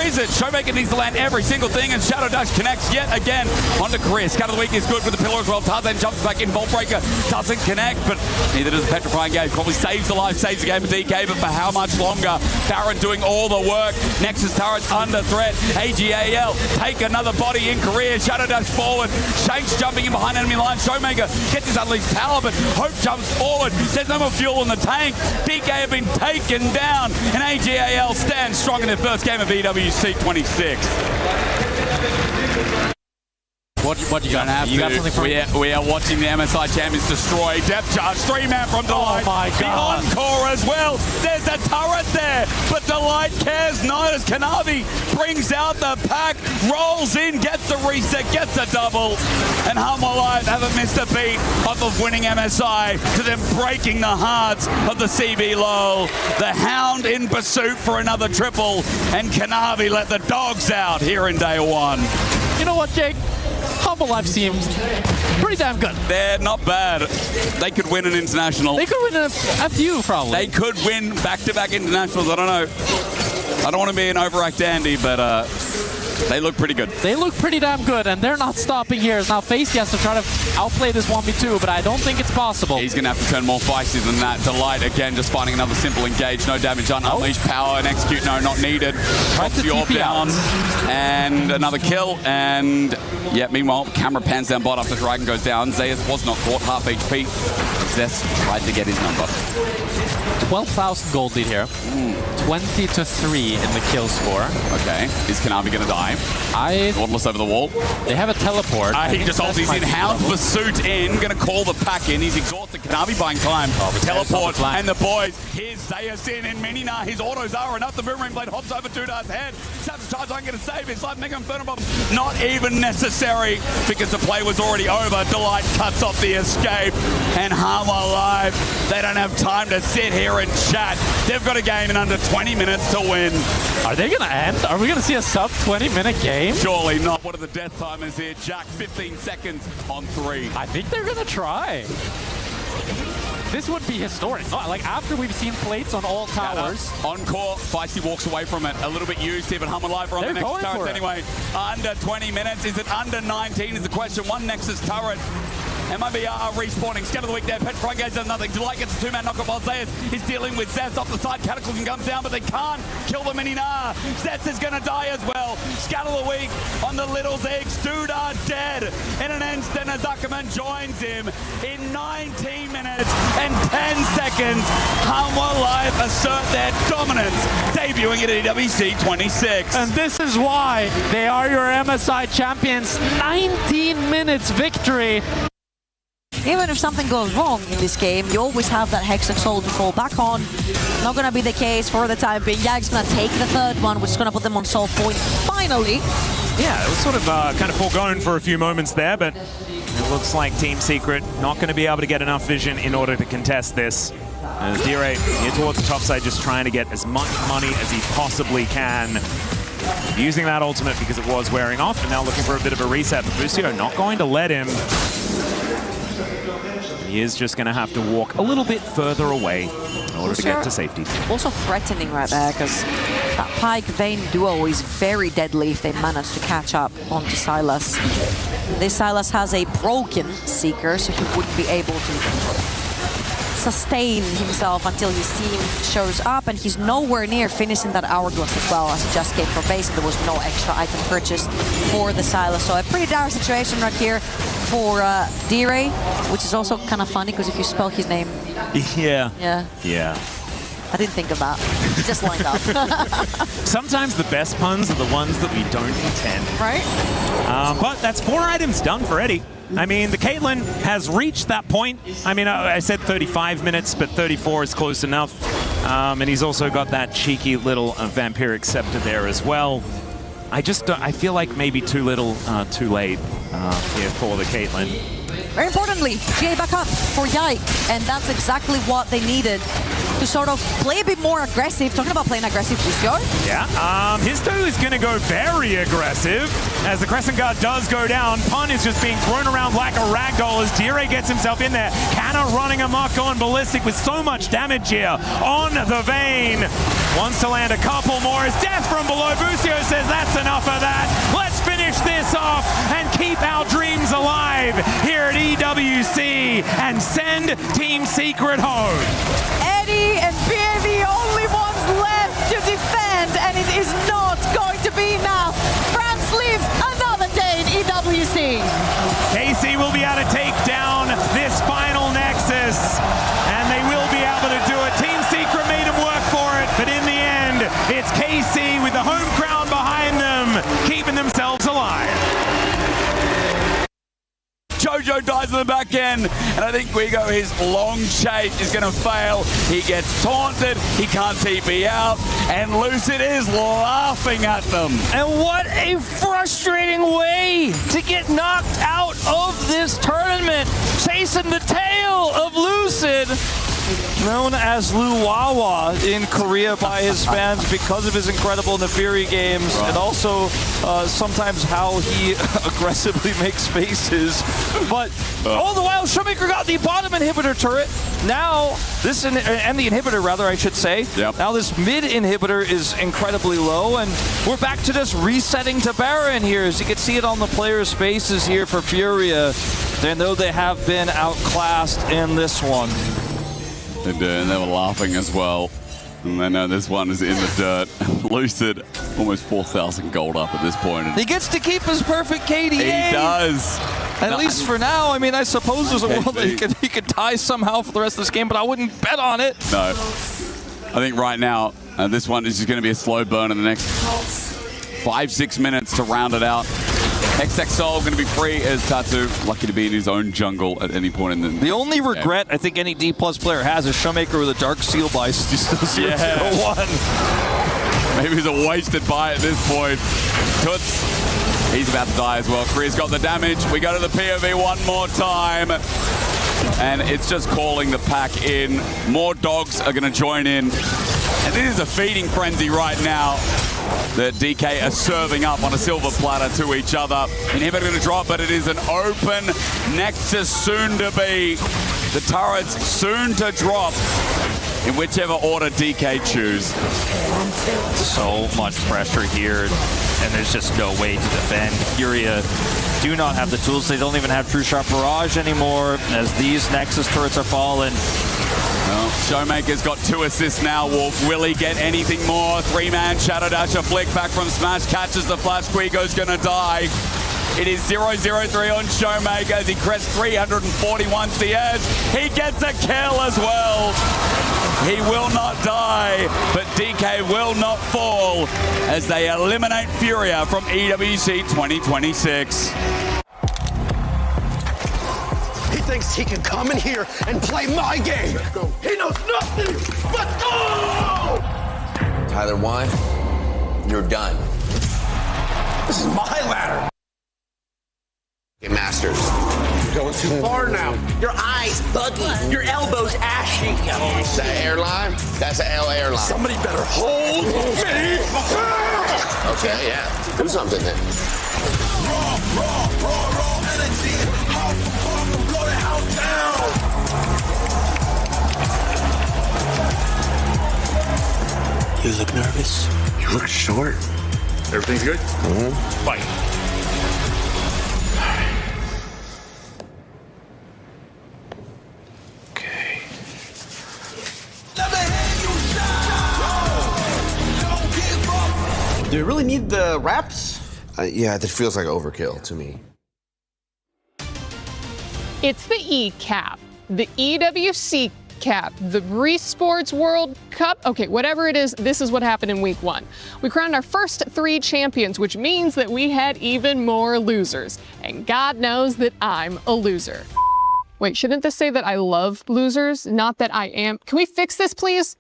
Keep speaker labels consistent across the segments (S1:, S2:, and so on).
S1: is it? Showmaker needs to land every single thing, and Shadow Dash connects yet again onto Chris. Scout of the week is good with the pillar as well. Tarzan jumps back in. Vault Breaker doesn't connect, but neither does the Petrifying Gauge. Probably saves the life, saves the game of DK, but for how much longer? Baron doing all the work. Nexus turret's under threat. AGAL take another body in career. Shadow Dash forward. Shanks jumping in behind enemy line. Showmaker gets his unleashed power, but Hope jumps forward. There's no more fuel in the tank. DK have been taken down, and AGAL stands strong in their first game of EWC 26.
S2: What you got?
S1: You got something for me? We are watching the MSI champions destroy. Depth charge, 3-man from Delight.
S2: Oh my God.
S1: The encore as well. There's a turret there, but Delight cares not as Kanavi brings out the pack, rolls in, gets the reset, gets a double, and Hum Alive haven't missed a beat off of winning MSI to them breaking the hearts of the CB LOL. The Hound in pursuit for another triple, and Kanavi let the dogs out here in day one.
S2: You know what, Jake? Hum Alive seems pretty damn good.
S1: They're not bad. They could win an international.
S2: They could win a few, probably.
S1: They could win back-to-back internationals. I don't know. I don't want to be an overact Andy, but they look pretty good.
S2: They look pretty damn good, and they're not stopping here. Now, Facey has to try to outplay this 1v2, but I don't think it's possible.
S1: He's going to have to turn more feisty than that. Delight, again, just finding another simple engage. No damage done. Unleash power and execute. No, not needed. Drops the orb down. And another kill. And, yeah, meanwhile, camera pans down bot after Dragon goes down. Zayas was not caught. Half HP. Zest tried to get his number.
S2: 12,000 gold lead here. 20-3 in the kill score.
S1: Okay. Is Kanavi going to die? Wardless over the wall.
S2: They have a teleport.
S1: He just holds his in. Hound pursuit in. Going to call the pack in. He's exhausted. Kanavi buying time. Teleport. And the boys. Here's Zayas in Minina. His autos are enough. The Boomerang Blade hops over Dudar's head. Savage Charge aren't going to save his life. Mega Inferno Bomb not even necessary because the play was already over. Delight cuts off the escape. And Hum Alive. They don't have time to sit here and chat. They've got a game in under 20 minutes to win.
S2: Are they going to end? Are we going to see a sub 20-minute game?
S1: Surely not. What are the death timers here? Jack, 15 seconds on 3.
S2: I think they're going to try. This would be historic. Like, after we've seen plates on all towers.
S1: Encore, Feisty walks away from it. A little bit used here, but Hum Alive are on the next turret anyway. Under 20 minutes. Is it under 19 is the question. One Nexus turret. MIBR respawning. Scout of the week there. Petrifying Gauge does nothing. Delight gets a 2-man knockup while Zayas is dealing with Zets off the side. Cataclysm comes down, but they can't kill the Minina. Zets is going to die as well. Scout of the week on the Little Zigs. Dudar dead in an instant as Zuckerman joins him in 19 minutes and 10 seconds. Hum Alive assert their dominance, debuting at EWC 26.
S2: And this is why they are your MSI champions. 19 minutes victory.
S3: Even if something goes wrong in this game, you always have that Hex Soul to fall back on. Not going to be the case for the time being. Yag's going to take the third one, which is going to put them on soul point finally.
S4: Yeah, it was sort of kind of foregone for a few moments there, but it looks like Team Secret not going to be able to get enough vision in order to contest this. As D-Ray here towards the top side, just trying to get as much money as he possibly can. Using that ultimate because it was wearing off, and now looking for a bit of a reset. But Lucio not going to let him. He is just going to have to walk a little bit further away in order to get to safety.
S3: Also threatening right there, because that Pyke Vayne duo is very deadly if they manage to catch up onto Sylas. This Sylas has a broken Seeker, so he wouldn't be able to sustain himself until his team shows up, and he's nowhere near finishing that Hourglass as well, as he just came from base and there was no extra item purchased for the Sylas. So a pretty dire situation right here for D-Ray, which is also kind of funny because if you spell his name...
S4: Yeah.
S3: I didn't think of that. It just lined up.
S4: Sometimes the best puns are the ones that we don't intend.
S3: Right?
S4: But that's 4 items done for Eddie. I mean, the Caitlyn has reached that point. I mean, I said 35 minutes, but 34 is close enough. And he's also got that cheeky little Vampiric Scepter there as well. I feel like maybe too little, too late here for the Caitlyn.
S3: Very importantly, GA back up for Yike, and that's exactly what they needed to sort of play a bit more aggressive. Talking about playing aggressive, Lucio.
S4: Yeah, his 2 is going to go very aggressive as the Crescent Guard does go down. Pun is just being thrown around like a ragdoll as D-Ray gets himself in there. Canna running amok, going ballistic with so much damage here on the Vayne. Wants to land a couple more. As death from below. Busio says that's enough of that. Let's finish this off and keep our dreams alive here at EWC and send Team Secret home.
S3: Eddie and Pierre the only ones left to defend, and it is not going to be enough. France lives another day in EWC.
S4: KC will be able to take down this final Nexus, and they will be able to do it. Team Secret made them work for it, but in the end, it's KC with the home crowd behind them, keeping themselves alive.
S1: Jojo dies in the back end, and I think Guigo, his long chase is going to fail. He gets taunted, he can't TP out, and Lucid is laughing at them.
S5: And what a frustrating way to get knocked out of this tournament. Chasing the tail of Lucid, known as Luwawa in Korea by his fans because of his incredible Nefiri games, and also sometimes how he aggressively makes faces. But all the while, Showmaker got the bottom inhibitor turret. Now, this and the inhibitor, rather, I should say.
S1: Yep.
S5: Now this mid inhibitor is incredibly low, and we're back to just resetting to Baron here. As you can see it on the players' faces here for Furia. They know they have been outclassed in this one.
S1: They do, and they were laughing as well. And they know this one is in the dirt. Lucid, almost 4,000 gold up at this point.
S5: He gets to keep his perfect KDA.
S1: He does.
S5: At least for now. I mean, I suppose there's a world that he could die somehow for the rest of this game, but I wouldn't bet on it.
S1: No. I think right now, this one is just going to be a slow burn in the next 5-6 minutes to round it out. XXL going to be free as Tatu, lucky to be in his own jungle at any point in
S5: the only regret I think any D+ player has is Showmaker with a Dark Seal by still 0-0-1.
S1: Maybe it's a wasted buy at this point. Toots, he's about to die as well. Korea's got the damage. We go to the POV one more time. And it's just calling the pack in. More dogs are going to join in. And it is a feeding frenzy right now that DK are serving up on a silver platter to each other. Inhibitor going to drop, but it is an open Nexus soon to be. The turrets soon to drop in whichever order DK choose.
S5: So much pressure here, and there's just no way to defend. Furia do not have the tools. They don't even have True Shot Barrage anymore as these Nexus turrets are falling.
S1: Well, Showmaker's got 2 assists now. Will he get anything more? 3-man Shadow Dasher flick back from Smash, catches the flash. Guigo's gonna die. It is 0-0-3 on Showmaker as he crests 341 to the edge. He gets a kill as well. He will not die, but DK will not fall as they eliminate Furia from EWC 2026.
S6: He thinks he can come in here and play my game. He knows nothing but go!
S7: Tyler 1, you're done.
S6: This is my ladder. Get Masters. You're going too far now. Your eyes buggy. Your elbows ashy.
S7: Is that airline? That's an L airline.
S6: Somebody better hold me.
S7: Okay, yeah. Do something then.
S6: Raw energy. Blow the house down. You look nervous.
S8: You look short. Everything's good?
S7: Mm-hmm.
S8: Fight.
S6: Okay. Do you really need the wraps?
S7: Yeah, that feels like overkill to me.
S9: It's the E-Cap, the EWC Cap, the Esports World Cup. Okay, whatever it is, this is what happened in week 1. We crowned our first 3 champions, which means that we had even more losers. And God knows that I'm a loser. Wait, shouldn't this say that I love losers, not that I am? Can we fix this, please?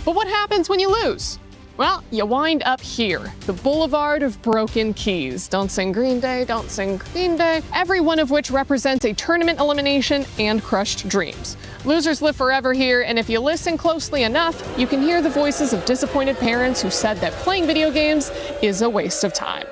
S9: But what happens when you lose? Well, you wind up here, the Boulevard of Broken Keys. Don't sing Green Day, don't sing Green Day. Every one of which represents a tournament elimination and crushed dreams. Losers live forever here, and if you listen closely enough, you can hear the voices of disappointed parents who said that playing video games is a waste of time.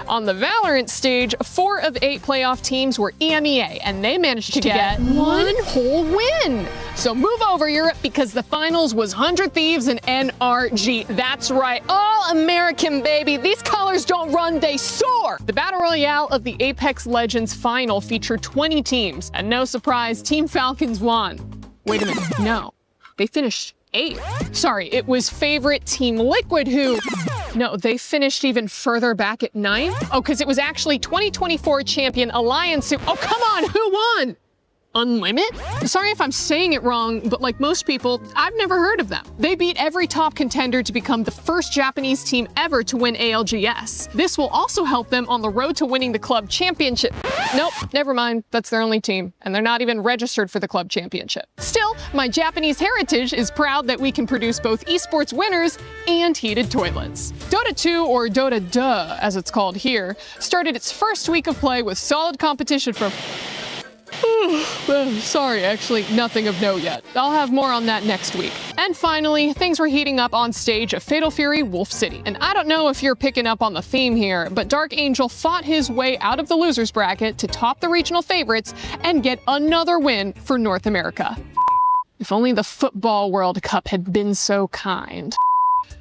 S9: On the Valorant stage, 4 of 8 playoff teams were EMEA, and they managed to get 1 whole win. So move over, Europe, because the finals was 100 Thieves and NRG. That's right, all American, baby. These colors don't run, they soar. The Battle Royale of the Apex Legends final featured 20 teams, and no surprise, Team Falcons won. Wait a minute, no, they finished 8th. Sorry, it was favorite Team Liquid who, no, they finished even further back at 9th. Oh, because it was actually 2024 champion Alliance who, oh, come on, who won? Unlimit? Sorry if I'm saying it wrong, but like most people, I've never heard of them. They beat every top contender to become the first Japanese team ever to win ALGS. This will also help them on the road to winning the club championship. Nope, never mind, that's their only team, and they're not even registered for the club championship. Still, my Japanese heritage is proud that we can produce both esports winners and heated toilets. Dota 2, or Dota Duh, as it's called here, started its first week of play with solid competition from sorry, actually, nothing of note yet. I'll have more on that next week. And finally, things were heating up on stage of Fatal Fury Wolf City. And I don't know if you're picking up on the theme here, but Dark Angel fought his way out of the losers bracket to top the regional favorites and get another win for North America. If only the Football World Cup had been so kind.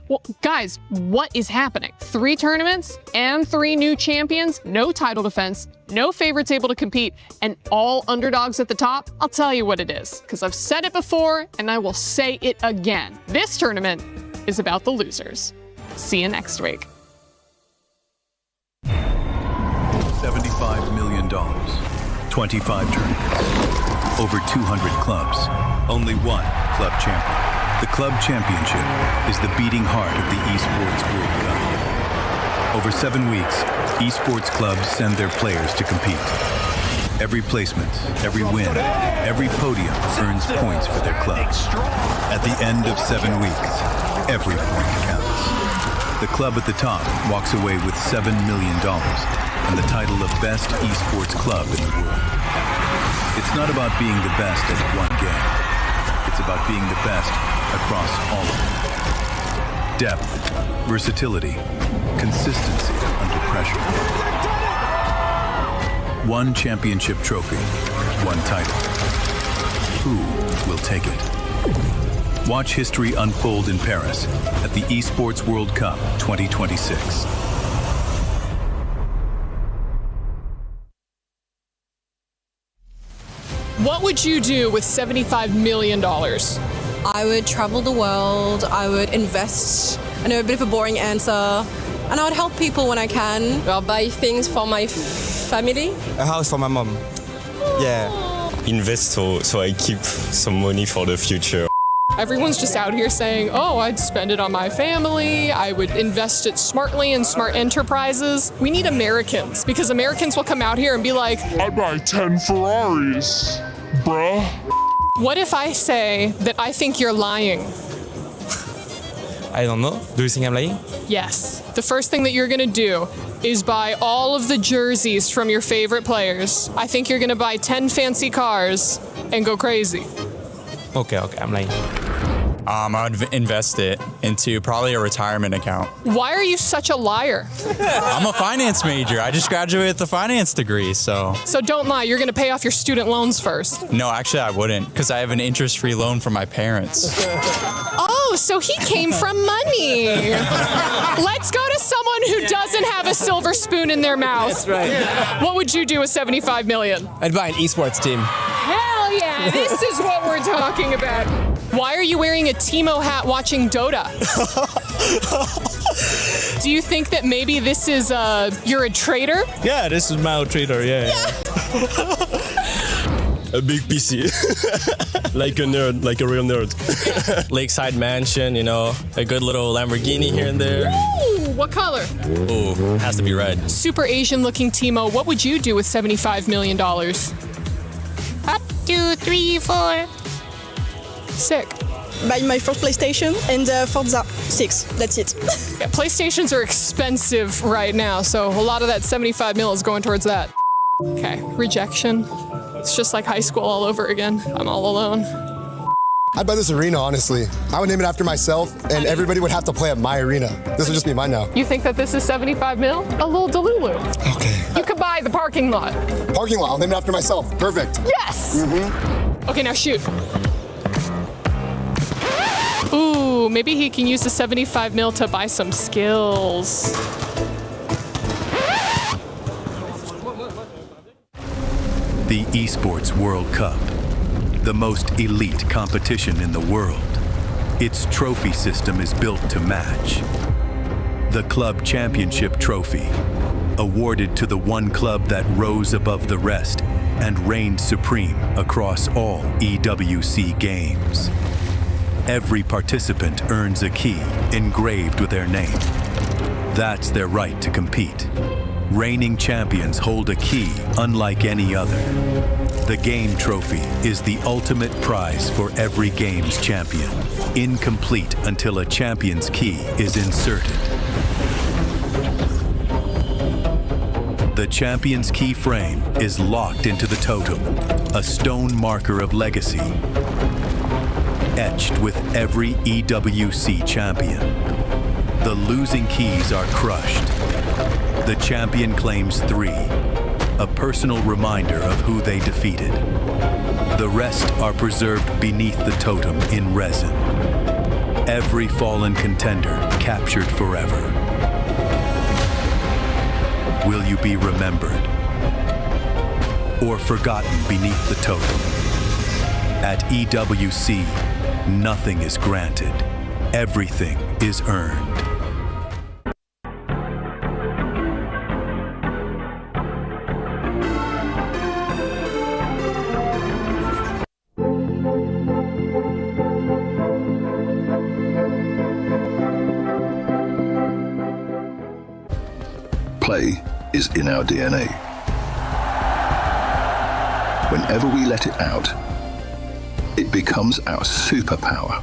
S9: Well, guys, what is happening? 3 tournaments and 3 new champions, no title defense, no favorites able to compete, and all underdogs at the top? I'll tell you what it is, because I've said it before and I will say it again. This tournament is about the losers. See you next week.
S10: $75 million, 25 tournaments, over 200 clubs, only one club champion. The club championship is the beating heart of the Esports World Cup. Over 7 weeks, esports clubs send their players to compete. Every placement, every win, every podium earns points for their club. At the end of 7 weeks, every point counts. The club at the top walks away with $7 million and the title of Best Esports Club in the world. It's not about being the best at one game. It's about being the best across all of them. Depth, versatility, consistency under pressure. One championship trophy, one title. Who will take it? Watch history unfold in Paris at the Esports World Cup 2026.
S9: What would you do with $75 million?
S11: I would travel the world, I would invest, I know a bit of a boring answer, and I would help people when I can. I'll buy things for my family.
S12: A house for my mom. Yeah.
S13: Invest so I keep some money for the future.
S9: Everyone's just out here saying, oh, I'd spend it on my family, I would invest it smartly in smart enterprises. We need Americans, because Americans will come out here and be like,
S14: I buy 10 Ferraris, bruh.
S9: What if I say that I think you're lying?
S12: I don't know. Do you think I'm lying?
S9: Yes. The first thing that you're gonna do is buy all of the jerseys from your favorite players. I think you're gonna buy 10 fancy cars and go crazy.
S12: Okay, I'm lying.
S13: I would invest it into probably a retirement account.
S9: Why are you such a liar?
S13: I'm a finance major. I just graduated with a finance degree, so.
S9: So don't lie, you're gonna pay off your student loans first.
S13: No, actually I wouldn't, because I have an interest-free loan from my parents.
S9: Oh, so he came from money. Let's go to someone who doesn't have a silver spoon in their mouth.
S12: That's right.
S9: What would you do with $75 million?
S12: I'd buy an esports team.
S9: Hell yeah, this is what we're talking about. Why are you wearing a Teemo hat watching Dota? Do you think that maybe this is, you're a traitor?
S12: Yeah, this is my trader, yeah. A big PC. Like a nerd, like a real nerd. Lakeside mansion, you know, a good little Lamborghini here and there.
S9: Ooh, what color?
S12: Ooh, has to be red.
S9: Super Asian looking Teemo, what would you do with $75 million?
S11: 1, 2, 3, 4.
S9: Sick.
S11: Buy my first PlayStation and Forza 6. That's it.
S9: Yeah, PlayStations are expensive right now, so a lot of that $75 million is going towards that. Okay, rejection. It's just like high school all over again. I'm all alone.
S15: I'd buy this arena, honestly. I would name it after myself, and everybody would have to play at my arena. This would just be mine now.
S9: You think that this is 75 mil? A little delulu.
S15: Okay.
S9: You could buy the parking lot.
S15: Parking lot, I'll name it after myself. Perfect.
S9: Yes! Okay, now shoot. Ooh, maybe he can use the 75 mil to buy some skills.
S10: The Esports World Cup, the most elite competition in the world. Its trophy system is built to match. The Club Championship Trophy, awarded to the one club that rose above the rest and reigned supreme across all EWC games. Every participant earns a key engraved with their name. That's their right to compete. Reigning champions hold a key unlike any other. The game trophy is the ultimate prize for every game's champion, incomplete until a champion's key is inserted. The champion's key frame is locked into the totem, a stone marker of legacy, etched with every EWC champion. The losing keys are crushed. The champion claims 3, a personal reminder of who they defeated. The rest are preserved beneath the totem in resin. Every fallen contender captured forever. Will you be remembered or forgotten beneath the totem? At EWC, nothing is granted. Everything is earned.
S16: Play is in our DNA. Whenever we let it out, it becomes our superpower.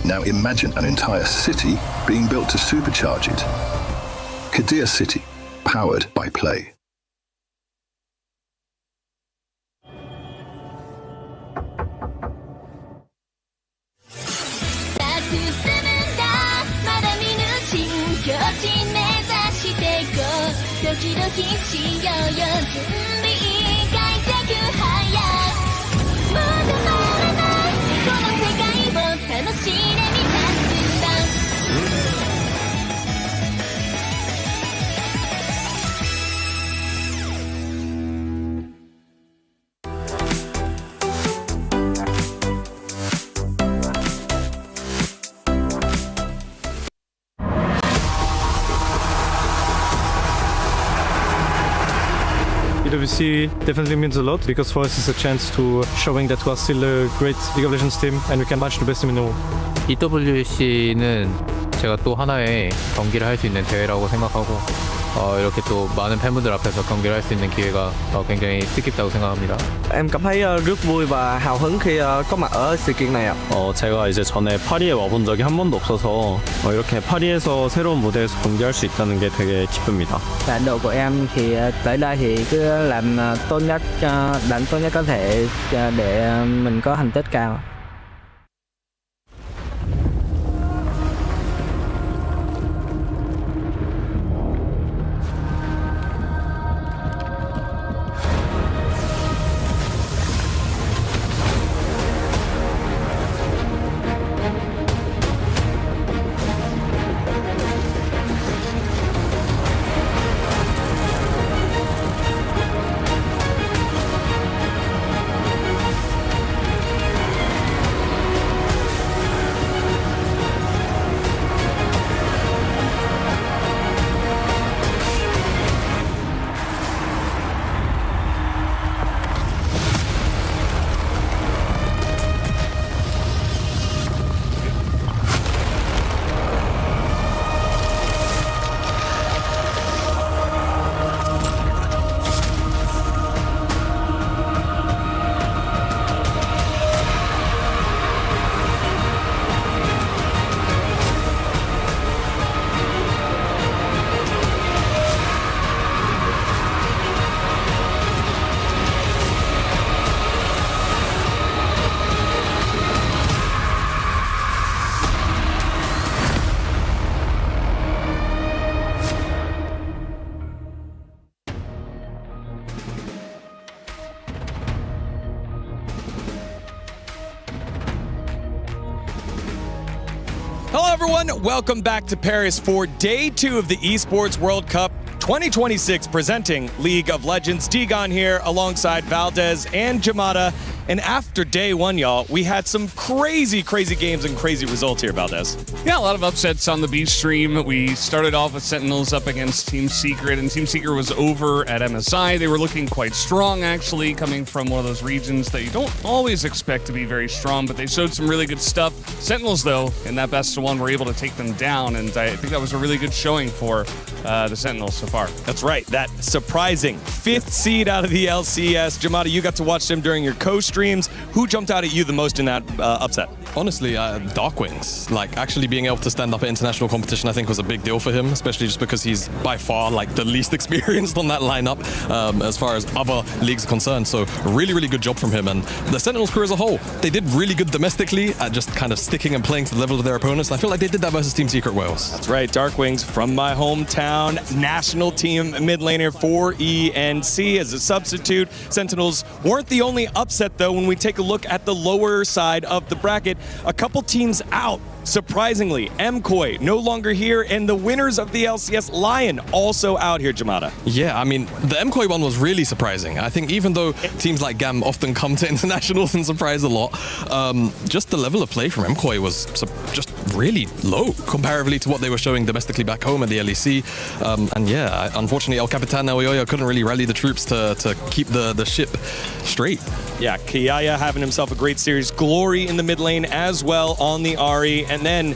S16: Now imagine an entire city being built to supercharge it. Kadir City, powered by Play.
S17: EWC definitely means a lot because for us it's a chance to showing that we are still a great League of Legends team and we can match the best team in the world.
S2: EWC는 제가 또 하나의 경기를 할 수 있는 대회라고 생각하고 이렇게 또 많은 팬분들 앞에서 경기를 할 수 있는 기회가 굉장히 뜻깊다고 생각합니다.
S18: Em cảm thấy rất vui và hào hứng khi có mặt ở sự kiện này ạ.
S19: 제가 이제 전에 파리에 와본 적이 한 번도 없어서 이렇게 파리에서 새로운 무대에서 경기할 수 있다는 게 되게 기쁩니다.
S18: Và đội của em thì tới đây thì cứ làm tốt nhất, đánh tốt nhất có thể để mình có thành tích cao.
S20: everyone. Welcome back to Paris for day 2 of the Esports World Cup 2026, presenting League of Legends. Degon here alongside Valdez and Jamada. And after day 1, y'all, we had some crazy games and crazy results here, Valdez.
S21: Yeah, a lot of upsets on the B stream. We started off with Sentinels up against Team Secret, and Team Secret was over at MSI. They were looking quite strong, actually, coming from one of those regions that you don't always expect to be very strong, but they showed some really good stuff. Sentinels, though, in that best of 1, were able to take them down, and I think that was a really good showing for the Sentinels so far.
S20: That's right, that surprising 5th seed out of the LCS. Jamada, you got to watch them during your co-streams. Who jumped out at you the most in that upset?
S12: Honestly, Darkwings. Like, actually being able to stand up at international competition, I think, was a big deal for him, especially just because he's by far, like, the least experienced on that lineup as far as other leagues are concerned. So, really good job from him. And the Sentinels crew as a whole, they did really good domestically at just kind of sticking and playing to the level of their opponents. And I feel like they did that versus Team Secret Wales.
S20: That's right, Darkwings from my hometown, national team mid laner for ENC as a substitute. Sentinels weren't the only upset, though, when we take a look at the lower side of the bracket. A couple teams out. Surprisingly, MKOI no longer here, and the winners of the LCS Lion also out here, Jamada.
S12: Yeah, I mean, the MKOI one was really surprising. I think even though teams like GAM often come to internationals and surprise a lot, just the level of play from MKOI was just really low comparatively to what they were showing domestically back home at the LEC. And yeah, unfortunately, El Capitan Naoyoyo couldn't really rally the troops to keep the ship straight.
S20: Yeah, Kiaya having himself a great series. Glory in the mid lane as well on the Ahri. And then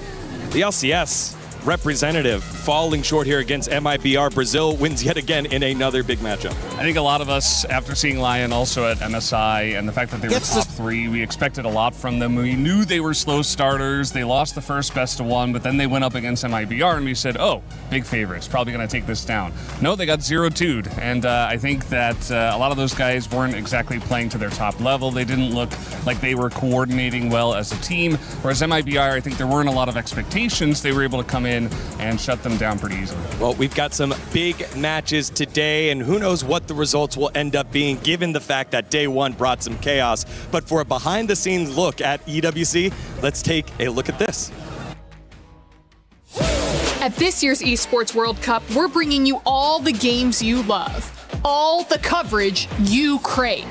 S20: the LCS representative falling short here against MIBR. Brazil wins yet again in another big matchup.
S21: I think a lot of us, after seeing Lion also at MSI and the fact that they were top 3, we expected a lot from them. We knew they were slow starters. They lost the first best of 1, but then they went up against MIBR and we said, oh, big favorites, probably going to take this down. No, they got 0-2'd, and I think that a lot of those guys weren't exactly playing to their top level. They didn't look like they were coordinating well as a team, whereas MIBR, I think there weren't a lot of expectations. They were able to come in and shut them down pretty easily.
S20: Well, we've got some big matches today, and who knows what the results will end up being given the fact that day 1 brought some chaos. But for a behind-the-scenes look at EWC, let's take a look at this.
S9: At this year's Esports World Cup, we're bringing you all the games you love, all the coverage you crave.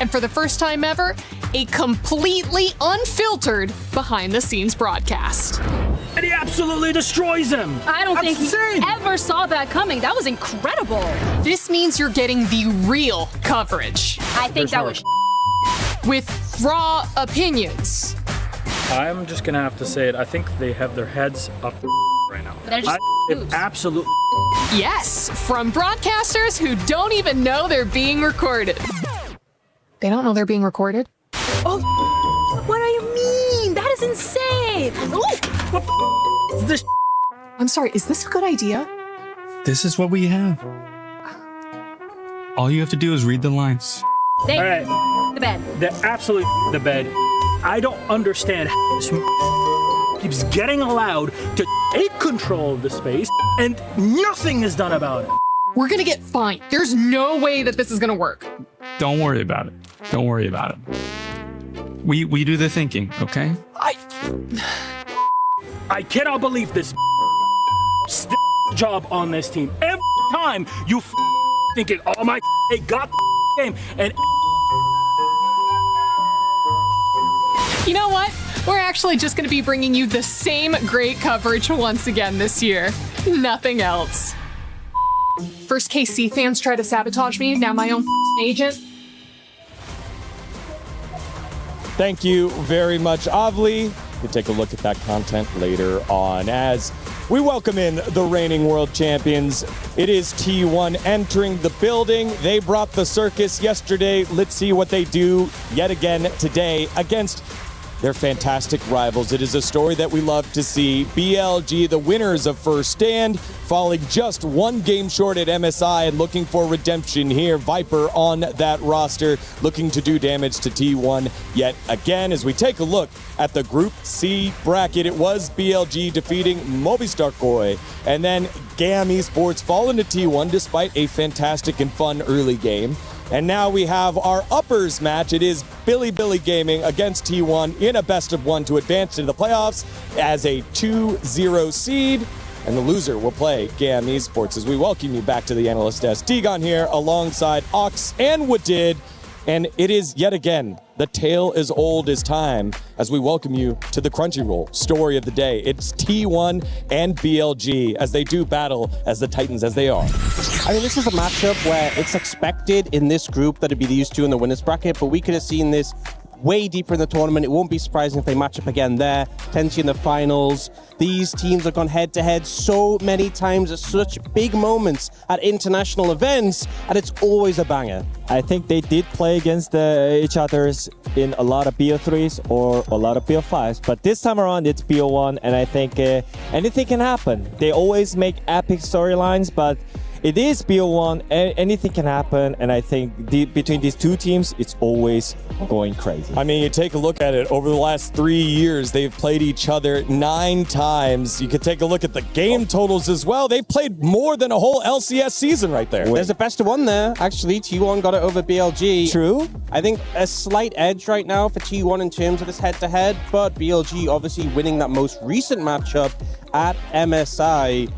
S9: And for the first time ever, a completely unfiltered behind-the-scenes broadcast.
S5: And he absolutely destroys him.
S22: I don't think he ever saw that coming. That was incredible.
S9: This means you're getting the real coverage.
S22: I think that was
S9: with raw opinions.
S17: I'm just gonna have to say it. I think they have their heads up right now.
S5: Absolutely.
S9: Yes, from broadcasters who don't even know they're being recorded. They don't know they're being recorded?
S22: Oh, what do you mean? That is insane.
S5: What this?
S9: I'm sorry, is this a good idea?
S23: This is what we have. All you have to do is read the lines.
S22: All right. The bed.
S5: They're absolutely the bed. I don't understand how this keeps getting allowed to take control of the space and nothing is done about it.
S9: We're gonna get fined. There's no way that this is gonna work.
S23: Don't worry about it. Don't worry about it. We do the thinking, okay?
S5: I cannot believe this job on this team. Every time you thinking, oh my, they got the game, and
S9: you know what? We're actually just going to be bringing you the same great coverage once again this year. Nothing else. First KC fans try to sabotage me, now my own agent.
S20: Thank you very much, Avli. We'll take a look at that content later on as we welcome in the reigning world champions. It is T1 entering the building. They brought the circus yesterday. Let's see what they do yet again today against their fantastic rivals. It is a story that we love to see. BLG, the winners of First Stand, falling just 1 game short at MSI and looking for redemption here. Viper on that roster, looking to do damage to T1 yet again. As we take a look at the Group C bracket, it was BLG defeating Movistar Koi, and then GAM Esports falling to T1 despite a fantastic and fun early game. And now we have our uppers match. It is Billy Gaming against T1 in a best of one to advance into the playoffs as a 2-0 seed. And the loser will play GAM Esports as we welcome you back to the analyst desk. Degon here alongside Ox and Wadid. And it is yet again, the tale as old as time as we welcome you to the Crunchyroll story of the day. It's T1 and BLG as they do battle as the Titans as they are.
S1: I mean, this is a matchup where it's expected in this group that it'd be these two in the winners bracket, but we could have seen this way deeper in the tournament. It won't be surprising if they match up again there, potentially in the finals. These teams have gone head-to-head so many times at such big moments at international events, and it's always a banger.
S3: I think they did play against each other's in a lot of BO3s or a lot of BO5s, but this time around it's BO1, and I think anything can happen. They always make epic storylines, but it is BO1, anything can happen, and I think between these two teams, it's always going crazy.
S20: I mean, you take a look at it, over the last 3 years, they've played each other 9 times. You could take a look at the game totals as well. They've played more than a whole LCS season right there.
S1: There's a best of one there. Actually, T1 got it over BLG.
S3: True.
S1: I think a slight edge right now for T1 in terms of this head-to-head, but BLG obviously winning that most recent matchup at MSI.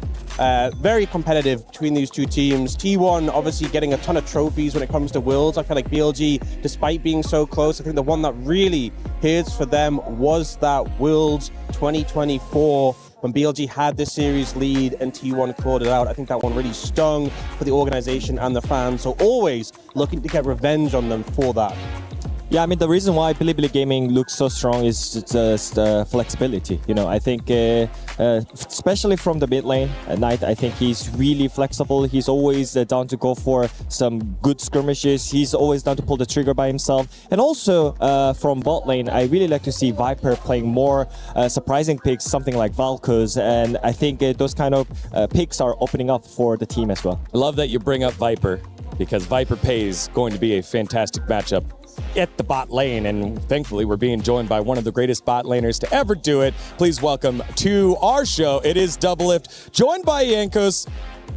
S1: Very competitive between these two teams. T1 obviously getting a ton of trophies when it comes to Worlds. I feel like BLG, despite being so close, I think the one that really hurts for them was that Worlds 2024 when BLG had the series lead and T1 clawed it out. I think that one really stung for the organization and the fans. So always looking to get revenge on them for that.
S3: Yeah, I mean, the reason why Billy Gaming looks so strong is just flexibility. You know, I think, especially from the mid lane at night, I think he's really flexible. He's always down to go for some good skirmishes. He's always down to pull the trigger by himself. And also, from bot lane, I really like to see Viper playing more surprising picks, something like Valkos. And I think those kind of picks are opening up for the team as well.
S20: I love that you bring up Viper, because Viper Pays going to be a fantastic matchup at the bot lane, and thankfully we're being joined by one of the greatest bot laners to ever do it. Please welcome to our show, it is Doublelift, joined by Jankos.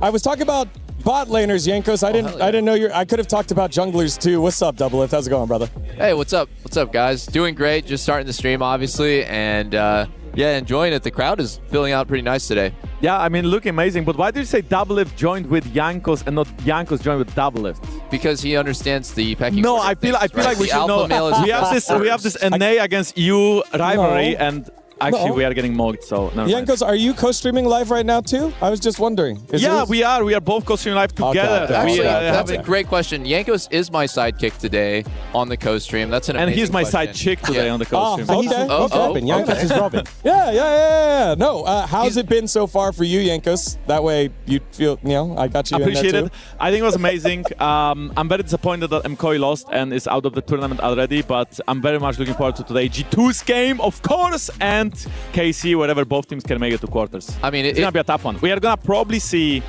S20: I was talking about bot laners, Jankos. I didn't know I could have talked about junglers too. What's up, Doublelift? How's it going, brother?
S4: Hey, what's up? What's up, guys? Doing great. Just starting the stream, obviously, and yeah, enjoying it. The crowd is filling out pretty nice today.
S24: Yeah, I mean, looking amazing. But why did you say Doublelift joined with Jankos and not Jankos joined with Doublelift?
S4: Because he understands the pecking
S24: No,
S4: order
S24: I feel
S4: things,
S24: like we
S4: The
S24: should
S4: alpha
S24: know.
S4: male is
S24: We have this NA against you rivalry, and actually we are getting mocked. So never mind.
S20: Jankos, are you co-streaming live right now too? I was just wondering.
S24: Yeah, we are. We are both co-streaming live together.
S20: Okay.
S4: Actually, that's a great question. Yankos is my sidekick today on the co-stream. That's an
S24: And
S4: amazing
S24: he's my
S4: question.
S24: side chick today on the co-stream.
S20: Okay.
S1: He's Robin. Jankos is Robin.
S20: Yeah. No, how's it been so far for you, Jankos? That way you feel, I got you
S24: Appreciate
S20: in there
S24: it.
S20: too.
S24: I think it was amazing. I'm very disappointed that MKOI lost and is out of the tournament already, but I'm very much looking forward to today. G2's game, of course, and KC, wherever both teams can make it to quarters.
S4: I mean,
S24: it's gonna be a tough one. We are gonna probably see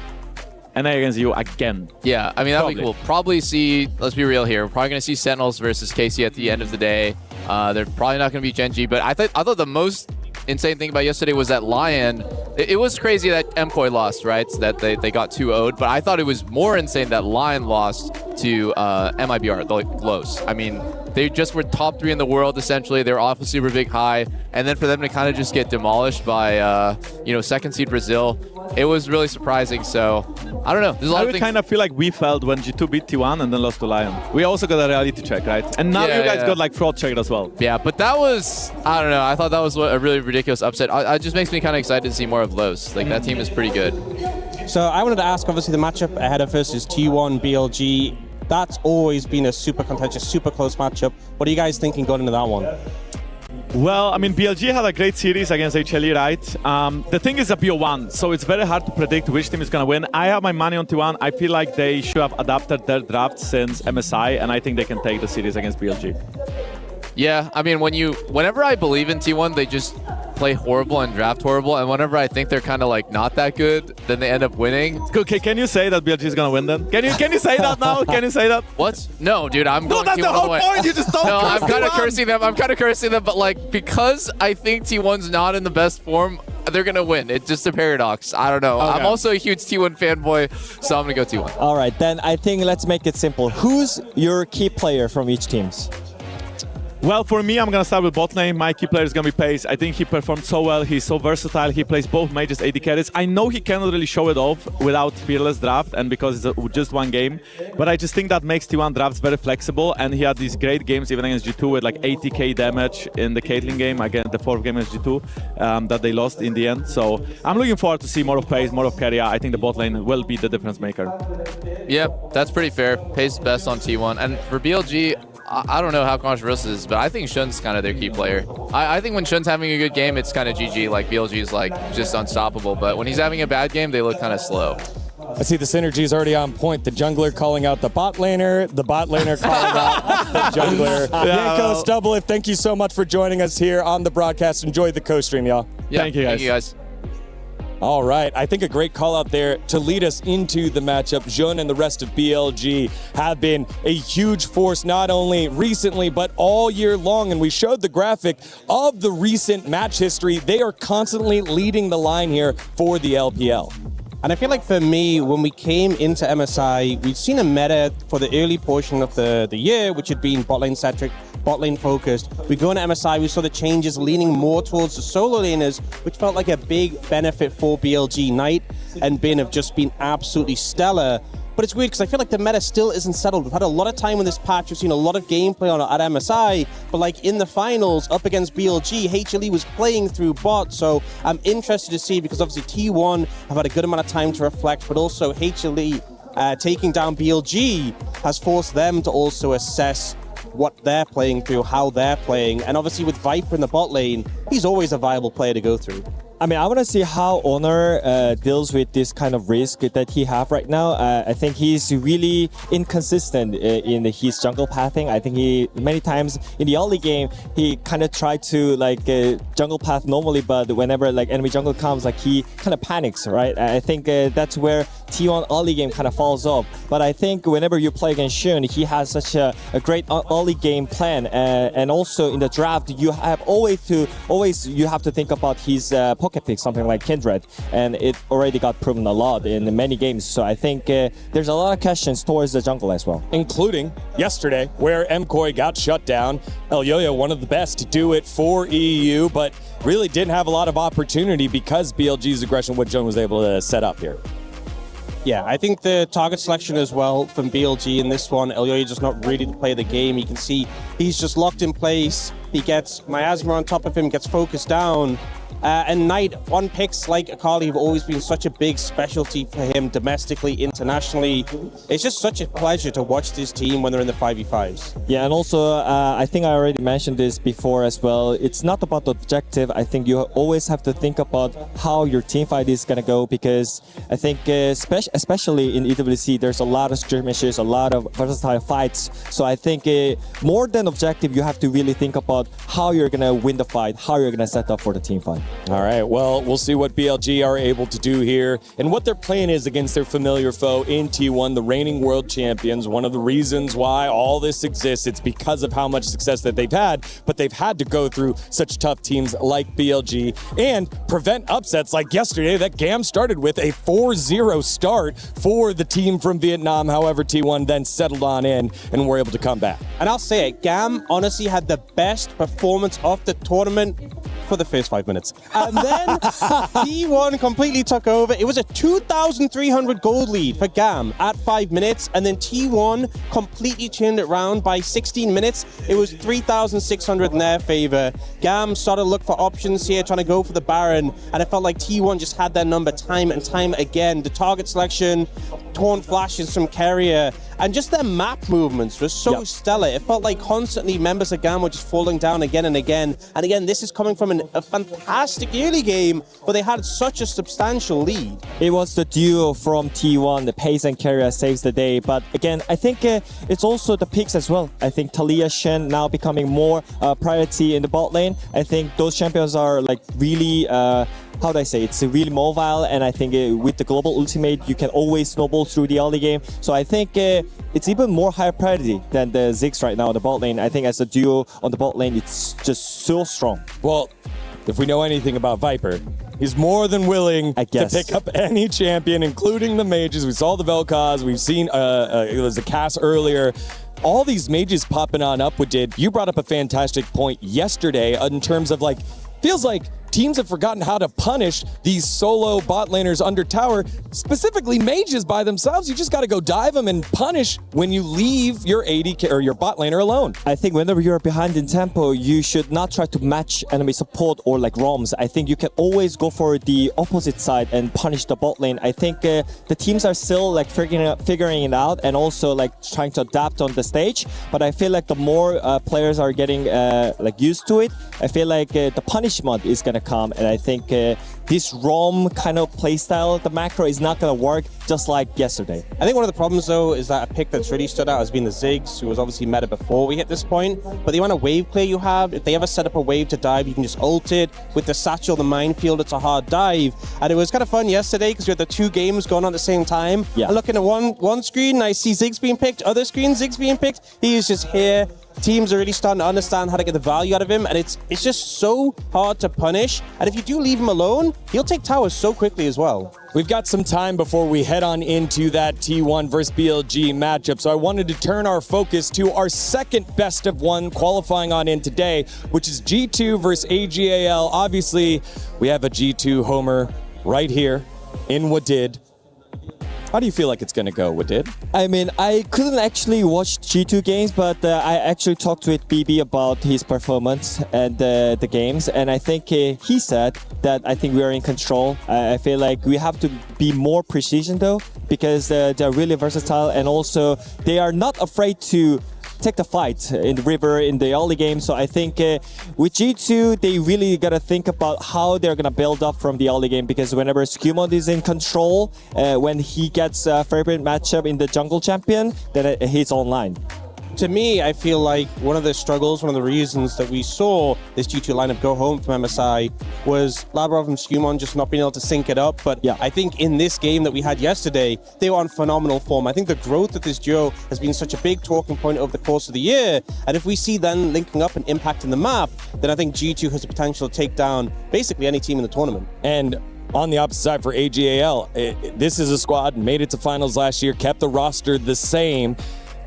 S24: NA against you again.
S4: Yeah, I mean, that'll be cool. Probably see, let's be real here, we're probably going to see Sentinels versus KC at the end of the day. They're probably not going to be Gen G, but I thought the most insane thing about yesterday was that Lion, it was crazy that MKOI lost, right? That they got 2-0'd, but I thought it was more insane that Lion lost to MIBR, the Los. I mean, they just were top 3 in the world, essentially. They were off a super big high, and then for them to kind of just get demolished by, second seed Brazil, it was really surprising. So, I don't know. There's a lot of things.
S24: I kind of feel like we felt when G2 beat T1 and then lost to Lion. We also got a reality check, right? And now you guys got like fraud check as well.
S4: Yeah, but that was, I don't know. I thought that was a really ridiculous upset. It just makes me kind of excited to see more of Los. Like, that team is pretty good.
S1: So I wanted to ask, obviously, the matchup ahead of us is T1, BLG. That's always been a super contentious, super close matchup. What are you guys thinking going into that one?
S24: Well, I mean, BLG had a great series against HLE, right? The thing is a BO1, so it's very hard to predict which team is going to win. I have my money on T1. I feel like they should have adapted their draft since MSI, and I think they can take the series against BLG.
S4: Yeah, I mean, whenever I believe in T1, they just play horrible and draft horrible, and whenever I think they're kind of like not that good, then they end up winning.
S24: Okay, can you say that BLG is gonna win then? Can you say that now? Can you say that?
S4: What? No, dude, I'm going
S24: No, that's
S4: T1
S24: the
S4: all
S24: whole
S4: way.
S24: point. You just don't.
S4: No, I'm kind of cursing them. But like, because I think T1's not in the best form, they're gonna win. It's just a paradox. I don't know.
S20: Okay.
S4: I'm also a huge T1 fanboy, so I'm gonna go T1.
S3: All right, then I think let's make it simple. Who's your key player from each teams?
S24: Well, for me, I'm going to start with bot lane. My key player is going to be Pace. I think he performed so well. He's so versatile. He plays both mages, AD carries. I know he cannot really show it off without Fearless Draft and because it's just one game. But I just think that makes T1 drafts very flexible. And he had these great games even against G2 with like 80k damage in the Caitlyn game, again, the fourth game against G2 that they lost in the end. So I'm looking forward to see more of Pace, more of Keria. I think the bot lane will be the difference maker.
S4: Yep, that's pretty fair. Pace best on T1. And for BLG, I don't know how controversial this is, but I think Shun's kind of their key player. I think when Shun's having a good game, it's kind of GG. Like, BLG is like just unstoppable. But when he's having a bad game, they look kind of slow.
S20: I see the synergy is already on point. The jungler calling out the bot laner calling out the jungler. Yanko, Stubbliff, thank you so much for joining us here on the broadcast. Enjoy the co-stream, y'all.
S4: Yeah,
S24: Thank you, guys.
S4: Thank you, guys.
S20: All right, I think a great call out there to lead us into the matchup. Jun and the rest of BLG have been a huge force, not only recently, but all year long. And we showed the graphic of the recent match history. They are constantly leading the line here for the LPL.
S1: And I feel like for me, when we came into MSI, we'd seen a meta for the early portion of the year, which had been bot lane centric, bot lane focused. We go into MSI, we saw the changes leaning more towards the solo laners, which felt like a big benefit for BLG. Knight and Bin have just been absolutely stellar. But it's weird because I feel like the meta still isn't settled. We've had a lot of time in this patch. We've seen a lot of gameplay on it at MSI. But like in the finals up against BLG, HLE was playing through bot. So I'm interested to see because obviously T1 have had a good amount of time to reflect, but also HLE taking down BLG has forced them to also assess what they're playing through, how they're playing. And obviously with Viper in the bot lane, he's always a viable player to go through.
S3: I mean, I want to see how Honor deals with this kind of risk that he have right now. I think he's really inconsistent in his jungle pathing. I think he many times in the early game he kind of tried to like jungle path normally, but whenever like enemy jungle comes, like he kind of panics, right? I think that's where T1 early game kind of falls off. But I think whenever you play against Shun, he has such a great early game plan, and also in the draft you have always you have to think about his pocket pick, something like Kindred, and it already got proven a lot in many games. So I think there's a lot of questions towards the jungle as well.
S20: Including yesterday, where MKOI got shut down. Elyoyo, one of the best to do it for EU, but really didn't have a lot of opportunity because BLG's aggression, what Jun was able to set up here.
S1: Yeah, I think the target selection as well from BLG in this one, Elyoyo just not ready to play the game. You can see he's just locked in place. He gets Miasma on top of him, gets focused down. And Knight on picks like Akali have always been such a big specialty for him domestically, internationally. It's just such a pleasure to watch this team when they're in the 5v5s.
S3: Yeah, and also I think I already mentioned this before as well. It's not about the objective. I think you always have to think about how your team fight is going to go, because I think especially in EWC there's a lot of skirmishes, a lot of versatile fights. So I think more than objective, you have to really think about how you're going to win the fight, how you're going to set up for the team fight.
S20: All right, well, we'll see what BLG are able to do here and what their plan is against their familiar foe in T1, the reigning world champions. One of the reasons why all this exists, it's because of how much success that they've had, but they've had to go through such tough teams like BLG and prevent upsets like yesterday that GAM started with a 4-0 start for the team from Vietnam. However, T1 then settled on in and were able to come back.
S1: And I'll say it, GAM honestly had the best performance of the tournament for the first 5 minutes. And then T1 completely took over. It was a 2,300 gold lead for GAM at 5 minutes, and then T1 completely turned it around by 16 minutes. It was 3,600 in their favor. GAM started to look for options here, trying to go for the Baron, and it felt like T1 just had their number time and time again. The target selection, taunt flashes from Keria, and just their map movements were so stellar. It felt like constantly members of GAM were just falling down again and again. And again, this is coming from a fantastic early game where they had such a substantial lead.
S3: It was the duo from T1, the Pace and Keria saves the day. But again, I think it's also the picks as well. I think Talia, Shen now becoming more priority in the bot lane. I think those champions are like really how do I say, it's really mobile, and I think with the global ultimate you can always snowball through the early game. So I think it's even more higher priority than the Ziggs right now on the bot lane. I think as a duo on the bot lane, it's just so strong.
S20: Well, if we know anything about Viper, He's more than willing
S3: I
S20: to
S3: guess.
S20: pick up any champion, including the mages. We saw the Vel'Koz. We've seen it was a Cass earlier. All these mages popping on up with Did. You brought up a fantastic point yesterday in terms of like, feels like teams have forgotten how to punish these solo bot laners under tower, specifically mages by themselves. You just got to go dive them and punish when you leave your AD or your bot laner alone.
S3: I think whenever you're behind in tempo, you should not try to match enemy support or like ROMs. I think you can always go for the opposite side and punish the bot lane. I think the teams are still like figuring it out and also like trying to adapt on the stage. But I feel like the more players are getting like used to it, I feel like the punishment is gonna come, and I think this ROM kind of playstyle, the macro, is not gonna work just like yesterday.
S1: I think one of the problems though is that a pick that's really stood out has been the Ziggs, who was obviously meta before we hit this point. But the amount of wave clear you have, if they ever set up a wave to dive, you can just ult it. With the satchel, the minefield, it's a hard dive. And it was kind of fun yesterday because we had the two games going on at the same time.
S3: Yeah.
S1: I'm looking at one screen, I see Ziggs being picked, other screen, Ziggs being picked. He is just here. Teams are really starting to understand how to get the value out of him, and it's just so hard to punish. And if you do leave him alone, he'll take towers so quickly as well.
S20: We've got some time before we head on into that T1 versus BLG matchup, so I wanted to turn our focus to our second best of one qualifying on in today, which is G2 versus AGAL. Obviously, we have a G2 homer right here in Wadid. How do you feel like it's going to go, Wadid?
S3: I mean, I couldn't actually watch G2 games, but I actually talked with BB about his performance and the games, and I think he said that I think we are in control. I feel like we have to be more precision though, because they're really versatile, and also they are not afraid to take the fight in the river in the early game. So I think with G2, they really got to think about how they're going to build up from the early game, because whenever Skewmod is in control, when he gets a favorite matchup in the jungle champion, then he's online.
S1: To me, I feel like one of the struggles, one of the reasons that we saw this G2 lineup go home from MSI was Labrov and Skewmon just not being able to sync it up. But yeah, I think in this game that we had yesterday, they were on phenomenal form. I think the growth of this duo has been such a big talking point over the course of the year. And if we see them linking up and impacting the map, then I think G2 has the potential to take down basically any team in the tournament.
S20: And on the opposite side for AGAL, this is a squad, made it to finals last year, kept the roster the same,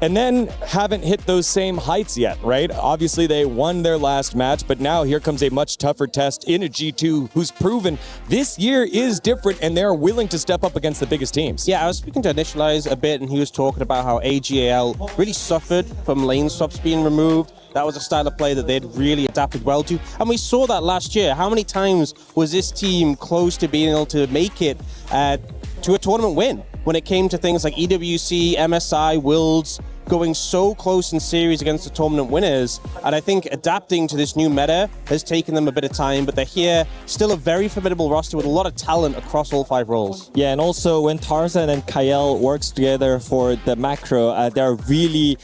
S20: and then haven't hit those same heights yet, right? Obviously, they won their last match, but now here comes a much tougher test in a G2 who's proven this year is different, and they're willing to step up against the biggest teams.
S1: Yeah, I was speaking to Initialize a bit, and he was talking about how AGAL really suffered from lane swaps being removed. That was a style of play that they'd really adapted well to. And we saw that last year. How many times was this team close to being able to make it to a tournament win when it came to things like EWC, MSI, Worlds, going so close in series against the tournament winners? And I think adapting to this new meta has taken them a bit of time, but they're here, still a very formidable roster with a lot of talent across all 5 roles.
S3: Yeah, and also when Tarzan and Kael works together for the macro, they're really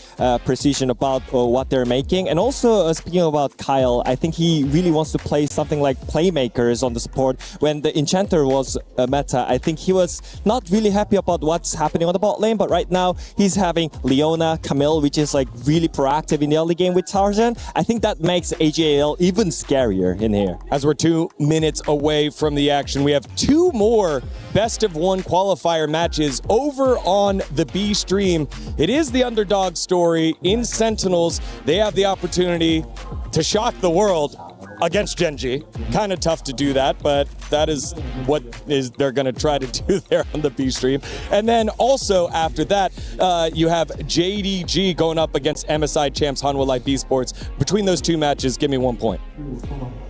S3: precision about what they're making. And also speaking about Kyle, I think he really wants to play something like playmakers on the support. When the Enchanter was meta, I think he was not really happy about what's happening on the bot lane, but right now he's having Leona, Camille, which is like really proactive in the early game with Tarzan. I think that makes AGAL even scarier in here.
S20: As we're 2 minutes away from the action, we have 2 more best of 1 qualifier matches over on the B stream. It is the underdog story in Sentinels. They have the opportunity to shock the world against Genji. Kind of tough to do that, but that is what they're going to try to do there on the B stream. And then also after that, you have JDG going up against MSI champs Hanwha Life Esports. Between those 2 matches, give me 1 point.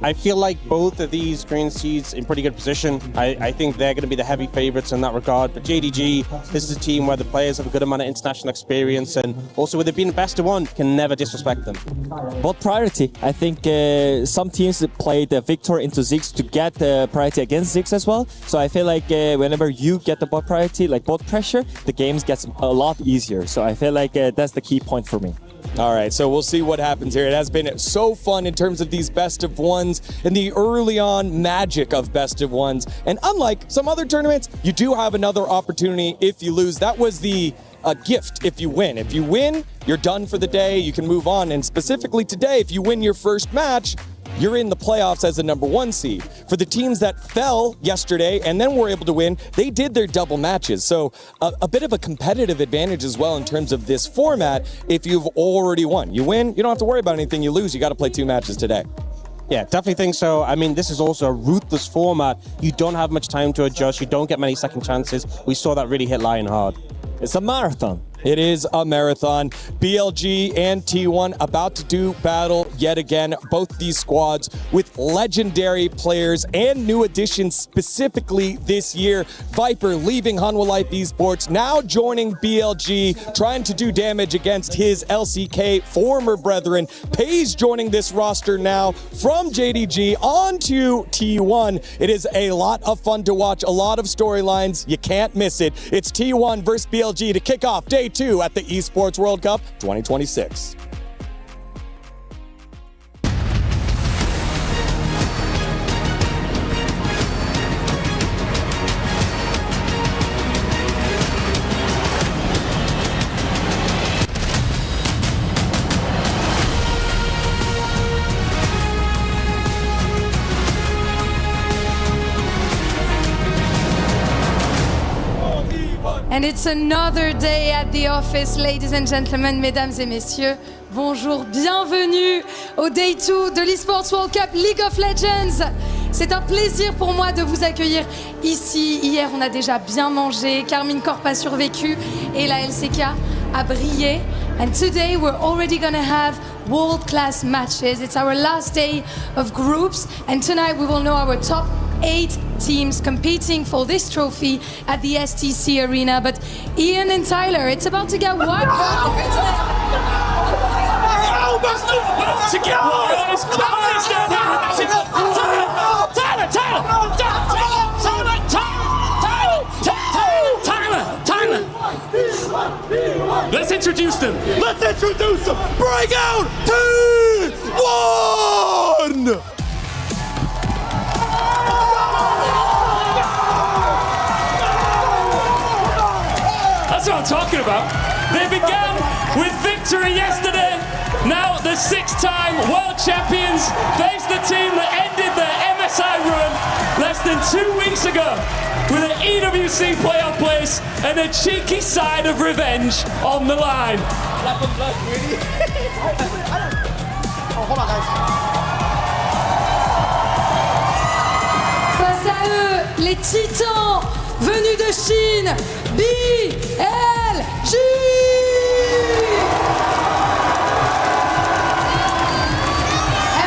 S1: I feel like both of these green seeds in pretty good position. I think they're going to be the heavy favorites in that regard. But JDG, this is a team where the players have a good amount of international experience, and also with it being best of 1, can never disrespect them.
S3: Bot priority. I think some teams play the Victor into Ziggs to get the priority against Ziggs as well. So I feel like whenever you get the bot priority, like bot pressure, the games gets a lot easier. So I feel like that's the key point for me.
S20: All right, so we'll see what happens here. It has been so fun in terms of these best of 1s and the early on magic of best of 1s. And unlike some other tournaments, you do have another opportunity if you lose. That was the gift if you win. If you win, you're done for the day. You can move on. And specifically today, if you win your first match, you're in the playoffs as a number 1 seed. For the teams that fell yesterday and then were able to win, they did their double matches. So a bit of a competitive advantage as well in terms of this format if you've already won. You win, you don't have to worry about anything. You lose, you got to play 2 matches today.
S1: Yeah, definitely think so. I mean, this is also a ruthless format. You don't have much time to adjust. You don't get many second chances. We saw that really hit Lion hard.
S20: It's a marathon. It is a marathon. BLG and T1 about to do battle yet again. Both these squads with legendary players and new additions specifically this year. Viper leaving Hanwha Life Esports, now joining BLG, trying to do damage against his LCK former brethren. Pays joining this roster now from JDG on to T1. It is a lot of fun to watch, a lot of storylines. You can't miss it. It's T1 versus BLG to kick off day 2 at the Esports World Cup 2026.
S6: And it's another day at the office, ladies and gentlemen, mesdames et messieurs. Bonjour, bienvenue au Day 2 de l'Esports World Cup League of Legends. C'est un plaisir pour moi de vous accueillir ici. Hier, on a déjà bien mangé, Carmine Corp a survécu et la LCK a brillé. And today, we're already gonna have world-class matches. It's our last day of groups, and tonight we will know our top 8 teams competing for this trophy at the STC Arena. But Ian and Tyler, it's about to get wild.
S7: Let's introduce them.
S8: Let's introduce them. Bring out T1!
S7: That's what I'm talking about. They began with victory yesterday. Now the 6-time world champions face the team that ended their MSI run less than 2 weeks ago with an EWC playoff place and a cheeky side of revenge on the line.
S6: Face à eux, les titans venus de Chine, BLG!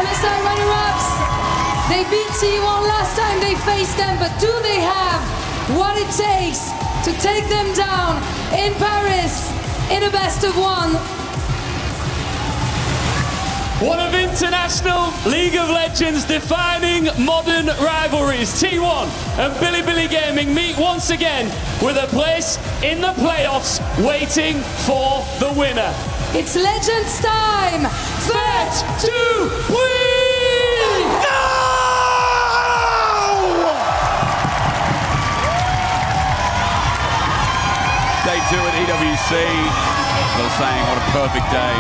S6: MSI runner-ups, they beat T1 last time they faced them, but do they have what it takes to take them down in Paris in a best of 1?
S7: One of International League of Legends defining modern rivalries. T1 and Bilibili Gaming meet once again with a place in the playoffs waiting for the winner.
S6: It's Legends time!
S7: Bet to win!
S8: No!
S14: Day 2 at EWC. As I was saying, what a perfect day.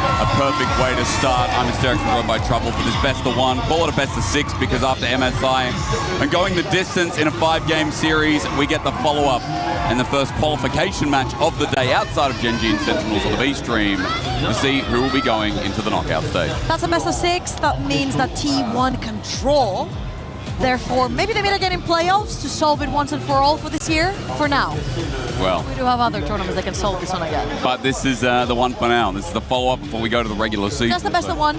S14: A perfect way to start. I'm hysterically joined by Trouble for this best of 1. Call it a best of 6 because after MSI and going the distance in a 5-game series, we get the follow-up and the first qualification match of the day outside of Gen G and Sentinels on the B stream to see who will be going into the knockout stage.
S25: That's a best of 6. That means that T1 can draw. Therefore, maybe they meet again in playoffs to solve it once and for all for this year. For now.
S14: Well,
S25: we do have other tournaments that can solve this one again.
S14: But this is the one for now. This is the follow-up before we go to the regular season.
S25: Just the best of 1.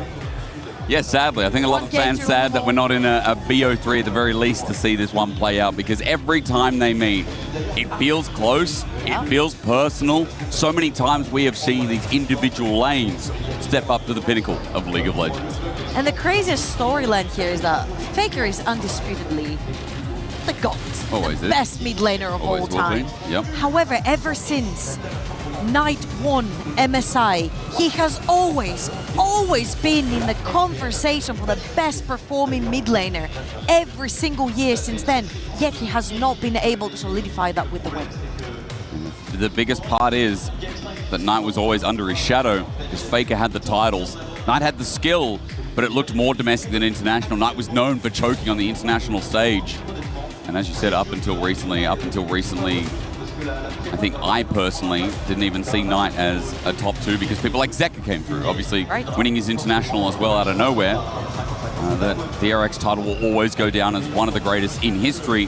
S14: Yes, sadly. I think a lot of fans sad that we're not in a BO3 at the very least to see this one play out, because every time they meet, it feels close, it feels personal. So many times we have seen these individual lanes step up to the pinnacle of League of Legends.
S25: And the craziest storyline here is that Faker is undisputedly the GOAT.
S14: Always
S25: the
S14: is.
S25: best mid laner of all time.
S14: Yep.
S25: However, ever since Night 1 MSI, he has always been in the conversation for the best performing mid laner every single year since then, yet he has not been able to solidify that with the win.
S14: The biggest part is that Knight was always under his shadow because Faker had the titles. Knight had the skill, but it looked more domestic than international. Knight was known for choking on the international stage. And as you said, up until recently, I think I personally didn't even see Knight as a top 2 because people like Zeka came through, obviously winning his international as well out of nowhere. The DRX title will always go down as one of the greatest in history.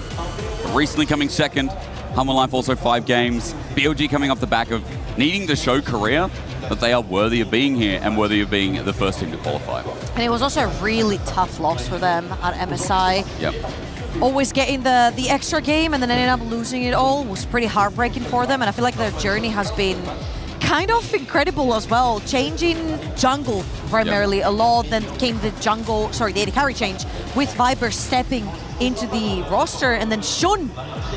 S14: But recently coming second, Humble Life also 5 games. BLG coming off the back of needing to show Korea that they are worthy of being here and worthy of being the first team to qualify.
S25: And it was also a really tough loss for them at MSI.
S14: Yep.
S25: Always getting the extra game and then ending up losing it all was pretty heartbreaking for them. And I feel like their journey has been kind of incredible as well. Changing jungle primarily a lot, then came the AD carry change with Viper stepping into the roster, and then Shun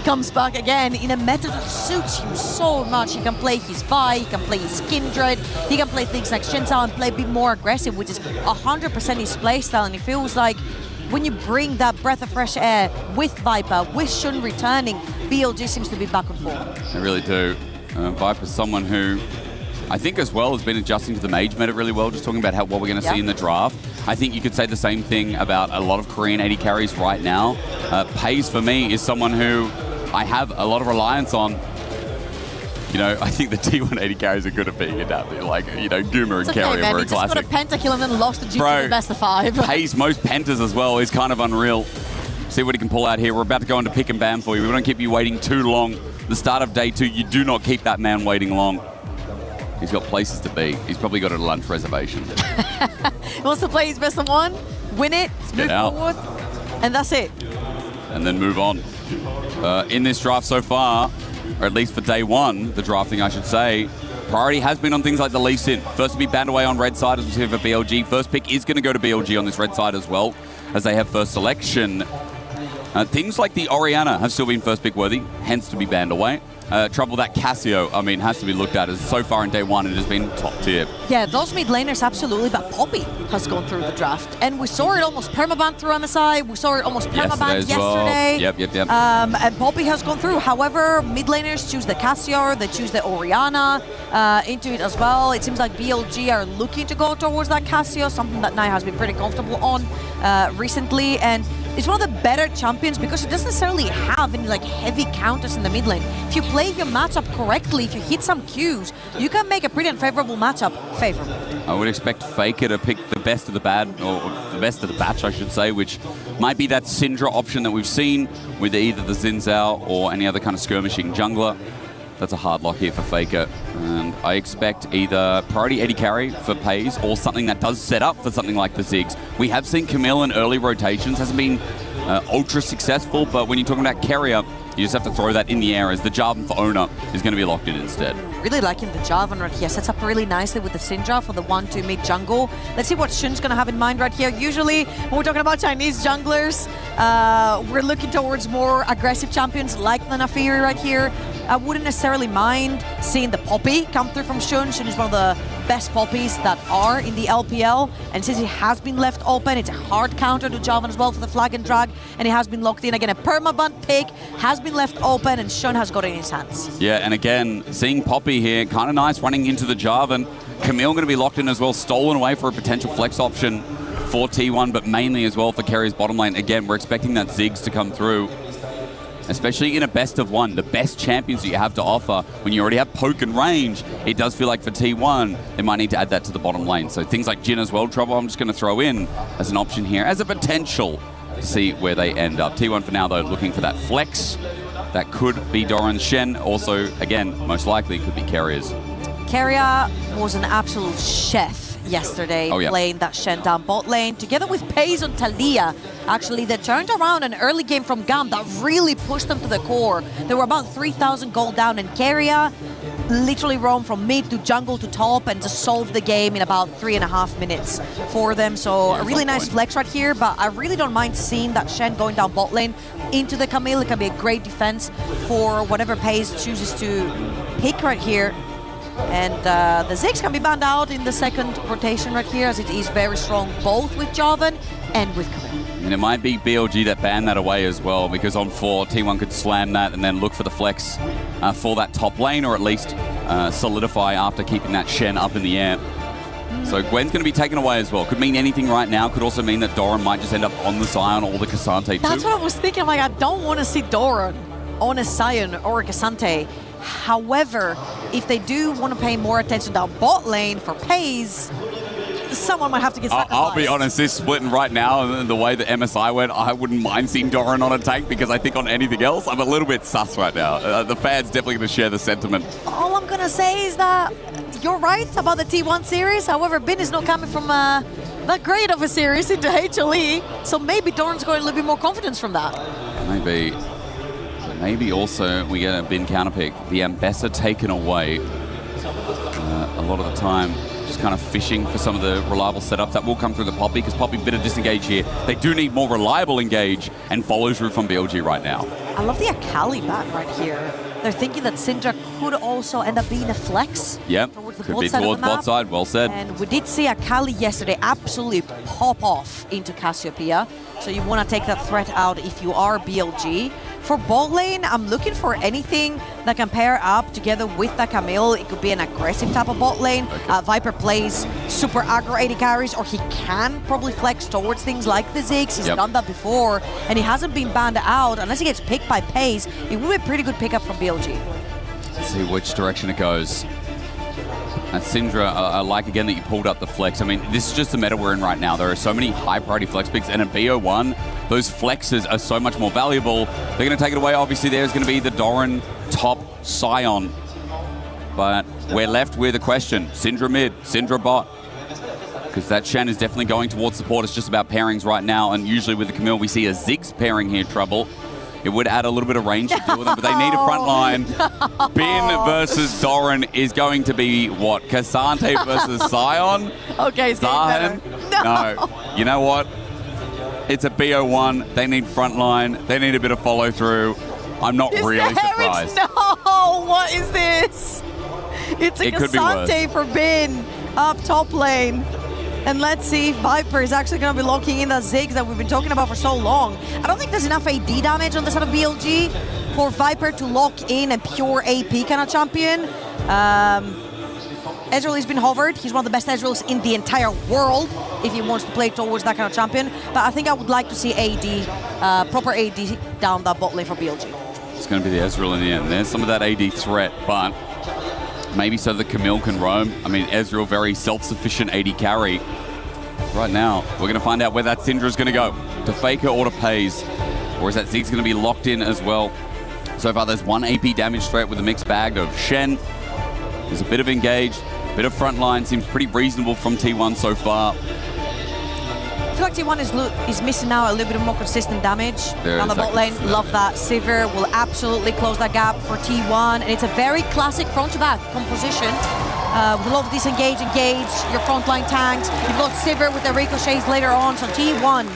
S25: comes back again in a meta that suits him so much. He can play his Vi, he can play his Kindred, he can play things like Shenzao and play a bit more aggressive, which is 100% his playstyle, and it feels like when you bring that breath of fresh air with Viper, with Shun returning, BLG seems to be back and forth.
S14: They really do. Viper's someone who I think as well has been adjusting to the mage meta really well, just talking about what we're going to see in the draft. I think you could say the same thing about a lot of Korean AD carries right now. Pays for me is someone who I have a lot of reliance on. You know, I think the T1 AD carries are good at being adapted. Like, you know, Guma and Carrier were a classic.
S25: He just got a pentakill and then lost the G to the best of 5.
S14: Pays most pentas as well is kind of unreal. See what he can pull out here. We're about to go into pick and ban for you. We don't keep you waiting too long. The start of day 2, you do not keep that man waiting long. He's got places to be. He's probably got a lunch reservation.
S25: He wants to play his best of 1, win it, move forward, and that's it.
S14: And then move on. In this draft so far, or at least for day 1, the drafting I should say, priority has been on things like the Lee Sin. First to be banned away on red side as we see for BLG. First pick is going to go to BLG on this red side as well, as they have first selection. Things like the Orianna have still been first pick worthy, hence to be banned away. Trouble that Casio, I mean, has to be looked at as so far in day 1 it has been top tier.
S25: Yeah, those mid laners absolutely, but Poppy has gone through the draft. And we saw it almost permaban through MSI, we saw it almost permaban yesterday.
S14: Yep.
S25: And Poppy has gone through. However, mid laners choose the Casio, they choose the Orianna into it as well. It seems like BLG are looking to go towards that Casio, something that Nai has been pretty comfortable on recently. And it's one of the better champions because it doesn't necessarily have any like heavy counters in the mid lane. If you play your matchup correctly, if you hit some Qs, you can make a pretty unfavorable matchup favorable.
S14: I would expect Faker to pick the best of the bad, or the best of the batch, I should say, which might be that Syndra option that we've seen with either the Xin Zhao or any other kind of skirmishing jungler. That's a hard lock here for Faker. And I expect either priority AD carry for Pays or something that does set up for something like the Ziggs. We have seen Camille in early rotations, hasn't been ultra successful, but when you're talking about carrier, you just have to throw that in the air as the Jarvan for owner is going to be locked in instead.
S25: Really liking the Jarvan right here. Sets up really nicely with the Syndra for the 1-2 mid jungle. Let's see what Shun's going to have in mind right here. Usually, when we're talking about Chinese junglers, we're looking towards more aggressive champions like the Nafiri right here. I wouldn't necessarily mind seeing the Poppy come through from Shun. Shun is one of the best Poppies that are in the LPL. And since he has been left open, it's a hard counter to Jarvan as well for the flag and drag. And he has been locked in. Again, a permaban pick has been left open and Shun has got it in his hands.
S14: Yeah, and again, seeing Poppy here, kind of nice running into the Jarvan. Camille going to be locked in as well, stolen away for a potential flex option for T1, but mainly as well for Carrier's bottom lane. Again, we're expecting that Ziggs to come through, especially in a best of 1, the best champions that you have to offer. When you already have poke and range, it does feel like for T1, they might need to add that to the bottom lane. So things like Jhin as well, Trouble, I'm just going to throw in as an option here, as a potential to see where they end up. T1 for now, though, looking for that flex. That could be Doran Shen. Also, again, most likely could be Carriers.
S25: Carrier was an absolute chef yesterday, playing that Shen down bot lane, together with Pays on Talia. Actually, they turned around an early game from Gam that really pushed them to the core. They were about 3,000 gold down, and Carrier literally roamed from mid to jungle to top and just solved the game in about 3.5 minutes for them. So a really nice flex right here, but I really don't mind seeing that Shen going down bot lane into the Camille. It can be a great defense for whatever Pays chooses to pick right here. And the Ziggs can be banned out in the second rotation right here, as it is very strong both with Jarvan and with Camille.
S14: And it might be BLG that banned that away as well, because on 4, T1 could slam that and then look for the flex for that top lane, or at least solidify after keeping that Shen up in the air. So Gwen's going to be taken away as well. Could mean anything right now. Could also mean that Doran might just end up on the Sion or the Cassante too.
S25: That's what I was thinking. I'm like, I don't want to see Doran on a Sion or a Cassante. However, if they do want to pay more attention down bot lane for pays, someone might have to get sacrificed.
S14: I'll be honest, this splitting right now, and the way that MSI went, I wouldn't mind seeing Doran on a tank, because I think on anything else, I'm a little bit sus right now. The fans definitely going to share the sentiment.
S25: All I'm going to say is that you're right about the T1 series. However, Bin is not coming from that great of a series into HLE, so maybe Doran's going a little bit more confidence from that.
S14: Maybe. Maybe also we get a Bin counterpick. The Ambessa taken away a lot of the time. Just kind of fishing for some of the reliable setups that will come through the Poppy, because Poppy bit of disengage here. They do need more reliable engage and follow through from BLG right now.
S25: I love the Akali ban right here. They're thinking that Syndra could also end up being a flex.
S14: Yep, could be towards bot side, well said.
S25: And we did see Akali yesterday absolutely pop off into Cassiopeia. So you want to take that threat out if you are BLG. For bot lane, I'm looking for anything that can pair up together with the Camille. It could be an aggressive type of bot lane. Viper plays super aggro 80 carries, or he can probably flex towards things like the Ziggs. He's done that before, and he hasn't been banned out. Unless he gets picked by Pace, it would be a pretty good pickup from BLG.
S14: Let's see which direction it goes. And Syndra, I like again that you pulled up the flex. I mean, this is just the meta we're in right now. There are so many high priority flex picks, and in BO1, those flexes are so much more valuable. They're going to take it away. Obviously, there's going to be the Doran top Sion. But we're left with a question. Syndra mid, Syndra bot. Because that Shen is definitely going towards support. It's just about pairings right now, and usually with the Camille, we see a Ziggs pairing here, Trouble. It would add a little bit of range to deal with them, but they need a front line. No. Bin versus Doran is going to be what? Cassante versus Sion?
S25: Okay, it's getting better.
S14: No. You know what? It's a BO1. They need front line. They need a bit of follow through. I'm not really surprised.
S25: No, what is this? It's a Cassante for Bin up top lane. And let's see if Viper is actually going to be locking in that Ziggs that we've been talking about for so long. I don't think there's enough AD damage on the side of BLG for Viper to lock in a pure AP kind of champion. Ezreal has been hovered. He's one of the best Ezreals in the entire world if he wants to play towards that kind of champion. But I think I would like to see AD, proper AD down that bot lane for BLG.
S14: It's going to be the Ezreal in the end. There's some of that AD threat, but maybe so the Camille can roam. I mean, Ezreal, very self-sufficient AD carry. Right now, we're going to find out where that Syndra is going to go. To Faker or to Pays. Or is that Ziggs going to be locked in as well? So far, there's one AP damage threat with a mixed bag of Shen. There's a bit of engage, a bit of front line. Seems pretty reasonable from T1 so far.
S25: I feel like T1 is missing out a little bit more consistent damage on the bot lane. Love that. Sivir will absolutely close that gap for T1. And it's a very classic front-to-back composition. With a lot of disengage, engage, your frontline tanks. You've got Sivir with the ricochets later on. So T1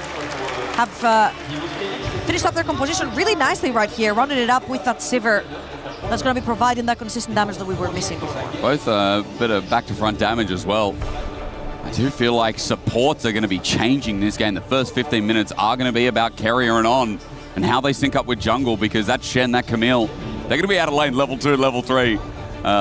S25: have finished up their composition really nicely right here, rounded it up with that Sivir that's going to be providing that consistent damage that we were missing before.
S14: Both a bit of back-to-front damage as well. I do feel like supports are going to be changing this game. The first 15 minutes are going to be about carrier and on and how they sync up with jungle, because that Shen, that Camille, they're going to be out of lane level 2, level 3,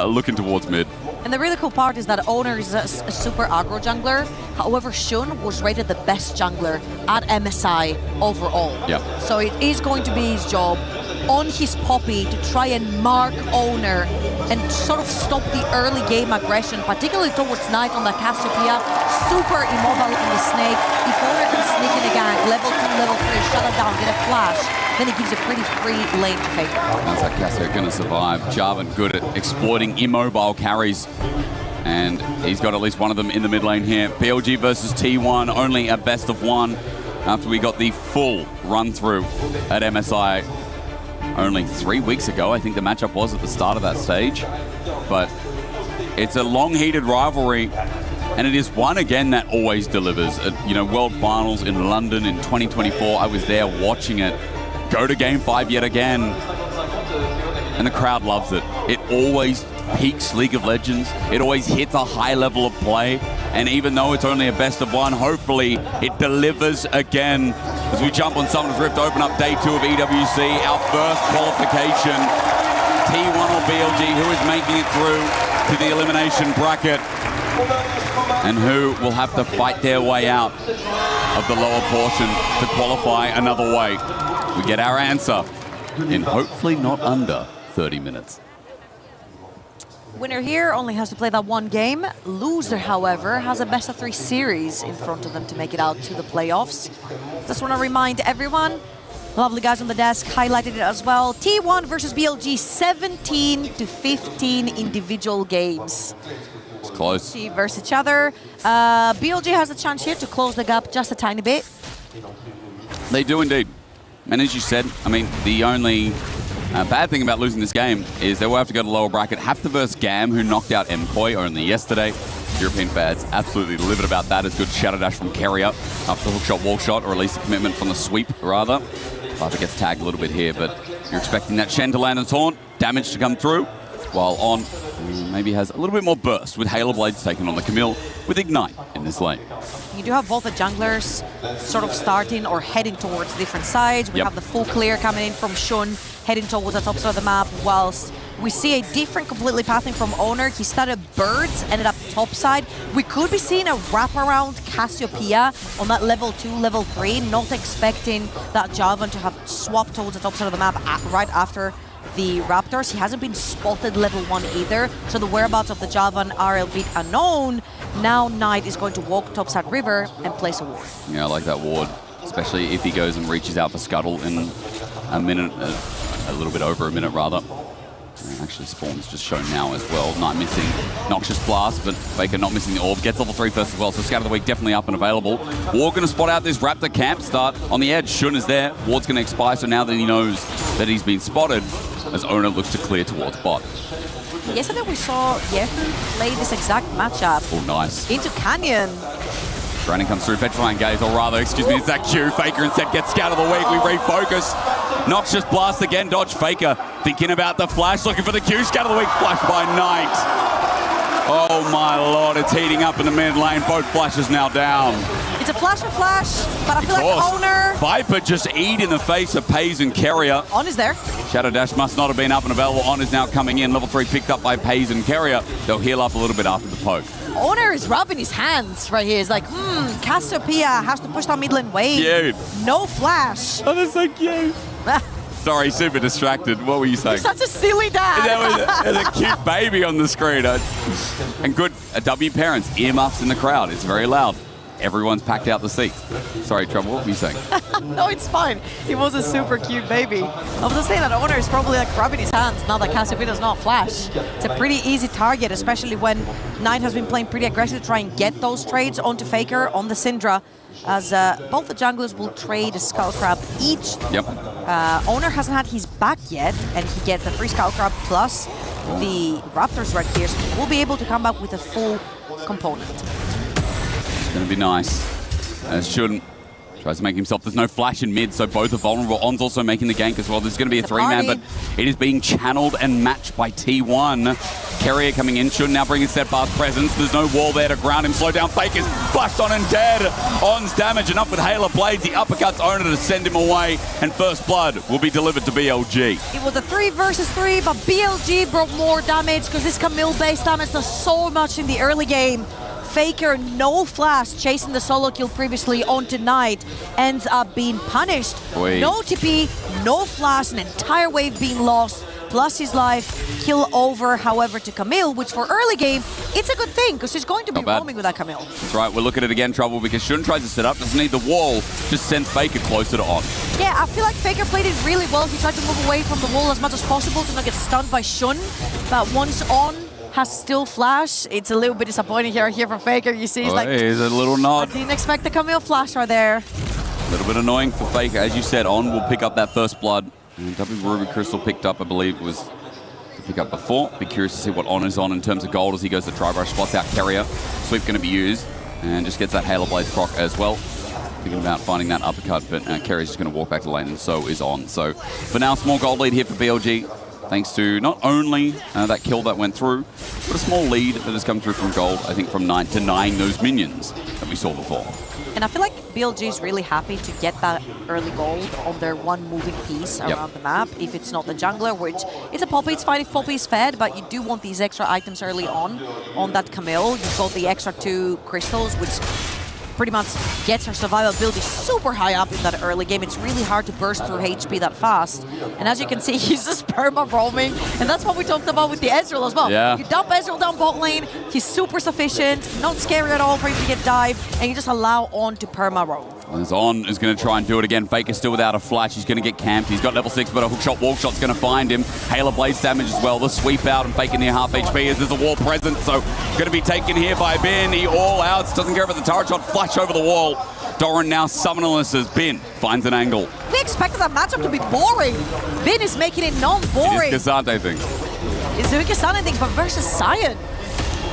S14: looking towards mid.
S25: And the really cool part is that Owner is a super aggro jungler. However, Shun was rated the best jungler at MSI overall.
S14: Yep.
S25: So it is going to be his job on his Poppy to try and mark Owner and sort of stop the early game aggression, particularly towards Knight on the Cassiopeia. Super immobile on the Snake. If Owner can sneak in a gang, level 2, level 3, shut it down, get a flash, then it gives a pretty free lane to Faker.
S14: How's that Cassio going to survive? Jarvan good at exploiting immobile carries. And he's got at least one of them in the mid lane here. BLG versus T1, only a best of one after we got the full run through at MSI only 3 weeks ago. I think the matchup was at the start of that stage. But it's a long heated rivalry, and it is one again that always delivers. World Finals in London in 2024, I was there watching it go to Game 5 yet again, and the crowd loves it. It always peaks League of Legends. It always hits a high level of play, and even though it's only a best of one, hopefully it delivers again as we jump on Summoner's Rift to open up day 2 of EWC, our first qualification. T1 or BLG, who is making it through to the elimination bracket. and who will have to fight their way out of the lower portion to qualify another way. We get our answer in hopefully not under 30 minutes.
S25: Winner here only has to play that one game. Loser, however, has a best-of-3 series in front of them to make it out to the playoffs. Just want to remind everyone, lovely guys on the desk highlighted it as well. T1 versus BLG, 17-15 individual games.
S14: It's close.
S25: Versus each other. BLG has a chance here to close the gap just a tiny bit.
S14: They do indeed. And as you said, I mean, the only bad thing about losing this game is they will have to go to lower bracket, have to verse Gam, who knocked out MKOI only yesterday. European fans absolutely livid about that. As good shadow dash from Carrier after the hook shot, wall shot, or at least a commitment from the sweep, rather. Viper gets tagged a little bit here, but you're expecting that Shen to land a taunt, damage to come through, while On maybe has a little bit more burst with Halo Blades taking on the Camille with Ignite in this lane.
S25: You do have both the junglers sort of starting or heading towards different sides. We have the full clear coming in from Shun, heading towards the top side of the map, whilst we see a different completely pathing from Owner. He started Birds, ended up top side. We could be seeing a wraparound Cassiopeia on that level 2, level 3, not expecting that Javan to have swapped towards the top side of the map right after the Raptors. He hasn't been spotted level 1 either, so the whereabouts of the Javan are a bit unknown. Now Knight is going to walk topside river and place a ward.
S14: Yeah, I like that ward, especially if he goes and reaches out for Scuttle in a minute, a little bit over a minute rather. And actually Spawn's just shown now as well. Knight missing Noxious Blast, but Faker not missing the orb. Gets level 3 first as well, so Scout of the Week definitely up and available. Ward going to spot out this Raptor camp start on the edge. Shun is there. Ward's going to expire, so now that he knows that he's been spotted, as Owner looks to clear towards bot.
S25: Yesterday we saw Yehu play this exact matchup.
S14: Oh, nice.
S25: Into Canyon.
S14: Brandon comes through, Petrifying Gaze, or rather, excuse me, it's that Q. Faker instead gets Scout of the Week. We refocus. Noxious Blast again, dodge Faker. Thinking about the flash, looking for the Q. Scout of the Week, flash by Knight. Oh my lord, it's heating up in the mid lane. Both flashes now down.
S25: It's a flash for flash, but I feel like Owner...
S14: Viper just eat in the face of Pays and Carrier.
S25: On is there.
S14: Shadow Dash must not have been up and available. On is now coming in. Level 3 picked up by Pays and Carrier. They'll heal up a little bit after the poke.
S25: Owner is rubbing his hands right here. He's like, Cassiopeia has to push that mid lane wave.
S14: Cute.
S25: No flash.
S14: Oh, that's so cute. Sorry, super distracted. What were you saying?
S25: You're such a silly dad.
S14: There was a cute baby on the screen. And good W parents, earmuffs in the crowd. It's very loud. Everyone's packed out the seats. Sorry, Trouble, what were you saying?
S25: No, it's fine. He was a super cute baby. I was just saying that Owner is probably like rubbing his hands now that Cassiopeia does not flash. It's a pretty easy target, especially when Knight has been playing pretty aggressive to try and get those trades onto Faker on the Syndra, as both the junglers will trade a Skull Crab each.
S14: Yep.
S25: Owner hasn't had his back yet, and he gets the free Skull Crab plus the Raptors right here, so he will be able to come back with a full component.
S14: It's going to be nice. Shouldn't. Tries to make himself, there's no flash in mid, so both are vulnerable. On's also making the gank as well. There's going to be a 3-man, but it is being channeled and matched by T1. Carrier coming in, should now bring his steadfast presence. There's no wall there to ground him. Slow down, Faker's flashed on and dead. On's damage enough with Halo Blades. The uppercuts Owner to send him away, and first blood will be delivered to BLG.
S25: It was a 3 versus 3, but BLG brought more damage because this Camille-based damage does so much in the early game. Faker, no flash, chasing the solo kill previously onto Knight, ends up being punished.
S14: Wait.
S25: No TP, no flash, an entire wave being lost, plus his life, kill over, however, to Camille, which for early game, it's a good thing, because he's going to be roaming with that Camille.
S14: That's right, we'll look at it again, Trouble, because Shun tries to set up, doesn't need the wall, just sends Faker closer to On.
S25: Yeah, I feel like Faker played it really well. He tried to move away from the wall as much as possible to not get stunned by Shun, but once On has still flash, it's a little bit disappointing here from Faker. You see, he's like,
S14: he's a little nod.
S25: I didn't expect the Camille flash right there.
S14: A little bit annoying for Faker. As you said, On will pick up that first blood. And W Ruby Crystal picked up, I believe, was to pick up before. Be curious to see what On is on in terms of gold as he goes to try brush, spots out Carrier. Sweep going to be used, and just gets that Halo Blade proc as well. Thinking about finding that uppercut, but Carrier's just going to walk back to lane, and so is On. So for now, small gold lead here for BLG. thanks to not only that kill that went through, but a small lead that has come through from gold, I think from Knight, denying those minions that we saw before.
S25: And I feel like BLG is really happy to get that early gold on their one moving piece around the map. If it's not the jungler, which it's a Poppy, it's fine if Poppy is fed, but you do want these extra items early on that Camille. You've got the extra 2 crystals, which pretty much gets her survivability super high up in that early game. It's really hard to burst through HP that fast. And as you can see, he's just perma roaming. And that's what we talked about with the Ezreal as well.
S14: Yeah.
S25: You dump Ezreal down bot lane, he's super sufficient, not scary at all for him to get dived, and you just allow On to perma roam.
S14: As On is going to try and do it again. Faker still without a flash. He's going to get camped. He's got level 6, but a hookshot, walkshot's going to find him. Halo Blaze damage as well. The sweep out and Faker near half HP as there's a wall present. So going to be taken here by Bin. He all outs. Doesn't care about the turret shot. Flash over the wall. Doran now summonerless as Bin finds an angle.
S25: We expected that matchup to be boring. Bin is making it non-boring.
S14: It is Kazante thing.
S25: He's doing Kazante thing, but versus Sion.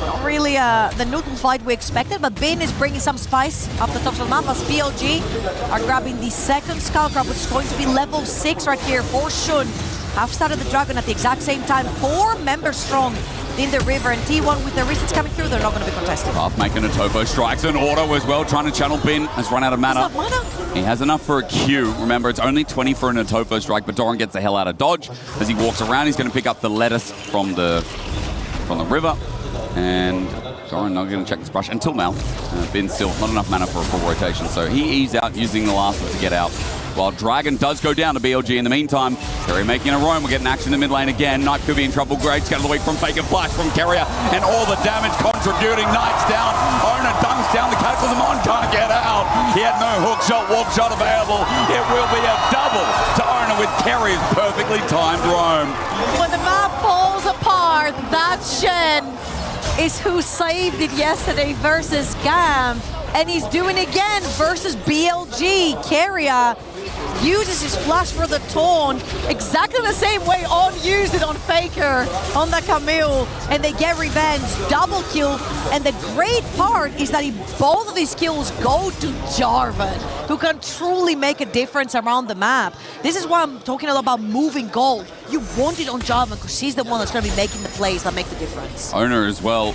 S25: Not really the neutral fight we expected, but Bin is bringing some spice up the top of the map as BLG are grabbing the second Skull Crab, which is going to be level 6 right here for Shun. Have started the Dragon at the exact same time. 4 members strong in the river, and T1 with the resets coming through, they're not going to be contested.
S14: Half making a Topho, strikes an auto as well, trying to channel Bin, has run out of mana. He has enough for a Q. Remember, it's only 20 for an Topho strike, but Doran gets the hell out of dodge. As he walks around, he's going to pick up the lettuce from the river. And Doran not going to check this brush until now. Bin still not enough mana for a full rotation, so he eased out using the last one to get out. While Dragon does go down to BLG in the meantime. Kerry making a roam. We're getting action in the mid lane again. Knight could be in trouble. Great scatter the weak from Faker. Flash from Carrier. And all the damage contributing. Knight's down. Owner dunks down. The Cataclysm on can't get out. He had no hook shot, walk shot available. It will be a double to Owner with Kerry's perfectly timed roam.
S25: When the map falls apart, that Shen is who saved it yesterday versus Gam. And he's doing it again versus BLG. Carrier uses his flash for the taunt exactly the same way On used it on Faker, on the Camille, and they get revenge, double kill. And the great part is that both of these kills go to Jarvan, who can truly make a difference around the map. This is why I'm talking a lot about moving gold. You want it on Jarvan because he's the one that's going to be making the plays that make the difference.
S14: Owner as well.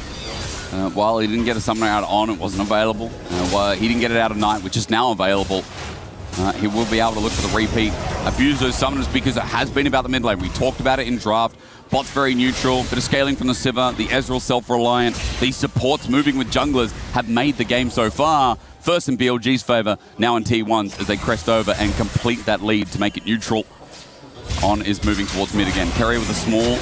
S14: While he didn't get a summoner out On, it wasn't available. While he didn't get it out of Knight, which is now available. He will be able to look for the repeat. Abuse those summoners because it has been about the mid lane. We talked about it in draft. Bot's very neutral, bit of scaling from the Sivir, the Ezreal self-reliant. These supports moving with junglers have made the game so far. First in BLG's favor, now in T1's as they crest over and complete that lead to make it neutral. On is moving towards mid again. Kerry with a small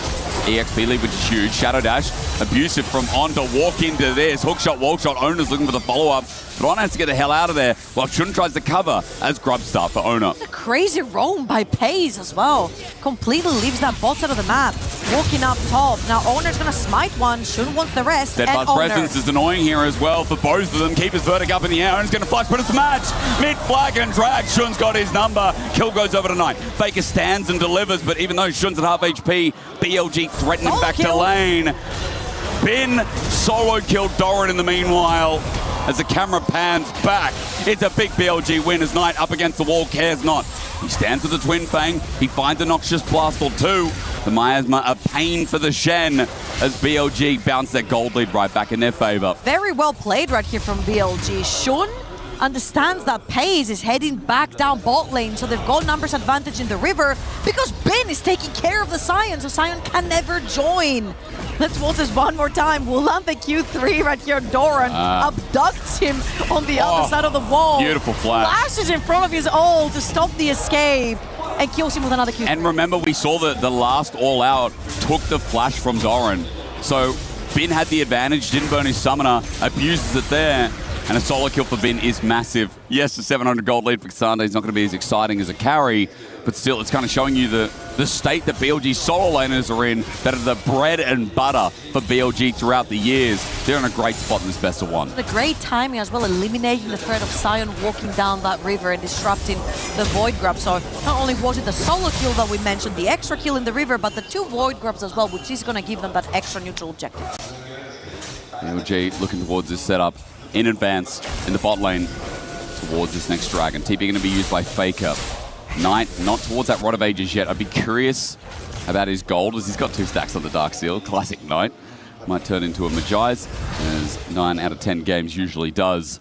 S14: EXP lead, which is huge. Shadow Dash, abusive from On to walk into this. Hookshot, wallshot. Owner's looking for the follow-up. But On has to get the hell out of there while Shun tries to cover as grub start for Owner.
S25: It's a crazy roam by Paze as well. Completely leaves that bot side of the map. Walking up top. Now Owner's going to smite one. Shun wants the rest.
S14: Deadbud's presence is annoying here as well for both of them. Keep his verdict up in the air. Owner's going to flash, but it's a match. Mid-flag and drag. Shun's got his number. Kill goes over to Knight. Faker stands and delivers, but even though Shun's at half HP, BLG threatening back to lane. Bin solo killed Doran in the meanwhile. As the camera pans back, it's a big BLG win as Knight up against the wall cares not. He stands with the Twin Fang. He finds a Noxious Blast or two. The Miasma a pain for the Shen as BLG bounce their gold lead right back in their favor.
S25: Very well played right here from BLG. Shun understands that Paze is heading back down bot lane, so they've got numbers advantage in the river because Bin is taking care of the Sion, so Sion can never join. Let's watch this one more time. We'll land the Q3 right here. Doran abducts him on the other side of the wall.
S14: Beautiful flash.
S25: Flashes in front of his ult to stop the escape and kills him with another Q3.
S14: And remember, we saw that the last All Out took the flash from Doran. So Bin had the advantage, didn't burn his summoner, abuses it there. And a solo kill for Bin is massive. Yes, the 700 gold lead for Kazante is not going to be as exciting as a carry, but still, it's kind of showing you the state that BLG solo laners are in, that are the bread and butter for BLG throughout the years. They're in a great spot in this best of one.
S25: The great timing as well, eliminating the threat of Sion walking down that river and disrupting the Void Grab. So not only was it the solo kill that we mentioned, the extra kill in the river, but the 2 Void Grabs as well, which is going to give them that extra neutral objective.
S14: BLG looking towards this setup in advance in the bot lane towards this next dragon. TP going to be used by Faker. Knight not towards that Rod of Ages yet. I'd be curious about his gold, as he's got 2 stacks on the Dark Seal. Classic Knight. Might turn into a Magi's, as 9 out of 10 games usually does.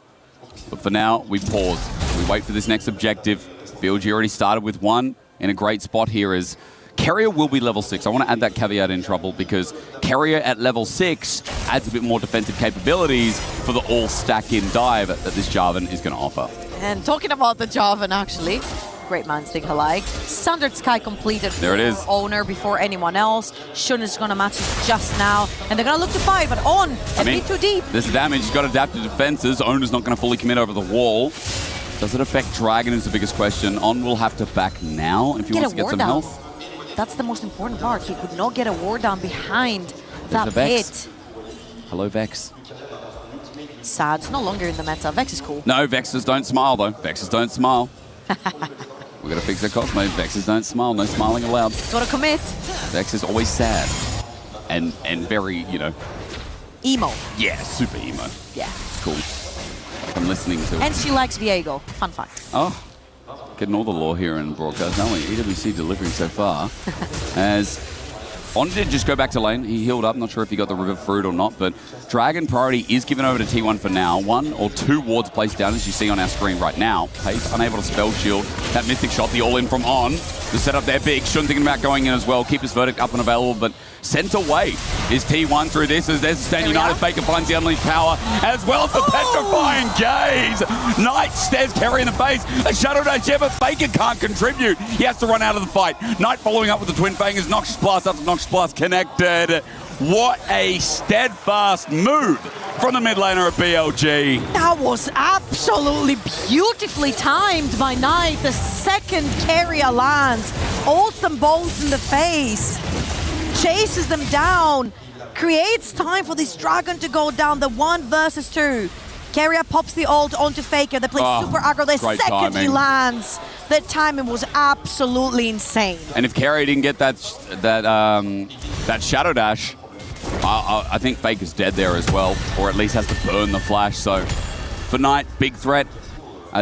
S14: But for now, we pause. We wait for this next objective. BLG already started with 1 in a great spot here as Carrier will be level 6. I want to add that caveat in Trouble because Carrier at level 6 adds a bit more defensive capabilities for the all-stack-in dive that this Jarvan is going to offer.
S25: And talking about the Jarvan, actually, great minds think alike. Standard Sky completed
S14: there it is.
S25: Owner before anyone else. Shun is going to match it just now, and they're going to look to fight, but On a bit too deep.
S14: This damage, he's got adaptive defenses. Owner's not going to fully commit over the wall. Does it affect Dragon is the biggest question. On will have to back now if he wants to get some health.
S25: That's the most important part. He could not get a ward down behind that
S14: Vex.
S25: pit.
S14: Hello, Vex.
S25: Sad. It's no longer in the meta. Vex is cool.
S14: No, Vexes don't smile, though. Vexes don't smile. We're going to fix their Cosmo. Vexes don't smile. No smiling allowed.
S25: Gotta commit.
S14: Vex is always sad. And very,
S25: Emo.
S14: Yeah, super emo.
S25: Yeah.
S14: It's cool. I'm listening to it.
S25: And she likes Viego. Fun fact.
S14: Oh. Getting all the lore here in broadcast. Not only EWC delivering so far. As On did just go back to lane. He healed up. Not sure if he got the River Fruit or not, but Dragon priority is given over to T1 for now. 1 or 2 wards placed down, as you see on our screen right now. Pace unable to spell shield. That Mystic Shot, the all-in from On. The setup there big. Shun thinking about going in as well. Keep his verdict up and available, but sent away is T1 through this as there's Stand United. Faker finds the unleashed power, as well as the petrifying gaze. Knight stares Kerry in the face. A Shadow Dash here, but Faker can't contribute. He has to run out of the fight. Knight following up with the Twin Fangers. Noxious Blast up to Noxious Blast connected. What a steadfast move from the mid laner of BLG.
S25: That was absolutely beautifully timed by Knight. The second carrier lands, ults them both in the face, chases them down, creates time for this Dragon to go down. The 1 versus 2. Carrier pops the ult onto Faker. They play super aggro. The second he lands, the timing was absolutely insane.
S14: And if Carrier didn't get that Shadow Dash, I think Faker's dead there as well, or at least has to burn the flash. So for Knight, big threat.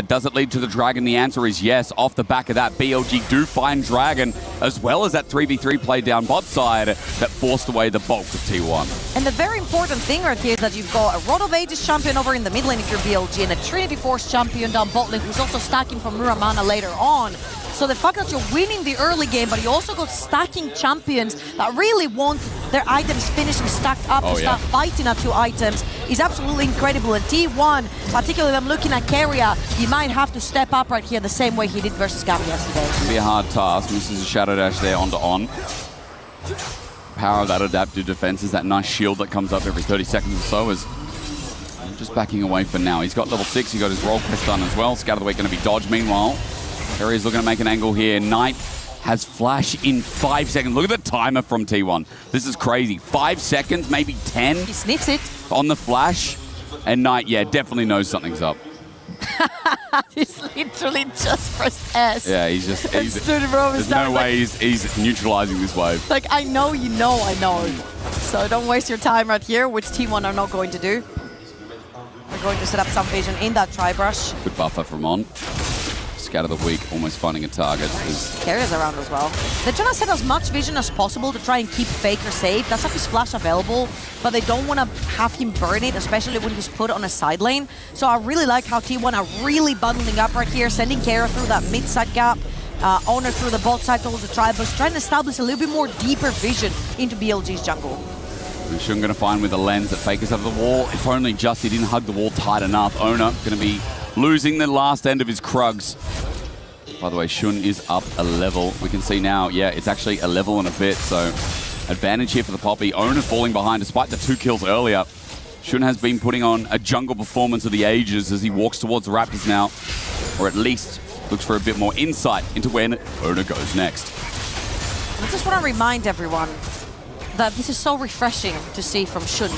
S14: Does it lead to the Dragon? The answer is yes. Off the back of that, BLG do find Dragon, as well as that 3v3 play down bot side that forced away the bulk of T1.
S25: And the very important thing right here is that you've got a Rod of Ages champion over in the mid lane if you're BLG, and a Trinity Force champion down bot lane who's also stacking from Muramana later on. So the fact that you're winning the early game, but you also got stacking champions that really want their items finished and stacked up to start fighting at 2 items is absolutely incredible. And T1, particularly I'm looking at Carrier, he might have to step up right here the same way he did versus Gam yesterday.
S14: It's going to be a hard task. Misses a Shadow Dash there onto On. Power of that adaptive defense is that nice shield that comes up every 30 seconds or so. Is just backing away for now. He's got level 6, he got his roll quest done as well. Scout of the Week going to be dodged. Meanwhile, Harry's looking to make an angle here. Knight has flash in 5 seconds. Look at the timer from T1. This is crazy. 5 seconds, maybe 10.
S25: He sniffs it.
S14: On the flash. And Knight, yeah, definitely knows something's up.
S25: He's literally just pressed S.
S14: Yeah, he's
S25: stood in front of his
S14: there's no way he's neutralizing this wave.
S25: Like, I know you know I know. So don't waste your time right here, which T1 are not going to do. They're going to set up some vision in that tri-brush.
S14: Good buffer from On. Scout of the Week, almost finding a target.
S25: Carriers around as well. They're trying to set as much vision as possible to try and keep Faker safe. That's how his flash available, but they don't want to have him burn it, especially when he's put on a side lane. So I really like how T1 are really bundling up right here, sending Carrier through that mid-side gap, Owner through the bot side towards the tri-bus, trying to establish a little bit more deeper vision into BLG's jungle.
S14: Shun going to find with the lens that Faker's over the wall. If only just he didn't hug the wall tight enough. Owner going to be losing the last end of his Krugs. By the way, Shun is up a level. We can see now, yeah, it's actually a level and a bit, so advantage here for the Poppy. Owner falling behind despite the 2 kills earlier. Shun has been putting on a jungle performance of the ages as he walks towards the Raptors now, or at least looks for a bit more insight into where Owner goes next.
S25: I just want to remind everyone that this is so refreshing to see from Shun.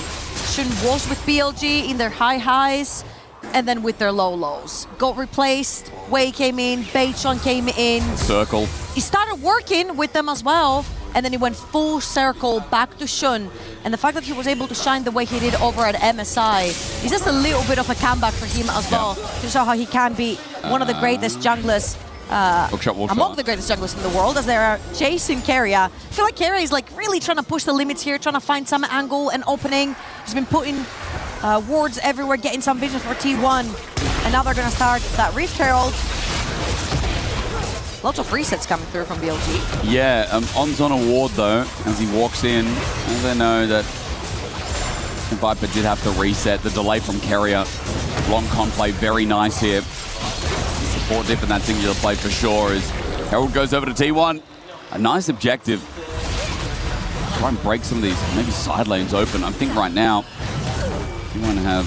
S25: Shun was with BLG in their high highs, and then with their low lows. Got replaced, Wei came in, Beichon came in.
S14: Circle.
S25: He started working with them as well, and then he went full circle back to Shun. And the fact that he was able to shine the way he did over at MSI is just a little bit of a comeback for him as well, to show how he can be one of the greatest junglers among the greatest junglers in the world as they are chasing Keria. I feel like Keria is like really trying to push the limits here, trying to find some angle and opening. He's been putting wards everywhere, getting some vision for T1. And now they're going to start that Rift Herald. Lots of resets coming through from BLG.
S14: Yeah, On's on a ward though, as he walks in. And they know that Viper did have to reset. The delay from Keria. Long con play, very nice here. Support diff in that singular play for sure as Herald goes over to T1. A nice objective. Try and break some of these, maybe side lanes open. I think right now, you want to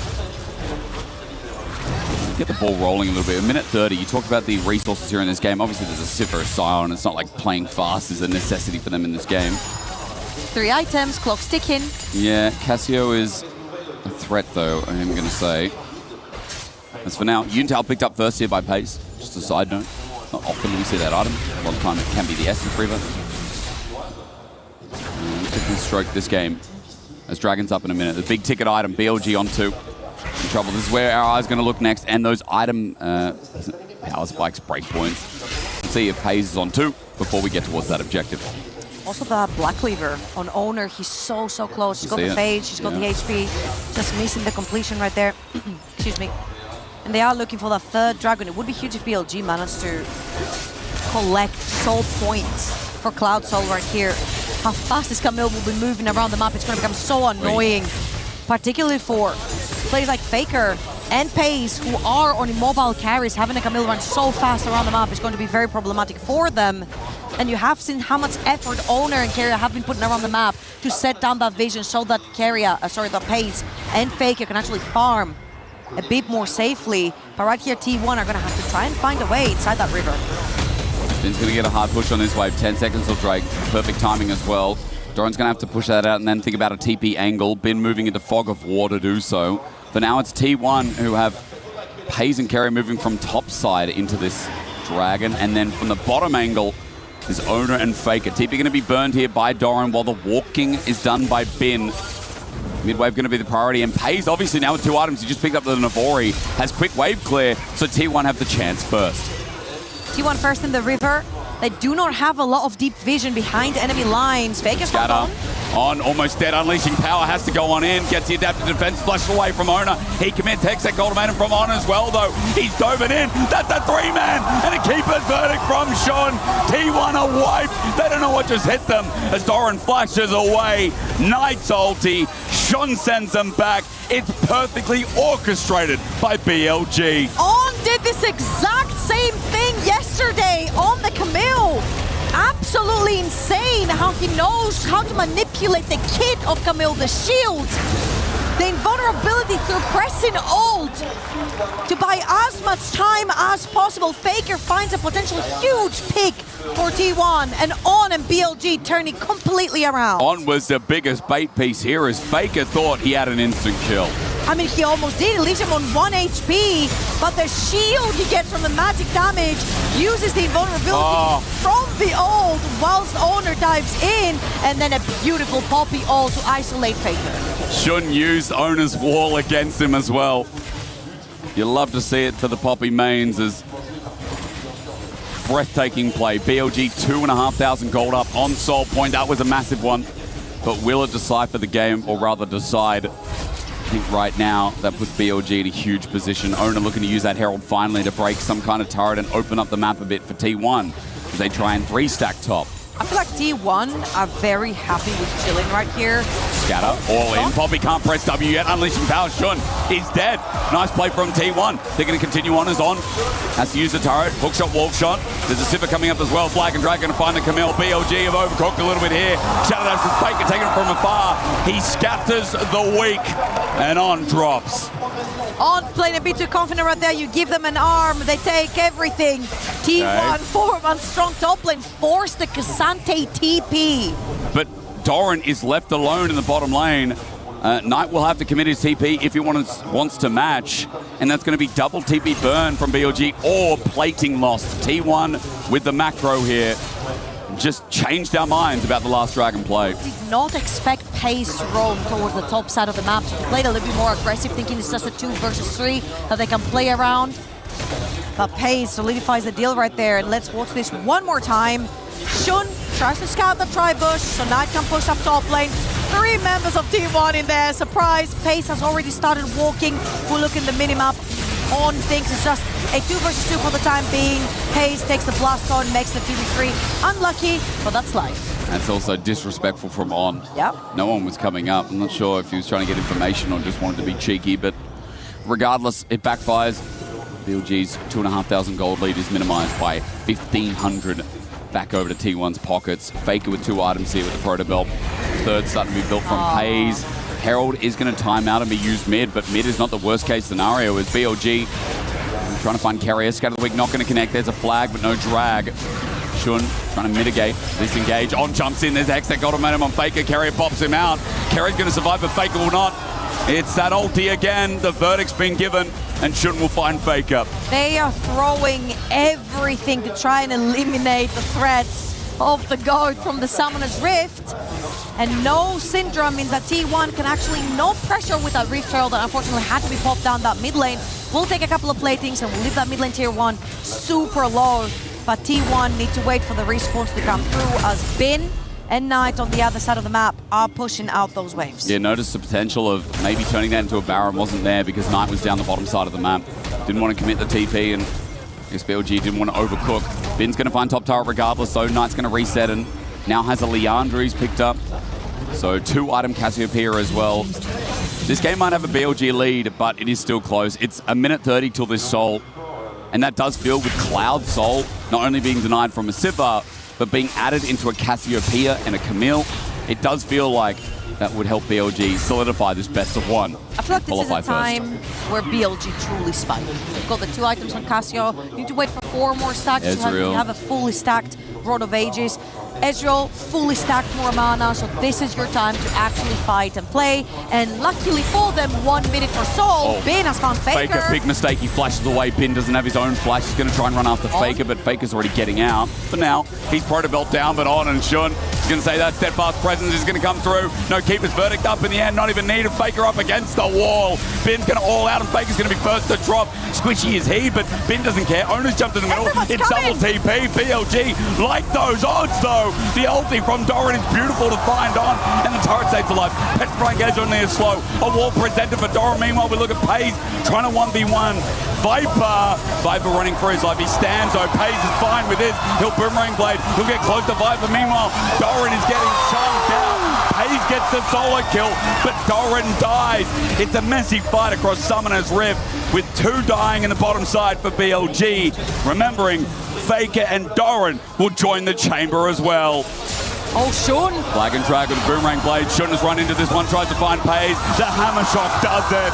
S14: get the ball rolling a little bit. A minute 30, you talked about the resources here in this game. Obviously there's a Siffer, a Sile, and it's not like playing fast is a necessity for them in this game.
S25: 3 items, clock's ticking.
S14: Yeah, Cassio is a threat though, I'm going to say. As for now, Yuntal picked up first here by Pace. Just a side note. Not often do we see that item. A lot of time it can be the Essence Reaver. Different stroke this game. As Dragon's up in a minute. The big ticket item, BLG on 2. In trouble. This is where our eye's going to look next. And those item power spikes, breakpoints. Let's see if Pace is on 2 before we get towards that objective.
S25: Also the Black Cleaver on Owner, he's so close. He's got the Phage, he's got the HP. Just missing the completion right there. Excuse me. And they are looking for the 3rd Dragon. It would be huge if BLG managed to collect soul points for Cloud Soul right here. How fast this Camille will be moving around the map, it's going to become so annoying. Particularly for players like Faker and Pace, who are on immobile carries. Having a Camille run so fast around the map is going to be very problematic for them. And you have seen how much effort Owner and Keria have been putting around the map to set down that vision so that that Pace and Faker can actually farm a bit more safely. But right here, T1 are going to have to try and find a way inside that river.
S14: Finn's going to get a hard push on this wave. 10 seconds till Drake. Perfect timing as well. Doran's going to have to push that out and then think about a TP angle. Bin moving into Fog of War to do so. For now, it's T1 who have Pace and Keria moving from top side into this Dragon. And then from the bottom angle, is Owner and Faker. TP going to be burned here by Doran while the walking is done by Bin. Mid-wave going to be the priority, and Pace obviously now with 2 items. He just picked up the Navori, has quick wave clear, so T1 have the chance first.
S25: T1 first in the river. They do not have a lot of deep vision behind enemy lines. Faker's
S14: Scatter on, almost dead. Unleashing Power has to go on in, gets the adaptive defense flushed away from Owner. He commits Hextech Ultimatum from Owner as well, though. He's dove it in. That's a 3-man and a keeper's verdict from Sean. T1 are wiped. They don't know what just hit them as Doran flashes away. Knight's ulti. Sean sends them back. It's perfectly orchestrated by BLG.
S25: On did this exact same thing yesterday on the Camille. Absolutely insane how he knows how to manipulate the kit of Camille, the shield. The invulnerability through pressing ult to buy as much time as possible. Faker finds a potential huge pick for T1, and On and BLG turning completely around.
S14: On was the biggest bait piece here as Faker thought he had an instant kill.
S25: I mean, he almost did. It leaves him on 1 HP, but the shield he gets from the magic damage uses the invulnerability from the ult whilst Owner dives in, and then a beautiful Poppy ult to isolate Faker.
S14: Shun used Owner's wall against him as well. You love to see it for the Poppy mains as breathtaking play. BLG 2,500 gold up on Soul Point. That was a massive one. But will it decipher the game, or rather decide? I think right now that puts BLG in a huge position. Owner looking to use that Herald finally to break some kind of turret and open up the map a bit for T1 as they try and 3-stack top.
S25: I feel like T1 are very happy with chilling right here.
S14: Scatter, all in. Poppy can't press W yet. Unleashing Power. Shun is dead. Nice play from T1. They're going to continue on as On. Has to use the turret. Hookshot, wolf shot. There's a Siffer coming up as well. Flag and Drag going to find the Camille. BLG have overcooked a little bit here. Shadow Dash from Faker taking it from afar. He scatters the weak and On drops.
S25: On playing a bit too confident right there. You give them an arm, they take everything. T1 4-1 strong top lane, force the Cassante TP.
S14: But Doran is left alone in the bottom lane. Knight will have to commit his TP if he wants to match, and that's going to be double TP burn from BLG or plating lost. T1 with the macro here just changed our minds about the last Dragon play.
S25: Did not expect Pace to roam towards the top side of the map, so he played a little bit more aggressive, thinking it's just a 2 versus 3 that they can play around. But Pace solidifies the deal right there. And let's watch this one more time. Shun tries to scout the tri-bush, so Knight can push up top lane. 3 members of T1 in there. Surprise, Pace has already started walking. We'll look in the minimap on things. It's just a 2 versus 2 for the time being. Pace takes the blast on, makes the 2v3. Unlucky, but that's life.
S14: That's also disrespectful from On.
S25: Yep.
S14: No one was coming up. I'm not sure if he was trying to get information or just wanted to be cheeky, but regardless, it backfires. BLG's 2,500 gold lead is minimized by 1,500 back over to T1's pockets. Faker with 2 items here with the Proto Belt. Third starting to be built from Hayes. Herald is going to time out and be used mid, but mid is not the worst case scenario as BLG trying to find carrier. Scatter the weak, not going to connect. There's a flag, but no drag. Shun trying to mitigate, disengage. On jumps in, there's a Hextech Gold momentum on Faker. Carrier pops him out. Carrier's going to survive, but Faker will not. It's that ulti again. The verdict's been given, and Shun will find Faker.
S25: They are throwing everything to try and eliminate the threat of the goat from the Summoner's Rift. And no Syndrome means that T1 can actually no pressure with that Rift Herald that unfortunately had to be popped down that mid lane. We'll take a couple of platings and we'll leave that mid lane tier 1 super low. But T1 need to wait for the respawns to come through as Bin and Knight on the other side of the map are pushing out those waves.
S14: Yeah, notice the potential of maybe turning that into a Baron wasn't there because Knight was down the bottom side of the map. Didn't want to commit the TP, and I guess BLG didn't want to overcook. Bin's going to find top turret regardless, so Knight's going to reset and now has a Leandra he's picked up. So 2-item Cassiopeia as well. This game might have a BLG lead, but it is still close. It's a minute 30 till this Soul, and that does feel with Cloud Soul not only being denied from a Sivir, but being added into a Cassiopeia and a Camille. It does feel like that would help BLG solidify this best of 1.
S25: I feel like this is a time where BLG truly spike. You've got the 2 items on Cassio. You need to wait for 4 more stacks to have a fully stacked Rod of Ages. Ezreal, fully stacked more mana, so this is your time to actually fight and play. And luckily for them, 1 minute for Soul. Bin has found Faker.
S14: Faker, big mistake, he flashes away. Bin doesn't have his own flash. He's going to try and run after Faker, but Faker's already getting out. For now, he's Proto Belt down, but On and Shun. He's going to say that steadfast presence is going to come through. No Keeper's Verdict up in the end, not even needed. Faker up against the wall. Bin's going to all out, and Faker's going to be first to drop. Squishy is he, but Bin doesn't care. Owner's jumped in the middle. It's double TP. BLG like those odds, though. The ulti from Doran is beautiful to find On, and the turret stays alive. Petrifying Gauge on there slow. A wall presented for Doran. Meanwhile, we look at Paze trying to 1v1. Viper running for his life. He stands, though. Paze is fine with this. He'll Boomerang Blade. He'll get close to Viper. Meanwhile, Doran is getting chunked out. Paze gets the solo kill, but Doran dies. It's a messy fight across Summoner's Rift with 2 dying in the bottom side for BLG. Remembering, Faker and Doran will join the chamber as well.
S25: Oh, Shun.
S14: Flag and drag with a Boomerang Blade. Shun has run into this one, tries to find Paze. The Hammer Shock does it.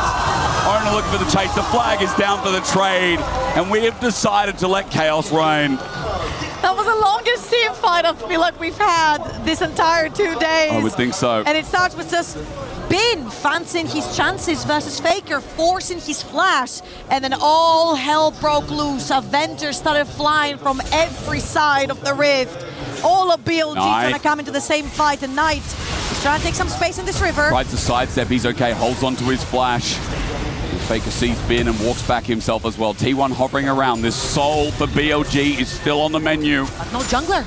S14: Owner looking for the chase. The flag is down for the trade, and we have decided to let chaos reign.
S25: That was the longest team fight I feel like we've had this entire 2 days.
S14: I would think so.
S25: And it starts with just Bin fancying his chances versus Faker, forcing his flash, and then all hell broke loose. Avengers started flying from every side of the rift. All of BLG trying to come into the same fight, and Knight is trying to take some space in this river.
S14: Tries to sidestep, he's okay, holds on to his flash. Faker sees Bin and walks back himself as well. T1 hovering around. This Soul for BLG is still on the menu.
S25: But no jungler.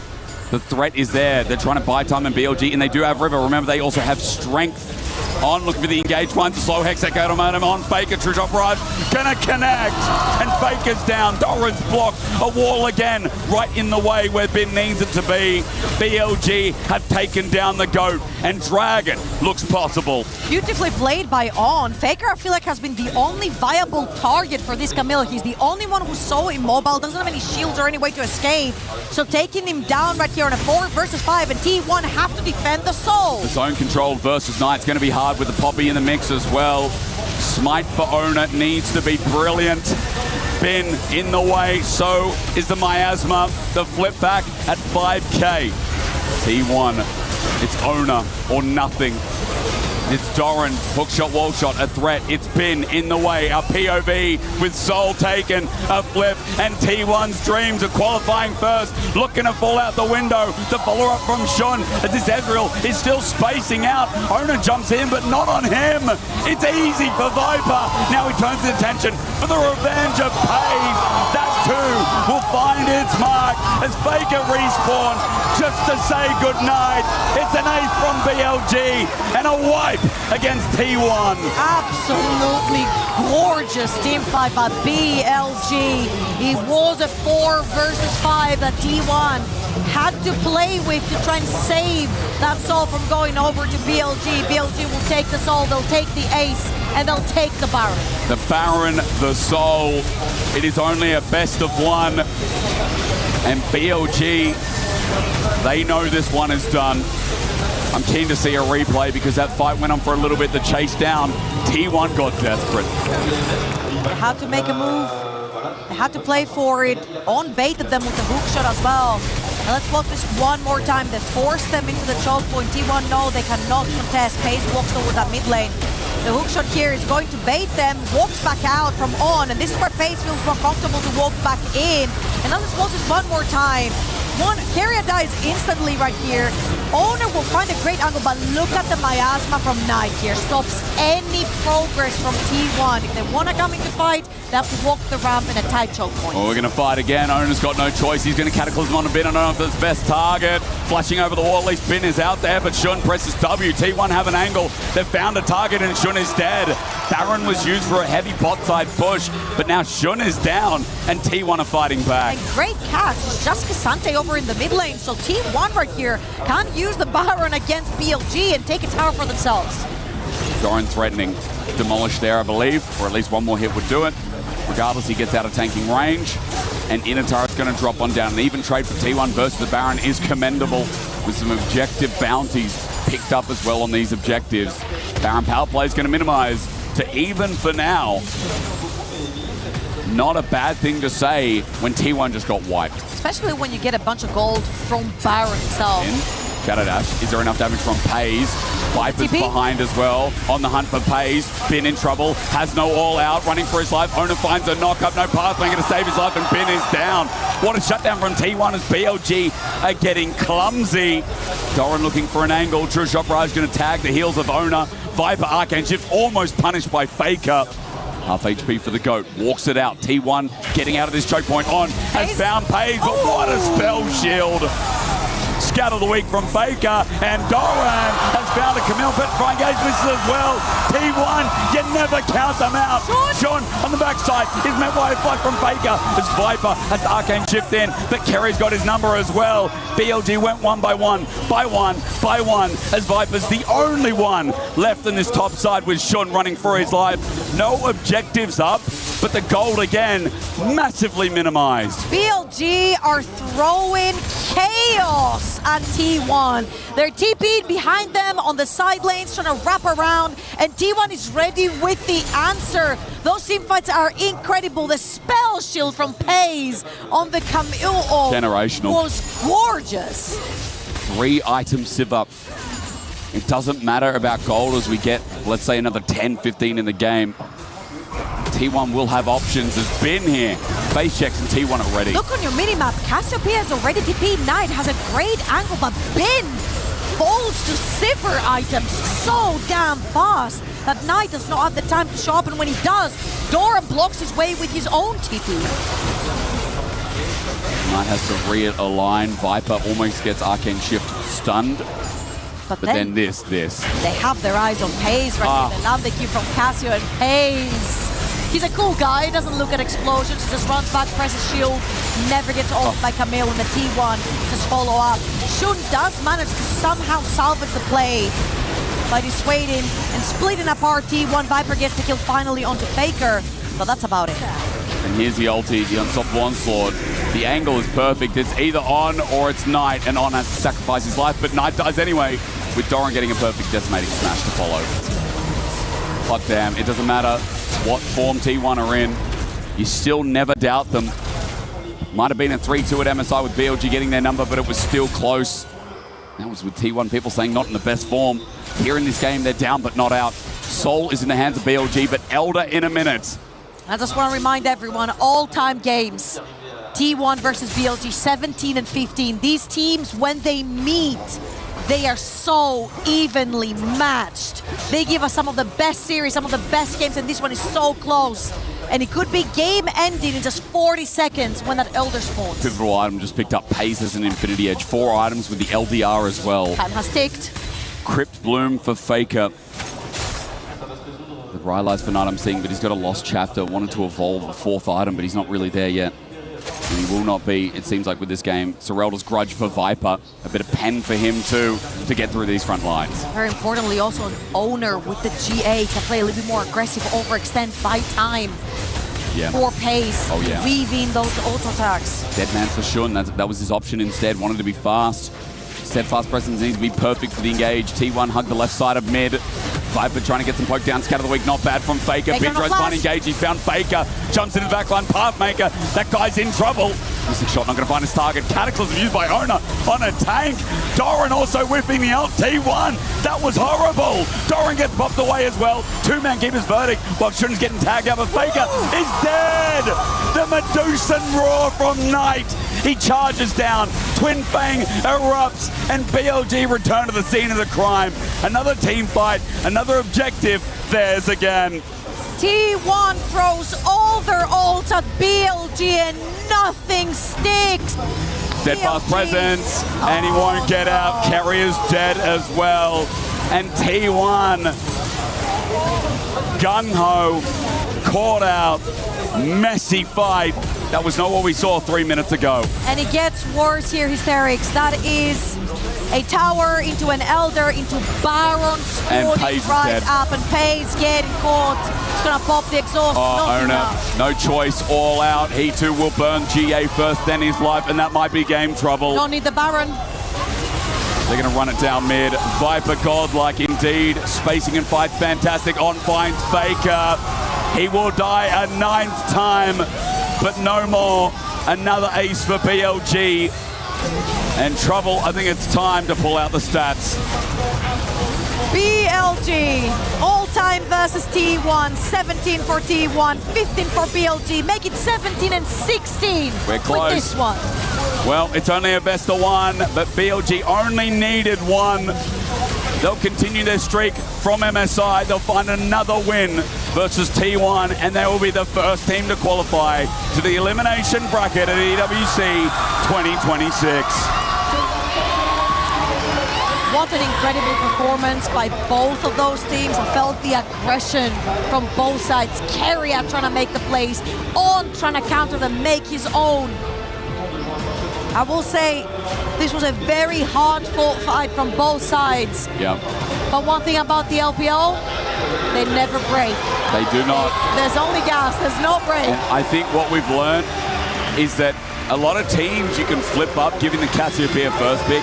S14: The threat is there. They're trying to buy time in BLG, and they do have River. Remember, they also have Strength. On, looking for the engage, finds the slow Hextech automatum on Faker, true drop right, gonna connect, and Faker's down. Doran's blocked, a wall again, right in the way where Bin needs it to be. BLG have taken down the GOAT, and Dragon looks possible.
S25: Beautifully played by On. Faker, I feel like, has been the only viable target for this Camille. He's the only one who's so immobile, doesn't have any shields or any way to escape. So taking him down right here on a 4 versus 5, and T1 have to defend the Soul.
S14: The zone control versus Knight's gonna be hard with the Poppy in the mix as well. Smite for Owner needs to be brilliant. Bin in the way, so is the Miasma. The flip back at 5k. T1, it's Owner or nothing. It's Doran, hook shot, wall shot, a threat. It's Bin in the way. A POV with Soul taken, a flip, and T1's dreams of qualifying first, looking to fall out the window. The follow-up from Shun as this Ezreal is still spacing out. Ona jumps in, but not on him. It's easy for Viper. Now he turns his attention for the revenge of Pave. That too will find its mark as Faker respawn just to say goodnight. It's an ace from BLG and a wipe against T1.
S25: Absolutely gorgeous team fight by BLG. It was a 4 versus 5 that T1 had to play with to try and save that soul from going over to BLG. BLG will take the soul, they'll take the ace, and they'll take the Baron.
S14: The Baron, the soul. It is only a best of one. And BLG, they know this one is done. I'm keen to see a replay because that fight went on for a little bit. The chase down, T1 got desperate.
S25: They had to make a move. They had to play for it. On baited them with the hook shot as well. And let's watch this one more time. They forced them into the choke point. T1 know they cannot contest. Pace walks over that mid lane. The hook shot here is going to bait them, walks back out from on, and this is where Pace feels more comfortable to walk back in. And now let's watch this one more time. Keria dies instantly right here. Owner will find a great angle, but look at the miasma from Knight here. Stops any progress from T1. If they want to come into fight, they have to walk the ramp in a tight choke point.
S14: Oh, we're going to fight again. Owner's got no choice. He's going to cataclysm on a Bin. I don't know if it's best target. Flashing over the wall, at least Bin is out there, but Shun presses W. T1 have an angle. They've found a target and Shun is dead. Baron was used for a heavy bot side push, but now Shun is down and T1 are fighting back.
S25: And great catch. Just Cassante over in the mid lane, so T1 right here can use the Baron against BLG and take a tower for themselves.
S14: Doran threatening. Demolish there, I believe, or at least one more hit would do it. Regardless, he gets out of tanking range, and Inata's going to drop on down. An even trade for T1 versus the Baron is commendable, with some objective bounties picked up as well on these objectives. Baron power play is going to minimize to even for now. Not a bad thing to say when T1 just got wiped.
S25: Especially when you get a bunch of gold from Baron himself.
S14: Shadow Dash. Is there enough damage from Pays? Viper's behind as well. On the hunt for Pays. Bin in trouble. Has no all out. Running for his life. Owner finds a knock up. No pathway. Going to save his life. And Bin is down. What a shutdown from T1 as BLG are getting clumsy. Doran looking for an angle. True Shot Barrage going to tag the heels of Owner. Viper Arcane Shift almost punished by Faker. Half HP for the GOAT. Walks it out. T1 getting out of this choke point on. Has found Pays. But what a spell shield. Scout of the week from Faker, and Doran has found a Camille Pet try engage misses as well. T1, you never count them out. Sean on the backside is met by a fight from Faker as Viper has the Arcane Shift in, but Kerry's got his number as well. BLG went one by one, as Viper's the only one left in this top side with Sean running for his life. No objectives up, but the gold again, massively minimized.
S25: BLG are throwing chaos at T1. They're TP'd behind them on the side lanes, trying to wrap around, and T1 is ready with the answer. Those team fights are incredible. The spell shield from Pays on the Camille
S14: generational
S25: was gorgeous.
S14: 3 items sieve up. It doesn't matter about gold as we get, let's say, another 10, 15 in the game. T1 will have options. There's Bin here. Base checks and T1 are ready.
S25: Look on your minimap. Cassiopeia has already TP'd. Knight has a great angle, but Bin falls to cipher items so damn fast that Knight does not have the time to show up, and when he does, Doran blocks his way with his own TP.
S14: Knight has to realign. Viper almost gets Arcane Shift stunned. But then this.
S25: They have their eyes on Pays right here. They love the cue from Cassio, and Pays. He's a cool guy. He doesn't look at explosions. He just runs back, presses shield, never gets off by Camille, and the T1 just follow up. Shun does manage to somehow salvage the play by dissuading and splitting apart T1. Viper gets the kill finally onto Faker, but that's about it.
S14: And here's the ulti, the unstoppable onslaught. The angle is perfect. It's either On or it's Knight, and On has to sacrifice his life, but Knight dies anyway, with Doran getting a perfect decimating smash to follow. But damn, it doesn't matter what form T1 are in. You still never doubt them. Might have been a 3-2 at MSI with BLG getting their number, but it was still close. That was with T1, people saying not in the best form. Here in this game, they're down but not out. Soul is in the hands of BLG, but Elder in a minute.
S25: I just want to remind everyone, all-time games. T1 versus BLG, 17 and 15. These teams, when they meet, they are so evenly matched. They give us some of the best series, some of the best games, and this one is so close. And it could be game ending in just 40 seconds when that Elder spawns.
S14: Pivotal item just picked up Pacers and Infinity Edge. 4 items with the LDR as well.
S25: Time has ticked.
S14: Crypt Bloom for Faker. The Rylai's for Knight I'm seeing, but he's got a lost chapter. Wanted to evolve a 4th item, but he's not really there yet. And he will not be, it seems like, with this game. Serelda's Grudge for Viper. A bit of pen for him, too, to get through these front lines.
S25: Very importantly, also an owner with the GA can play a little bit more aggressive, overextend, buy time.
S14: Yeah.
S25: For pace, weave in those auto attacks.
S14: Deadman's for Shun, that was his option instead. Wanted to be fast. Steadfast presence needs to be perfect for the engage. T1 hug the left side of mid. Viper trying to get some poke down. Scatter the weak, not bad from Faker. Bidro's trying to engage. He found Faker. Jumps into the backline. Pathmaker. That guy's in trouble. Missing shot, not going to find his target. Cataclysm used by Owner on a tank. Doran also whipping the ult. T1. That was horrible. Doran gets popped away as well. 2-man keeper's verdict while Shun's getting tagged out. But Faker is dead. The Medusan roar from Knight. He charges down. Twin Fang erupts. And BLG return to the scene of the crime. Another team fight. Another objective. Theirs again.
S25: T1 throws all their ults at BLG and nothing sticks.
S14: Steadfast presence, and he won't get out. Carrier's dead as well. And T1, gung-ho, caught out, messy fight. That was not what we saw 3 minutes ago.
S25: And it gets worse here, Hysterics. That is a tower into an Elder, into Baron, spawning right up, and Pace getting caught. He's gonna pop the exhaust, not
S14: Owner,
S25: enough.
S14: no choice, all out. He too will burn GA first, then his life, and that might be game trouble.
S25: Don't need the Baron.
S14: They're going to run it down mid. Viper godlike indeed. Spacing and fight fantastic. On finds Faker. He will die a 9th time, but no more. Another ace for BLG. And Trouble, I think it's time to pull out the stats.
S25: BLG, all-time versus T1, 17 for T1, 15 for BLG, make it 17 and 16
S14: We're close.
S25: with this one.
S14: Well, it's only a best of 1, but BLG only needed 1. They'll continue their streak from MSI. They'll find another win versus T1, and they will be the first team to qualify to the elimination bracket at EWC 2026.
S25: What an incredible performance by both of those teams. I felt the aggression from both sides. Carrier trying to make the plays, On trying to counter them, make his own. I will say this was a very hard-fought fight from both sides.
S14: Yep.
S25: But one thing about the LPL, they never break.
S14: They do not.
S25: There's only gas, there's no break.
S14: And I think what we've learned is that a lot of teams you can flip up, giving the Cassiopeia first pick.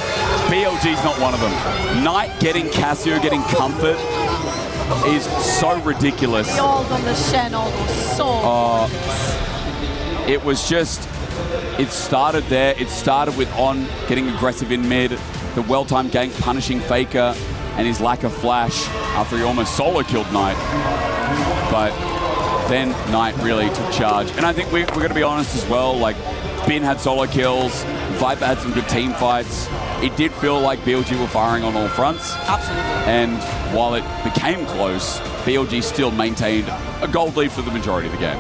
S14: BLG's not one of them. Knight getting Cassio, getting comfort is so ridiculous.
S25: The ult on the Shen ult was so
S14: It was just, it started there. It started with On getting aggressive in mid, the well-timed gank punishing Faker, and his lack of flash after he almost solo killed Knight. But then Knight really took charge. And I think we're going to be honest as well, like, Bin had solo kills, Viper had some good team fights. It did feel like BLG were firing on all fronts.
S25: Absolutely.
S14: And while it became close, BLG still maintained a gold lead for the majority of the game.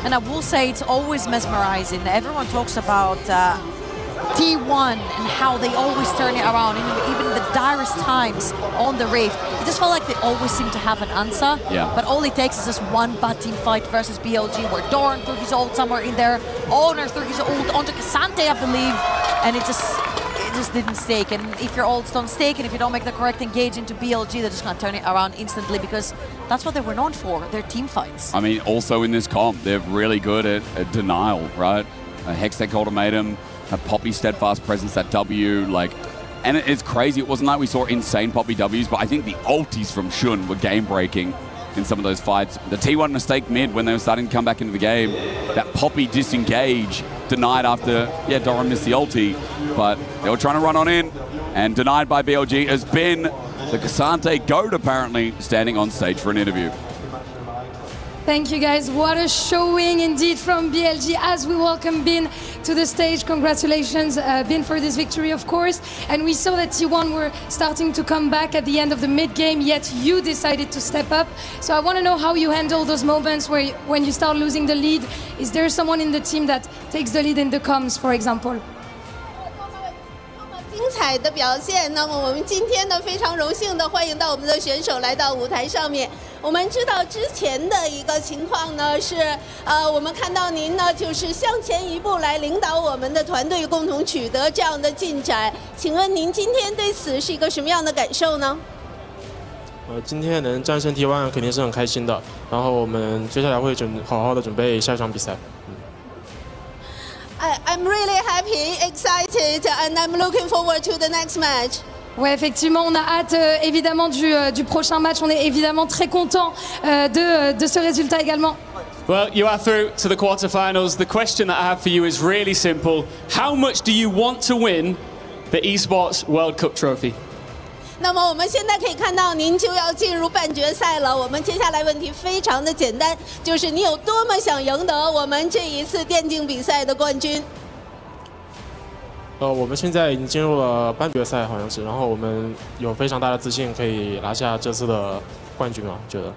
S25: And I will say it's always mesmerizing. Everyone talks about T1 and how they always turn it around, and even the direst times on the Rift. It just felt like they always seem to have an answer.
S14: Yeah.
S25: But all it takes is just one bad team fight versus BLG, where Doran threw his ult somewhere in there, Owner threw his ult onto Cassante, I believe, and it just didn't stake. And if your ults don't stake, and if you don't make the correct engage into BLG, they're just gonna turn it around instantly, because that's what they were known for, their team fights.
S14: I mean, also in this comp, they're really good at denial, right? A Hextech ultimatum, a Poppy steadfast presence, that W, like, and it's crazy. It wasn't like we saw insane Poppy Ws, but I think the ultis from Shun were game-breaking in some of those fights. The T1 mistake mid when they were starting to come back into the game, that Poppy disengage denied after, Doran missed the ulti, but they were trying to run on in, and denied by BLG has been the Cassante GOAT, apparently, standing on stage for an interview.
S6: Thank you guys. What a showing indeed from BLG as we welcome Bin to the stage. Congratulations, Bin, for this victory, of course. And we saw that T1 were starting to come back at the end of the mid-game, yet you decided to step up. So I want to know how you handle those moments where when you start losing the lead. Is there someone in the team that takes the lead in the comms, for example?
S10: 精彩的表现。那么我们今天呢，非常荣幸的欢迎到我们的选手来到舞台上面。我们知道之前的一个情况呢是，我们看到您呢就是向前一步来领导我们的团队，共同取得这样的进展。请问您今天对此是一个什么样的感受呢？
S11: 今天能战胜 T1 肯定是很开心的。然后我们接下来会好好的準備下一場比賽。
S10: I'm really happy, excited, and I'm looking forward to the next match.
S6: Ouais, effectivement, on a hâte évidemment du prochain match. On est évidemment très content de ce résultat également.
S7: Well, you are through to the quarterfinals. The question that I have for you is really simple. How much do you want to win the Esports World Cup trophy?
S10: 那么我们现在可以看到，您就要进入半决赛了。我们接下来问题非常的简单，就是你有多么想赢得我们这一次电竞比赛的冠军？
S11: 我们现在已经进入了半决赛，好像是。然后我们有非常大的自信，可以拿下这次的冠军啊，觉得。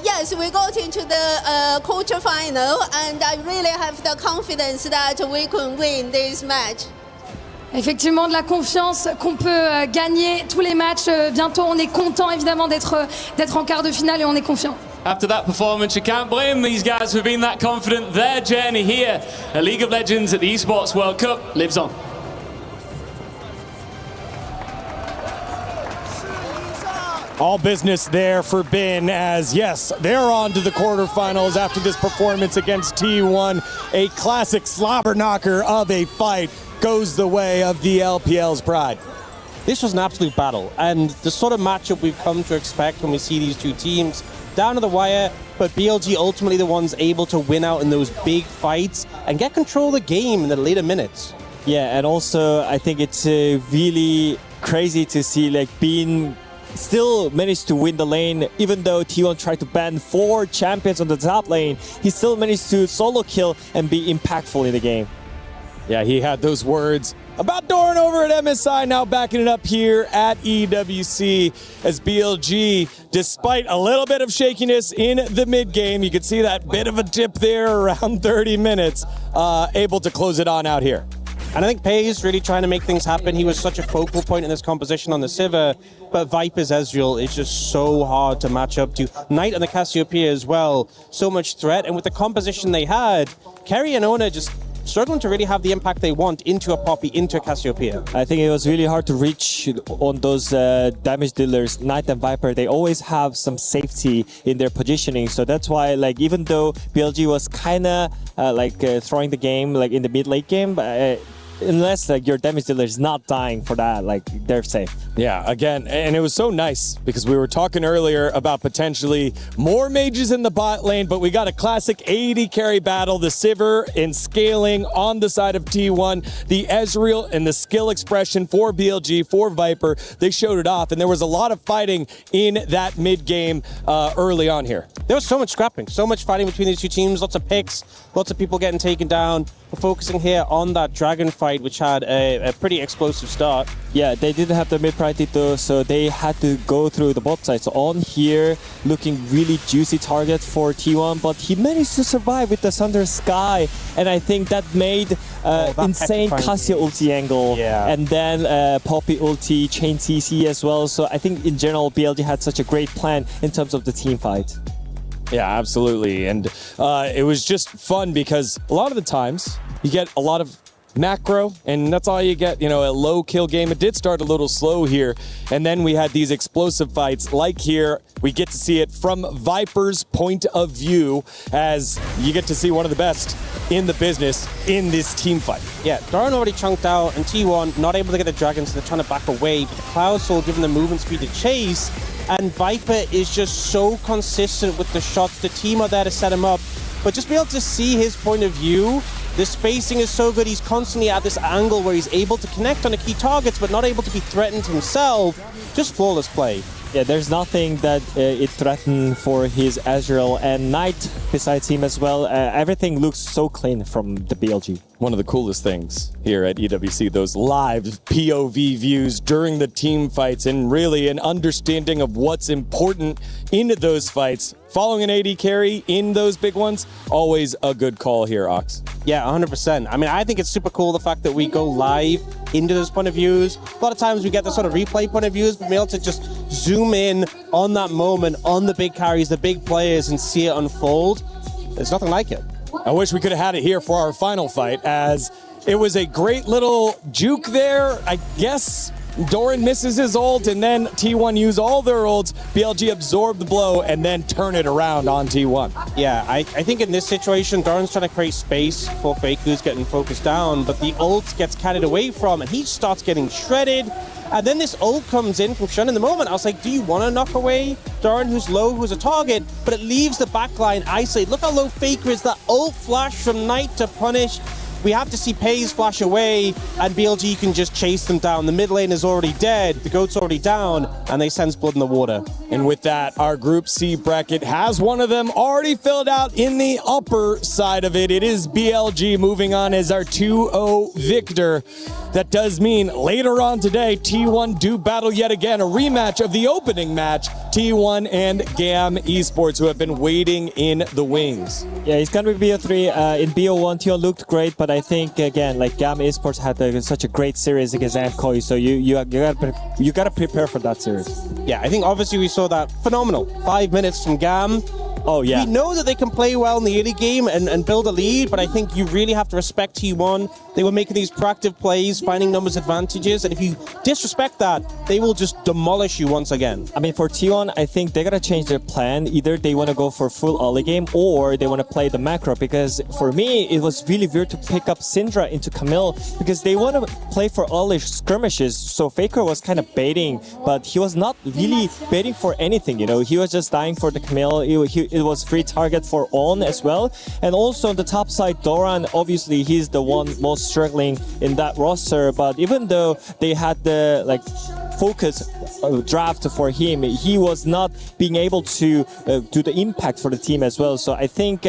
S10: Yes, we got into the quarterfinal, and I really have the confidence that we can win this match.
S6: Effectivement, de la confiance qu'on peut gagner tous les matchs. Bientôt, on est content évidemment d'être en quart de finale et on est confiant.
S7: After that performance, you can't blame these guys who've been that confident. Their journey here at League of Legends at the Esports World Cup lives on.
S20: All business there for Bin as, yes, they're on to the quarterfinals after this performance against T1. A classic slobber knocker of a fight goes the way of the LPL's pride.
S1: This was an absolute battle, and the sort of matchup we've come to expect when we see these two teams down to the wire, but BLG ultimately the ones able to win out in those big fights and get control of the game in the later minutes.
S3: Yeah, and also I think it's really crazy to see like Bin still managed to win the lane. Even though T1 tried to ban 4 champions on the top lane, he still managed to solo kill and be impactful in the game.
S20: Yeah, he had those words about Doran over at MSI, now backing it up here at EWC as BLG, despite a little bit of shakiness in the mid-game, you could see that bit of a dip there around 30 minutes, able to close it on out here.
S1: And I think Pei is really trying to make things happen. He was such a focal point in this composition on the Sivir, but Viper's Ezreal is just so hard to match up to. Knight and the Cassiopeia as well, so much threat, and with the composition they had, Kerry and Ona just struggling to really have the impact they want into a Poppy, into a Cassiopeia.
S3: I think it was really hard to reach on those damage dealers. Knight and Viper, they always have some safety in their positioning. So that's why, like, even though BLG was kind of throwing the game like in the mid-late game, unless like your damage dealer is not dying for that, like they're safe.
S20: Yeah, again, and it was so nice because we were talking earlier about potentially more mages in the bot lane, but we got a classic 80 carry battle, the Sivir in scaling on the side of T1, the Ezreal and the skill expression for BLG, for Viper, they showed it off, and there was a lot of fighting in that mid-game early on here.
S1: There was so much scrapping, so much fighting between these two teams, lots of picks, lots of people getting taken down. We're focusing here on that dragon fight, which had a pretty explosive start.
S3: Yeah, they didn't have the mid priority though, so they had to go through the bot side. So on here, looking really juicy target for T1, but he managed to survive with the Thunder Sky, and I think that made insane Cassia ulti angle, and then Poppy ulti, chain CC as well. So I think in general, BLG had such a great plan in terms of the team fight.
S20: Yeah, absolutely. And it was just fun because a lot of the times you get a lot of macro and that's all you get, you know, a low kill game. It did start a little slow here. And then we had these explosive fights like here. We get to see it from Viper's point of view as you get to see one of the best in the business in this team fight.
S1: Yeah, Doran already chunked out and T1 not able to get the dragon, so they're trying to back away. But the Cloud Soul giving the movement speed to chase. And Viper is just so consistent with the shots. The team are there to set him up. But just be able to see his point of view The spacing is so good. He's constantly at this angle where he's able to connect on the key targets, but not able to be threatened himself. Just flawless play.
S3: Yeah, there's nothing that it threatened for his Azrael and Knight besides him as well. Everything looks so clean from the BLG.
S20: One of the coolest things here at EWC, those live POV views during the team fights and really an understanding of what's important in those fights. Following an AD carry in those big ones, always a good call here, Ox.
S1: Yeah, 100%. I mean, I think it's super cool the fact that we go live into those point of views. A lot of times we get the sort of replay point of views, but being able to just zoom in on that moment, on the big carries, the big players, and see it unfold, there's nothing like it.
S20: I wish we could have had it here for our final fight, as it was a great little juke there. I guess Doran misses his ult, and then T1 use all their ults. BLG absorb the blow and then turn it around on T1.
S1: Yeah, I think in this situation, Doran's trying to create space for Fake, who's getting focused down, but the ult gets carried away from, and he starts getting shredded. And then this ult comes in from Shun in the moment. I was like, do you want to knock away Doran, who's low, who's a target? But it leaves the backline isolated. Look how low Faker is. That ult flash from Knight to punish. We have to see Pays flash away, and BLG can just chase them down. The mid lane is already dead, the goat's already down, and they sense blood in the water.
S20: And with that, our Group C bracket has one of them already filled out in the upper side of it. It is BLG moving on as our 2-0 victor. That does mean later on today, T1 do battle yet again, a rematch of the opening match, T1 and GAM Esports, who have been waiting in the wings.
S3: Yeah, it's going to be BO3. In BO1, T1 looked great, but I think, again, like GAM Esports had such a great series against Amkoi, so you gotta prepare for that series.
S1: Yeah, I think obviously we saw that phenomenal 5 minutes from GAM.
S3: Oh, yeah.
S1: We know that they can play well in the early game and build a lead, but I think you really have to respect T1. They were making these proactive plays, finding numbers advantages, and if you disrespect that, they will just demolish you once again.
S3: I mean, for T1, I think they gotta change their plan. Either they want to go for full early game, or they want to play the macro, because for me, it was really weird to pick up Syndra into Camille, because they want to play for early skirmishes, so Faker was kind of baiting, but he was not really baiting for anything, you know. He was just dying for the Camille. It was free target for On as well. And also on the top side, Doran, obviously he's the one most struggling in that roster, but even though they had the focus draft for him, he was not being able to do the impact for the team as well. So I think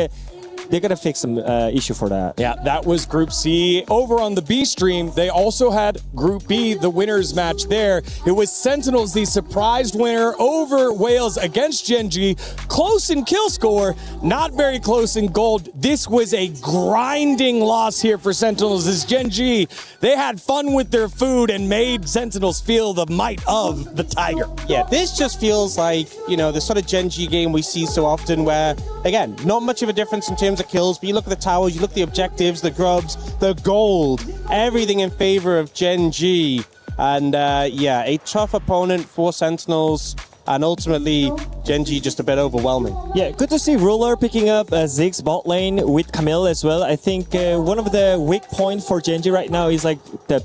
S3: they're going to fix some issue for that.
S20: Yeah, that was Group C. Over on the B stream, they also had Group B, the winners match there. It was Sentinels, the surprised winner over Wales against Gen.G. Close in kill score, not very close in gold. This was a grinding loss here for Sentinels as Gen.G. They had fun with their food and made Sentinels feel the might of the Tiger.
S1: Yeah, this just feels like, you know, the sort of Gen.G game we see so often where, again, not much of a difference in terms of kills, but you look at the towers, you look at the objectives, the grubs, the gold, everything in favor of Gen.G. And yeah, a tough opponent for Sentinels, and ultimately Gen.G just a bit overwhelming.
S3: Yeah, good to see Ruler picking up Ziggs bot lane with Camille as well. I think one of the weak points for Gen.G right now is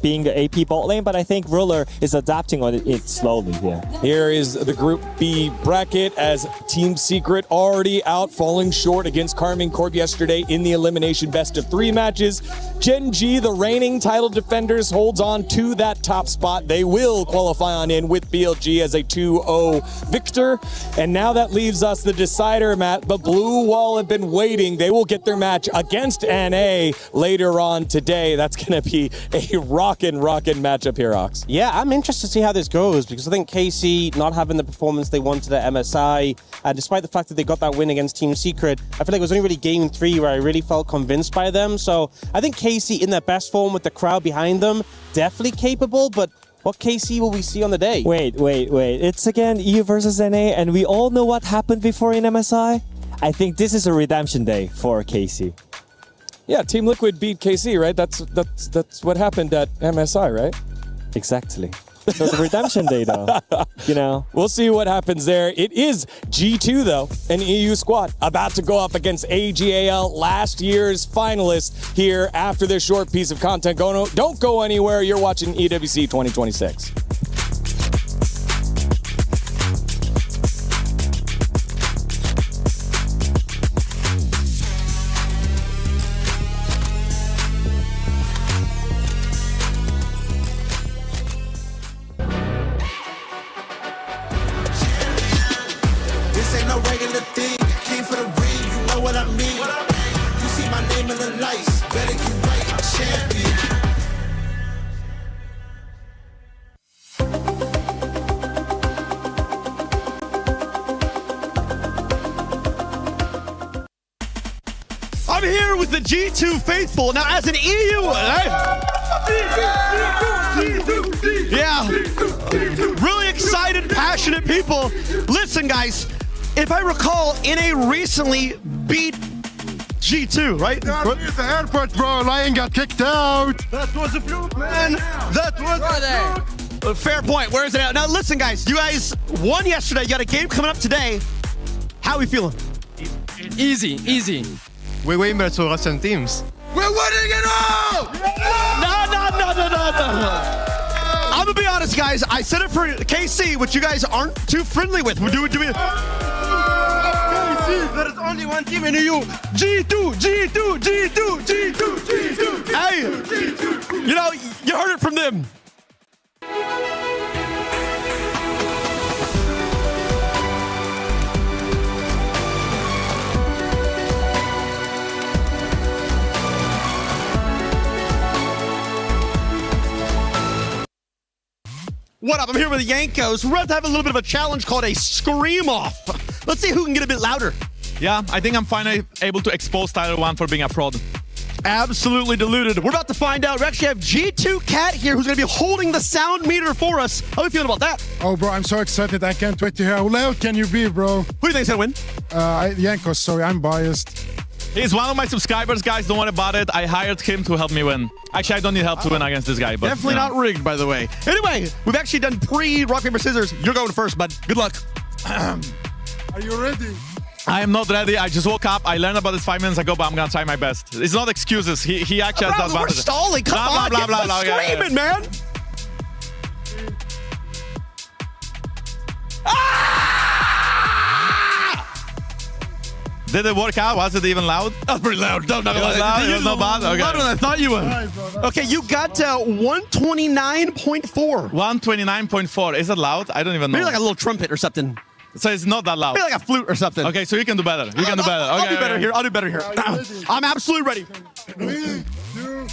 S3: being AP bot lane, but I think Ruler is adapting on it slowly. Yeah.
S20: Here is the Group B bracket as Team Secret already out, falling short against Carmine Corp yesterday in the elimination best-of-3 matches. Gen.G, the reigning title defenders, holds on to that top spot. They will qualify on in with BLG as a 2-0 victor. And now that leaves us the decider, Matt. The Blue Wall have been waiting. They will get their match against NA later on today. That's going to be a rockin' matchup here, Ox.
S1: Yeah, I'm interested to see how this goes, because I think KC not having the performance they wanted at MSI, and despite the fact that they got that win against Team Secret, I feel like it was only really Game 3 where I really felt convinced by them. So I think KC in their best form with the crowd behind them, definitely capable, but what KC will we see on the day?
S3: Wait. It's again EU versus NA, and we all know what happened before in MSI. I think this is a redemption day for KC.
S20: Yeah, Team Liquid beat KC, right? That's what happened at MSI, right?
S3: Exactly. So it's a redemption day, though. You know,
S20: we'll see what happens there. It is G2, though, an EU squad about to go up against AGAL, last year's finalists, here after this short piece of content. Don't go anywhere. You're watching EWC 2026.
S8: G2 faithful. Now, as an EU... Yeah. Really excited, passionate people. Listen, guys, if I recall, NA recently beat G2, right?
S2: At the airport, bro. Lion got kicked out.
S8: That was a fluke, man. That was a fluke. Fair point. Where is it at? Now, listen, guys. You guys won yesterday. You got a game coming up today. How are we feeling?
S13: Easy.
S2: We're way better to Russian teams.
S8: We're winning it all! No. I'm gonna be honest, guys. I said it for KC, which you guys aren't too friendly with. We're doing. KC, there is only one team in EU. G2. Hey, you know, you heard it from them. What up? I'm here with the Yankos. We're about to have a little bit of a challenge called a Scream Off. Let's see who can get a bit louder.
S24: Yeah, I think I'm finally able to expose Tyler 1 for being a fraud.
S8: Absolutely deluded. We're about to find out. We actually have G2 Cat here who's going to be holding the sound meter for us. How are you feeling about that?
S2: Oh, bro, I'm so excited. I can't wait to hear how loud can you be, bro.
S8: Who do you think's going to win?
S2: Yankos, sorry, I'm biased.
S24: He's one of my subscribers, guys. Don't worry about it. I hired him to help me win. Actually, I don't need help to win against this guy. But
S8: definitely not rigged, by the way. Anyway, we've actually done pre-rock, paper, scissors. You're going first, bud. Good luck.
S2: Are you ready?
S24: I am not ready. I just woke up. I learned about this 5 minutes ago, but I'm going to try my best. It's not excuses. He actually has the advantage.
S8: We're stalling. Come on. Get screaming, man.
S24: Did it work out? Was it even loud?
S8: That was pretty loud. No, not
S24: it was loud. It was not bad. Okay.
S8: Louder than I thought you would. Okay, you got 129.4.
S24: 129.4. Is it loud? I don't even know.
S8: Maybe like a little trumpet or something.
S24: So it's not that loud.
S8: Maybe like a flute or something.
S24: Okay, so you can do better. You can do better.
S8: I'll do better here. I'll do better here. I'm absolutely ready.
S2: 3, 2, 1.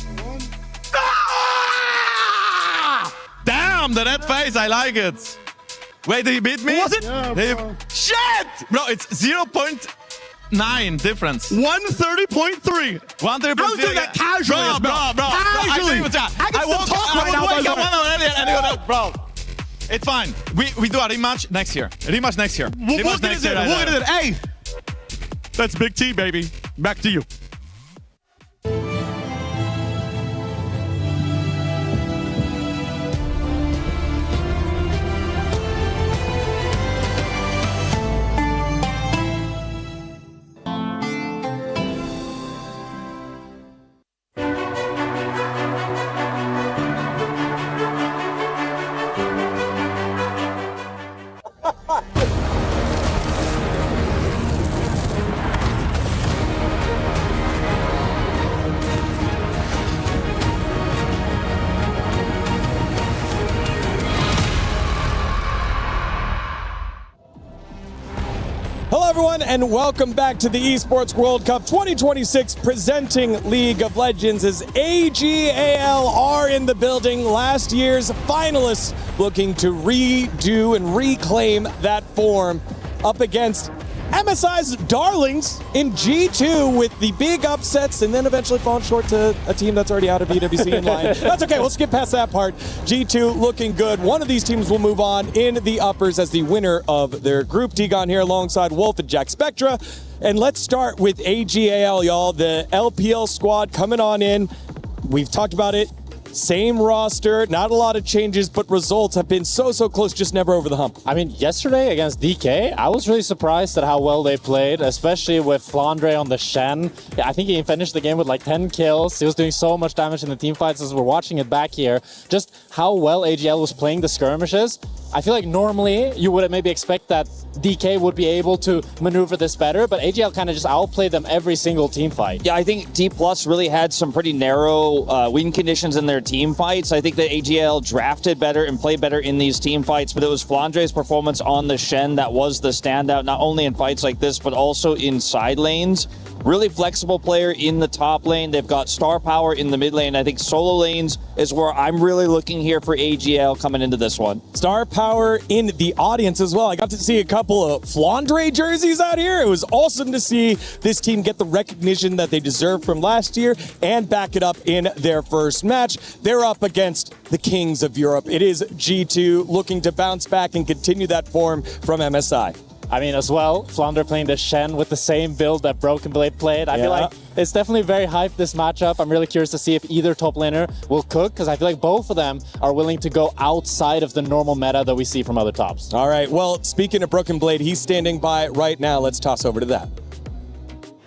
S24: Damn, the red face. I like it. Wait, did he beat me?
S8: Was it?
S2: Yeah,
S8: Shit!
S24: Bro, it's 0.9 difference.
S8: 130.3.
S24: 130.3.
S8: I was doing that casually.
S24: Bro.
S8: Casually. I woke up right now.
S24: Bro, it's fine. We do a rematch next year. Rematch next year.
S8: We'll get it. Hey, that's Big T, baby. Back to you.
S20: Hello, everyone, and welcome back to the Esports World Cup 2026. Presenting League of Legends as AGAL are in the building. Last year's finalists looking to redo and reclaim that form up against MSI's darlings in G2 with the big upsets and then eventually falling short to a team that's already out of EWC in line. That's okay, we'll skip past that part. G2 looking good. One of these teams will move on in the uppers as the winner of their group. Degon here alongside Wolf and Jack Spectra. And let's start with AGAL, y'all. The LPL squad coming on in. We've talked about it. Same roster, not a lot of changes, but results have been so close, just never over the hump.
S15: I mean, yesterday against DK, I was really surprised at how well they played, especially with Flandre on the Shen. I think he finished the game with like 10 kills. He was doing so much damage in the team fights as we're watching it back here. Just how well AGL was playing the skirmishes. I feel like normally you would maybe expect that DK would be able to maneuver this better, but AGL kind of just outplayed them every single team fight.
S16: Yeah, I think D Plus really had some pretty narrow win conditions in their team fights. I think that AGL drafted better and played better in these team fights, but it was Flandre's performance on the Shen that was the standout, not only in fights like this, but also in side lanes. really flexible player in the top lane. They've got star power in the mid lane. I think solo lanes is where I'm really looking here for AGL coming into this one.
S20: Star power in the audience as well. I got to see a couple of Flandre jerseys out here. It was awesome to see this team get the recognition that they deserve from last year and back it up in their first match. They're up against the kings of Europe. It is G2 looking to bounce back and continue that form from MSI.
S15: I mean, as well, Flounder playing the Shen with the same build that Broken Blade played. I feel like it's definitely very hyped, this matchup. I'm really curious to see if either top laner will cook, because I feel like both of them are willing to go outside of the normal meta that we see from other tops.
S20: All right, well, speaking of Broken Blade, he's standing by right now. Let's toss over to that.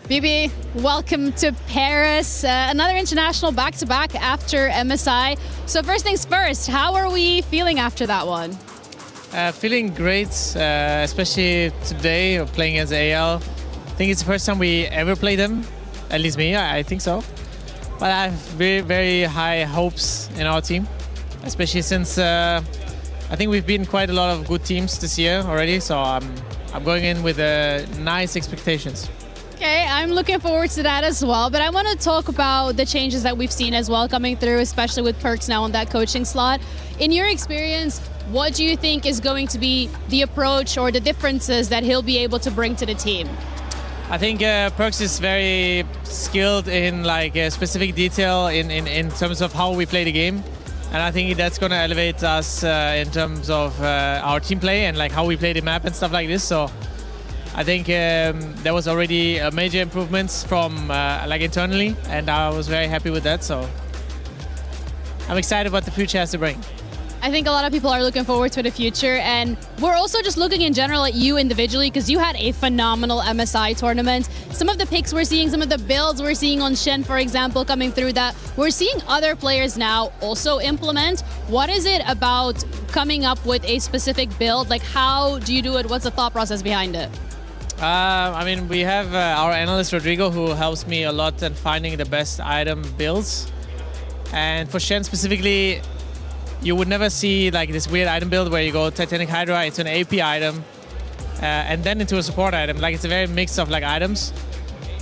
S12: BB, welcome to Paris. Another international back-to-back after MSI. So first things first, how are we feeling after that one?
S13: Feeling great, especially today playing as AL. I think it's the first time we ever played them, at least me, I think so. But I have very, very high hopes in our team, especially since I think we've beaten quite a lot of good teams this year already, so I'm going in with nice expectations.
S12: Okay, I'm looking forward to that as well, but I want to talk about the changes that we've seen as well coming through, especially with Perks now on that coaching slot. In your experience, what do you think is going to be the approach or the differences that he'll be able to bring to the team?
S13: I think Perks is very skilled in like specific detail in terms of how we play the game, and I think that's going to elevate us in terms of our team play and like how we play the map and stuff like this. So I think there was already major improvements from like internally, and I was very happy with that. So I'm excited what the future has to bring.
S12: I think a lot of people are looking forward to the future, and we're also just looking in general at you individually, because you had a phenomenal MSI tournament. Some of the picks we're seeing, some of the builds we're seeing on Shen, for example, coming through that we're seeing other players now also implement. What is it about coming up with a specific build? Like, how do you do it? What's the thought process behind it?
S13: I mean, we have our analyst Rodrigo, who helps me a lot in finding the best item builds. And for Shen specifically, you would never see like this weird item build where you go Titanic Hydra into an AP item and then into a support item. Like, it's a very mix of like items.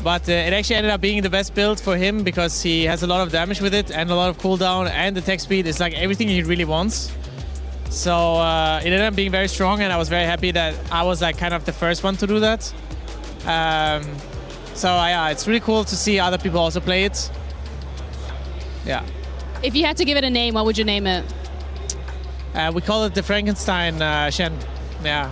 S13: But it actually ended up being the best build for him because he has a lot of damage with it and a lot of cooldown, and the tech speed is like everything he really wants. So it ended up being very strong, and I was very happy that I was like kind of the first one to do that. So yeah, it's really cool to see other people also play it. Yeah.
S12: If you had to give it a name, what would you name it?
S13: We call it the Frankenstein Shen. Yeah,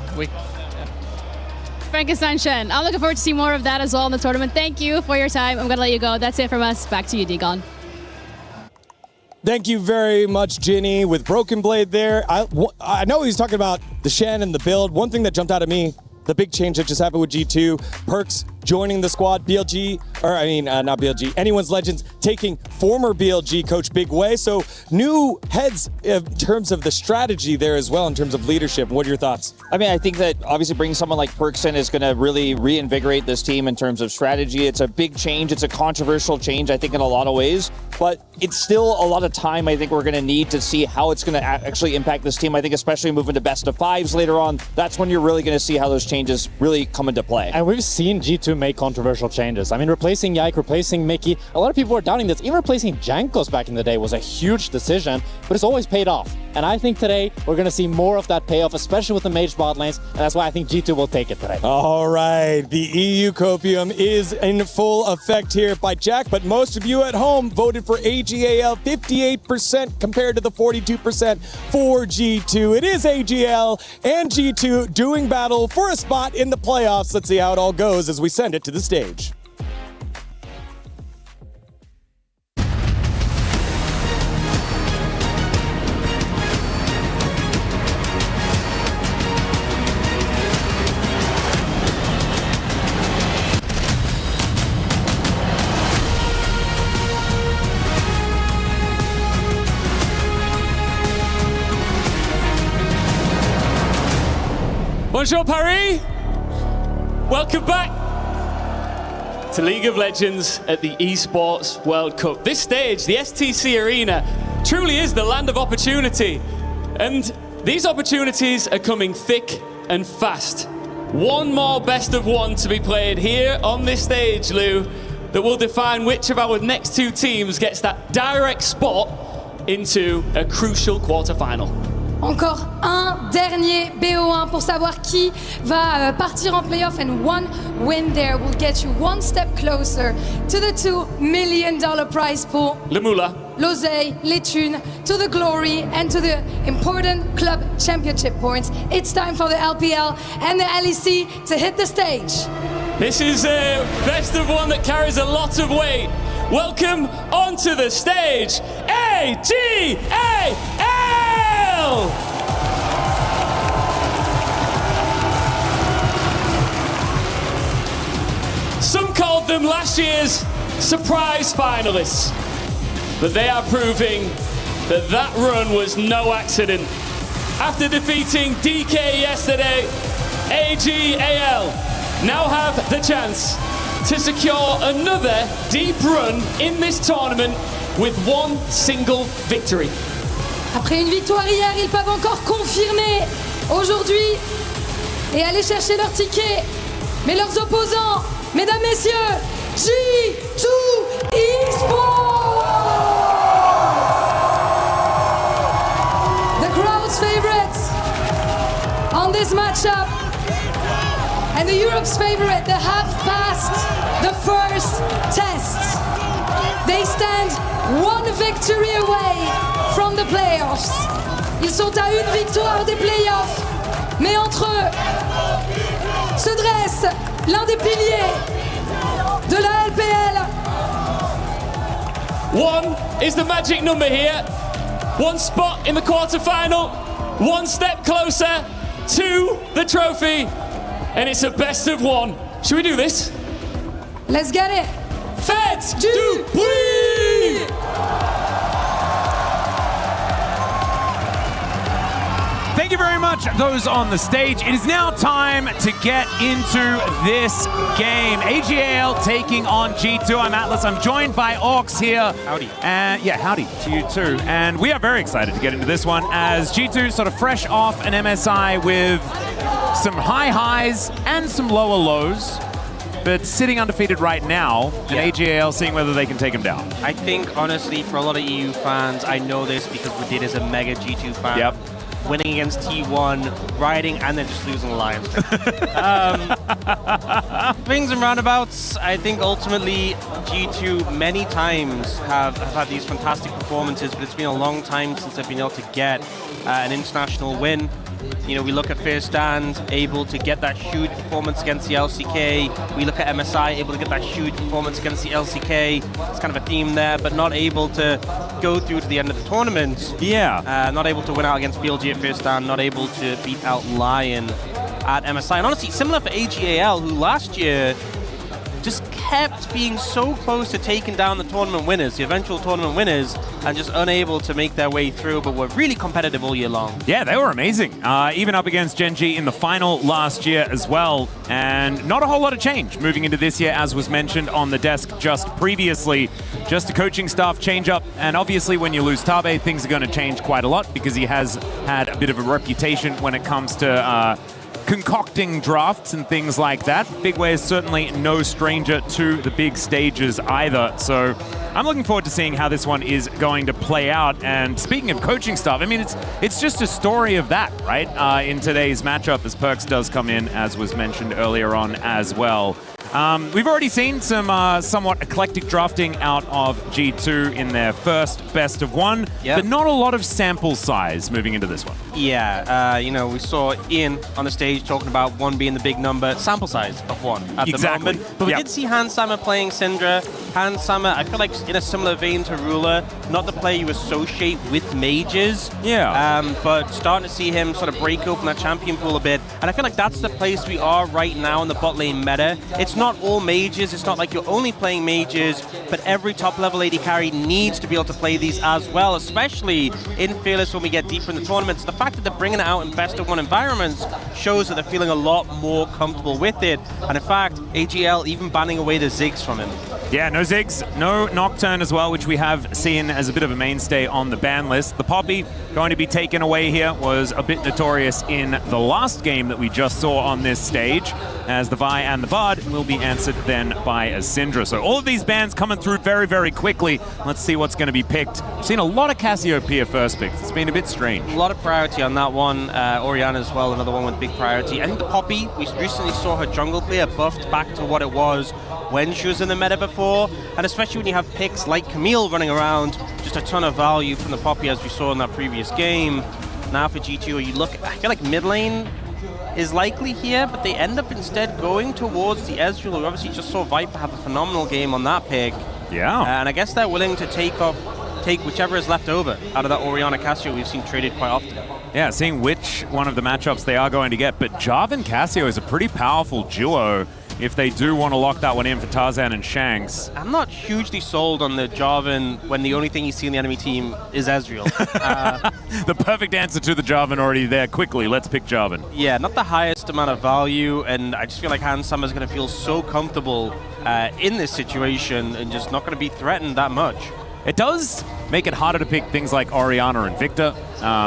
S12: Frankenstein Shen. I'm looking forward to see more of that as well in the tournament. Thank you for your time. I'm going to let you go. That's it from us. Back to you, Degon.
S20: Thank you very much, Ginny, with Broken Blade there. I know he's talking about the Shen and the build. One thing that jumped out at me, the big change that just happened with G2, Perks joining the squad, BLG, or I mean, not BLG, Anyone's Legends taking former BLG coach Big Way. So new heads in terms of the strategy there as well, in terms of leadership. What are your thoughts?
S16: I mean, I think that obviously bringing someone like Perks in is going to really reinvigorate this team in terms of strategy. It's a big change. It's a controversial change, I think, in a lot of ways. But it's still a lot of time I think we're going to need to see how it's going to actually impact this team. I think especially moving to best of fives later on, that's when you're really going to see how those changes really come into play.
S15: And we've seen G2 make controversial changes. I mean, replacing Yike, replacing Mickey, a lot of people were doubting this. Even replacing Jankos back in the day was a huge decision, but it's always paid off. And I think today we're going to see more of that payoff, especially with the mage bot lanes, and that's why I think G2 will take it today.
S20: All right, the EU Copium is in full effect here by Jack, but most of you at home voted for AGAL, 58% compared to the 42% for G2. It is AGL and G2 doing battle for a spot in the playoffs. Let's see how it all goes as we send it to the stage.
S7: Bonjour Paris! Welcome back to League of Legends at the Esports World Cup. This stage, the STC Arena, truly is the land of opportunity. And these opportunities are coming thick and fast. one more best of one to be played here on this stage, Lou, that will define which of our next two teams gets that direct spot into a crucial quarter-final.
S6: Encore un dernier BO1 pour savoir qui va partir en playoff, and one win there will get you one step closer to the $2 million prize pool.
S7: Le moula.
S6: L'oseille, les thunes, to the glory and to the important club championship points. It's time for the LPL and the LEC to hit the stage.
S7: This is a best of one that carries a lot of weight. Welcome onto the stage, AGAL! Some called them last year's surprise finalists, but they are proving that that run was no accident. After defeating DK yesterday, AGAL now have the chance to secure another deep run in this tournament with one single victory.
S6: Après une victoire hier, ils peuvent encore confirmer aujourd'hui et aller chercher leur ticket. Mais leurs opposants, mesdames, messieurs, G2 Esports! The crowd's favorites on this matchup, and the Europe's favorite that have passed the first test. They stand one victory away from the playoffs. Ils sont à une victoire des playoffs, mais entre eux se dresse l'un des piliers de la LPL.
S7: One is the magic number here. One spot in the quarterfinal, one step closer to the trophy, and it's a best of one. Should we do this?
S6: Let's get it.
S7: Faites du bruit!
S17: Thank you very much, those on the stage. It is now time to get into this game. AGAL taking on G2. I'm Atlas. I'm joined by Orcs here.
S18: Howdy.
S17: And yeah, howdy to you too. And we are very excited to get into this one as G2 sort of fresh off an MSI with some high highs and some lower lows, but sitting undefeated right now, and AGAL seeing whether they can take them down.
S18: I think, honestly, for a lot of EU fans, I know this because we did as a mega G2 fan.
S17: Yep.
S18: Winning against T1, riding, and then just losing the Lions. Swings and roundabouts, I think ultimately G2 many times have had these fantastic performances, but it's been a long time since they've been able to get an international win. You know, we look at Fair Stand, able to get that huge performance against the LCK. We look at MSI, able to get that huge performance against the LCK. It's kind of a theme there, but not able to go through to the end of the tournament.
S17: Yeah.
S18: Not able to win out against BLG at Fair Stand, not able to beat out Lion at MSI. And honestly, similar for AGAL, who last year just kept being so close to taking down the tournament winners, the eventual tournament winners, and just unable to make their way through, but were really competitive all year long.
S17: Yeah, they were amazing. Even up against Gen G in the final last year as well. And not a whole lot of change moving into this year, as was mentioned on the desk just previously. Just a coaching staff change up. And obviously when you lose Tabe, things are going to change quite a lot because he has had a bit of a reputation when it comes to concocting drafts and things like that. Big Way is certainly no stranger to the big stages either. So I'm looking forward to seeing how this one is going to play out. And speaking of coaching stuff, I mean, it's just a story of that, right? In today's matchup, as Perks does come in, as was mentioned earlier on as well. We've already seen some somewhat eclectic drafting out of G2 in their first best of one, but not a lot of sample size moving into this one.
S18: Yeah, you know, we saw Ian on the stage talking about one being the big number, sample size of one at the moment. But we did see Hans Sammer playing Syndra. Hans Sammer, I feel like in a similar vein to Ruler, not the player you associate with mages.
S17: Yeah.
S18: But starting to see him sort of break open that champion pool a bit. And I feel like that's the place we are right now in the bot lane meta. It's not all mages, it's not like you're only playing mages, but every top level AD carry needs to be able to play these as well, especially in Fearless when we get deeper in the tournaments. The fact that they're bringing it out in best of one environments shows that they're feeling a lot more comfortable with it. And in fact, AGL even banning away the Ziggs from him.
S17: Yeah, no Ziggs, no Nocturne as well, which we have seen as a bit of a mainstay on the ban list. The Poppy going to be taken away here was a bit notorious in the last game that we just saw on this stage, as the Vi and the Bard will be answered then by a Syndra. So all of these bans coming through very, very quickly. Let's see what's going to be picked. We've seen a lot of Cassiopeia first picks. It's been a bit strange.
S18: A lot of priority on that one. Orianna as well, another one with big priority. I think the Poppy, we recently saw her jungle player buffed back to what it was when she was in the meta before, and especially when you have picks like Camille running around, just a ton of value from the Poppy as we saw in that previous game. Now for G2, you look, I feel like mid lane is likely here, but they end up instead going towards the Ezreal. We obviously just saw Viper have a phenomenal game on that pick.
S17: Yeah.
S18: And I guess they're willing to take whichever is left over out of that Orianna Cassio we've seen traded quite often.
S17: Yeah, seeing which one of the matchups they are going to get, but Jarvan Cassio is a pretty powerful duo if they do want to lock that one in for Tarzan and Shanks.
S18: I'm not hugely sold on the Jarvan when the only thing you see in the enemy team is Ezreal.
S17: The perfect answer to the Jarvan already there. Quickly, let's pick Jarvan.
S18: Yeah, not the highest amount of value, and I just feel like Hans Summer's going to feel so comfortable in this situation and just not going to be threatened that much.
S17: It does make it harder to pick things like Orianna and Victor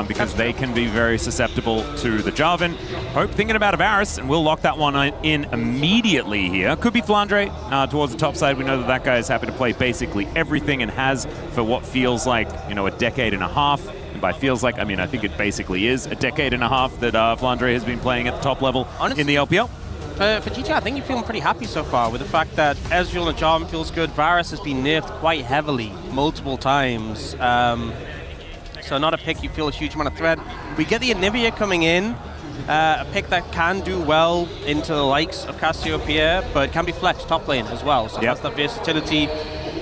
S17: because they can be very susceptible to the Jarvan. Hope thinking about a Varus, and we'll lock that one in immediately here. Could be Flandre towards the top side. We know that guy is happy to play basically everything and has for what feels like, you know, a decade and a half. And by feels like, I mean, I think it basically is a decade and a half that Flandre has been playing at the top level in the LPL.
S18: For GT, I think you're feeling pretty happy so far with the fact that Ezreal and Jarvan feels good. Varus has been nerfed quite heavily multiple times. So not a pick you feel a huge amount of threat. We get the Anivia coming in, a pick that can do well into the likes of Cassiopeia, but can be flexed top lane as well. So that's that versatility.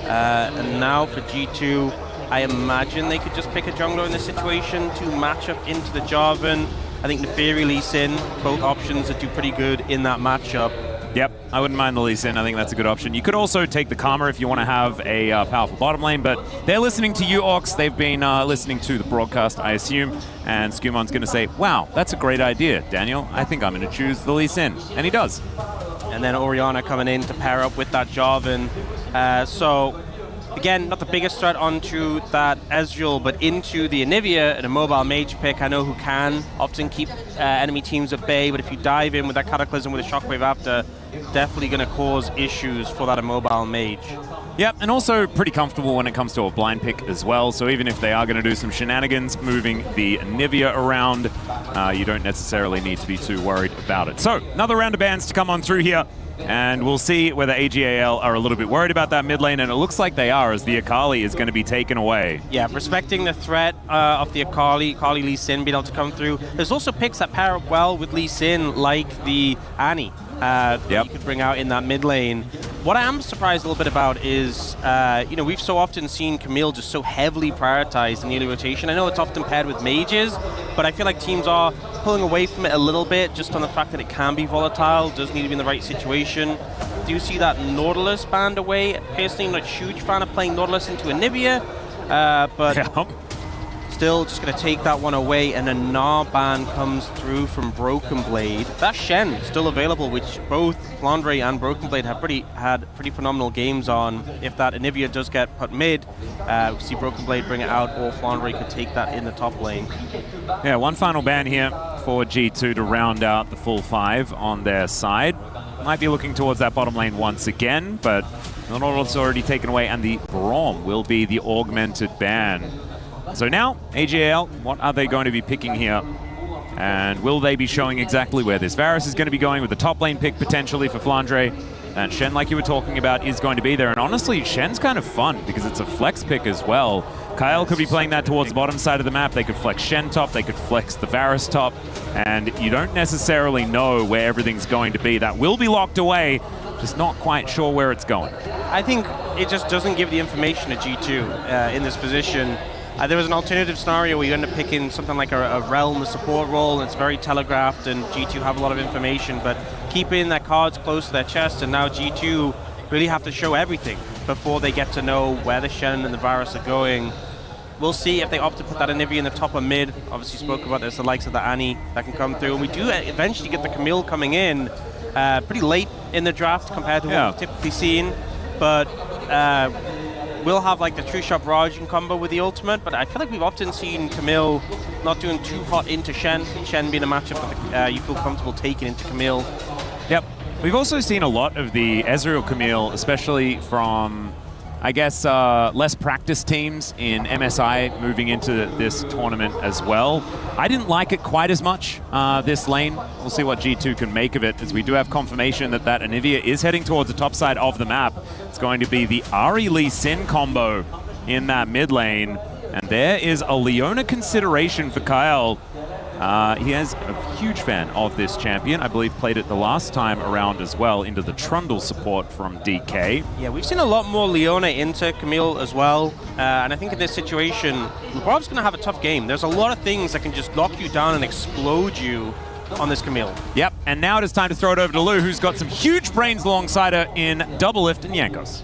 S18: And now for G2, I imagine they could just pick a jungler in this situation to match up into the Jarvan. I think Neferi, Lee Sin, both options that do pretty good in that matchup.
S17: Yep, I wouldn't mind the Lee Sin. I think that's a good option. You could also take the Karma if you want to have a powerful bottom lane, but they're listening to you, Orcs. They've been listening to the broadcast, I assume, and Skumon's going to say, wow, that's a great idea, Daniel. I think I'm going to choose the Lee Sin, and he does.
S18: And then Orianna coming in to pair up with that Jarvan. So again, not the biggest threat onto that Ezreal, but into the Anivia and a mobile mage pick. I know who can often keep enemy teams at bay, but if you dive in with that Cataclysm with a Shockwave after, definitely going to cause issues for that immobile mage.
S17: Yep, and also pretty comfortable when it comes to a blind pick as well. So even if they are going to do some shenanigans moving the Anivia around, you don't necessarily need to be too worried about it. So another round of bans to come on through here. And we'll see whether AGAL are a little bit worried about that mid lane, and it looks like they are, as the Akali is going to be taken away.
S18: Yeah, respecting the threat of the Akali Lee Sin being able to come through. There's also picks that pair up well with Lee Sin, like the Annie. You could bring out in that mid lane. What I am surprised a little bit about is, we've so often seen Camille just so heavily prioritized in the early rotation. I know it's often paired with mages, but I feel like teams are pulling away from it a little bit just on the fact that it can be volatile, does need to be in the right situation. Do you see that Nautilus banned away? Personally, I'm not a huge fan of playing Nautilus into Anivia, but still just going to take that one away, and a Gnar ban comes through from Broken Blade. That Shen still available, which both Flandre and Broken Blade have had pretty phenomenal games on. If that Anivia does get put mid, we see Broken Blade bring it out, or Flandre could take that in the top lane.
S17: Yeah, one final ban here for G2 to round out the full 5 on their side. Might be looking towards that bottom lane once again, but not all it's already taken away, and the Braum will be the augmented ban. So now, AGAL, what are they going to be picking here? And will they be showing exactly where this Varus is going to be going with the top lane pick potentially for Flandre? And Shen, like you were talking about, is going to be there. And honestly, Shen's kind of fun because it's a flex pick as well. Kyle could be playing that towards the bottom side of the map. They could flex Shen top, they could flex the Varus top. And you don't necessarily know where everything's going to be. That will be locked away, just not quite sure where it's going.
S18: I think it just doesn't give the information to G2 in this position. There was an alternative scenario where you end up picking something like a Realm, a support role, and it's very telegraphed, and G2 have a lot of information, but keeping their cards close to their chest, and now G2 really have to show everything before they get to know where the Shen and the Varus are going. We'll see if they opt to put that Anivia in the top or mid. Obviously spoke about there's the likes of the Annie that can come through, and we do eventually get the Camille coming in pretty late in the draft compared to what we've typically seen, but will have like the true shot barrage combo with the ultimate, but I feel like we've often seen Camille not doing too hot into Shen. Shen being a matchup that you feel comfortable taking into Camille.
S17: Yep. We've also seen a lot of the Ezreal Camille, especially from, I guess, less practiced teams in MSI moving into this tournament as well. I didn't like it quite as much, this lane. We'll see what G2 can make of it, as we do have confirmation that Anivia is heading towards the top side of the map. It's going to be the Ahri Lee Sin combo in that mid lane. And there is a Leona consideration for Kyle. He is a huge fan of this champion. I believe played it the last time around as well, into the Trundle support from DK.
S18: Yeah, we've seen a lot more Leona into Camille as well. And I think in this situation, Lebrov's going to have a tough game. There's a lot of things that can just knock you down and explode you on this Camille.
S17: Yep, and now it is time to throw it over to Lou, who's got some huge brains alongside her in Doublelift and Jankos.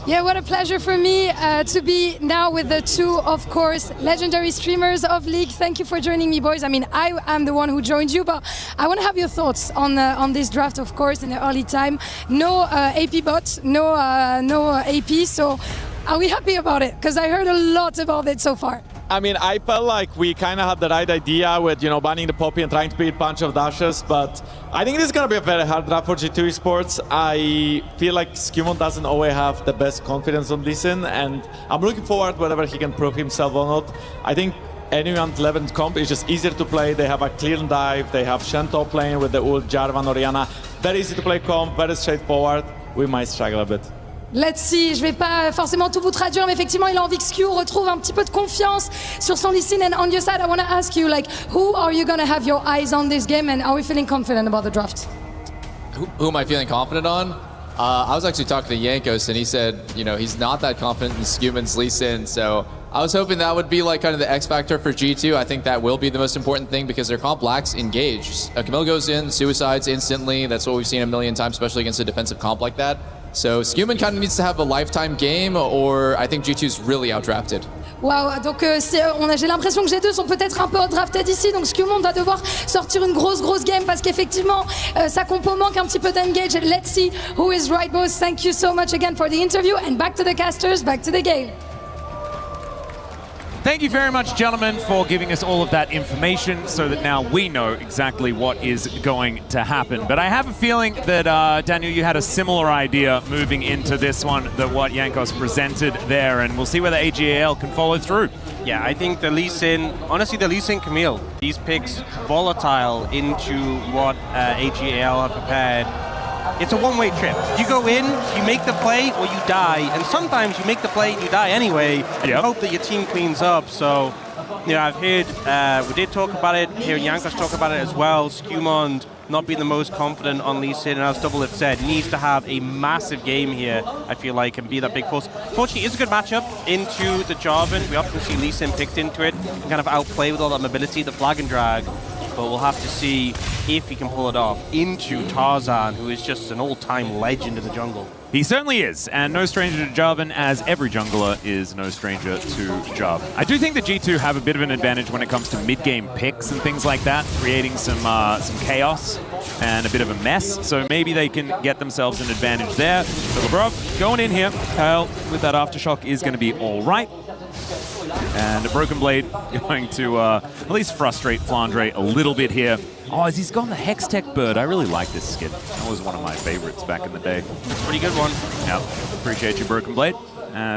S6: Yeah, what a pleasure for me to be now with the two, of course, legendary streamers of League. Thank you for joining me, boys. I mean, I am the one who joined you, but I want to have your thoughts on this draft, of course, in the early time. No AP bots, no AP, so are we happy about it? Because I heard a lot about it so far.
S24: I mean, I felt like we kind of had the right idea with, banning the Poppy and trying to beat a bunch of dashes, but I think this is going to be a very hard draft for G2 Esports. I feel like Skewmon doesn't always have the best confidence on Lee Sin, and I'm looking forward whether he can prove himself or not. I think anyone's 11th comp is just easier to play. They have a clear dive, they have Shen top lane with the ult, Jarvan, Orianna. Very easy to play comp, very straightforward. We might struggle a bit.
S6: Let's see, je vais pas forcément tout vous traduire, mais effectivement, il a envie que Skew retrouve un petit peu de confiance sur son Lee Sin. And on your side, I want to ask you, like, who are you going to have your eyes on this game, and are we feeling confident about the draft?
S4: Who am I feeling confident on? I was actually talking to Jankos, and he said, he's not that confident in Skewman's Lee Sin, so I was hoping that would be like kind of the X factor for G2. I think that will be the most important thing because their comp lacks engage. Camille goes in, suicides instantly. That's what we've seen a million times, especially against a defensive comp like that. So Skewman kind of needs to have a lifetime game, or I think G2's really outdrafted.
S6: Wow, donc j'ai l'impression que G2 sont peut-être un peu outdrafted ici, donc Skewman va devoir sortir une grosse game parce qu'effectivement sa compo manque un petit peu d'engage. Let's see who is right, boys. Thank you so much again for the interview, and back to the casters, back to the game.
S17: Thank you very much, gentlemen, for giving us all of that information so that now we know exactly what is going to happen. But I have a feeling that, Daniel, you had a similar idea moving into this one than what Jankos presented there, and we'll see whether AGAL can follow through.
S18: Yeah, I think the Lee Sin, honestly, the Lee Sin Camille, these picks volatile into what AGAL have prepared. It's a one-way trip. You go in, you make the play, or you die. And sometimes you make the play, you die anyway, and you hope that your team cleans up. So, I've heard, we did talk about it, hearing Jankos talk about it as well. Skewmon not being the most confident on Lee Sin, and as Doublelift said, needs to have a massive game here, I feel like, and be that big force. Fortunately, it's a good matchup into the Jarvan. We often see Lee Sin picked into it, and kind of outplay with all that mobility, the flag and drag. But we'll have to see if he can pull it off into Tarzan, who is just an all-time legend in the jungle.
S17: He certainly is, and no stranger to Jarvan, as every jungler is no stranger to Jarvan. I do think that G2 have a bit of an advantage when it comes to mid-game picks and things like that, creating some chaos and a bit of a mess, so maybe they can get themselves an advantage there. But Lebrov going in here, Kyle with that Aftershock is going to be all right. And a Broken Blade going to at least frustrate Flandre a little bit here. Oh, as he's gone the Hextech Bird. I really like this skin. That was one of my favorites back in the day.
S18: It's a pretty good one.
S17: Yep. Appreciate you, Broken Blade.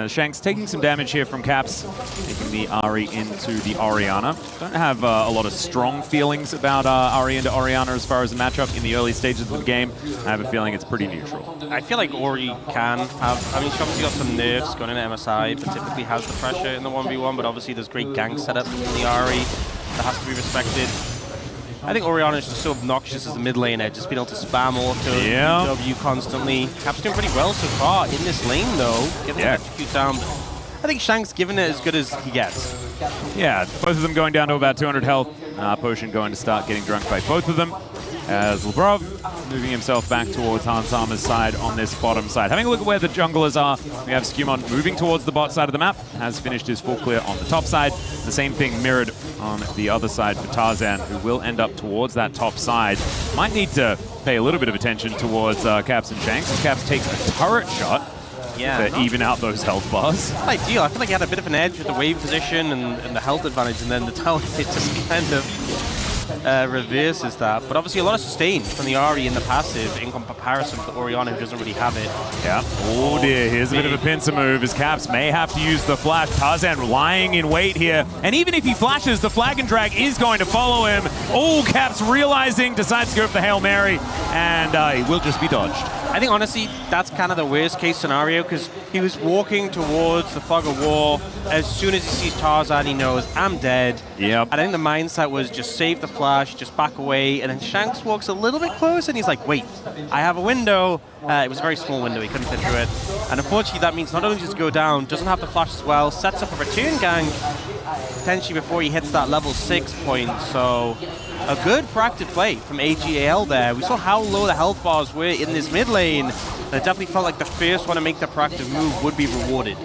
S17: Shanks taking some damage here from Caps, taking the Ahri into the Orianna. Don't have a lot of strong feelings about Ahri into Orianna as far as a matchup in the early stages of the game. I have a feeling it's pretty neutral.
S18: I feel like Ori can have, I mean, she's obviously got some nerfs going into MSI, but typically has the pressure in the 1v1, but obviously there's great gank setup in the Ahri that has to be respected. I think Orianna is just so obnoxious as a mid laner, just being able to spam auto, EW constantly. Cap's doing pretty well so far in this lane though, getting the execute down. I think Shank's given it as good as he gets.
S17: Yeah, both of them going down to about 200 health. Potion going to start getting drunk by both of them. As Lebrov moving himself back towards Hansama's side on this bottom side. Having a look at where the junglers are, we have Skewmon moving towards the bot side of the map, has finished his full clear on the top side. The same thing mirrored on the other side for Tarzan, who will end up towards that top side. Might need to pay a little bit of attention towards Caps and Shanks, as Caps takes a turret shot.
S7: to
S17: even out those health bars.
S18: Not ideal. I feel like he had a bit of an edge with the wave position and the health advantage, and then the tower hit just kind of reverses that. But obviously a lot of sustain from the Ahri in the passive in comparison to the Orianna, who doesn't really have it.
S17: Yeah. Oh dear, here's a bit of a pincer move as Caps may have to use the flash. Tarzan lying in wait here. And even if he flashes, the flag and drag is going to follow him. Oh, Caps realizing, decides to go for the Hail Mary, and he will just be dodged.
S18: I think, honestly, that's kind of the worst case scenario, because he was walking towards the fog of war. As soon as he sees Tarzan, he knows, I'm dead.
S17: Yep.
S18: And I think the mindset was just save the flash, just back away, and then Shanks walks a little bit close, and he's like, wait, I have a window. It was a very small window, he couldn't fit through it. And unfortunately, that means not only does he go down, doesn't have the flash as well, sets up a return gank, potentially before he hits that level 6 point. So a good proactive play from AGAL there. We saw how low the health bars were in this mid lane. And it definitely felt like the first one to make the proactive move would be rewarded.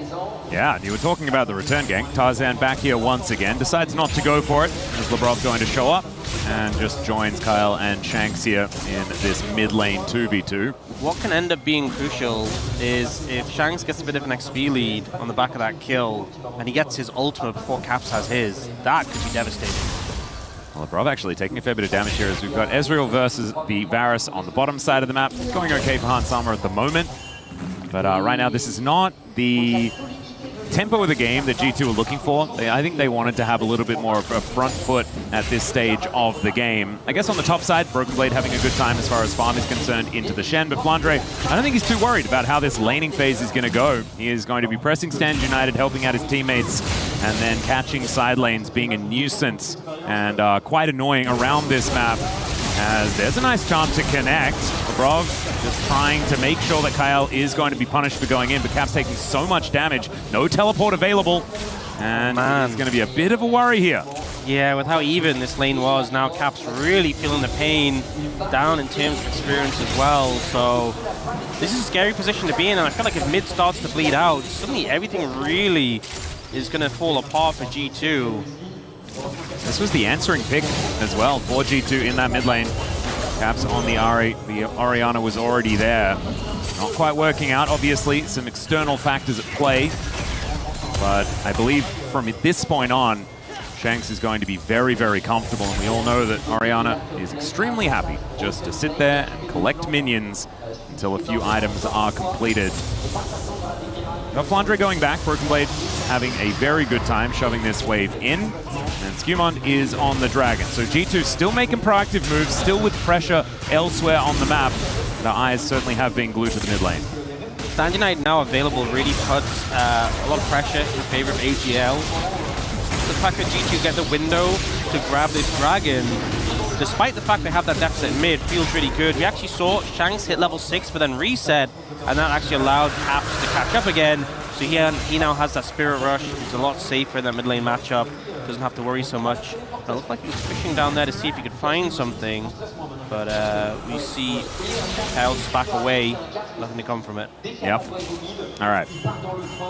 S17: Yeah, and you were talking about the return gank. Tarzan back here once again, decides not to go for it as Lebrov going to show up and just joins Kyle and Shanks here in this mid lane 2v2.
S18: What can end up being crucial is if Shanks gets a bit of an XP lead on the back of that kill and he gets his ultimate before Caps has his, that could be devastating.
S17: Well, Lebrov actually taking a fair bit of damage here as we've got Ezreal versus the Varus on the bottom side of the map. Going okay for Hans Sama at the moment. But right now, this is not the tempo of the game that G2 are looking for. I think they wanted to have a little bit more of a front foot at this stage of the game. I guess on the top side, Broken Blade having a good time as far as farm is concerned into the Shen, but Flandre, I don't think he's too worried about how this laning phase is going to go. He is going to be pressing Stand United, helping out his teammates, and then catching side lanes, being a nuisance and quite annoying around this map. As there's a nice chance to connect. Lebrov just trying to make sure that Kyle is going to be punished for going in, but Cap's taking so much damage. No teleport available, and it's going to be a bit of a worry here.
S18: Yeah, with how even this lane was, now Cap's really feeling the pain down in terms of experience as well. So this is a scary position to be in, and I feel like if mid starts to bleed out, suddenly everything really is going to fall apart for G2.
S17: This was the answering pick as well for G2 in that mid lane. Caps on the Ahri. The Orianna was already there. Not quite working out, obviously. Some external factors at play. But I believe from this point on, Shanks is going to be very, very comfortable. And we all know that Orianna is extremely happy just to sit there and collect minions until a few items are completed. Got Flandre going back. Broken Blade having a very good time shoving this wave in. And Skewmond is on the Dragon. So G2 still making proactive moves, still with pressure elsewhere on the map. The eyes certainly have been glued to the mid lane.
S18: Stand United now available really puts a lot of pressure in favor of AGL. The fact that G2 get the window to grab this Dragon, despite the fact they have that deficit in mid, feels really good. We actually saw Shanks hit level 6 but then reset, and that actually allowed Caps to catch up again. So he now has that Spirit Rush. He's a lot safer in that mid lane matchup. Doesn't have to worry so much. It looked like he was fishing down there to see if he could find something, but we see Kyle just back away. Nothing to come from it.
S17: Yep. All right.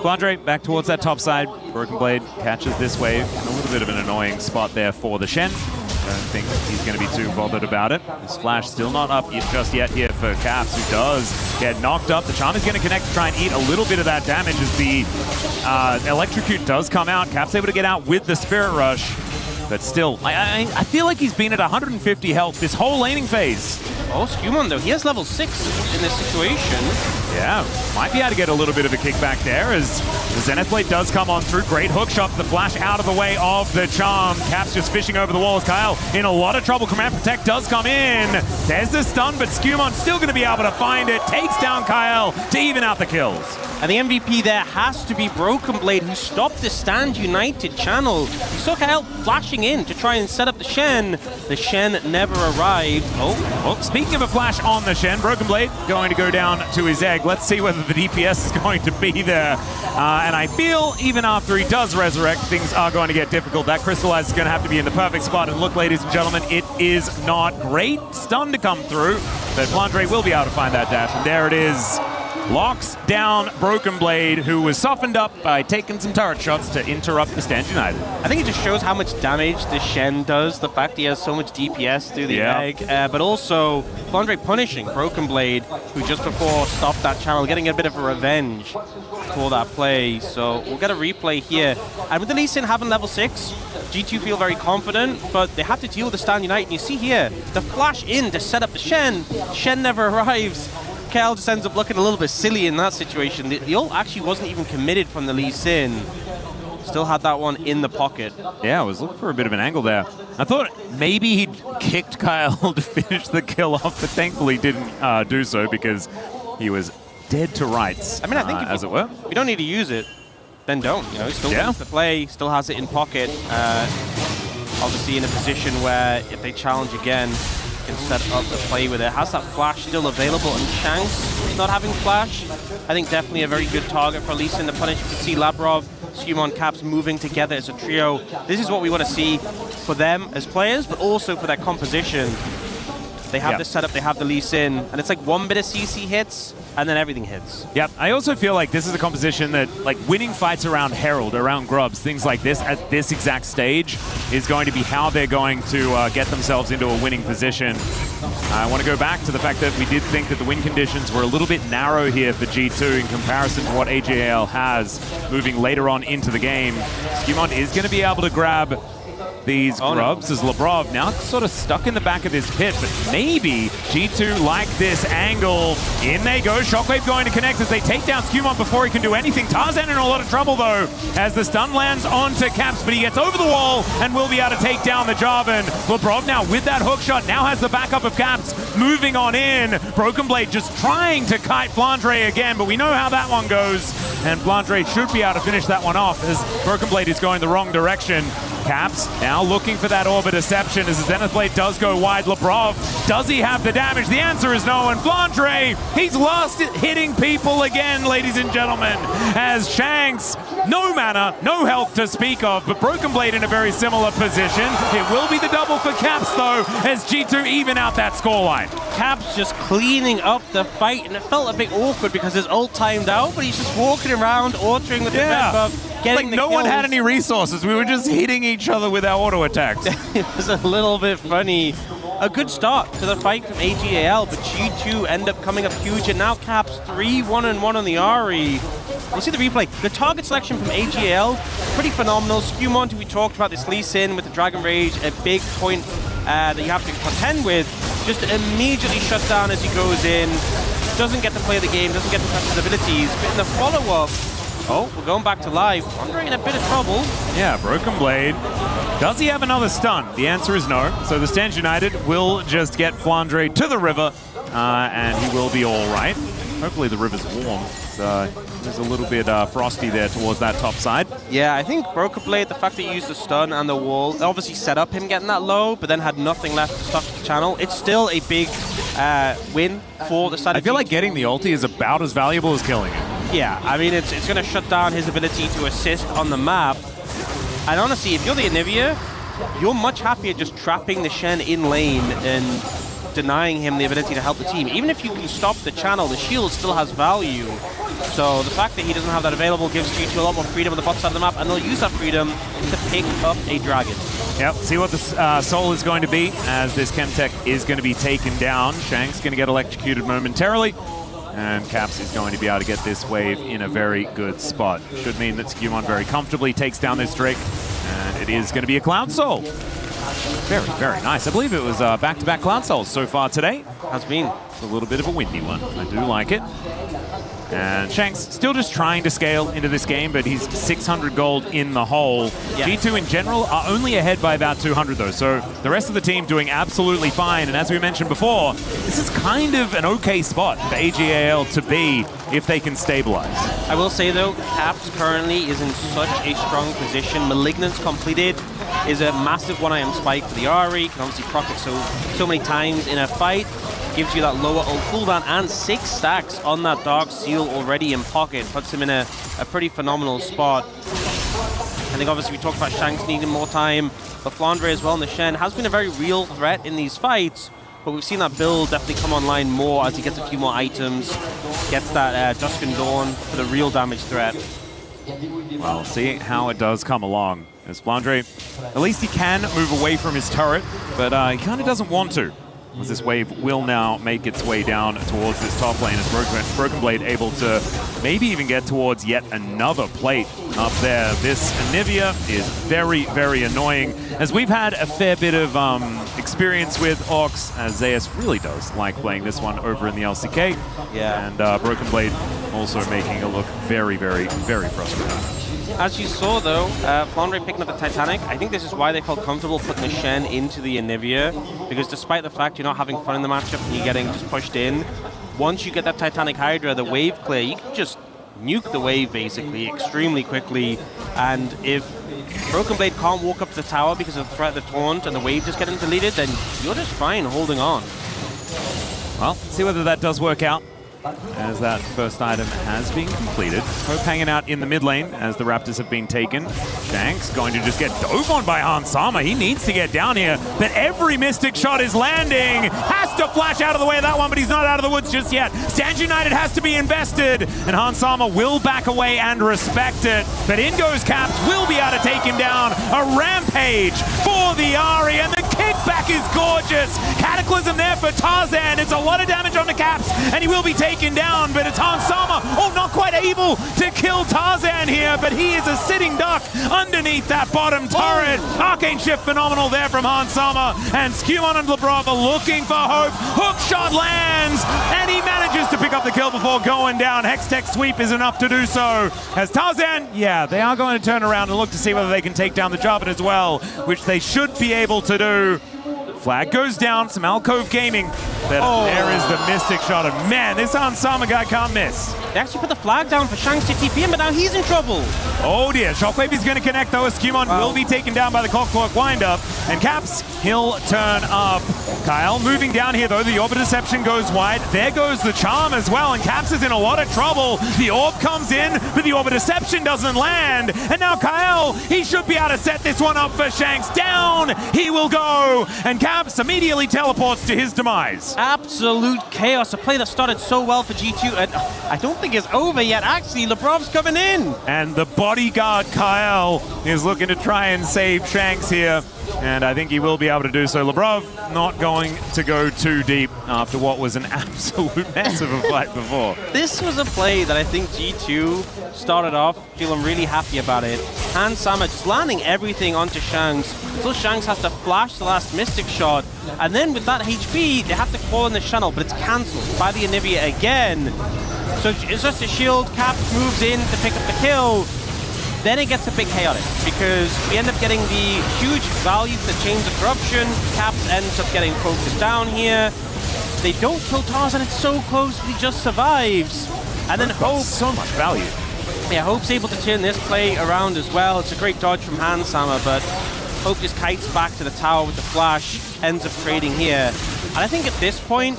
S17: Flandre back towards that top side. Broken Blade catches this wave. A little bit of an annoying spot there for the Shen. I don't think he's going to be too bothered about it. This flash still not up just yet here for Caps, who does get knocked up. The Charm is going to connect to try and eat a little bit of that damage as the Electrocute does come out. Caps able to get out with the Spirit Rush. But still, I feel like he's been at 150 health this whole laning phase.
S18: Oh, Skewmond though, he has level 6 in this situation.
S17: Yeah, might be able to get a little bit of a kickback there as the Zenith Blade does come on through. Great hook shot, the flash out of the way of the Charm. Caps just fishing over the walls. Kyle in a lot of trouble. Command Protect does come in. There's the stun, but Skewmond still going to be able to find it. Takes down Kyle to even out the kills.
S18: And the MVP there has to be Broken Blade, who stopped the Stand United channel. You saw Kyle flashing in to try and set up the Shen. The Shen never arrived.
S17: Oh, speaking of a flash on the Shen, Broken Blade going to go down to his egg. Let's see whether the DPS is going to be there. And I feel even after he does resurrect, things are going to get difficult. That Crystallize is going to have to be in the perfect spot. And look, ladies and gentlemen, it is not great. Stun to come through, but Flandre will be able to find that dash. And there it is. locks down Broken Blade, who was softened up by taking some turret shots to interrupt the Stand United.
S18: I think it just shows how much damage the Shen does, the fact he has so much DPS through the egg, but also Flandre punishing Broken Blade, who just before stopped that channel, getting a bit of a revenge for that play. So we'll get a replay here. And with the Lee Sin having level 6, G2 feel very confident, but they have to deal with the Stand United. And you see here, the flash in to set up the Shen. Shen never arrives. Kel just ends up looking a little bit silly in that situation. The ult actually wasn't even committed from the Lee Sin. Still had that one in the pocket.
S17: Yeah, I was looking for a bit of an angle there. I thought maybe he'd kicked Kyle to finish the kill off, but thankfully didn't do so because he was dead to rights.
S18: I mean, I think
S17: as it were.
S18: If you don't need to use it, then don't. You know, still wins the play, still has it in pocket. Obviously in a position where if they challenge again, can set up the play with it. Has that flash still available, and Shanks not having flash, I think definitely a very good target for Lee Sin to punish. You can see Labrov, Skumon, Caps moving together as a trio. This is what we want to see for them as players, but also for their composition. They have the setup, they have the Lee Sin, and it's like one bit of CC hits, and then everything hits.
S17: Yep, I also feel like this is a composition that, like, winning fights around Herald, around Grubs, things like this at this exact stage is going to be how they're going to get themselves into a winning position. I want to go back to the fact that we did think that the win conditions were a little bit narrow here for G2 in comparison to what AJL has moving later on into the game. Skumon is going to be able to grab these grubs as Labrov now sort of stuck in the back of this pit, but maybe G2 like this angle. In they go, Shockwave going to connect as they take down Skumon before he can do anything. Tarzan in a lot of trouble though, as the stun lands onto Caps, but he gets over the wall and will be able to take down the Jarvan. Labrov now with that hook shot, now has the backup of Caps, moving on in. Broken Blade just trying to kite Flandre again, but we know how that one goes, and Flandre should be able to finish that one off as Broken Blade is going the wrong direction. Caps now looking for that Orbit Deception as the Zenith Blade does go wide. Labrov, does he have the damage? The answer is no, and Flandre, he's lost it hitting people again, ladies and gentlemen, as Shanks, no mana, no health to speak of, but Broken Blade in a very similar position. It will be the double for Caps though, as G2 even out that scoreline.
S18: Caps just cleaning up the fight, and it felt a bit awkward because his ult timed out, but he's just walking around, altering the defense buff.
S17: Like no one had any resources. We were just hitting each other with our auto attacks.
S18: It was a little bit funny. A good start to the fight from AGAL, but G2 end up coming up huge, and now Caps 3-1-1 on the Ahri. We'll see the replay. The target selection from AGAL, pretty phenomenal. Skumon, we talked about this Lee Sin with the Dragon Rage, a big point that you have to contend with, just immediately shut down as he goes in. Doesn't get to play the game, doesn't get to press his abilities, but in the follow-up, we're going back to live. Flandre in a bit of trouble.
S17: Yeah, Broken Blade. Does he have another stun? The answer is no. So the Stand United will just get Flandre to the river, and he will be all right. Hopefully the river's warm. There's a little bit frosty there towards that top side.
S18: Yeah, I think Broken Blade, the fact that he used the stun and the wall, obviously set up him getting that low, but then had nothing left to stop the channel. It's still a big win for the side of
S17: I feel like getting the ulti is about as valuable as killing it.
S18: Yeah, I mean, it's going to shut down his ability to assist on the map. And honestly, if you're the Anivia, you're much happier just trapping the Shen in lane and denying him the ability to help the team. Even if you can stop the channel, the shield still has value. So the fact that he doesn't have that available gives G2 a lot more freedom on the bot side of the map, and they'll use that freedom to pick up a dragon.
S17: Yep, see what the soul is going to be as this Chemtech is going to be taken down. Shank's going to get electrocuted momentarily. And Caps is going to be able to get this wave in a very good spot. Should mean that Skumon very comfortably takes down this Drake, and it is going to be a Cloud Soul. Very, very nice. I believe it was back-to-back Cloud Souls so far today.
S18: Has been.
S17: It's a little bit of a windy one. I do like it. And Shanks still just trying to scale into this game, but he's 600 gold in the hole. Yeah. G2 in general are only ahead by about 200 though, so the rest of the team doing absolutely fine. And as we mentioned before, this is kind of an okay spot for AGAL to be if they can stabilize.
S18: I will say though, Caps currently is in such a strong position. Malignance completed is a massive 1-item spike for the Ahri. Can obviously proc it so many times in a fight. Gives you that lower ult cooldown and 6 stacks on that Dark Seal already in pocket. Puts him in a pretty phenomenal spot. I think obviously we talked about Shanks needing more time, but Flandre as well in the Shen has been a very real threat in these fights. but we've seen that build definitely come online more as he gets a few more items, gets that Dusk and Dawn for the real damage threat.
S17: Well, see how it does come along. As Flandre, at least he can move away from his turret, but he kind of doesn't want to. As this wave will now make its way down towards this top lane, as Broken Blade able to maybe even get towards yet another plate up there. This Anivia is very, very annoying, as we've had a fair bit of experience with Ox, as Zeus really does like playing this one over in the LCK.
S18: Yeah.
S17: And Broken Blade also making it look very, very, very frustrating.
S18: As you saw, though, Flandre picking up the Titanic, I think this is why they felt comfortable putting the Shen into the Anivia, because despite the fact you're not having fun in the matchup and you're getting just pushed in, once you get that Titanic Hydra, the wave clear, you can just nuke the wave, basically, extremely quickly. And if Broken Blade can't walk up to the tower because of the threat of the taunt and the wave just getting deleted, then you're just fine holding on.
S17: Well, let's see whether that does work out, as that first item has been completed. Hope hanging out in the mid lane as the Raptors have been taken. Shanks going to just get dove on by Hans Sama. He needs to get down here, but every Mystic shot is landing. Has to flash out of the way of that one, but he's not out of the woods just yet. Stand United has to be invested, and Hans Sama will back away and respect it. But in goes Caps, will be able to take him down. A rampage for the Ahri, and the kickback is gorgeous. Cataclysm there for Tarzan. It's a lot of damage on the Caps, and he will be taken down, but it's Hans Sama. Oh, not quite able to kill Tarzan here, but he is a sitting duck underneath that bottom turret. Arcane Shift phenomenal there from Hans Sama, and Skewmon and Labrov are looking for hope. Hook shot lands, and he manages to pick up the kill before going down. Hextech sweep is enough to do so. As Tarzan, yeah, they are going to turn around and look to see whether they can take down the Jarvan as well, which they should be able to do. Flag goes down, some Alcove Gaming, but there is the Mystic shot, and man, this Hans Sama guy can't miss.
S18: They actually put the flag down for Shanks to TP him, but now he's in trouble.
S17: Oh dear, Shockwave is going to connect though, as Skewmon will be taken down by the Clockwork windup, and Caps, he'll turn up. Kyle moving down here though, the Orb of Deception goes wide, there goes the Charm as well, and Caps is in a lot of trouble. The Orb comes in, but the Orb of Deception doesn't land, and now Kyle, he should be able to set this one up for Shanks. Down he will go, and Caps immediately teleports to his demise.
S18: Absolute chaos, a play that started so well for G2, and I don't think it's over yet. Actually, Labrov's coming in.
S17: And the bodyguard Kyle is looking to try and save Shanks here, and I think he will be able to do so. Labrov not going to go too deep after what was an absolute mess of a fight before.
S18: This was a play that I think G2 started off feeling really happy about it. Hans Sama just landing everything onto Shanks until Shanks has to flash the last Mystic shot, and then with that HP they have to call in the channel, but it's cancelled by the Anivia again. So it's just a shield. Caps moves in to pick up the kill. Then it gets a bit chaotic because we end up getting the huge value for the Chains of Corruption. Caps ends up getting focused down here. They don't kill Tarzan, it's so close, but he just survives. And then Hope,
S17: so much value.
S18: Yeah, Hope's able to turn this play around as well. It's a great dodge from Hans Sama, but Hope just kites back to the tower with the flash, ends up trading here. And I think at this point,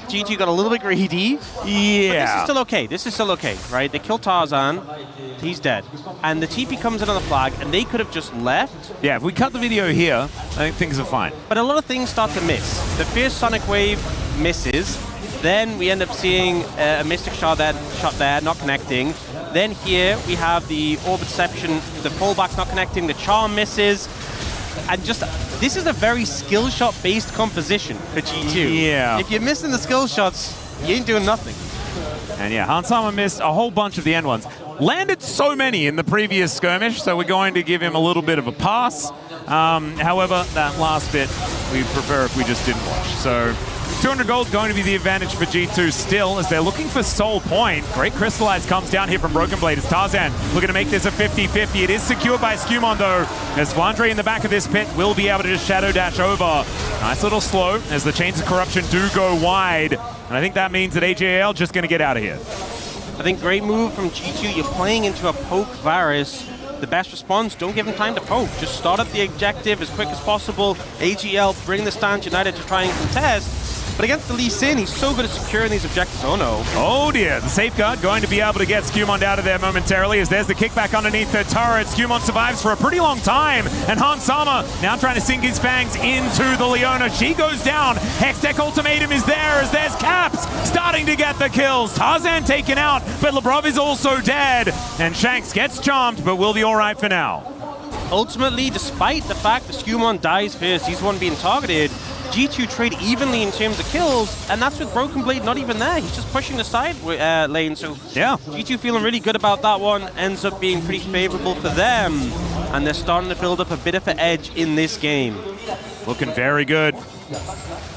S18: G2 got a little bit greedy.
S17: Yeah.
S18: But this is still okay. This is still okay, right? They kill Tarzan. He's dead. And the TP comes in on the flag, and they could have just left.
S17: Yeah, if we cut the video here, I think things are fine.
S18: But a lot of things start to miss. The Fierce Sonic Wave misses. Then we end up seeing a Mystic shot there, not connecting. Then here we have the Orb Deception, the fallback not connecting, the Charm misses. And just, this is a very skill shot based composition for G2.
S17: Yeah.
S18: If you're missing the skill shots, you ain't doing nothing.
S17: And yeah, Hans Sama missed a whole bunch of the end ones. Landed so many in the previous skirmish, so we're going to give him a little bit of a pass. However, that last bit, we'd prefer if we just didn't watch. So 200 gold going to be the advantage for G2 still, as they're looking for Soul Point. Great Crystallize comes down here from Broken Blade as Tarzan looking to make this a 50-50. It is secured by Skewmon though, as Flandre in the back of this pit will be able to just Shadow Dash over. Nice little slow as the Chains of Corruption do go wide. And I think that means that AJL just going to get out of here.
S18: I think great move from G2. You're playing into a poke Varus. The best response, don't give him time to poke. Just start up the objective as quick as possible. AGL bring the Stand United to try and contest. But against the Lee Sin, he's so good at securing these objectives. Oh no.
S17: Oh dear, the safeguard going to be able to get Skewmond out of there momentarily as there's the kickback underneath the turret. Skewmond survives for a pretty long time, and Hans Sama now trying to sink his fangs into the Leona. She goes down. Hextech Ultimatum is there as there's Caps starting to get the kills. Tarzan taken out, but Labrov is also dead, and Shanks gets charmed, but will be all right for now.
S18: Ultimately, despite the fact that Skewmond dies first, he's the one being targeted, G2 trade evenly in terms of kills, and that's with Broken Blade not even there. He's just pushing the side lane, so
S17: yeah,
S18: G2 feeling really good about that one. Ends up being pretty favorable for them, and they're starting to build up a bit of an edge in this game.
S17: Looking very good.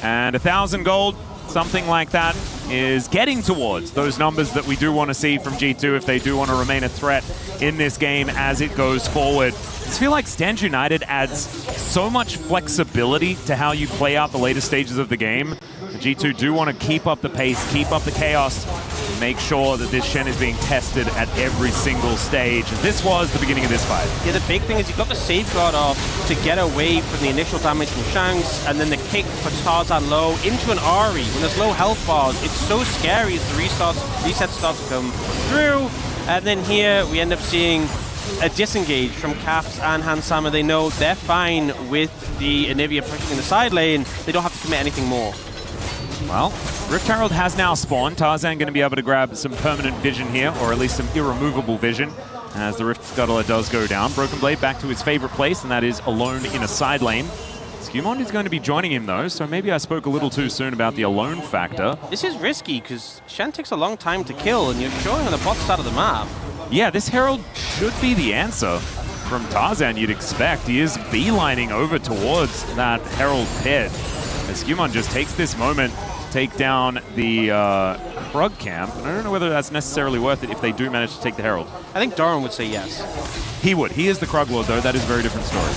S17: And 1,000 gold, something like that, is getting towards those numbers that we do want to see from G2 if they do want to remain a threat in this game as it goes forward. I just feel like Stand United adds so much flexibility to how you play out the later stages of the game. The G2 do want to keep up the pace, keep up the chaos, and make sure that this Shen is being tested at every single stage. And this was the beginning of this fight.
S18: Yeah, the big thing is you got the safeguard off to get away from the initial damage from Shanks, and then the kick puts Tarzan low into an Ari. When there's low health bars, it's so scary as the resets start to come through. And then here we end up seeing a disengage from Caps and Hans Sama. They know they're fine with the Anivia pushing in the side lane. They don't have to commit anything more.
S17: Well, Rift Herald has now spawned. Tarzan going to be able to grab some permanent vision here, or at least some irremovable vision, as the Rift Scuttler does go down. Broken Blade back to his favorite place, and that is alone in a side lane. Skewmond is going to be joining him though, so maybe I spoke a little too soon about the alone factor.
S18: This is risky, because Shen takes a long time to kill, and you're showing on the bot side of the map.
S17: Yeah, this Herald should be the answer from Tarzan, you'd expect. He is beelining over towards that Herald pit. As Skewmond just takes this moment to take down the Krug camp. And I don't know whether that's necessarily worth it if they do manage to take the Herald.
S18: I think Doran would say yes.
S17: He would. He is the Krug Lord, though. That is a very different story.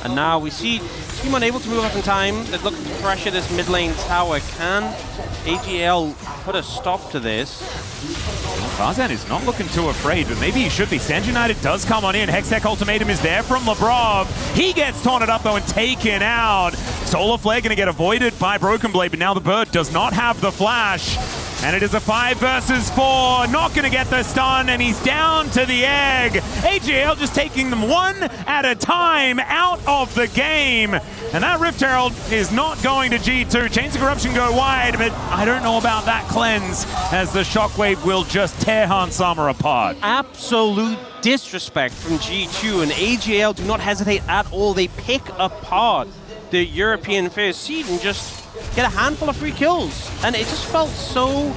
S18: And now we see Skewmond able to move up in time. They're looking to pressure this mid lane tower. Can AGL put a stop to this?
S17: Tarzan is not looking too afraid, but maybe he should be. Stand United does come on in. Hextech Ultimatum is there from Labrov. He gets taunted up, though, and taken out. Solar Flare going to get avoided by Broken Blade, but now the Bird does not have the flash. And it is a 5 versus 4. Not going to get the stun, and he's down to the egg. AGL just taking them one at a time out of the game. And that Rift Herald is not going to G2. Chains of Corruption go wide, but I don't know about that cleanse, as the Shockwave will just tear Hans Sama apart.
S18: Absolute disrespect from G2, and AGL do not hesitate at all. They pick apart the European first seed and just get a handful of free kills. And it just felt so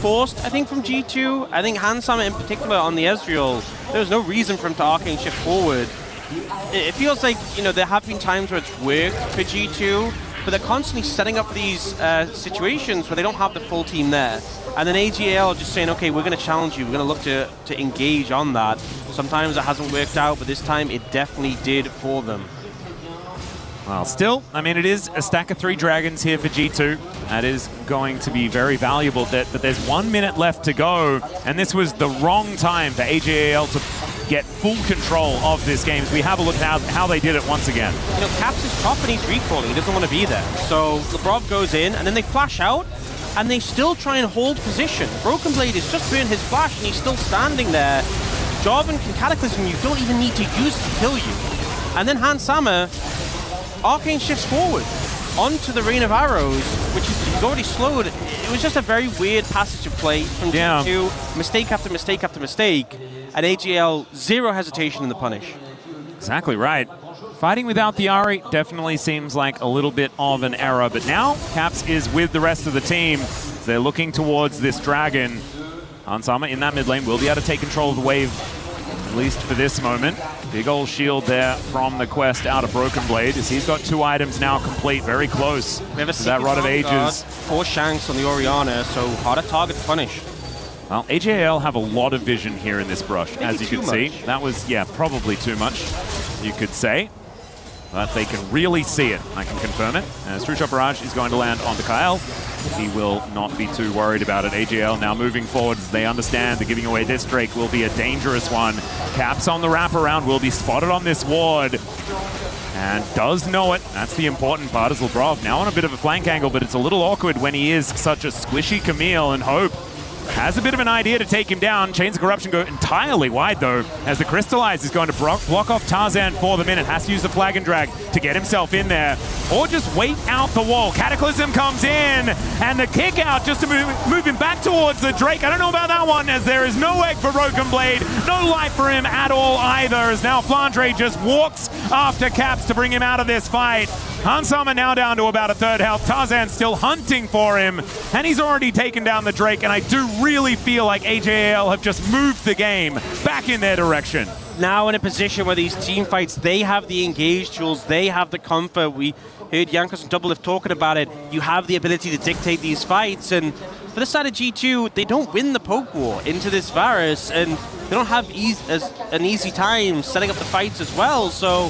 S18: forced, I think, from G2. I think Hans Sama in particular on the Ezreal, there was no reason for him to arcane shift forward. It feels like, you know, there have been times where it's worked for G2, but they're constantly setting up these situations where they don't have the full team there. And then AGL just saying, okay, we're going to challenge you. We're going to look to engage on that. Sometimes it hasn't worked out, but this time it definitely did for them.
S17: Well, still, I mean, it is a stack of 3 dragons here for G2. That is going to be very valuable, but there's 1 minute left to go, and this was the wrong time for AGL to get full control of this game. So we have a look at how they did it once again.
S18: You know, Caps is top and he's recalling. He doesn't want to be there. So Labrov goes in, and then they flash out, and they still try and hold position. Broken Blade has just burned his flash, and he's still standing there. Jarvan can Cataclysm you. Don't even need to use it to kill you. And then Hans Sama arcane shifts forward onto the Rain of Arrows, which he's already slowed. It was just a very weird passage of play from G2. Mistake after mistake after mistake, and AGL, zero hesitation in the punish.
S17: Exactly right. Fighting without the Ari definitely seems like a little bit of an error, but now Caps is with the rest of the team. They're looking towards this dragon. Hans Sama in that mid lane will be able to take control of the wave, at least for this moment. Big old shield there from the quest out of Broken Blade, as he's got 2 items now complete, very close
S18: we have a
S17: to that Rod of Ages.
S18: 4 Shanks on the Orianna, so harder target to punish.
S17: Well, AJL have a lot of vision here in this brush,
S18: Maybe
S17: as you can see. That was, yeah, probably too much, you could say. But they can really see it, I can confirm it. As True Shot Barrage is going to land on the Kyle. He will not be too worried about it. AGL now moving forward as they understand that giving away this Drake will be a dangerous one. Caps on the wraparound will be spotted on this ward. and does know it. That's the important part, as Labrov now on a bit of a flank angle, but it's a little awkward when he is such a squishy Camille, and Hope has a bit of an idea to take him down. Chains of Corruption go entirely wide, though, as the Crystallize is going to block off Tarzan for the minute. Has to use the Flag and Drag to get himself in there, or just wait out the wall. Cataclysm comes in, and the kick out just to move him back towards the Drake. I don't know about that one, as there is no egg for Broken Blade. No life for him at all either, as now Flandre just walks after Caps to bring him out of this fight. Hansama now down to about a third health. Tarzan still hunting for him, and he's already taken down the Drake, and I do really feel like AJAL have just moved the game back in their direction.
S18: Now in a position where these team fights, they have the engaged tools, they have the comfort. We heard Jankos and Doublelift talking about it. You have the ability to dictate these fights, and for the side of G2, they don't win the poke war into this Varus, and they don't have an easy time setting up the fights as well. So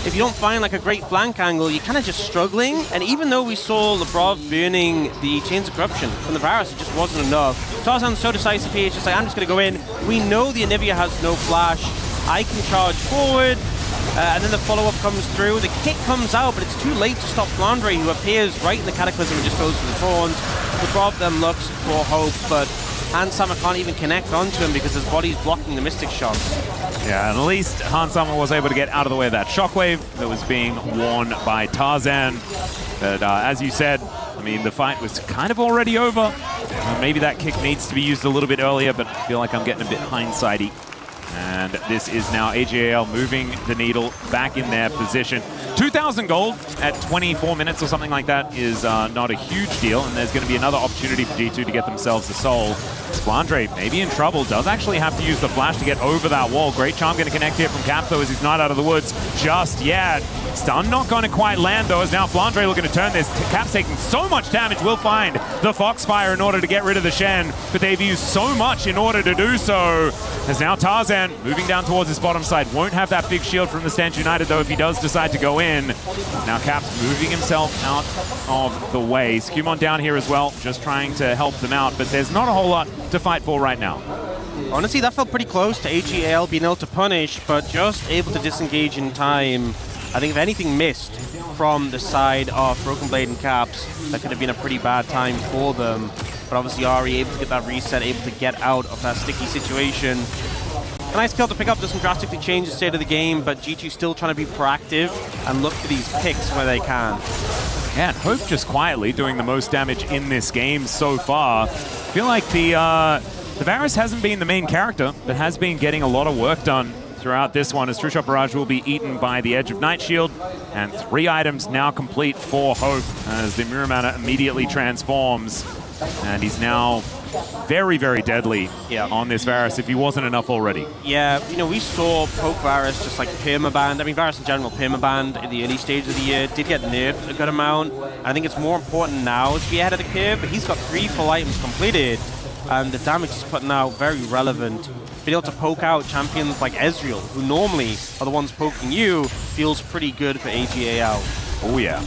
S18: if you don't find like a great flank angle, you're kind of just struggling. And even though we saw Labrov burning the Chains of Corruption from the Varus, it just wasn't enough. Tarzan's so decisive here, it's just like, I'm just going to go in. We know the Anivia has no flash. I can charge forward, and then the follow-up comes through. The kick comes out, but it's too late to stop Flandre, who appears right in the Cataclysm and just goes for the Thorns. Labrov then looks for Hope, but Hansama can't even connect onto him because his body's blocking the Mystic shots.
S17: Yeah, and at least Hansama was able to get out of the way of that shockwave that was being worn by Tarzan. But as you said, I mean, the fight was kind of already over. Maybe that kick needs to be used a little bit earlier, but I feel like I'm getting a bit hindsighty. And this is now AJAL moving the needle back in their position. 2,000 gold at 24 minutes or something like that is not a huge deal, and there's going to be another opportunity for G2 to get themselves a soul. Flandre maybe in trouble, does actually have to use the flash to get over that wall. Great charm going to connect here from Caps, though, as he's not out of the woods just yet. Stun not going to quite land, though, as now Flandre looking to turn this. Caps taking so much damage, will find the Foxfire in order to get rid of the Shen, but they've used so much in order to do so. As now Tarzan moving down towards his bottom side, won't have that big shield from the Stench United, though, if he does decide to go in. Now Caps moving himself out of the way. Skumon down here as well, just trying to help them out, but there's not a whole lot to fight for right now.
S18: Honestly, that felt pretty close to AGL being able to punish, but just able to disengage in time. I think if anything missed from the side of Broken Blade and Caps, that could have been a pretty bad time for them. But obviously Ari able to get that reset, able to get out of that sticky situation. A nice kill to pick up, doesn't drastically change the state of the game, but G2 still trying to be proactive and look for these picks where they can.
S17: Yeah, and Hope just quietly doing the most damage in this game so far. I feel like the Varus hasn't been the main character, but has been getting a lot of work done throughout this one, as True Shot Barrage will be eaten by the Edge of Night Shield, and 3 items now complete for Hope as the Muramana immediately transforms, and he's now very, very deadly on this Varus if he wasn't enough already.
S18: Yeah, you know, we saw Poke Varus just like permabanned. I mean, Varus in general permabanned in the early stage of the year, did get nerfed a good amount. I think it's more important now to be ahead of the curve, but he's got 3 full items completed, and the damage he's putting out very relevant. Being able to poke out champions like Ezreal, who normally are the ones poking you, feels pretty good for AGAL.
S17: Oh yeah,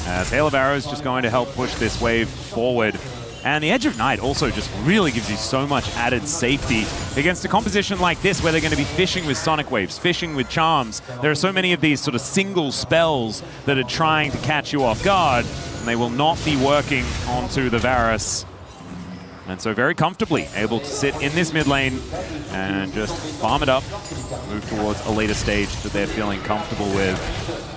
S17: as Hail of Arrows just going to help push this wave forward. And the Edge of Night also just really gives you so much added safety against a composition like this, where they're going to be fishing with Sonic Waves, fishing with Charms. There are so many of these sort of single spells that are trying to catch you off guard, and they will not be working onto the Varus. And so very comfortably able to sit in this mid lane and just farm it up, move towards a later stage that they're feeling comfortable with.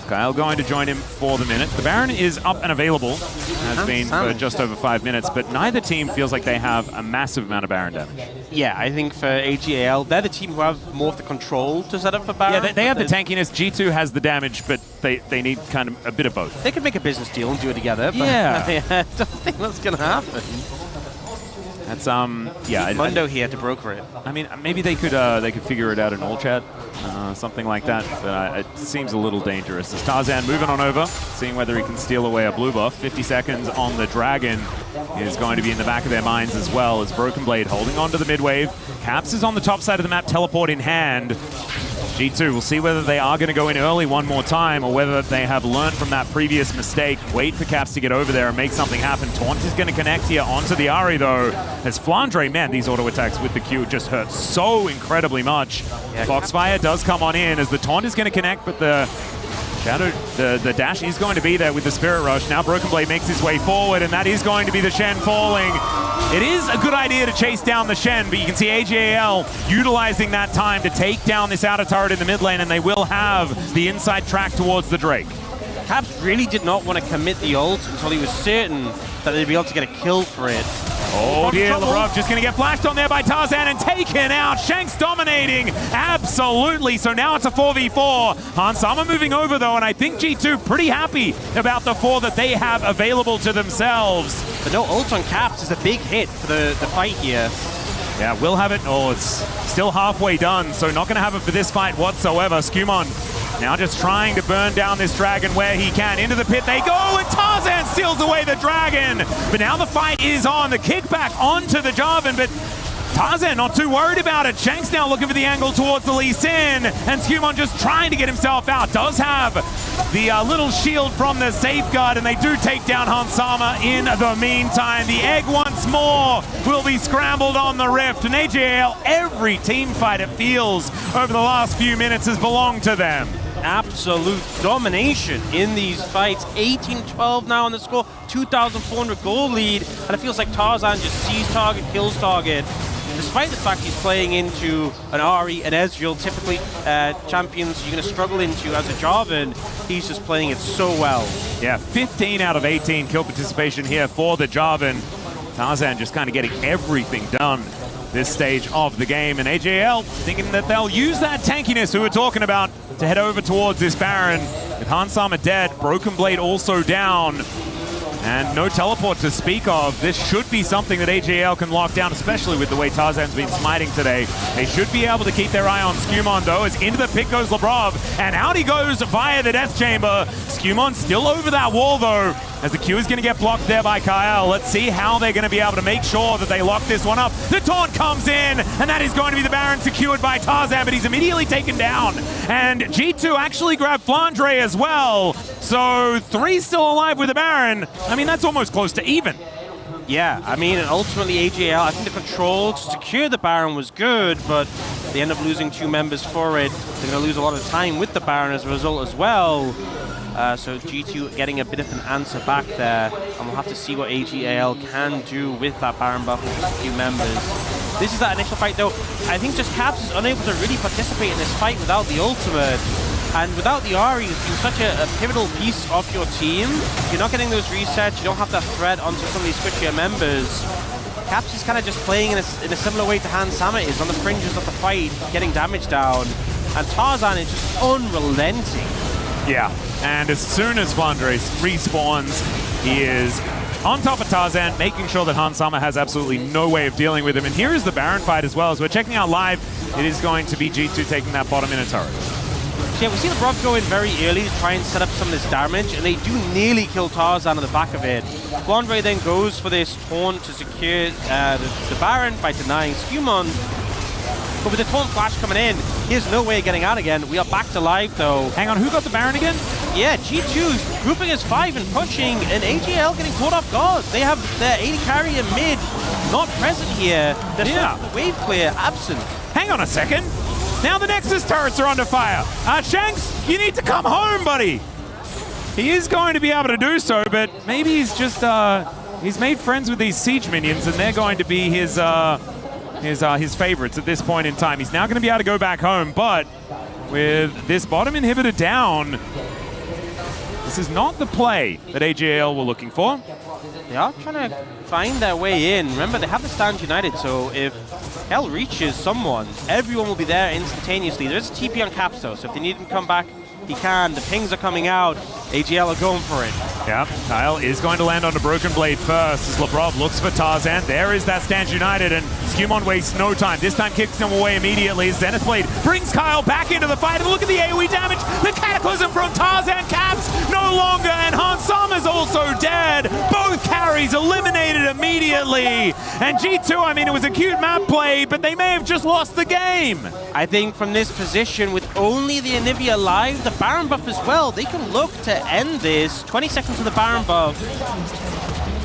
S17: Kyle going to join him for the minute. The Baron is up and available, has been for just over 5 minutes, but neither team feels like they have a massive amount of Baron damage.
S18: Yeah, I think for AGAL, they're the team who have more of the control to set up for Baron.
S17: Yeah, they have the tankiness. G2 has the damage, but they need kind of a bit of both.
S18: They could make a business deal and do it together, but
S17: yeah.
S18: I don't think that's going to happen.
S17: That's yeah.
S18: Mundo here to broker it.
S17: I mean, maybe they could figure it out in all chat, something like that. But it seems a little dangerous. As Tarzan moving on over, seeing whether he can steal away a blue buff. 50 seconds on the Dragon is going to be in the back of their minds as well. As Broken Blade holding on to the mid wave. Caps is on the top side of the map, teleport in hand. G2 will see whether they are going to go in early one more time or whether they have learned from that previous mistake. Wait for Caps to get over there and make something happen. Taunt is going to connect here onto the Ahri, though. As Flandre, man, these auto attacks with the Q just hurt so incredibly much. Yeah, Foxfire does come on in as the Taunt is going to connect, but the Shadow, the dash is going to be there with the Spirit Rush. Now Broken Blade makes his way forward, and that is going to be the Shen falling. It is a good idea to chase down the Shen, but you can see AJL utilizing that time to take down this outer turret in the mid lane, and they will have the inside track towards the Drake.
S18: Caps really did not want to commit the ult until he was certain that they'd be able to get a kill for it.
S17: Oh dear, Labrov just going to get flashed on there by Tarzan and taken out. Shanks dominating, absolutely. So now it's a 4v4. Hans Sama moving over though, and I think G2 pretty happy about the 4 that they have available to themselves.
S18: But no ult on Caps is a big hit for the fight here.
S17: Yeah, will have it. Oh, it's still halfway done, so not going to have it for this fight whatsoever. Skumon now just trying to burn down this dragon where he can. Into the pit they go, and Tarzan steals away the dragon. But now the fight is on. The kickback onto the Jarvan, but Tarzan not too worried about it. Shanks now looking for the angle towards the Lee Sin, and Skumon just trying to get himself out. Does have the little shield from the safeguard, and they do take down Hans Sama in the meantime. The egg once more will be scrambled on the rift, and AJL, every team fight it feels over the last few minutes has belonged to them.
S18: Absolute domination in these fights. 18-12 now on the score, 2,400 goal lead, and it feels like Tarzan just sees target, kills target. Despite the fact he's playing into an Ahri and Ezreal, typically champions you're going to struggle into as a Jarvan, he's just playing it so well.
S17: Yeah, 15 out of 18 kill participation here for the Jarvan. Tarzan just kind of getting everything done this stage of the game, and AJL thinking that they'll use that tankiness we were talking about to head over towards this Baron. With Hans Sama dead, Broken Blade also down, and no teleport to speak of. This should be something that AJL can lock down, especially with the way Tarzan's been smiting today. They should be able to keep their eye on Skumon though, as into the pit goes Labrov, and out he goes via the Death Chamber. Skumon still over that wall though, as the Q is going to get blocked there by Kyle. Let's see how they're going to be able to make sure that they lock this one up. The taunt comes in, and that is going to be the Baron secured by Tarzan, but he's immediately taken down. And G2 actually grabbed Flandre as well. So 3 still alive with the Baron. I mean, that's almost close to even.
S18: Yeah, I mean, and ultimately AJL, I think the control to secure the Baron was good, but they end up losing 2 members for it. They're going to lose a lot of time with the Baron as a result as well. So G2 getting a bit of an answer back there, and we'll have to see what AJL can do with that Baron buff with just a few members. This is that initial fight though. I think just Caps is unable to really participate in this fight without the ultimate. And without the Ahri, it's been such a pivotal piece of your team. You're not getting those resets, you don't have that threat onto some of these switchier members. Caps is kind of just playing in a similar way to Hans Sama is, on the fringes of the fight, getting damage down. And Tarzan is just unrelenting.
S17: Yeah, and as soon as Flandre respawns, he is on top of Tarzan, making sure that Hans Sama has absolutely no way of dealing with him. And here is the Baron fight as well. As we're checking out live, it is going to be G2 taking that bottom inner turret.
S18: Yeah, we see the Brock go in very early to try and set up some of this damage, and they do nearly kill Tarzan on the back of it. Flandre then goes for this taunt to secure the Baron by denying Skumon. But with the taunt flash coming in, he has no way of getting out again. We are back to live though.
S17: Hang on, who got the Baron again?
S18: Yeah, G2 grouping as 5 and pushing, and AJL getting caught off guard. They have their AD carrier mid not present here. The wave clear absent.
S17: Hang on a second. Now the Nexus turrets are under fire. Shanks, you need to come home, buddy. He is going to be able to do so, but maybe he's just, he's made friends with these siege minions, and they're going to be his favorites at this point in time. He's now going to be able to go back home, but with this bottom inhibitor down, this is not the play that AJL were looking for.
S18: They are trying to find their way in. Remember, they have the stand united, so if Hell reaches someone, everyone will be there instantaneously. There's a TP on Caps though, so if they need him to come back, he can. The pings are coming out. AJL are going for it.
S17: Yeah, Kyle is going to land on the Broken Blade first as Labrov looks for Tarzan. There is that stand united, and Skumon wastes no time. This time kicks him away immediately. Zenith Blade brings Kyle back into the fight, and look at the AoE damage. The Cataclysm from Tarzan Caps no longer, and Hans Sama's also dead. Both carries eliminated immediately. And G2, I mean, it was a cute map play, but they may have just lost the game.
S18: I think from this position, with only the Anivia alive, the Baron buff as well, they can look to end this. 20 seconds of the Baron buff.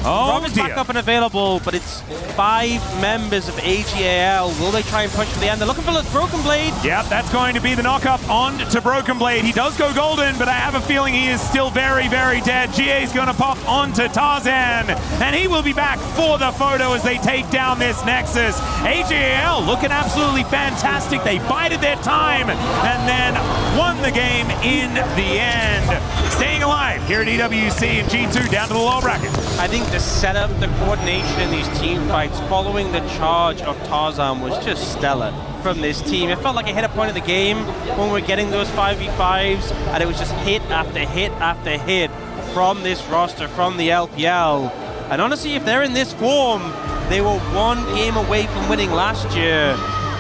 S17: Oh,
S18: Rob is back up and available, but it's 5 members of AGAL. Will they try and push for the end? They're looking for the Broken Blade.
S17: Yep, that's going to be the knock-up on to Broken Blade. He does go golden, but I have a feeling he is still very, very dead. GA's going to pop onto Tarzan, and he will be back for the photo as they take down this Nexus. AGAL looking absolutely fantastic. They bided their time and then won the game in the end. Staying alive here at EWC and G2 down to the lower bracket.
S18: I think the setup, the coordination in these team fights following the charge of Tarzan was just stellar from this team. It felt like it hit a point in the game when we were getting those 5v5s, and it was just hit after hit after hit from this roster, from the LPL. And honestly, if they're in this form, they were 1 game away from winning last year.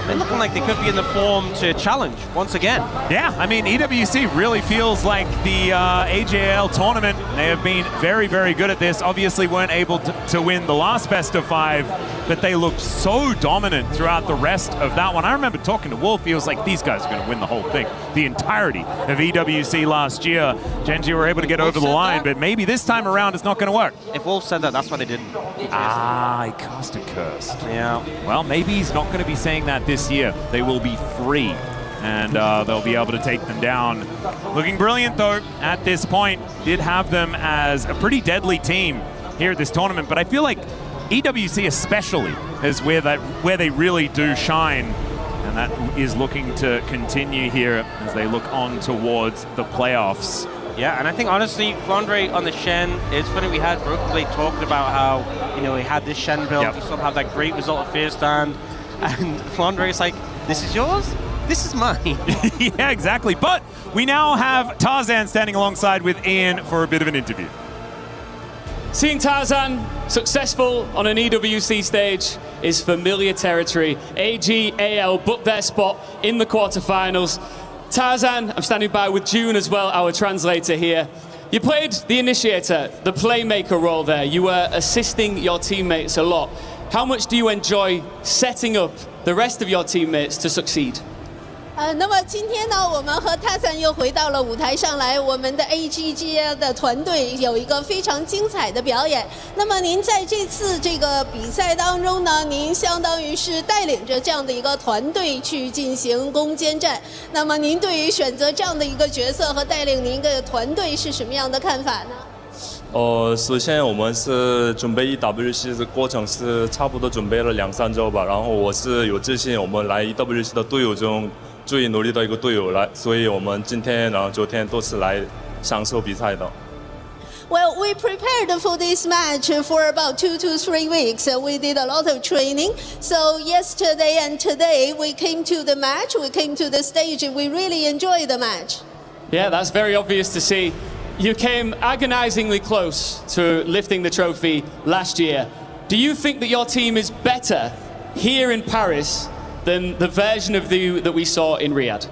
S18: They're looking like they could be in the form to challenge once again.
S17: Yeah, I mean, EWC really feels like the AJL tournament. They have been very, very good at this. Obviously weren't able to win the last best of 5, but they looked so dominant throughout the rest of that one. I remember talking to Wolf, he was like, these guys are going to win the whole thing, the entirety of EWC last year. Genji were able to get over the line, but maybe this time around it's not going to work.
S18: If Wolf said that, that's why they didn't.
S17: He cast a curse.
S18: Yeah.
S17: Well, maybe he's not going to be saying that this year. They will be free, and they'll be able to take them down. Looking brilliant, though, at this point. Did have them as a pretty deadly team here at this tournament, but I feel like EWC especially is where they really do shine, and that is looking to continue here as they look on towards the playoffs.
S18: Yeah, and I think honestly, Flandre on the Shen, it's funny, we had Broken Blade talking about how, you know, he had this Shen build, he still had that great result of Fear Stand, and Flandre is like, this is yours? This is mine.
S17: Yeah, exactly. But we now have Tarzan standing alongside with Ian for a bit of an interview.
S7: Seeing Tarzan successful on an EWC stage is familiar territory. AGAL booked their spot in the quarterfinals. Tarzan, I'm standing by with June as well, our translator here. You played the initiator, the playmaker role there. You were assisting your teammates a lot. How much do you enjoy setting up the rest of your teammates to succeed?
S10: 那么今天呢，我们和泰森又回到了舞台上来，我们的 AGGL 的团队有一个非常精彩的表演。那么您在这次这个比赛当中呢，您相当于是带领着这样的一个团队去进行攻坚战。那么您对于选择这样的一个角色和带领您的团队是什么样的看法呢？
S5: 首先我们是准备 EWC 的过程是差不多准备了2-3周吧，然后我是有自信我们来 EWC 的队友中最努力的一个队友来，所以我们今天然后昨天都是来享受比赛的。
S10: Well, we prepared for this match for about 2 to 3 weeks. We did a lot of training. So yesterday and today we came to the match, we came to the stage, and we really enjoyed the match.
S7: Yeah, that's very obvious to see. You came agonizingly close to lifting the trophy last year. Do you think that your team is better here in Paris than the version of you that we saw in Riyadh?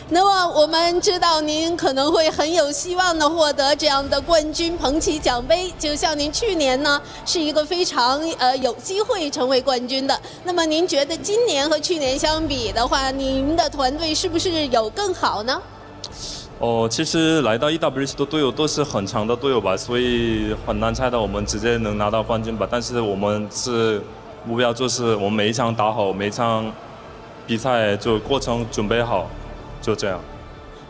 S10: 那么我们知道您可能会很有希望的获得这样的冠军，捧起奖杯。就像您去年呢是一个非常有机会成为冠军的。那么您觉得今年和去年相比的话，您的团队是不是有更好呢？
S5: 其实来到 EWC 的队友都是很强的队友吧，所以很难猜到我们直接能拿到冠军吧。但是我们是目标就是我们每一场打好，每一场比赛就过程准备好，就这样。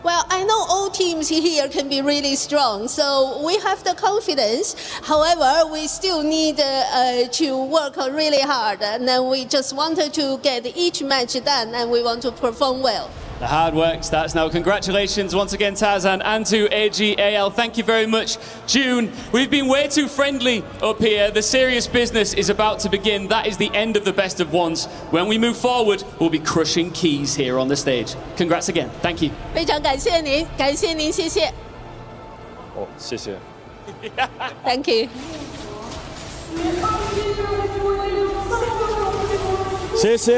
S10: Well, I know all teams here can be really strong, so we have the confidence. However, we still need to work really hard, and then we just wanted to get each match done, and we want to perform well.
S7: The hard work starts now. Congratulations once again, Tarzan, and to AGAL. Thank you very much, June. We've been way too friendly up here. The serious business is about to begin. That is the end of the best of ones. When we move forward, we'll be crushing keys here on the stage. Congrats again. Thank you.
S10: 非常感谢您，感谢您，谢谢。
S5: 谢谢。
S10: Thank you.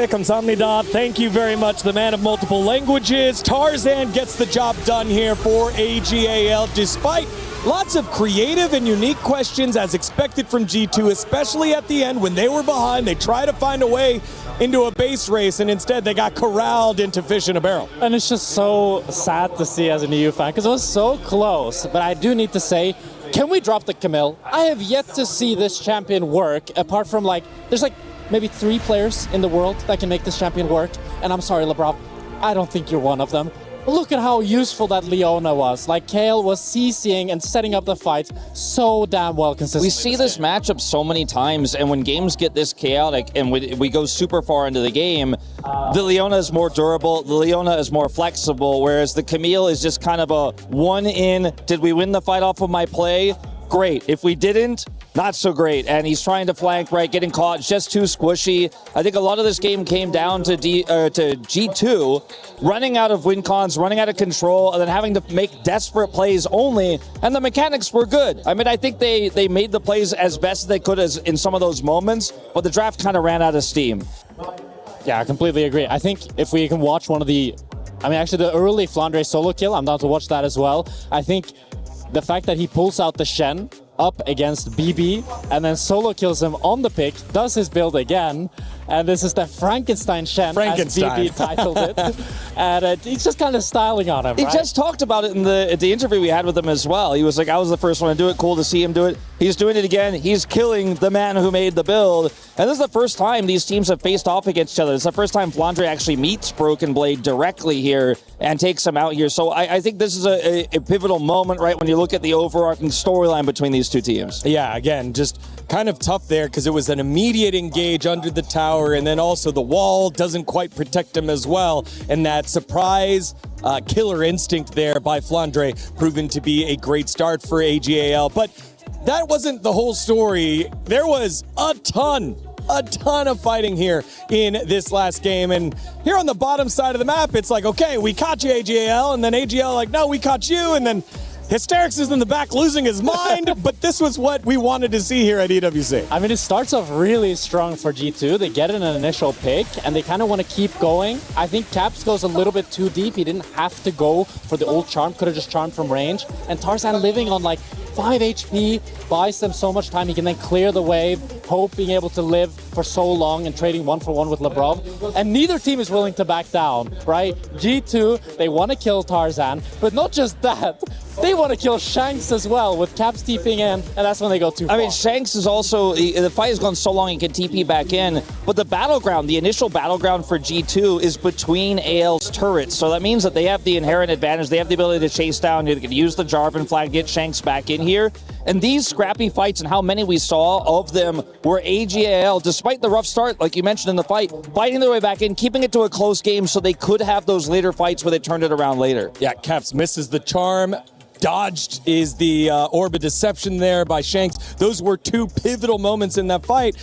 S20: Kamsahamnida. Thank you very much, the man of multiple languages. Tarzan gets the job done here for AGAL despite lots of creative and unique questions as expected from G2, especially at the end when they were behind. They tried to find a way into a base race, and instead they got corralled into fish in a barrel.
S15: And it's just so sad to see as an EU fan, because it was so close. But I do need to say, can we drop the Camille? I have yet to see this champion work, apart from there's maybe 3 players in the world that can make this champion work. And I'm sorry, Lebrov, I don't think you're one of them. Look at how useful that Leona was. Kale was CCing and setting up the fight so damn well consistently.
S16: We see this matchup so many times, and when games get this chaotic and we go super far into the game, the Leona is more durable, the Leona is more flexible, whereas the Camille is just kind of a one in, did we win the fight off of my play? Great. If we didn't, not so great. And he's trying to flank, right, getting caught, just too squishy. I think a lot of this game came down to G2 running out of win cons, running out of control, and then having to make desperate plays only. And the mechanics were good. I mean, I think they made the plays as best as they could as in some of those moments, but the draft kind of ran out of steam.
S15: Yeah, I completely agree. I think if we can watch the early Flandre solo kill, I'm down to watch that as well. I think the fact that he pulls out the Shen up against BB and then solo kills him on the pick, does his build again, and this is the Frankenstein Shen, as BB titled it. And he's just kind of styling on him,
S16: He just talked about it in the interview we had with him as well. He was like, I was the first one to do it. Cool to see him do it. He's doing it again. He's killing the man who made the build. And this is the first time these teams have faced off against each other. It's the first time Flandre actually meets Broken Blade directly here and takes him out here. So I think this is a pivotal moment, right, when you look at the overarching storyline between these two teams.
S20: Yeah, again, just kind of tough there because it was an immediate engage under the tower, and then also the wall doesn't quite protect him as well. And that surprise killer instinct there by Flandre proven to be a great start for AGAL. But that wasn't the whole story. There was a ton of fighting here in this last game. And here on the bottom side of the map, it's like, okay, we caught you, AGAL. And then AGL like, no, we caught you. And then Hysterix is in the back losing his mind, but this was what we wanted to see here at EWC.
S15: I mean, it starts off really strong for G2. They get an initial pick, and they kind of want to keep going. I think Caps goes a little bit too deep. He didn't have to go for the old charm, could have just charmed from range. And Tarzan living on 5 HP buys them so much time. He can then clear the wave, Hope being able to live for so long and trading 1-for-1 with Lebrov. And neither team is willing to back down, right? G2, they want to kill Tarzan, but not just that. They want to kill Shanks as well, with Caps TPing in, and that's when they go too far.
S16: I mean, Shanks is also, the fight has gone so long he can TP back in, but the battleground, the initial battleground for G2 is between AL's turrets, so that means that they have the inherent advantage. They have the ability to chase down, they can use the Jarvan flag, get Shanks back in here. And these scrappy fights and how many we saw of them were AGAL, despite the rough start, like you mentioned in the fight, fighting their way back in, keeping it to a close game so they could have those later fights where they turned it around later.
S20: Yeah, Caps misses the charm. Dodged is the Orb of Deception there by Shanks. Those were two pivotal moments in that fight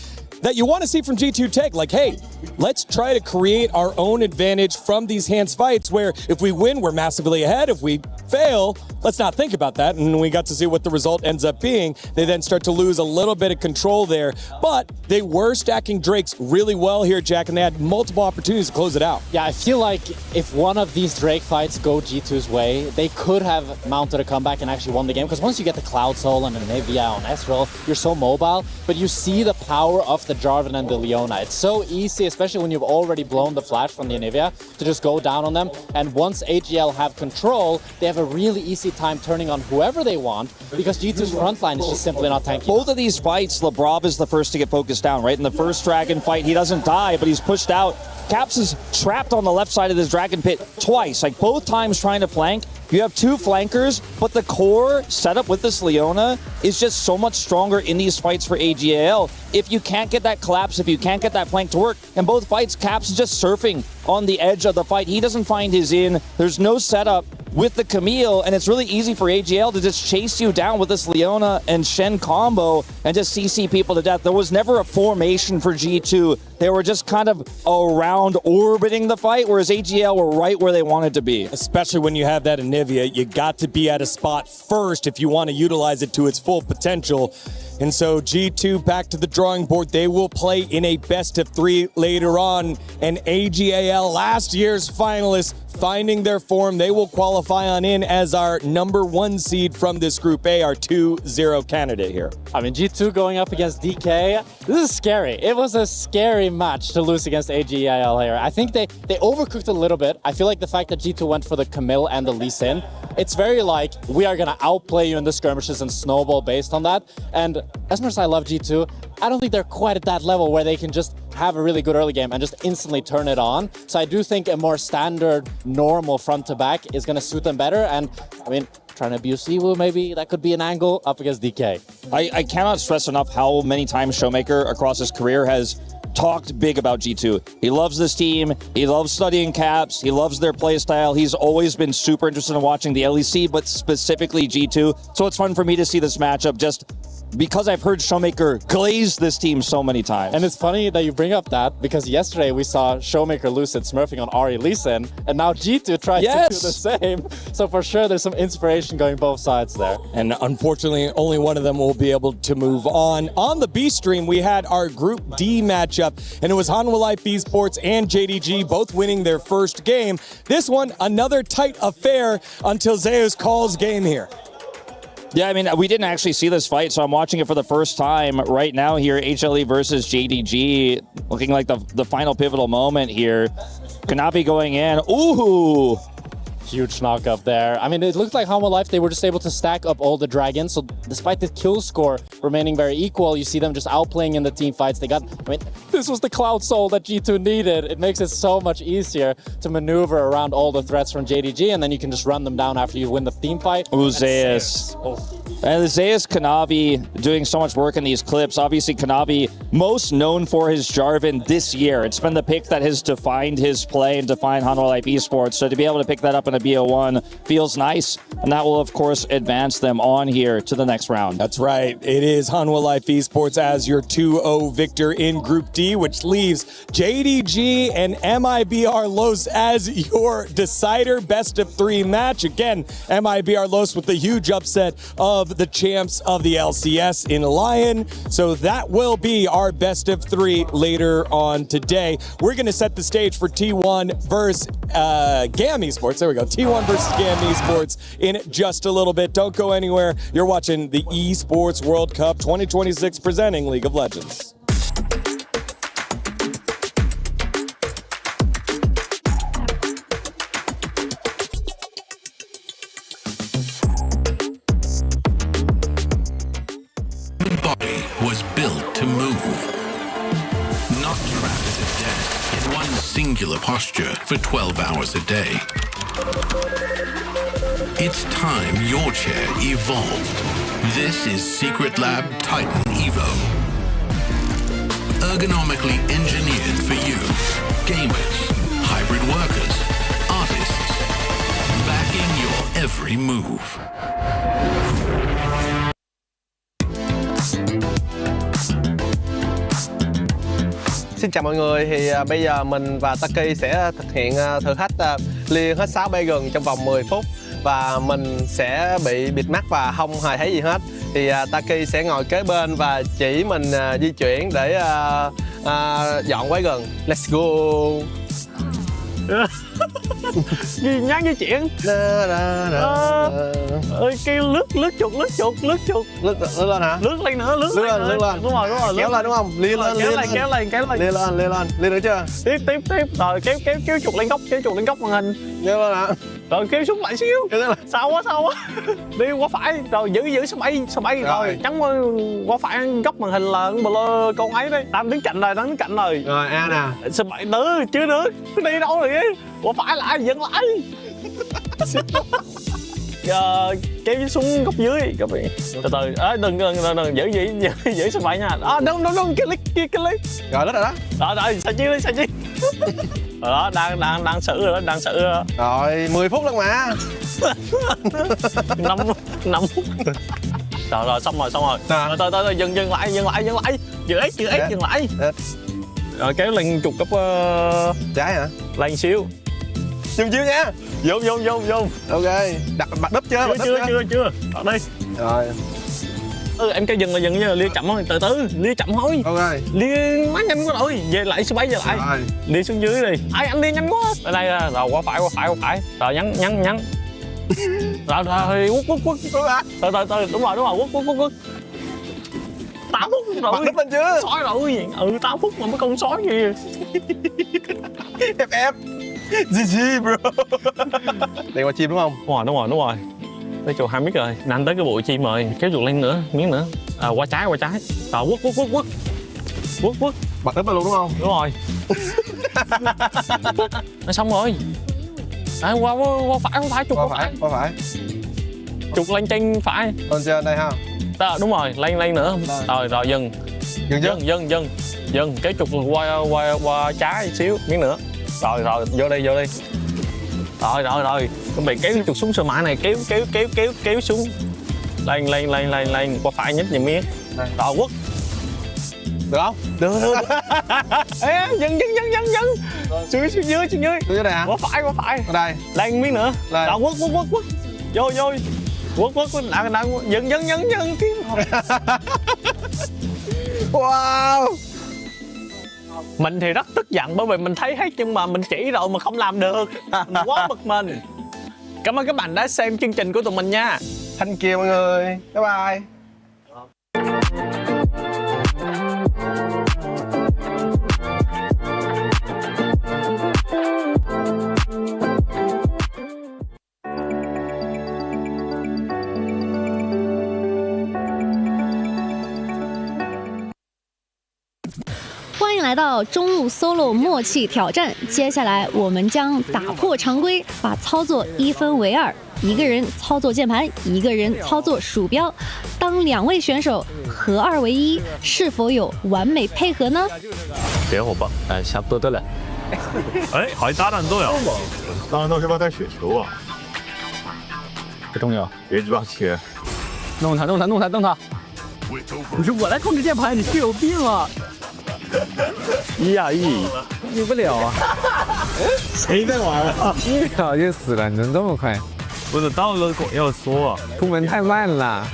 S20: that you want to see from G2 take. Like, hey, let's try to create our own advantage from these hands fights where if we win, we're massively ahead. If we fail, let's not think about that. And we got to see what the result ends up being. They then start to lose a little bit of control there. But they were stacking Drakes really well here, Jack, and they had multiple opportunities to close it out.
S15: Yeah, I feel like if one of these Drake fights go G2's way, they could have mounted a comeback and actually won the game. Because once you get the Cloud Soul and the Nivea on Ezreal, you're so mobile. But you see the power of the Jarvan and the Leona. It's so easy, especially when you've already blown the flash from the Nivea, to just go down on them. And once AGL have control, they have a really easy time turning on whoever they want, because G2's frontline is just simply not tanky.
S16: Both of these fights, Lebrov is the first to get focused down, right? In the first Dragon fight, he doesn't die, but he's pushed out. Caps is trapped on the left side of this Dragon pit twice, like both times trying to flank. You have two flankers, but the core setup with this Leona is just so much stronger in these fights for AGAL. If you can't get that collapse, if you can't get that flank to work, in both fights, Caps is just surfing on the edge of the fight. He doesn't find his in. There's no setup with the Camille, and it's really easy for AGL to just chase you down with this Leona and Shen combo and just CC people to death. There was never a formation for G2 they were just kind of around orbiting the fight, whereas AGL were right where they wanted to be.
S20: Especially when you have that Anivia, you got to be at a spot first if you want to utilize it to its full potential. And so G2 back to the drawing board. They will play in a best of 3 later on. And AGAL, last year's finalists, finding their form. They will qualify on in as our number 1 seed from this Group A, our 2-0 candidate here.
S15: I mean, G2 going up against DK, this is scary. It was a scary match to lose against AGAL here. I think they overcooked a little bit. I feel like the fact that G2 went for the Camille and the Lee Sin, it's very like, we are going to outplay you in the skirmishes and snowball based on that. And as much as I love G2, I don't think they're quite at that level where they can just have a really good early game and just instantly turn it on. So I do think a more standard, normal front to back is going to suit them better. And I mean, trying to abuse Siwu, maybe that could be an angle up against DK.
S16: I cannot stress enough how many times Showmaker across his career has talked big about G2. He loves this team. He loves studying Caps. He loves their play style. He's always been super interested in watching the LEC, but specifically G2. So it's fun for me to see this matchup just because I've heard Showmaker glaze this team so many times.
S15: And it's funny that you bring up that, because yesterday we saw Showmaker Lucid smurfing on Ari Lee Sin, and now G2 tries to do the same. So for sure there's some inspiration going both sides there.
S20: And unfortunately, only one of them will be able to move on. On the B stream, we had our Group D matchup, and it was Hanwha Life Esports and JDG both winning their first game. This one, another tight affair until Zeus calls game here.
S16: Yeah, I mean, we didn't actually see this fight, so I'm watching it for the first time right now here. HLE versus JDG, looking like the final pivotal moment here. Kanapi going in. Ooh!
S15: Huge knock up there. I mean, it looked like Hanwha Life, they were just able to stack up all the dragons. So despite the kill score remaining very equal, you see them just outplaying in the team fights. They got, I mean, this was the Cloud Soul that G2 needed. It makes it so much easier to maneuver around all the threats from JDG, and then you can just run them down after you win the team fight.
S16: Ooh, Zeus. And Zeus Kanavi doing so much work in these clips. Obviously, Kanavi most known for his Jarvan this year. It's been the pick that has defined his play and defined Hanwha Life Esports. So to be able to pick that up in a BO1 feels nice. And that will, of course, advance them on here to the next round.
S20: That's right. It is Hanwha Life Esports as your 2-0 victor in Group D, which leaves JDG and MIBR Los as your decider best of 3 match. Again, MIBR Los with the huge upset of the champs of the LCS in Lion. So that will be our best of 3 later on today. We're going to set the stage for T1 versus GAM Esports. There we go. T1 versus GAM Esports in just a little bit. Don't go anywhere. You're watching the Esports World Cup 2026 presenting League of Legends.
S9: Was built to move, not trapped at a desk in one singular posture for 12 hours a day. It's time your chair evolved. This is Secret Lab Titan Evo. Ergonomically engineered for you, gamers, hybrid workers, artists, backing your every move.
S8: Xin chào mọi người, thì bây giờ mình và Taki sẽ thực hiện thử thách clear hết 6 Bagon trong vòng 10 phút. Và mình sẽ bị bịt mắt và không hề thấy gì hết. Thì Taki sẽ ngồi kế bên và chỉ mình di chuyển để dọn Bagon. Let's go!
S19: Nhắn di chuyển. Cái lướt chuột.
S8: Lướt lên hả?
S19: Lướt lên nữa, lướt lên. Đúng rồi.
S8: Kéo lên đúng không? Lia lên. Lia được chưa?
S19: Tiếp. Rồi kéo chuột lên góc màn hình.
S8: Kéo lên hả?
S19: Rồi kéo xuống lại xíu. Sao quá. Đi qua phải, rồi giữ sao bay rồi. Chắn qua phải góc màn hình là con ấy đấy. Đang đứng cạnh rồi.
S8: Rồi A nè.
S19: Sao bay chưa được. Đi đâu rồi ấy? Qua phải lại, dừng lại. Kéo xuống góc dưới. Từ đừng giữ sao bay nha. Đúng, cái click.
S8: Rồi lết rồi đó.
S19: Rồi, sao chi. Đó, đang xử rồi đó.
S8: Rồi, 10 phút luôn mà.
S19: 5 phút. Rồi, xong rồi. Thôi, dừng lại. Dừng lại. Rồi kéo lên chục cấp
S8: trái hả?
S19: lên xíu.
S8: Dùm chiêu nha.
S19: Vô.
S8: Ok. Đặt bật đúp chưa?
S19: Chưa. Đặt đi.
S8: Rồi.
S19: Em kêu dừng là dừng nha, lia chậm thôi, từ từ, lia chậm thôi.
S8: Ok.
S19: Lia quá nhanh quá rồi, về lại số 7 giờ lại.
S8: Rồi.
S19: Lia xuống dưới đi. Ai anh lia nhanh quá. Ở đây rồi qua phải. Rồi nhắn. Rồi quất. Từ đúng rồi, quất. 8 phút rồi.
S8: Bật đúp lên chưa?
S19: Sói rồi. 8 phút mà mới con sói gì.
S8: FF. GG bro. Đây qua chim đúng không?
S19: Đúng rồi. Tới chuột 2 mic rồi. Nè anh tới cái bụi chim rồi. Kéo chuột lên nữa, miếng nữa. Qua trái. Rồi quất.
S8: Bật đúp lên luôn đúng không?
S19: Đúng rồi. Nó xong rồi. À, qua phải chuột
S8: Qua phải.
S19: Chuột lên trên phải.
S8: Lên trên đây ha.
S19: Đó, đúng rồi, lên nữa. Rồi dừng. Dừng. Cái chuột qua trái xíu, miếng nữa. Rồi vô đây. Rồi. Chuẩn bị kéo chuột xuống sơ mã này, kéo xuống. Lên qua phải nhích vài miếng. Rồi quất.
S8: Được không?
S19: Được. Ê, dừng. Xuống dưới.
S8: Dưới đây hả?
S19: Qua phải.
S8: Ở đây.
S19: Lên miếng nữa. Rồi quất. Vô. Quất. Dừng.
S8: Wow.
S19: Mình thì rất tức giận bởi vì mình thấy hết nhưng mà mình chỉ rồi mà không làm được. Mình quá bực mình. Cảm ơn các bạn đã xem chương trình của tụi mình nha.
S8: Thank you mọi người. Bye bye.
S14: 欢迎来到中路 solo 默契挑战，接下来我们将打破常规，把操作一分为二，一个人操作键盘，一个人操作鼠标。当2位选手合二为一，是否有完美配合呢？
S21: 别火吧，差不多得了。
S22: 哎，好像打得很多哟。
S23: 打人头是不是带雪球啊？
S21: 不重要，
S23: 别举把铁。
S21: 弄他！不是我来控制键盘，你是有病啊！1R1，你不了啊！
S23: 谁在玩啊
S21: ？1秒就死了，你能这么快？
S22: 不是到了要说啊，
S21: 出门太慢了。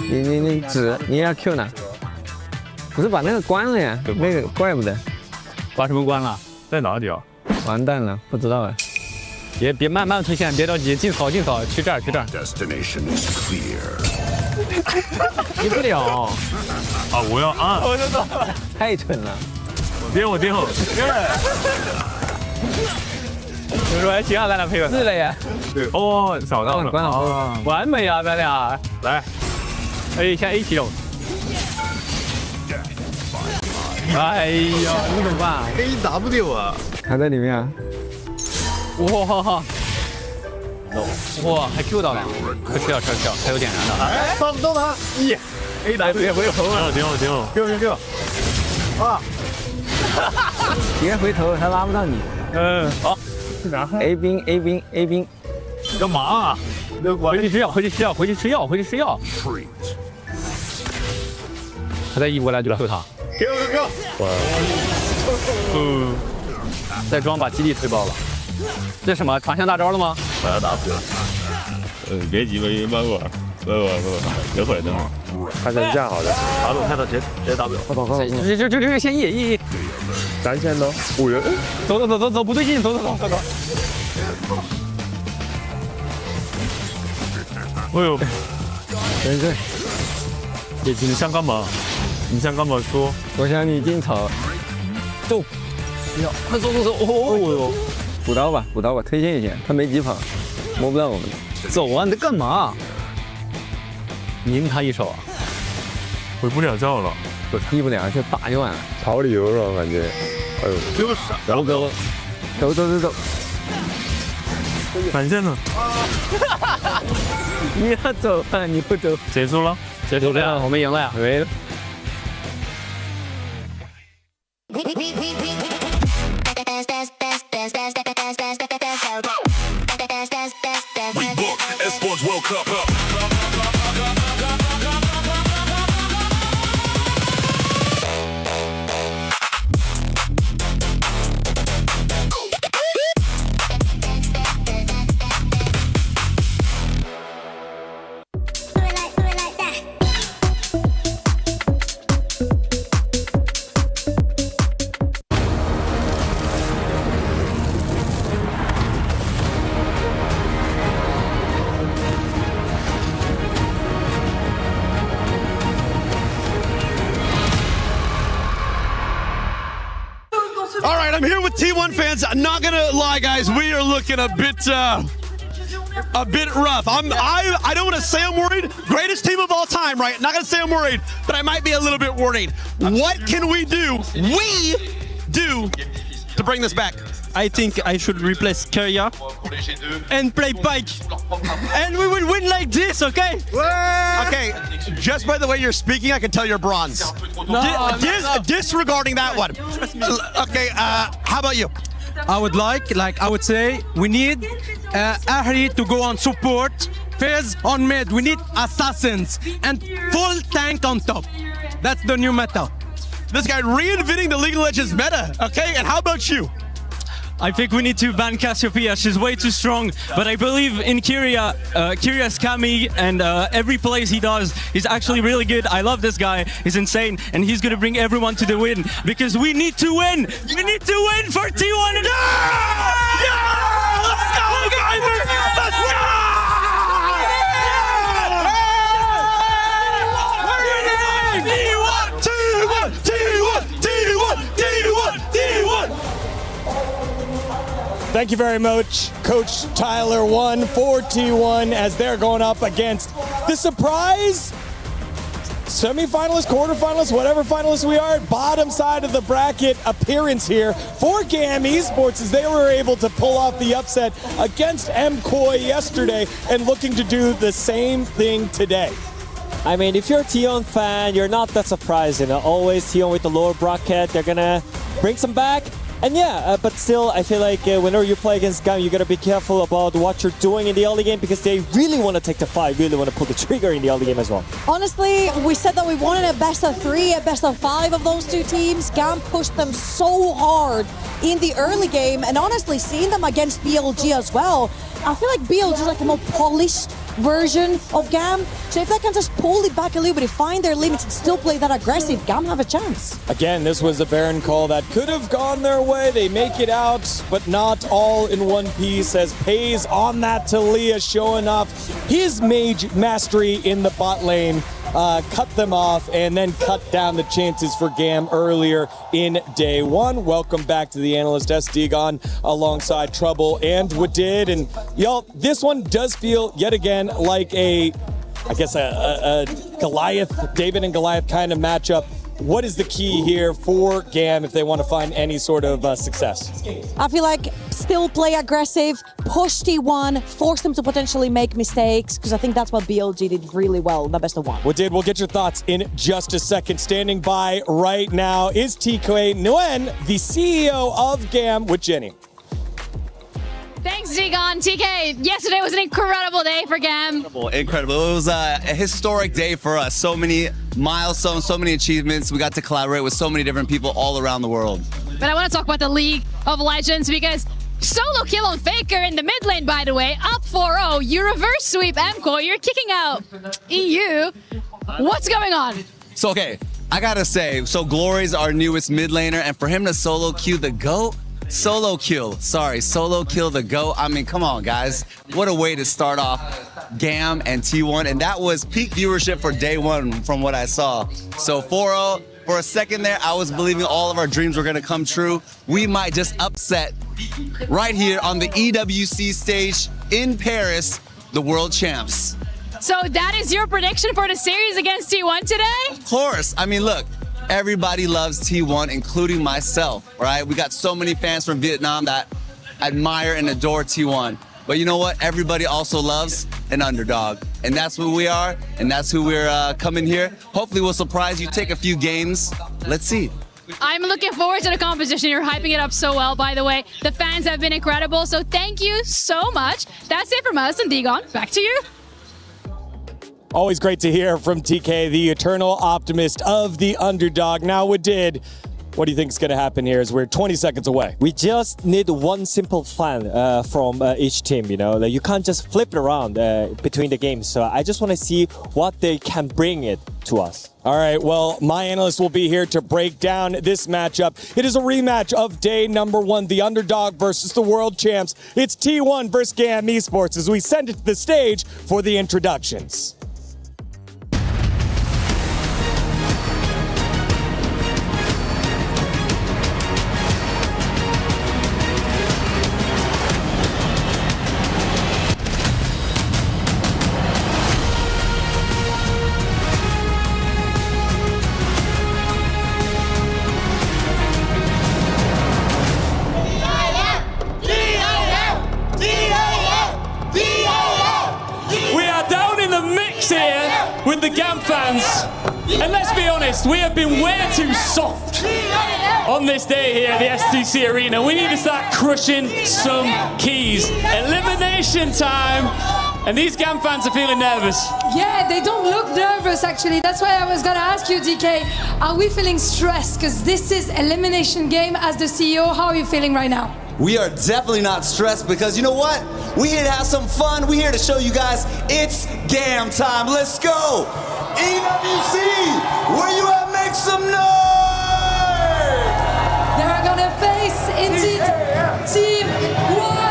S21: 你指你要 Q 呢？不是把那个关了呀？那个怪不得。
S22: 把什么关了？在哪里啊？
S21: 完蛋了，不知道啊。别慢慢出现，别着急，进草，去这儿。你不了
S22: 啊！我要按，
S21: 我知道了，太蠢了。
S22: 我丢。
S21: 你说行啊，咱俩配合。是的呀。
S22: 对哦，找到了，
S21: 关了，完美啊，咱俩。
S22: 来，
S21: 现在一起走。哎呀，你怎么办
S23: ？AW 啊，
S21: 还在里面啊。哇，还 Q 到了，快吃掉，还有点燃的。
S23: 哎，动他！AW 也没有头啊，
S22: 挺好。
S23: Q 啊！
S21: 别回头，他拉不到你。
S22: 好。
S21: 然后 A 兵，
S23: 干嘛啊？
S21: 回去吃药。他再一过来就来后塔。
S23: Q！
S21: 再装把基地推爆了。这什么传向大招了吗？
S23: 我要打死了。别急，慢会儿，别会儿，等会儿。
S21: 看这架好的，
S23: 打住，看到直接打不了。
S21: 这先一，
S23: 咱先呢？5人。
S21: 走，不对劲，走。
S22: 哎呦，
S21: 对，
S22: 你想干嘛？说？
S21: 我想你进草，走，快走！哦，补刀吧，推进一下，他没疾跑，摸不到我们。走啊，你在干嘛？你赢他一手啊？
S22: 回不了罩了，
S21: 踢不了，就打就完了。
S23: 逃离了感觉，哎呦，就是，
S21: 然后走，
S22: 反线了。
S21: 你要走啊，你不走，
S22: 结束了，
S21: 我们赢了呀，没了。
S9: Esports World Cup.
S1: I'm here with T1 fans. I'm not gonna lie, guys. We are looking a bit rough. I don't want to say I'm worried. Greatest team of all time, right? Not gonna say I'm worried, but I might be a little bit worried. What can we do? To bring this back?
S2: I think I should replace Keria and play Pike. And we will win like this, okay?
S1: Okay, just by the way you're speaking, I can tell you're bronze. Disregarding that one. Okay, how about you?
S2: I would say, we need Ahri to go on support, Fizz on mid. We need assassins and full tank on top. That's the new meta.
S1: This guy reinventing the League of Legends meta, okay? And how about you?
S2: I think we need to ban Cassiopeia. She's way too strong. But I believe in Kyria. Kyria's Kami, and every plays he does is actually really good. I love this guy. He's insane. And he's going to bring everyone to the win. Because we need to win. We need to win for T1.
S1: Yeah! Let's go, guys! Let's go!
S20: Thank you very much, Coach Tyler 1 for T1 as they're going up against the surprise semi-finalist, quarterfinalist, whatever finalists we are, bottom side of the bracket appearance here for GAM Esports as they were able to pull off the upset against MKOI yesterday and looking to do the same thing today.
S3: I mean, if you're a T1 fan, you're not that surprised, you know. Always T1 with the lower bracket, they're gonna bring some back. And yeah, but still, I feel like whenever you play against GAM, you gotta be careful about what you're doing in the early game because they really want to take the fight, really want to pull the trigger in the early game as well.
S11: Honestly, we said that we wanted a best of 3, a best of 5 of those two teams. GAM pushed them so hard in the early game, and honestly, seeing them against BLG as well, I feel like BLG is like a more polished version of GAM. So if they can just pull it back a little bit, find their limits and still play that aggressive, GAM have a chance.
S20: Again, this was a Baron call that could have gone their way. They make it out, but not all in one piece as Pays on that Talia showing off his mage mastery in the bot lane. Cut them off and then cut down the chances for GAM earlier in day one. Welcome back to the analyst Estigon alongside Trouble and Wadid. And y'all, this one does feel yet again like a Goliath, David and Goliath kind of matchup. What is the key here for GAM if they want to find any sort of success?
S11: I feel like still play aggressive, push T1, force them to potentially make mistakes, because I think that's what BLG did really well in the best of 1.
S20: We'll get your thoughts in just a second. Standing by right now is TK Nguyen, the CEO of GAM, with Jenny.
S12: Thanks, Zigon. TK, yesterday was an incredible day for GAM.
S25: Incredible. It was a historic day for us. So many milestones, so many achievements. We got to collaborate with so many different people all around the world.
S12: But I want to talk about the League of Legends because solo kill on Faker in the mid lane, by the way, up 4-0. You reverse sweep MKOI. You're kicking out EU. What's going on?
S25: So, okay, I gotta say, so Glory's our newest mid laner, and for him to solo queue the GOAT, solo kill the GOAT. I mean, come on, guys. What a way to start off GAM and T1. And that was peak viewership for day one from what I saw. So 4-0, for a second there, I was believing all of our dreams were going to come true. We might just upset right here on the EWC stage in Paris, the world champs.
S12: So that is your prediction for the series against T1 today?
S25: Of course. I mean, look. Everybody loves T1, including myself, right? We got so many fans from Vietnam that admire and adore T1. But you know what? Everybody also loves an underdog. And that's who we are, and that's who we're coming here. Hopefully we'll surprise you, take a few games. Let's see.
S12: I'm looking forward to the competition. You're hyping it up so well, by the way. The fans have been incredible, so thank you so much. That's it from us, and Digon, back to you.
S20: Always great to hear from TK, the eternal optimist of the underdog. Now, what do you think is going to happen here as we're 20 seconds away?
S3: We just need one simple plan from each team, you know. Like, you can't just flip it around between the games. So I just want to see what they can bring it to us.
S20: All right, well, my analyst will be here to break down this matchup. It is a rematch of day number 1, the underdog versus the world champs. It's T1 versus GAM Esports as we send it to the stage for the introductions.
S7: the GAM fans. And let's be honest, we have been way too soft on this day here at the STC Arena. We need to start crushing some keys. Elimination time. And these GAM fans are feeling nervous.
S4: Yeah, they don't look nervous actually. That's why I was gonna ask you, DK, are we feeling stressed? Because this is elimination game. As the CEO, how are you feeling right now?
S25: We are definitely not stressed because you know what? We're here to have some fun. We're here to show you guys it's GAM time. Let's go. EWC, where you at? Make some noise!
S4: They are gonna face indeed Team 1.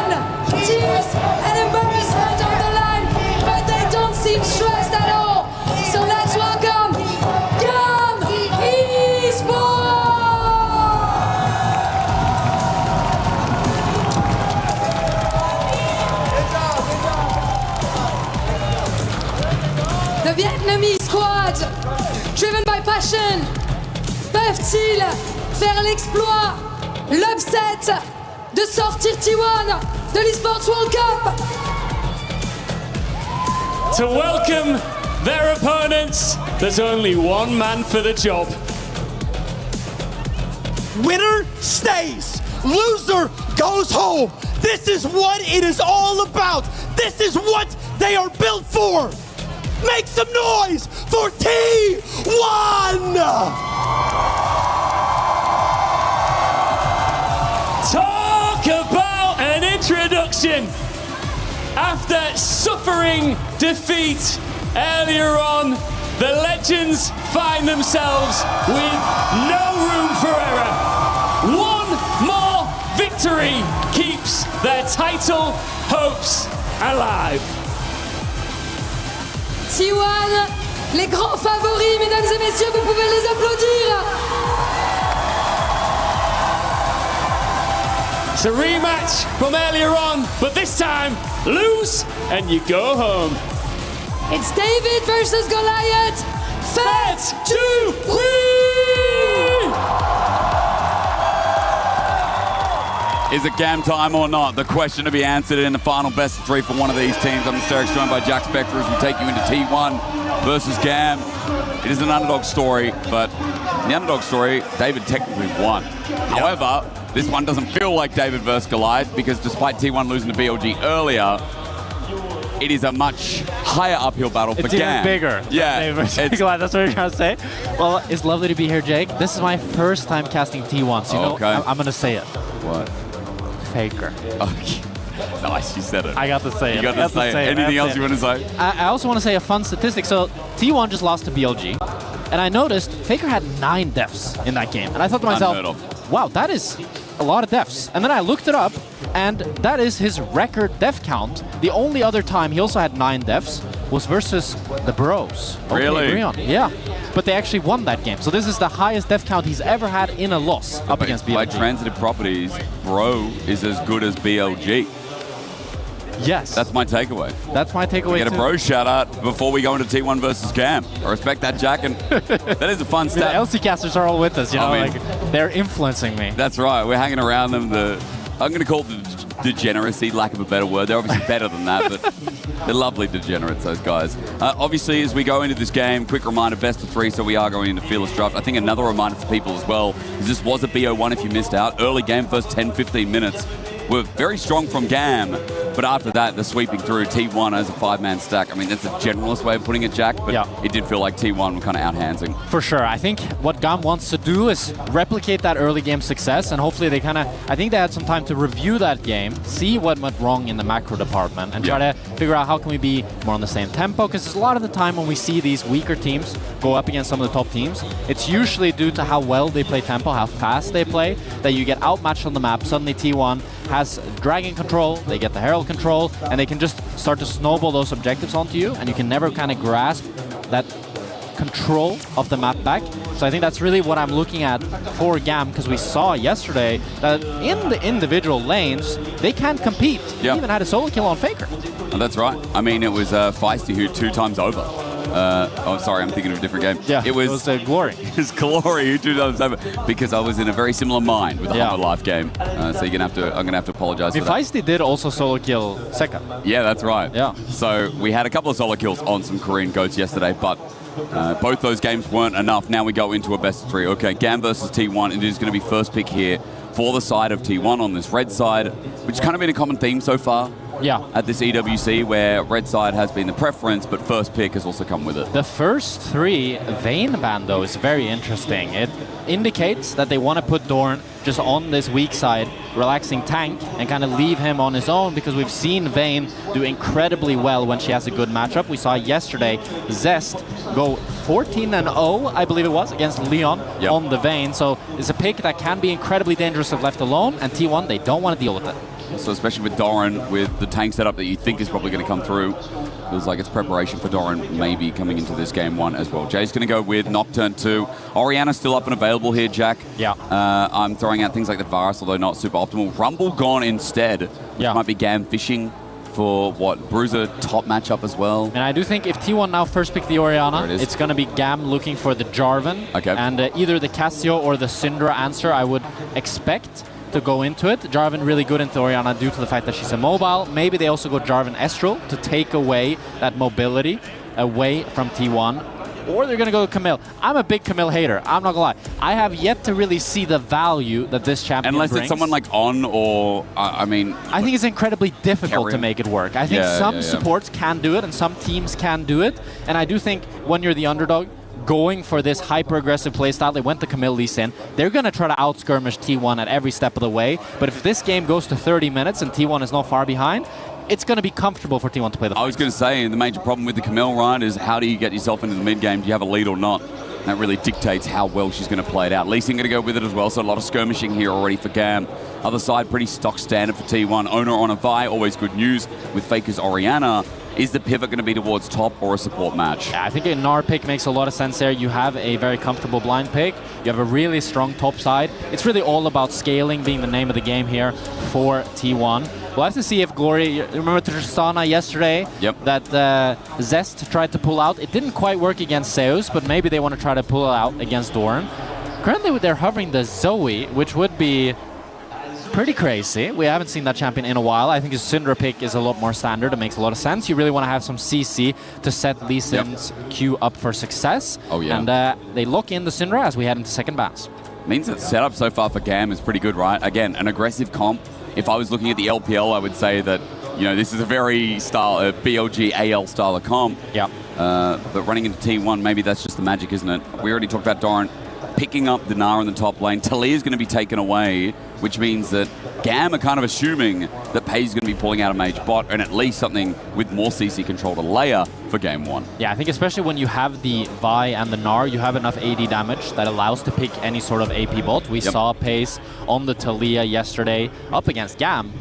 S4: Tears and embarrassment on the line, but they don't seem stressed at all. So let's welcome GAM Esports! The Vietnamese squad, driven by passion, peuvent-ils faire l'exploit, l'upset de sortir T1 de l'Esports World Cup?
S7: To welcome their opponents, there's only one man for the job.
S1: Winner stays, loser goes home. This is what it is all about. This is what they are built for. Make some noise for T1!
S7: Talk about an introduction. After suffering defeat earlier on, the legends find themselves with no room for error. One more victory keeps their title hopes alive.
S4: T1, les grands favoris, mesdames et messieurs, vous pouvez les applaudir.
S7: It's a rematch from earlier on, but this time, lose and you go home.
S4: It's David versus Goliath. Faites
S7: du bruit!
S6: Is it GAM time or not? The question to be answered in the final best of three for one of these teams. I'm Mysterix, joined by Jack Spector as we take you into T1 versus GAM. It is an underdog story, but in the underdog story, David technically won. However, this one doesn't feel like David versus Goliath because despite T1 losing to BLG earlier, it is a much higher uphill battle for
S15: it's
S6: GAM.
S15: It's even bigger.
S6: Yeah.
S15: That's what you're trying to say. Well, it's lovely to be here, Jake. This is my first time casting T1, so you know, I'm going to say it.
S6: What?
S15: Faker.
S6: Okay. Nice, you said it.
S15: I got to say it.
S6: You got to say it. Anything else you want to say?
S15: I also want to say a fun statistic. So T1 just lost to BLG, and I noticed Faker had 9 deaths in that game. And I thought to myself, wow, that is a lot of deaths. And then I looked it up, and that is his record death count. The only other time he also had 9 deaths was versus the Bros.
S6: Really?
S15: Yeah. But they actually won that game. So this is the highest death count he's ever had in a loss up against BLG.
S6: By transitive properties, Bro is as good as BLG.
S15: Yes.
S6: That's my takeaway.
S15: That's my takeaway.
S6: Get a Bro shout out before we go into T1 versus GAM. I respect that, Jack, and that is a fun stat.
S15: The LC casters are all with us, you know,
S6: I mean,
S15: like they're influencing me.
S6: That's right. We're hanging around them. I'm going to call it the degeneracy, lack of a better word. They're obviously better than that, but they're lovely degenerates, those guys. Obviously, as we go into this game, quick reminder, best of 3, so we are going into Fearless Draft. I think another reminder for people as well is this was a BO1 if you missed out. Early game, first 10-15 minutes were very strong from GAM, but after that, the sweeping through T1 as a 5-man stack. I mean, that's a generalist way of putting it, Jack, but it did feel like T1 were kind of out-handsing.
S15: For sure. I think what GAM wants to do is replicate that early game success, and hopefully they I think they had some time to review that game, see what went wrong in the macro department, and try to figure out how can we be more on the same tempo, because a lot of the time when we see these weaker teams go up against some of the top teams, it's usually due to how well they play tempo, how fast they play, that you get outmatched on the map. Suddenly T1 has Dragon control, they get the Herald control, and they can just start to snowball those objectives onto you, and you can never kind of grasp that control of the map back. So I think that's really what I'm looking at for GAM, because we saw yesterday that in the individual lanes, they can compete. They even had a solo kill on Faker.
S6: Oh, that's right. I mean, it was Feisty who 2 times over. Oh, sorry, I'm thinking of a different game.
S15: Yeah, it was Glory.
S6: It was Glory who 2 times over, because I was in a very similar mind with the Humber Life game. So I'm gonna have to apologize for that.
S15: Feisty did also solo kill second.
S6: Yeah, that's right.
S15: Yeah.
S6: So we had a couple of solo kills on some Korean goats yesterday, but Both those games weren't enough. Now we go into a best of 3. Okay, GAM versus T1. It is going to be first pick here for the side of T1 on this red side, which has kind of been a common theme so far.
S5: Yeah.
S6: At this EWC, where red side has been the preference, but first pick has also come with it.
S5: The first 3 Vayne ban, though, is very interesting. It indicates that they want to put Dorn just on this weak side, relaxing tank, and kind of leave him on his own, because we've seen Vayne do incredibly well when she has a good matchup. We saw yesterday Zest go 14-0, I believe it was, against Leon on the Vayne. So it's a pick that can be incredibly dangerous if left alone, and T1, they don't want to deal with it.
S6: So especially with Doran, with the tank setup that you think is probably going to come through, feels like it's preparation for Doran maybe coming into this game 1 as well. Jay's going to go with Nocturne 2. Orianna's still up and available here, Jack.
S5: Yeah.
S6: I'm throwing out things like the Varus, although not super optimal. Rumble gone instead, which might be GAM fishing for what? Bruiser top matchup as well.
S5: And I do think if T1 now first pick the Orianna, it's going to be GAM looking for the Jarvan.
S6: Okay.
S5: And either the Cassio or the Syndra answer I would expect to go into it. Jarvan really good into Orianna due to the fact that she's immobile. Maybe they also go Jarvan Estral to take away that mobility away from T1. Or they're going to go Camille. I'm a big Camille hater. I'm not going to lie. I have yet to really see the value that this champion
S6: Unless
S5: brings.
S6: it's someone like On or, I mean...
S5: I think it's incredibly difficult
S6: Carrion.
S5: to make it work. I think some supports can do it and some teams can do it. And I do think when you're the underdog, going for this hyper-aggressive playstyle, they went to Camille Lee Sin. They're going to try to out-skirmish T1 at every step of the way. But if this game goes to 30 minutes and T1 is not far behind, it's going to be comfortable for T1 to play the fight.
S6: I was going to say, the major problem with the Camille, right, is how do you get yourself into the mid-game? Do you have a lead or not? And that really dictates how well she's going to play it out. Lee Sin going to go with it as well, so a lot of skirmishing here already for GAM. Other side, pretty stock standard for T1. Owner on a Vi, always good news with Faker's Orianna. Is the pivot going to be towards top or a support match?
S5: Yeah, I think a Gnar pick makes a lot of sense there. You have a very comfortable blind pick. You have a really strong top side. It's really all about scaling being the name of the game here for T1. We'll have to see if Glory... Remember Tristana yesterday?
S6: Yep.
S5: That Zest tried to pull out. It didn't quite work against Zeus, but maybe they want to try to pull it out against Doran. Currently they're hovering the Zoe, which would be pretty crazy. We haven't seen that champion in a while. I think his Syndra pick is a lot more standard. It makes a lot of sense. You really want to have some CC to set Lee Sin's queue up for success.
S6: Oh, yeah.
S5: And they lock in the Syndra as we head into second bounce.
S6: Means that setup so far for GAM is pretty good, right? Again, an aggressive comp. If I was looking at the LPL, I would say that, you know, this is a very style, BLG AL style of comp.
S5: Yeah.
S6: But running into T1, maybe that's just the magic, isn't it? We already talked about Doran picking up the Gnar in the top lane. Talia is going to be taken away, which means that GAM are kind of assuming that Pei's going to be pulling out a mage bot and at least something with more CC control to layer for game 1.
S5: Yeah, I think especially when you have the Vi and the Gnar, you have enough AD damage that allows to pick any sort of AP bot. We saw Pace on the Talia yesterday up against GAM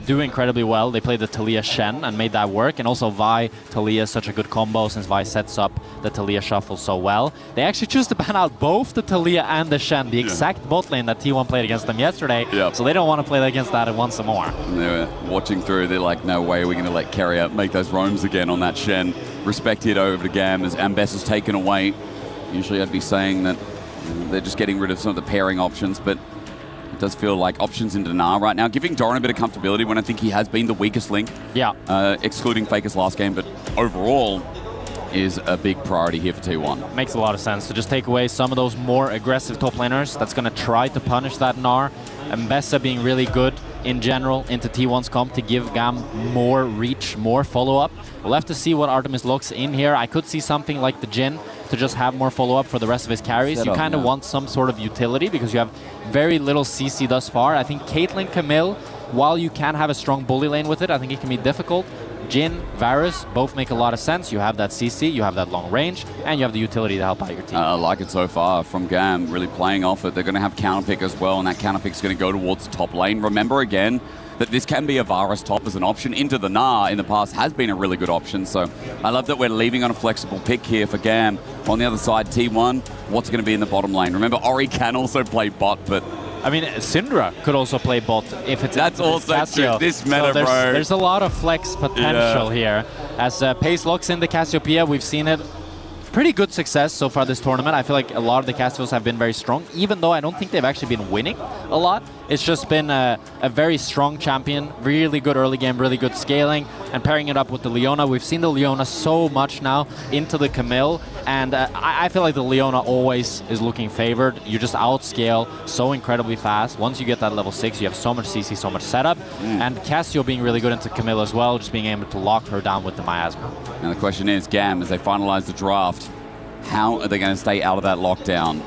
S5: do incredibly well. They played the Talia Shen and made that work. And also Vi, Talia is such a good combo since Vi sets up the Talia shuffle so well. They actually choose to ban out both the Talia and the Shen, the exact bot lane that T1 played against them yesterday. So they don't want to play against that once some more.
S6: And they were watching through, they're like, no way are we going to let Carrier make those roams again on that Shen. Respect it over to GAM as Ambess is taken away. Usually I'd be saying that they're just getting rid of some of the pairing options, but it does feel like options into Gnar right now, giving Doran a bit of comfortability when I think he has been the weakest link.
S5: Yeah.
S6: Excluding Faker's last game, but overall is a big priority here for T1.
S5: Makes a lot of sense to just take away some of those more aggressive top laners that's going to try to punish that Gnar. Mbessa being really good in general into T1's comp to give GAM more reach, more follow-up. We'll have to see what Artemis looks in here. I could see something like the Jhin to just have more follow-up for the rest of his carries. You kind of want some sort of utility because you have very little CC thus far. I think Caitlyn, Camille, while you can have a strong bully lane with it, I think it can be difficult. Jhin, Varus, both make a lot of sense. You have that CC, you have that long range, and you have the utility to help out your team.
S6: I like it so far from GAM, really playing off it. They're going to have counterpick as well, and that counterpick is going to go towards the top lane. Remember again that this can be a Varus top as an option. Into the Gnar in the past has been a really good option, so I love that we're leaving on a flexible pick here for GAM. On the other side, T1, what's going to be in the bottom lane? Remember, Ori can also play bot, but
S5: I mean, Syndra could also play bot if it's
S6: that's also
S5: Cassio.
S6: true. This meta,
S5: so
S6: bro.
S5: There's a lot of flex potential here. As Pace locks in the Cassiopeia, we've seen it. Pretty good success so far this tournament. I feel like a lot of the Cassios have been very strong, even though I don't think they've actually been winning a lot. It's just been a very strong champion, really good early game, really good scaling. and pairing it up with the Leona. We've seen the Leona so much now into the Camille, and I feel like the Leona always is looking favored. You just outscale so incredibly fast. Once you get that level 6, you have so much CC, so much setup, and Cassio being really good into Camille as well, just being able to lock her down with the miasma.
S6: Now the question is, GAM, as they finalize the draft, how are they going to stay out of that lockdown?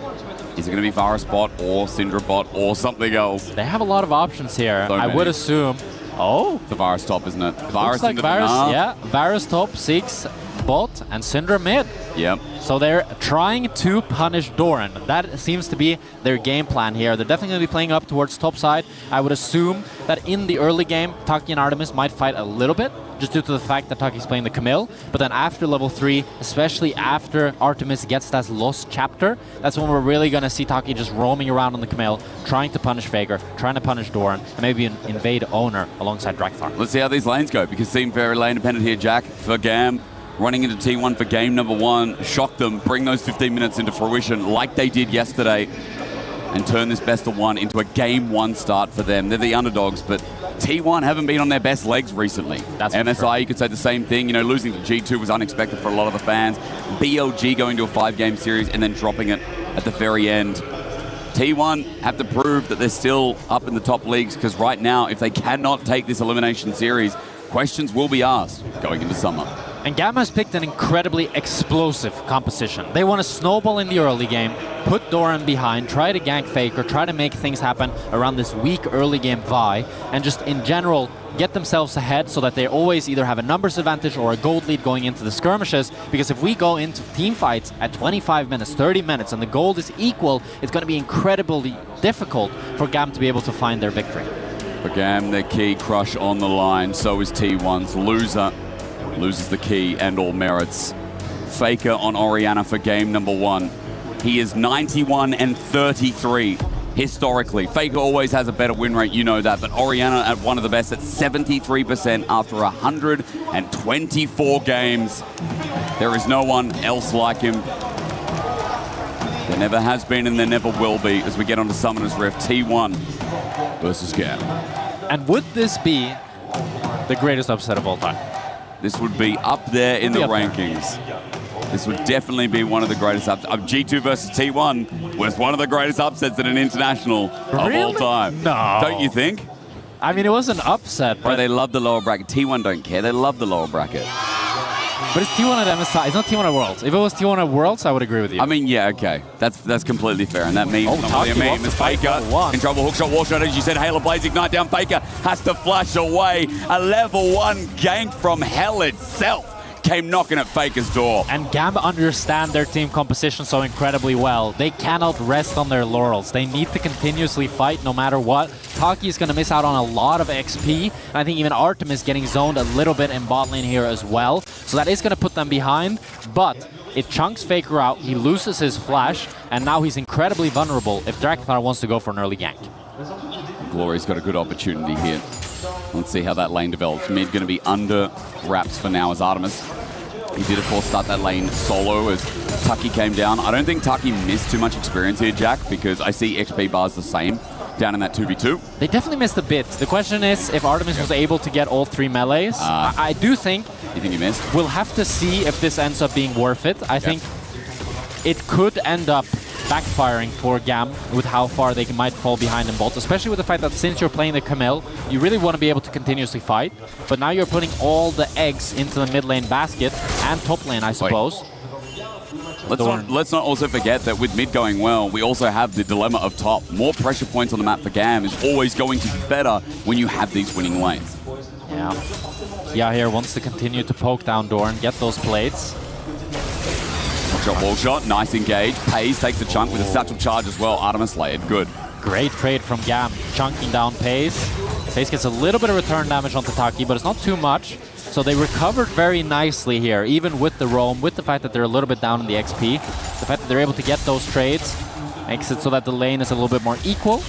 S6: Is it going to be Varus bot or Syndra bot or something else?
S5: They have a lot of options here.
S6: So
S5: I would assume. Oh,
S6: the Varus top, isn't it?
S5: Varus like Varus, yeah. Varus top, 6 bot, and Syndra mid.
S6: Yep.
S5: So they're trying to punish Doran. That seems to be their game plan here. They're definitely going to be playing up towards top side. I would assume that in the early game, Taki and Artemis might fight a little bit, just due to the fact that Taki's playing the Camille. But then after level 3, especially after Artemis gets that lost chapter, that's when we're really going to see Taki just roaming around on the Camille, trying to punish Faker, trying to punish Doran, and maybe invade Owner alongside Drakthar.
S6: Let's see how these lanes go, because seem very lane dependent here, Jack. For GAM, running into T1 for game number 1, shock them, bring those 15 minutes into fruition like they did yesterday, and turn this best of 1 into a game 1 start for them. They're the underdogs, but T1 haven't been on their best legs recently.
S5: That's
S6: MSI, you could say the same thing. You know, losing to G2 was unexpected for a lot of the fans. BLG going to a 5-game series and then dropping it at the very end. T1 have to prove that they're still up in the top leagues, because right now, if they cannot take this elimination series, questions will be asked going into summer.
S5: And Gamma has picked an incredibly explosive composition. They want to snowball in the early game, put Doran behind, try to gank Faker, try to make things happen around this weak early game Vi, and just in general get themselves ahead so that they always either have a numbers advantage or a gold lead going into the skirmishes. Because if we go into team fights at 25 minutes, 30 minutes, and the gold is equal, it's going to be incredibly difficult for GAM to be able to find their victory.
S6: For GAM, their key crush on the line, so is T1's loser. Loses the key and all merits. Faker on Orianna for game number 1. He is 91 and 33 historically. Faker always has a better win rate, you know that, but Orianna at one of the best at 73% after 124 games. There is no one else like him. There never has been and there never will be as we get onto Summoner's Rift. T1 versus GAM.
S5: And would this be the greatest upset of all time?
S6: This would be up there in the rankings. This would definitely be one of the greatest upsets. G2 versus T1 was one of the greatest upsets in an international of all time.
S5: No.
S6: Don't you think?
S5: I mean, it was an upset.
S6: Bro, they love the lower bracket. T1 don't care. They love the lower bracket.
S5: But it's T1 at MSI. It's not T1 at Worlds. If it was T1 at Worlds, I would agree with you.
S6: I mean, yeah, okay. That's completely fair. And that means not really a meme. It's Faker in trouble. Hookshot, wallshot, as you said. Halo Blaze Ignite down. Faker has to flash away. A level 1 gank from hell itself came knocking at Faker's door.
S5: And GAM understand their team composition so incredibly well. They cannot rest on their laurels. They need to continuously fight no matter what. Taki is going to miss out on a lot of XP. And I think even Artemis getting zoned a little bit in bot lane here as well. So that is going to put them behind. But it chunks Faker out. He loses his flash. And now he's incredibly vulnerable if Drakthar wants to go for an early gank.
S6: Glory's got a good opportunity here. Let's see how that lane develops. Mid going to be under wraps for now as Artemis. He did, of course, start that lane solo as Taki came down. I don't think Taki missed too much experience here, Jack, because I see XP bars the same down in that 2v2.
S5: They definitely missed a bit. The question is if Artemis was able to get all 3 melees. I do think...
S6: You think he missed?
S5: We'll have to see if this ends up being worth it. I think it could end up backfiring for GAM with how far they might fall behind in bot, especially with the fact that since you're playing the Camille, you really want to be able to continuously fight, but now you're putting all the eggs into the mid lane basket and top lane, I suppose.
S6: Let's not also forget that with mid going well, we also have the dilemma of top. More pressure points on the map for GAM is always going to be better when you have these winning lanes.
S5: Yeah. Yeah, here wants to continue to poke down Doran, get those plates.
S6: Wall shot, nice engage. Pays takes the chunk with a satchel charge as well. Artemis layered, good.
S5: Great trade from GAM, chunking down Pays. Pays gets a little bit of return damage onto Taki, but it's not too much. So they recovered very nicely here, even with the roam, with the fact that they're a little bit down in the XP. The fact that they're able to get those trades makes it so that the lane is a little bit more equal.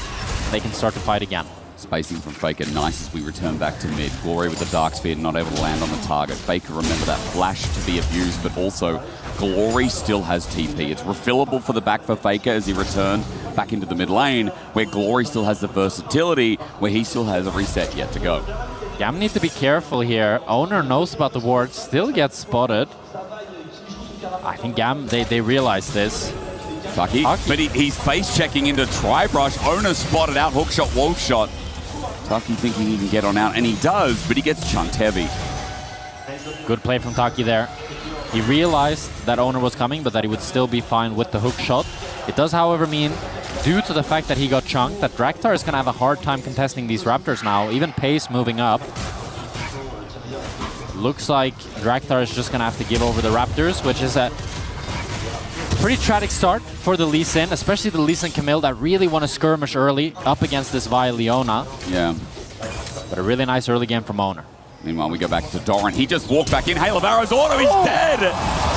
S5: They can start to fight again.
S6: Spacing from Faker, nice as we return back to mid. Glory with the Dark Sphere, not able to land on the target. Faker, remember that flash to be abused, but also Glory still has TP. It's refillable for the back for Faker as he returned back into the mid lane, where Glory still has the versatility, where he still has a reset yet to go.
S5: Gam need to be careful here. Owner knows about the ward, still gets spotted. I think Gam, they realize this.
S6: Taki. But he's face checking into Tri-Brush. Owner spotted out, hook shot, wall shot. Taki thinking he can get on out, and he does, but he gets chunked heavy.
S5: Good play from Taki there. He realized that Owner was coming, but that he would still be fine with the hook shot. It does, however, mean, due to the fact that he got chunked, that Draktar is going to have a hard time contesting these Raptors now. Even Pace moving up. Looks like Draktar is just going to have to give over the Raptors, which is a pretty tragic start for the Lee Sin, especially the Lee Sin Camille that really want to skirmish early up against this Vi Leona.
S6: Yeah.
S5: But a really nice early game from Owner.
S6: Meanwhile, we go back to Doran. He just walked back in. Hey, Lavaro's auto, he's dead!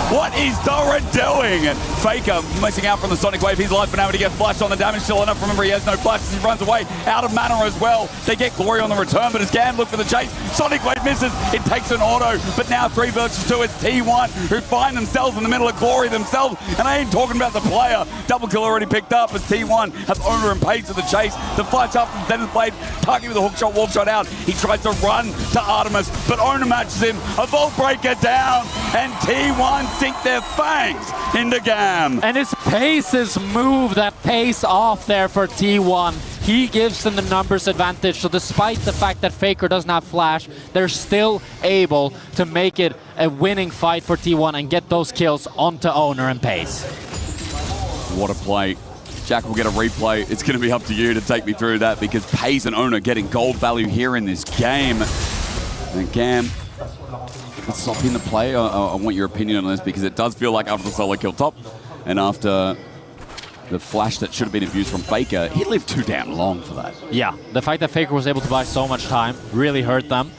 S6: What is Doran doing? Faker missing out from the Sonic Wave. His life been able to get flashed on the damage still enough. Remember, he has no flashes. He runs away out of mana as well. They get Glory on the return, but as Gam look for the chase, Sonic Wave misses. It takes an auto, but now 3 versus 2. It's T1 who find themselves in the middle of Glory themselves. And I ain't talking about the player. Double kill already picked up as T1 have Owner and Pace to the chase. The flash up from Zenith Blade. Taki with a hook shot, wall shot out. He tries to run to Artemis, but Owner matches him. A Vault Breaker down, and T1 sink their fangs into Gam.
S5: And it's Pace's move that pays off there for T1. He gives them the numbers advantage, so despite the fact that Faker doesn't have flash, they're still able to make it a winning fight for T1 and get those kills onto Owner and Pace.
S6: What a play. Jack will get a replay. It's going to be up to you to take me through that because Pace and Owner getting gold value here in this game. And Gam, let's stop in the play. I want your opinion on this because it does feel like after the solo kill top and after the flash that should have been abused from Faker, he lived too damn long for that.
S5: Yeah, the fact that Faker was able to buy so much time really hurt them.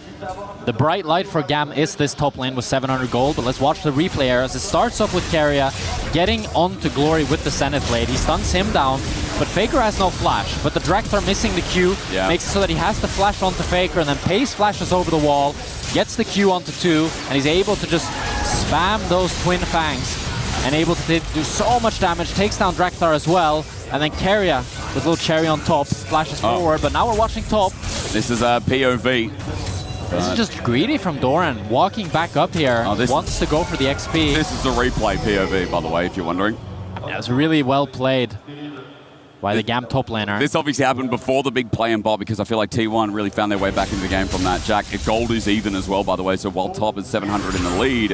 S5: The bright light for Gam is this top lane with 700 gold, but let's watch the replay here as it starts off with Keria getting onto Glory with the Zenith Blade. He stuns him down, but Faker has no flash. But the Draktar missing the Q makes it so that he has to flash onto Faker, and then Pace flashes over the wall, gets the Q onto 2, and he's able to just spam those Twin Fangs and able to do so much damage, takes down Draktar as well, and then Keria with a little cherry on top, flashes forward, but now we're watching top.
S6: This is a POV.
S5: This is just greedy from Doran, walking back up here, wants to go for the XP.
S6: This is the replay POV, by the way, if you're wondering.
S5: Yeah, it was really well played by the Gam top laner.
S6: This obviously happened before the big play and bot because I feel like T1 really found their way back into the game from that. Jack, gold is even as well, by the way, so while top is 700 in the lead,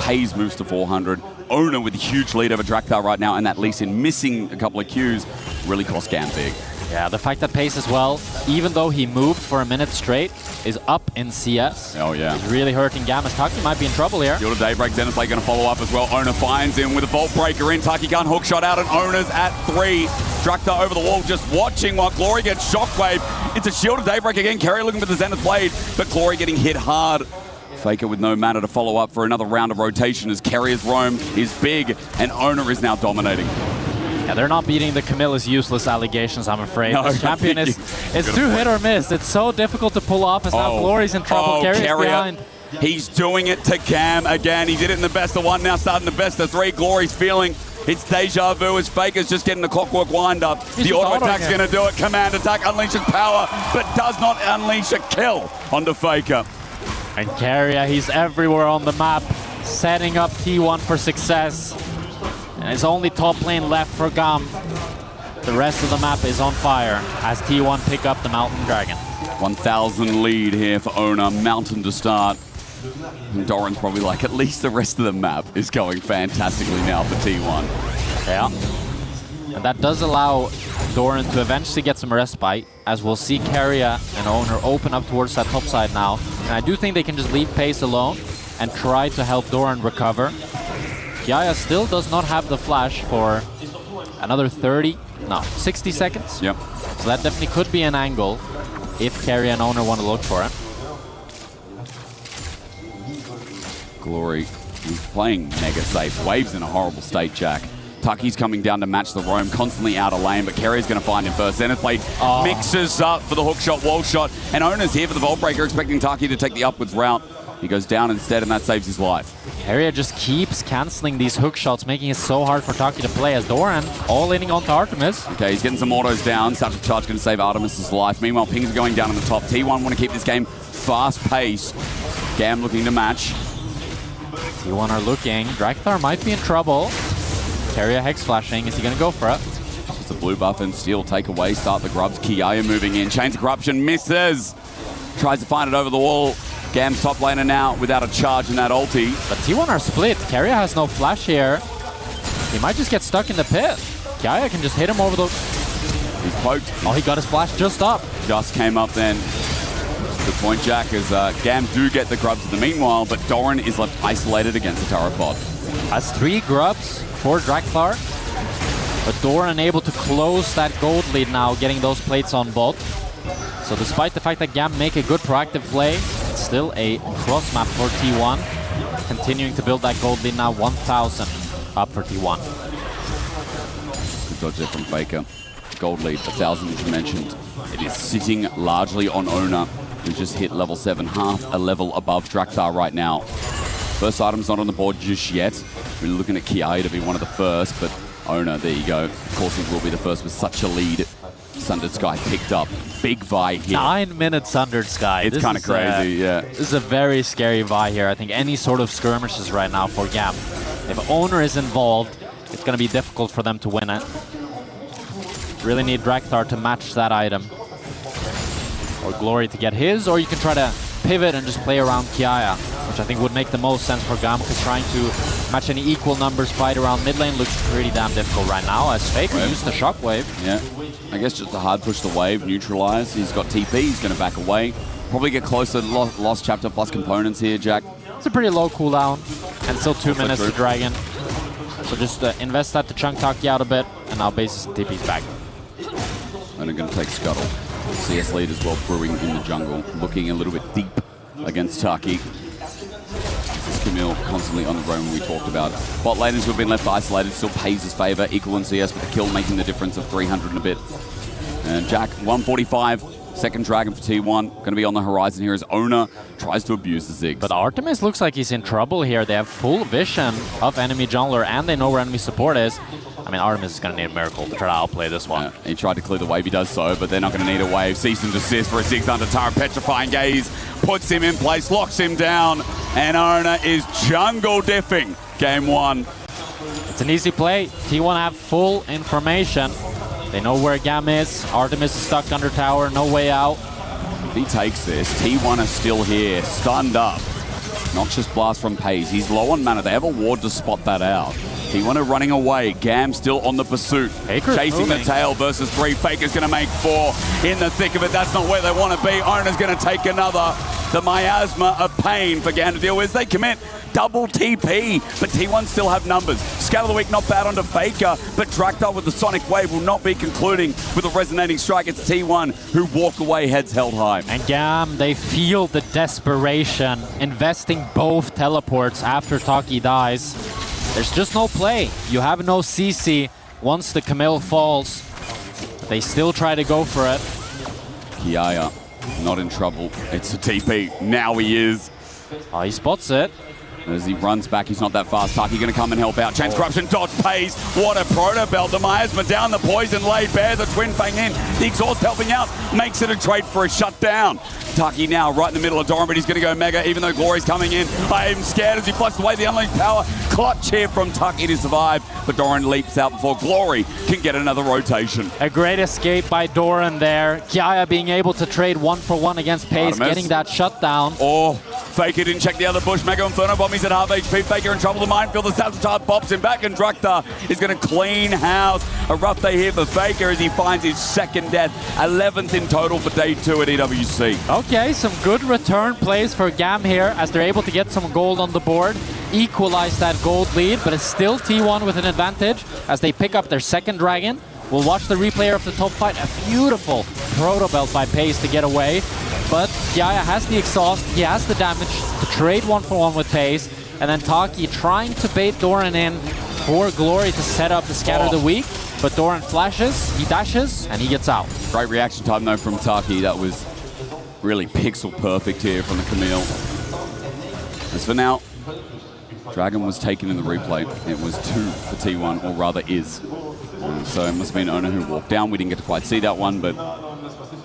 S6: Hayes moves to 400. Owner with a huge lead over Draktar right now, and that Lee Sin missing a couple of Qs really cost Gam big.
S5: Yeah, the fact that Pace as well, even though he moved for a minute straight, is up in CS.
S6: Oh, yeah.
S5: He's really hurting Gam as Taki might be in trouble here.
S6: Shield of Daybreak, Zenith Blade going to follow up as well. Owner finds him with a Vault Breaker in. Taki gun hook shot out, and Owner's at 3. Draktar over the wall just watching while Glory gets Shockwave. It's a Shield of Daybreak again. Keria looking for the Zenith Blade, but Glory getting hit hard. Faker with no mana to follow up for another round of rotation as Keria's roam is big, and Owner is now dominating.
S5: Yeah, they're not beating the Camilla's useless allegations, I'm afraid.
S6: No,
S5: this champion is it's too hit or miss. It's so difficult to pull off as now Glory's in trouble. Keria's behind.
S6: He's doing it to Gam again. He did it in the best of 1, now starting the best of 3. Glory's feeling it's deja vu as Faker's just getting the clockwork wind up. The auto attack's going to do it. Command attack unleashes power, but does not unleash a kill onto Faker.
S5: And Keria, he's everywhere on the map, setting up T1 for success. And it's only top lane left for Gam. The rest of the map is on fire as T1 pick up the Mountain Dragon.
S6: 1,000 lead here for Owner, Mountain to start. And Doran's probably like, at least the rest of the map is going fantastically now for T1.
S5: Yeah. And that does allow Doran to eventually get some respite, as we'll see Keria and Owner open up towards that top side now. And I do think they can just leave Pace alone and try to help Doran recover. Yaya still does not have the flash for another 60 seconds.
S6: Yep.
S5: So that definitely could be an angle if Keria and Owner want to look for it.
S6: Glory, he's playing mega safe. Wave's in a horrible state, Jack. Taki's coming down to match the roam, constantly out of lane, but Keria's going to find him first. Zenith Blade mixes up for the hook shot, wall shot, and Owner's here for the Vault Breaker, expecting Taki to take the upwards route. He goes down instead, and that saves his life.
S5: Keria just keeps cancelling these hook shots, making it so hard for Taki to play as Doran all-inning onto Artemis.
S6: Okay, he's getting some autos down. Satchel Charge going to save Artemis' life. Meanwhile, pings are going down on the top. T1 want to keep this game fast-paced. Gam looking to match.
S5: T1 are looking. Drakthar might be in trouble. Keria Hex flashing. Is he going to go for it?
S6: Just a blue buff and steal take away. Start the grubs. Kiaya moving in. Chains of Corruption misses. Tries to find it over the wall. Gam's top laner now without a charge in that ulti.
S5: But T1 are split. Keria has no flash here. He might just get stuck in the pit. Kiaya can just hit him over the...
S6: He's poked.
S5: Oh, he got his flash just up.
S6: Just came up then. Good point, Jack, as Gam do get the grubs in the meanwhile, but Doran is left isolated against the Terrapod.
S5: Has 3 grubs for Drakthar. But Doran able to close that gold lead now, getting those plates on both. So despite the fact that Gam make a good proactive play, it's still a cross map for T1. Continuing to build that gold lead now, 1,000 up for T1.
S6: Good dodge there from Faker. Gold lead, 1,000 as you mentioned. It is sitting largely on Ona, who just hit level 7, half a level above Drakthar right now. First item's not on the board just yet. We're looking at Kiai to be one of the first, but Ona, there you go. Of course he will be the first with such a lead. Sundered Sky picked up. Big Vi here.
S5: 9 minutes Sundered Sky.
S6: It's kind of crazy, yeah.
S5: This is a very scary Vi here. I think any sort of skirmishes right now for Gam. If Owner is involved, it's going to be difficult for them to win it. Really need Drakthar to match that item. Or Glory to get his, or you can try to pivot and just play around Kiaya, which I think would make the most sense for Gam, because trying to match any equal numbers fight around mid lane looks pretty damn difficult right now, as Faker used the Shockwave.
S6: Yeah, I guess just a hard push the wave, neutralize. He's got TP, he's going to back away. Probably get closer to Lost Chapter plus components here, Jack.
S5: It's a pretty low cooldown, and still 2 minutes to Dragon. So just invest that to chunk Taki out a bit, and now basis and TP's back.
S6: And I'm going to take Scuttle. CS lead as well, brewing in the jungle, looking a little bit deep against Taki. This is Camille constantly on the roam we talked about. Bot laners who have been left isolated still pays his favor, equal in CS with the kill making the difference of 300 and a bit. And Jack, 145, second Dragon for T1, going to be on the horizon here as Ona tries to abuse the Ziggs.
S5: But Artemis looks like he's in trouble here. They have full vision of enemy jungler and they know where enemy support is. I mean, Artemis is going to need a miracle to try to outplay this one.
S6: He tried to clear the wave, he does so, but they're not going to need a wave. Cease and desist for a Ziggs under Tara. Petrifying Gaze puts him in place, locks him down, and Ona is jungle diffing game 1.
S5: It's an easy play. T1 have full information. They know where Gam is. Artemis is stuck under tower, no way out.
S6: If he takes this, T1 are still here, stunned up. Noxious Blast from Pays. He's low on mana. They have a ward to spot that out. T1 are running away. Gam still on the pursuit.
S5: Faker's
S6: chasing
S5: moving.
S6: the tail versus 3. Faker's going to make 4 in the thick of it. That's not where they want to be. Ona's going to take another. The miasma of pain for Gam to deal with. They commit double TP, but T1 still have numbers. Scout of the week not bad onto Faker, but Drakthar with the Sonic Wave will not be concluding with a resonating strike. It's T1 who walk away heads held high.
S5: And Gam, they feel the desperation, investing both teleports after Taki dies. There's just no play. You have no CC once the Camille falls. They still try to go for it.
S6: Kiaya not in trouble. It's a TP. Now he is.
S5: Oh, he spots it.
S6: As he runs back, he's not that fast. Taki going to come and help out. Chains Corruption, dodge pays. What a proto belt. The miasma down, the poison laid bare, the twin fang in. The exhaust helping out, makes it a trade for a shutdown. Taki now right in the middle of Doran, but he's going to go mega, even though Glory's coming in. I am scared as he flushes away the unleashed power. Clutch here from Taki to survive, but Doran leaps out before Glory can get another rotation.
S5: A great escape by Doran there. Kiaya being able to trade 1-for-1 against Pace,
S6: Artemis.
S5: getting that shutdown.
S6: Oh, Faker didn't check the other bush. Mega Inferno Bomb, he's at half HP. Faker in trouble. The minefield, the Sabotage pops him back, and Drakthar is going to clean house. A rough day here for Faker as he finds his second death. 11th in total for day 2 at EWC.
S5: Okay, some good return plays for Gam here as they're able to get some gold on the board. Equalize that gold lead, but it's still T1 with an advantage as they pick up their second dragon. We'll watch the replay of the top fight. A beautiful proto belt by Pace to get away. But Kiaya has the exhaust, he has the damage to trade 1-for-1 with Pace. And then Taki trying to bait Doran in for Glory to set up the Scatter the Weak. But Doran flashes, he dashes, and he gets out.
S6: Great reaction time though from Taki. That was really pixel perfect here from the Camille. As for now, Dragon was taken in the replay. It was 2 for T1, or rather is. So it must have been Ona who walked down. We didn't get to quite see that one, but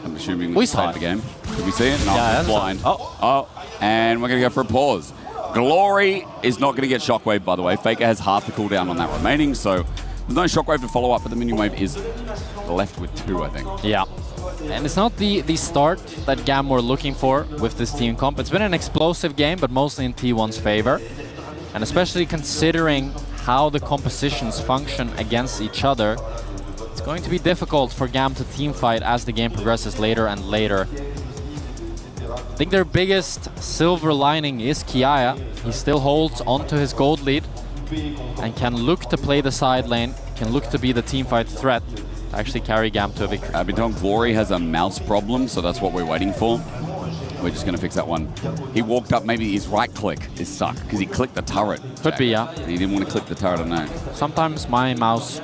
S6: come assuming
S5: We
S6: we
S5: saw
S6: played the game. Did we see it? No,
S5: Yeah,
S6: it's
S5: that's
S6: blind.
S5: Oh.
S6: And we're going to go for a pause. Glory is not going to get Shockwave, by the way. Faker has half the cooldown on that remaining, so there's no Shockwave to follow up, but the minion wave is left with 2, I think.
S5: Yeah. And it's not the start that GAM were looking for with this team comp. It's been an explosive game, but mostly in T1's favor. And especially considering how the compositions function against each other, it's going to be difficult for GAM to team fight as the game progresses later and later. I think their biggest silver lining is Kiaya. He still holds onto his gold lead and can look to play the side lane, can look to be the teamfight threat to actually carry GAM to a victory.
S6: I've been told Glory has a mouse problem, so that's what we're waiting for. We're just going to fix that one. He walked up, maybe his right click is stuck because he clicked the turret.
S5: Could be, yeah.
S6: And he didn't want to click the turret, I don't know.
S5: Sometimes my mouse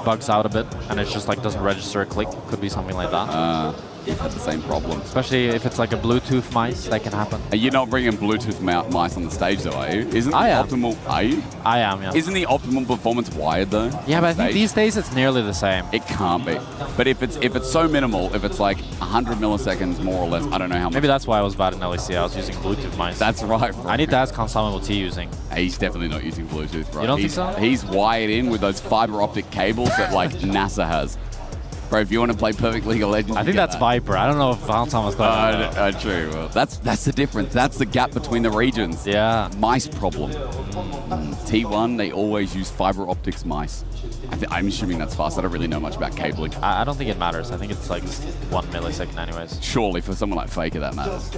S5: bugs out a bit and it just like doesn't register a click. Could be something like that.
S6: You've had the same problem.
S5: Especially if it's like a Bluetooth mice, that can happen.
S6: Are you not bringing Bluetooth mice on the stage though, are you? Isn't the
S5: I am.
S6: optimal... Are you?
S5: I am, yeah.
S6: Isn't the optimal performance wired though?
S5: Yeah, but I
S6: on
S5: think
S6: stage?
S5: these days it's nearly the same.
S6: It can't be. But if it's so minimal, if it's like 100 milliseconds more or less, I don't know how much.
S5: Maybe that's why I was bad in LEC. I was using Bluetooth mice.
S6: That's right.
S5: I need to ask Consama what he's using.
S6: He's definitely not using Bluetooth, bro.
S5: You don't think
S6: He's-
S5: so?
S6: He's wired in with those fiber optic cables that like NASA has. Bro, if you want to play Perfect League of Legends,
S5: I think that's Viper. I don't know if Consama's got
S6: true. Well, that's the difference. That's the gap between the regions.
S5: Yeah.
S6: Mice problem. T1, they always use fiber optics mice. I'm assuming that's fast. I don't really know much about cabling.
S5: I don't think it matters. I think it's like 1 millisecond anyways.
S6: Surely for someone like Faker that matters.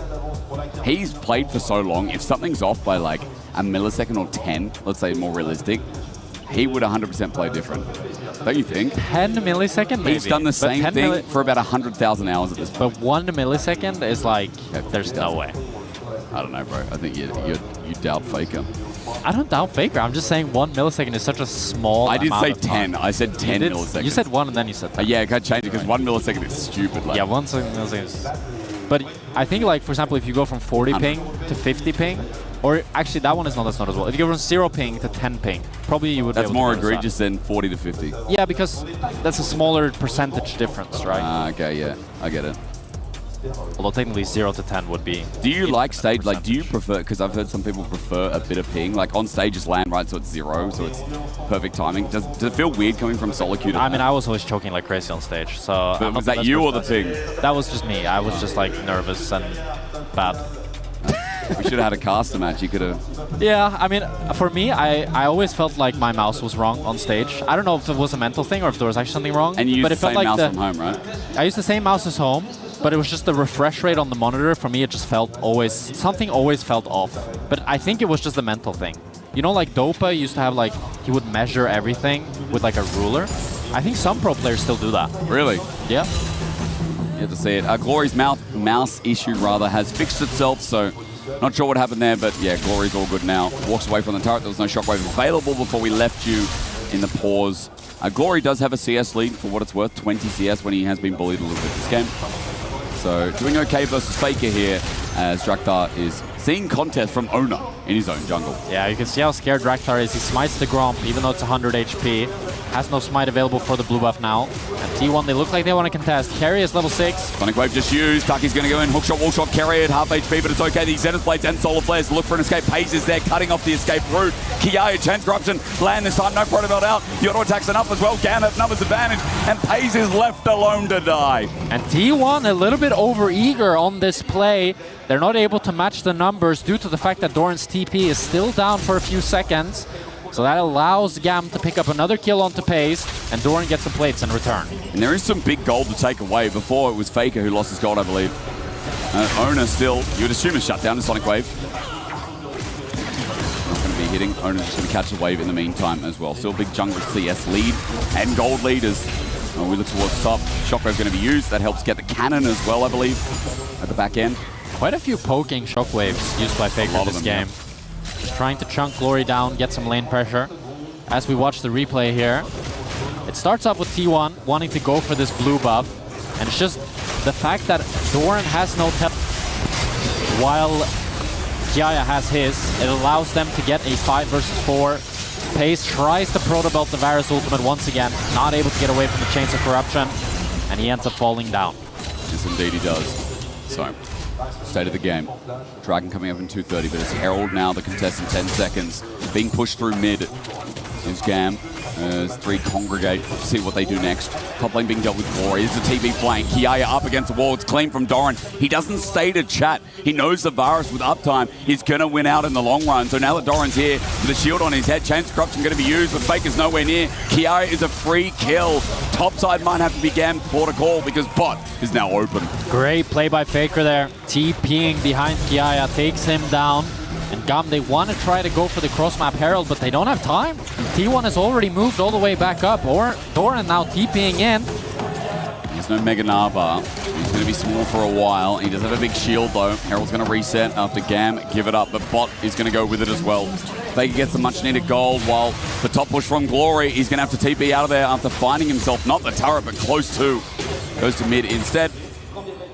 S6: He's played for so long. If something's off by like a millisecond or 10, let's say more realistic, he would 100% play different. Don't you think?
S5: 10 millisecond maybe.
S6: He's done the
S5: But
S6: same
S5: 10
S6: thing for about 100,000 hours at this point.
S5: But 1 millisecond is like, there's no way.
S6: I don't know, bro. I think you doubt Faker.
S5: I don't doubt Faker. I'm just saying 1 millisecond is such a small
S6: I did
S5: amount
S6: say
S5: of time.
S6: 10. I said 10
S5: You did?
S6: milliseconds.
S5: You said 1 and then you said 10.
S6: Yeah, I can't change it because 1 millisecond is stupid. Like.
S5: Yeah, 1 millisecond is... But I think, like, for example, if you go from 40 ping to 50 ping, or actually that one is not as well. If you go from 0 ping to 10 ping, probably you would
S6: That's
S5: be able
S6: more
S5: to notice
S6: egregious than 40 to 50.
S5: that. Yeah, because that's a smaller percentage difference, right?
S6: Okay, yeah. I get it.
S5: Although technically 0 to 10 would be...
S6: Do you like stage, like, do you prefer, because I've heard some people prefer a bit of ping, like on stage is land right, so it's 0, so it's perfect timing. Does it feel weird coming from solo queue to
S5: I mean, I was always choking like crazy on stage, so...
S6: But
S5: I'm
S6: was
S5: not
S6: that you or the
S5: best
S6: ping?
S5: person. That was just me. I was just like nervous and bad.
S6: We should have had a caster match. You could have...
S5: Yeah, I mean, for me, I always felt like my mouse was wrong on stage. I don't know if it was a mental thing or if there was actually something wrong.
S6: And you used
S5: but
S6: the
S5: it felt
S6: same
S5: like
S6: mouse from home, right?
S5: I used the same mouse as home, but it was just the refresh rate on the monitor. For me, it just felt something always felt off. But I think it was just a mental thing. You know, like Dopa used to have like, he would measure everything with like a ruler. I think some pro players still do that.
S6: Really?
S5: Yeah.
S6: You have to see it. Glory's mouse issue, rather, has fixed itself, so not sure what happened there, but yeah, Glory's all good now. Walks away from the turret. There was no shockwave available before we left you in the pause. Glory does have a CS lead, for what it's worth, 20 CS when he has been bullied a little bit this game. So doing okay versus Faker here, as Draktar is seeing contest from Owner in his own jungle.
S5: Yeah, you can see how scared Draktar is. He smites the Gromp, even though it's 100 HP. Has no smite available for the blue buff now. And T1, they look like they want to contest. Carry is level 6.
S6: Sonic Wave just used. Taki's going to go in. Hookshot, wallshot, carry at half HP, but it's okay. The Zenith Blades and Solar Flares look for an escape. Pace is there, cutting off the escape route. Kiaya, Chance Corruption, land this time. No protobelt out. The auto attack's enough as well. Gan have numbers advantage, and Pace is left alone to die.
S5: And T1 a little bit over-eager on this play. They're not able to match the numbers due to the fact that Doran's TP is still down for a few seconds. So that allows GAM to pick up another kill onto Pace, and Doran gets the plates in return.
S6: And there is some big gold to take away. Before, it was Faker who lost his gold, I believe. Owner still, you would assume, is shut down to Sonic Wave. Not going to be hitting. Owner's just going to catch a wave in the meantime as well. Still big jungle CS lead and gold leaders. We look towards top. Shockwave going to be used. That helps get the cannon as well, I believe, at the back end.
S5: Quite a few poking shockwaves used by Faker in this game. Yeah. Just trying to chunk Glory down, get some lane pressure. As we watch the replay here, it starts off with T1 wanting to go for this blue buff, and it's just the fact that Doran has no tele while Kiaya has his, it allows them to get a 5 versus 4. Pace tries to protobelt the Varus ultimate once again, not able to get away from the Chains of Corruption, and he ends up falling down.
S6: Yes, indeed he does. So, state of the game. Dragon coming up in 2:30, but it's Herald now, the contestant, 10 seconds. Being pushed through mid is Gam. As 3 congregate, see what they do next. Top lane being dealt with Glory. This is a TV flank. Kiaya up against the wall. It's clean from Doran. He doesn't stay to chat. He knows the Varus with uptime is going to win out in the long run. So now that Doran's here with a shield on his head, Chains of Corruption going to be used, but Faker's nowhere near. Kiaya is a free kill. Topside might have to be Gam for the call because bot is now open.
S5: Great play by Faker there. TPing behind Kiaya takes him down. And Gam, they want to try to go for the cross-map Herald, but they don't have time. T1 has already moved all the way back up. Or Doran now TPing in.
S6: There's no Mega Nava. He's going to be small for a while. He does have a big shield, though. Herald's going to reset after Gam give it up, but bot is going to go with it as well. Faker gets the much-needed gold, while the top push from Glory, he's going to have to TP out of there after finding himself, not the turret, but close to. Goes to mid instead.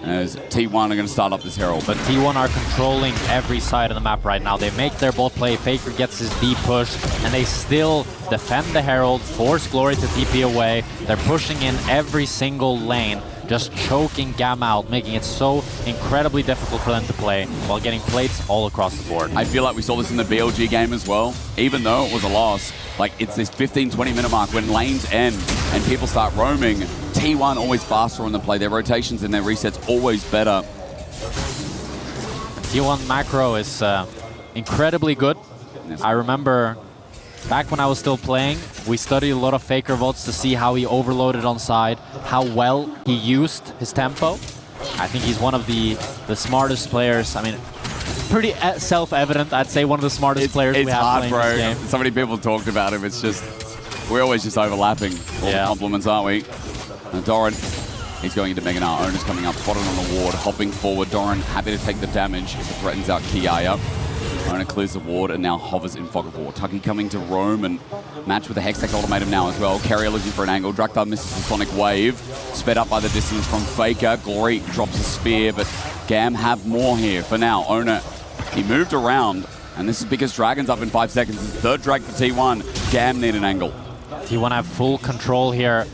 S6: As T1 are going to start up this Herald.
S5: But T1 are controlling every side of the map right now. They make their bot play, Faker gets his deep push, and they still defend the Herald, force Glory to TP away. They're pushing in every single lane, just choking Gam out, making it so incredibly difficult for them to play while getting plates all across the board.
S6: I feel like we saw this in the BLG game as well, even though it was a loss. Like, it's this 15-20 minute mark when lanes end and people start roaming. T1 always faster on the play. Their rotations and their resets always better.
S5: T1 macro is incredibly good. Yes. I remember back when I was still playing, we studied a lot of Faker VODs to see how he overloaded on side, how well he used his tempo. I think he's one of the smartest players. I mean, pretty self-evident, I'd say, one of the smartest players we have playing this game.
S6: So many people talked about him. It's just, we're always just overlapping all the compliments, aren't we? And Doran, he's going into Mega Nava. Owner's coming up, spotted on the ward, hopping forward. Doran happy to take the damage as it threatens out Kiaya. Owner clears the ward and now hovers in fog of war. Tucky coming to roam and match with the Hextech ultimatum now as well. Carrier looking for an angle. Drakthar misses the Sonic Wave. Sped up by the distance from Faker. Glory drops a spear, but Gam have more here for now. Owner, he moved around, and this is because Dragon's up in 5 seconds. It's third drag for T1. Gam need an angle.
S5: T1 have full control here.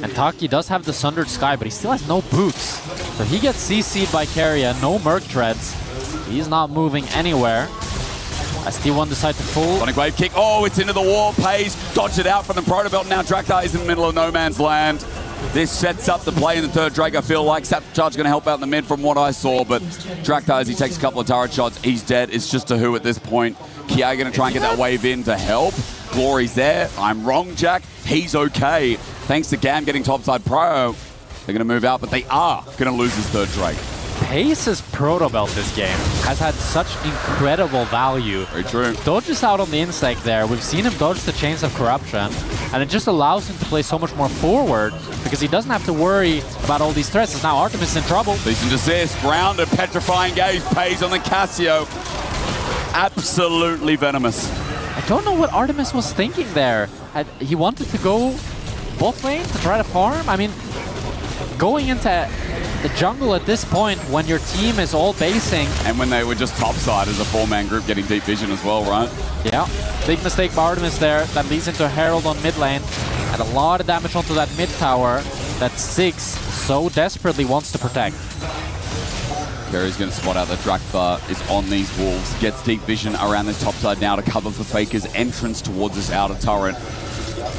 S5: And Taki does have the Sundered Sky, but he still has no boots. So he gets CC'd by Carrier, no Merc Treads. He's not moving anywhere. As T1 decide to pull.
S6: Sonic Wave kick. Oh, it's into the wall. Pays. Dodge it out from the Protobelt. Now Drakthar is in the middle of no man's land. This sets up the play in the third Drake, I feel like. Sap Charge going to help out in the mid from what I saw, but Drakthar, as he takes a couple of turret shots, he's dead. It's just a who at this point. Kia going to try and get that wave in to help. Glory's there. I'm wrong, Jack. He's okay. Thanks to Gam getting topside pro. They're going to move out, but they are going to lose this third Drake.
S5: Pace's Protobelt this game has had such incredible value.
S6: Very true.
S5: Dodges out on the insect there. We've seen him dodge the Chains of Corruption, and it just allows him to play so much more forward because he doesn't have to worry about all these threats. As now Artemis in trouble.
S6: Decent assist. Grounded. Petrifying Gaze. Pays on the Casio. Absolutely venomous.
S5: I don't know what Artemis was thinking there. He wanted to go bot lane to try to farm. I mean, going into the jungle at this point when your team is all basing.
S6: And when they were just topside as a four-man group getting deep vision as well, right?
S5: Yeah, big mistake by Artemis there. That leads into Herald on mid lane. And a lot of damage onto that mid tower that Ziggs so desperately wants to protect.
S6: Carrier's going to spot out that Drakthar is on these wolves. Gets deep vision around this topside now to cover for Faker's entrance towards this outer turret.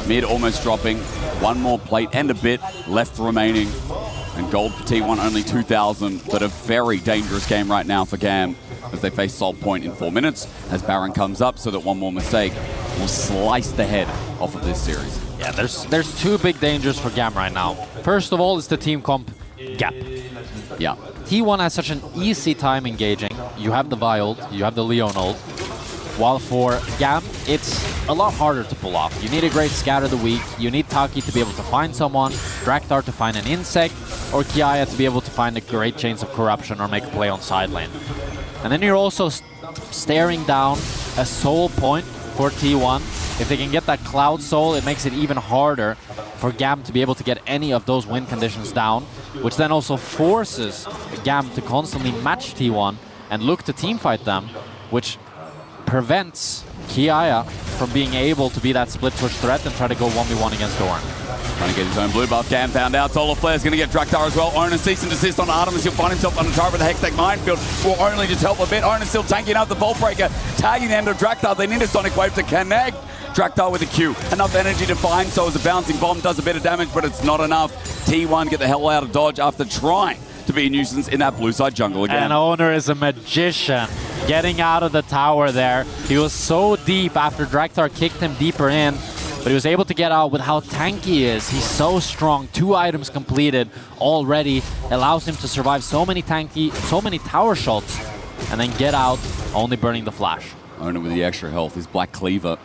S6: Mid almost dropping. One more plate and a bit left remaining. And gold for T1 only 2,000, but a very dangerous game right now for Gam as they face Salt Point in 4 minutes as Baron comes up so that one more mistake will slice the head off of this series.
S5: Yeah, there's two big dangers for Gam right now. First of all is the team comp gap.
S6: Yeah.
S5: T1 has such an easy time engaging. You have the Vi ult, you have the Leon ult. While for Gam, it's a lot harder to pull off. You need a great scatter the weak, you need Taki to be able to find someone, Drakthar to find an insect, or Kiaya to be able to find a great Chains of Corruption or make a play on side lane. And then you're also staring down a soul point for T1. If they can get that Cloud Soul, it makes it even harder for Gam to be able to get any of those win conditions down, which then also forces Gam to constantly match T1 and look to teamfight them, which prevents Kiaya from being able to be that split push threat and try to go 1v1 against Doran.
S6: Trying to get his own blue buff. Gam found out. Solar Flare's going to get Draktar as well. Onan cease and desist on Artemis. He'll find himself on the turret with the Hextech Minefield. Will only just help a bit. Onan's still tanking out the Vault Breaker, tagging the end of Draktar. They need a Sonic Wave to connect. Draktar with a Q. Enough energy to find so as a bouncing bomb does a bit of damage, but it's not enough. T1 get the hell out of dodge after trying to be a nuisance in that blue side jungle again.
S5: And Owner is a magician. Getting out of the tower there. He was so deep after Draktar kicked him deeper in, but he was able to get out with how tanky he is. He's so strong. 2 items completed already. Allows him to survive so many tower shots and then get out, only burning the flash.
S6: Owner with the extra health, his Black Cleaver.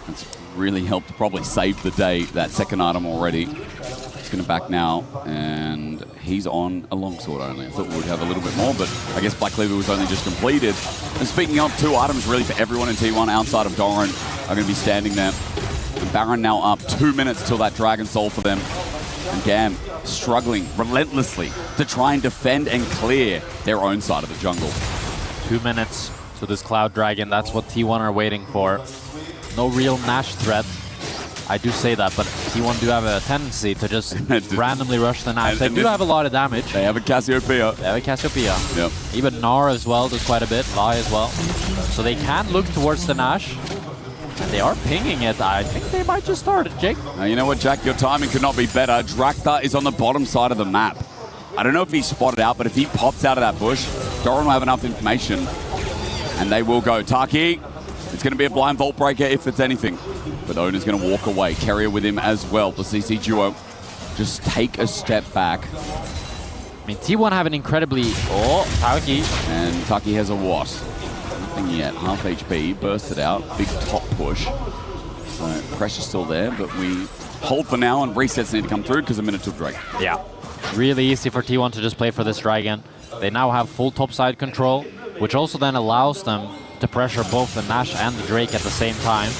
S6: That's really helped to probably save the day, that second item already. He's going to back now, and he's on a longsword only. I thought we would have a little bit more, but I guess Black Cleaver was only just completed. And speaking of 2 items really for everyone in T1 outside of Doran are going to be standing there. And Baron now up 2 minutes till that Dragon Soul for them. And Gam struggling relentlessly to try and defend and clear their own side of the jungle.
S5: 2 minutes to this Cloud Dragon. That's what T1 are waiting for. No real Nash threat. I do say that, but T1 do have a tendency to just randomly rush the Nash. They do have a lot of damage.
S6: They have a Cassiopeia.
S5: They have a Cassiopeia.
S6: Yep.
S5: Even Gnar as well does quite a bit. Vi as well. So they can look towards the Nash. And they are pinging it. I think they might just start it, Jake.
S6: Now, you know what, Jack? Your timing could not be better. Draktar is on the bottom side of the map. I don't know if he's spotted out, but if he pops out of that bush, Doran will have enough information. And they will go. Taki, it's going to be a blind Vault Breaker if it's anything. But Owner's going to walk away. Carrier with him as well. The CC duo just take a step back.
S5: I mean, T1 have an incredibly... Oh, Taki.
S6: And Taki has a what? Nothing yet. Half HP. Bursted out. Big top push. So pressure's still there, but we hold for now and resets need to come through because a minute till Drake.
S5: Yeah. Really easy for T1 to just play for this Dragon. They now have full topside control, which also then allows them to pressure both the Nash and the Drake at the same time.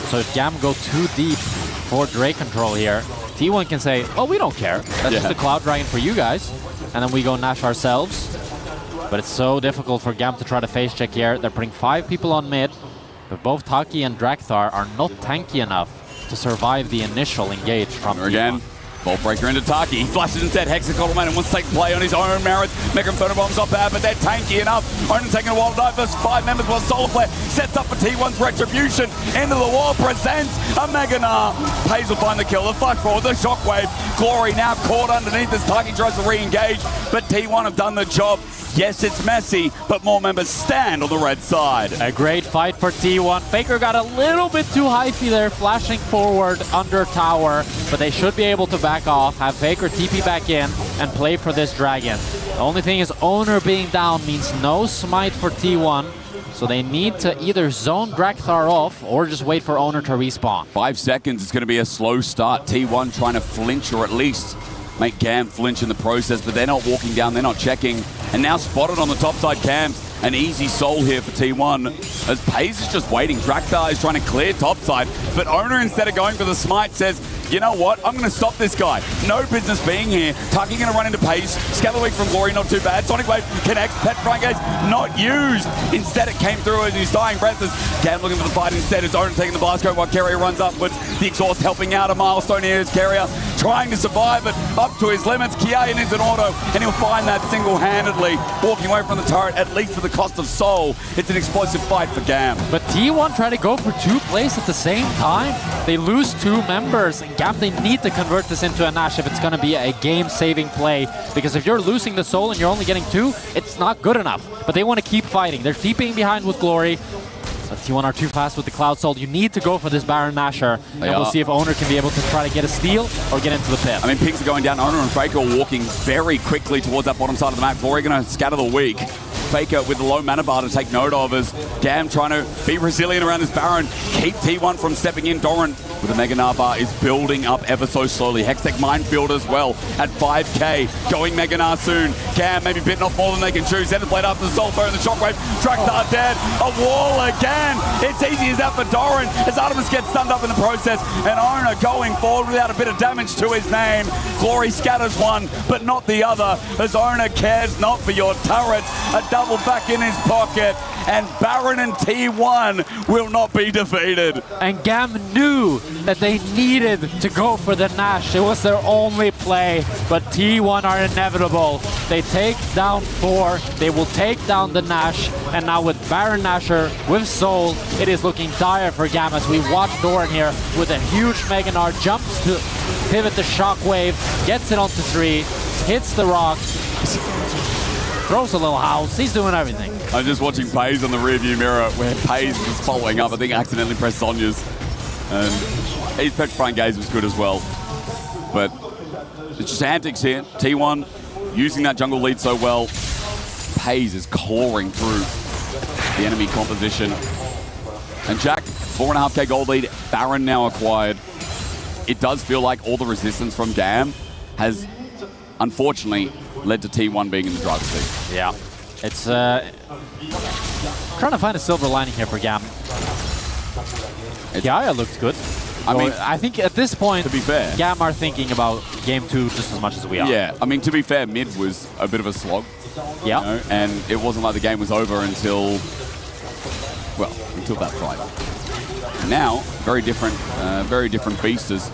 S5: So if Gam go too deep for Drake control here, T1 can say, oh, we don't care. That's just a Cloud Dragon for you guys. And then we go Nash ourselves. But it's so difficult for Gam to try to face check here. They're putting 5 people on mid, but both Taki and Draktar are not tanky enough to survive the initial engage from T1.
S6: Again. Vault Breaker into Taki. He flashes instead. Hexacoddleman and wants to take play on his own merits. Mega Inferno Bomb's not bad, but they're tanky enough. Onan taking a while to dive versus 5 members while Solar Flare sets up for T1's retribution. Into the wall presents a Mega Gnar. Pays will find the kill. The flash forward, the shockwave. Glory now caught underneath as Taki tries to re-engage, but T1 have done the job. Yes, it's messy, but more members stand on the red side.
S5: A great fight for T1. Faker got a little bit too hyphy there, flashing forward under tower, but they should be able to back off, have Faker TP back in, and play for this Dragon. The only thing is Owner being down means no smite for T1, so they need to either zone Draktar off or just wait for Owner to respawn.
S6: 5 seconds, it's going to be a slow start. T1 trying to flinch or at least make Gam flinch in the process, but they're not walking down, they're not checking. And now spotted on the top side Cams. An easy soul here for T1 as Pays is just waiting. Draktar is trying to clear topside, but Owner, instead of going for the smite, says, you know what, I'm going to stop this guy. No business being here. Taki going to run into Pays. Scatterweek from Glory, not too bad. Sonic Wave connects. Petrifying Gaze not used. Instead, it came through as his dying breath as Cam looking for the fight instead. It's Owner taking the blast code while Carrier runs upwards. The exhaust helping out a milestone here as Carrier trying to survive, but up to his limits. Kiaya needs an auto, and he'll find that single-handedly. Walking away from the turret, at least for the cost of soul. It's an explosive fight for Gam.
S5: But T1 try to go for 2 plays at the same time. They lose 2 members. And Gam, they need to convert this into a Nash if it's going to be a game-saving play. Because if you're losing the soul and you're only getting 2, it's not good enough. But they want to keep fighting. They're TPing behind with Glory. But T1 are too fast with the Cloud Soul. You need to go for this Baron Nasher. And we'll see if Owner can be able to try to get a steal or get into the pit.
S6: I mean, pings are going down. Owner and Faker are walking very quickly towards that bottom side of the map. Glory going to scatter the weak. Faker with the low mana bar to take note of as Gam trying to be resilient around this Baron. Keep T1 from stepping in. Doran with the Mega Gnar bar is building up ever so slowly. Hextech Minefield as well at 5k. Going Mega Gnar soon. Gam maybe bitten off more than they can chew. Center plate after the Soul Flare and the Shockwave. Draktar dead. A wall again. It's easy as that for Doran as Artemis gets stunned up in the process. And Owner going forward without a bit of damage to his name. Glory scatters one, but not the other as Owner cares not for your turrets. A double double back in his pocket, and Baron and T1 will not be defeated.
S5: And Gam knew that they needed to go for the Nash. It was their only play, but T1 are inevitable. They take down 4, they will take down the Nash, and now with Baron Nashor, with Soul, it is looking dire for Gam as we watch Doran here with a huge Mega Gnar, jumps to pivot the Shockwave, gets it onto 3, hits the rock, throws a little house, he's doing everything.
S6: I'm just watching Paze on the rearview mirror where Paze is following up. I think accidentally pressed Sonya's. And his petrifying gaze was good as well. But it's just antics here. T1 using that jungle lead so well. Paze is clawing through the enemy composition. And Jack, 4.5k gold lead, Baron now acquired. It does feel like all the resistance from Gam has, unfortunately, led to T1 being in the driver's seat.
S5: Yeah. It's trying to find a silver lining here for Gam. Gaia looked good. I think at this point,
S6: to be fair,
S5: Gam are thinking about game 2 just as much as we are.
S6: Yeah, I mean, to be fair, mid was a bit of a slog.
S5: Yeah.
S6: You know, and it wasn't like the game was over until that fight. Now, very different beast as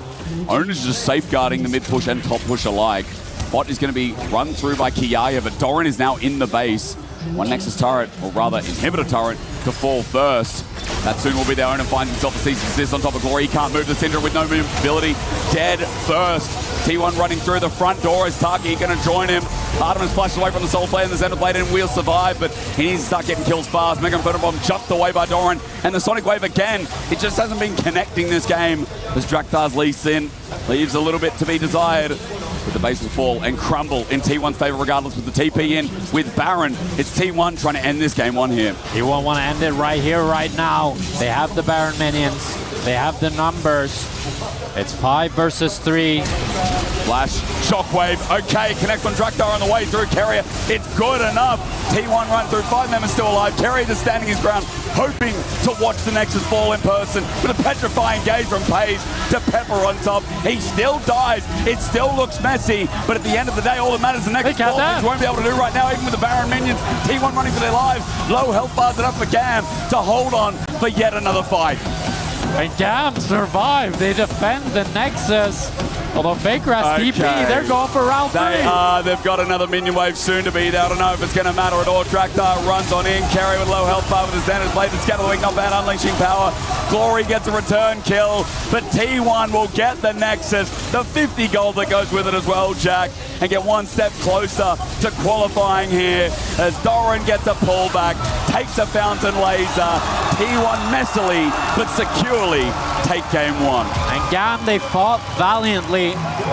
S6: Own is just safeguarding the mid push and top push alike. Bot is going to be run through by Kiaya, but Doran is now in the base. One Nexus turret, or rather inhibitor turret, to fall first. That soon will be their own and finds himself a cease and desist on top of Glory. He can't move the Syndra with no movability. Dead first. T1 running through the front door. Is Taki going to join him? Artemis flashed away from the Soul Blade and the Xenoblade and will survive, but he needs to start getting kills fast. Mega Bomb jumped away by Doran, and the Sonic Wave again. It just hasn't been connecting this game as Draktar's leaves a little bit to be desired. But the base will fall and crumble in T1's favor regardless with the TP in with Baron. It's T1 trying to end this game 1 here.
S5: T1 want to end it right here, right now. They have the Baron minions. They have the numbers. It's 5 versus 3.
S6: Flash, Shockwave, okay, connect on Draktar on the way through. Carrier, it's good enough. T1 run through, 5 members still alive. Carrier just standing his ground, hoping to watch the Nexus fall in person. With a petrifying gaze from Paze to Pepper on top. He still dies. It still looks messy, but at the end of the day, all that matters is the Nexus fall, which won't be able to do right now, even with the Baron minions. T1 running for their lives. Low health bars it up for Gam to hold on for yet another fight.
S5: And Gam survive. They defend the Nexus. Although Faker has TP, they're going for round 3.
S6: They are. They've got another minion wave soon to be there. I don't know if it's going to matter at all. Draktar runs on in. Carry with low health bar with his Xana's Blade. The Scatter the Weak, not bad, unleashing power. Glory gets a return kill, but T1 will get the Nexus. The 50 gold that goes with it as well, Jack, and get one step closer to qualifying here as Doran gets a pullback, takes a Fountain Laser. T1 messily but securely take game 1.
S5: And Gam, they fought valiantly.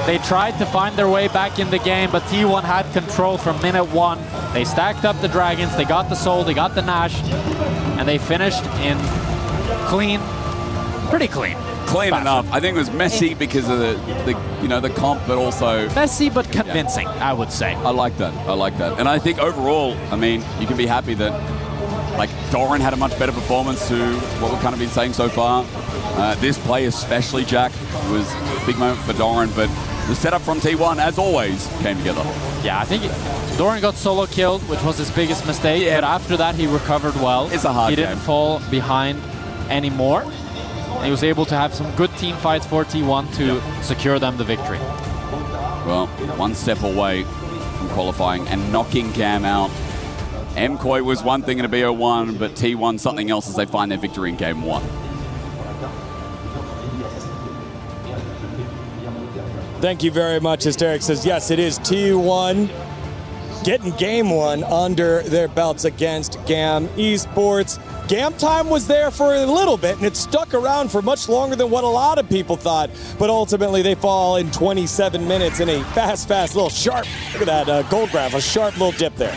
S5: They tried to find their way back in the game, but T1 had control from minute 1. They stacked up the Dragons, they got the Soul, they got the Nash, and they finished in clean, pretty clean.
S6: Clean enough. I think it was messy because of the comp, but also
S5: messy but convincing, I would say.
S6: I like that. And I think overall, I mean, you can be happy that Doran had a much better performance to what we've kind of been saying so far. This play especially, Jack, was a big moment for Doran, but the setup from T1, as always, came together.
S5: Yeah, I think Doran got solo killed, which was his biggest mistake, but after that he recovered well.
S6: It's a hard game.
S5: He didn't fall behind anymore. He was able to have some good team fights for T1 to secure them the victory.
S6: Well, one step away from qualifying and knocking Gam out. MCOY was one thing in a BO1, but T1 something else as they find their victory in game 1.
S20: Thank you very much. Hysteric says, yes, it is T1 getting game 1 under their belts against GAM Esports. GAM time was there for a little bit, and it stuck around for much longer than what a lot of people thought. But ultimately, they fall in 27 minutes in a fast little sharp, look at that gold graph, a sharp little dip there.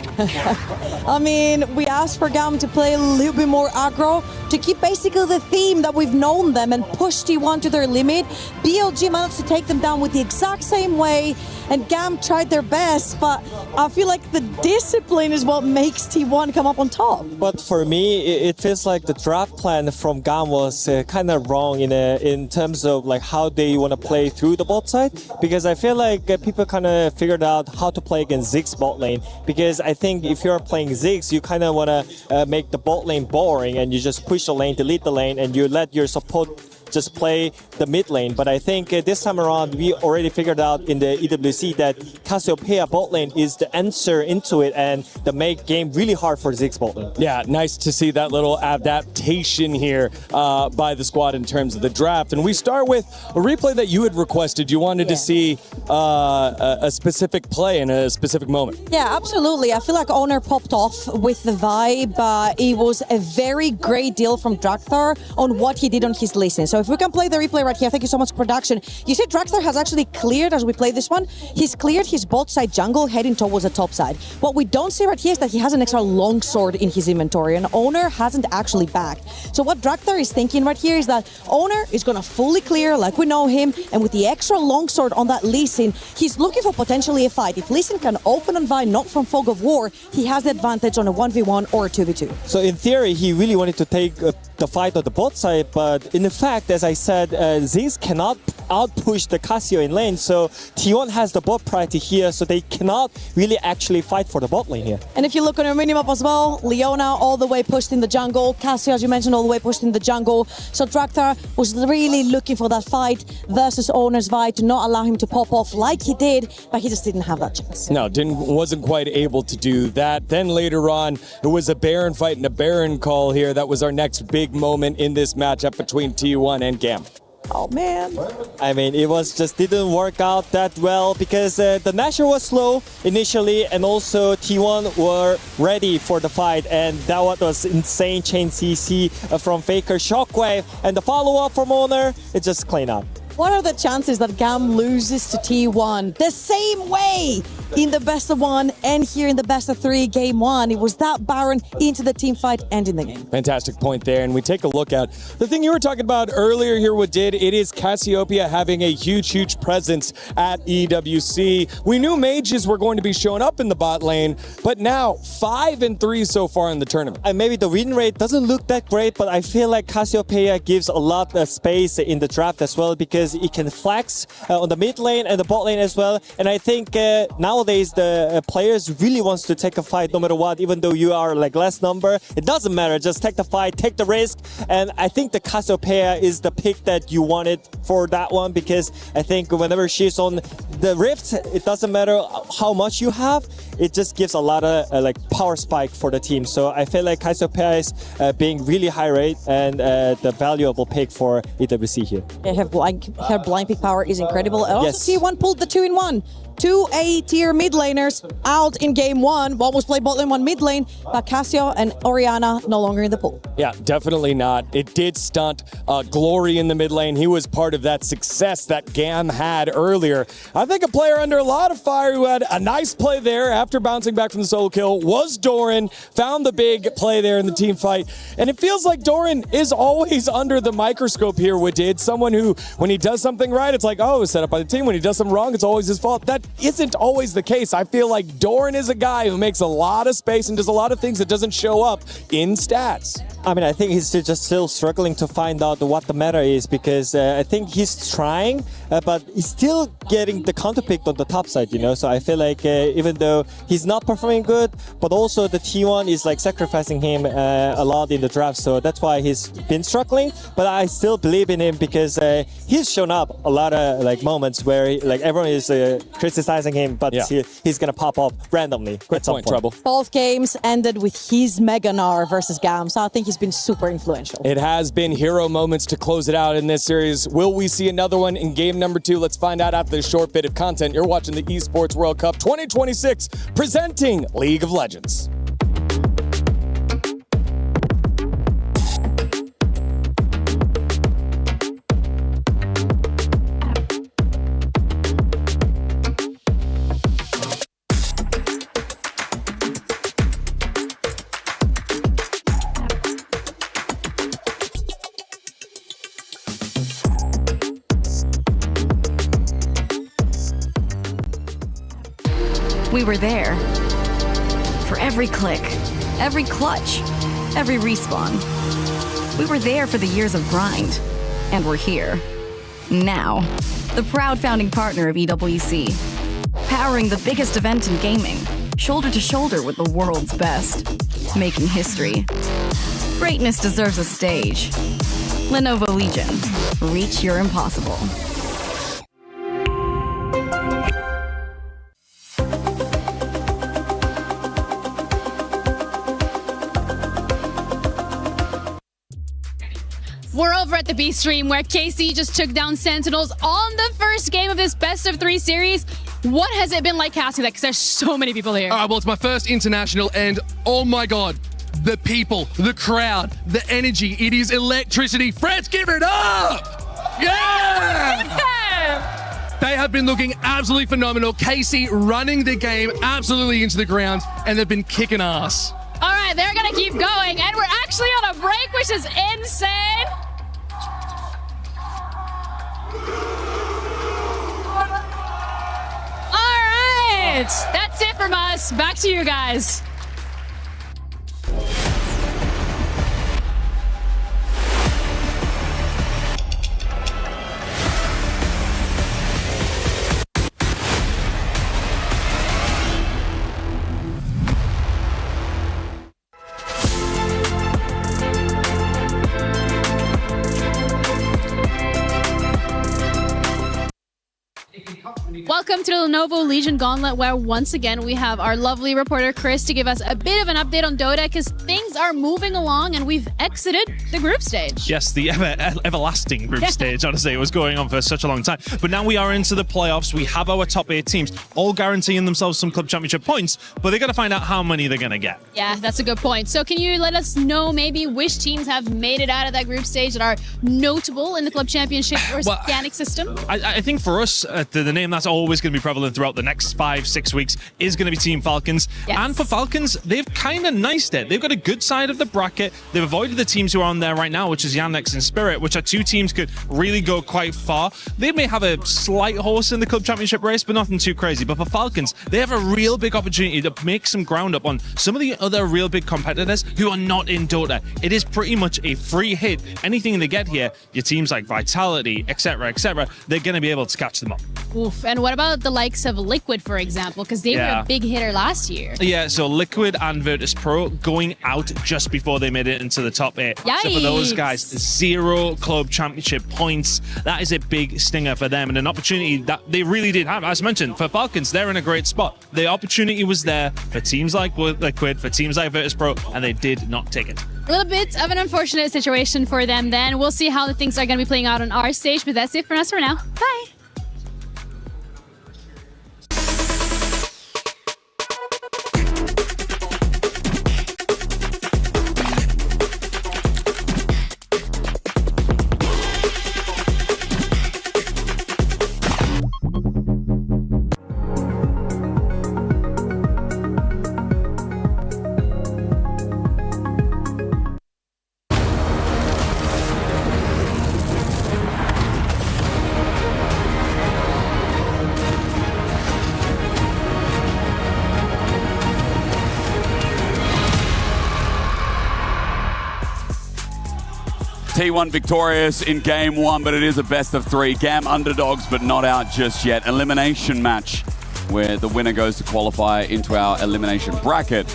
S11: I mean, we asked for GAM to play a little bit more aggro, to keep basically the theme that we've known them and push T1 to their limit. BLG managed to take them down with the exact same way, and GAM tried their best, but I feel like the discipline is what makes T1 come up on top.
S3: But for me, it feels like the draft plan from GAM was kind of wrong in terms of like how they want to play through the bot side, because I feel like people kind of figured out how to play against Ziggs bot lane, because I think if you're playing Ziggs, you kind of want to make the bot lane boring and you just push the lane, delete the lane, and you let your support just play the mid lane. But I think this time around, we already figured out in the EWC that Cassiopeia bot lane is the answer into it and the make game really hard for Ziggs bot lane.
S20: Yeah, nice to see that little adaptation here by the squad in terms of the draft. And we start with a replay that you had requested. You wanted to see a specific play in a specific moment.
S11: Yeah, absolutely. I feel like Owner popped off with the vibe. It was a very great deal from Drakthar on what he did on his listen. So if we can play the replay right here, thank you so much, production. You see Drakthar has actually cleared, as we play this one, he's cleared his bot side jungle heading towards the top side. What we don't see right here is that he has an extra longsword in his inventory, and Owner hasn't actually backed. So what Drakthar is thinking right here is that Owner is going to fully clear like we know him, and with the extra longsword on that Lee Sin, he's looking for potentially a fight. If Lee Sin can open and buy not from Fog of War, he has the advantage on a 1v1 or a 2v2.
S3: So in theory, he really wanted to take the fight on the bot side, but in fact, as I said, Ziggs cannot out-push the Cassio in lane, so T1 has the bot priority here, so they cannot really actually fight for the bot lane here.
S11: And if you look on your minimap as well, Leona all the way pushed in the jungle, Cassio, as you mentioned, all the way pushed in the jungle. So Drakthar was really looking for that fight versus Owner's vibe to not allow him to pop off like he did, but he just didn't have that chance.
S20: No, wasn't quite able to do that. Then later on, it was a Baron fight and a Baron call here. That was our next big moment in this matchup between T1 and GAM.
S11: Oh man.
S3: I mean, it was just didn't work out that well because the Nashor was slow initially, and also T1 were ready for the fight, and that was insane chain CC from Faker, Shockwave, and the follow-up from Owner, it just clean up.
S11: What are the chances that GAM loses to T1 the same way in the best of one and here in the best of three game one? It was that Baron into the team fight and in the game.
S20: Fantastic point there. And we take a look at the thing you were talking about earlier here with Did. It is Cassiopeia having a huge presence at EWC. We knew mages were going to be showing up in the bot lane, but now 5-3 so far in the tournament.
S3: And maybe the win rate doesn't look that great, but I feel like Cassiopeia gives a lot of space in the draft as well, because it can flex on the mid lane and the bot lane as well. And I think nowadays the players really wants to take a fight no matter what, even though you are like less number. It doesn't matter, just take the fight, take the risk. And I think the Cassiopeia is the pick that you wanted for that one, because I think whenever she's on the Rift, it doesn't matter how much you have, it just gives a lot of like power spike for the team. So I feel like Cassiopeia is being really high rate and the valuable pick for EWC here.
S11: Yeah, her blind pick power is incredible. And also T1 pulled the 2-in-1. Two A-tier mid laners out in game one. One was played bot lane, one mid lane, but Cassio and Orianna no longer in the pool.
S20: Yeah, definitely not. It did stunt Glory in the mid lane. He was part of that success that GAM had earlier. I think a player under a lot of fire who had a nice play there after bouncing back from the solo kill was Doran. Found the big play there in the team fight. And it feels like Doran is always under the microscope here with Did. Someone who, when he does something right, it's like, oh, it was set up by the team. When he does something wrong, it's always his fault. That isn't always the case. I feel like Doran is a guy who makes a lot of space and does a lot of things that doesn't show up in stats.
S3: I mean, I think he's just still struggling to find out what the matter is, because I think he's trying, but he's still getting the counter picked on the top side, you know? So I feel like even though he's not performing good, but also the T1 is like sacrificing him a lot in the draft. So that's why he's been struggling, but I still believe in him because he's shown up a lot of like moments where like everyone is criticizing him, but he's gonna pop up randomly at some point. Trouble.
S11: Both games ended with his Mega Gnar versus GAM, so I think he's been super influential.
S20: It has been hero moments to close it out in this series. Will we see another one in game number 2? Let's find out after this short bit of content. You're watching the Esports World Cup 2026, presenting League of Legends.
S10: We were there for every click, every clutch, every respawn. We were there for the years of grind, and we're here. Now, the proud founding partner of EWC, powering the biggest event in gaming, shoulder to shoulder with the world's best, making history. Greatness deserves a stage. Lenovo Legion, reach your impossible.
S12: We're over at the B stream where KC just took down Sentinels on the first game of this best of 3 series. What has it been like casting that? Because there's so many people here.
S13: All right, well, it's my first international, and oh my God, the people, the crowd, the energy, it is electricity. France, give it up! Yeah! They have been looking absolutely phenomenal. KC running the game absolutely into the ground, and they've been kicking ass.
S12: All right, they're going to keep going, and we're actually on a break, which is insane. All right, that's it from us. Back to you guys. Welcome to the Lenovo Legion Gauntlet, where once again we have our lovely reporter Chris to give us a bit of an update on Dota, because things are moving along and we've exited the group stage.
S17: Yes, the everlasting group stage, honestly. It was going on for such a long time. But now we are into the playoffs. We have our top 8 teams, all guaranteeing themselves some club championship points, but they got to find out how many they're going to get.
S12: Yeah, that's a good point. So can you let us know maybe which teams have made it out of that group stage that are notable in the club championship organic system?
S17: I think for us, the name that's always going to be prevalent throughout the next 5-6 weeks is going to be Team Falcons.
S12: Yes.
S17: And for Falcons, they've kind of niced it. They've got a good side of the bracket. They've avoided the teams who are on there right now, which is Yandex and Spirit, which are 2 teams could really go quite far. They may have a slight horse in the club championship race, but nothing too crazy. But for Falcons, they have a real big opportunity to make some ground up on some of the other real big competitors who are not in Dota. It is pretty much a free hit. Anything they get here, your teams like Vitality, etc., they're going to be able to catch them up.
S12: Oof. And what about the likes of Liquid, for example? Because they were a big hitter last year.
S17: Yeah, so Liquid and Virtus Pro going out just before they made it into the top 8.
S12: Yikes.
S17: So for those guys, 0 club championship points. That is a big stinger for them and an opportunity that they really did have. As mentioned, for Falcons, they're in a great spot. The opportunity was there for teams like Liquid, for teams like Virtus Pro, and they did not take it.
S12: A little bit of an unfortunate situation for them then. We'll see how the things are going to be playing out on our stage, but that's it from us for now. Bye.
S6: T1 victorious in game 1, but it is a best of 3. GAM underdogs, but not out just yet. Elimination match where the winner goes to qualify into our elimination bracket,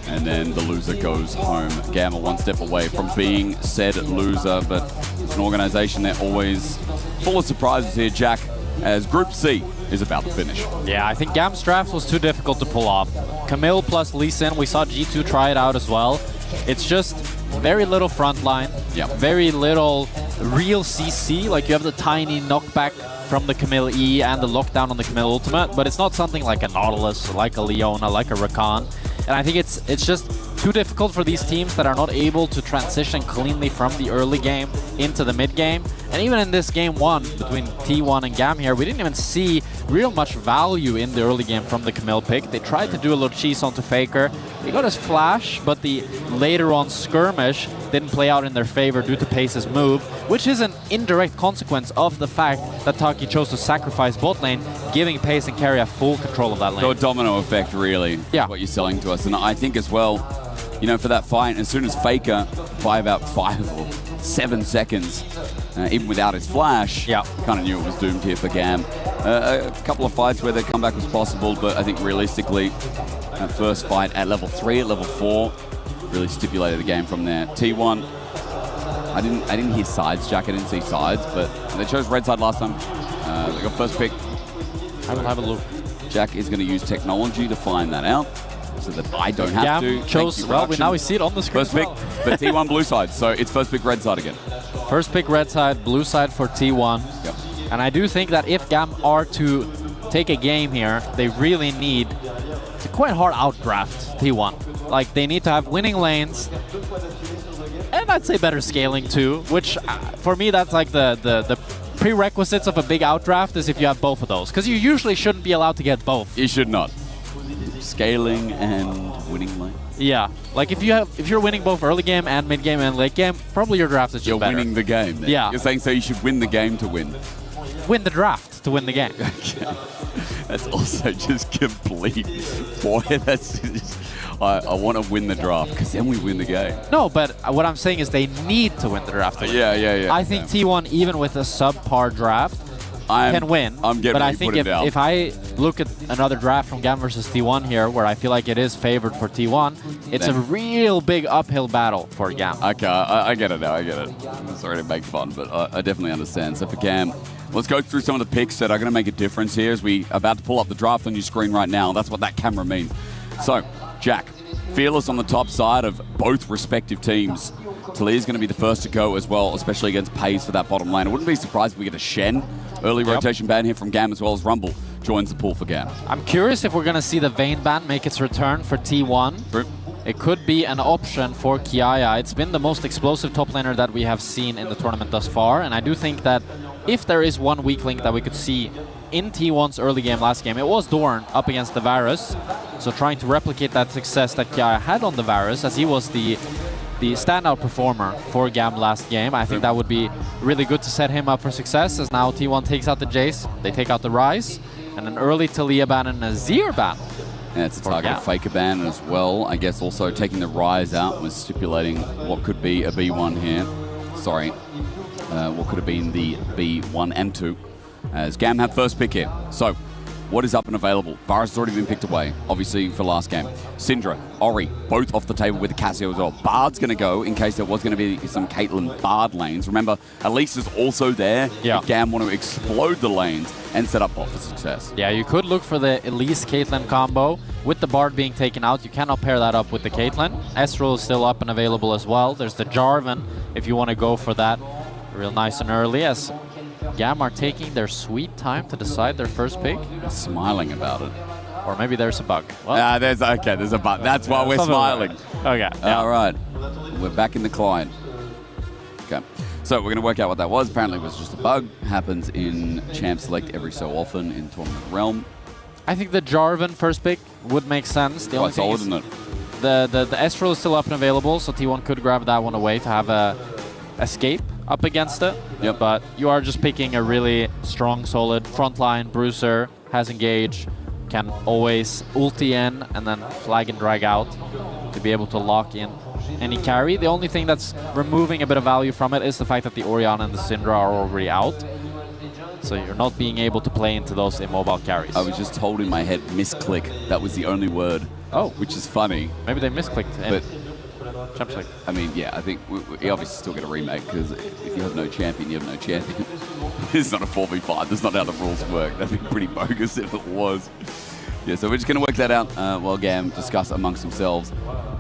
S6: and then the loser goes home. GAM are 1 step away from being said loser, but it's an organization they're always full of surprises here, Jack, as Group C is about to finish.
S5: Yeah, I think GAM's draft was too difficult to pull off. Camille plus Lee Sin, we saw G2 try it out as well. It's just very little frontline, very little real CC. Like, you have the tiny knockback from the Camille E and the lockdown on the Camille ultimate, but it's not something like a Nautilus, like a Leona, like a Rakan. And I think it's just too difficult for these teams that are not able to transition cleanly from the early game into the mid game. And even in this game 1 between T1 and GAM here, we didn't even see real much value in the early game from the Camille pick. They tried to do a little cheese onto Faker. He got his flash, but the later on skirmish didn't play out in their favor due to Pace's move, which is an indirect consequence of the fact that Taki chose to sacrifice bot lane, giving Pace and Keria full control of that lane.
S6: So a domino effect, really, what you're selling to us. And I think as well, you know, for that fight. As soon as Faker, by about 5 or 7 seconds, even without his flash, kind of knew it was doomed here for Gam. A couple of fights where their comeback was possible, but I think realistically, that first fight at level 3, at level 4, really stipulated the game from there. T1, I didn't hear sides, Jack. I didn't see sides, but they chose red side last time. They got first pick.
S5: I will have a look.
S6: Jack is going to use technology to find that out, so that I don't have to.
S5: Chose, well, now we see it on the screen.
S6: First pick, but T1 blue side, so it's first pick red side again.
S5: First pick red side, blue side for T1.
S6: Yep.
S5: And I do think that if GAM are to take a game here, they really need to quite hard outdraft T1. Like, they need to have winning lanes, and I'd say better scaling too, which for me, that's like the prerequisites of a big outdraft is if you have both of those, because you usually shouldn't be allowed to get both.
S6: You should not. Scaling and winning lane.
S5: Yeah, like if you're winning both early game and mid game and late game, probably your draft is just better.
S6: You're winning the game. Then.
S5: Yeah.
S6: You're saying so you should win the game to win.
S5: Win the draft to win the game.
S6: Okay. That's also just complete. Boy, that's just, I want to win the draft because then we win the game.
S5: No, but what I'm saying is they need to win the draft. To win.
S6: Yeah.
S5: I think T1, even with a subpar draft, can win. But I think if I look at another draft from GAM versus T1 here, where I feel like it is favored for T1, it's a real big uphill battle for GAM.
S6: Okay, I get it now. I get it. I'm sorry to make fun, but I definitely understand. So for GAM, let's go through some of the picks that are going to make a difference here as we are about to pull up the draft on your screen right now. That's what that camera means. So, Jack, fearless on the top side of both respective teams. Talia's going to be the first to go as well, especially against Pays for that bottom lane. I wouldn't be surprised if we get a Shen early rotation ban here from GAM, as well as Rumble joins the pool for GAM.
S5: I'm curious if we're going to see the Vayne ban make its return for T1.
S6: True.
S5: It could be an option for Kiaya. It's been the most explosive top laner that we have seen in the tournament thus far, and I do think that if there is one weak link that we could see in T1's early game last game, it was Dorn up against the Varus. So trying to replicate that success that Kiaya had on the Varus, as he was the standout performer for GAM last game. I think that would be really good to set him up for success, as now T1 takes out the Jace, they take out the Ryze, and an early Talia ban and a Zir ban.
S6: Yeah, it's a target Faker ban as well. I guess also taking the Ryze out was stipulating what could be a B1 here. Sorry, what could have been the B1 and 2, as GAM have first pick here. So, what is up and available? Varus has already been picked away, obviously, for last game. Syndra, Ori, both off the table with the Cassio as well. Bard's going to go in case there was going to be some Caitlyn Bard lanes. Remember, Elise is also there if GAM want to explode the lanes and set up bot for success.
S5: Yeah, you could look for the Elise-Caitlyn combo. With the Bard being taken out, you cannot pair that up with the Caitlyn. Ezreal is still up and available as well. There's the Jarvan, if you want to go for that. Real nice and early, as GAM are taking their sweet time to decide their first pick.
S6: Smiling about it.
S5: Or maybe there's a bug. Well,
S6: there's a bug. That's why we're smiling.
S5: Okay.
S6: All right. We're back in the client. Okay. So we're going to work out what that was. Apparently it was just a bug. Happens in Champ Select every so often in Tournament Realm.
S5: I think the Jarvan first pick would make sense. The only thing is
S6: isn't it?
S5: The Ezreal is still up and available, so T1 could grab that one away to have a escape up against it.
S6: Yep.
S5: But you are just picking a really strong, solid frontline. Bruiser has engage, can always ulti in and then flag and drag out to be able to lock in any carry. The only thing that's removing a bit of value from it is the fact that the Orianna and the Syndra are already out. So you're not being able to play into those immobile carries.
S6: I was just told in my head, misclick. That was the only word.
S5: Oh.
S6: Which is funny.
S5: Maybe they misclicked.
S6: But
S5: Champions League.
S6: I mean, yeah, I think we obviously still get a remake, because if you have no champion, you have no champion. It's not a 4v5. That's not how the rules work. That'd be pretty bogus if it was. Yeah, so we're just going to work that out while GAM discuss amongst themselves.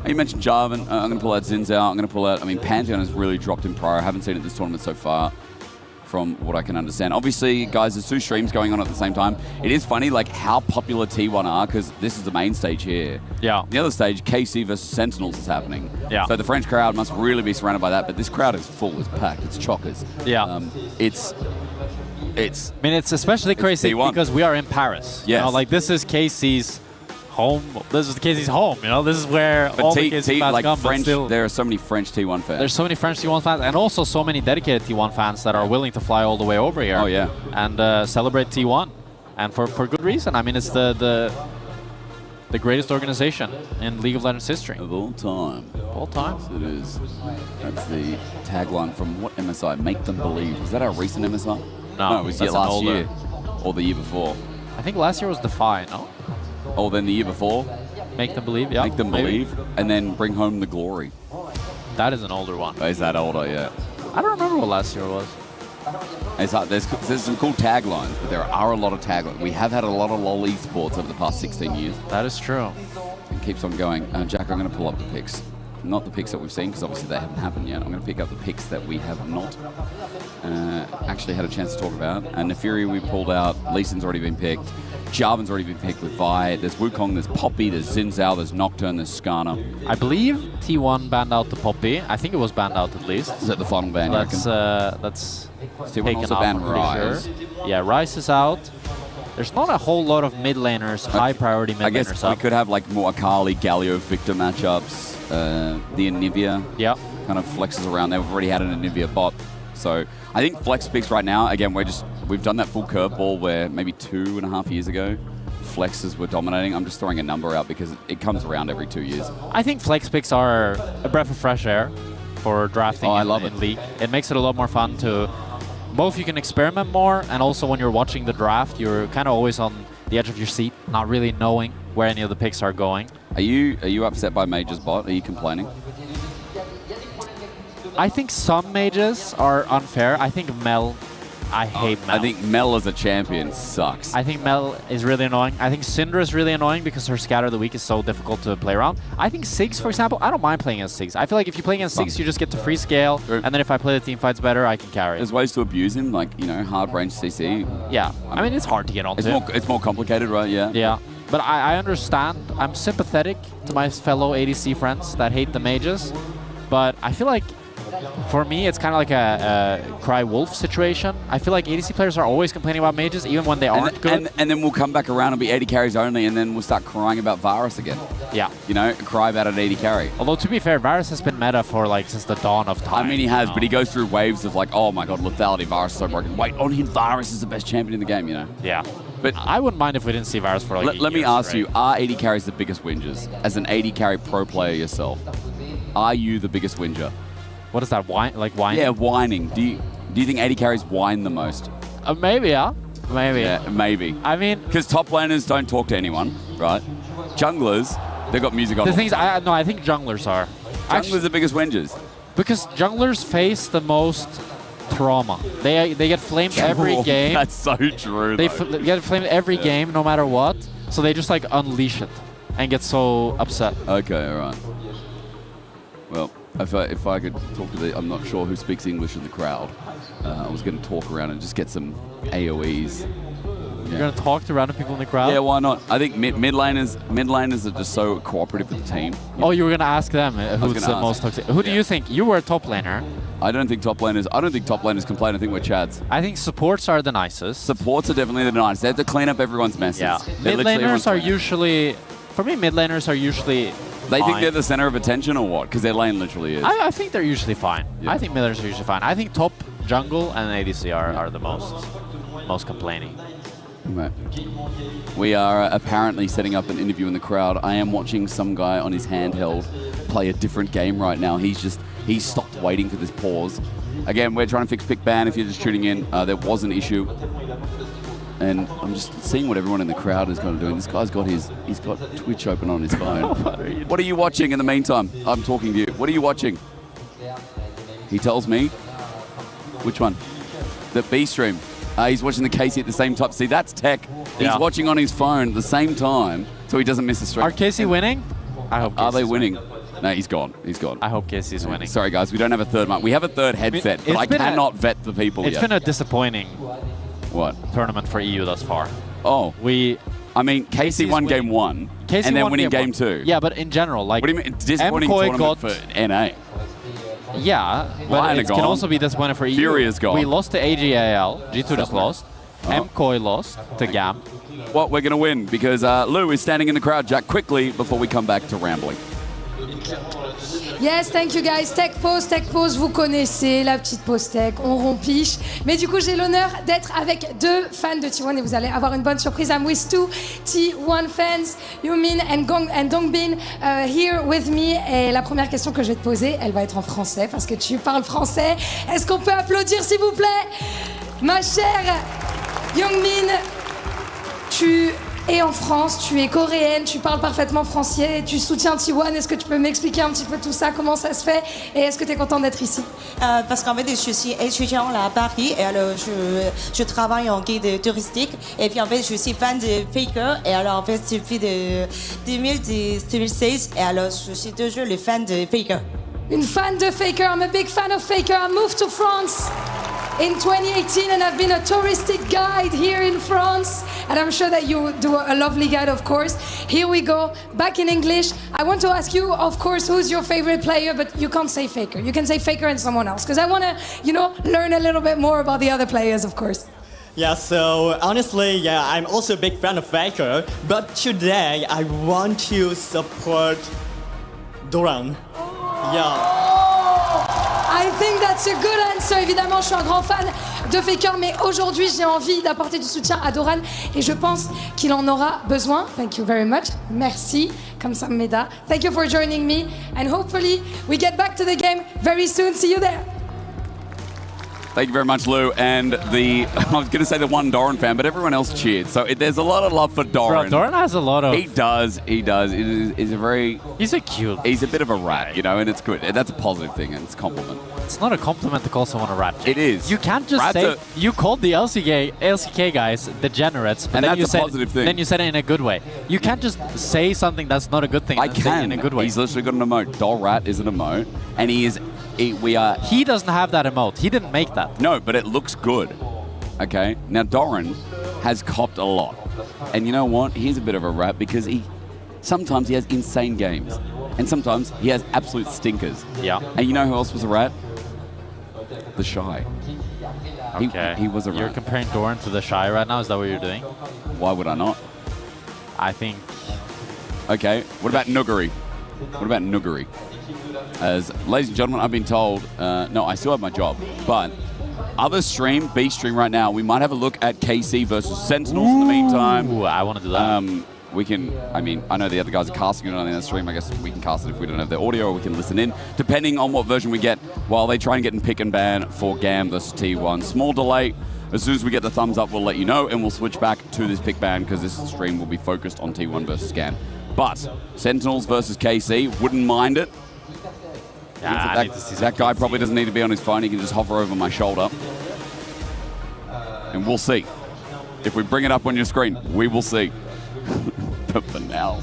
S6: You mentioned Jarvan. I'm going to pull out Zin's out. I'm going to pull out... I mean, Pantheon has really dropped in prior. I haven't seen it this tournament so far, from what I can understand. Obviously, guys, there's 2 streams going on at the same time. It is funny, like, how popular T1 are, because this is the main stage here.
S5: Yeah.
S6: The other stage, KC versus Sentinels, is happening.
S5: Yeah.
S6: So the French crowd must really be surrounded by that, but this crowd is full, it's packed, it's chockers.
S5: Yeah.
S6: It's...
S5: I mean, it's especially crazy because we are in Paris.
S6: Yes.
S5: You know, like, this is KC's home. This is KC's home, you know? This is where all the KC fans
S6: like
S5: come,
S6: French,
S5: but still...
S6: there are so many French T1 fans.
S5: There's so many French T1 fans, and also so many dedicated T1 fans that are willing to fly all the way over here.
S6: Oh, yeah.
S5: And celebrate T1. And for good reason. I mean, it's the the greatest organization in League of Legends history.
S6: Of all time.
S5: All time.
S6: Yes, it is. That's the tagline from what MSI? Make them believe. Was that our recent MSI?
S5: No,
S6: it was
S5: that's
S6: last
S5: an older.
S6: year. Or the year before.
S5: I think last year was Defy, no?
S6: Oh, then the year before?
S5: Make them believe, yeah.
S6: Make them
S5: maybe.
S6: believe, and then bring home the glory.
S5: That is an older one.
S6: Oh, is that older? Yeah.
S5: I don't remember what last year was.
S6: It's like, there's some cool taglines, but there are a lot of taglines. We have had a lot of LoL esports over the past 16 years.
S5: That is true.
S6: It keeps on going. Jack, I'm going to pull up the picks. Not the picks that we've seen, because obviously they haven't happened yet. I'm going to pick up the picks that we have not actually had a chance to talk about. And Nefiri we pulled out. Lee Sin's already been picked. Jarvan's already been picked with Vi. There's Wukong, there's Poppy, there's Xin Zhao, there's Nocturne, there's Skarner.
S5: I believe T1 banned out the Poppy. I think it was banned out at least.
S6: Is that the final ban?
S5: That's
S6: T1
S5: taken
S6: also
S5: off,
S6: banned
S5: I'm pretty
S6: Ryze.
S5: sure. Yeah, Ryze is out. There's not a whole lot of mid laners, high priority mid
S6: I
S5: laners
S6: guess
S5: up.
S6: we could have like more Akali, Galio, Victor matchups. The Anivia kind of flexes around there. We've already had an Anivia bot. So I think flex picks right now, again, we've done that full curveball where maybe 2.5 years ago, flexes were dominating. I'm just throwing a number out because it comes around every 2 years.
S5: I think flex picks are a breath of fresh air for drafting in League. It makes it a lot more fun to both you can experiment more, and also when you're watching the draft, you're kind of always on the edge of your seat, not really knowing where any of the picks are going.
S6: Are you upset by Mage's bot? Are you complaining?
S5: I think some mages are unfair. I think Mel, I hate Mel.
S6: I think Mel as a champion sucks.
S5: I think Mel is really annoying. I think Syndra is really annoying because her Scatter of the Week is so difficult to play around. I think Siggs, for example, I don't mind playing against Siggs. I feel like if you play against Siggs, you just get to free scale, and then if I play the team fights better, I can carry.
S6: There's ways to abuse him, like, hard range CC.
S5: Yeah, I mean, it's hard to get onto.
S6: It's more complicated, right? Yeah.
S5: Yeah, but I understand. I'm sympathetic to my fellow ADC friends that hate the mages, but I feel like for me, it's kind of like a Cry Wolf situation. I feel like ADC players are always complaining about mages, even when they aren't good.
S6: And then we'll come back around and be 80 carries only, and then we'll start crying about Varus again.
S5: Yeah.
S6: Cry about an 80 carry.
S5: Although, to be fair, Varus has been meta for, since the dawn of time.
S6: I mean, he has, but he goes through waves of, oh my god, lethality, Varus is so broken. Wait, on him, Varus is the best champion in the game,
S5: Yeah.
S6: But
S5: I wouldn't mind if we didn't see Varus for,
S6: let me ask you, are 80 carries the biggest whingers? As an 80 carry pro player yourself, are you the biggest whinger?
S5: What is that, whining?
S6: Yeah, whining. Do you think 80 carries whine the most?
S5: Maybe, yeah. Maybe.
S6: Yeah, maybe.
S5: I mean...
S6: Because top laners don't talk to anyone, right? Junglers, they've got music on.
S5: The thing is, I think junglers are.
S6: Junglers are the biggest whingers.
S5: Because junglers face the most trauma. They get flamed every game.
S6: That's so true,
S5: They get flamed every game, no matter what. So they just, unleash it and get so upset.
S6: Okay, all right. Well... If I could talk to I'm not sure who speaks English in the crowd. I was going to talk around and just get some AoEs.
S5: You're going to talk to random people in the crowd?
S6: Yeah, why not? I think mid laners are just so cooperative with the team.
S5: Oh, you were going to ask them who's the most toxic. Who do you think? You were a top laner.
S6: I don't think top laners complain. I think we're Chads.
S5: I think supports are the nicest.
S6: Supports are definitely the nicest. They have to clean up everyone's messes.
S5: Yeah. Mid laners are usually... For me, mid laners are usually...
S6: They think they're the center of attention or what? Because their lane literally is.
S5: I think they're usually fine. Yeah. I think mid laners are usually fine. I think top jungle and ADC are the most complaining.
S6: Right. We are apparently setting up an interview in the crowd. I am watching some guy on his handheld play a different game right now. He's stopped waiting for this pause. Again, we're trying to fix pick ban. If you're just tuning in, there was an issue. And I'm just seeing what everyone in the crowd is kind of doing. This guy's got he's got Twitch open on his phone. What are you watching in the meantime? I'm talking to you. What are you watching? He tells me. Which one? The B stream. He's watching the Casey at the same time. See, that's tech. He's watching on his phone at the same time, so he doesn't miss a stream.
S5: Are Casey winning? I hope.
S6: Are they winning? No, he's gone. He's gone.
S5: I hope Casey's winning.
S6: Sorry, guys. We don't have a third mic. We have a third headset, but I cannot vet the people yet.
S5: It's been a disappointing...
S6: What?
S5: Tournament for EU thus far.
S6: Oh. I mean, Casey won game 1, and then winning game 2.
S5: Yeah, but in general,
S6: What do you mean? Disappointing tournament for NA.
S5: Yeah, but it can also be disappointing for EU.
S6: Fury is gone.
S5: We lost to AGAL. G2 just lost. MKOI lost to GAM.
S6: What? We're going to win because Lou is standing in the crowd, Jack, quickly before we come back to rambling.
S4: Yes, thank you guys. Tech pause, vous connaissez la petite pause tech, on rompiche. Mais du coup, j'ai l'honneur d'être avec deux fans de T1 et vous allez avoir une bonne surprise. I'm with two T1 fans, Yumin and Dongbin, here with me. Et la première question que je vais te poser, elle va être en français parce que tu parles français. Est-ce qu'on peut applaudir, s'il vous plaît? Ma chère Youngmin, tu es en France, tu es coréenne, tu parles parfaitement français, tu soutiens T1. Est-ce que tu peux m'expliquer un petit peu tout ça, comment ça se fait et est-ce que tu es contente d'être ici?
S8: Parce qu'en fait, je suis étudiant à Paris et alors je travaille en guide touristique et puis en fait, je suis fan de Faker et alors en fait, depuis 2016 et alors je suis toujours le fan de Faker.
S4: Une fan de Faker, I'm a big fan of Faker. I moved to France in 2018 and I've been a touristic guide here in France and I'm sure that you do a lovely guide, of course. Here we go, back in English. I want to ask you, of course, who's your favorite player, but you can't say Faker. You can say Faker and someone else because I want to, learn a little bit more about the other players, of course.
S16: Yeah, so honestly, I'm also a big fan of Faker, but today I want to support Doran.
S4: I think that's a good answer. Évidemment, je suis un grand fan de Faker, mais aujourd'hui, j'ai envie d'apporter du soutien à Doran et je pense qu'il en aura besoin. Thank you very much. Merci, Kamsahamnida. Thank you for joining me and hopefully we get back to the game very soon. See you there.
S6: Thank you very much, Lou. And I was going to say the one Doran fan, but everyone else cheered. So there's a lot of love for Doran.
S5: Bro, Doran has a lot of...
S6: He does. He's a very...
S5: He's a cute...
S6: He's a bit of a rat, and it's good. That's a positive thing, and it's a compliment.
S5: It's not a compliment to call someone a rat.
S6: It is.
S5: You can't just say... You called the LCK guys degenerates, but then
S6: that's a positive thing.
S5: Then you said it in a good way. You can't just say something that's not a good thing and say it in a good way.
S6: He's literally got an emote. Dorat is an emote, and he is...
S5: He doesn't have that emote. He didn't make that.
S6: No, but it looks good. Okay? Now, Doran has copped a lot. And you know what? He's a bit of a rat because sometimes he has insane games. And sometimes he has absolute stinkers.
S5: Yeah.
S6: And you know who else was a rat? The Shy.
S5: Okay.
S6: He was a rat.
S5: You're comparing Doran to the Shy right now? Is that what you're doing?
S6: Why would I not?
S5: I think...
S6: Okay. What about Nuggery? As ladies and gentlemen, I've been told, no, I still have my job, but other stream, B stream right now, we might have a look at KC versus Sentinels in the meantime.
S5: Ooh, I want to do that.
S6: We can, I know the other guys are casting it on the stream. I guess we can cast it if we don't have the audio, or we can listen in, depending on what version we get, while they try and get in pick and ban for GAM versus T1. Small delay. As soon as we get the thumbs up, we'll let you know, and we'll switch back to this pick ban because this stream will be focused on T1 versus GAM. But Sentinels versus KC, wouldn't mind it.
S5: Yeah,
S6: that guy probably doesn't need to be on his phone. He can just hover over my shoulder. And we'll see. If we bring it up on your screen, we will see. But for now...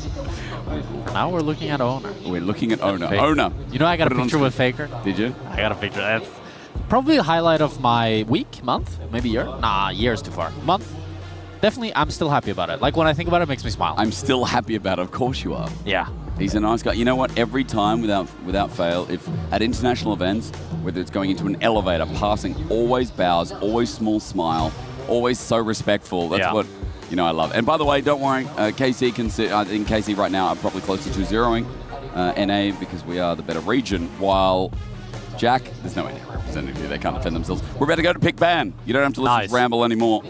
S5: Now we're looking at Owner.
S6: We're looking at Owner. Owner.
S5: You know I got a picture with Faker?
S6: Did you?
S5: I got a picture. That's probably a highlight of my week, month, maybe year. Nah, year's too far. Month. Definitely, I'm still happy about it. Like, when I think about it, it makes me smile.
S6: I'm still happy about it. Of course you are.
S5: Yeah.
S6: He's a nice guy. You know what? Every time, without fail, if at international events, whether it's going into an elevator, passing, always bows, always small smile, always so respectful. That's what, I love. And by the way, don't worry. KC I think KC right now are probably close to 2-0ing NA because we are the better region, while Jack, there's no NA representative here. They can't defend themselves. We're about to go to pick ban. You don't have to listen to Ramble anymore.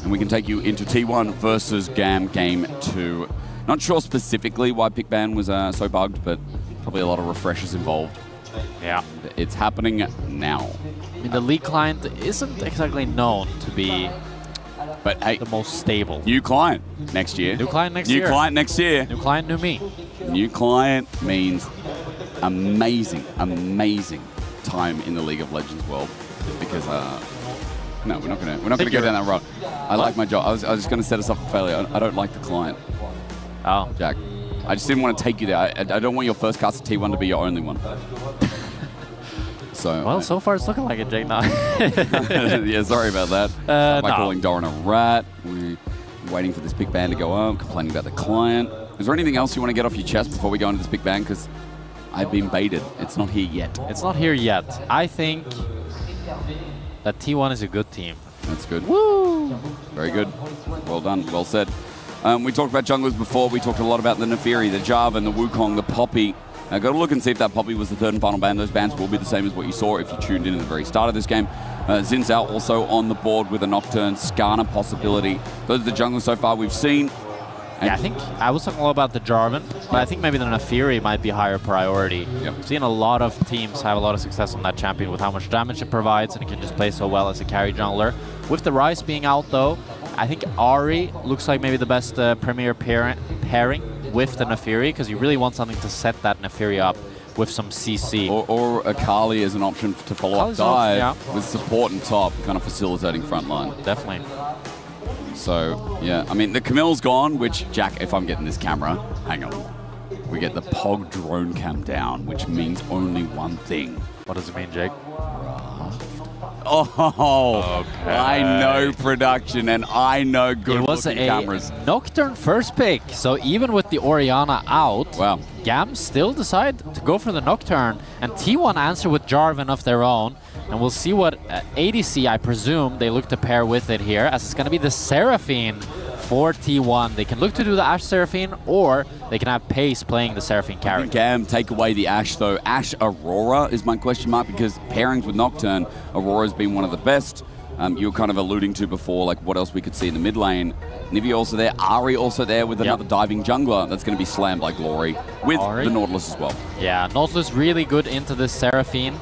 S6: And we can take you into T1 versus GAM Game 2. Not sure specifically why pick ban was so bugged, but probably a lot of refreshers involved.
S5: Yeah.
S6: It's happening now.
S5: I mean, the League client isn't exactly known to be the most stable.
S6: New client next year.
S5: New client next year.
S6: New client next year.
S5: New client, new me.
S6: New client means amazing time in the League of Legends world. Because no, we're not gonna go down that road. I like my job. I was just gonna set us up for failure. I don't like the client.
S5: Oh,
S6: Jack. I just didn't want to take you there. I don't want your first cast of T1 to be your only one.
S5: So far it's looking like it, Jake. No.
S6: Yeah, sorry about that. By calling Doran a rat. We're waiting for this big ban to go up, complaining about the client. Is there anything else you want to get off your chest before we go into this big ban? Because I've been baited. It's not here yet.
S5: It's not here yet. I think that T1 is a good team.
S6: That's good.
S5: Woo!
S6: Very good. Well done. Well said. We talked about junglers before. We talked a lot about the Neferi, the Jarvan, the Wukong, the Poppy. Got to look and see if that probably was the third and final ban. Those bans will be the same as what you saw if you tuned in at the very start of this game. Xin Zhao also on the board with a Nocturne, Skarner possibility. Those are the jungles so far we've seen. And
S5: yeah, I think I was talking a lot about the Jarvan, but I think maybe the Nefiri might be higher priority. I've seen a lot of teams have a lot of success on that champion with how much damage it provides, and it can just play so well as a carry jungler. With the Ryze being out though, I think Ahri looks like maybe the best premier pairing with the Nefiri, because you really want something to set that Nefiri up with some CC.
S6: Or Akali as an option to follow up dive with support and top, kind of facilitating front line.
S5: Definitely.
S6: So, yeah, I mean, the Camille's gone, which, Jack, if I'm getting this camera, hang on. We get the POG drone cam down, which means only one thing.
S5: What does it mean, Jake?
S6: Oh, okay. I know production and I know good looking cameras.
S5: It was a Nocturne first pick, so even with the Orianna out, GAM still decide to go for the Nocturne, and T1 answer with Jarvan of their own, and we'll see what ADC, I presume, they look to pair with it here, as it's going to be the Seraphine for T1. They can look to do the Ashe Seraphine, or they can have Pace playing the Seraphine carry.
S6: GAM take away the Ashe though. Ashe Aurora is my question mark, because pairings with Nocturne, Aurora's been one of the best. You were kind of alluding to before, like what else we could see in the mid lane. Nivea also there, Ahri also there with another diving jungler that's going to be slammed by Glory with the Nautilus as well.
S5: Yeah, Nautilus really good into this Seraphine.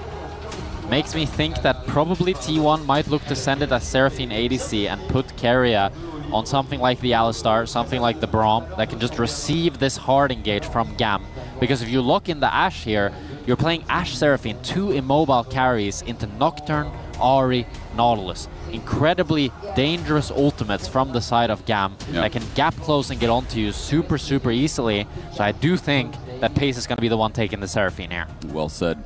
S5: Makes me think that probably T1 might look to send it as Seraphine ADC and put Keria on something like the Alistar, something like the Braum, that can just receive this hard engage from GAM. Because if you look in the Ashe here, you're playing Ashe Seraphine, 2 immobile carries into Nocturne, Ahri, Nautilus. Incredibly dangerous ultimates from the side of GAM that can gap close and get onto you super, super easily. So I do think that Pace is going to be the one taking the Seraphine here.
S6: Well said.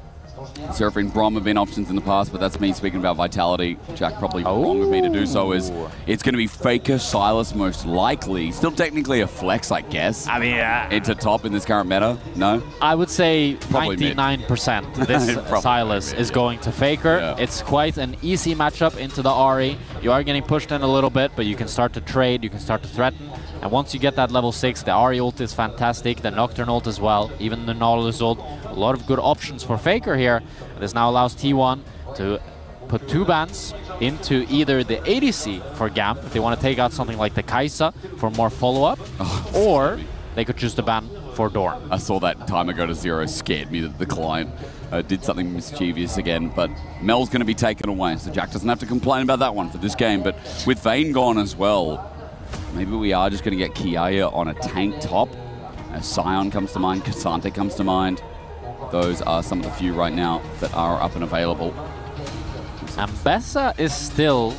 S6: Seraphine, Braum have been options in the past, but that's me speaking about Vitality. Jack probably wrong with me to do so. Is it's going to be Faker, Silas most likely. Still technically a flex, I guess.
S5: I mean,
S6: into top in this current meta. No,
S5: I would say
S6: Probably
S5: 99% this Silas is going to Faker. It's quite an easy matchup into the Ahri. You are getting pushed in a little bit, but you can start to trade, you can start to threaten. And once you get that level 6, the Ahri ult is fantastic, the Nocturne ult as well, even the Nautilus ult. A lot of good options for Faker here. This now allows T1 to put 2 bans into either the ADC for GAM, if they want to take out something like the Kai'Sa for more follow-up, or they could choose to ban for Dorn.
S6: I saw that timer go to 0, scared me that the client did something mischievous again, but Mel's going to be taken away, so Jack doesn't have to complain about that one for this game. But with Vayne gone as well, maybe we are just going to get Kiaya on a tank top. Sion comes to mind, Cassante comes to mind. Those are some of the few right now that are up and available.
S5: And Bessa is still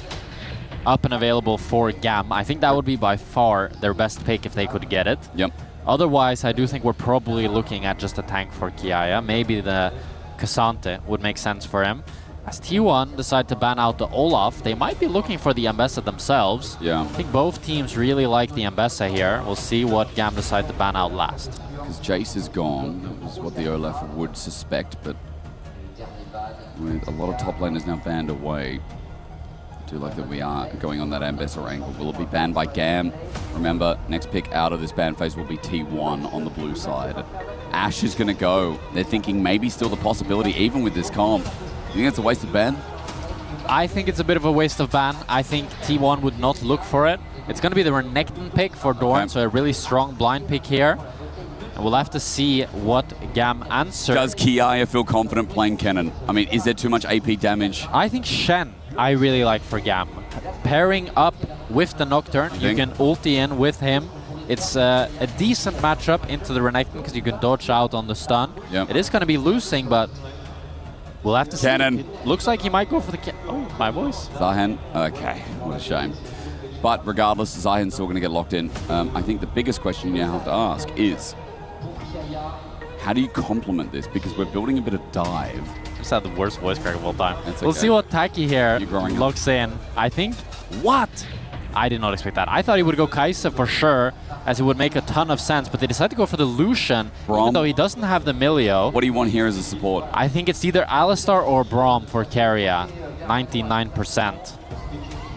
S5: up and available for GAM. I think that would be by far their best pick if they could get it.
S6: Yep.
S5: Otherwise, I do think we're probably looking at just a tank for Kiaya. Maybe the Cassante would make sense for him. As T1 decide to ban out the Olaf, they might be looking for the Ambessa themselves.
S6: Yeah.
S5: I think both teams really like the Ambessa here. We'll see what GAM decide to ban out last.
S6: Because Jace is gone, that was what the Olaf would suspect, but with a lot of top laners now banned away, I do like that we are going on that Ambessa angle. Will it be banned by GAM? Remember, next pick out of this ban phase will be T1 on the blue side. Ashe is going to go. They're thinking maybe still the possibility, even with this comp. You think it's a waste of ban?
S5: I think it's a bit of a waste of ban. I think T1 would not look for it. It's going to be the Renekton pick for Dorn, so a really strong blind pick here. And we'll have to see what GAM answers.
S6: Does Kiaya feel confident playing Kennen? I mean, is there too much AP damage?
S5: I think Shen I really like for GAM. Pairing up with the Nocturne, you can ulti in with him. It's a decent matchup into the Renekton because you can dodge out on the stun.
S6: Yep.
S5: It is going to be losing, but we'll have to see. It looks like he might go for the... Oh, my voice.
S6: Zihan? Okay, what a shame. But regardless, Zihan's still going to get locked in. I think the biggest question you now have to ask is, how do you complement this? Because we're building a bit of dive.
S5: Just had the worst voice crack of all time.
S6: That's
S5: We'll
S6: okay.
S5: see what Taki here
S6: growing
S5: locks in. I think... What? I did not expect that. I thought he would go Kai'Sa for sure, as it would make a ton of sense, but they decided to go for the Lucian, even though he doesn't have the Milio.
S6: What do you want here as a support?
S5: I think it's either Alistar or Braum for Keria, 99%.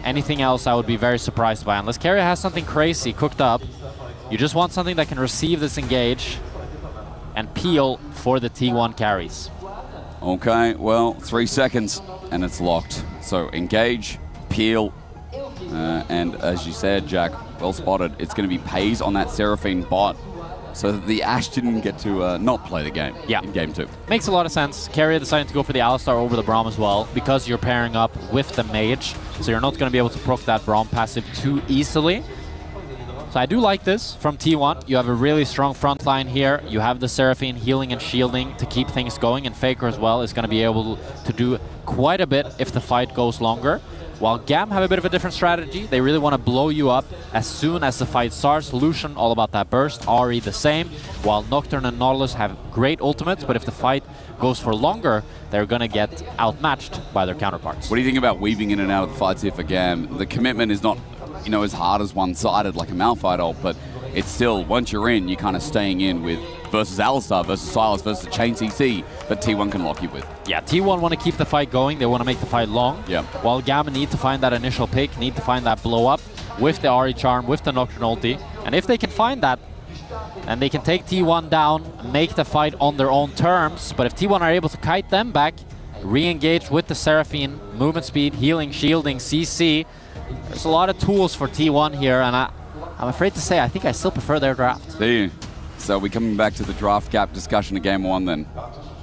S5: Anything else I would be very surprised by, unless Keria has something crazy cooked up. You just want something that can receive this engage. and Peel for the T1 carries.
S6: Okay, well, 3 seconds and it's locked. So engage, Peel, and as you said, Jack, well spotted, it's going to be Pays on that Seraphine bot so that the Ashe didn't get to not play the game in game 2.
S5: Makes a lot of sense. Carrier deciding to go for the Alistar over the Braum as well because you're pairing up with the Mage, so you're not going to be able to proc that Braum passive too easily. So I do like this from T1. You have a really strong front line here. You have the Seraphine healing and shielding to keep things going, and Faker as well is going to be able to do quite a bit if the fight goes longer. While GAM have a bit of a different strategy. They really want to blow you up as soon as the fight starts. Lucian, all about that burst. Ahri, the same. While Nocturne and Nautilus have great ultimates, but if the fight goes for longer, they're going to get outmatched by their counterparts.
S6: What do you think about weaving in and out of the fights here for GAM? The commitment is not, you know, as hard as one-sided like a Malphite ult, but it's still, once you're in, you're kind of staying in with versus Alistar, versus Sylas, versus the Chain CC that T1 can lock you with.
S5: Yeah, T1 want to keep the fight going. They want to make the fight long.
S6: Yeah.
S5: While GAM need to find that initial pick, need to find that blow up with the Ahri Charm, with the Nocturne ulti. And if they can find that, and they can take T1 down, make the fight on their own terms. But if T1 are able to kite them back, re-engage with the Seraphine, movement speed, healing, shielding, CC, there's a lot of tools for T1 here, and I'm afraid to say I think I still prefer their draft.
S6: Do you? So we're coming back to the draft gap discussion of game 1 then.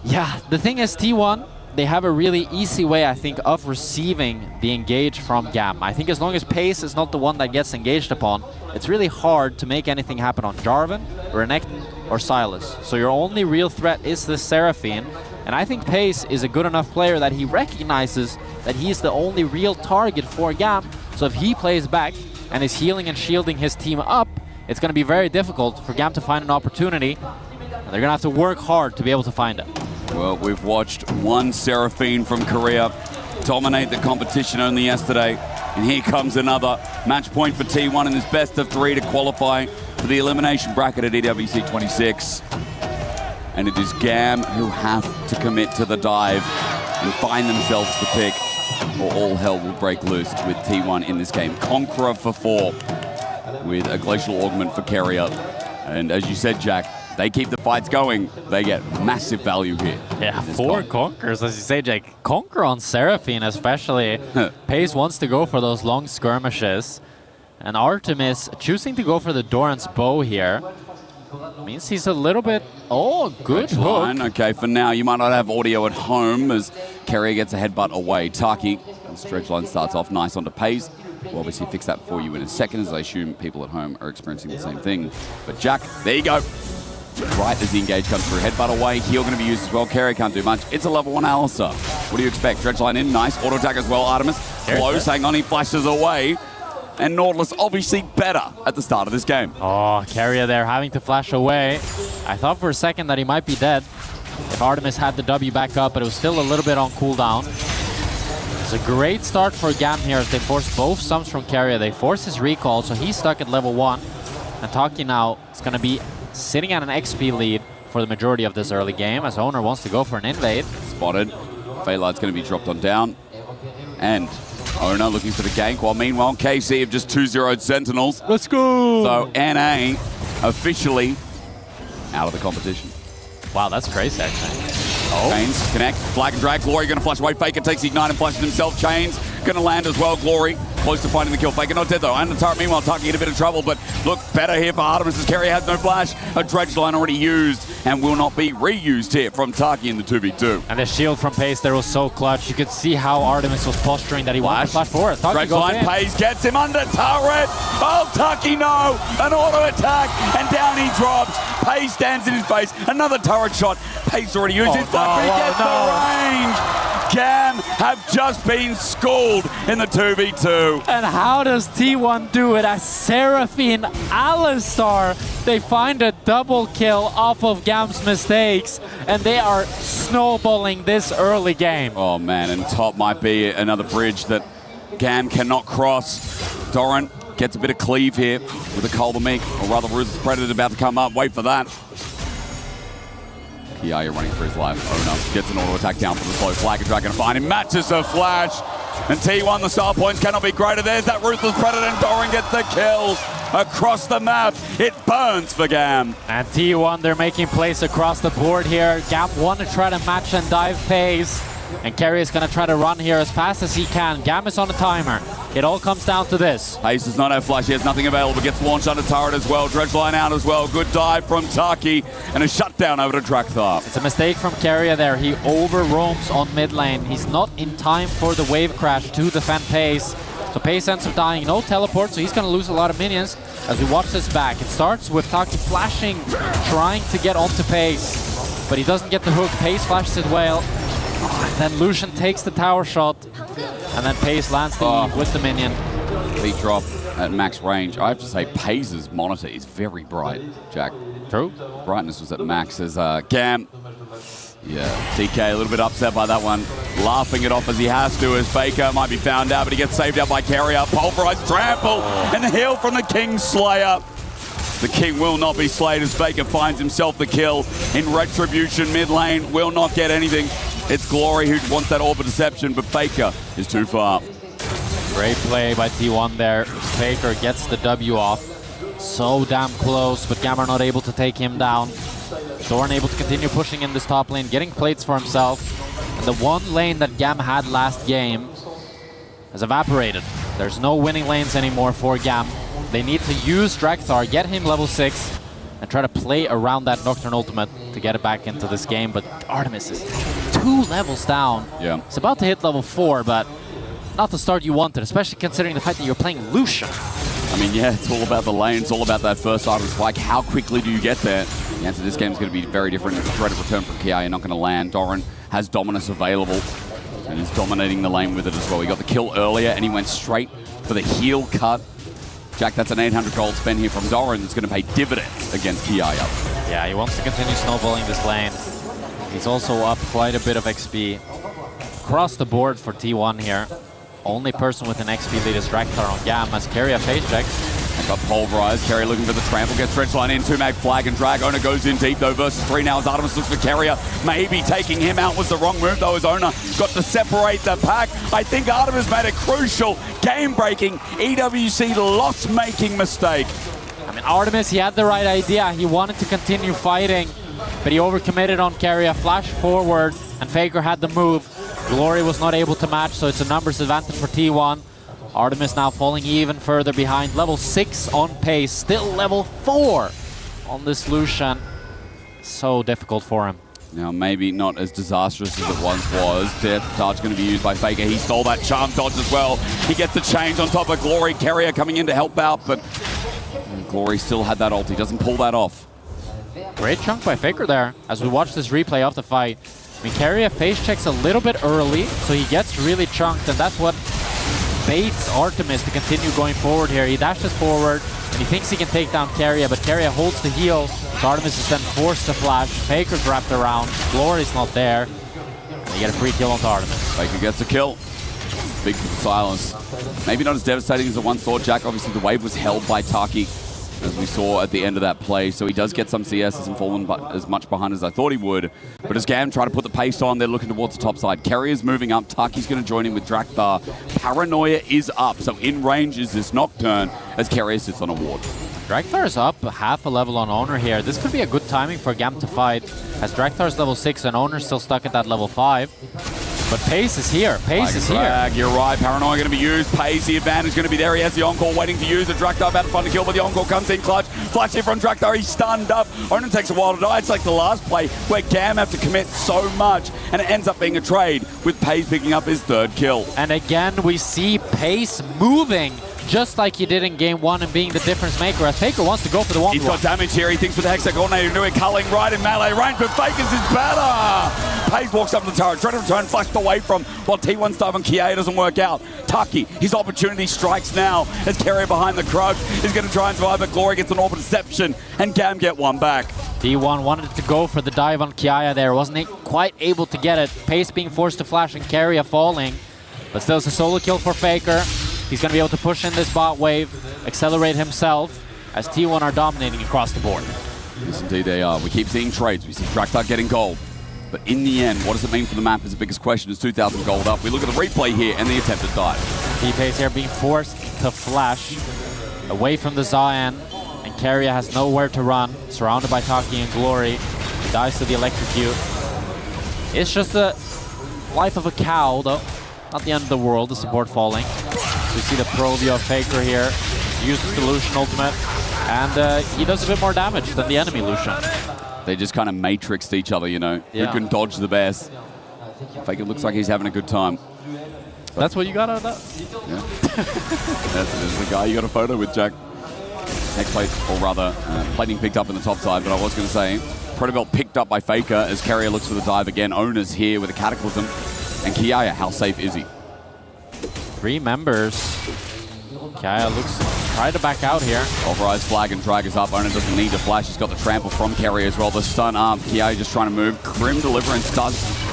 S5: Yeah, the thing is T1, they have a really easy way, I think, of receiving the engage from GAM. I think as long as Pace is not the one that gets engaged upon, it's really hard to make anything happen on Jarvan, Renekton, or Sylas. So your only real threat is the Seraphine, and I think Pace is a good enough player that he recognizes that he's the only real target for GAM. So if he plays back and is healing and shielding his team up, it's going to be very difficult for GAM to find an opportunity, and they're going to have to work hard to be able to find it.
S6: Well, we've watched one Seraphine from Korea dominate the competition only yesterday, and here comes another match point for T1 in this best of 3 to qualify for the elimination bracket at EWC 26. And it is GAM who have to commit to the dive and find themselves the pick, or all hell will break loose with T1 in this game. Conqueror for 4 with a Glacial Augment for Carrier. And as you said, Jack, they keep the fights going. They get massive value here.
S5: Yeah, 4 Conquerors, as you say, Jake. Conquer on Seraphine especially. Pace wants to go for those long skirmishes. And Artemis choosing to go for the Doran's bow here. Means he's a little bit... Oh, good hook.
S6: Line. Okay, for now, you might not have audio at home as Carrier gets a headbutt away. Taki, the stretch line starts off nice onto Pace. We'll obviously fix that for you in a second, as I assume people at home are experiencing the same thing. But Jack, there you go. Right as the engage comes through. Headbutt away. Heal going to be used as well. Carrier can't do much. It's a level 1 Alistar. What do you expect? Dredge line in. Nice. Auto attack as well. Artemis. Close. Hang on. He flashes away. And Nautilus obviously better at the start of this game.
S5: Oh, Carrier there having to flash away. I thought for a second that he might be dead if Artemis had the W back up, but it was still a little bit on cooldown. It's a great start for GAM here as they force both sums from Carrier. They force his recall, so he's stuck at level 1. And Taki now is going to be sitting at an XP lead for the majority of this early game as Owner wants to go for an invade.
S6: Spotted. Phalight's going to be dropped on down. And Owner looking for the gank, while meanwhile KC have just 2-0'd Sentinels.
S5: Let's go!
S6: So NA officially out of the competition.
S5: Wow, that's crazy actually.
S6: Oh. Chains connect, flag and drag. Glory going to flash away. Faker takes the ignite and flashes himself. Chains going to land as well. Glory close to finding the kill. Faker not dead though. And the turret meanwhile Taki in a bit of trouble, but look better here for Artemis as Carrier has no flash. A dredge line already used and will not be reused here from Taki in the 2v2.
S5: And the shield from Pace there was so clutch. You could see how Artemis was posturing that he wanted to flash forward.
S6: Dredge line, Pace gets him under turret. Oh, Taki no! An auto attack and down he drops. Pace stands in his face. Another turret shot. Pace already used his flash, but he gets the range. GAM have just been schooled in the 2v2.
S5: And how does T1 do it? As Seraphine Alistar, they find a double kill off of GAM's mistakes, and they are snowballing this early game.
S6: Oh man, and top might be another bridge that GAM cannot cross. Doran gets a bit of cleave here with a Culver Meek, or rather Ruthless Predator about to come up. Wait for that. Kiaya running for his life. Owner gets an auto attack down for the slow flag. Drag going to find him. Matches a flash. And T1, the star points cannot be greater. There's that Ruthless Predator, and Doran gets the kill across the map. It burns for Gam.
S5: And T1, they're making plays across the board here. Gam want to try to match and dive pace. And Kerry is going to try to run here as fast as he can. Gam is on a timer. It all comes down to this.
S6: Pace does not have flash. He has nothing available. Gets launched under turret as well. Dredgeline out as well. Good dive from Taki. And a shutdown over to Drakthar.
S5: It's a mistake from Keria there. He over roams on mid lane. He's not in time for the wave crash to defend Pace. So Pace ends up dying. No teleport, so he's going to lose a lot of minions as we watch this back. It starts with Taki flashing, trying to get onto Pace. But he doesn't get the hook. Pace flashes it well. And then Lucian takes the tower shot, and then Pace lands the Eve with the minion.
S6: Beat drop at max range. I have to say, Pace's monitor is very bright, Jack.
S5: True.
S6: Brightness was at max as Gam. Yeah, TK a little bit upset by that one. Laughing it off as he has to, as Faker might be found out, but he gets saved out by Carrier. Pulverized trample, and the heal from the King Slayer. The King will not be slayed as Faker finds himself the kill in retribution. Mid lane will not get anything. It's Glory who wants that Orb of Deception, but Faker is too far.
S5: Great play by T1 there. Faker gets the W off. So damn close, but Gam are not able to take him down. Doran able to continue pushing in this top lane, getting plates for himself. And the one lane that Gam had last game has evaporated. There's no winning lanes anymore for Gam. They need to use Drakthar, get him level 6, and try to play around that Nocturne ultimate to get it back into this game. But Artemis is 2 levels down.
S6: Yeah.
S5: It's about to hit level 4, but not the start you wanted, especially considering the fact that you're playing Lucian.
S6: I mean, yeah, it's all about the lane. It's all about that first item spike. How quickly do you get there? The answer to this game is going to be very different. It's a threat of return from Kia. You're not going to land. Doran has Dominus available and is dominating the lane with it as well. He got the kill earlier, and he went straight for the heal cut. Jack, that's an 800 gold spend here from Doran that's going to pay dividends against Kiaya.
S5: Yeah, he wants to continue snowballing this lane. He's also up quite a bit of XP across the board for T1 here. Only person with an XP lead is Drakthar on Gam as Keria face checks.
S6: And got pulverized. Keria looking for the trample, gets Dredgeline in, 2-mag flag, and Drag. Ona goes in deep though versus 3 now as Artemis looks for Keria. Maybe taking him out was the wrong move though, as Ona got to separate the pack. I think Artemis made a crucial, game-breaking, EWC loss-making mistake.
S5: I mean, Artemis, he had the right idea. He wanted to continue fighting, but he overcommitted on Keria, flash forward, and Faker had the move. Glory was not able to match, so it's a numbers advantage for T1. Artemis now falling even further behind. Level 6 on Pace, still level 4 on this Lucian. So difficult for him.
S6: Now, maybe not as disastrous as it once was. Death Dodge going to be used by Faker. He stole that charm dodge as well. He gets the change on top of Glory. Keria coming in to help out, but Glory still had that ult. He doesn't pull that off.
S5: Great chunk by Faker there. As we watch this replay of the fight, I mean, Keria face checks a little bit early, so he gets really chunked, and that's what baits Artemis to continue going forward here. He dashes forward, and he thinks he can take down Keria, but Keria holds the heal, so Artemis is then forced to flash. Faker's wrapped around, Glory's not there, and they get a free kill onto Artemis.
S6: Faker gets a kill. Big for the silence. Maybe not as devastating as it once thought, Jack. Obviously, the wave was held by Taki, as we saw at the end of that play. So he does get some CS, hasn't fallen as much behind as I thought he would. But as Gam try to put the pace on, they're looking towards the top side. Kerry's moving up. Taki's going to join in with Drakthar. Paranoia is up. So in range is this Nocturne as Kerry sits on a ward.
S5: Drakthar is up half a level on Owner here. This could be a good timing for Gam to fight, as Draktar's level 6 and Owner's still stuck at that level 5. But Pace is here. Pace is here.
S6: You're right. Paranoia going to be used. Pace, the advantage going to be there. He has the Encore waiting to use it. Drakthar about to find a kill, but the Encore comes in clutch. Flash here from Drakthar. He's stunned up. Onan takes a while to die. It's like the last play where Gam have to commit so much, and it ends up being a trade with Pace picking up his 3rd kill.
S5: And again, we see Pace moving just like he did in game 1 and being the difference maker, as Faker wants to go for the 1-1.
S6: He's got damage here. He thinks with the Hexagon to do it. Culling right in melee range, but Faker's is better. Pace walks up to the turret, trying to return, flashed away from while T1's dive on Kia doesn't work out. Taki, his opportunity strikes now as Keria behind the Krug is going to try and survive, but Glory gets an Orb of Deception and Gam get one back.
S5: T1 wanted to go for the dive on Kia there, wasn't quite able to get it. Pace being forced to flash and Keria falling, but still it's a solo kill for Faker. He's going to be able to push in this bot wave, accelerate himself, as T1 are dominating across the board.
S6: Yes, indeed they are. We keep seeing trades. We see Drakthar getting gold. But in the end, what does it mean for the map is the biggest question. Is 2,000 gold up. We look at the replay here and the attempted dive.
S5: T-Pace here being forced to flash away from the Zayan, and Keria has nowhere to run, surrounded by Taki and Glory. He dies to the electrocute. It's just the life of a cow, though. Not the end of the world, the support falling. We see the pro view of Faker here. Uses the Lucian ultimate, and he does a bit more damage than the enemy Lucian.
S6: They just kind of matrixed each other, you know.
S5: Yeah.
S6: Who can dodge the best. Faker looks like he's having a good time.
S5: That's what you got out of that?
S6: Yeah. That's the guy you got a photo with, Jack. Next plate, or rather, plating picked up in the top side, but I was going to say, Protobelt picked up by Faker as Keria looks for the dive again. Owner's here with a Cataclysm. And Kiaya, how safe is he?
S5: 3 members. Kiaya looks try to back out here.
S6: Overrise flag and drag is up. Owner doesn't need to flash. He's got the trample from Keria as well. The stun up. Kiaya just trying to move. Grim Deliverance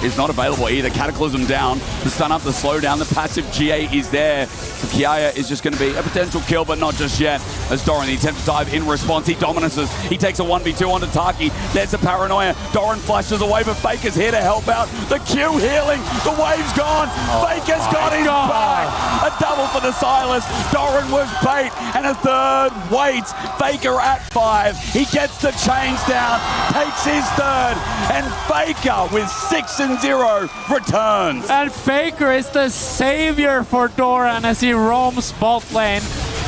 S6: is not available either. Cataclysm down. The stun up, the slow down. The passive GA is there. So Kiaya is just going to be a potential kill, but not just yet. As Doran, the attempt to dive in response. He dominates. He takes a 1v2 onto Taki. There's a paranoia. Doran flashes away, but Faker's here to help out. The Q healing. The wave's gone. Faker's got his back. A double for the Silas. Doran was bait. And a third waits. Faker at 5. He gets the chains down. Takes his third. And Faker with 6-0 returns.
S5: And Faker is the savior for Doran as he roams bot lane.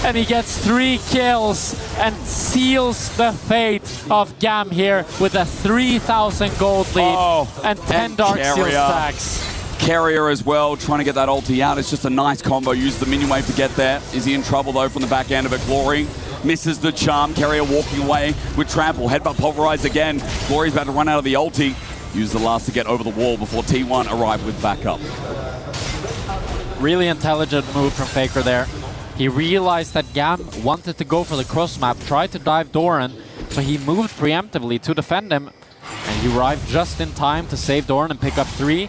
S5: And he gets 3 kills and seals the fate of Gam here with a 3,000 gold lead and 10 Dark Seal stacks.
S6: Carrier as well, trying to get that ulti out. It's just a nice combo. Use the minion wave to get there. Is he in trouble though from the back end of it? Glory misses the charm. Carrier walking away with trample. Headbutt pulverize again. Glory's about to run out of the ulti. Use the last to get over the wall before T1 arrive with backup.
S5: Really intelligent move from Faker there. He realized that Gam wanted to go for the cross map, tried to dive Doran, so he moved preemptively to defend him. And he arrived just in time to save Doran and pick up 3.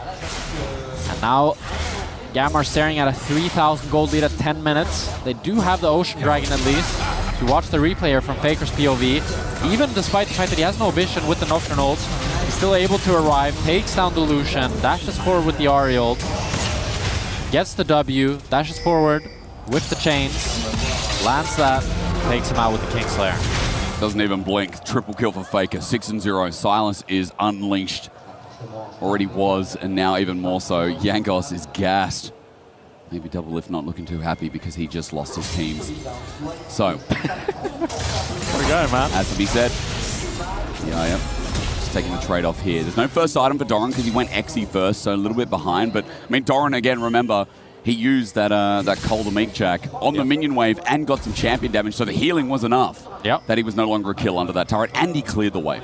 S5: And now Gam are staring at a 3,000 gold lead at 10 minutes. They do have the Ocean Dragon at least. If you watch the replay here from Faker's POV, even despite the fact that he has no vision with the Nocturne ult, he's still able to arrive, takes down the Lucian, dashes forward with the Ahri ult, gets the W, dashes forward with the chains, lands that, takes him out with the Kingslayer.
S6: Doesn't even blink. Triple kill for Faker. 6-0. Silence is unleashed. Already was, and now even more so. Yankos is gassed. Maybe Double Lift not looking too happy because he just lost his teams. So,
S5: where we going, man?
S6: As to be said, yeah. Just taking the trade-off here. There's no first item for Doran because he went Xe first, so a little bit behind. But I mean, Doran again. Remember, he used that Cole the Meek Jack on the minion wave and got some champion damage, so the healing was enough. That he was no longer a kill under that turret, and he cleared the wave.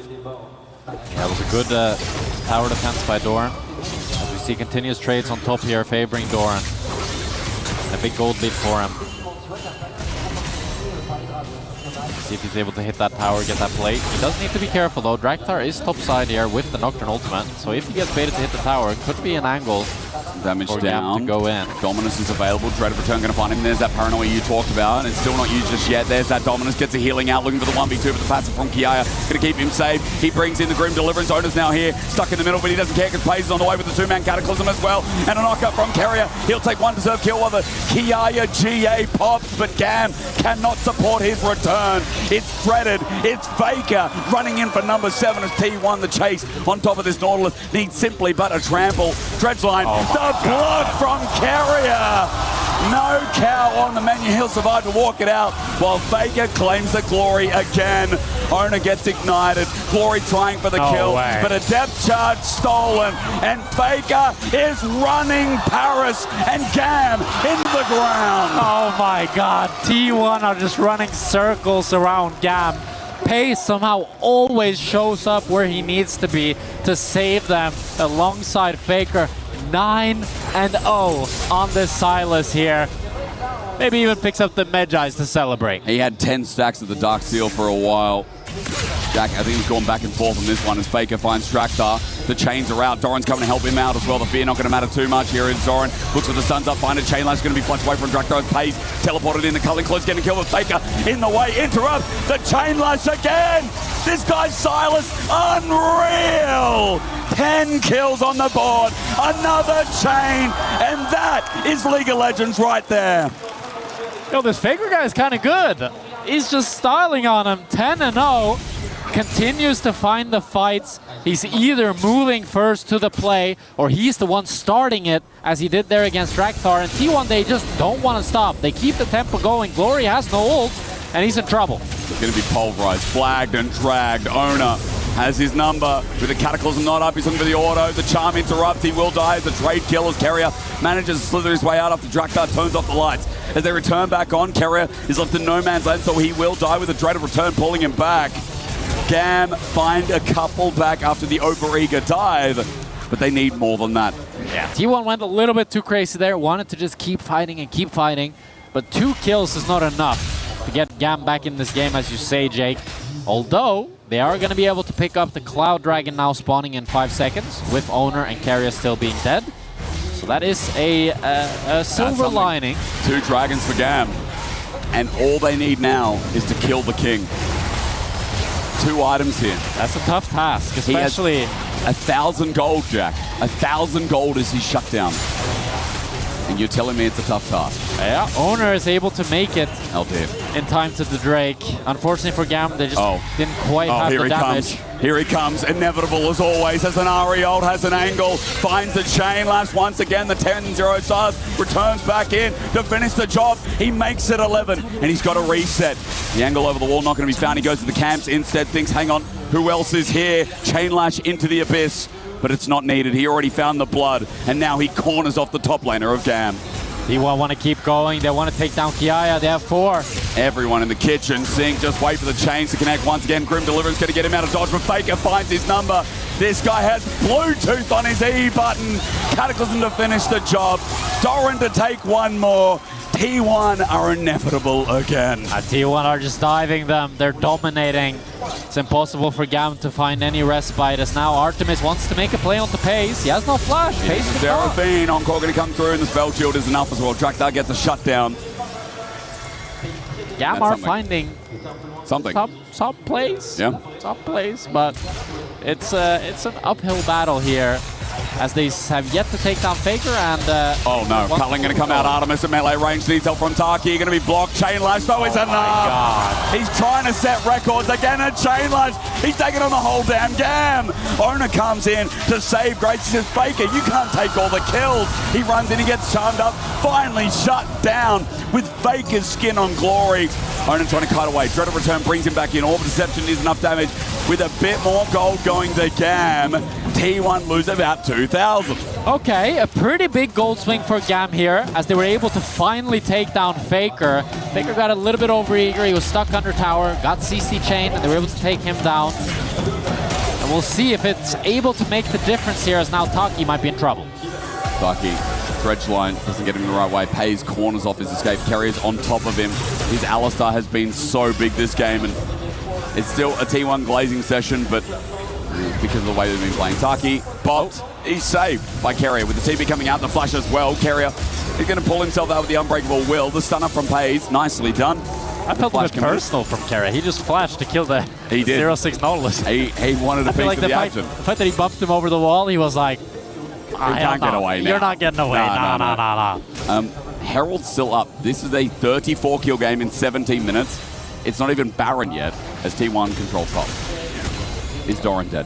S5: Yeah, it was a good tower defense by Doran. As we see continuous trades on top here, favoring Doran. A big gold lead for him. See if he's able to hit that tower, get that plate. He does need to be careful though. Draktar is top side here with the Nocturne ultimate. So if he gets baited to hit the tower, it could be an angle.
S6: Damage
S5: for
S6: down.
S5: to go in.
S6: Dominus is available. Dread of Return going to find him. There's that paranoia you talked about, and it's still not used just yet. There's that Dominus, gets a healing out, looking for the 1v2, but the passive from Kiaya going to keep him safe. He brings in the Grim Deliverance. Owner's now here, stuck in the middle, but he doesn't care because Paze is on the way with the 2-man Cataclysm as well. And a knockup from Carrier. He'll take one deserved kill while the Kiaya GA pops, but Gam cannot support his return. It's Dreaded. It's Faker running in for number 7 as T1 the chase on top of this Nautilus. Needs simply but a trample. Dredgeline, the blood from Carrier. No cow on the menu. He'll survive to walk it out while Faker claims the glory again. Owner gets ignited. Glory trying for the kill, but a depth charge stolen. And Faker is running Paris and Gam into the ground.
S5: Oh my god. T1 are just running circles around Gam. Pace somehow always shows up where he needs to be to save them alongside Faker. 9-0 on this Silas here. Maybe even picks up the Medjais to celebrate.
S6: He had 10 stacks of the Dark Seal for a while. Jack, I think he's going back and forth on this one as Faker finds Draktar. The chains are out. Doran's coming to help him out as well. The fear not going to matter too much here in Doran. Looks for the stuns up. Find a chain lash going to be flushed away from Draktar. Pace teleported in. The Culling Claw's getting killed with Faker in the way. Interrupt the chain lash again. This guy's Silas, unreal! 10 kills on the board, another chain, and that is League of Legends right there.
S5: Yo, this Faker guy is kind of good. He's just styling on him, 10-0. Continues to find the fights. He's either moving first to the play, or he's the one starting it, as he did there against Drakthar. And T1, they just don't want to stop. They keep the tempo going. Glory has no ult, and he's in trouble.
S6: It's going to be pulverized, flagged and dragged. Owner has his number with the Cataclysm not up. He's looking for the auto. The charm interrupts. He will die as the trade kill as Carrier manages to slither his way out after Drakthar turns off the lights. As they return back on, Carrier is left in no man's land, so he will die with the dread of return pulling him back. Gam find a couple back after the overeager dive, but they need more than that.
S5: Yeah, T1 went a little bit too crazy there, wanted to just keep fighting, but 2 kills is not enough to get Gam back in this game, as you say, Jake. Although, they are going to be able to pick up the Cloud Dragon now spawning in 5 seconds, with Owner and Carrier still being dead. So that is a silver lining.
S6: 2 dragons for Gam, and all they need now is to kill the king. 2 items here.
S5: That's a tough task, especially...
S6: He has 1,000 gold, Jack. 1,000 gold is his shutdown. And you're telling me it's a tough task.
S5: Yeah, Owner is able to make it in time to the Drake. Unfortunately for Gam, they just didn't quite have the damage.
S6: Here he comes, inevitable as always, has an Ari ult, has an angle, finds the chain last once again, the 10-0 stars, returns back in to finish the job. He makes it 11, and he's got to reset. The angle over the wall not going to be found. He goes to the camps instead, thinks, hang on, who else is here? Chain lash into the abyss, but it's not needed. He already found the blood, and now he corners off the top laner of Gam.
S5: T1 want to keep going. They want to take down Kiaya. They have 4.
S6: Everyone in the kitchen, Sing, just wait for the chains to connect once again. Grim Deliverance going to get him out of dodge, but Faker finds his number. This guy has Bluetooth on his E button. Cataclysm to finish the job. Doran to take one more. T1 are inevitable again.
S5: T1 are just diving them. They're dominating. It's impossible for Gam to find any respite, as now Artemis wants to make a play on the Pace. He has no flash. Pace is gone.
S6: Seraphine Encore going to come through, and the spell shield is enough as well. Drakthar gets a shutdown.
S5: Gam are finding
S6: something.
S5: Top plays.
S6: Yeah.
S5: Top plays, but it's an uphill battle here, as they have yet to take down Faker and...
S6: oh no, Culling going to come out. Artemis at melee range, needs help from Taki. Going to be blocked. Chain lash though is enough.
S5: God.
S6: He's trying to set records again at chain lash. He's taking on the whole damn Gam. Owner comes in to save Grace. He says, Faker, you can't take all the kills. He runs in, he gets charmed up, finally shut down with Faker's skin on Glory. Owner trying to cut away. Dread of return brings him back in. Orb Deception is enough damage. With a bit more gold going to Gam, T1 lose about 2,000.
S5: Okay, a pretty big gold swing for Gam here, as they were able to finally take down Faker. Faker got a little bit overeager. He was stuck under tower, got CC chain, and they were able to take him down. And we'll see if it's able to make the difference here, as now Taki might be in trouble.
S6: Taki, dredge line, doesn't get him the right way. Pays corners off his escape. Carrier's on top of him. His Alistar has been so big this game, and it's still a T1 glazing session, but because of the way they've been playing. Taki bopped. He's saved by Carrier with the TP coming out and the flash as well. Carrier is going to pull himself out with the Unbreakable Will. The stun up from Pays, nicely done.
S5: I felt a bit personal from Carrier. He just flashed to kill the 0-6 Nautilus.
S6: He wanted a piece of the action.
S5: The fact that he bumped him over the wall, he was like,
S6: you can't get away now.
S5: You're not getting away. No.
S6: Herald's still up. This is a 34 kill game in 17 minutes. It's not even Baron yet, as T1 controls top. Is Doran dead?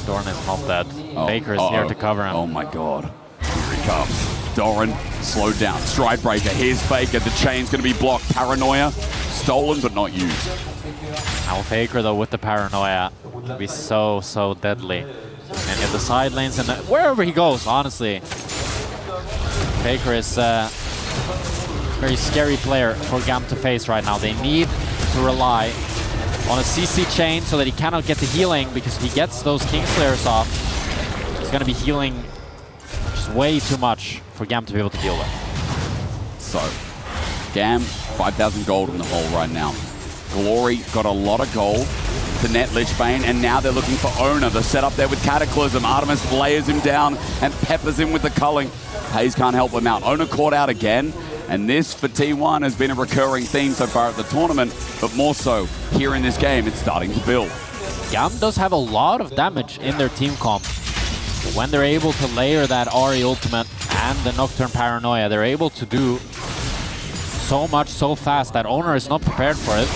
S5: Doran is not dead. Faker is here to cover him.
S6: Oh my god. Here he comes. Doran slowed down. Stride breaker. Here's Faker. The chain's going to be blocked. Paranoia. Stolen but not used.
S5: Now Faker, though, with the Paranoia, can be so deadly. And in the side lanes and wherever he goes, honestly. Faker is a very scary player for Gam to face right now. They need to rely on a CC chain so that he cannot get the healing, because if he gets those Kingslayers off, he's going to be healing just way too much for Gam to be able to deal with.
S6: So, Gam, 5,000 gold in the hole right now. Glory got a lot of gold to net Lichbane, and now they're looking for Owner. The setup there with Cataclysm. Artemis layers him down and peppers him with the culling. Hayes can't help him out. Owner caught out again. And this, for T1, has been a recurring theme so far at the tournament, but more so here in this game, it's starting to build.
S5: GAM does have a lot of damage in their team comp. When they're able to layer that Ahri ultimate and the Nocturne Paranoia, they're able to do so much so fast that Owner is not prepared for it.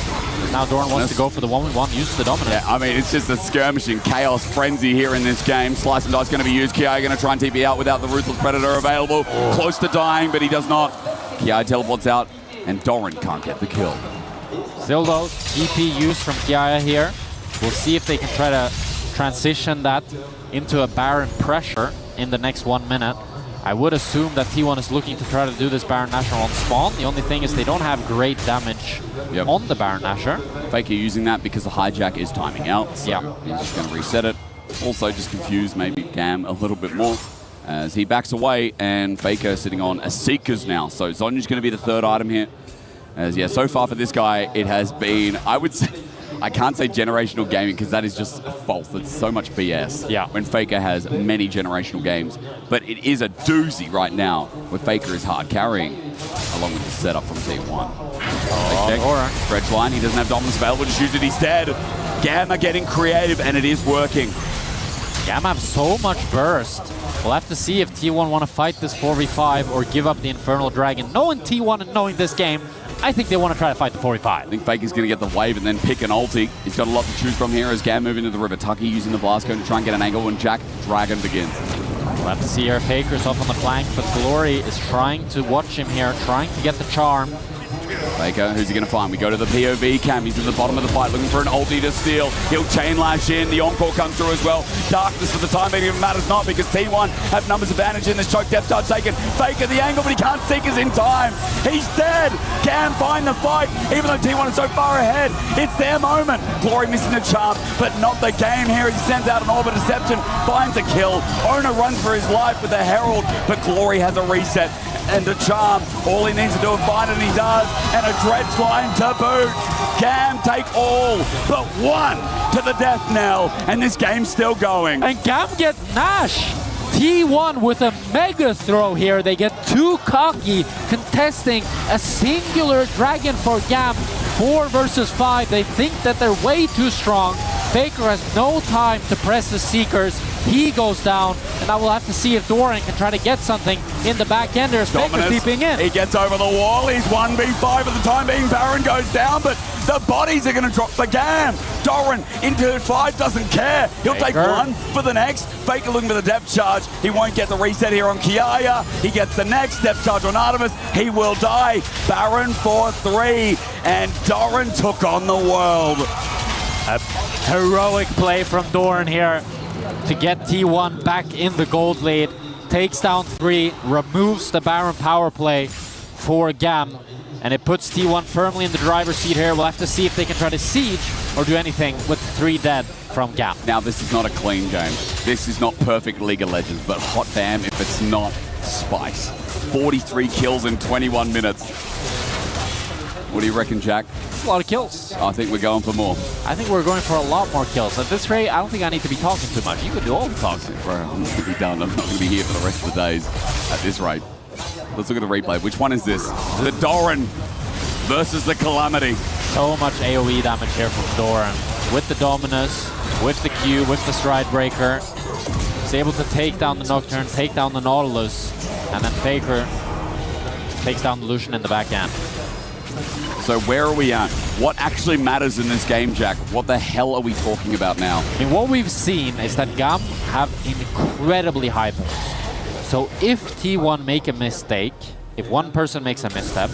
S5: Now Doran wants to go for the 1v1, use the dominant.
S6: Yeah, I mean, it's just a skirmishing chaos frenzy here in this game. Slice and Dice going to be used. Kiai going to try and TP out without the Ruthless Predator available. Close to dying, but he does not. Kiai teleports out, and Doran can't get the kill.
S5: Still though, TP use from Kiai here. We'll see if they can try to transition that into a Baron pressure in the next 1 minute. I would assume that T1 is looking to try to do this Baron Nashor on spawn. The only thing is they don't have great damage on the Baron Nashor.
S6: Faker using that because the hijack is timing out. So he's just going to reset it. Also just confuse maybe GAM a little bit more as he backs away, and Faker sitting on a Seekers now. So Zonya's going to be the third item here. As yeah, so far for this guy, it has been, I would say, I can't say generational gaming because that is just false. It's so much BS.
S5: Yeah.
S6: When Faker has many generational games. But it is a doozy right now where Faker is hard carrying along with the setup from T1. Stretch line, he doesn't have dominance available, just use it instead. GAM are getting creative and it is working.
S5: GAM have so much burst. We'll have to see if T1 want to fight this 4v5 or give up the Infernal Dragon. Knowing T1 and knowing this game, I think they want to try to fight the 4v5.
S6: I think Faker's going to get the wave and then pick an ulti. He's got a lot to choose from here as GAM moving into the river. Tucky using the blast cone to try and get an angle when Jack Dragon begins.
S5: We'll have to see here. Faker's off on the flank, but Glory is trying to watch him here, trying to get the charm.
S6: Faker, who's he going to find? We go to the POV cam. He's in the bottom of the fight looking for an ulti to steal. He'll chain lash in. The encore comes through as well. Darkness for the time being even matters not because T1 have numbers advantage in this choke. Depth charge taken. Faker the angle, but he can't seek us in time. He's dead. GAM find the fight, even though T1 is so far ahead. It's their moment. Glory missing the charm, but not the game here. He sends out an Orb of Deception, finds a kill. Owner runs for his life with the Herald, but Glory has a reset and a charm. All he needs to do is find it, and he does. And a dredge line to boot. GAM take all but one to the death knell, and this game's still going.
S5: And GAM get Nash. T1 with a mega throw here. They get too cocky, contesting a singular dragon for GAM. 4 versus 5. They think that they're way too strong. Faker has no time to press the Seekers. He goes down, and I will have to see if Doran can try to get something in the back end. There's Faker deeping in.
S6: He gets over the wall. He's 1v5 at the time being. Baron goes down, but the bodies are going to drop for GAM. Doran into 5 doesn't care. He'll take one for the next. Faker looking for the depth charge. He won't get the reset here on Kiaya. He gets the next depth charge on Artemis. He will die. Baron for 3, and Doran took on the world.
S5: A heroic play from Doran here to get T1 back in the gold lead. Takes down 3, removes the Baron power play for GAM, and it puts T1 firmly in the driver's seat here. We'll have to see if they can try to siege or do anything with 3 dead from GAM.
S6: Now, this is not a clean game. This is not perfect League of Legends, but hot damn if it's not spice. 43 kills in 21 minutes. What do you reckon, Jack?
S5: A lot of kills.
S6: I think we're going for more.
S5: I think we're going for a lot more kills. At this rate, I don't think I need to be talking too much. You could do all the talking.
S6: Bro, I'm not going to be done. I'm not going to be here for the rest of the days at this rate. Let's look at the replay. Which one is this? The Doran versus the Calamity.
S5: So much AoE damage here from Doran. With the Dominus, with the Q, with the Stride Breaker. He's able to take down the Nocturne, take down the Nautilus, and then Faker takes down the Lucian in the back end.
S6: So where are we at? What actually matters in this game, Jack? What the hell are we talking about now?
S5: I mean, what we've seen is that GAM have incredibly high burst. So if T1 make a mistake, if one person makes a misstep,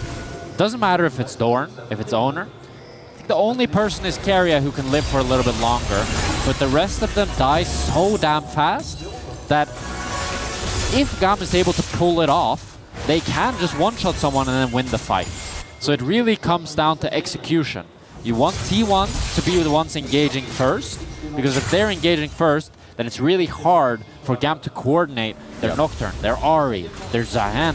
S5: doesn't matter if it's Doran, if it's Owner. I think the only person is Keria who can live for a little bit longer, but the rest of them die so damn fast that if GAM is able to pull it off, they can just one-shot someone and then win the fight. So it really comes down to execution. You want T1 to be the ones engaging first, because if they're engaging first, then it's really hard for GAM to coordinate their Nocturne, their Ahri, their Zahan,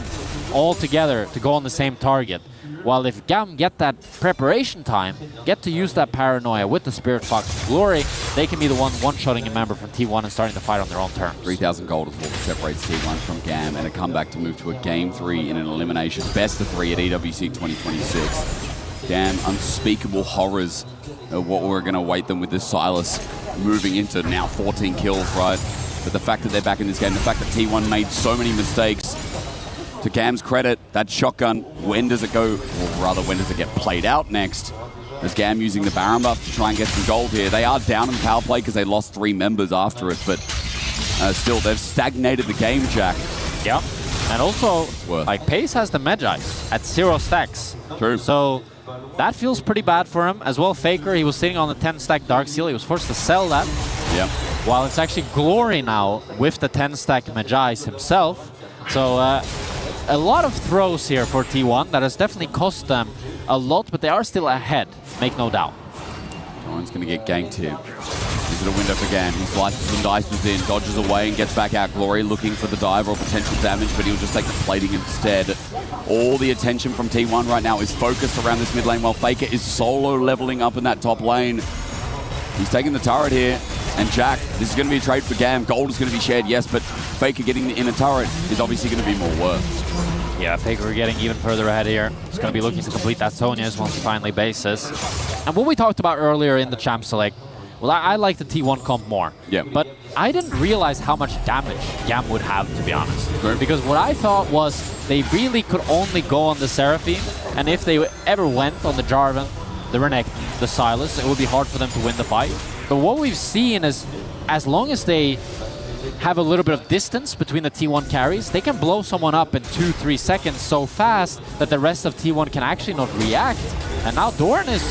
S5: all together to go on the same target. While if GAM get that preparation time, get to use that Paranoia with the Spirit Fox Glory, they can be the one one-shotting a member from T1 and starting to fight on their own terms.
S6: 3,000 gold is what separates T1 from GAM, and a comeback to move to a Game 3 in an elimination. Best of 3 at EWC 2026. Damn, unspeakable horrors what we're going to await them with this Silas moving into now 14 kills, right? But the fact that they're back in this game, the fact that T1 made so many mistakes, to Gam's credit, that shotgun, when does it go, or rather, when does it get played out next? As Gam using the Baron buff to try and get some gold here. They are down in power play because they lost 3 members after it, but still, they've stagnated the game, Jack.
S5: Yeah, and also, like, Pace has the Magi at 0 stacks.
S6: True.
S5: So that feels pretty bad for him. As well, Faker, he was sitting on the 10-stack Darkseal. He was forced to sell that.
S6: Yep.
S5: While it's actually Glory now with the 10-stack Magi's himself. So a lot of throws here for T1 that has definitely cost them a lot, but they are still ahead, make no doubt.
S6: Owen's going to get ganked here. Is it a window for Gam? He slices and dices in, dodges away and gets back out. Glory looking for the dive or potential damage, but he'll just take the plating instead. All the attention from T1 right now is focused around this mid lane while Faker is solo leveling up in that top lane. He's taking the turret here. And Jack, this is going to be a trade for Gam. Gold is going to be shared, yes, but Faker getting the inner turret is obviously going to be more worth.
S5: Yeah, Faker getting even further ahead here. He's going to be looking to complete that Sonya's once he finally bases. And what we talked about earlier in the Champ Select, well, I like the T1 comp more.
S6: Yeah.
S5: But I didn't realize how much damage Gam would have, to be honest.
S6: Sure.
S5: Because what I thought was they really could only go on the Seraphine, and if they ever went on the Jarvan, the Renekton, the Silas, it would be hard for them to win the fight. But what we've seen is, as long as they have a little bit of distance between the T1 carries, they can blow someone up in 2-3 seconds so fast that the rest of T1 can actually not react. And now Doran is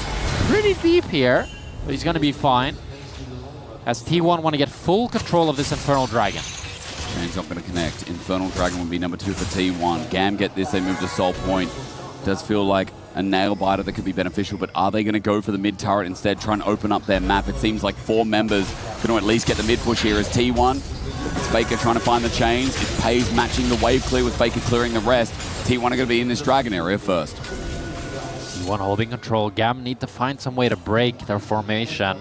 S5: pretty deep here, but he's going to be fine. As T1 want to get full control of this Infernal Dragon.
S6: Chain's not going to connect. Infernal Dragon would be number 2 for T1. Gam get this, they move to Soul Point. Does feel like a nail biter that could be beneficial, but are they going to go for the mid turret instead, try and open up their map? It seems like 4 members going to at least get the mid push here as T1. It's Faker trying to find the chains. It's Pays matching the wave clear with Faker clearing the rest. T1 are going to be in this dragon area first.
S5: T1 holding control. Gam need to find some way to break their formation.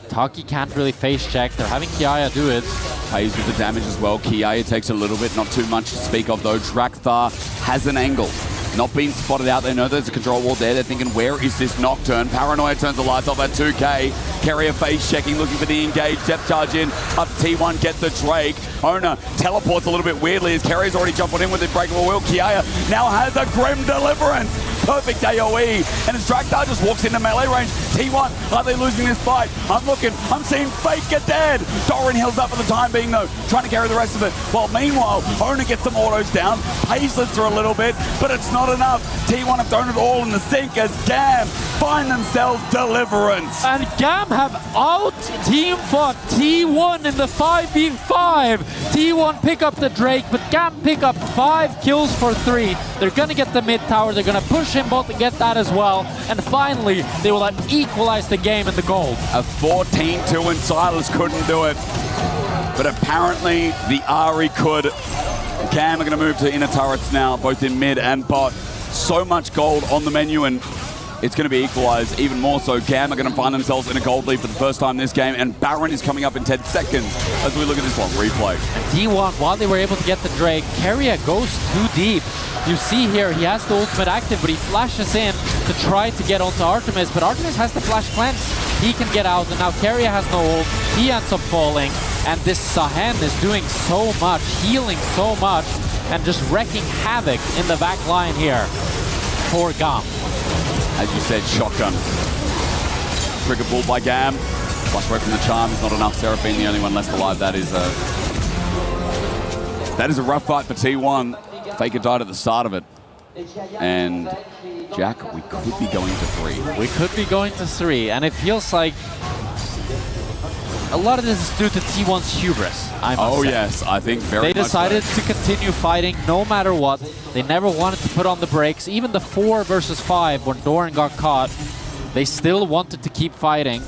S5: Taki can't really face check. They're having Kiaya do it.
S6: Pays with the damage as well. Kiaya takes a little bit, not too much to speak of though. Drakthar has an angle. Not being spotted out. They know there's a control wall there. They're thinking, where is this Nocturne? Paranoia turns the lights off at 2K. Carrier face checking, looking for the engage. Depth charge in. Up to T1, get the Drake. Owner teleports a little bit weirdly as Carrier's already jumped on in with the breakable wheel. Kiaya now has a Grim Deliverance. Perfect AoE. And as Drakthar just walks into melee range. T1, are they losing this fight? I'm looking. I'm seeing Faker dead. Doran heals up for the time being though. Trying to carry the rest of it. While meanwhile, Owner gets some autos down. Pays through a little bit, but it's not enough. T1 have thrown it all in the sink as Gam find themselves Deliverance.
S5: And Gam have out-team fought T1 in the 5v5. T1 pick up the Drake, but Gam pick up 5 kills for 3. They're gonna get the mid tower. They're gonna push him both and get that as well. And finally, they will equalize the game in the gold.
S6: A 14-2 and Silas couldn't do it. But apparently the Ari could. Gam are going to move to inner turrets now, both in mid and bot. So much gold on the menu, and it's going to be equalized even more so. Gam are going to find themselves in a gold lead for the first time this game, and Baron is coming up in 10 seconds as we look at this one replay.
S5: And T1, while they were able to get the Drake, Keria goes too deep. You see here, he has the ultimate active, but he flashes in to try to get onto Artemis, but Artemis has the flash cleanse. He can get out, and now Keria has no ult. He ends up falling, and this Sahen is doing so much, healing so much, and just wrecking havoc in the back line here for Gam.
S6: As you said, shotgun. Trigger pulled by Gam. Flush away from the charm is not enough. Seraphine, the only one left alive. That is a rough fight for T1. Faker died at the start of it. And Jack, we could be going to 3.
S5: We could be going to 3, and it feels like a lot of this is due to T1's hubris, I must say.
S6: Yes, I think very much
S5: They decided
S6: so.
S5: to continue fighting no matter what. They never wanted to put on the brakes. Even the 4 versus 5 when Doran got caught, they still wanted to keep fighting.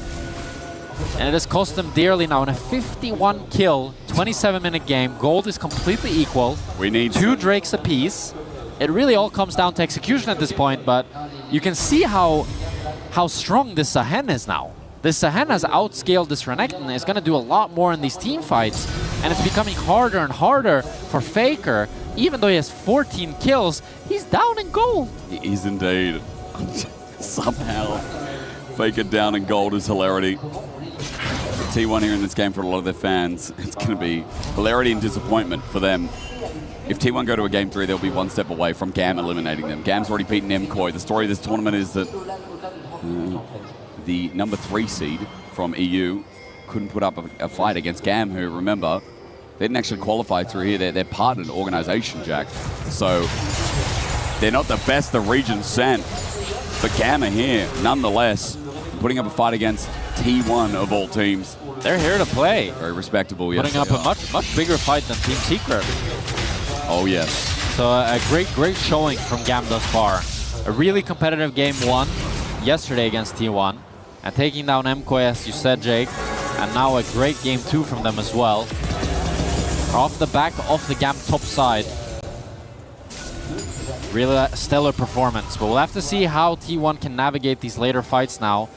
S5: And it has cost them dearly now in a 51 kill, 27-minute game. Gold is completely equal.
S6: We need
S5: 2 Drakes apiece. It really all comes down to execution at this point, but you can see how strong this Sahen is now. This Sahen has outscaled this Renekton. It's going to do a lot more in these team fights, and it's becoming harder and harder for Faker. Even though he has 14 kills, he's down in gold.
S6: He is indeed. Somehow. Faker down in gold is hilarity. T1 here in this game for a lot of their fans, it's going to be hilarity and disappointment for them. If T1 go to a Game 3, they'll be one step away from GAM eliminating them. GAM's already beaten MKOI. The story of this tournament is that the number 3 seed from EU couldn't put up a fight against GAM, who, remember, they didn't actually qualify through here. They're partnered organization, Jack. So they're not the best the region sent. But GAM are here, nonetheless, putting up a fight against T1 of all teams.
S5: They're here to play.
S6: Very respectable, yes.
S5: Putting up a much bigger fight than Team Secret.
S6: Oh, yes.
S5: So a great showing from GAM thus far. A really competitive game 1 yesterday against T1. And taking down MKOI, as you said, Jake. And now a great game 2 from them as well. Off the back of the GAM top side. Really stellar performance. But we'll have to see how T1 can navigate these later fights now.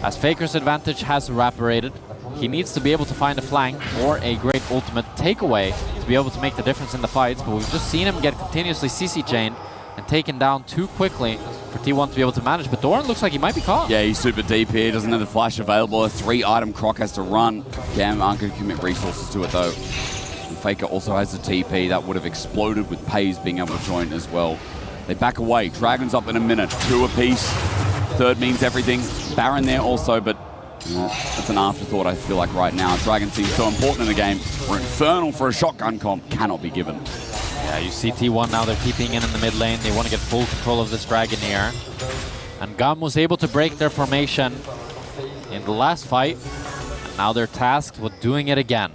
S5: As Faker's advantage has evaporated, he needs to be able to find a flank or a great ultimate takeaway to be able to make the difference in the fights. But we've just seen him get continuously CC chained and taken down too quickly for T1 to be able to manage. But Doran looks like he might be caught.
S6: Yeah, he's super deep here. Doesn't have the flash available. A 3-item Croc has to run. GAM aren't going to commit resources to it, though. And Faker also has the TP. That would have exploded with Pays being able to join as well. They back away. Dragon's up in a minute. 2 apiece. Third means everything. Baron there also, but that's an afterthought, I feel like, right now. Dragon seems so important in the game. We're Infernal for a shotgun comp. Cannot be given.
S5: Yeah, you see T1 now. They're keeping in the mid lane. They want to get full control of this Dragon here. And GAM was able to break their formation in the last fight. And now they're tasked with doing it again.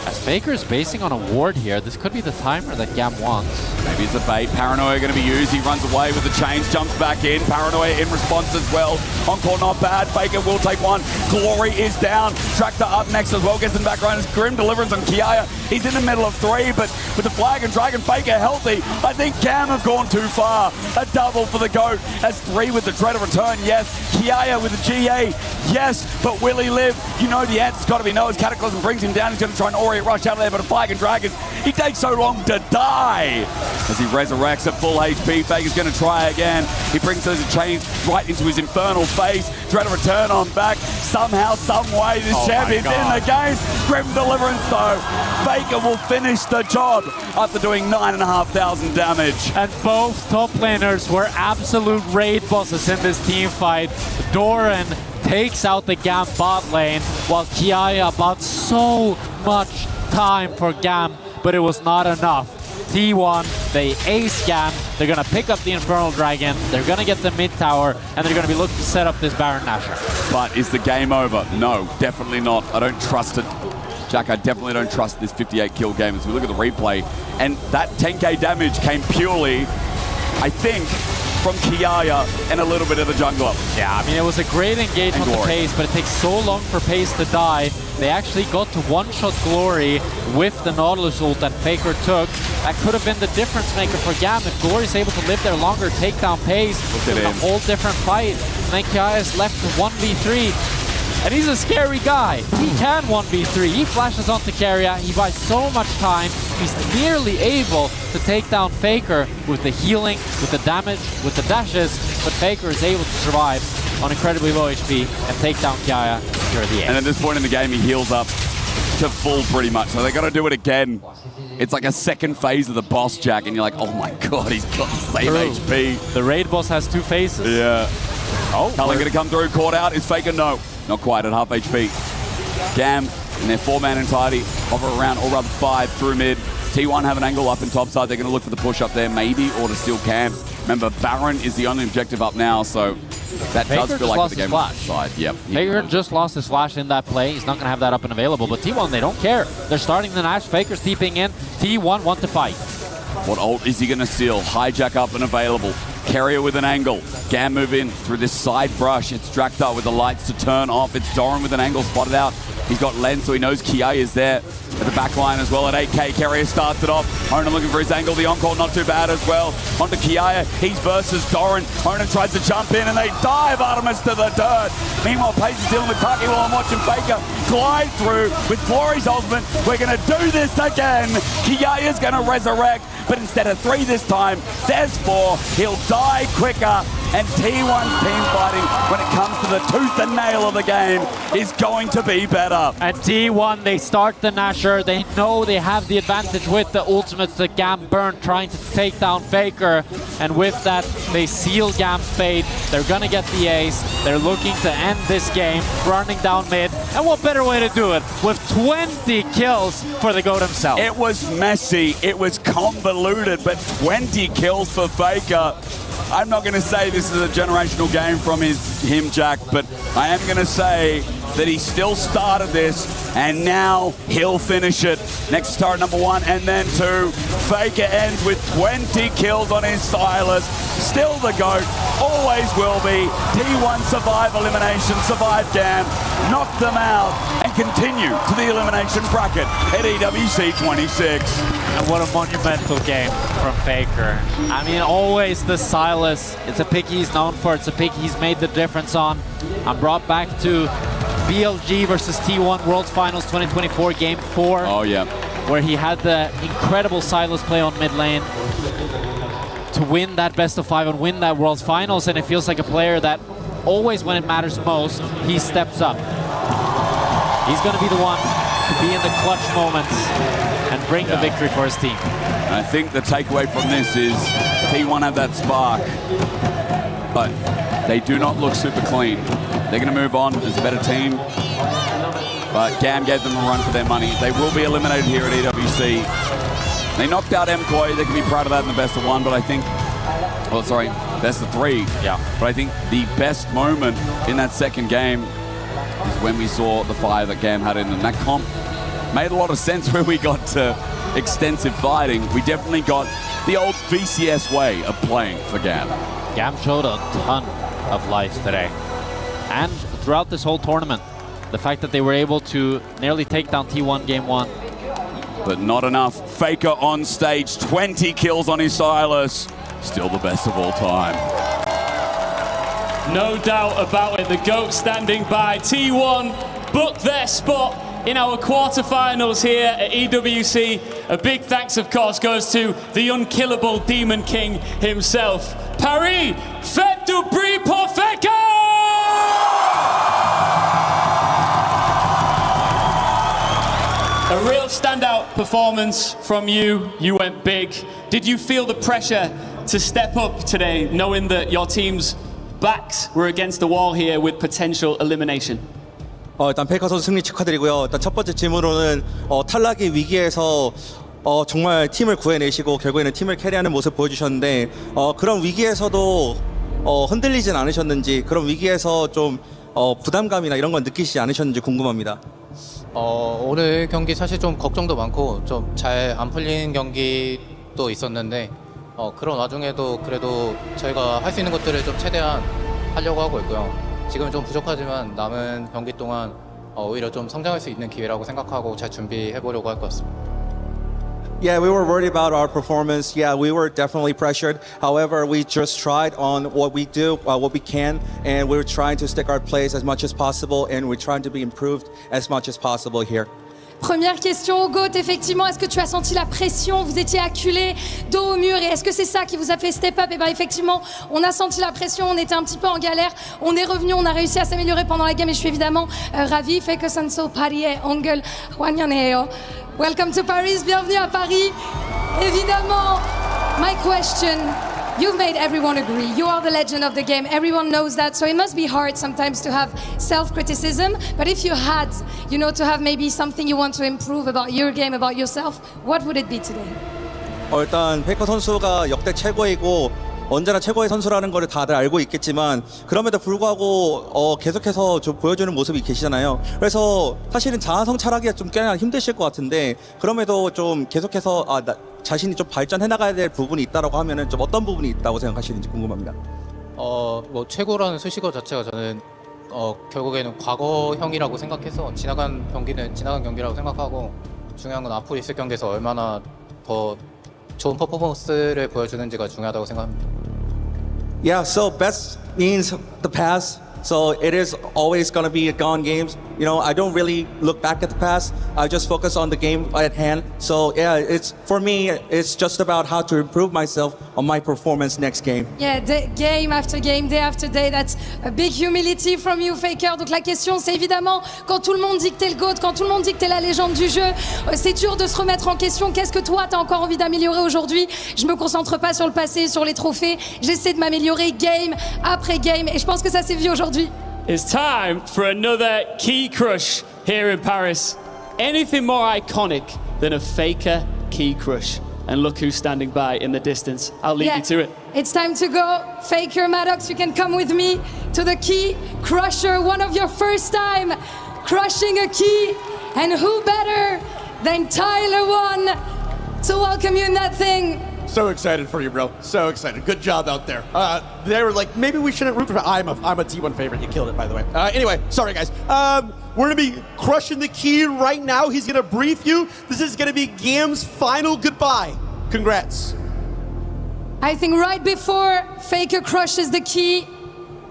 S5: As Faker is basing on a ward here, this could be the timer that GAM wants.
S6: Maybe it's a bait. Paranoia going to be used. He runs away with the chains, jumps back in. Paranoia in response as well. Encore not bad. Faker will take one. Glory is down. Tractor up next as well. Gets in the background. It's Grim Deliverance on Kiaya. He's in the middle of 3, but with the flag and Dragon, Faker healthy. I think GAM have gone too far. A double for the GOAT. As 3 with the Dread of Return, yes. Kiaya with the GA, yes. But will he live? You know the answer's got to be no. As Cataclysm brings him down, he's going to try and Ori rush out of there, but a flag and Dragon, he takes so long to die. As he resurrects at full HP, Faker's going to try again. He brings those chains right into his infernal face. Dread of Return on back. Somehow, some way, this champion's in the game. Grim Deliverance, though. Faker will finish the job after doing 9,500 damage.
S5: And both top laners were absolute raid bosses in this team fight. Doran takes out the GAM bot lane, while Kiaya bought so much time for GAM, but it was not enough. T1, they ace GAM, they're gonna pick up the Infernal Dragon, they're gonna get the mid tower, and they're gonna be looking to set up this Baron Nashor.
S6: But is the game over? No, definitely not. I don't trust it. Jack, I definitely don't trust this 58 kill game as we look at the replay. And that 10k damage came purely, I think, from Kiaya and a little bit of the jungler.
S5: Yeah, I mean, it was a great engagement to Pace, but it takes so long for Pace to die. They actually got to one-shot Glory with the Nautilus ult that Faker took. That could have been the difference maker for GAM. If Glory's able to live there longer, take down Pace, it's a whole different fight. And then Kiaya is left to 1v3. And he's a scary guy. He can 1v3. He flashes onto Keria. He buys so much time. He's nearly able to take down Faker with the healing, with the damage, with the dashes. But Faker is able to survive on incredibly low HP and take down Kiaya here at the end.
S6: And at this point in the game, he heals up to full pretty much. So they got to do it again. It's like a second phase of the boss, Jack. And you're like, oh my God, he's got the same HP.
S5: The raid boss has 2 faces.
S6: Yeah.
S5: Oh,
S6: Cullen going to come through, caught out. Is Faker? No. Not quite at half HP. GAM in their 4-man entirety, hover around, or rather 5 through mid. T1 have an angle up in top side. They're going to look for the push up there, maybe, or to steal camps. Remember, Baron is the only objective up now, so that
S5: Faker
S6: does feel like the game on the side. Yep.
S5: Faker just lost his flash in that play. He's not going to have that up and available, but T1, they don't care. They're starting the Nash. Faker's TPing in. T1 want to fight.
S6: What ult is he going to steal? Hijack up and available. Carrier with an angle. GAM move in through this side brush. It's Draktar with the lights to turn off. It's Doran with an angle spotted out. He's got Len, so he knows Kiaya is there at the back line as well. At 8k, Carrier starts it off. Onan looking for his angle. The encore not too bad as well. Onto Kiaya. He's versus Doran. Onan tries to jump in and they dive Artemis to the dirt. Meanwhile, Pace is dealing with Taki while I'm watching Faker glide through with Glory's ultimate. We're going to do this again. Kiaya's going to resurrect, but instead of 3 this time, there's 4. He'll die quicker. And T1's team fighting the tooth and nail of the game is going to be better.
S5: And T1, they start the Nasher. They know they have the advantage with the ultimates, the Gam burn, trying to take down Faker. And with that, they seal Gam's fate. They're gonna get the ace. They're looking to end this game, running down mid. And what better way to do it? With 20 kills for the GOAT himself.
S6: It was messy, it was convoluted, but 20 kills for Faker. I'm not going to say this is a generational game from him, Jack, but I am going to say that he still started this, and now he'll finish it. Next start number 1 and then 2. Faker ends with 20 kills on his Silas. Still the GOAT, always will be. T1 survive elimination, survive GAM, knock them out, and continue to the elimination bracket at EWC 26.
S5: And what a monumental game from Faker. I mean, always the Silas. It's a pick he's known for. It's a pick he's made the difference on. I'm brought back to BLG versus T1 World Finals 2024 Game 4.
S6: Oh, yeah.
S5: Where he had the incredible Silas play on mid lane to win that best of 5 and win that World Finals. And it feels like a player that always when it matters most, he steps up. He's going to be the one to be in the clutch moments and bring the victory for his team.
S6: And I think the takeaway from this is T1 have that spark, but they do not look super clean. They're going to move on as a better team, but GAM gave them a run for their money. They will be eliminated here at EWC. They knocked out MKOI. They can be proud of that in the best of 1, but I think, well, sorry, best of 3.
S5: Yeah.
S6: But I think the best moment in that second game is when we saw the fire that GAM had in them. That comp made a lot of sense where we got to extensive fighting. We definitely got the old VCS way of playing for GAM.
S5: GAM showed a ton of life today. And throughout this whole tournament, the fact that they were able to nearly take down T1 Game 1.
S6: But not enough. Faker on stage, 20 kills on his Silas. Still the best of all time.
S7: No doubt about it. The GOAT standing by. T1 book their spot in our quarterfinals here at EWC. A big thanks, of course, goes to the unkillable Demon King himself. Paris, faites du bruit pour Faker! A real standout performance from you. You went big. Did you feel the pressure to step up today, knowing that your team's backs were against the wall here with potential elimination?
S14: 일단 페이커 선수 승리 축하드리고요. 일단 첫 번째 질문으로는 탈락의 위기에서 정말 팀을 구해내시고 결국에는 팀을 캐리하는 모습 보여주셨는데 그런 위기에서도 흔들리진 않으셨는지, 그런 위기에서 좀 부담감이나 이런 건 느끼시지 않으셨는지 궁금합니다.
S18: 오늘 경기 사실 좀 걱정도 많고 좀 잘 안 풀린 경기도 있었는데 그런 와중에도 그래도 저희가 할 수 있는 것들을 좀 최대한 하려고 하고 있고요. 지금은 좀 부족하지만 남은 경기 동안 오히려 좀 성장할 수 있는 기회라고 생각하고 잘 준비해 보려고 할 것 같습니다.
S14: Yeah, we were worried about our performance. Yeah, we were definitely pressured. However, we just tried on what we do, what we can, and we're trying to stick our plays as much as possible, and we're trying to be improved as much as possible here.
S4: Première question, GOAT, effectivement, est-ce que tu as senti la pression? Vous étiez acculé, dos au mur, et est-ce que c'est ça qui vous a fait step up? Et bien effectivement, on a senti la pression, on était un petit peu en galère, on est revenu, on a réussi à s'améliorer pendant la game, et je suis évidemment ravie. Faker Sanso, Paris, Ongel, Wanyaneo. Welcome to Paris, bienvenue à Paris. Évidemment, my question, you've made everyone agree. You are the legend of the game. Everyone knows that. So it must be hard sometimes to have self-criticism. But if you had, to have maybe something you want to improve about your game, about yourself, what would it be today?
S14: 일단 페이커 선수가 역대 최고이고 언제나 최고의 선수라는 걸 다들 알고 있겠지만 그럼에도 불구하고 계속해서 좀 보여주는 모습이 계시잖아요. 그래서 사실은 자아 성찰하기가 좀 꽤나 힘드실 것 같은데 그럼에도 좀 계속해서 자신이 좀 발전해 나가야 될 부분이 있다라고 하면은 좀 어떤 부분이 있다고 생각하시는지 궁금합니다.
S18: 뭐 최고라는 수식어 자체가 저는 결국에는 과거형이라고 생각해서 지나간 경기는 지나간 경기라고 생각하고 중요한 건 앞으로 있을 경기에서 얼마나 더 좋은 퍼포먼스를 보여주는지가 중요하다고 생각합니다.
S14: Yeah, so best means the past, So it is always going to be a gone games. You know, I don't really look back at the past. I just focus on the game at hand. So yeah, it's for me, it's just about how to improve myself on my performance next game.
S4: Yeah, game after game, day after day, that's a big humility from you, Faker. Donc la question, c'est évidemment, quand tout le monde dit que t'es le GOAT, quand tout le monde dit que t'es la légende du jeu, c'est dur de se remettre en question. Qu'est-ce que toi, t'as encore envie d'améliorer aujourd'hui? Je me concentre pas sur le passé, sur les trophées. J'essaie de m'améliorer game après game, et je pense que ça s'est vu aujourd'hui.
S7: It's time for another key crush here in Paris. Anything more iconic than a Faker key crush? And look who's standing by in the distance. I'll leave you to it.
S4: It's time to go. Faker, Maddox, you can come with me to the key crusher. One of your first time crushing a key. And who better than Tyler One to welcome you in that thing?
S1: So excited for you, bro. So excited. Good job out there. They were like, maybe we shouldn't root for. I'm a T1 favorite. You killed it, by the way. Anyway, sorry guys. We're gonna be crushing the key right now. He's gonna brief you. This is gonna be Gam's final goodbye. Congrats.
S4: I think right before Faker crushes the key,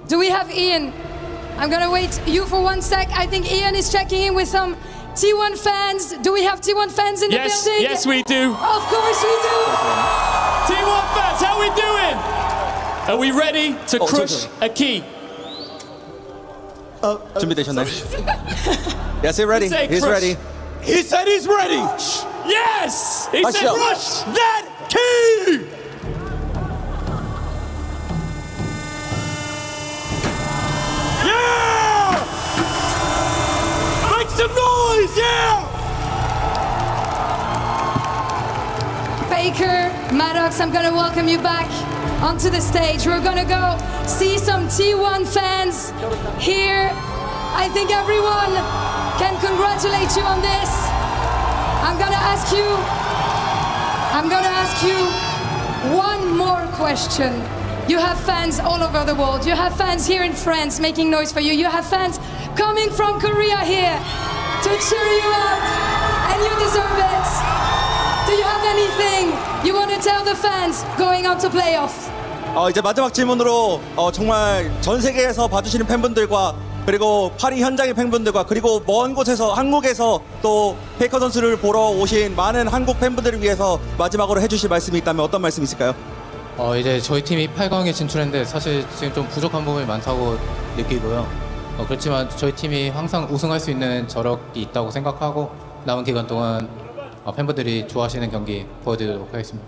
S4: do we have Ian? I'm gonna wait you for 1 sec. I think Ian is checking in with some T1 fans. Do we have T1 fans in the building?
S7: Yes, we do.
S4: Of course we do.
S7: T1 fans, how we doing? Are we ready to crush a key?
S14: 준비되셨나요? Yes, he's ready. He's ready.
S1: He said he's ready.
S7: Yes! He said
S1: crush that key! Yeah! Make some noise, yeah!
S4: Faker, Maddox, I'm gonna welcome you back onto the stage. We're gonna go see some T1 fans here. I think everyone can congratulate you on this. I'm gonna ask you one more question. You have fans all over the world. You have fans here in France making noise for you. You have fans coming from Korea here to cheer you up, and you deserve it. Do you have anything you want to tell the fans going on to playoffs?
S14: 이제 마지막 질문으로 정말 전 세계에서 봐주시는 팬분들과 그리고 파리 현장의 팬분들과 그리고 먼 곳에서 한국에서 또 페이커 선수를 보러 오신 많은 한국 팬분들을 위해서 마지막으로 해주실 말씀이 있다면 어떤 말씀 있을까요?
S18: 이제 저희 팀이 8강에 진출했는데 사실 지금 좀 부족한 부분이 많다고 느끼고요. 그렇지만 저희 팀이 항상 우승할 수 있는 저력이 있다고 생각하고 남은 기간 동안 팬분들이 좋아하시는 경기 보여드리도록 하겠습니다.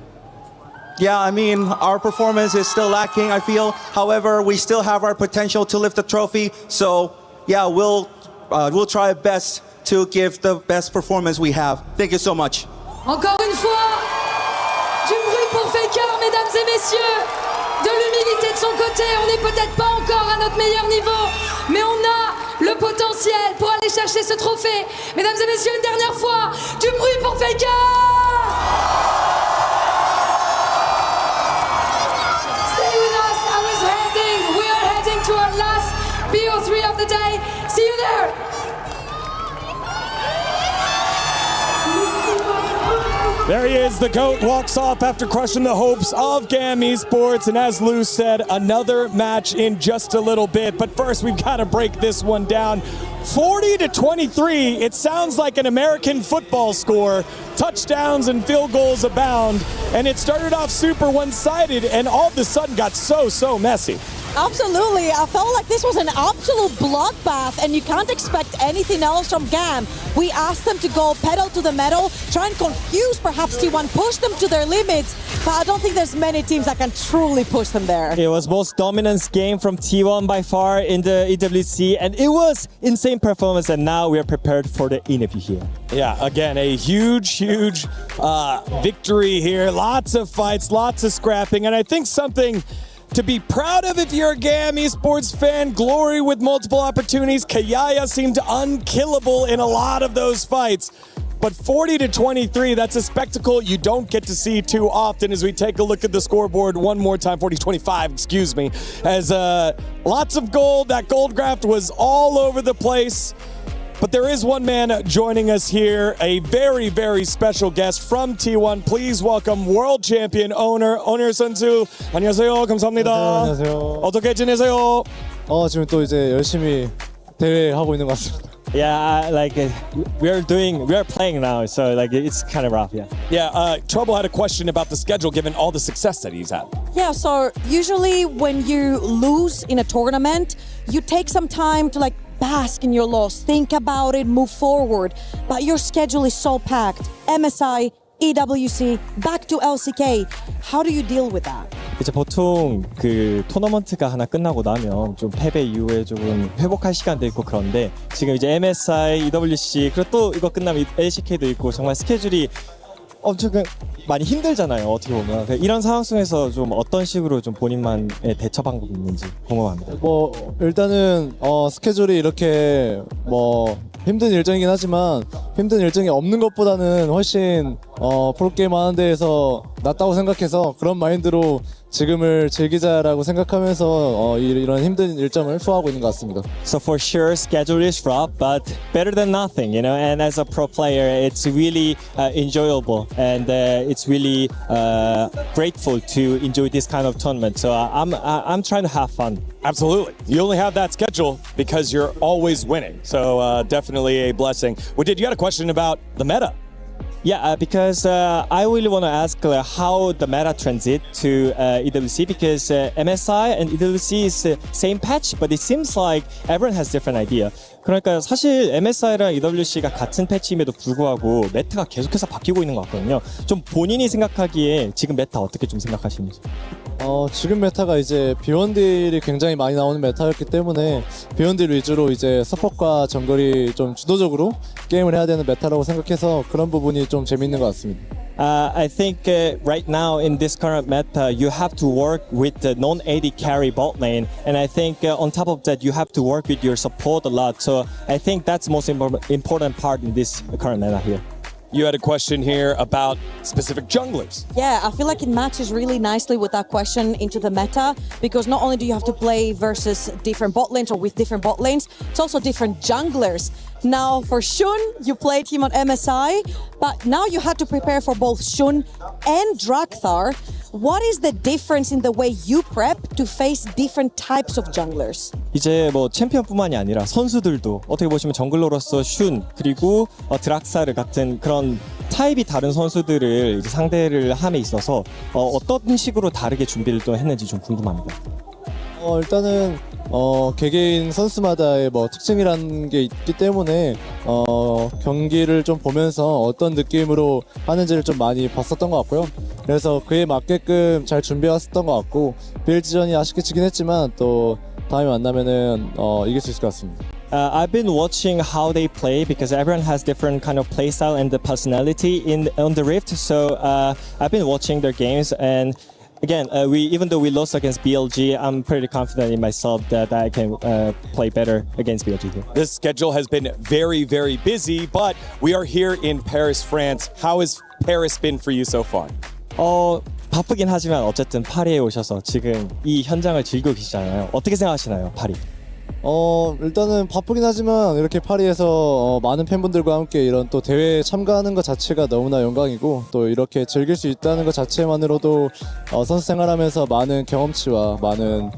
S14: Yeah, I mean, our performance is still lacking, I feel. However, we still have our potential to lift the trophy. So, yeah, we'll try our best to give the best performance we have. Thank you so much.
S4: Encore une fois, du bruit pour Faker, mesdames et messieurs. De l'humilité de son côté, on n'est peut-être pas encore à notre meilleur niveau, mais on a le potentiel pour aller chercher ce trophée. Mesdames et messieurs, une dernière fois, du bruit pour Faker! To our last BO3 of the day. See you there.
S20: There he is, the GOAT walks off after crushing the hopes of GAM Esports. And as Lou said, another match in just a little bit. But first, we've got to break this one down. 40-23, it sounds like an American football score. Touchdowns and field goals abound. And it started off super one-sided and all of a sudden got so messy.
S11: Absolutely. I felt like this was an absolute bloodbath, and you can't expect anything else from GAM. We asked them to go pedal to the metal, try and confuse perhaps T1, push them to their limits, but I don't think there's many teams that can truly push them there.
S3: It was most dominant game from T1 by far in the EWC, and it was insane performance, and now we are prepared for the interview here.
S20: Yeah, again, a huge victory here. Lots of fights, lots of scrapping, and I think something to be proud of if you're a GAM Esports fan. Glory with multiple opportunities. Kayaya seemed unkillable in a lot of those fights. But 40-23, that's a spectacle you don't get to see too often as we take a look at the scoreboard one more time. 40-25, excuse me. As lots of gold. That gold graft was all over the place. But there is one man joining us here, a very special guest from T1. Please welcome world champion Owner 선수. 안녕하세요. 감사합니다.
S3: 안녕하세요.
S20: 어떻게 지내세요?
S19: 지금 또 이제 열심히 대회 하고 있는 것 같습니다.
S3: Yeah, we are playing now, so like it's kind of rough. Yeah.
S20: Yeah, Trouble had a question about the schedule given all the success that he's had.
S11: Yeah, so usually when you lose in a tournament, you take some time to like bask in your loss, think about it, move forward. But your schedule is so packed. MSI, EWC, back to LCK. How do you deal with that?
S3: 이제 보통 그 토너먼트가 하나 끝나고 나면 좀 패배 이후에 조금 회복할 시간도 있고 그런데 지금 이제 MSI, EWC 그리고 또 이거 끝나면 LCK도 있고 정말 스케줄이 엄청 많이 힘들잖아요. 어떻게 보면 이런 상황 속에서 좀 어떤 식으로 좀 본인만의 대처 방법이 있는지 궁금합니다.
S19: 일단은 스케줄이 이렇게 힘든 일정이긴 하지만 힘든 일정이 없는 것보다는 훨씬 프로게임 하는 데에서 낫다고 생각해서 그런 마인드로 지금을 즐기자라고 생각하면서 이런 힘든 일정을 소화하고 있는 것 같습니다.
S3: So for sure, schedule is rough, but better than nothing, you know. And as a pro player, it's really enjoyable, and it's really grateful to enjoy this kind of tournament. So I'm trying to have fun.
S20: Absolutely. You only have that schedule because you're always winning. So definitely a blessing. Well, you had a question about the meta?
S3: Yeah, because I really want to ask how the meta transit to EWC because MSI and EWC is the same patch, but it seems like everyone has different idea. 그러니까 사실 MSI랑 EWC가 같은 패치임에도 불구하고 메타가 계속해서 바뀌고 있는 것 같거든요. 좀 본인이 생각하기에 지금 메타 어떻게 좀 생각하시는지?
S19: 지금 메타가 이제 B1딜이 굉장히 많이 나오는 메타였기 때문에 B1딜 위주로 이제 서폿과 정글이 좀 주도적으로 게임을 해야 되는 메타라고 생각해서 그런 부분이 좀 재밌는 것 같습니다.
S3: I think right now in this current meta, you have to work with the non-AD carry bot lane, and I think on top of that, you have to work with your support a lot. So I think that's the most important part in this current meta here.
S20: You had a question here about specific junglers.
S11: Yeah, I feel like it matches really nicely with that question into the meta because not only do you have to play versus different bot lanes or with different bot lanes, it's also different junglers. Now for Shun, you played him on MSI, but now you had to prepare for both Shun and Drakthar. What is the difference in the way you prep to face different types of junglers?
S3: 이제 뭐 챔피언뿐만이 아니라 선수들도 어떻게 보시면 정글러로서 슌 그리고 드락사르 같은 그런 타입이 다른 선수들을 이제 상대를 함에 있어서 어떤 식으로 다르게 준비를 또 했는지 좀 궁금합니다.
S19: 일단은 개개인 선수마다의 특징이라는 게 있기 때문에 경기를 좀 보면서 어떤 느낌으로 하는지를 좀 많이 봤었던 것 같고요. 그래서 그에 맞게끔 잘 준비해왔었던 것 같고 빌지전이 아쉽게 지긴 했지만 또 다음에 만나면은 이길 수 있을 것 같습니다.
S3: I've been watching how they play because everyone has different kind of play style and the personality on the Rift. So I've been watching their games and. Again, even though we lost against BLG, I'm pretty confident in myself that I can play better against BLG here.
S20: This schedule has been very, very busy, but we are here in Paris, France. How has Paris been for you so far?
S3: 바쁘긴 하지만 어쨌든 파리에 오셔서 지금 이 현장을 즐기고 계시잖아요. 어떻게 생각하시나요, 파리?
S19: 일단은 바쁘긴 하지만 이렇게 파리에서 많은 팬분들과 함께 이런 또 대회에 참가하는 것 자체가 너무나 영광이고 또 이렇게 즐길 수 있다는 것 자체만으로도 선수 생활하면서 많은 경험치와 많은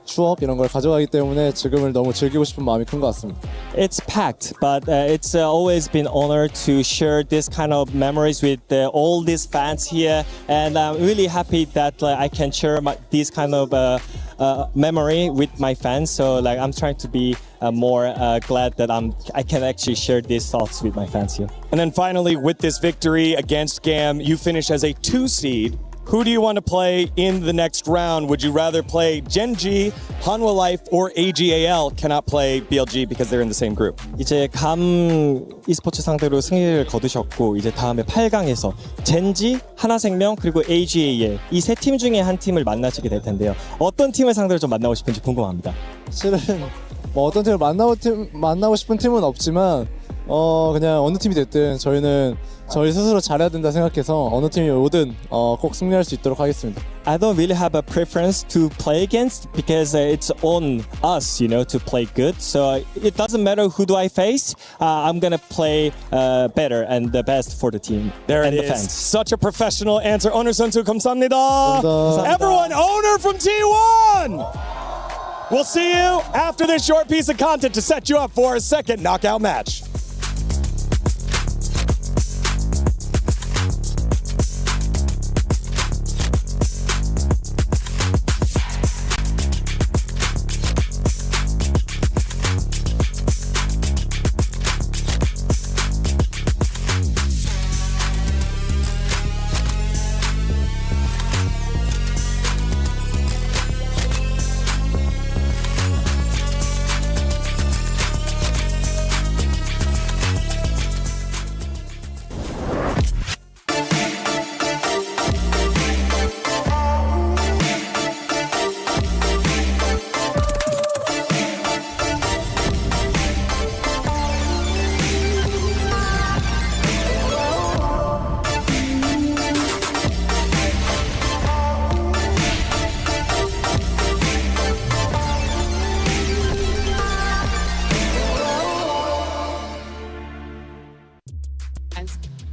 S19: 추억 이런 걸 가져가기 때문에 지금을 너무 즐기고 싶은 마음이 큰 것 같습니다.
S3: It's packed, but it's always been honored to share this kind of memories with all these fans here, and I'm really happy that I can share this kind of memory with my fans. So I'm trying to be more glad that I can actually share these thoughts with my fans here.
S20: And then finally, with this victory against GAM, you finish as a 2 seed. Who do you want to play in the next round? Would you rather play Gen.G, Hanwha Life, or AGAL cannot play BLG because they're in the same group?
S3: 이제 감 e스포츠 상대로 승리를 거두셨고 이제 다음에 8강에서 Gen.G, 하나생명 그리고 AGAL 이 세 팀 중에 한 팀을 만나시게 될 텐데요. 어떤 팀을 상대로 좀 만나고 싶은지 궁금합니다.
S19: 실은 어떤 팀을 만나고 싶은 팀은 없지만 그냥 어느 팀이 됐든 저희는 저희 스스로 잘해야 된다 생각해서 어느 팀이 오든 꼭 승리할 수 있도록 하겠습니다.
S3: I don't really have a preference to play against because it's on us, to play good. So it doesn't matter who do I face. I'm gonna play better and the best for the team
S20: there
S3: and
S20: it
S3: the
S20: is.
S3: fans.
S20: Such a professional answer. Owner 선수 감사합니다.
S19: 감사합니다.
S20: Everyone, Owner from T1. We'll see you after this short piece of content to set you up for a second knockout match.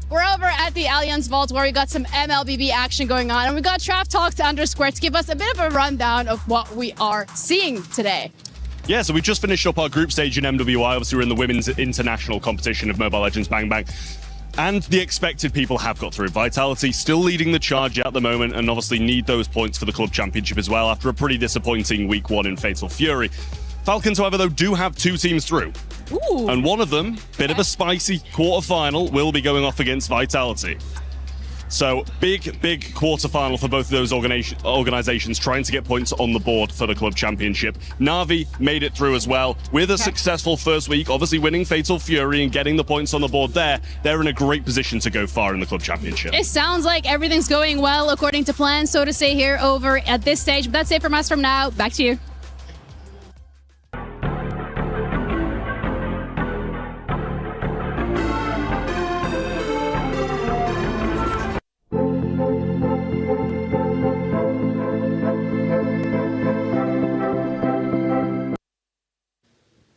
S12: We're over at the Allianz Vault where we got some MLBB action going on, and we got Trav Talks _ to give us a bit of a rundown of what we are seeing today.
S9: Yeah, so we just finished up our group stage in MWI. Obviously, we're in the women's international competition of Mobile Legends Bang Bang. And the expected people have got through. Vitality still leading the charge at the moment, and obviously need those points for the club championship as well after a pretty disappointing week one in Fatal Fury. Falcons, however, though, do have 2 teams through.
S12: Ooh.
S9: And one of them, bit of a spicy quarterfinal, will be going off against Vitality. So big quarterfinal for both of those organizations trying to get points on the board for the club championship. Na'Vi made it through as well with a successful first week, obviously winning Fatal Fury and getting the points on the board there. They're in a great position to go far in the club championship.
S12: It sounds like everything's going well according to plan, so to say, here over at this stage. But that's it from us from now. Back to you.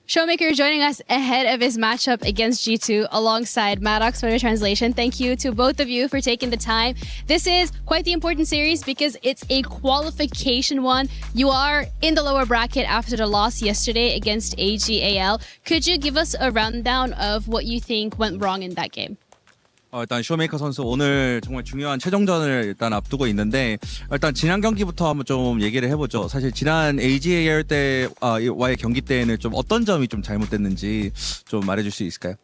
S12: Showmaker joining us ahead of his matchup against G2 alongside Maddox for the translation. Thank you to both of you for taking the time. This is quite the important series because it's a qualification one. You are in the lower bracket after the loss yesterday against AGAL. Could you give us a rundown of what you think went wrong in that game?
S14: 일단 쇼메이커 선수 오늘 정말 중요한 최종전을 일단 앞두고 있는데 일단 지난 경기부터 한번 좀 얘기를 해보죠. 사실 지난 AGAL 때와의 경기 때에는 좀 어떤 점이 좀 잘못됐는지 좀 말해줄 수 있을까요?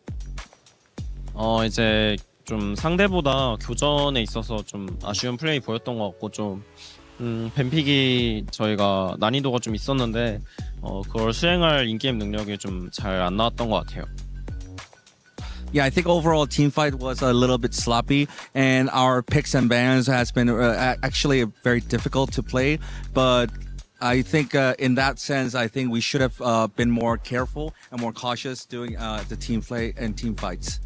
S2: 이제 좀 상대보다 교전에 있어서 좀 아쉬운 플레이 보였던 것 같고 좀 뱀픽이 저희가 난이도가 좀 있었는데 그걸 수행할 인게임 능력이 좀 잘 안 나왔던 것 같아요.
S14: Yeah, I think overall team fight was a little bit sloppy, and our picks and bans has been actually very difficult to play. But I think in that sense, I think we should have been more careful and more cautious doing the team play and team fights.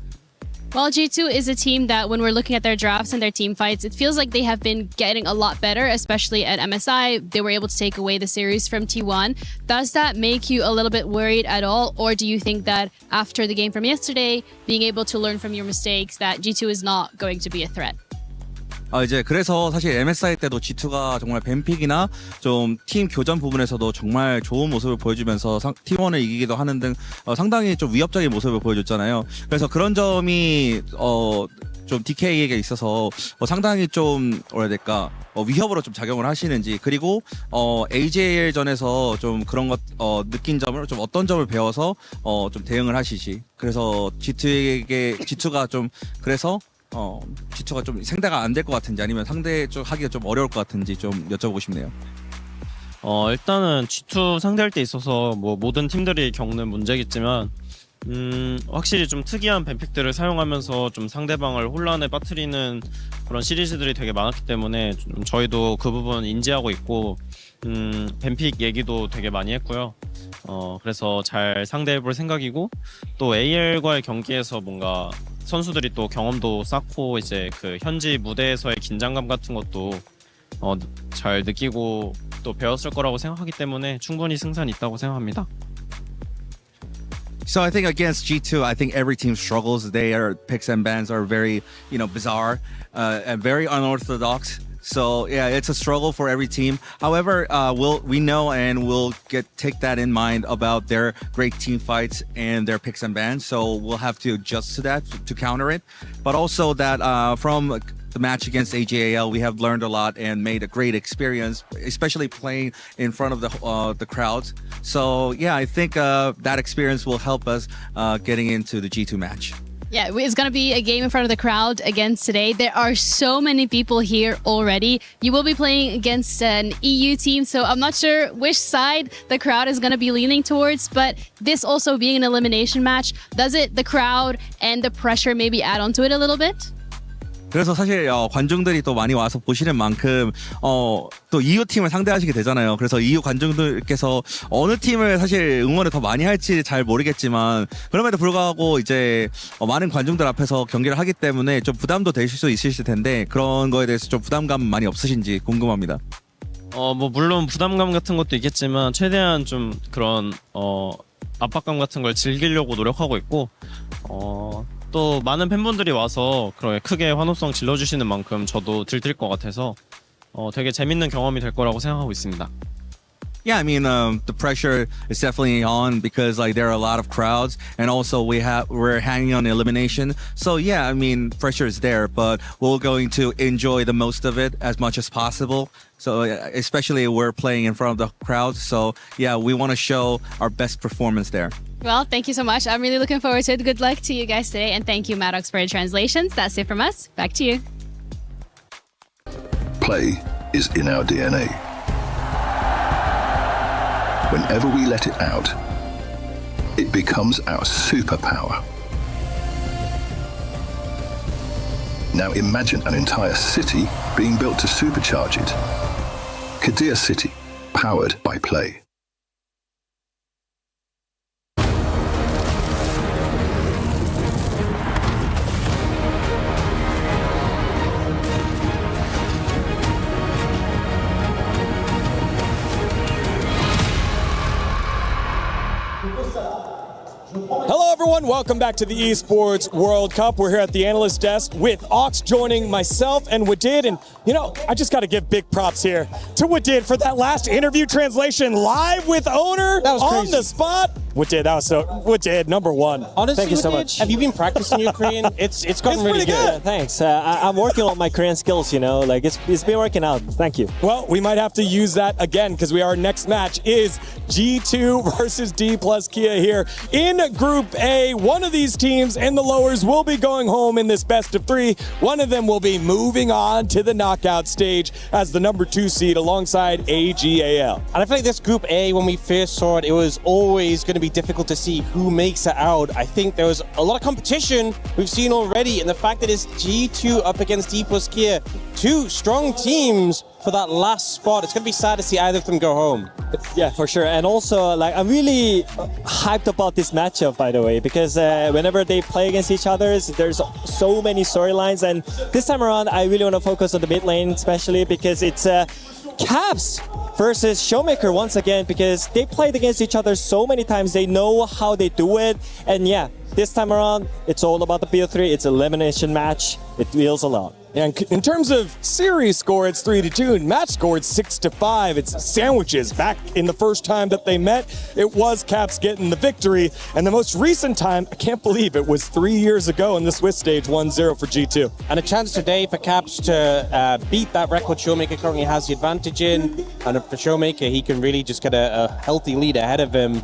S12: Well, G2 is a team that when we're looking at their drafts and their team fights, it feels like they have been getting a lot better, especially at MSI. They were able to take away the series from T1. Does that make you a little bit worried at all? Or do you think that after the game from yesterday, being able to learn from your mistakes, that G2 is not going to be a threat?
S14: 이제 그래서 사실 MSI 때도 G2가 정말 뱀픽이나 좀 팀 교전 부분에서도 정말 좋은 모습을 보여주면서 T1을 이기기도 하는 등 상당히 좀 위협적인 모습을 보여줬잖아요. 그래서 그런 점이 좀 DK에게 있어서 상당히 좀 뭐라 해야 될까 위협으로 좀 작용을 하시는지, 그리고 AJL 전에서 좀 그런 것 느낀 점을 좀 어떤 점을 배워서 좀 대응을 하시지. 그래서 G2가 좀 그래서 G2가 좀 상대가 안 될 것 같은지 아니면 상대 쪽 하기가 좀 어려울 것 같은지 좀 여쭤보고 싶네요.
S2: 일단은 G2 상대할 때 있어서 뭐 모든 팀들이 겪는 문제겠지만 확실히 좀 특이한 뱀픽들을 사용하면서 좀 상대방을 혼란에 빠뜨리는 그런 시리즈들이 되게 많았기 때문에 좀 저희도 그 부분 인지하고 있고 뱀픽 얘기도 되게 많이 했고요. 그래서 잘 상대해볼 생각이고, 또 AL과의 경기에서 뭔가 선수들이 또 경험도 쌓고 이제 그 현지 무대에서의 긴장감 같은 것도 잘 느끼고 또 배웠을 거라고 생각하기 때문에 충분히 승산이 있다고 생각합니다.
S14: So I think against G2, I think every team struggles. Their picks and bans are very, bizarre and very unorthodox.
S21: So yeah, it's a struggle for every team. However, we know and we'll take that in mind about their great team fights and their picks and bans. So we'll have to adjust to that to counter it. But also that from the match against AJAL, we have learned a lot and made a great experience, especially playing in front of the crowds. So yeah, I think that experience will help us getting into the G2 match.
S12: Yeah, it's going to be a game in front of the crowd again today. There are so many people here already. You will be playing against an EU team, so I'm not sure which side the crowd is going to be leaning towards, but this also being an elimination match, does it, the crowd and the pressure maybe add on to it a little bit?
S21: 그래서 사실 관중들이 또 많이 와서 보시는 만큼 또 EU 팀을 상대하시게 되잖아요. 그래서 EU 관중들께서 어느 팀을 사실 응원을 더 많이 할지 잘 모르겠지만 그럼에도 불구하고 이제 많은 관중들 앞에서 경기를 하기 때문에 좀 부담도 되실 수 있으실 텐데 그런 거에 대해서 좀 부담감 많이 없으신지 궁금합니다.
S2: 뭐 물론 부담감 같은 것도 있겠지만 최대한 좀 그런 압박감 같은 걸 즐기려고 노력하고 있고 또 많은 팬분들이 와서 그렇게 크게 환호성 질러주시는 만큼 저도 들뜰 것 같아서 되게 재밌는 경험이 될 거라고 생각하고 있습니다.
S21: Yeah, I mean, the pressure is definitely on because like there are a lot of crowds, and also we're hanging on elimination. So yeah, I mean, pressure is there, but we're going to enjoy the most of it as much as possible. So especially we're playing in front of the crowd. So yeah, we want to show our best performance there.
S12: Well, thank you so much. I'm really looking forward to it. Good luck to you guys today, and thank you, Maddox, for your translations. That's it from us. Back to you.
S22: Play is in our DNA. Whenever we let it out, it becomes our superpower. Now imagine an entire city being built to supercharge it. Kadir City, powered by Play.
S20: Hello, everyone. Welcome back to the Esports World Cup. We're here at the analyst desk with Ox joining myself and Wadid. And, I just got to give big props here to Wadid for that last interview translation live with owner on the spot. Wadid, that was Wadid, number one.
S3: Honestly,
S20: thank you so
S3: Wadid,
S20: much.
S3: have you been practicing your Korean? It's gotten really good.
S20: Yeah,
S3: thanks. I'm working on my Korean skills, it's been working out. Thank you.
S20: Well, we might have to use that again because our next match is G2 versus D plus Kia here in Group A. One of these teams and the lowers will be going home in this best of three. One of them will be moving on to the knockout stage as the number 2 seed alongside AGAL.
S3: And I feel like this Group A, when we first saw it, it was always going to be difficult to see who makes it out. I think there was a lot of competition we've seen already, and the fact that it's G2 up against D plus Kia, two strong teams for that last spot. It's going to be sad to see either of them go home.
S23: Yeah, for sure. And also, I'm really hyped about this matchup, by the way, because whenever they play against each other, there's so many storylines. And this time around, I really want to focus on the mid lane, especially because it's Caps versus Showmaker once again, because they played against each other so many times. They know how they do it. And yeah, this time around, it's all about the BO3. It's an elimination match. It feels a lot.
S20: And in terms of series score, it's 3-2. Match score, it's 6-5. It's sandwiches. Back in the first time that they met, it was Caps getting the victory. And the most recent time, I can't believe it was 3 years ago in the Swiss stage, 1-0 for G2.
S3: And a chance today for Caps to beat that record Showmaker currently has the advantage in. And for Showmaker, he can really just get a healthy lead ahead of him.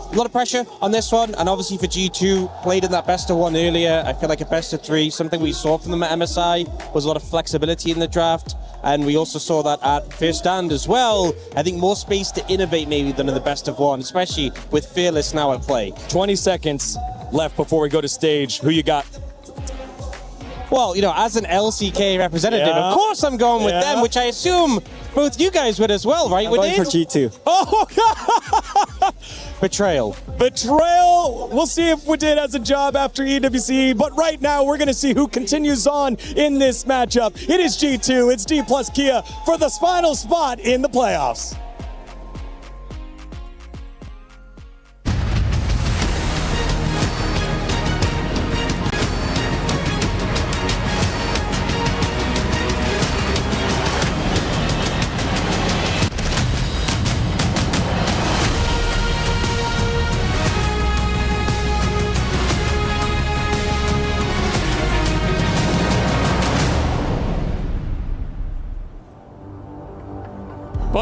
S3: A lot of pressure on this one, and obviously for G2, played in that best of one earlier. I feel like a best of three, something we saw from them at MSI was a lot of flexibility in the draft, and we also saw that at First Stand as well. I think more space to innovate maybe than in the best of one, especially with Fearless now at play.
S20: 20 seconds left before we go to stage. Who you got?
S3: Well, as an LCK representative, of course I'm going with them, which I assume both you guys would as well, right?
S23: I'm going for G2.
S20: Oh, God!
S3: Betrayal.
S20: We'll see if Wadid has a job after EWC, but right now we're going to see who continues on in this matchup. It is G2, it's D plus Kia for the final spot in the playoffs.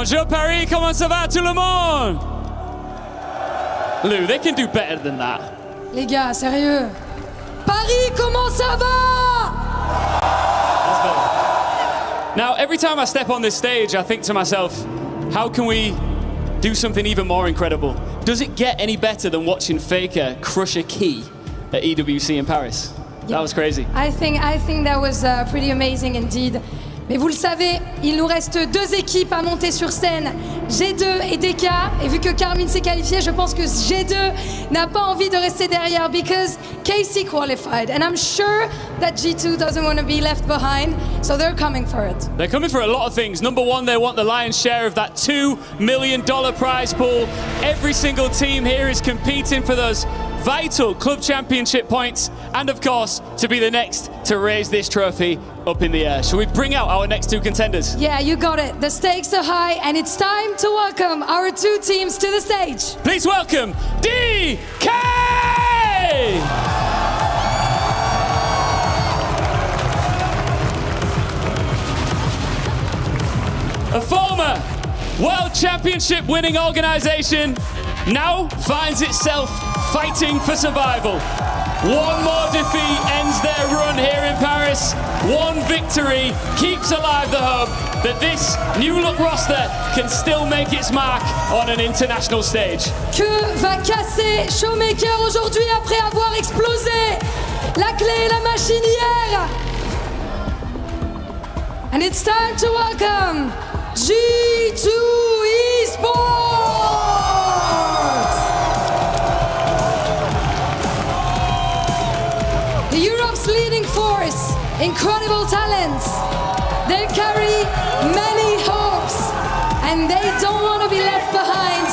S7: Bonjour Paris, comment ça va tout le monde? Lou, they can do better than that.
S4: Les gars, sérieux. Paris, comment ça va?
S7: Now, every time I step on this stage, I think to myself, how can we do something even more incredible? Does it get any better than watching Faker crush a key at EWC in Paris? That was crazy.
S4: I think that was pretty amazing indeed. Mais vous le savez, il nous reste 2 équipes à monter sur scène, G2 et DK. Et vu que Carmine s'est qualifié, je pense que G2 n'a pas envie de rester derrière because KC qualified. And I'm sure that G2 doesn't want to be left behind, so they're coming for it.
S7: They're coming for a lot of things. Number one, they want the lion's share of that $2 million prize pool. Every single team here is competing for those vital club championship points, and of course, to be the next to raise this trophy up in the air. Shall we bring out our next 2 contenders?
S4: Yeah, you got it. The stakes are high, and it's time to welcome our 2 teams to the stage.
S7: Please welcome DK! A former World Championship winning organization now finds itself fighting for survival. One more defeat ends their run here in Paris. One victory keeps alive the hope that this new look roster can still make its mark on an international stage.
S4: Que va casser Showmaker aujourd'hui après avoir explosé la clé et la machinière? And it's time to welcome G2 Esports! Europe's leading force, incredible talents. They carry many hopes, and they don't want to be left behind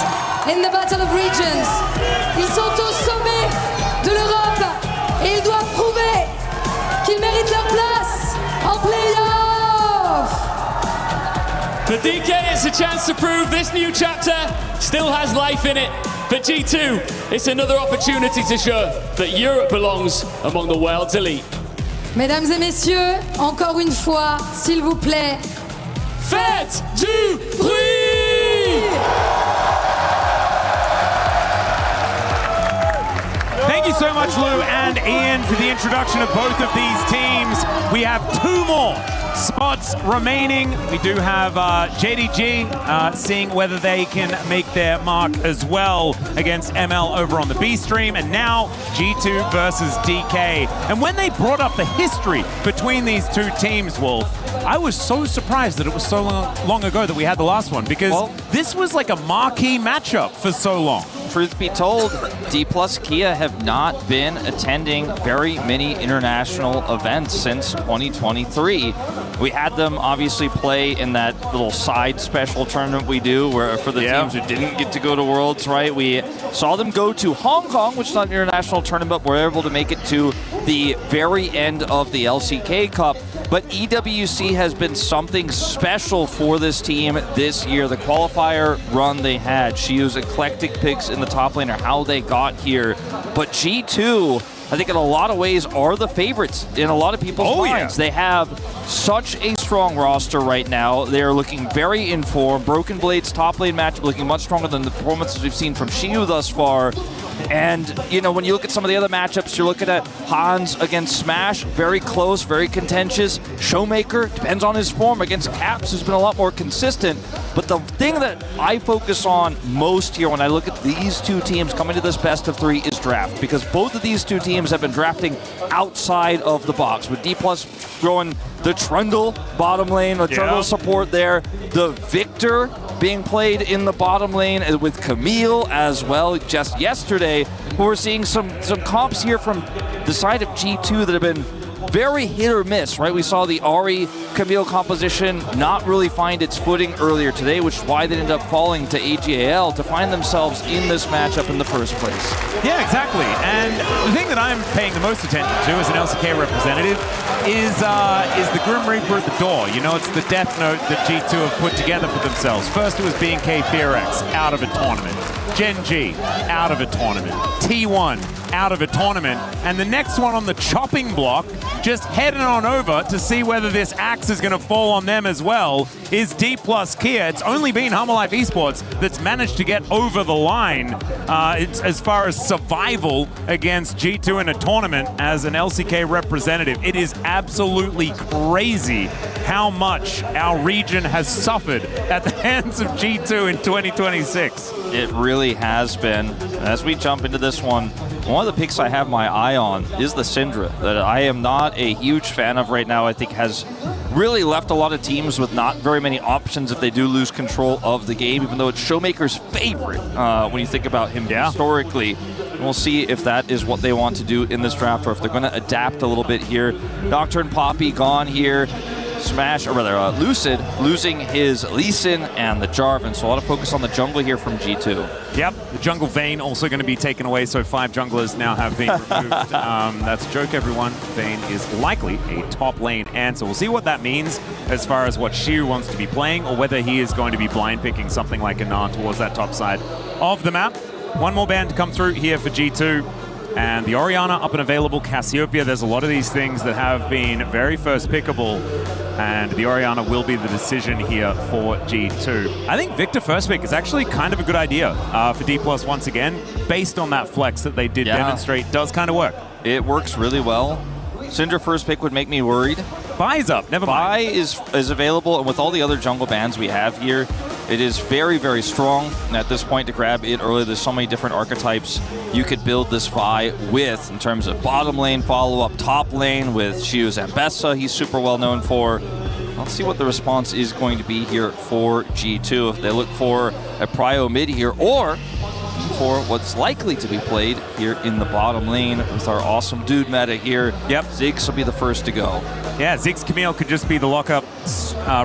S4: in the Battle of Regions. Ils sont au sommet de l'Europe et ils doivent prouver qu'ils méritent leur place en play-off.
S7: For DK, it's a chance to prove this new chapter still has life in it. For G2, it's another opportunity to show that Europe belongs among the world's elite.
S4: Mesdames et messieurs, encore une fois, s'il vous plaît,
S7: faites du bruit!
S10: Thank you so much, Lou and Ian, for the introduction of both of these teams. We have 2 more spots remaining. We do have JDG seeing whether they can make their mark as well against ML over on the B stream, and now G2 versus DK. And when they brought up the history between these 2 teams, Wolf, I was so surprised that it was so long ago that we had the last one, because this was like a marquee matchup for so long.
S13: Truth be told, D plus Kia have not been attending very many international events since 2023. We had them obviously play in that little side special tournament we do where for the teams who didn't get to go to Worlds, right? We saw them go to Hong Kong, which is not an international tournament. We're able to make it to the very end of the LCK Cup. But EWC has been something special for this team this year. The qualifier run they had, she used eclectic picks in the top lane, or how they got here. But G2, I think in a lot of ways, are the favorites in a lot of people's minds. They have such a strong roster right now. They're looking very in form. Broken Blade's top lane matchup looking much stronger than the performances we've seen from Shiyu thus far. And, you know, when you look at some of the other matchups, you're looking at Hans against Smash, very close, very contentious. Showmaker, depends on his form, against Caps, who's been a lot more consistent. But the thing that I focus on most here when I look at these 2 teams coming to this best of 3 is draft, because both of these 2 teams have been drafting outside of the box, with D+ throwing the Trundle bottom lane, the Trundle support there, the Victor being played in the bottom lane with Camille as well. Just yesterday, we're seeing some comps here from the side of G2 that have been very hit or miss, right? We saw the Ahri Camille composition not really find its footing earlier today, which is why they ended up falling to AGAL to find themselves in this matchup in the first place.
S10: Yeah, exactly. And the thing that I'm paying the most attention to as an LCK representative is the Grim Reaper at the door. You know, it's the death note that G2 have put together for themselves. First it was B&K Fearex, out of a tournament. Gen G, out of a tournament. T1, out of a tournament. And the next one on the chopping block, just heading on over to see whether this axe is going to fall on them as well, is D plus Kia. It's only been Humble Life Esports that's managed to get over the line it's as far as survival against G2 in a tournament as an LCK representative. It is absolutely crazy how much our region has suffered at the hands of G2 in 2026.
S13: It really has been. As we jump into this one of the picks I have my eye on is the Syndra, that I am not a huge fan of right now. I think has really left a lot of teams with not very many options if they do lose control of the game, even though it's Showmaker's favorite when you think about him historically. And we'll see if that is what they want to do in this draft or if they're going to adapt a little bit here. Doctor and Poppy gone here. Smash, or rather Lucid, losing his Lee Sin and the Jarvan, so a lot of focus on the jungle here from G2.
S10: Yep, the jungle Vayne also going to be taken away, so 5 junglers now have been removed. That's a joke, everyone. Vayne is likely a top lane answer. We'll see what that means as far as what Shiu wants to be playing, or whether he is going to be blind picking something like a Gnar towards that top side of the map. One more band to come through here for G2. And the Orianna up and available, Cassiopeia. There's a lot of these things that have been very first pickable, and the Orianna will be the decision here for G2. I think Victor first pick is actually kind of a good idea for D+ once again, based on that flex that they did demonstrate. Does kind of work.
S13: It works really well. Syndra first pick would make me worried.
S10: Vi's up, never mind.
S13: Vi is available, and with all the other jungle bans we have here, it is very, very strong. And at this point to grab it early, there's so many different archetypes you could build this Vi with in terms of bottom lane follow-up, top lane with Shiu's Ambessa he's super well known for. Let's see what the response is going to be here for G2. If they look for a prio mid here, or for what's likely to be played here in the bottom lane with our awesome dude meta here.
S10: Yep.
S13: Ziggs will be the first to go.
S10: Yeah, Ziggs Camille could just be the lockup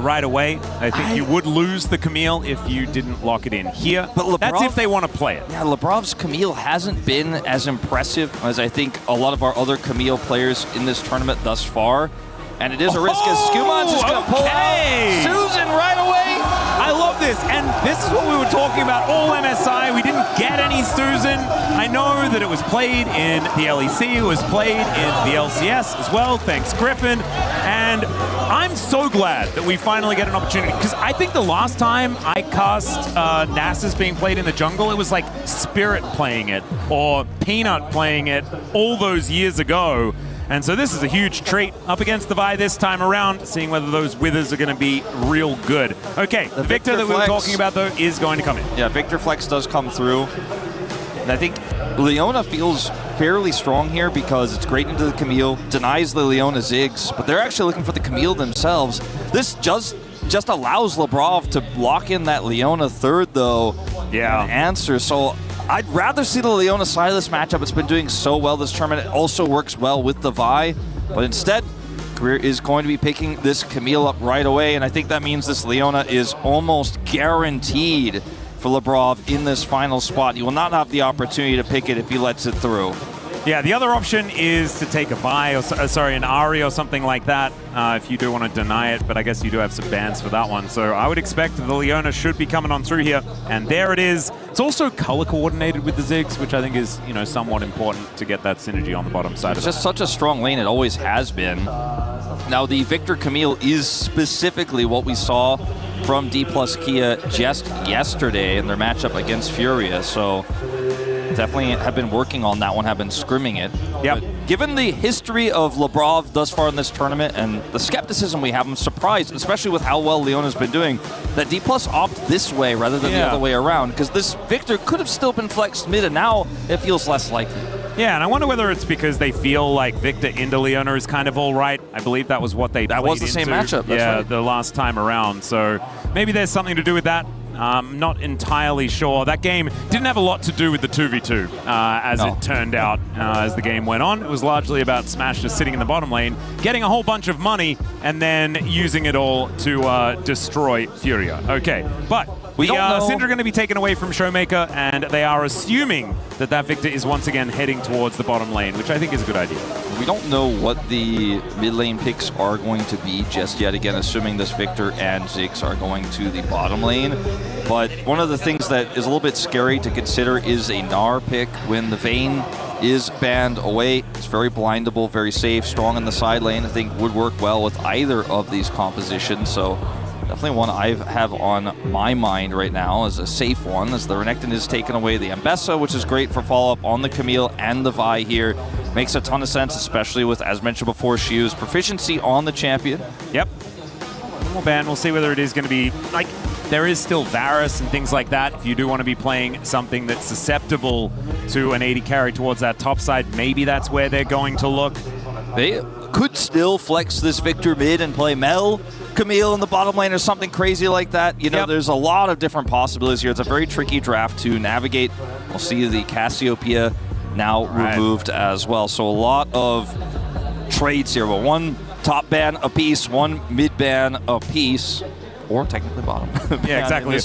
S10: right away. I think you would lose the Camille if you didn't lock it in here. But that's if they want to play it.
S13: Yeah, Lebrov's Camille hasn't been as impressive as I think a lot of our other Camille players in this tournament thus far. And it is a risk as Skumans is going to pull out Susan right away.
S10: I love this, and this is what we were talking about all MSI. We didn't get any Susan. I know that it was played in the LEC, it was played in the LCS as well, thanks Griffin. And I'm so glad that we finally get an opportunity, because I think the last time I cast Nasus being played in the jungle, it was like Spirit playing it, or Peanut playing it all those years ago. And so this is a huge treat up against the Vi this time around, seeing whether those withers are going to be real good. Okay, the Victor that we were talking about, though, is going to come in.
S13: Yeah, Victor Flex does come through. And I think Leona feels fairly strong here because it's great into the Camille, denies the Leona Ziggs, but they're actually looking for the Camille themselves. This just allows Lebrov to lock in that Leona third, though.
S10: Yeah.
S13: Answer. So I'd rather see the Leona side of this matchup. It's been doing so well this tournament. It also works well with the Vi, but instead, Career is going to be picking this Camille up right away, and I think that means this Leona is almost guaranteed for Lebrov in this final spot. He will not have the opportunity to pick it if he lets it through.
S10: Yeah, the other option is to take a Vi, or an Ari or something like that, if you do want to deny it, but I guess you do have some bans for that one. So I would expect the Leona should be coming on through here, and there it is. It's also color coordinated with the Ziggs, which I think is, somewhat important to get that synergy on the bottom side of it.
S13: It's just such a strong lane, it always has been. Now the Victor Camille is specifically what we saw from D+ Kia just yesterday in their matchup against Furia, so definitely have been working on that one, have been scrimming it.
S10: Yep.
S13: But given the history of Lebrov thus far in this tournament and the skepticism we have, I'm surprised, especially with how well Leona's been doing, that D+ opt this way rather than the other way around, because this Victor could have still been flexed mid, and now it feels less likely.
S10: Yeah, and I wonder whether it's because they feel like Victor into Leona is kind of all right. I believe that was what they played
S13: That was the same matchup. That's right.
S10: The last time around. So maybe there's something to do with that. Not entirely sure. That game didn't have a lot to do with the 2v2, it turned out as the game went on. It was largely about Smash just sitting in the bottom lane, getting a whole bunch of money, and then using it all to destroy Furia. Okay, but
S13: we don't know.
S10: Syndra are going to be taken away from Showmaker, and they are assuming that Victor is once again heading towards the bottom lane, which I think is a good idea.
S13: We don't know what the mid lane picks are going to be just yet, again, assuming this Victor and Ziggs are going to the bottom lane. But one of the things that is a little bit scary to consider is a Gnar pick when the Vayne is banned away. It's very blindable, very safe, strong in the side lane. I think would work well with either of these compositions. So definitely one I have on my mind right now as a safe one, as the Renekton is taking away the Ambessa, which is great for follow-up on the Camille and the Vi here. Makes a ton of sense, especially with, as mentioned before, Shiu's proficiency on the champion.
S10: Yep. One more ban. We'll see whether it is going to be, like, there is still Varus and things like that. If you do want to be playing something that's susceptible to an 80 carry towards that top side, maybe that's where they're going to look.
S13: They could still flex this Victor mid and play Mel, Camille in the bottom lane or something crazy like that. You know, there's a lot of different possibilities here. It's a very tricky draft to navigate. We'll see the Cassiopeia now removed as well. So a lot of trades here. But one top ban a piece, one mid ban a piece. Or technically bottom.
S10: Yeah, exactly.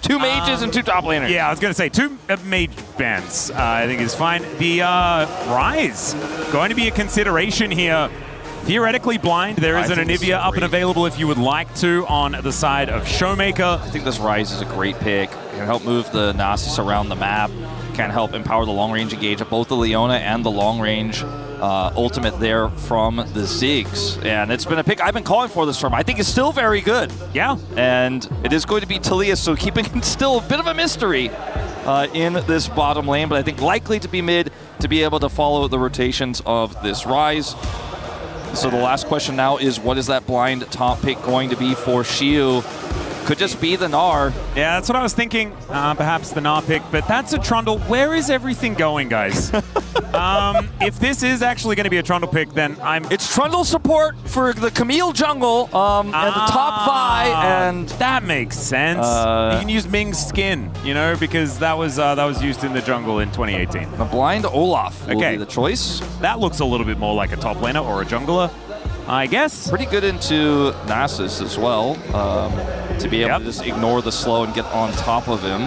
S13: Two mages and two top laners.
S10: Yeah, I was going to say two mage bans, I think is fine. The Rise, going to be a consideration here. Theoretically blind. There is an Anivia up and available if you would like to on the side of Showmaker.
S13: I think this Rise is a great pick. Can help move the Nasus around the map. Can help empower the long-range engage of both the Leona and the long-range ultimate there from the Ziggs. And it's been a pick I've been calling for this term. I think it's still very good.
S10: Yeah.
S13: And it is going to be Talia, so keeping it still a bit of a mystery in this bottom lane, but I think likely to be mid to be able to follow the rotations of this Rise. So the last question now is, what is that blind top pick going to be for Shiu? Could just be the Gnar.
S10: Yeah, that's what I was thinking. Perhaps the Gnar pick, but that's a Trundle. Where is everything going, guys? If this is actually going to be a Trundle pick, then
S13: It's Trundle support for the Camille jungle and the top Vi, and
S10: that makes sense. You can use Ming's skin, you know, because that was used in the jungle in 2018.
S13: The blind Olaf will be the choice.
S10: That looks a little bit more like a top laner or a jungler, I guess.
S13: Pretty good into Nasus as well, to be able to just ignore the slow and get on top of him.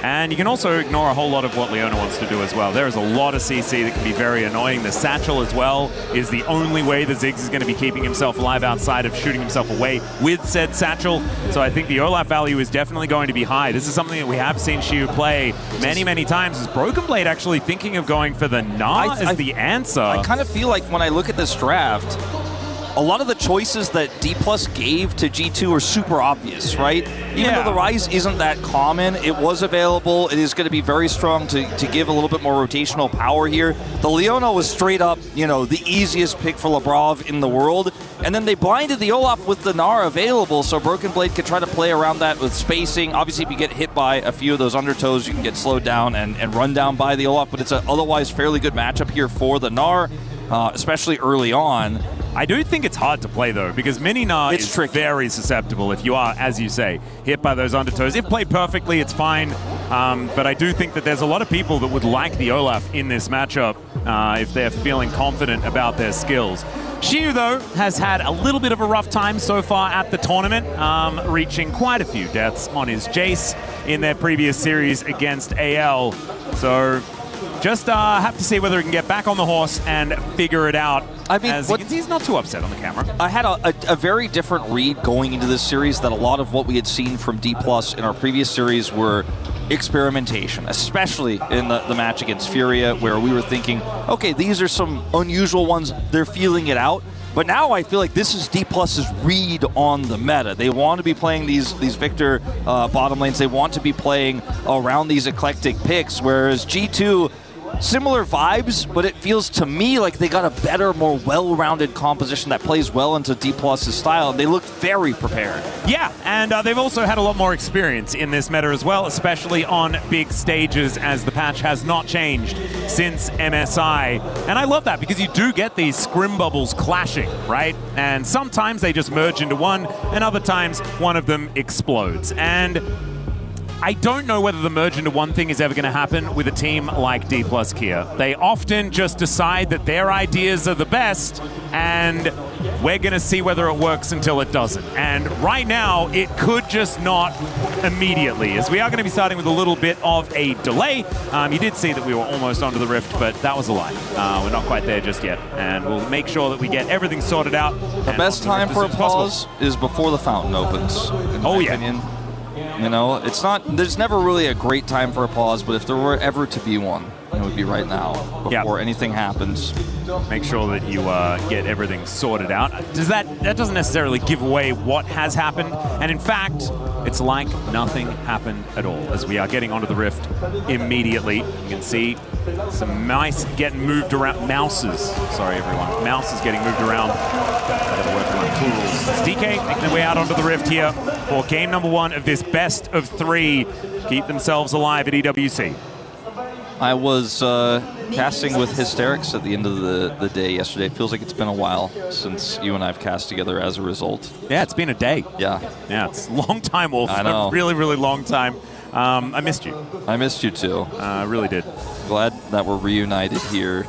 S10: And you can also ignore a whole lot of what Leona wants to do as well. There is a lot of CC that can be very annoying. The satchel as well is the only way the Ziggs is going to be keeping himself alive outside of shooting himself away with said satchel. So I think the Olaf value is definitely going to be high. This is something that we have seen Shiu play many, many times. Is Broken Blade actually thinking of going for the Gnar as the answer?
S13: I kind of feel like when I look at this draft, a lot of the choices that D+ gave to G2 are super obvious, right? Even though the Rise isn't that common, it was available. It is going to be very strong to give a little bit more rotational power here. The Leona was straight up, you know, the easiest pick for Labrov in the world. And then they blinded the Olaf with the Gnar available, so Broken Blade could try to play around that with spacing. Obviously, if you get hit by a few of those undertows, you can get slowed down and run down by the Olaf, but it's an otherwise fairly good matchup here for the Gnar, especially early on.
S10: I do think it's hard to play, though, because Mini Gnar is very susceptible if you are, as you say, hit by those undertows. If played perfectly, it's fine, but I do think that there's a lot of people that would like the Olaf in this matchup if they're feeling confident about their skills. Shiu, though, has had a little bit of a rough time so far at the tournament, reaching quite a few deaths on his Jace in their previous series against AL. So just have to see whether he can get back on the horse and figure it out.
S13: I mean,
S10: as he's not too upset on the camera.
S13: I had a very different read going into this series that a lot of what we had seen from D+ in our previous series were experimentation, especially in the match against Furia, where we were thinking, okay, these are some unusual ones. They're feeling it out. But now I feel like this is D+'s read on the meta. They want to be playing these Victor bottom lanes. They want to be playing around these eclectic picks, whereas G2, similar vibes, but it feels to me like they got a better, more well-rounded composition that plays well into D+'s style, and they look very prepared.
S10: Yeah, and they've also had a lot more experience in this meta as well, especially on big stages, as the patch has not changed since MSI. And I love that, because you do get these scrim bubbles clashing, right? And sometimes they just merge into one, and other times one of them explodes. And I don't know whether the merge into one thing is ever going to happen with a team like D+ Kia. They often just decide that their ideas are the best, and we're going to see whether it works until it doesn't. And right now, it could just not immediately, as we are going to be starting with a little bit of a delay. You did see that we were almost onto the rift, but that was a lie. We're not quite there just yet, and we'll make sure that we get everything sorted out.
S13: The best time for a pause is before the fountain opens, in my opinion. You know, it's not. There's never really a great time for a pause, but if there were ever to be one, it would be right now before anything happens.
S10: Make sure that you get everything sorted out. That doesn't necessarily give away what has happened, and in fact, it's like nothing happened at all as we are getting onto the rift immediately. You can see some mice getting moved around. Mouses, sorry everyone. Mouses getting moved around. Gotta work on tools. It's DK making their way out onto the rift here for game number 1 of this best of 3. Keep themselves alive at EWC.
S13: I was casting with Hysterics at the end of the day yesterday. It feels like it's been a while since you and I have cast together as a result.
S10: Yeah, it's been a day.
S13: Yeah.
S10: Yeah, it's a long time, Wolf.
S13: I know.
S10: A really, really long time. I missed you.
S13: I missed you too.
S10: I really did.
S13: Glad that we're reunited here.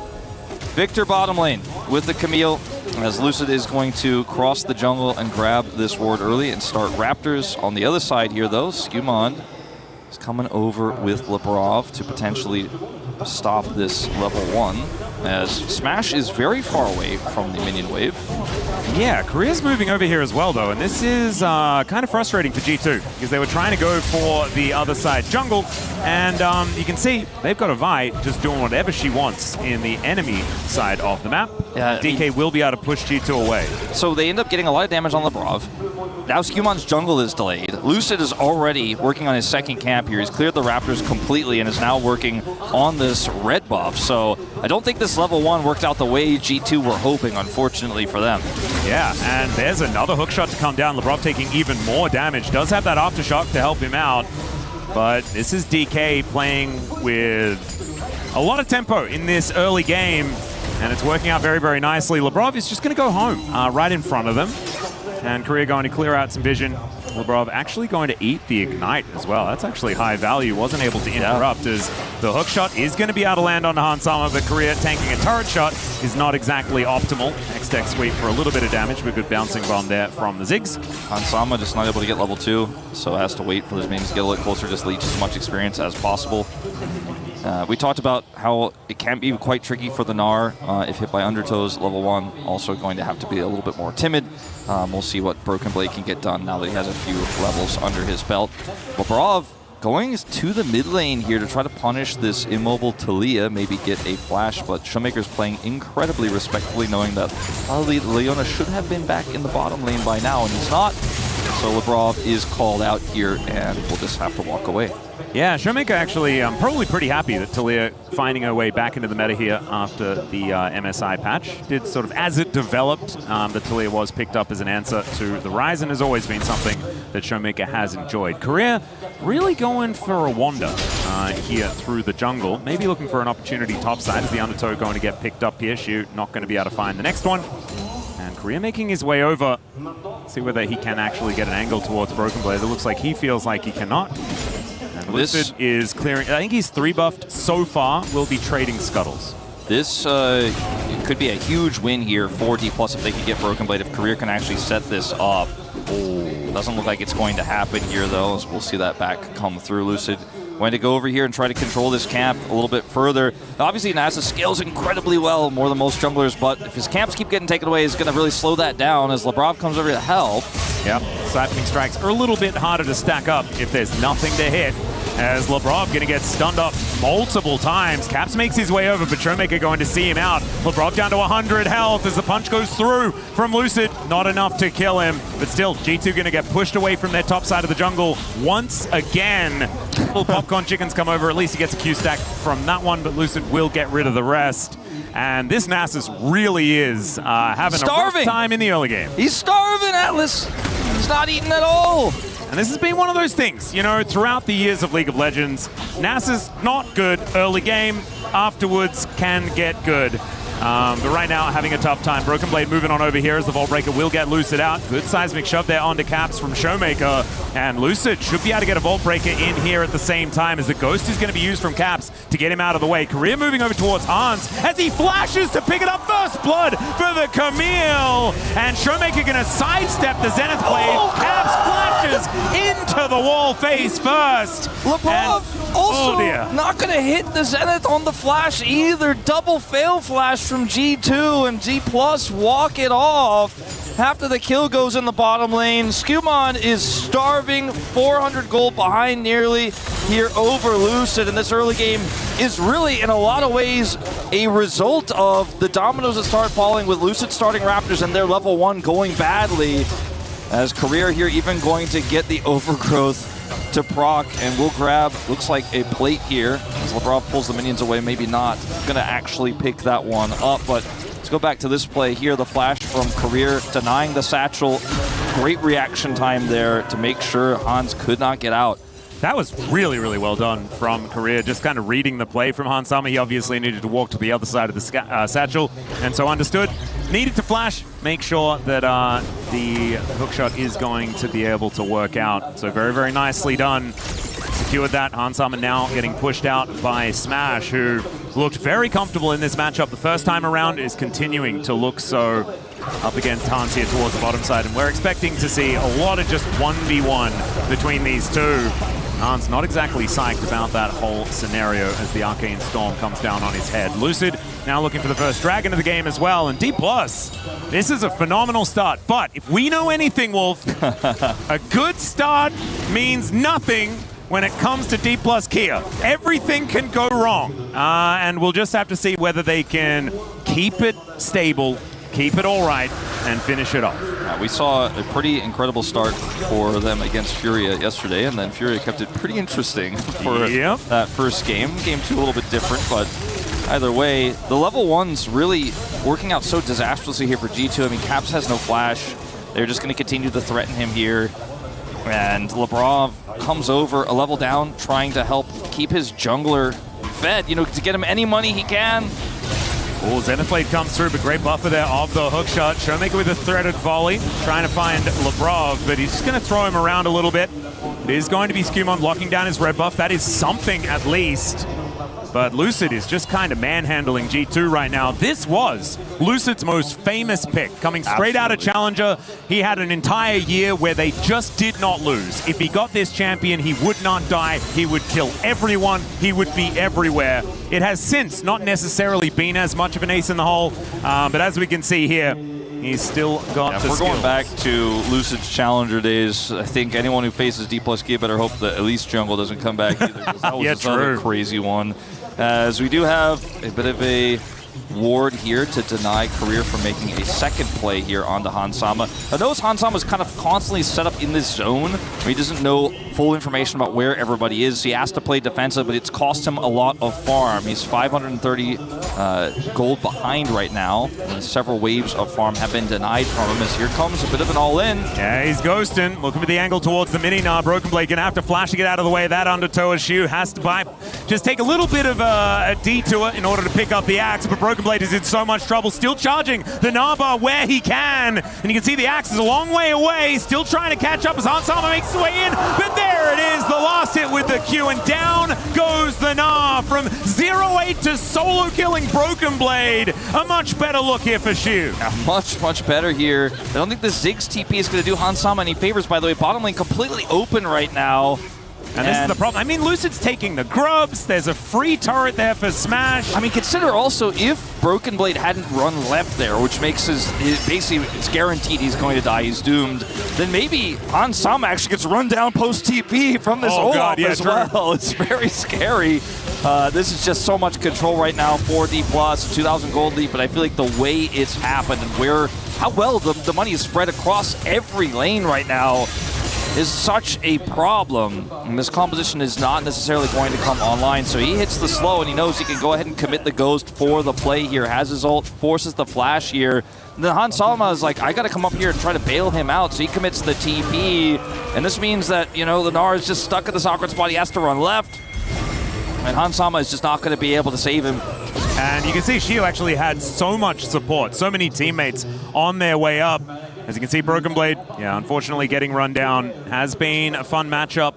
S13: Victor bottom lane with the Camille, as Lucid is going to cross the jungle and grab this ward early and start Raptors. On the other side here, though, Skewmon is coming over with Labrov to potentially stop this level 1, as Smash is very far away from the minion wave.
S10: Yeah, Korea's moving over here as well, though, and this is kind of frustrating for G2 because they were trying to go for the other side jungle, and you can see they've got a Vi just doing whatever she wants in the enemy side of the map.
S13: Yeah,
S10: DK will be able to push G2 away.
S13: So they end up getting a lot of damage on Labrov. Now Skewmon's jungle is delayed. Lucid is already working on his second camp here. He's cleared the Raptors completely and is now working on this red buff. So I don't think this level 1 worked out the way G2 were hoping, unfortunately for them.
S10: Yeah, and there's another hookshot to come down. Labrov taking even more damage. Does have that aftershock to help him out. But this is DK playing with a lot of tempo in this early game. And it's working out very, very nicely. Labrov is just going to go home right in front of them. And Korea going to clear out some vision. Labrov actually going to eat the Ignite as well. That's actually high value. Wasn't able to interrupt as the hook shot is going to be able to land on Hansama, but Korea tanking a turret shot is not exactly optimal. X-Tech sweep for a little bit of damage, but good bouncing bomb there from the Ziggs.
S13: Hansama just not able to get level 2, so has to wait for his minions to get a little closer, just leech as much experience as possible. We talked about how it can be quite tricky for the Gnar if hit by Undertows. Level 1 also going to have to be a little bit more timid. We'll see what Broken Blade can get done now that he has a few levels under his belt. Labrov going to the mid lane here to try to punish this immobile Talia, maybe get a flash, but Showmaker's playing incredibly respectfully, knowing that probably Leona should have been back in the bottom lane by now, and he's not. So Labrov is called out here, and we'll just have to walk away.
S10: Yeah, Showmaker actually probably pretty happy that Talia finding her way back into the meta here after the MSI patch. Did sort of, as it developed, that Talia was picked up as an answer to the Ryzen has always been something that Showmaker has enjoyed. Korea really going for a wander here through the jungle. Maybe looking for an opportunity topside. Is the Undertow going to get picked up here? Shoot, not going to be able to find the next one. And Korea making his way over. See whether he can actually get an angle towards Broken Blade. It looks like he feels like he cannot. And Lucid is clearing. I think he's 3-buffed so far. Will be trading scuttles.
S13: This could be a huge win here for D+ if they can get Broken Blade. If Korea can actually set this up. Oh, doesn't look like it's going to happen here though. So we'll see that back come through. Lucid going to go over here and try to control this camp a little bit further. Obviously, NASA scales incredibly well, more than most junglers, but if his camps keep getting taken away, he's going to really slow that down as Labrov comes over to help.
S10: Yep, siphoning strikes are a little bit harder to stack up if there's nothing to hit, as Labrov going to get stunned up multiple times. Caps makes his way over, but Showmaker going to see him out. Labrov down to 100 health as the punch goes through from Lucid. Not enough to kill him, but still, G2 going to get pushed away from their top side of the jungle once again. Little popcorn chickens come over. At least he gets a Q stack from that one, but Lucid will get rid of the rest. And this Nasus really is having a rough time in the early game.
S13: He's starving, Atlas. He's not eating at all.
S10: And this has been one of those things, you know, throughout the years of League of Legends. Nasus not good early game, afterwards can get good. But right now, having a tough time. Broken Blade moving on over here as the Vault Breaker will get Lucid out. Good seismic shove there onto Caps from Showmaker. And Lucid should be able to get a Vault Breaker in here at the same time as the Ghost is going to be used from Caps to get him out of the way. Korea moving over towards Hans as he flashes to pick it up. First blood for the Camille. And Showmaker going to sidestep the Zenith Blade. Caps flashes into the wall face first.
S13: Labrov also not going to hit the Zenith on the flash either. Double fail flash from G2, and G+ walk it off. After the kill goes in the bottom lane, Skumon is starving, 400 gold behind nearly here over Lucid, and this early game is really, in a lot of ways, a result of the dominoes that start falling with Lucid starting Raptors and their level 1 going badly. As Career here even going to get the overgrowth to proc, and we'll grab, looks like a plate here. As LeBron pulls the minions away, maybe not gonna actually pick that one up, but let's go back to this play here. The flash from Career denying the satchel. Great reaction time there to make sure Hans could not get out.
S10: That was really, really well done from Career, just kind of reading the play from Hans Sama. He obviously needed to walk to the other side of the satchel, and so understood. Needed to flash, make sure that the hookshot is going to be able to work out. So very, very nicely done. Secured that. Hans Sama now getting pushed out by Smash, who looked very comfortable in this matchup the first time around, is continuing to look so up against Hans here towards the bottom side. And we're expecting to see a lot of just 1v1 between these two. Hans not exactly psyched about that whole scenario as the Arcane Storm comes down on his head. Lucid now looking for the first dragon of the game as well. And D+, this is a phenomenal start. But if we know anything, Wolf, a good start means nothing when it comes to D+ Kia. Everything can go wrong. And we'll just have to see whether they can keep it stable, keep it all right, and finish it off.
S13: We saw a pretty incredible start for them against Furia yesterday, and then Furia kept it pretty interesting for that first game. Game 2 a little bit different, but either way, the level 1's really working out so disastrously here for G2. I mean, Caps has no flash. They're just going to continue to threaten him here. And Lebrov comes over a level down, trying to help keep his jungler fed, to get him any money he can.
S10: Oh, Zenithblade comes through, but great buffer there of the hookshot. Showmaker with a threaded volley, trying to find Lebrov, but he's just going to throw him around a little bit. It is going to be Skumon blocking down his red buff. That is something at least. But Lucid is just kind of manhandling G2 right now. This was Lucid's most famous pick. Coming straight out of Challenger, he had an entire year where they just did not lose. If he got this champion, he would not die. He would kill everyone. He would be everywhere. It has since not necessarily been as much of an ace in the hole, but as we can see here, he's still got the
S13: If we're
S10: skills.
S13: going back to Lucid's Challenger days, I think anyone who faces D+ Kia better hope that at least Jungle doesn't come back either, 'cause that was another crazy one. As we do have a bit of a ward here to deny Career from making a second play here onto Hans Sama. I notice Hans Sama is kind of constantly set up in this zone where he doesn't know full information about where everybody is. So he has to play defensive, but it's cost him a lot of farm. He's 530 gold behind right now. And several waves of farm have been denied from him as here comes a bit of an all-in.
S10: Yeah, he's ghosting. Looking for the angle towards the mini now. Broken Blade gonna have to flash to get out of the way. That undertow issue has to just take a little bit of a detour in order to pick up the axe, but Broken Blade is in so much trouble, still charging the Naba where he can. And you can see the axe is a long way away, still trying to catch up as Hans Sama makes his way in, but there it is, the last hit with the Q, and down goes the Na from 0-8 to solo killing Broken Blade. A much better look here for Shu.
S13: Yeah, much better here. I don't think the Ziggs TP is going to do Hans Sama any favors, by the way. Bottom lane completely open right now.
S10: And this is the problem. I mean, Lucid's taking the grubs. There's a free turret there for Smash.
S13: I mean, consider also if Broken Blade hadn't run left there, which makes basically it's guaranteed he's going to die, he's doomed, then maybe Hans Sama actually gets run down post-TP from this Olaf as well. It's very scary. This is just so much control right now for D+, 2,000 gold lead, but I feel like the way it's happened and how well the money is spread across every lane right now is such a problem. And this composition is not necessarily going to come online, so he hits the slow and he knows he can go ahead and commit the ghost for the play here, has his ult, forces the flash here. And then Hans Sama is like, I gotta come up here and try to bail him out, so he commits the TP, and this means that, the Gnar is just stuck in this awkward spot, he has to run left, and Hans Sama is just not gonna be able to save him.
S10: And you can see Shio actually had so much support, so many teammates on their way up. As you can see, Broken Blade, unfortunately getting run down. Has been a fun matchup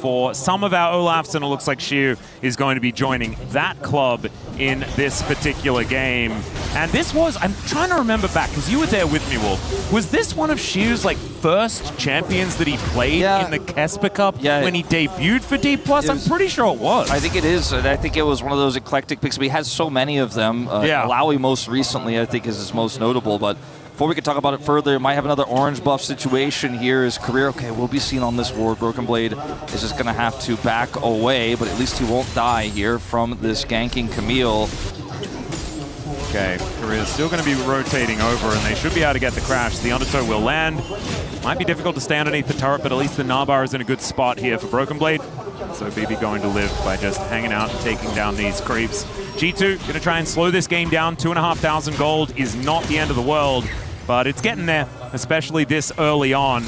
S10: for some of our Olafs, and it looks like Shio is going to be joining that club in this particular game. And this was, I'm trying to remember back, because you were there with me, Wolf. Was this one of Shiu's like first champions that he played in the Kesper Cup when he debuted for D+? I'm pretty sure it was.
S13: I think it is, and I think it was one of those eclectic picks. But he has so many of them. Malawi most recently, I think, is his most notable. But before we can talk about it further, might have another orange buff situation here. His career, okay, will be seen on this ward. Broken Blade is just going to have to back away, but at least he won't die here from this ganking Camille.
S10: Okay, Korea's still going to be rotating over, and they should be able to get the crash. The undertow will land. Might be difficult to stay underneath the turret, but at least the Nabar is in a good spot here for Broken Blade. So BB going to live by just hanging out and taking down these creeps. G2 going to try and slow this game down. 2,500 gold is not the end of the world, but it's getting there, especially this early on.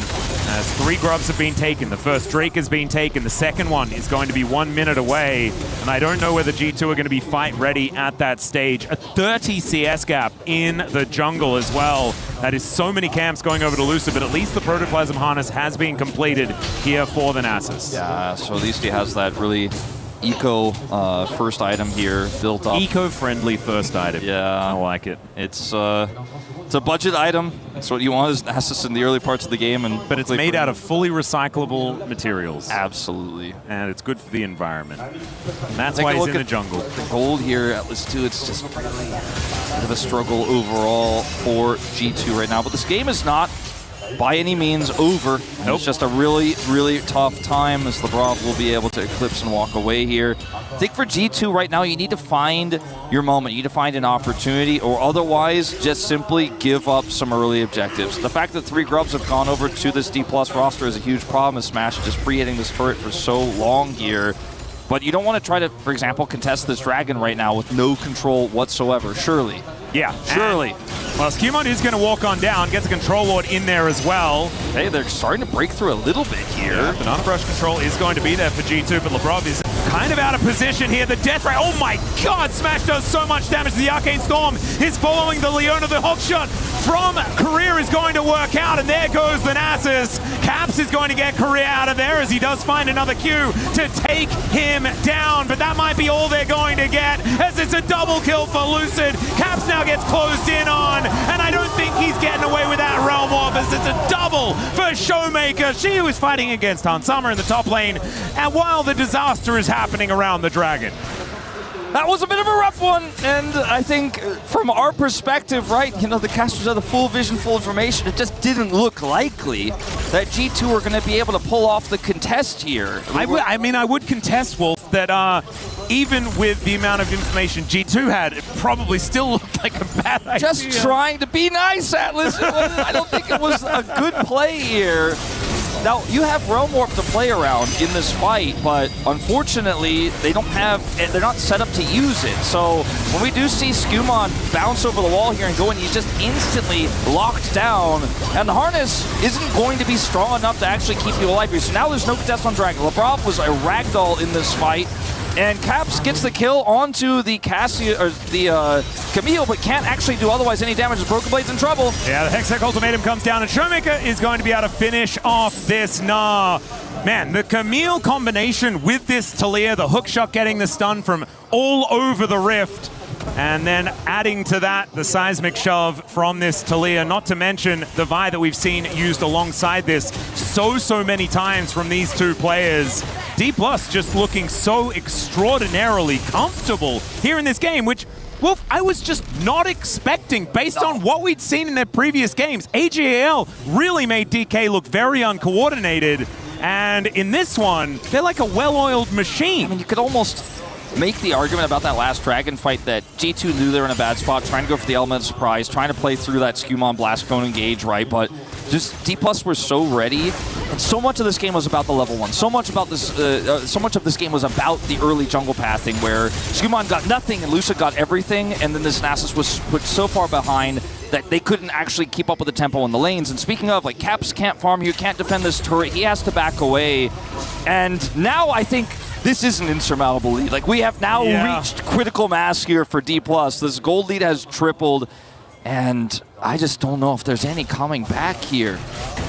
S10: As 3 grubs have been taken, the first Drake has been taken, the second one is going to be 1 minute away, and I don't know whether G2 are going to be fight ready at that stage. A 30 CS gap in the jungle as well. That is so many camps going over to Lucid, but at least the Protoplasm Harness has been completed here for the Nasus.
S13: Yeah, so at least he has that really eco first item here built up.
S10: Eco-friendly first item.
S13: Yeah.
S10: I like it.
S13: It's a budget item. That's what you want as Nasus in the early parts of the game.
S10: But it's made out of fully recyclable materials.
S13: Absolutely.
S10: And it's good for the environment. And that's why he's in the jungle.
S13: The gold here at Atlas 2, it's just really a bit of a struggle overall for G2 right now. But this game is not by any means over. Nope. It's just a really, really tough time as Labrov will be able to eclipse and walk away here. I think for G2 right now, you need to find your moment. You need to find an opportunity, or otherwise just simply give up some early objectives. The fact that 3 grubs have gone over to this D+ roster is a huge problem, as Smash is just pre-hitting this turret for so long here. But you don't want to try to, for example, contest this dragon right now with no control whatsoever, surely.
S10: Yeah,
S13: surely.
S10: Well, Skewmon is going to walk on down, gets a control ward in there as well.
S13: Hey, they're starting to break through a little bit here.
S10: Yeah, Banana Brush control is going to be there for G2, but Labrov is kind of out of position here. The Death Ray, oh my god, Smash does so much damage. The Arcane Storm is following the Leona. The hook shot from Career is going to work out, and there goes the Nasus. Caps is going to get Career out of there as he does find another Q to take him down, but that might be all they're going to get, as it's a double kill for Lucid. Caps now gets closed in on, and I don't think he's getting away with that Realm Orb, as it's a double for Showmaker. She was fighting against Han Summer in the top lane, and while the disaster is happening around the Dragon.
S13: That was a bit of a rough one, and I think from our perspective, right, you know, the casters had the full vision, full information. It just didn't look likely that G2 were going to be able to pull off the contest here.
S10: I mean, I would contest, Wolf, that even with the amount of information G2 had, it probably still looked like a bad idea.
S13: Just trying to be nice, Atlas. I don't think it was a good play here. Now, you have Realm Warp to play around in this fight, but unfortunately, they're not set up to use it. So when we do see Skewmon bounce over the wall here and go in, he's just instantly locked down, and the harness isn't going to be strong enough to actually keep you alive here. So now there's no contest on Dragon. Labrov was a ragdoll in this fight, and Caps gets the kill onto the Camille, but can't actually do otherwise any damage as Broken Blade's in trouble.
S10: Yeah, the Hextech Ultimatum comes down, and Showmaker is going to be able to finish off this Nah. Man, the Camille combination with this Talia, the hookshot getting the stun from all over the Rift, and then adding to that the seismic shove from this Talia, not to mention the Vi that we've seen used alongside this so many times from these two players. D+ just looking so extraordinarily comfortable here in this game, which, Wolf, I was just not expecting based on what we'd seen in their previous games. AGAL really made DK look very uncoordinated, and in this one, they're like a well-oiled machine.
S13: I mean, you could almost make the argument about that last Dragon fight that G2 knew they were in a bad spot, trying to go for the element of surprise, trying to play through that Skewmon Blast Cone engage, right? But just D+ were so ready, and so much of this game was about the level 1. So much of this game was about the early jungle pathing, where Skewmon got nothing and Lucid got everything, and then this Nasus was put so far behind that they couldn't actually keep up with the tempo in the lanes. And speaking of, like, Caps can't farm here, can't defend this turret, he has to back away. And now I think this is an insurmountable lead. Like, we have now reached critical mass here for D+. This gold lead has tripled, and I just don't know if there's any coming back here.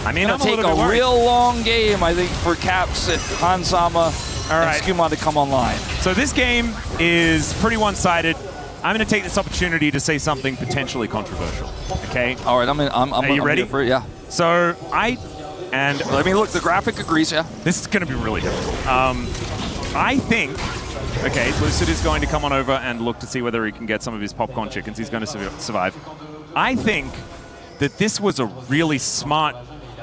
S10: I mean,
S13: it'll take a real long game, I think, for Caps and Hansama and Skewmon to come online.
S10: So this game is pretty one-sided. I'm going to take this opportunity to say something potentially controversial. Okay.
S13: All right. Are
S10: you ready?
S13: For it, yeah.
S10: So
S13: let me look. The graphic agrees. Yeah.
S10: This is going to be really difficult. I think. Okay, Lucid is going to come on over and look to see whether he can get some of his popcorn chickens. He's going to survive. I think that this was a really smart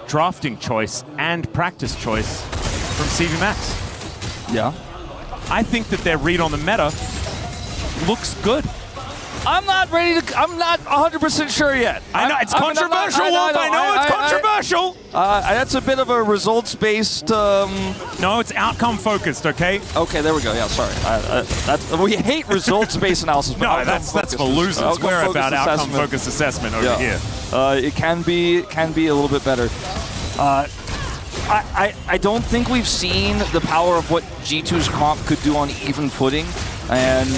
S10: drafting choice and practice choice from CV Max.
S13: Yeah.
S10: I think that their read on the meta looks good.
S13: I'm not 100% sure yet.
S10: I know, it's controversial, Wolf. I know it's controversial.
S13: That's a bit of a results-based...
S10: No, it's outcome-focused, okay?
S13: Okay, there we go. Yeah, sorry. We hate results-based analysis. But
S10: no, that's for losers. We're about outcome-focused assessment over here.
S13: It can be a little bit better. I don't think we've seen the power of what G2's comp could do on even footing. And...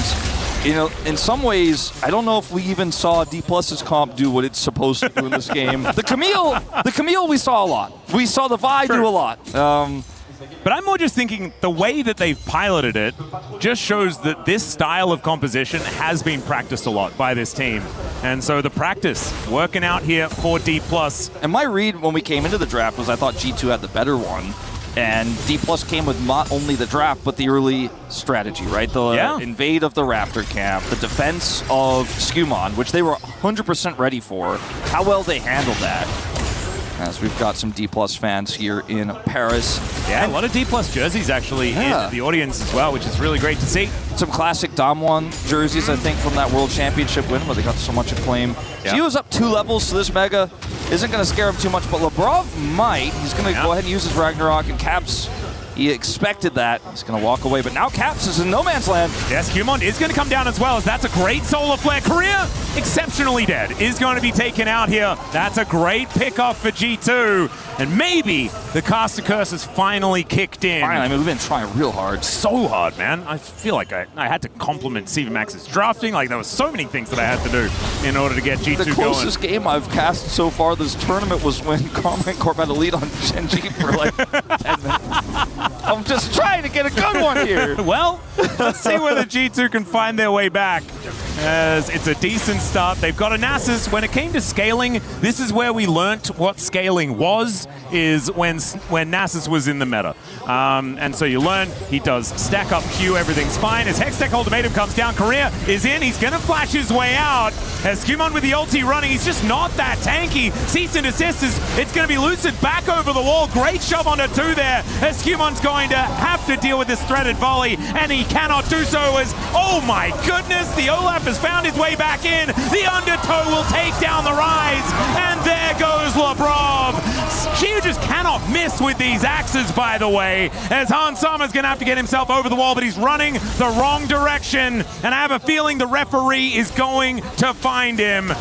S13: you know, in some ways, I don't know if we even saw D+'s comp do what it's supposed to do in this game. The Camille, we saw a lot. We saw the Vi do a lot.
S10: But I'm more just thinking the way that they've piloted it just shows that this style of composition has been practiced a lot by this team. And so the practice working out here for D+.
S13: And my read when we came into the draft was I thought G2 had the better one. And D+ came with not only the draft, but the early strategy, right? The invade of the Raptor camp, the defense of Skumon, which they were 100% ready for. How well they handled that. As we've got some D+ fans here in Paris.
S10: Yeah, a lot of D+ jerseys actually in the audience as well, which is really great to see.
S13: Some classic Damwon jerseys, I think, from that World Championship win where they got so much acclaim. Yeah. He was up 2 levels, so this Mega isn't going to scare him too much, but Labrov might. He's going to go ahead and use his Ragnarok, and Caps, he expected that. He's going to walk away, but now Caps is in no man's land.
S10: Yes, Skumon is going to come down as well, as that's a great solar flare. Korea, exceptionally dead, is going to be taken out here. That's a great pickoff for G2, and maybe the Caster Curse has finally kicked in.
S13: Finally, I mean, we've been trying real hard.
S10: So hard, man. I feel like I had to compliment CV Max's drafting. Like, there were so many things that I had to do in order to get G2 going.
S13: The closest game I've cast so far this tournament was when Karma and Corp had a lead on Genji for like 10 minutes. I'm just trying to get a good one here.
S10: Well, let's see whether G2 can find their way back, as it's a decent start. They've got a Nasus. When it came to scaling, this is where we learnt what scaling was, is when Nasus was in the meta. And so you learn he does stack up Q, everything's fine. As Hextech Ultimatum comes down, Korea is in. He's going to flash his way out. As Skumon with the ulti running, he's just not that tanky. Cease and desist it's going to be Lucid back over the wall. Great shove onto 2 there. As Skumon's going to have to deal with this threaded volley, and he cannot do so as, oh my goodness, the Olaf has found his way back in. The undertow will take down the rise, and there goes Labrov. Shiu just cannot miss with these axes, by the way, as Han Sama's going to have to get himself over the wall, but he's running the wrong direction, and I have a feeling the referee is going to find him.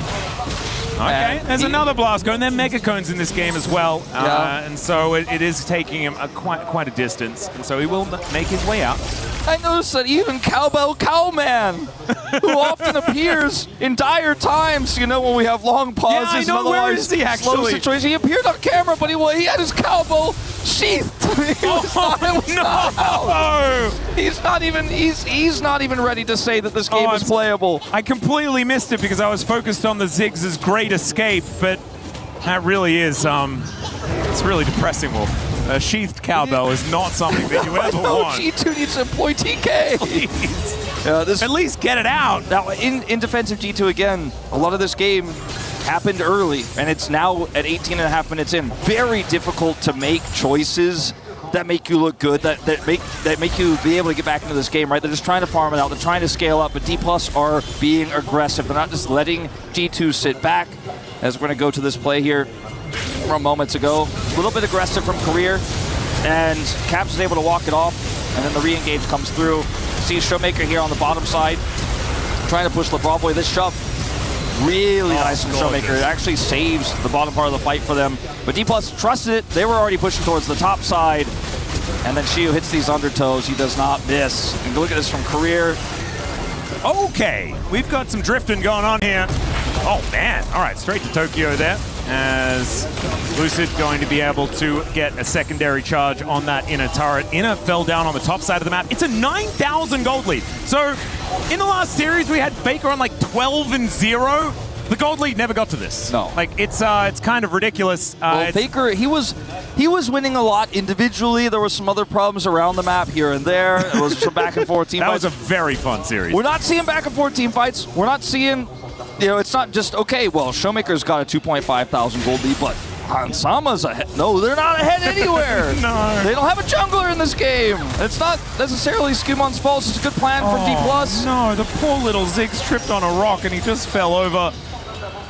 S10: Okay, there's another blast cone. There are mega cones in this game as well, and so it is taking him quite a distance, and so he will make his way out.
S13: I noticed that even Cowbell Cowman, who often appears in dire times, you know, when we have long pauses and otherwise
S10: where is he actually?
S13: slow situation. He appeared on camera, but he had his cowbell sheathed. He's not even ready to say that this game is playable.
S10: I completely missed it because I was focused on the Ziggs' great escape, but that really is, it's really depressing, Wolf. A sheathed cowbell is not something that you ever want.
S13: G2 needs to employ TK.
S10: Please. At least get it out.
S13: Now, in defense of G2 again, a lot of this game happened early, and it's now at 18.5 minutes in. Very difficult to make choices that make you look good, that make you be able to get back into this game, right? They're just trying to farm it out. They're trying to scale up, but D+ are being aggressive. They're not just letting G2 sit back. As we're going to go to this play here from moments ago. A little bit aggressive from Career, and Caps is able to walk it off, and then the re-engage comes through. See Showmaker here on the bottom side, trying to push Labrov away. This shove, really nice from Showmaker. It actually saves the bottom part of the fight for them. But D+ trusted it. They were already pushing towards the top side, and then Shiu hits these undertows. He does not miss. And look at this from Career.
S10: Okay, we've got some drifting going on here. Oh man, all right, straight to Tokyo there. as Lucid going to be able to get a secondary charge on that inner turret. Inner fell down on the top side of the map. It's a 9,000 gold lead. So in the last series, we had Faker on like 12-0. The gold lead never got to this.
S13: No.
S10: Like, it's kind of ridiculous.
S13: Well, Faker, he was winning a lot individually. There was some other problems around the map here and there. It was some back and forth team
S10: that
S13: fights.
S10: was a very fun series.
S13: We're not seeing back and forth team fights. We're not seeing, it's not just, okay, well, Showmaker's got a 2.5 thousand gold lead, but Hansama's ahead. No, they're not ahead anywhere.
S10: No.
S13: They don't have a jungler in this game. It's not necessarily Skumon's fault. It's a good plan for D+.
S10: No, the poor little Ziggs tripped on a rock and he just fell over.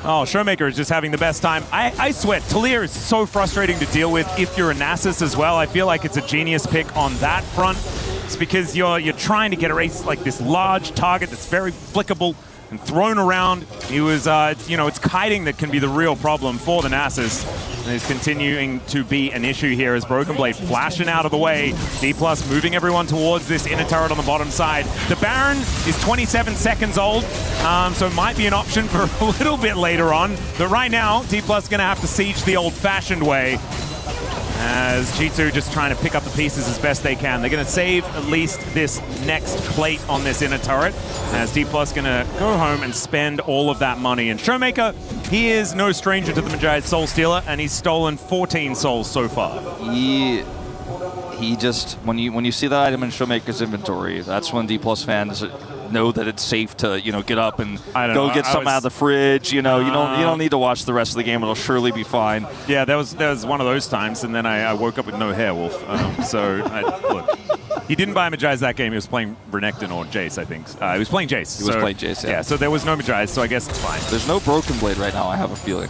S10: Oh, Showmaker is just having the best time. I swear, Talir is so frustrating to deal with if you're a Nasus as well. I feel like it's a genius pick on that front. It's because you're trying to get a race like this large target that's very flickable and thrown around. He was, it's kiting that can be the real problem for the Nasus. And it's continuing to be an issue here as Broken Blade flashing out of the way. D+ moving everyone towards this inner turret on the bottom side. The Baron is 27 seconds old, so it might be an option for a little bit later on. But right now, D+ going to have to siege the old-fashioned way, as G2 just trying to pick up the pieces as best they can. They're going to save at least this next plate on this inner turret, as D+ going to go home and spend all of that money. And Showmaker, he is no stranger to the Magi Soul Stealer, and he's stolen 14 souls so far.
S13: He just, when you see that item in Showmaker's inventory, that's when D+ fans know that it's safe to, get up and go get something out of the fridge. You don't need to watch the rest of the game. It'll surely be fine.
S10: Yeah, that was one of those times, and then I woke up with no hair, Wolf. Look, he didn't buy Magi's that game. He was playing Renekton or Jace, I think. He was playing Jace.
S13: He was playing Jace, yeah.
S10: Yeah, so there was no Magi's, so I guess it's fine.
S13: There's no Broken Blade right now, I have a feeling.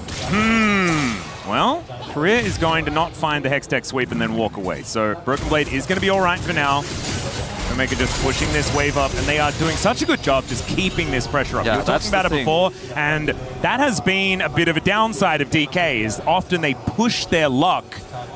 S10: Well, Korea is going to not find the Hextech sweep and then walk away. So Broken Blade is going to be all right for now. Showmaker just pushing this wave up, and they are doing such a good job just keeping this pressure up.
S13: Yeah,
S10: we were talking about it before, and that has been a bit of a downside of DK, is often they push their luck,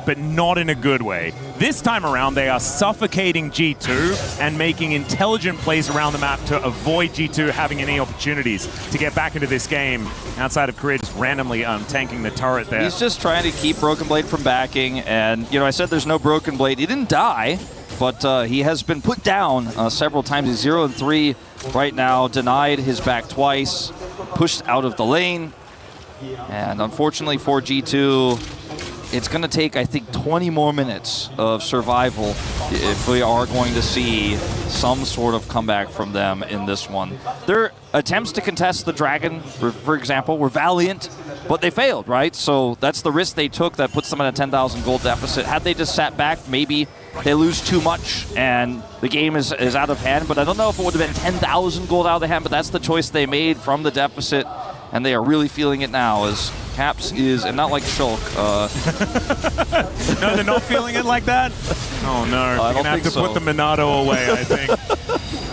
S10: but not in a good way. This time around, they are suffocating G2 and making intelligent plays around the map to avoid G2 having any opportunities to get back into this game, outside of Korea just randomly tanking the turret there.
S13: He's just trying to keep Broken Blade from backing, and, I said there's no Broken Blade. He didn't die, but he has been put down several times. He's 0-3 right now, denied his back twice, pushed out of the lane. And unfortunately for G2, it's going to take, I think, 20 more minutes of survival if we are going to see some sort of comeback from them in this one. Their attempts to contest the Dragon, for example, were valiant, but they failed, right? So that's the risk they took that puts them in a 10,000 gold deficit. Had they just sat back, maybe they lose too much and the game is out of hand. But I don't know if it would have been 10,000 gold out of the hand, but that's the choice they made from the deficit, and they are really feeling it now as Caps is, and not like Shulk.
S10: No, they're not feeling it like that? Oh no,
S13: I
S10: we're
S13: don't
S10: going to have to
S13: think
S10: put the Monado away, I think.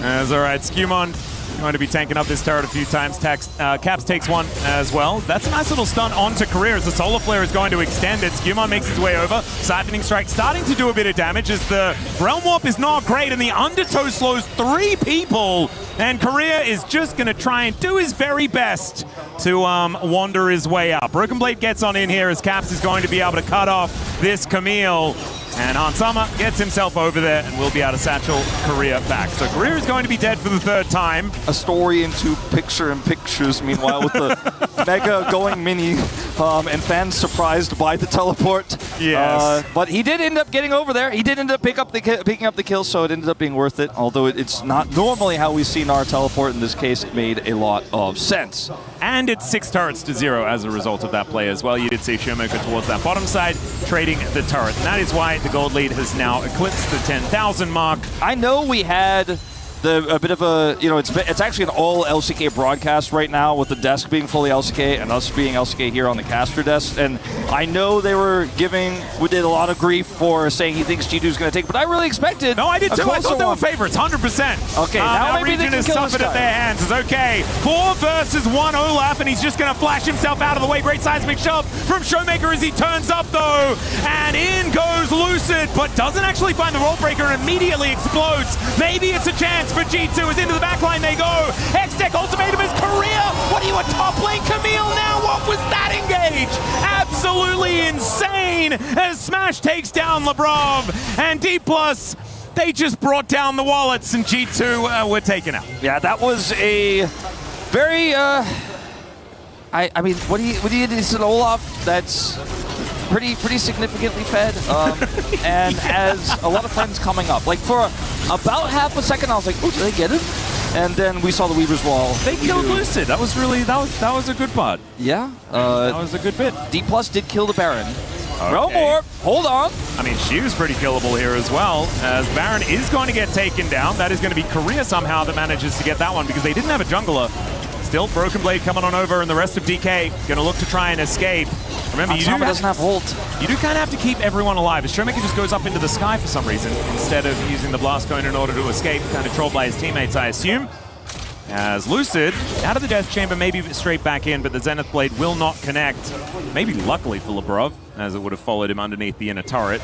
S10: That's all right. Skewmon going to be tanking up this turret a few times. Caps takes one as well. That's a nice little stun onto Career as the Solar Flare is going to extend it. Skewmon makes his way over. Siphoning Strike starting to do a bit of damage as the Realm Warp is not great and the Undertow slows 3 people. And Career is just going to try and do his very best to wander his way out. Broken Blade gets on in here as Caps is going to be able to cut off this Camille. And Hansama gets himself over there and will be able to satchel Career back. So Career is going to be dead for the 3rd time.
S13: A story into pictures, meanwhile, with the Mega going mini and fans surprised by the teleport.
S10: Yes.
S13: But he did end up getting over there. He did end up picking up the kill, so it ended up being worth it. Although it's not normally how we see Gnar teleport. In this case, it made a lot of sense.
S10: And it's 6 turrets to 0 as a result of that play as well. You did see Showmaker towards that bottom side, trading the turret. And that is why the gold lead has now eclipsed the 10,000 mark.
S13: I know we had a bit of a, it's actually an all LCK broadcast right now with the desk being fully LCK and us being LCK here on the caster desk. And I know they were we did a lot of grief for saying he thinks G2 is going to take, but I really expected.
S10: No, I did too. I thought they were favorites, 100%.
S13: Okay, now maybe
S10: Region
S13: they
S10: is
S13: can kill
S10: suffered at their hands. It's okay. 4 versus 1 Olaf, and he's just going to flash himself out of the way. Great seismic shove from Showmaker as he turns up though, and in goes Lucid, but doesn't actually find the roll breaker and immediately explodes. Maybe it's a chance for G2 as into the backline they go. Hextech ultimatum is Korea. What are you, a top lane Camille now? What was that engage? 14 as Smash takes down Labrov. And D+, they just brought down the wallets and G2 were taken out.
S13: Yeah, that was a very, I mean, what do you do? It's an Olaf that's pretty significantly fed, and has a lot of friends coming up. Like for about half a second, I was like, "Oh, did they get him?" And then we saw the Weaver's Wall.
S10: They killed Lucid. That was really that was a good part.
S13: Yeah,
S10: that was a good bit.
S13: D+ did kill the Baron.
S10: Okay.
S13: No more. Hold on.
S10: I mean, she was pretty killable here as well, as Baron is going to get taken down. That is going to be Korea somehow that manages to get that one because they didn't have a jungler. Still, Broken Blade coming on over, and the rest of DK going to look to try and escape. Remember,
S13: doesn't have ult.
S10: You do kind of have to keep everyone alive. As Showmaker just goes up into the sky for some reason instead of using the blast cone in order to escape, kind of trolled by his teammates, I assume. As Lucid, out of the Death Chamber, maybe straight back in, but the Zenith Blade will not connect. Maybe luckily for Labrov, as it would have followed him underneath the inner turret.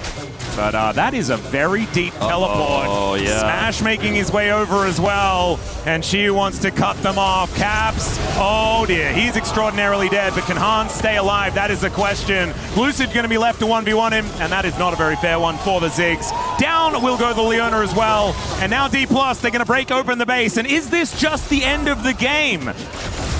S10: But that is a very deep teleport.
S13: Oh, yeah.
S10: Smash making his way over as well, and she wants to cut them off. Caps, oh dear, he's extraordinarily dead, but can Hans stay alive? That is the question. Lucid going to be left to 1v1 him, and that is not a very fair one for the Ziggs. Down will go the Leona as well, and now D+, they're going to break open the base, and is this just the end of the game?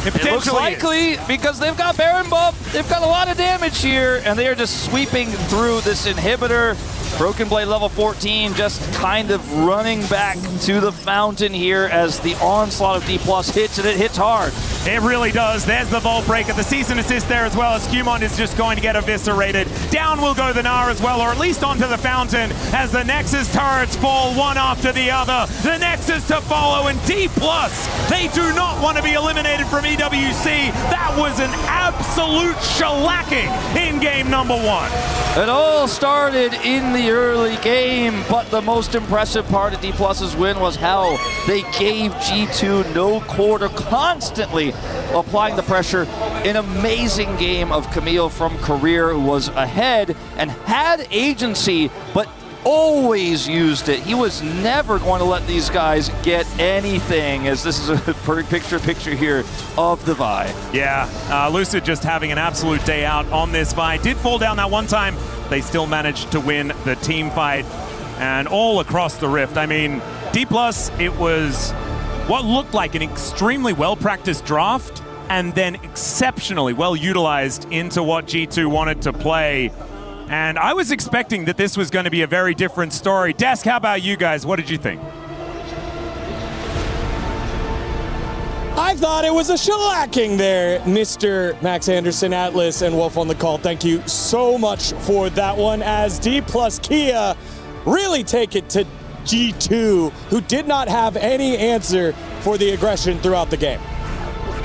S13: It looks likely because they've got Baron buff. They've got a lot of damage here, and they are just sweeping through this inhibitor. Broken Blade level 14 just kind of running back to the fountain here as the onslaught of D+ hits, and it hits hard.
S10: It really does. There's the Vault Breaker. The season assist there as well as Skumond is just going to get eviscerated. Down will go the Gnar as well, or at least onto the fountain as the Nexus turrets fall one after the other. The Nexus to follow, and D+, they do not want to be eliminated from EWC. That was an absolute shellacking in game number 1.
S13: It all started in the early game, but the most impressive part of D+'s win was how they gave G2 no quarter, constantly applying the pressure. An amazing game of Camille from Career, who was ahead and had agency, but always used it. He was never going to let these guys get anything, as this is a picture here of the Vi.
S10: Yeah, Lucid just having an absolute day out on this Vi. Did fall down that one time. They still managed to win the team fight, and all across the Rift. I mean, D+, it was what looked like an extremely well-practiced draft, and then exceptionally well-utilized into what G2 wanted to play. And I was expecting that this was going to be a very different story. Desk, how about you guys? What did you think?
S20: I thought it was a shellacking there, Mr. Max Anderson, Atlas, and Wolf on the call. Thank you so much for that one, as D+ Kia really take it to G2, who did not have any answer for the aggression throughout the game.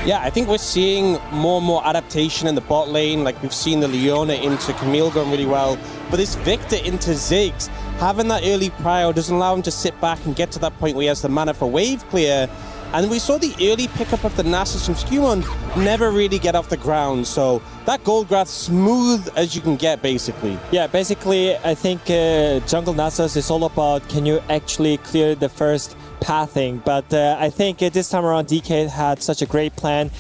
S8: Yeah, I think we're seeing more and more adaptation in the bot lane. Like, we've seen the Leona into Camille going really well, but this Victor into Ziggs, having that early prio doesn't allow him to sit back and get to that point where he has the mana for wave clear. And we saw the early pickup of the Nasus from Skumond never really get off the ground. So that Gold Graph, smooth as you can get, basically.
S23: Yeah, basically, I think Jungle Nasus is all about, can you actually clear the first pathing? But I think this time around, DK had such a great plan.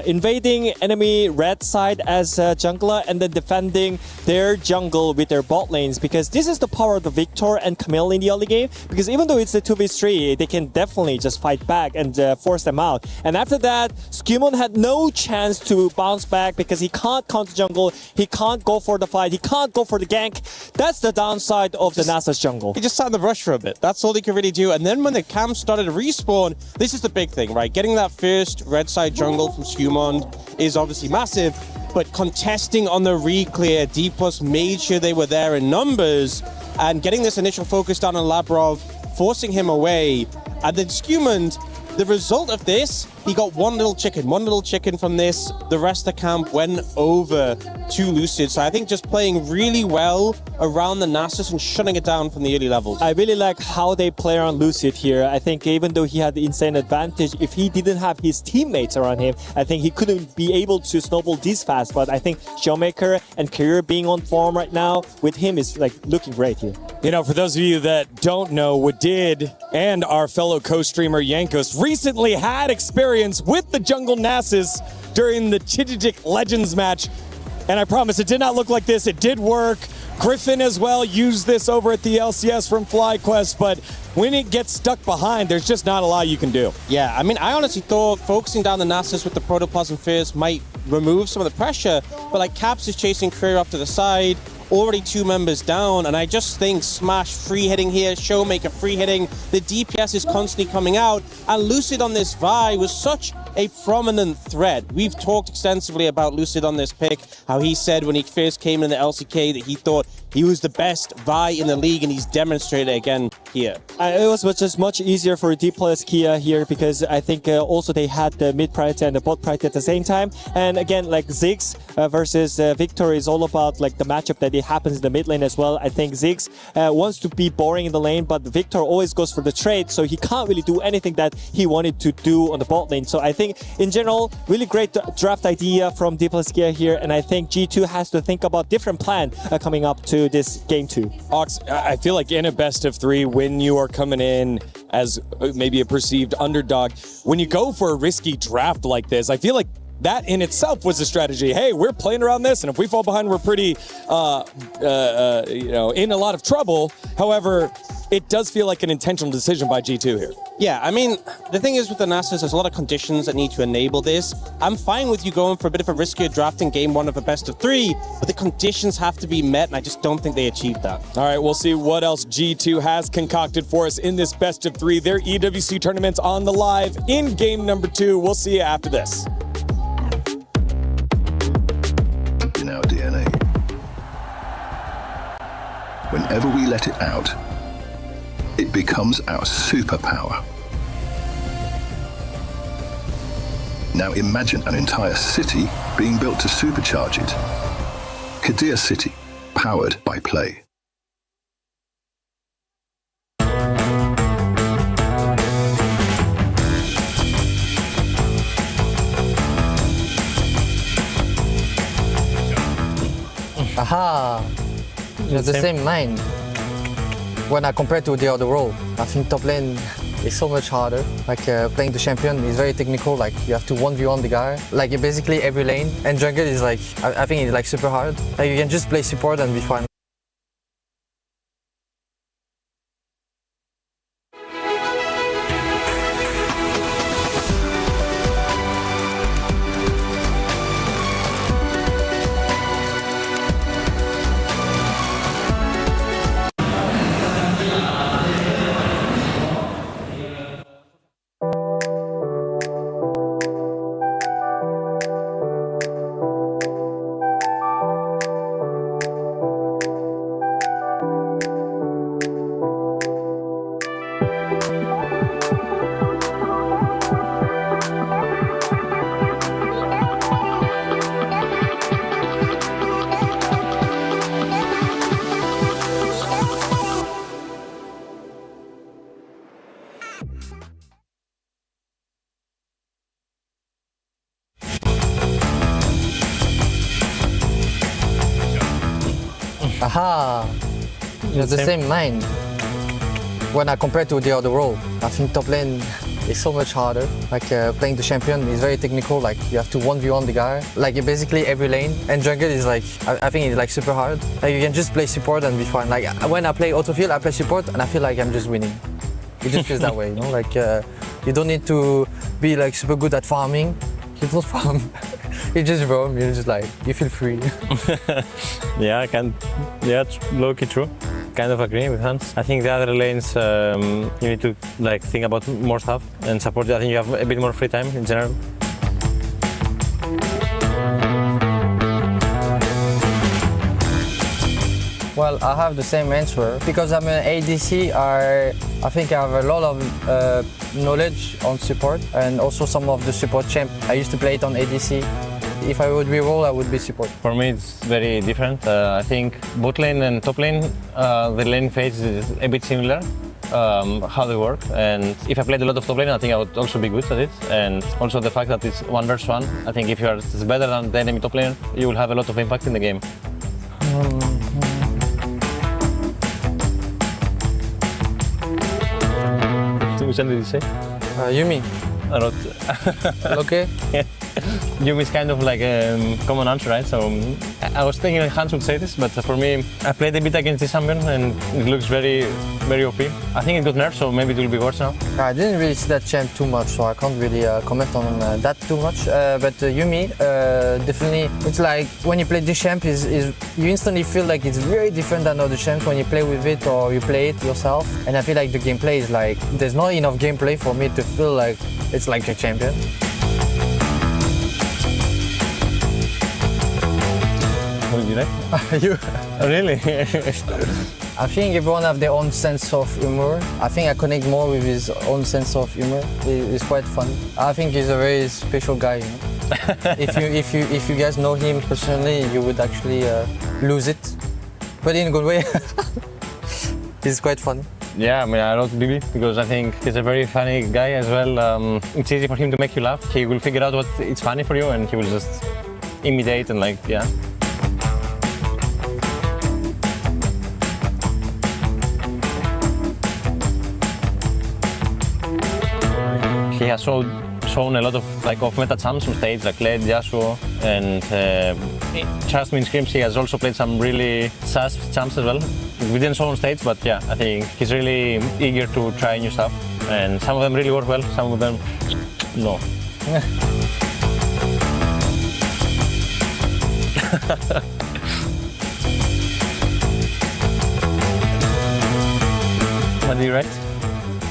S23: Invading enemy red side as jungler, and then defending their jungle with their bot lanes, because this is the power of the Victor and Camille in the early game, because even though it's a 2v3, they can definitely just fight back and force them out. And after that, Skumond had no chance to bounce back because he can't counter jungle, he can't go for the fight, he can't go for the gank. That's the downside of the Nasus jungle.
S8: He just sat in the brush for a bit. That's all he could really do. And then when the camp started to respawn, this is the big thing, right? Getting that first red side jungle from Skumond is obviously massive, but contesting on the re-clear, D+ made sure they were there in numbers, and getting this initial focus down on Labrov, forcing him away. And then Skumond, the result of this, he got one little chicken from this. The rest of the camp went over to Lucid. So I think just playing really well around the Nasus and shutting it down from the early levels.
S23: I really like how they play around Lucid here. I think even though he had the insane advantage, if he didn't have his teammates around him, I think he couldn't be able to snowball this fast. But I think Showmaker and Career being on form right now with him is like looking great here.
S20: You know, for those of you that don't know, Wadid and our fellow co-streamer Yankos recently had experience with the Jungle Nasus during the Chijijik Legends match. And I promise it did not look like this. It did work. Griffin as well used this over at the LCS from FlyQuest, but when it gets stuck behind, there's just not a lot you can do.
S8: Yeah, I mean, I honestly thought focusing down the Nasus with the Protoplasm first might remove some of the pressure, but like Caps is chasing Career off to the side, already 2 members down, and I just think Smash free hitting here, Showmaker free hitting, the DPS is constantly coming out, and Lucid on this Vi was such a prominent threat. We've talked extensively about Lucid on this pick, how he said when he first came in the LCK that he thought he was the best Vi in the league, and he's demonstrated it again here.
S23: It was just much easier for D plus Kia here because I think also they had the mid priority and the bot priority at the same time. And again, like Ziggs versus Victor is all about like the matchup that it happens in the mid lane as well. I think Ziggs wants to be boring in the lane, but Victor always goes for the trade, so he can't really do anything that he wanted to do on the bot lane. So I think in general, really great draft idea from D plus Kia here, and I think G2 has to think about different plan coming up to this game 2.
S20: Ox, I feel like in a best of 3, when you are coming in as maybe a perceived underdog, when you go for a risky draft like this, I feel like that in itself was a strategy. Hey, we're playing around this, and if we fall behind, we're pretty, in a lot of trouble. However, it does feel like an intentional decision by G2 here.
S8: Yeah, I mean, the thing is with the Nasus, there's a lot of conditions that need to enable this. I'm fine with you going for a bit of a riskier draft in game 1 of a best of 3, but the conditions have to be met, and I just don't think they achieved that.
S20: All right, we'll see what else G2 has concocted for us in this best of 3. Their EWC tournament's on the live in game number 2. We'll see you after this.
S22: In our DNA. Whenever we let it out, it becomes our superpower. Now imagine an entire city being built to supercharge it. Kadir City, powered by play.
S15: Aha! You have the same mind. When I compare to the other role, I think top lane is so much harder. Like playing the champion is very technical. Like you have to 1v1 the guy. Like basically every lane. And jungle is like, I think it's like super hard. Like you can just play support and be fine. Aha! You have the same mind. When I compare to the other role, I think top lane is so much harder. Like playing the champion is very technical. Like you have to 1v1 the guy. Like basically every lane. And jungle is like, I think it's like super hard. Like you can just play support and be fine. Like when I play autofield, I play support and I feel like I'm just winning. It just feels that way, you know? Like you don't need to be like super good at farming. You don't farm. You just roam, you're just like, you feel free.
S16: Yeah, it's low-key true. Kind of agree with Hans. I think the other lanes, you need to like think about more stuff and support. I think you have a bit more free time in general.
S15: Well, I have the same answer. Because I'm an ADC, I think I have a lot of knowledge on support and also some of the support champ. I used to play it on ADC. If I would re-roll, I would be support.
S16: For me, it's very different. I think bot lane and top lane, the lane phase is a bit similar, how they work. And if I played a lot of top lane, I think I would also be good at it. And also the fact that it's 1 versus 1, I think if you are better than the enemy top lane, you will have a lot of impact in the game. Which one did you say?
S15: Yumi.
S16: a lot.
S15: Okay.
S16: Yeah. Yumi is kind of like a common answer, right? So I was thinking Hans would say this, but for me, I played a bit against this champion and it looks very, very OP. I think it got nerfed, so maybe it will be worse now.
S15: I didn't really see that champ too much, so I can't really comment on that too much. But Yumi, definitely, it's like when you play this champ, is you instantly feel like it's very different than other champs when you play with it or you play it yourself. And I feel like the gameplay is like, there's not enough gameplay for me to feel like it's like a champion.
S16: What did you like?
S15: You?
S16: Oh, really?
S15: I think everyone have their own sense of humor. I think I connect more with his own sense of humor. It's quite fun. I think he's a very special guy. You know? if you guys know him personally, you would actually lose it, but in a good way. He's quite fun.
S16: Yeah, I mean, I love Bibi because I think he's a very funny guy as well. It's easy for him to make you laugh. He will figure out what it's funny for you and he will just imitate and like, yeah. He has shown a lot of like off-meta champs on stage, like Led, Yasuo, and trust me, in scrims he has also played some really sus champs as well. We didn't show on stage, but yeah, I think he's really eager to try new stuff, and some of them really work well, some of them no. What do you write?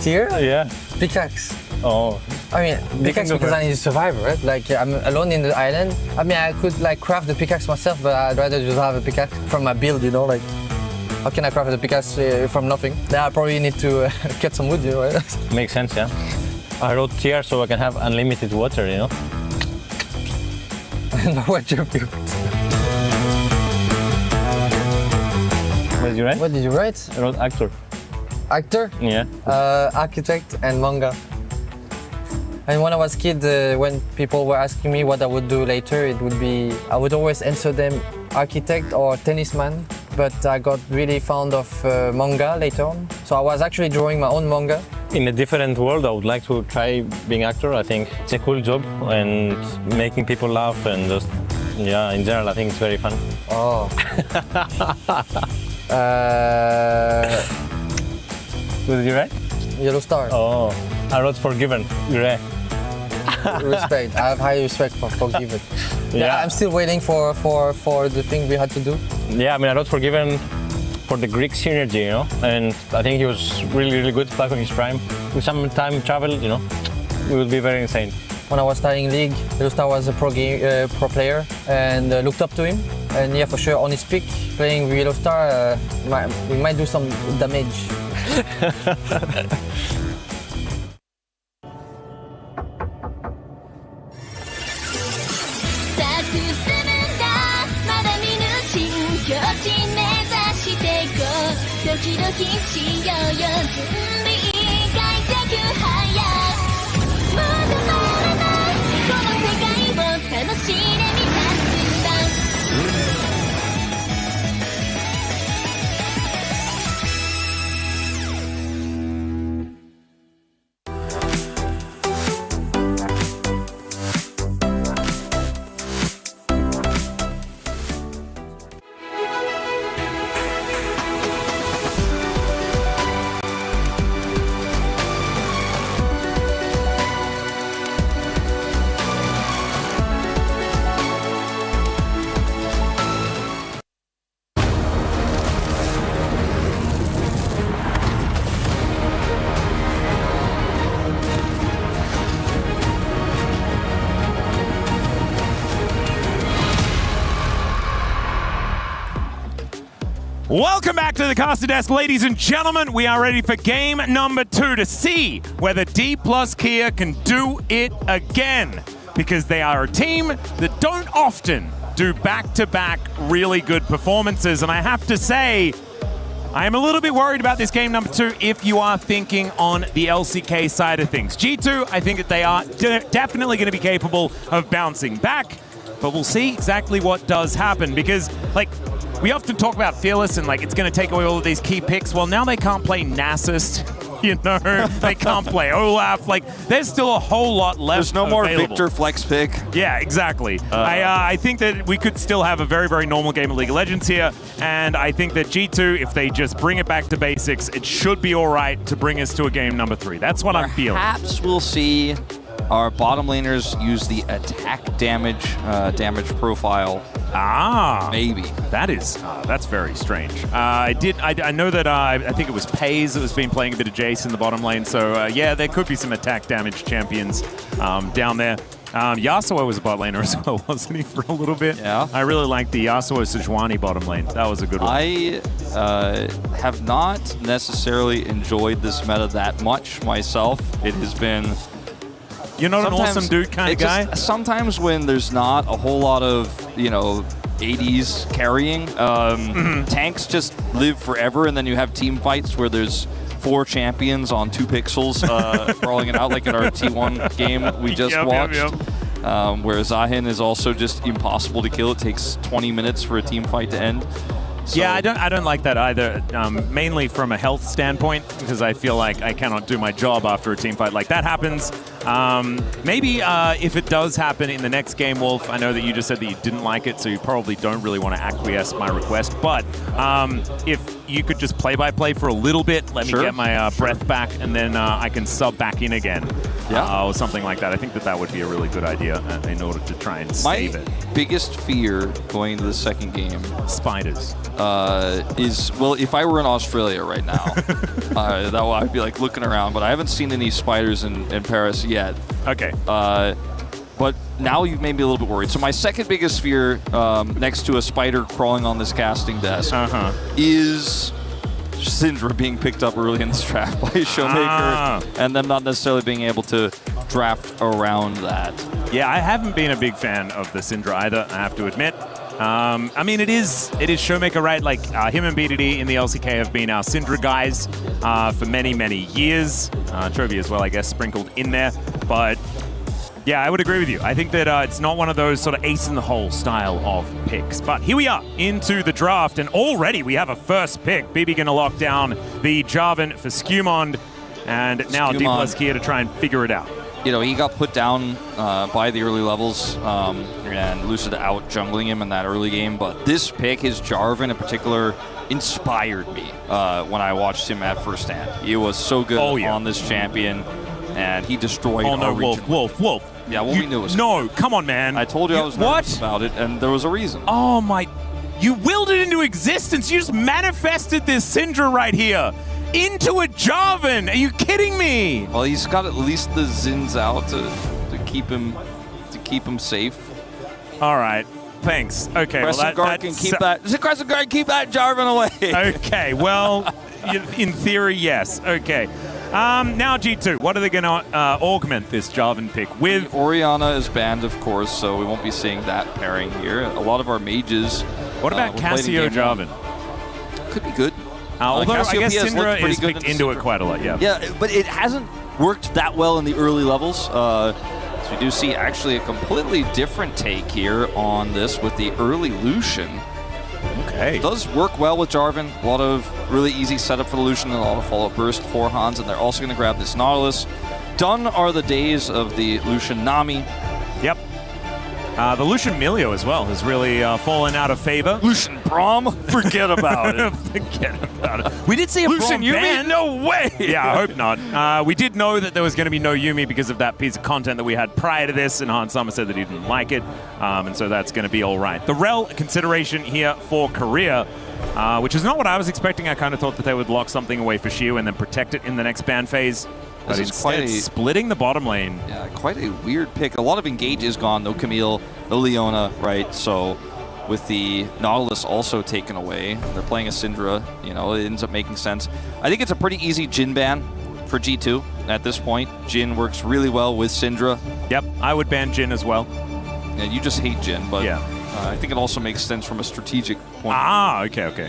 S15: Tier?
S16: Yeah.
S15: Pickaxe.
S16: Oh.
S15: I mean, pickaxe because I need to survive, right? Like, I'm alone in the island. I mean, I could like craft the pickaxe myself, but I'd rather just have a pickaxe from my build, you know? Like, how can I craft the pickaxe from nothing? Then I probably need to get some wood, you know, right?
S16: Makes sense, yeah. I wrote tier so I can have unlimited water, you know?
S15: No, what you built.
S16: What did you write?
S15: What did you write?
S16: I wrote actor.
S15: Actor?
S16: Yeah.
S15: Architect and manga. And when I was a kid, when people were asking me what I would do later, it would be, I would always answer them architect or tennisman, but I got really fond of manga later on. So I was actually drawing my own manga.
S16: In a different world, I would like to try being actor. I think it's a cool job and making people laugh and just, yeah, in general, I think it's very fun.
S15: Oh.
S16: What did you write?
S15: Yellow Star.
S16: Oh, I wrote Forgiven. Grey.
S15: Respect. I have high respect for Forgiven. Yeah, I'm still waiting for the thing we had to do.
S16: Yeah, I mean, I wrote Forgiven for the Greek synergy, you know, and I think he was really, really good back on his prime. With some time travel, you know, it would be very insane.
S15: When I was studying League, Yellow Star was a pro player and looked up to him. And yeah, for sure, on his peak, playing with Yellow Star, we might do some damage.
S10: Welcome back to the caster desk, ladies and gentlemen. We are ready for game number 2 to see whether D plus Kia can do it again, because they are a team that don't often do back-to-back really good performances. And I have to say, I am a little bit worried about this game number 2 if you are thinking on the LCK side of things. G2, I think that they are definitely going to be capable of bouncing back, but we'll see exactly what does happen, because, like, we often talk about Fearless and like it's going to take away all of these key picks. Well, now they can't play Nasus You know, they can't play Olaf. Like, there's still a whole lot left.
S13: There's no more
S10: available.
S13: Victor flex pick.
S10: Yeah, exactly. I think that we could still have a very, very normal game of League of Legends here, and I think that G2, if they just bring it back to basics, it should be all right to bring us to a game number 3. That's what I'm feeling.
S13: Perhaps we'll see our bottom laners use the attack damage profile. Maybe.
S10: That's very strange. I know that I think it was Pays that was been playing a bit of Jace in the bottom lane, so yeah, there could be some attack damage champions down there. Yasuo was a bot laner as well, wasn't he, for a little bit?
S13: Yeah.
S10: I really liked the Yasuo Sejuani bottom lane. That was a good one.
S13: I have not necessarily enjoyed this meta that much myself. It has been...
S10: You're not an awesome dude kind of guy?
S13: Sometimes when there's not a whole lot of, ADs carrying, tanks just live forever, and then you have team fights where there's 4 champions on 2 pixels brawling it out, like in our T1 game we just watched. Where Zahin is also just impossible to kill. It takes 20 minutes for a team fight to end. So.
S10: Yeah, I don't like that either, mainly from a health standpoint, because I feel like I cannot do my job after a team fight like that happens. Maybe if it does happen in the next game, Wolf, I know that you just said that you didn't like it, so you probably don't really want to acquiesce my request, but if you could just play-by-play for a little bit, let me get my breath back, and then I can sub back in again. Or something like that. I think that would be a really good idea in order to try and save it.
S13: My biggest fear going into the second game...
S10: Spiders.
S13: Is, well, if I were in Australia right now, I'd be like looking around, but I haven't seen any spiders in Paris yet.
S10: Okay.
S13: But now you've made me a little bit worried. So my second biggest fear, next to a spider crawling on this casting desk, is Syndra being picked up early in this draft by Showmaker, and them not necessarily being able to draft around that.
S10: Yeah, I haven't been a big fan of the Syndra either, I have to admit. I mean, it is Showmaker, right? Like, him and BDD in the LCK have been our Syndra guys for many, many years. Chovy as well, I guess, sprinkled in there. But, yeah, I would agree with you. I think that it's not one of those sort of ace-in-the-hole style of picks. But here we are into the draft, and already we have a first pick. BB going to lock down the Jarvan for Skumond, and now D+ here to try and figure it out.
S13: He got put down by the early levels, and Lucid out jungling him in that early game. But this pick, his Jarvan in particular, inspired me when I watched him at first hand. He was so good on this champion, and he destroyed our region.
S10: Wolf.
S13: Yeah, well, we knew it was
S10: No, come on, man.
S13: I told you I was nervous about it, and there was a reason.
S10: Oh, my... You willed it into existence. You just manifested this Syndra right here into a Jarvan. Are you kidding me?
S13: Well, he's got at least the Zins out to keep him safe.
S10: All right. Thanks. Okay.
S13: Crescent Guard can keep that. Crescent Guard keep that Jarvan away.
S10: Okay. Well, in theory, yes. Okay. Now G2. What are they going to augment this Jarvan pick with?
S13: Orianna is banned, of course, so we won't be seeing that pairing here. A lot of our mages.
S10: What about Cassio Jarvan?
S13: Could be good.
S10: Although I guess Syndra is picked into it quite a lot, yeah.
S13: Yeah, but it hasn't worked that well in the early levels. So we do see actually a completely different take here on this with the early Lucian.
S10: Okay.
S13: It does work well with Jarvan. A lot of really easy setup for the Lucian and a lot of follow-up burst for Hans, and they're also going to grab this Nautilus. Done are the days of the Lucian Nami.
S10: Yep. The Lucian Milio as well has really fallen out of favor.
S13: Lucian Braum? Forget about it.
S10: Forget about it. We did see a
S13: Lucian
S10: Braum
S13: Yumi?
S10: ban.
S13: No way!
S10: Yeah, I hope not. We did know that there was going to be no Yumi because of that piece of content that we had prior to this, and Hans Summer said that he didn't like it, and so that's going to be all right. The Rel consideration here for Korea, which is not what I was expecting. I kind of thought that they would lock something away for Shiu and then protect it in the next ban phase. But instead, splitting the bottom lane.
S13: Yeah, quite a weird pick. A lot of Engage is gone. No Camille, no Leona, right? So with the Nautilus also taken away, they're playing a Syndra. It ends up making sense. I think it's a pretty easy Jhin ban for G2 at this point. Jhin works really well with Syndra.
S10: Yep, I would ban Jhin as well.
S13: Yeah, you just hate Jhin, but
S10: yeah.
S13: I think it also makes sense from a strategic point.
S10: Okay.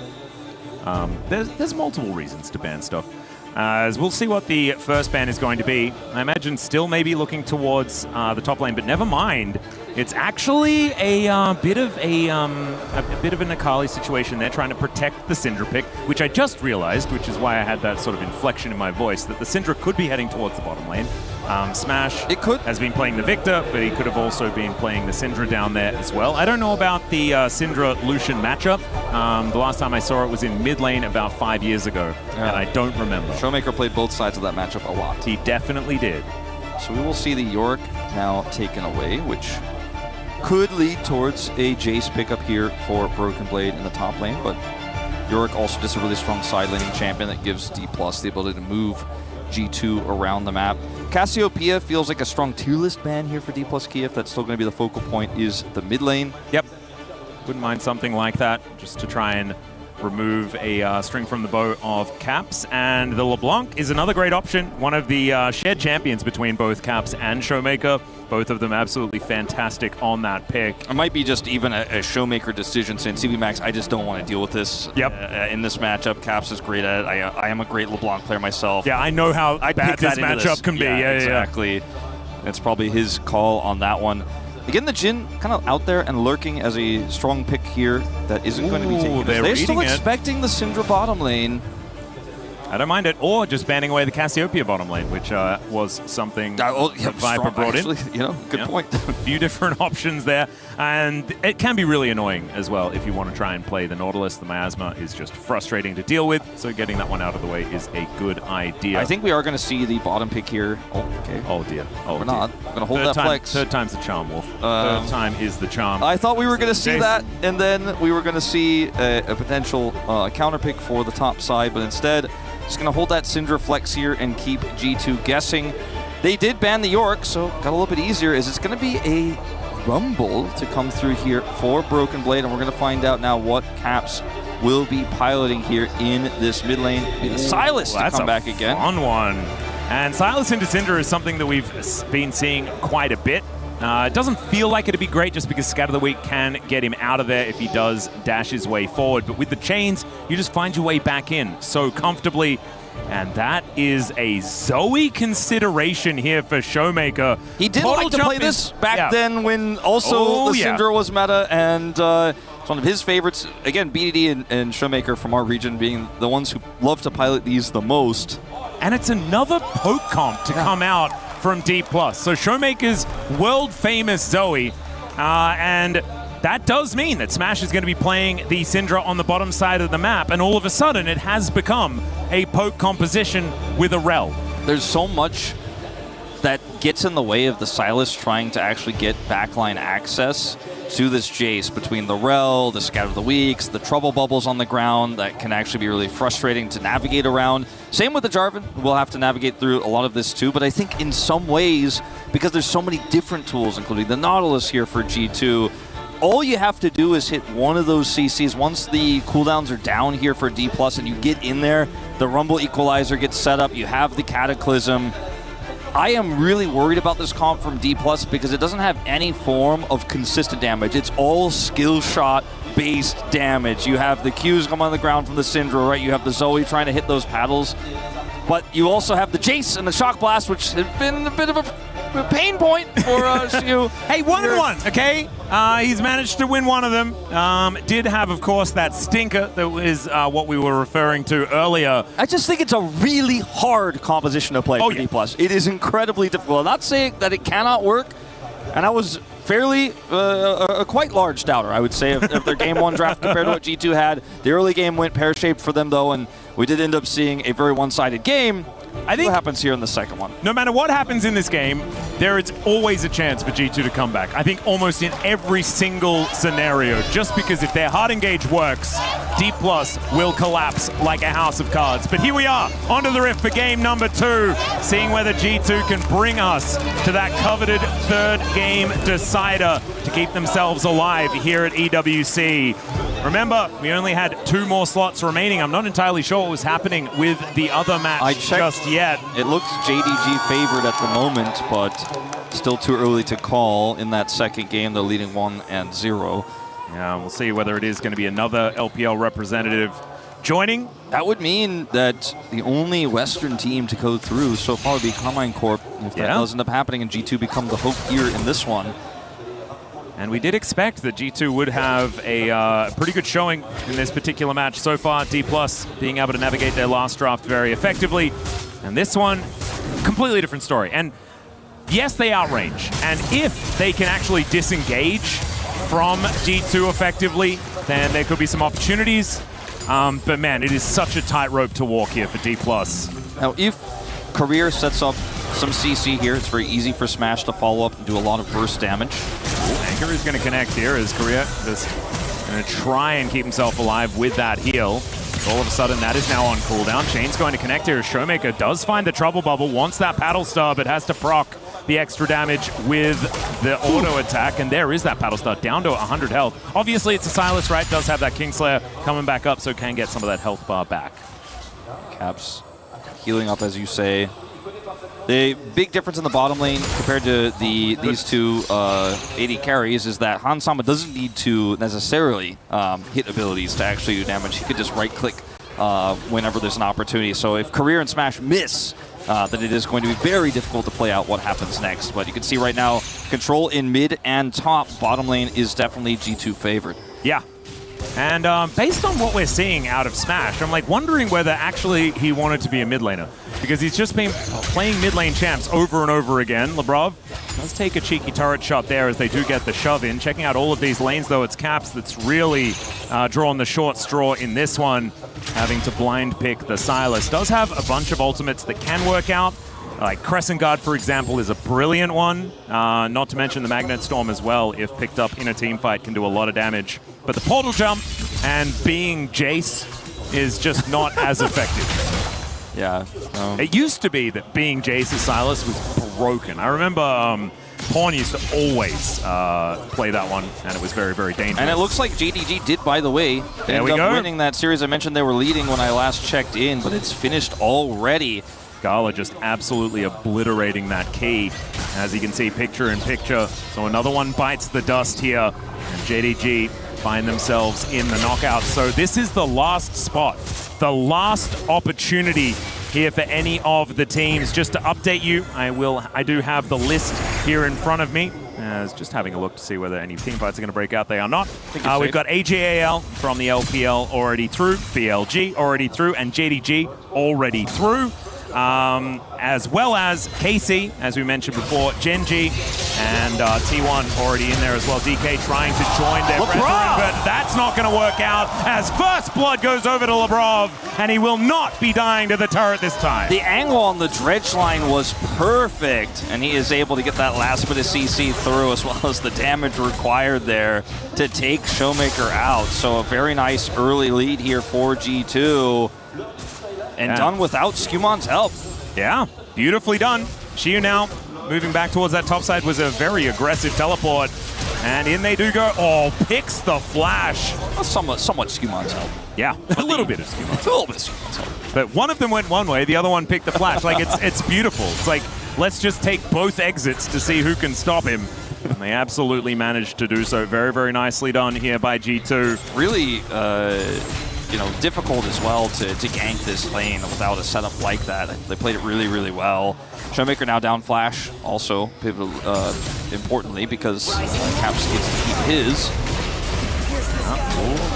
S10: There's multiple reasons to ban stuff. As we'll see what the first ban is going to be. I imagine still maybe looking towards the top lane, but never mind. It's actually a bit of an Akali situation. They're trying to protect the Syndra pick, which I just realized, which is why I had that sort of inflection in my voice, that the Syndra could be heading towards the bottom lane. Smash has been playing the Victor, but he could have also been playing the Syndra down there as well. I don't know about the Syndra-Lucian matchup. The last time I saw it was in mid lane about 5 years ago, and I don't remember.
S13: Showmaker played both sides of that matchup a lot.
S10: He definitely did.
S13: So we will see the Yorick now taken away, which could lead towards a Jace pickup here for Broken Blade in the top lane, but Yorick also just a really strong side laning champion that gives D+ the ability to move G2 around the map. Cassiopeia feels like a strong tier list ban here for D+ Key. If that's still going to be the focal point, is the mid lane.
S10: Yep. Wouldn't mind something like that, just to try and remove a string from the bow of Caps. And the LeBlanc is another great option. One of the shared champions between both Caps and Showmaker. Both of them absolutely fantastic on that pick.
S13: It might be just even a Showmaker decision since CV Max, I just don't want to deal with this in this matchup. Caps is great at it. I am a great LeBlanc player myself.
S10: Yeah, I know how bad this matchup can be. Yeah,
S13: exactly. It's probably his call on that one. Again, the Jhin kind of out there and lurking as a strong pick here that isn't going to be taken. They're still expecting the Syndra bottom lane.
S10: I don't mind it. Or just banning away the Cassiopeia bottom lane, which was something that Viper brought in.
S13: Good point.
S10: A few different options there. And it can be really annoying as well if you want to try and play the Nautilus. The Miasma is just frustrating to deal with, so getting that one out of the way is a good idea.
S13: I think we are going to see the bottom pick here. Oh, okay.
S10: Oh, dear. Oh,
S13: we're not. We're going to hold that flex.
S10: Third time's the charm, Wolf. Third time is the charm.
S13: I thought we were going to see that, and then we were going to see a potential counter pick for the top side, but instead, just going to hold that Syndra flex here and keep G2 guessing. They did ban the Yorick, so got a little bit easier. Is it's going to be a Rumble to come through here for Broken Blade, and we're going to find out now what Caps will be piloting here in this mid lane. The Silas to come back again.
S10: That's a fun one. And Silas into Syndra is something that we've been seeing quite a bit. It doesn't feel like it'd be great just because Scatter the Weak can get him out of there if he does dash his way forward. But with the chains, you just find your way back in so comfortably. And that is a Zoe consideration here for Showmaker.
S13: He did like to play this back then when also the Syndra was meta, and it's one of his favorites. Again, BDD and Showmaker from our region being the ones who love to pilot these the most.
S10: And it's another poke comp to come out from D+. So Showmaker's world-famous Zoe, and that does mean that Smash is going to be playing the Syndra on the bottom side of the map, and all of a sudden it has become a poke composition with a Rel.
S13: There's so much that gets in the way of the Silas trying to actually get backline access to this Jace between the Rel, the Scatter the Weaks, the trouble bubbles on the ground that can actually be really frustrating to navigate around. Same with the Jarvan. We'll have to navigate through a lot of this too, but I think in some ways, because there's so many different tools, including the Nautilus here for G2, all you have to do is hit one of those CCs. Once the cooldowns are down here for D+, and you get in there, the Rumble Equalizer gets set up, you have the Cataclysm. I am really worried about this comp from D+, because it doesn't have any form of consistent damage. It's all skill shot based damage. You have the Qs come on the ground from the Syndra, right? You have the Zoe trying to hit those paddles. But you also have the Jace and the Shock Blast, which have been a bit of a pain point for Shu.
S10: Hey, 1-1, okay? He's managed to win one of them. Did have, of course, that stinker that was what we were referring to earlier.
S13: I just think it's a really hard composition to play for D+. It is incredibly difficult. I'm not saying that it cannot work, and I was fairly, a quite large doubter, I would say, of their Game 1 draft compared to what G2 had. The early game went pear-shaped for them, though, and we did end up seeing a very one-sided game. I think what happens here in the second one?
S10: No matter what happens in this game, there is always a chance for G2 to come back. I think almost in every single scenario, just because if their hard engage works, D+ will collapse like a house of cards. But here we are, onto the Rift for game number 2, seeing whether G2 can bring us to that coveted third game decider to keep themselves alive here at EWC. Remember, we only had 2 more slots remaining. I'm not entirely sure what was happening with the other match just yet.
S13: It looks JDG favored at the moment, but still too early to call in that second game. They're leading 1-0.
S10: Yeah, we'll see whether it is going to be another LPL representative joining.
S13: That would mean that the only Western team to go through so far would be Carmine Corp. If that does end up happening and G2 become the hope here in this one.
S10: And we did expect that G2 would have a pretty good showing in this particular match so far. D+ being able to navigate their last draft very effectively. And this one, completely different story. And yes, they outrange. And if they can actually disengage from G2 effectively, then there could be some opportunities. But man, it is such a tightrope to walk here for D+.
S13: Now, if Career sets up some CC here, it's very easy for Smash to follow up and do a lot of burst damage.
S10: Anchor is going to connect here as Career is going to try and keep himself alive with that heal. All of a sudden, that is now on cooldown. Chain's going to connect here as Showmaker does find the trouble bubble, wants that paddle star, but has to proc the extra damage with the auto attack, and there is that paddle star down to 100 health. Obviously, it's a Silas, right? Does have that Kingslayer coming back up, so can get some of that health bar back.
S13: Caps healing up, as you say. The big difference in the bottom lane compared to these two AD carries is that Hansama doesn't need to necessarily hit abilities to actually do damage. He could just right-click whenever there's an opportunity. So if Career and Smash miss, then it is going to be very difficult to play out what happens next. But you can see right now, control in mid and top. Bottom lane is definitely G2 favored.
S10: Yeah. And based on what we're seeing out of Smash, I'm like wondering whether actually he wanted to be a mid laner, because he's just been playing mid lane champs over and over again. Labrov does take a cheeky turret shot there as they do get the shove in. Checking out all of these lanes, though, it's Caps that's really drawn the short straw in this one, having to blind pick the Silas. Does have a bunch of ultimates that can work out. Like Crescent Guard, for example, is a brilliant one. Not to mention the Magnet Storm as well, if picked up in a team fight, can do a lot of damage. But the portal jump and being Jace is just not as effective.
S13: Yeah.
S10: It used to be that being Jace's Silas was broken. I remember Pawn used to always play that one, and it was very, very dangerous.
S13: And it looks like JDG did, by the way. They ended up winning that series. I mentioned they were leading when I last checked in, but it's finished already.
S10: Gala just absolutely obliterating that key, as you can see, picture in picture. So another one bites the dust here, and JDG find themselves in the knockout. So this is the last spot, the last opportunity here for any of the teams. Just to update you, I do have the list here in front of me. I was just having a look to see whether any team fights are going to break out. They are not. We've got AJAL from the LPL already through, BLG already through, and JDG already through. As well as KC, as we mentioned before, Genji, and T1 already in there as well. DK trying to join their brethren, but that's not going to work out as First Blood goes over to Labrov, and he will not be dying to the turret this time.
S13: The angle on the dredge line was perfect, and he is able to get that last bit of CC through, as well as the damage required there to take Showmaker out. So a very nice early lead here for G2. And done without Skumon's help.
S10: Yeah, beautifully done. Shiyu now moving back towards that top side was a very aggressive teleport. And in they do go. Oh, picks the flash.
S13: Well, somewhat Skumon's help.
S10: Yeah, a little bit of Skumon's
S13: help. A little bit of Skumon's help.
S10: But one of them went one way, the other one picked the flash. Like, it's beautiful. It's like, let's just take both exits to see who can stop him. And they absolutely managed to do so. Very, very nicely done here by G2.
S13: Really, difficult as well to gank this lane without a setup like that. They played it really, really well. Showmaker now down flash, also pivotal, importantly, because Caps gets to keep his.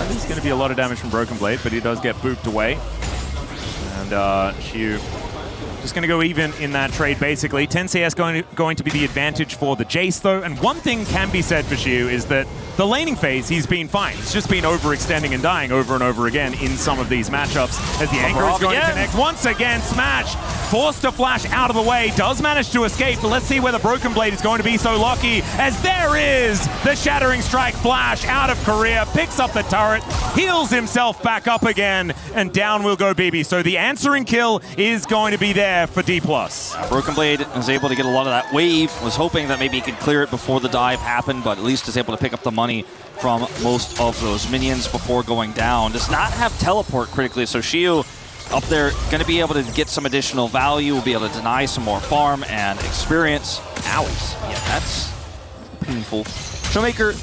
S10: There's going to be a lot of damage from Broken Blade, but he does get booped away. And Shiyu just going to go even in that trade, basically. 10 CS going to be the advantage for the Jace, though. And one thing can be said for Shiyu is that the laning phase, he's been fine. It's just been overextending and dying over and over again in some of these matchups. As the anchor is going to connect once again. Smash forced to flash out of the way. Does manage to escape, but let's see where the Broken Blade is going to be so lucky. As there is the Shattering Strike flash out of Korea. Picks up the turret, heals himself back up again, and down will go BB. So the answering kill is going to be there for D+.
S13: Broken Blade was able to get a lot of that wave. Was hoping that maybe he could clear it before the dive happened, but at least is able to pick up the money from most of those minions before going down. Does not have teleport critically, so Shiyu up there going to be able to get some additional value, will be able to deny some more farm and experience. Owies. Yeah, that's painful. Showmaker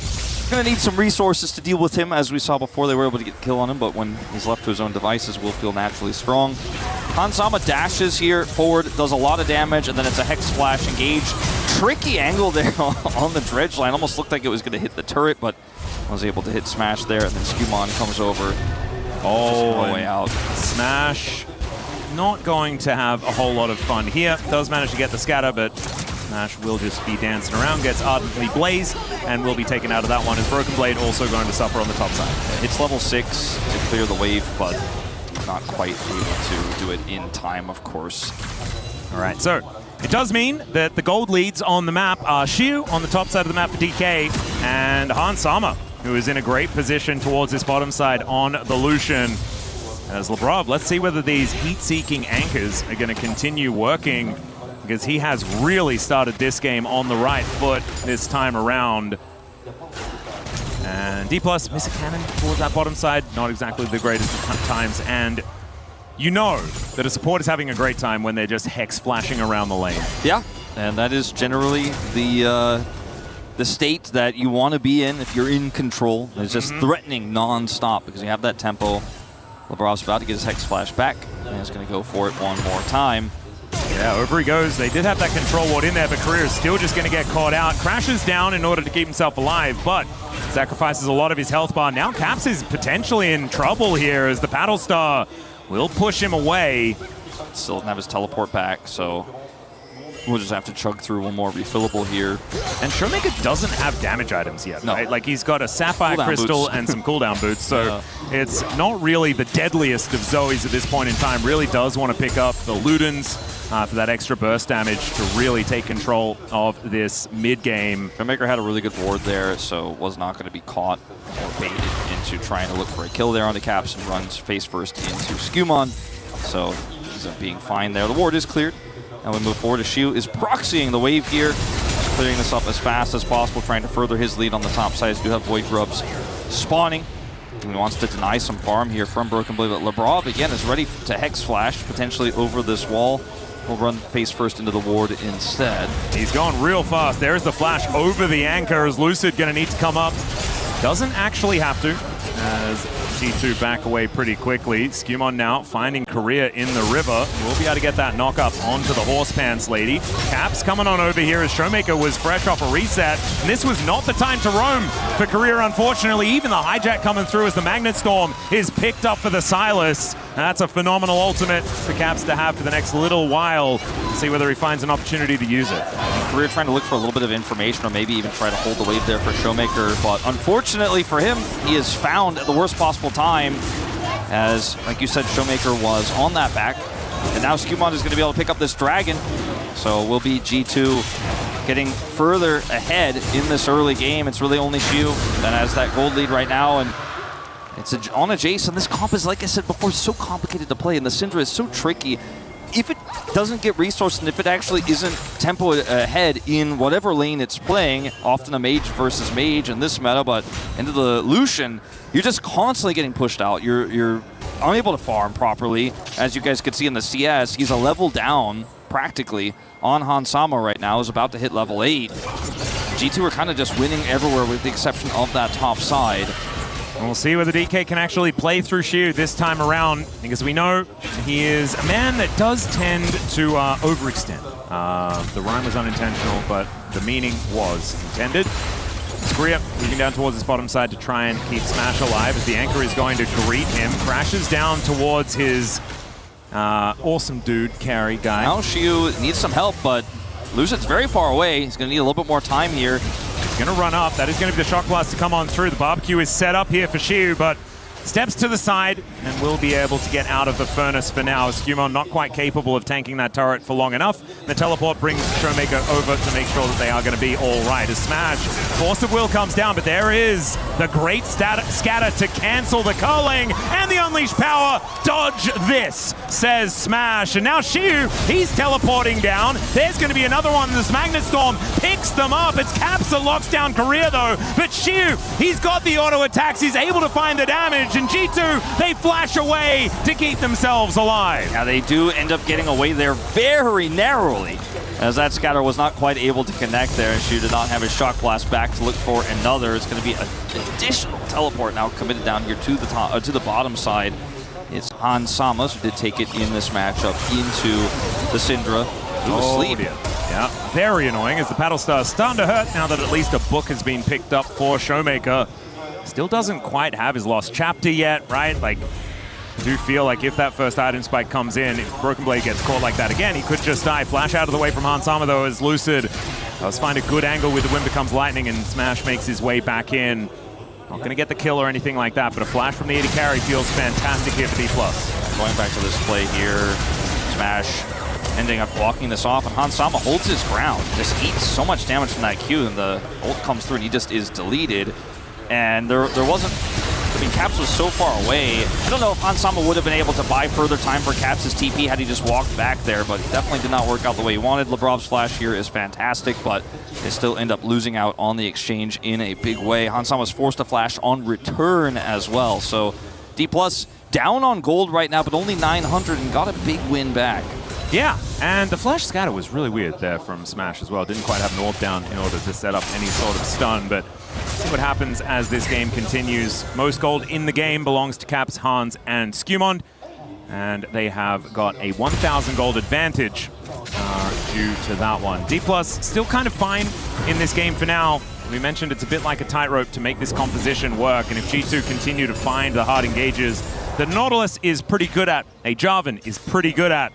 S13: Gonna need some resources to deal with him. As we saw before, they were able to get a kill on him, but when he's left to his own devices, will feel naturally strong. Hansama dashes here forward, does a lot of damage, and then it's a Hex Flash engage. Tricky angle there on the dredge line. Almost looked like it was gonna hit the turret, but was able to hit Smash there, and then Skumon comes over.
S10: Oh,
S13: way out.
S10: Smash not going to have a whole lot of fun here. Does manage to get the scatter, but Smash will just be dancing around, gets Ardently Blaze, and will be taken out of that one. As Broken Blade also going to suffer on the top side.
S13: It's level 6 to clear the wave, but not quite able to do it in time, of course.
S10: All right, so it does mean that the gold leads on the map are Shiu on the top side of the map for DK, and Hansama, who is in a great position towards this bottom side on the Lucian. As Labrov, let's see whether these heat-seeking anchors are going to continue working, because he has really started this game on the right foot this time around. And D+ miss a cannon towards that bottom side, not exactly the greatest of times, and you know that a support is having a great time when they're just Hex flashing around the lane.
S13: Yeah, and that is generally the state that you want to be in if you're in control. It's just threatening non-stop because you have that tempo. Labrov's about to get his Hex Flash back, and he's going to go for it one more time.
S10: Yeah, over he goes. They did have that control ward in there, but Career is still just going to get caught out. Crashes down in order to keep himself alive, but sacrifices a lot of his health bar. Now Caps is potentially in trouble here as the Paddle Star will push him away.
S13: Still doesn't have his teleport back, so we'll just have to chug through one more refillable here.
S10: And Showmaker doesn't have damage items yet,
S13: No.
S10: right? Like, he's got a Sapphire
S13: Cooldown
S10: Crystal
S13: boots.
S10: and some cooldown boots, so it's not really the deadliest of Zoes at this point in time. Really does want to pick up the Ludens for that extra burst damage to really take control of this mid-game.
S13: Showmaker had a really good ward there, so was not going to be caught or baited into trying to look for a kill there on the Caps, and runs face first into Skumon. So ends up being fine there. The ward is cleared. Now we move forward. Shiu is proxying the wave here, clearing this up as fast as possible, trying to further his lead on the top side. Do have Void Grubs spawning. He wants to deny some farm here from Broken Blade, but Labrov again is ready to Hex Flash, potentially over this wall. Will run face first into the ward instead.
S10: He's going real fast. There's the flash over the anchor as Lucid going to need to come up. Doesn't actually have to, as G2 back away pretty quickly. Skumon now finding Korea in the river. We'll be able to get that knock up onto the Horse Pants lady. Caps coming on over here as Showmaker was fresh off a reset. And this was not the time to roam for Korea, unfortunately. Even the hijack coming through as the Magnet Storm is picked up for the Silas. That's a phenomenal ultimate for Caps to have for the next little while. See whether he finds an opportunity to use it.
S13: Korea trying to look for a little bit of information or maybe even try to hold the wave there for Showmaker, but unfortunately for him, he is found at the worst possible time as, like you said, Showmaker was on that back, and now Skumon is going to be able to pick up this dragon, so we'll be G2 getting further ahead in this early game. It's really only Shiu that has that gold lead right now, and it's on a Jason. This comp is, like I said before, so complicated to play, and the Syndra is so tricky. If it doesn't get resourced, and if it actually isn't tempo ahead in whatever lane it's playing, often a mage versus mage in this meta, but into the Lucian, you're just constantly getting pushed out. You're unable to farm properly. As you guys could see in the CS, he's a level down, practically, on Hansama right now. He's about to hit level 8. G2 are kind of just winning everywhere with the exception of that top side.
S10: And we'll see whether DK can actually play through Shiu this time around, because we know he is a man that does tend to overextend. The rhyme was unintentional, but the meaning was intended. Korea moving down towards his bottom side to try and keep Smash alive as the anchor is going to greet him. Crashes down towards his awesome dude carry guy.
S13: Now Shiu needs some help, but Lucid's very far away. He's going to need a little bit more time here.
S10: He's going to run up. That is going to be the Shock Blast to come on through. The barbecue is set up here for Shiu, but steps to the side and will be able to get out of the furnace for now. Skumon not quite capable of tanking that turret for long enough. The teleport brings Showmaker over to make sure that they are going to be all right. A Smash, Force of Will comes down, but there is the great scatter to cancel the culling, and the Unleashed Power. Dodge this, says Smash. And now Shiu, he's teleporting down. There's going to be another one. This Magnet Storm picks them up. It's Caps that locks down Korea though, but Shiu, he's got the auto attacks. He's able to find the damage. And G2, they flash away to keep themselves alive.
S13: Yeah, they do end up getting away there very narrowly. As that scatter was not quite able to connect there, and she did not have a shock blast back to look for another. It's going to be an additional teleport now committed down here to the top, to the bottom side. It's Han Samas who did take it in this matchup into the Syndra. Asleep.
S10: Dear. Yeah, very annoying as the Paddle Star's starting to hurt now that at least a book has been picked up for Showmaker. Still doesn't quite have his lost chapter yet, right? Like, I do feel like if that first item spike comes in, if Broken Blade gets caught like that again, he could just die. Flash out of the way from Hansama though as Lucid does find a good angle with the Wind Becomes Lightning, and Smash makes his way back in. Not going to get the kill or anything like that, but a flash from the AD carry feels fantastic here for D+.
S13: Going back to this play here, Smash ending up blocking this off, and Hansama holds his ground. Just eats so much damage from that Q, and the ult comes through and he just is deleted. And there wasn't, I mean, Caps was so far away. I don't know if Hansama would have been able to buy further time for Caps' TP had he just walked back there, but it definitely did not work out the way he wanted. Lebrov's flash here is fantastic, but they still end up losing out on the exchange in a big way. Hansama was forced to flash on return as well, so D+ down on gold right now, but only 900 and got a big win back.
S10: Yeah, and the flash scatter was really weird there from Smash as well. Didn't quite have an AWP down in order to set up any sort of stun, but see what happens as this game continues. Most gold in the game belongs to Caps, Hans, and Skewmond, and they have got a 1,000 gold advantage due to that one. D+ still kind of fine in this game for now. We mentioned it's a bit like a tightrope to make this composition work, and if G2 continue to find the hard engages that Nautilus is pretty good at, a Jarvan is pretty good at,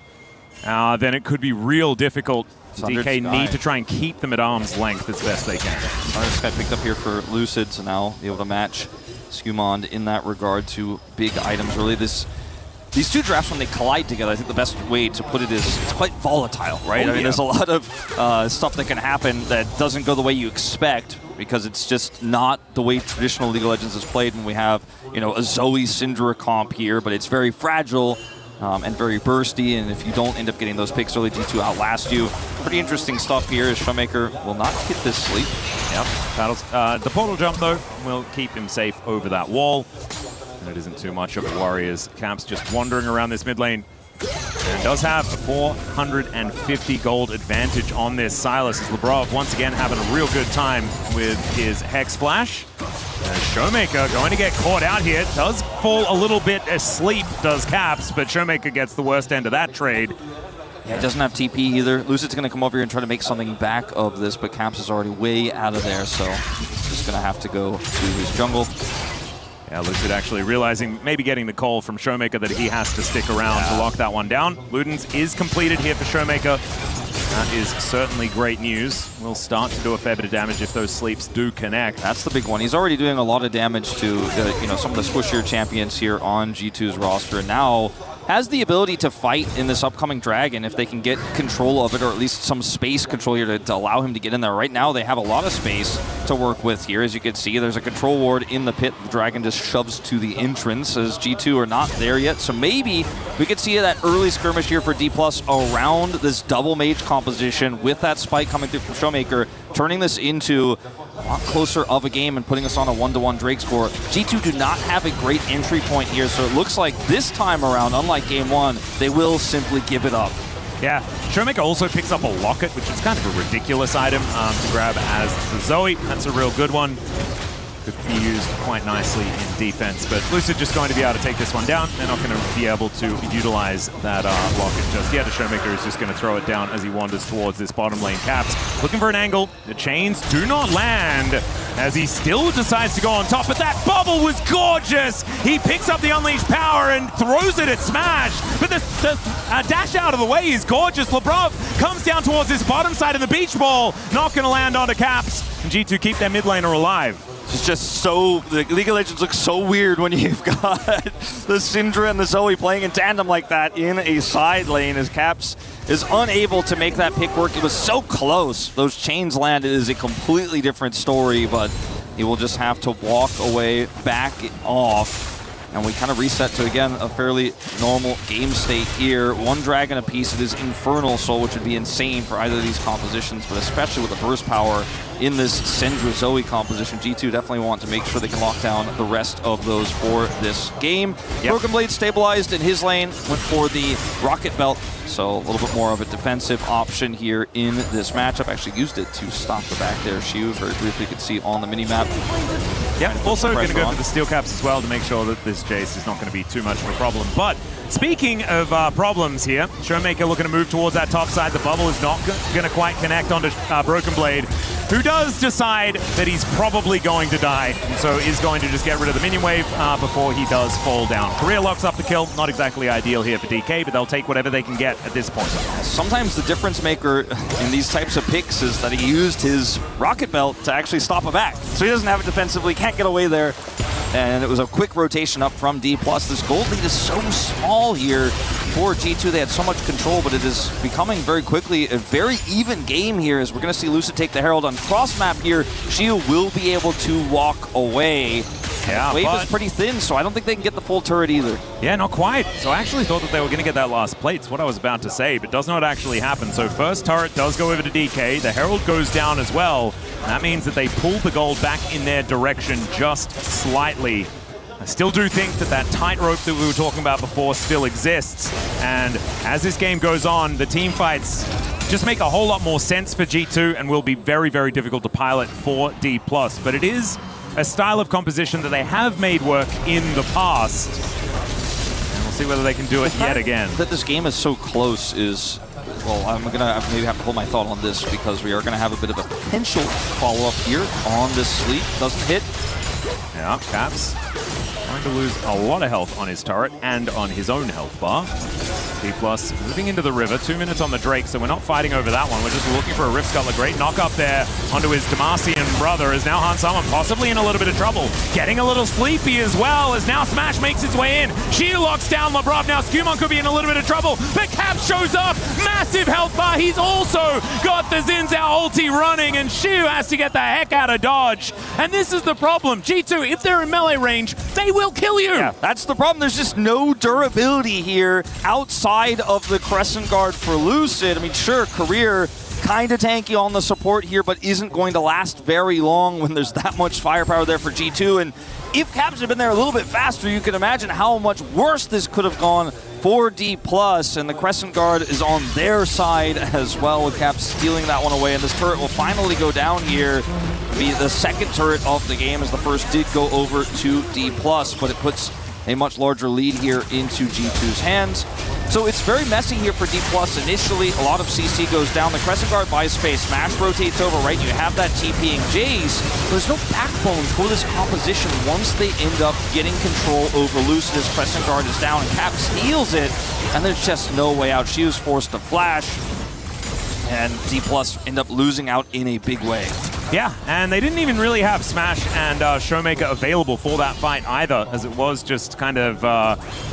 S10: then it could be real difficult. DK need to try and keep them at arm's length as best they can.
S13: This guy picked up here for Lucid, so now be able to match Skewmond in that regard to big items. Really, these two drafts, when they collide together, I think the best way to put it is it's quite volatile, right? I mean, there's a lot of stuff that can happen that doesn't go the way you expect because it's just not the way traditional League of Legends is played. And we have, you know, a Zoe Syndra comp here, but it's very fragile. And very bursty, and if you don't end up getting those picks early, G2 outlast you. Pretty interesting stuff here as Showmaker will not hit this sleep.
S10: Yep, Paddles. The portal jump, though, will keep him safe over that wall. And it isn't too much of a worry as Caps just wandering around this mid lane. And does have a 450 gold advantage on this. Silas is Lebrov once again having a real good time with his Hex Flash. And Showmaker going to get caught out here. Does fall a little bit asleep, does Caps, but Showmaker gets the worst end of that trade.
S13: Yeah, it doesn't have TP either. Lucid's going to come over here and try to make something back of this, but Caps is already way out of there, so just going to have to go to his jungle.
S10: Yeah, Lucid actually realizing, maybe getting the call from Showmaker that he has to stick around to lock that one down. Ludens is completed here for Showmaker. That is certainly great news. We'll start to do a fair bit of damage if those sleeps do connect.
S13: That's the big one. He's already doing a lot of damage to some of the squishier champions here on G2's roster, and now has the ability to fight in this upcoming Dragon if they can get control of it, or at least some space control here to allow him to get in there. Right now, they have a lot of space to work with here. As you can see, there's a control ward in the pit. The Dragon just shoves to the entrance as G2 are not there yet. So maybe we could see that early skirmish here for D+ around this double mage composition with that spike coming through from Showmaker, turning this into a lot closer of a game and putting us on a 1-to-1 Drake score. G2 do not have a great entry point here, so it looks like this time around, unlike game one, they will simply give it up.
S10: Yeah, Showmaker also picks up a locket, which is kind of a ridiculous item to grab as the Zoe. That's a real good one. Could be used quite nicely in defense, but Lucid just going to be able to take this one down. They're not going to be able to utilize that locket just yet. The Showmaker is just going to throw it down as he wanders towards this bottom lane. Caps looking for an angle. The chains do not land as he still decides to go on top, but that bubble was gorgeous. He picks up the unleashed power and throws it at Smash, but the dash out of the way is gorgeous. Lebrov comes down towards this bottom side of the beach ball, not going to land onto Caps, and G2 keep their mid laner alive.
S13: It's just so, the League of Legends looks so weird when you've got the Syndra and the Zoe playing in tandem like that in a side lane as Caps is unable to make that pick work. It was so close. Those chains landed is a completely different story, but he will just have to walk away, back off. and we kind of reset to, again, a fairly normal game state here. One dragon apiece. It is Infernal Soul, which would be insane for either of these compositions, but especially with the burst power in this Syndra Zoe composition, G2 definitely want to make sure they can lock down the rest of those for this game. Broken Blade stabilized in his lane, went for the Rocket Belt, so a little bit more of a defensive option here in this matchup. Actually used it to stop the back there. Shiu, very briefly, you could see on the mini-map.
S10: Yeah, also going to go for the steel caps as well to make sure that this Jace is not going to be too much of a problem. But speaking of problems here, Showmaker looking to move towards that top side. The bubble is not going to quite connect onto Broken Blade, who does decide that he's probably going to die, and so is going to just get rid of the minion wave before he does fall down. Korea locks up the kill. Not exactly ideal here for DK, but they'll take whatever they can get at this point.
S13: Sometimes the difference maker in these types of picks is that he used his Rocket Belt to actually stop a back. So he doesn't have it defensively, can't get away there. And it was a quick rotation up from D+. This gold lead is so small here for G2. They had so much control, but it is becoming very quickly a very even game here, as we're going to see Lucid take the Herald on cross map here. Shiu will be able to walk away.
S10: Yeah,
S13: Wave is pretty thin, so I don't think they can get the full turret either.
S10: Yeah, not quite. So I actually thought that they were going to get that last plate. It's what I was about to say, but does not actually happen. So first turret does go over to DK. The Herald goes down as well. That means that they pull the gold back in their direction just slightly. I still do think that that tightrope that we were talking about before still exists. And as this game goes on, the team fights just make a whole lot more sense for G2 and will be very, very difficult to pilot for D+. But it is a style of composition that they have made work in the past. And we'll see whether they can do it yet again.
S13: That this game is so close is, well, I'm going to maybe have to hold my thought on this, because we are going to have a bit of a potential follow-up here on this sleep. Doesn't hit.
S10: Yeah, Caps going to lose a lot of health on his turret and on his own health bar. D+ moving into the river, 2 minutes on the Drake, so we're not fighting over that one. We're just looking for a Rift Scuttler. Great knock up there onto his Demacian brother, as now Hansama possibly in a little bit of trouble. Getting a little sleepy as well, as now Smash makes its way in. Shiu locks down Labrov. Now Skumon could be in a little bit of trouble, but Cap shows up. Massive health bar. He's also got the Xin Zhao ulti running, and Shiu has to get the heck out of dodge. And this is the problem. G2, if they're in melee range, they will kill you.
S13: Yeah, that's the problem. There's just no durability here outside of the Crescent Guard for Lucid. I mean, sure, Career kind of tanky on the support here, but isn't going to last very long when there's that much firepower there for G2. And if Caps had been there a little bit faster, you can imagine how much worse this could have gone for D+. And the Crescent Guard is on their side as well, with Caps stealing that one away. And this turret will finally go down here. Be the second turret of the game, as the first did go over to D+, but it puts a much larger lead here into G2's hands. So it's very messy here for D+. Initially, a lot of CC goes down. The Crescent Guard buys space. Smash rotates over, right? You have that TPing Jace. But there's no backbone for this composition once they end up getting control over Lucid. As Crescent Guard is down, and Cap steals it, and there's just no way out. She was forced to flash, and D+ end up losing out in a big way.
S10: Yeah, and they didn't even really have Smash and Showmaker available for that fight either, as it was just kind of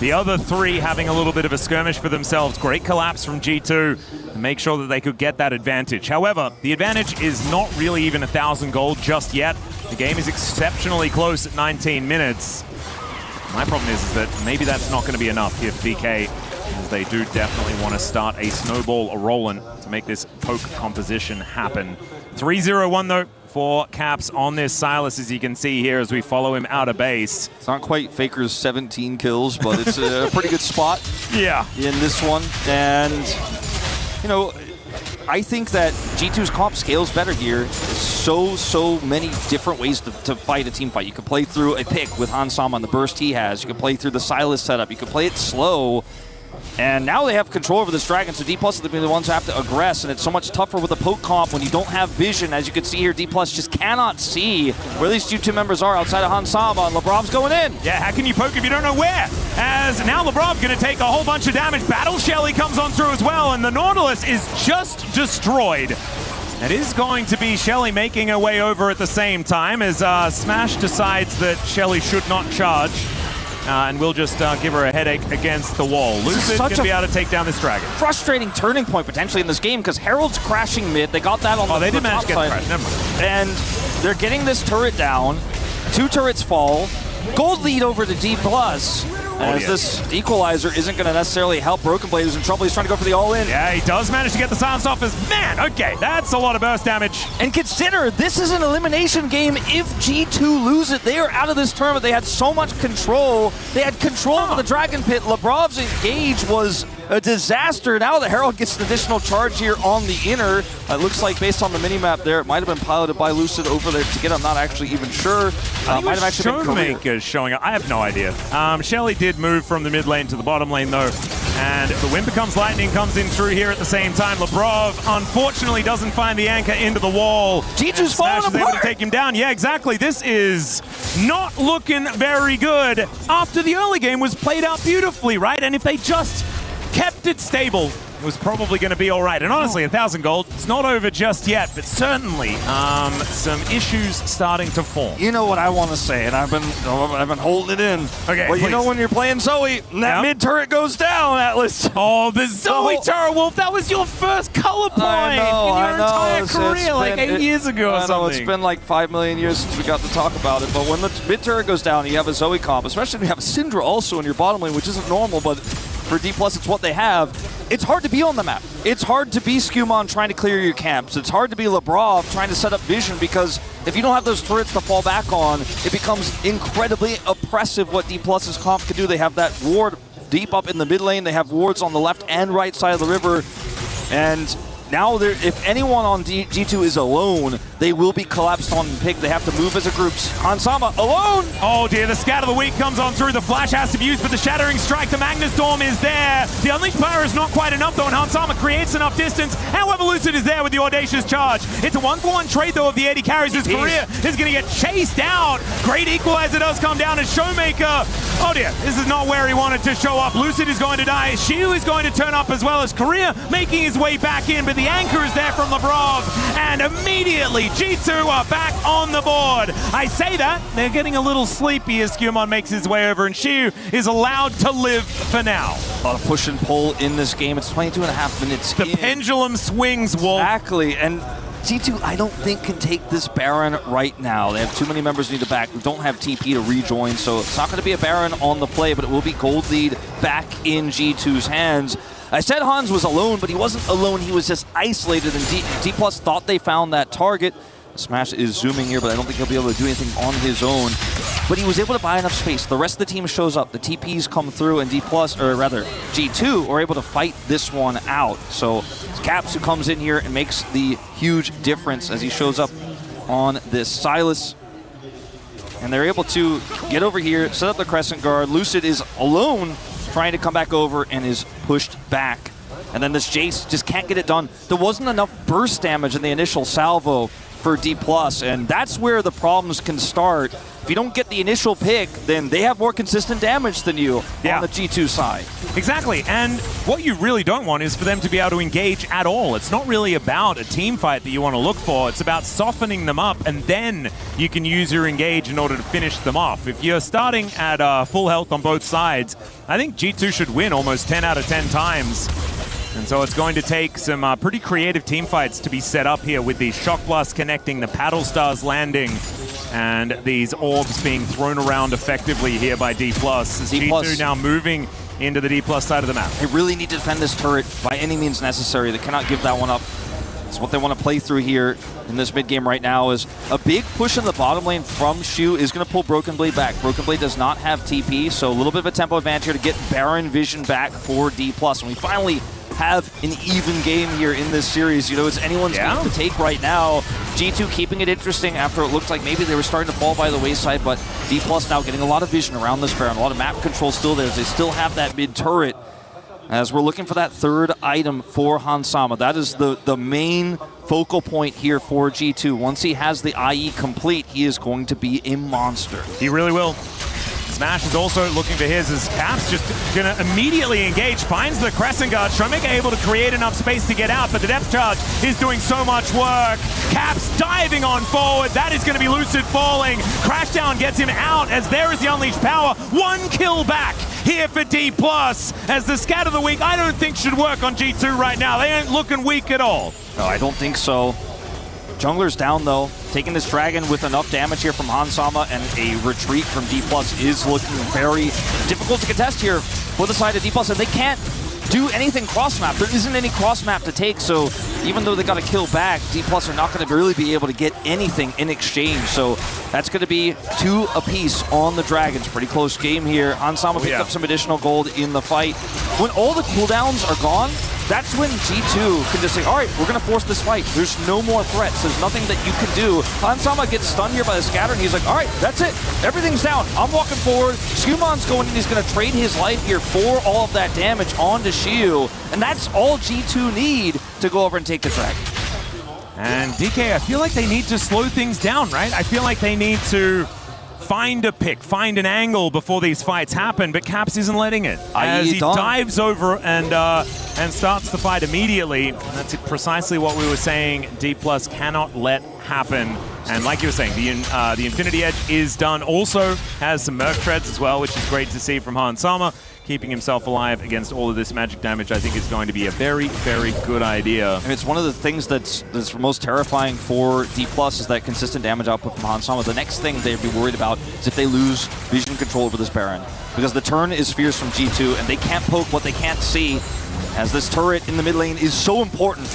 S10: the other three having a little bit of a skirmish for themselves. Great collapse from G2 to make sure that they could get that advantage. However, the advantage is not really even 1,000 gold just yet. The game is exceptionally close at 19 minutes. My problem is that maybe that's not going to be enough here for DK, as they do definitely want to start a snowball a-rolling to make this poke composition happen. 3-0-1 though for Caps on this Sylas, as you can see here as we follow him out of base.
S13: It's not quite Faker's 17 kills, but it's a pretty good spot in this one. And, you know, I think that G2's comp scales better here. There's so many different ways to fight a team fight. You can play through a pick with Hansama on the burst he has. You can play through the Sylas setup. You can play it slow. And now they have control over this dragon, so D+ is the ones who have to aggress, and it's so much tougher with a poke comp when you don't have vision. As you can see here, D+ just cannot see where these G2 members are outside of Hansama, and Labrov's going in.
S10: Yeah, how can you poke if you don't know where? As now Labrov going to take a whole bunch of damage. Battle Shelly comes on through as well, and the Nautilus is just destroyed. It is going to be Shelly making her way over at the same time, as Smash decides that Shelly should not charge. And we'll just give her a headache against the wall. Lucid going to be able to take down this dragon.
S13: Frustrating turning point potentially in this game, because Herald's crashing mid. They got that on
S10: they did
S13: the
S10: manage
S13: top
S10: to get
S13: side.
S10: the crash. Never mind.
S13: And they're getting this turret down. 2 turrets fall. gold lead over to D+. As this equalizer isn't going to necessarily help Broken Blade, who's in trouble. He's trying to go for the all-in.
S10: Yeah, he does manage to get the silence off his man. Okay, that's a lot of burst damage.
S13: And consider, this is an elimination game. If G2 lose it, they are out of this tournament. They had so much control. They had control over the Dragon Pit. Lebrov's engage was a disaster. Now the Herald gets an additional charge here on the inner. It looks like based on the minimap there, it might have been piloted by Lucid over there to get. I'm not actually even sure.
S10: I think
S13: might have actually been
S10: Showmaker showing up. I have no idea. Shelly did move from the mid lane to the bottom lane though. And the Wind Becomes Lightning comes in through here at the same time. Lebrov unfortunately doesn't find the anchor into the wall.
S13: G2's falling apart.
S10: Is able to take him down. Yeah, exactly. This is not looking very good after the early game was played out beautifully, right? And if they just kept it stable, it was probably going to be all right. And honestly, 1,000 gold, it's not over just yet, but certainly some issues starting to form.
S13: You know what I want to say, and I've been holding it in.
S10: Okay,
S13: well, you know when you're playing Zoe, and that mid turret goes down, Atlas.
S10: Oh, the Zoe turret, Wolf, that was your first color point in your entire career, like 8 years ago or something.
S13: It's been like 5 million years since we got to talk about it, but when the mid turret goes down, you have a Zoe comp, especially when you have a Syndra also in your bottom lane, which isn't normal, but for D+, it's what they have. It's hard to be on the map. It's hard to be Skumon trying to clear your camps. It's hard to be Lebrov trying to set up vision, because if you don't have those turrets to fall back on, it becomes incredibly oppressive what D+'s comp can do. They have that ward deep up in the mid lane. They have wards on the left and right side of the river. And now, if anyone on G2 is alone, they will be collapsed on Pig. They have to move as a group. Hansama alone!
S10: Oh dear, the Scat of the Week comes on through. The Flash has to be used, but the Shattering Strike, the Magnus Storm is there. The Unleashed Power is not quite enough though, and Hansama creates enough distance. However, Lucid is there with the Audacious Charge. It's a 1-for-1 trade though of the 80 carries. His career is going to get chased out. Great Equalizer does come down as Showmaker. Oh dear, this is not where he wanted to show up. Lucid is going to die. Shiu is going to turn up as well as Korea making his way back in, but the anchor is there from Lebrov, and immediately G2 are back on the board. I say that, they're getting a little sleepy as Skumon makes his way over, and Shiu is allowed to live for now.
S13: A lot of push and pull in this game. It's 22.5 minutes
S10: The pendulum swings, Wolf.
S13: Exactly, and G2, I don't think, can take this Baron right now. They have too many members need to back. We don't have TP to rejoin, so it's not going to be a Baron on the play, but it will be gold lead back in G2's hands. I said Hans was alone, but he wasn't alone. He was just isolated, and D+ thought they found that target. Smash is zooming here, but I don't think he'll be able to do anything on his own. But he was able to buy enough space. The rest of the team shows up. The TPs come through, and G2 are able to fight this one out. So it's Caps who comes in here and makes the huge difference as he shows up on this Silas. And they're able to get over here, set up the Crescent Guard. Lucid is alone, trying to come back over, and is pushed back. And then this Jace just can't get it done. There wasn't enough burst damage in the initial salvo for D+, and that's where the problems can start. If you don't get the initial pick, then they have more consistent damage than you on the G2 side.
S10: Exactly, and what you really don't want is for them to be able to engage at all. It's not really about a team fight that you want to look for. It's about softening them up, and then you can use your engage in order to finish them off. If you're starting at full health on both sides, I think G2 should win almost 10 out of 10 times. And so it's going to take some pretty creative team fights to be set up here with the Shock Blast connecting, the Paddle Stars landing, and these orbs being thrown around effectively here by D+. As G2 now moving into the D+ side of the map.
S13: They really need to defend this turret by any means necessary. They cannot give that one up. It's what they want to play through here in this mid game right now. Is a big push in the bottom lane from Shu is going to pull Broken Blade back. Broken Blade does not have TP, so a little bit of a tempo advantage here to get Baron Vision back for D+. And we finally have an even game here in this series. You know, it's anyone's game to take right now. G2 keeping it interesting after it looked like maybe they were starting to fall by the wayside, but D+ now getting a lot of vision around this Baron, a lot of map control still there. They still have that mid turret as we're looking for that third item for Hansama. That is the main focal point here for G2. Once he has the IE complete, he is going to be a monster.
S10: He really will. Smash is also looking for his as Caps just going to immediately engage, finds the Crescent Guard. Showmaker able to create enough space to get out, but the depth charge is doing so much work. Caps diving on forward. That is going to be Lucid falling. Crashdown gets him out as there is the Unleashed Power. 1 kill back here for D+, as the Scat of the Week I don't think should work on G2 right now. They ain't looking weak at all.
S13: No, I don't think so. Jungler's down though, taking this dragon with enough damage here from Hansama, and a retreat from D+ is looking very difficult to contest here for the side of D+, and they can't do anything cross-map. There isn't any cross-map to take, so even though they got a kill back, D+ are not going to really be able to get anything in exchange. So that's going to be 2 apiece on the Dragons. Pretty close game here. Hansama picked up some additional gold in the fight. When all the cooldowns are gone, that's when G2 can just say, all right, we're going to force this fight. There's no more threats. There's nothing that you can do. Hansama gets stunned here by the scatter, and he's like, all right, that's it. Everything's down. I'm walking forward. Scumon's going in. He's going to trade his life here for all of that damage onto Shiu, and that's all G2 need to go over and take the dragon.
S10: And DK, I feel like they need to slow things down, right? I feel like they need to find a pick, find an angle before these fights happen, but Caps isn't letting it. As he dives over and starts the fight immediately. And that's precisely what we were saying D+ cannot let happen. And like you were saying, the Infinity Edge is done. Also has some Merc Treads as well, which is great to see from Hansama. Keeping himself alive against all of this magic damage, I think, is going to be a very, very good idea.
S13: And it's one of the things that's most terrifying for D+ is that consistent damage output from Hansama. The next thing they'd be worried about is if they lose vision control over this Baron. Because the turn is fierce from G2, and they can't poke what they can't see, as this turret in the mid lane is so important.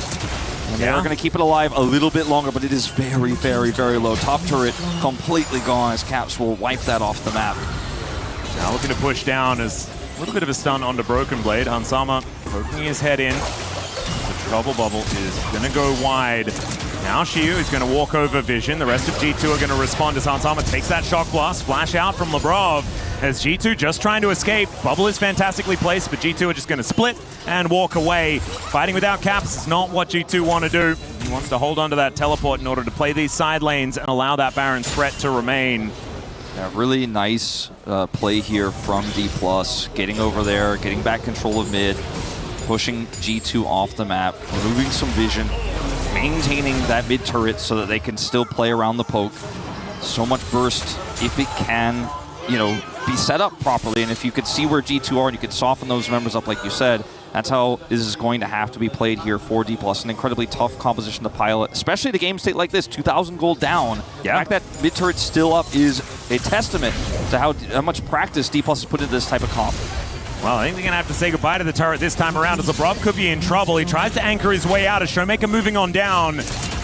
S13: And they are going to keep it alive a little bit longer, but it is very, very, very low. Top turret completely gone, as Caps will wipe that off the map.
S10: Now looking to push down as a little bit of a stun onto Broken Blade. Hansama poking his head in. The Trouble Bubble is going to go wide. Now Shiu is going to walk over Vision. The rest of G2 are going to respond as Hansama takes that Shock Blast. Flash out from Labrov as G2 just trying to escape. Bubble is fantastically placed, but G2 are just going to split and walk away. Fighting without Caps is not what G2 want to do. He wants to hold onto that teleport in order to play these side lanes and allow that Baron's threat to remain.
S13: Yeah, really nice play here from D+, getting over there, getting back control of mid, pushing G2 off the map, removing some vision, maintaining that mid turret so that they can still play around the poke. So much burst if it can, be set up properly, and if you could see where G2 are and you could soften those members up like you said, that's how this is going to have to be played here for D+. An incredibly tough composition to pilot, especially at a game state like this, 2,000 gold down. The fact that mid turret's still up is a testament to how much practice D+ has put into this type of comp.
S10: Well, I think they're going to have to say goodbye to the turret this time around, as Labrov could be in trouble. He tries to anchor his way out as Showmaker moving on down.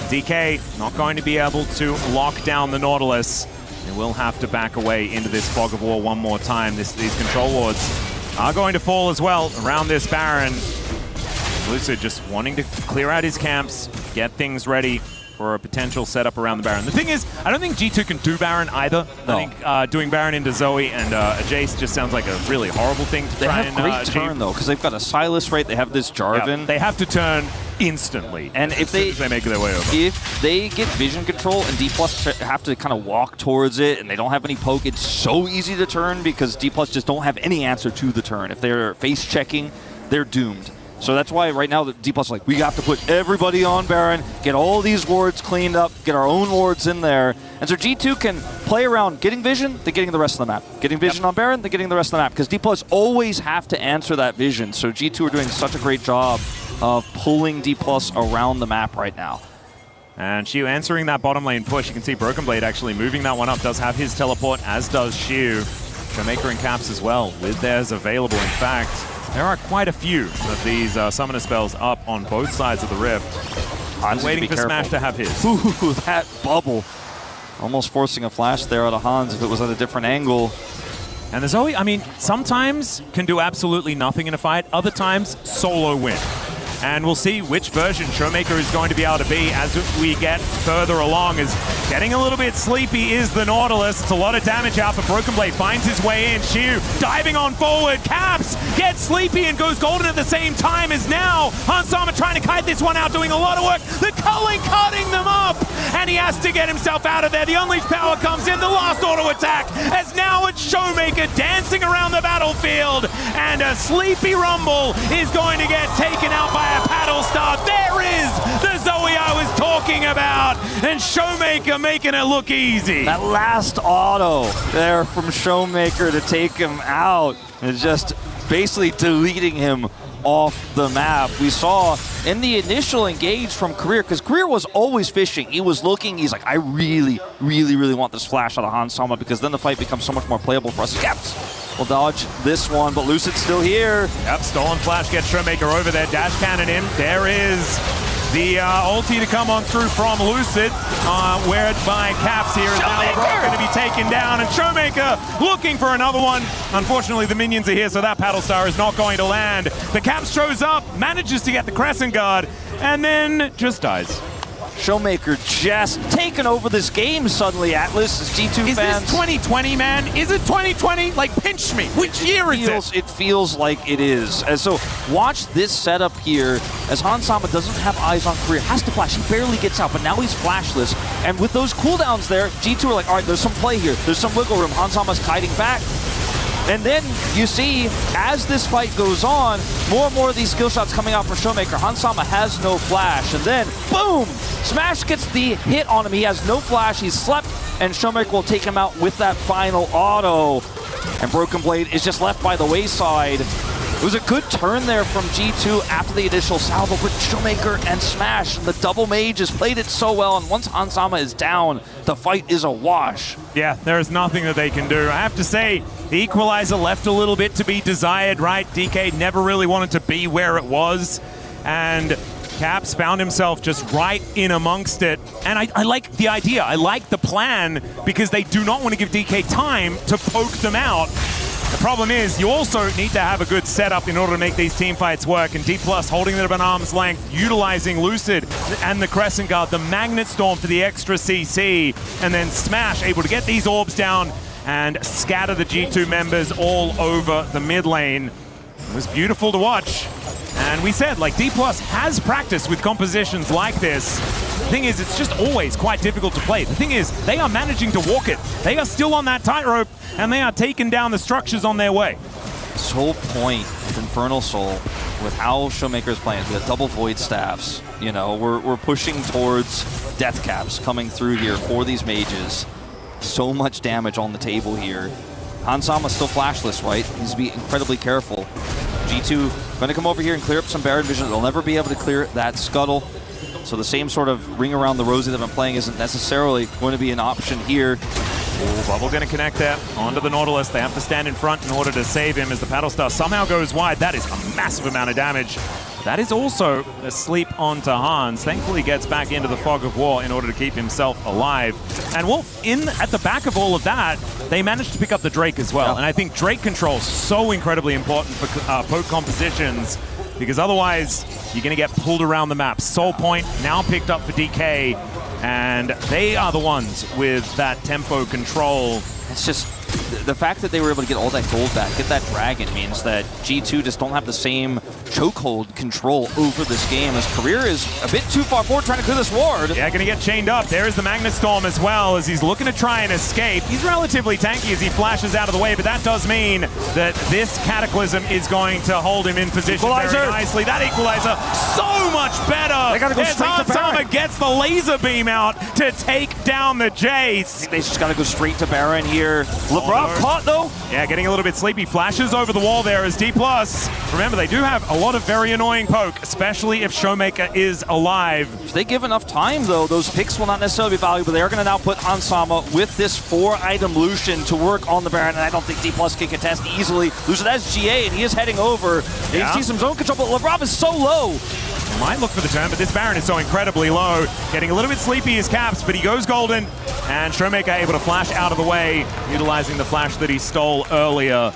S10: DK not going to be able to lock down the Nautilus. They will have to back away into this Fog of War one more time. These control wards are going to fall as well around this Baron. Lucid just wanting to clear out his camps, get things ready for a potential setup around the Baron. The thing is, I don't think G2 can do Baron either. No. I think doing Baron into Zoe and Jace just sounds like a really horrible thing to try and
S13: They have great turn, though, because they've got a Silas, right? They have this Jarvan.
S10: Yeah, they have to turn instantly,
S13: and if
S10: they make their way over.
S13: If they get vision control and D+ have to kind of walk towards it and they don't have any poke, it's so easy to turn because D+ just don't have any answer to the turn. If they're face checking, they're doomed. So that's why right now the D+ is like, we have to put everybody on Baron, get all these wards cleaned up, get our own wards in there. And so G2 can play around getting vision, then getting the rest of the map. Getting vision on Baron, then getting the rest of the map. Because D+ always have to answer that vision. So G2 are doing such a great job of pulling D+ around the map right now.
S10: And Shiu answering that bottom lane push. You can see Broken Blade actually moving that one up. Does have his teleport, as does Shiu. Showmaker and Caps as well, with theirs available. In fact, there are quite a few of these summoner spells up on both sides of the rift. I'm waiting for Smash to have his.
S13: Ooh, that bubble. Almost forcing a flash there out of Hans if it was at a different angle.
S10: And the Zoe, I mean, sometimes can do absolutely nothing in a fight. Other times, solo win. And we'll see which version Showmaker is going to be able to be as we get further along. As getting a little bit sleepy is the Nautilus. It's a lot of damage out, but Broken Blade finds his way in. Shiu diving on forward. Caps gets sleepy and goes golden at the same time as now Hansama trying to kite this one out, doing a lot of work. The culling cutting them up, and he has to get himself out of there. The Unleashed Power comes in, the last auto attack, as now it's Showmaker dancing around the battlefield, and a Sleepy Rumble is going to get taken out by a paddle start. There is the Zoe I was talking about, and Showmaker making it look easy.
S13: That last auto there from Showmaker to take him out is just basically deleting him off the map. We saw in the initial engage from Career, because Career was always fishing. He was looking, he's like, I really, really, really want this flash out of Hans Sama, because then the fight becomes so much more playable for us. Caps will dodge this one, but Lucid's still here.
S10: Yep, stolen flash gets Showmaker over there. Dash cannon in. There is the ulti to come on through from Lucid, whereby Caps here is now going to be taken down, and Showmaker looking for another one. Unfortunately, the minions are here, so that Paddle Star is not going to land. The Caps shows up, manages to get the Crescent Guard, and then just dies.
S13: Showmaker just taking over this game suddenly, Atlas. G2
S10: Is
S13: fans.
S10: this 2020, man? Is it 2020? Like, pinch me. Which year is it?
S13: It feels like it is. And so watch this setup here as Hans Sama doesn't have eyes on Career. Has to flash. He barely gets out, but now he's flashless. And with those cooldowns there, G2 are like, all right, there's some play here. There's some wiggle room. Hans Sama's kiting back. And then you see, as this fight goes on, more and more of these skill shots coming out for Showmaker. Hans Sama has no flash, and then, boom! Smash gets the hit on him. He has no flash, he's slept, and Showmaker will take him out with that final auto. And Broken Blade is just left by the wayside. It was a good turn there from G2 after the initial salvo, but Showmaker and Smash, the double mages, played it so well, and once Hans Sama is down, the fight is a wash.
S10: Yeah, there is nothing that they can do. I have to say, the equalizer left a little bit to be desired, right? DK never really wanted to be where it was, and Caps found himself just right in amongst it. And I like the idea, I like the plan, because they do not want to give DK time to poke them out. The problem is, you also need to have a good setup in order to make these team fights work, and D+ holding them at arm's length, utilizing Lucid and the Crescent Guard, the Magnet Storm for the extra CC, and then Smash able to get these orbs down and scatter the G2 members all over the mid lane. It was beautiful to watch. And we said, like, D+ has practice with compositions like this. The thing is, it's just always quite difficult to play. The thing is, they are managing to walk it. They are still on that tightrope, and they are taking down the structures on their way.
S13: This whole point with Infernal Soul, with how Showmaker is playing, with the double Void Staffs, you know, we're pushing towards Death Caps coming through here for these mages. So much damage on the table here. Hans Sama's still flashless, right? He needs to be incredibly careful. G2 going to come over here and clear up some Baron vision. They'll never be able to clear that scuttle. So the same sort of ring around the rosy they've been playing isn't necessarily going to be an option here.
S10: Ooh, Bubble going to connect there onto the Nautilus. They have to stand in front in order to save him as the Paddle Star somehow goes wide. That is a massive amount of damage. That is also a sleep onto Hans. Thankfully gets back into the Fog of War in order to keep himself alive. And Wolf, at the back of all of that, they managed to pick up the Drake as well. Yeah. And I think Drake control is so incredibly important for poke compositions, because otherwise you're going to get pulled around the map. Soul Point now picked up for DK, and they are the ones with that tempo control.
S13: It's just the fact that they were able to get all that gold back, get that dragon, means that G2 just don't have the same chokehold control over this game, as Career is a bit too far forward trying to clear this ward.
S10: Yeah, going to get chained up. There's the Magnet Storm as well, as he's looking to try and escape. He's relatively tanky as he flashes out of the way, but that does mean that this Cataclysm is going to hold him in position very nicely. That Equalizer, so much better.
S13: They got to go straight to Baron.
S10: Sama gets the laser beam out to take down the Jace.
S13: I think they just got to go straight to Baron here. LeBron caught though.
S10: Yeah, getting a little bit sleepy. Flashes over the wall there as D+. Remember, they do have a lot of very annoying poke, especially if Showmaker is alive.
S13: If they give enough time though, those picks will not necessarily be valuable. They are going to now put Hans Sama with this 4-item Lucian to work on the Baron, and I don't think D+ can contest easily. Lucian has GA, and he is heading over.
S10: Yeah.
S13: You see some zone control, but LeBron is so low.
S10: Might look for the turn, but this Baron is so incredibly low. Getting a little bit sleepy is Caps, but he goes golden, and Showmaker able to flash out of the way, utilizing the flash that he stole earlier.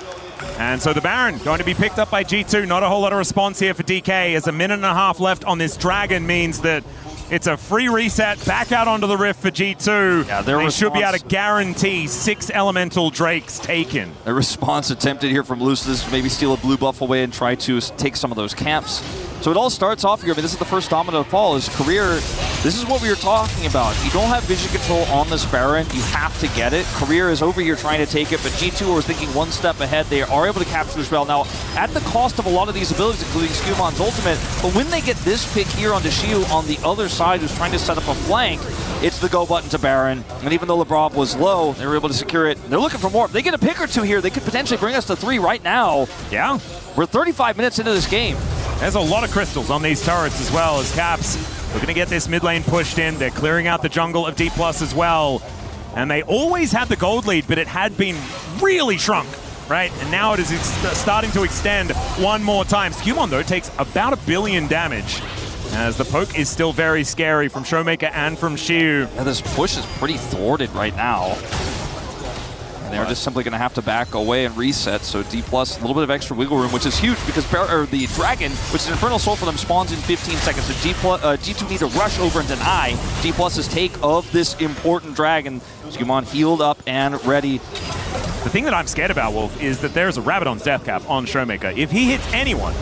S10: And so the Baron going to be picked up by G2. Not a whole lot of response here for DK, as a minute and a half left on this Dragon means that it's a free reset back out onto the Rift for G2.
S13: Yeah,
S10: they should be able to guarantee 6 Elemental Drakes taken.
S13: A response attempted here from Lucidus, maybe steal a blue buff away and try to take some of those camps. So it all starts off here. I mean, this is the first domino to fall. His Career, this is what we were talking about. You don't have vision control on this Baron. You have to get it. Career is over here trying to take it, but G2 was thinking one step ahead. They are able to capture this spell. Now, at the cost of a lot of these abilities, including Skumon's ultimate, but when they get this pick here onto Shiu on the other side, who's trying to set up a flank, it's the go button to Baron. And even though LeBron was low, they were able to secure it. They're looking for more. If they get a pick or two here, they could potentially bring us to 3 right now.
S10: Yeah.
S13: We're 35 minutes into this game.
S10: There's a lot of crystals on these turrets as well as Caps. We're going to get this mid lane pushed in. They're clearing out the jungle of D+ as well. And they always had the gold lead, but it had been really shrunk, right? And now it is starting to extend one more time. Skewmon, though, takes about 1 billion damage, as the poke is still very scary from Showmaker and from Xiu.
S13: Yeah, this push is pretty thwarted right now. And they're just simply going to have to back away and reset, so D+, a little bit of extra wiggle room, which is huge because the Dragon, which is Infernal Soul for them, spawns in 15 seconds, so G2 need to rush over and deny D+'s take of this important Dragon. Skewmon healed up and ready.
S10: The thing that I'm scared about, Wolf, is that there's a Rabadon's death cap on Showmaker. If he hits anyone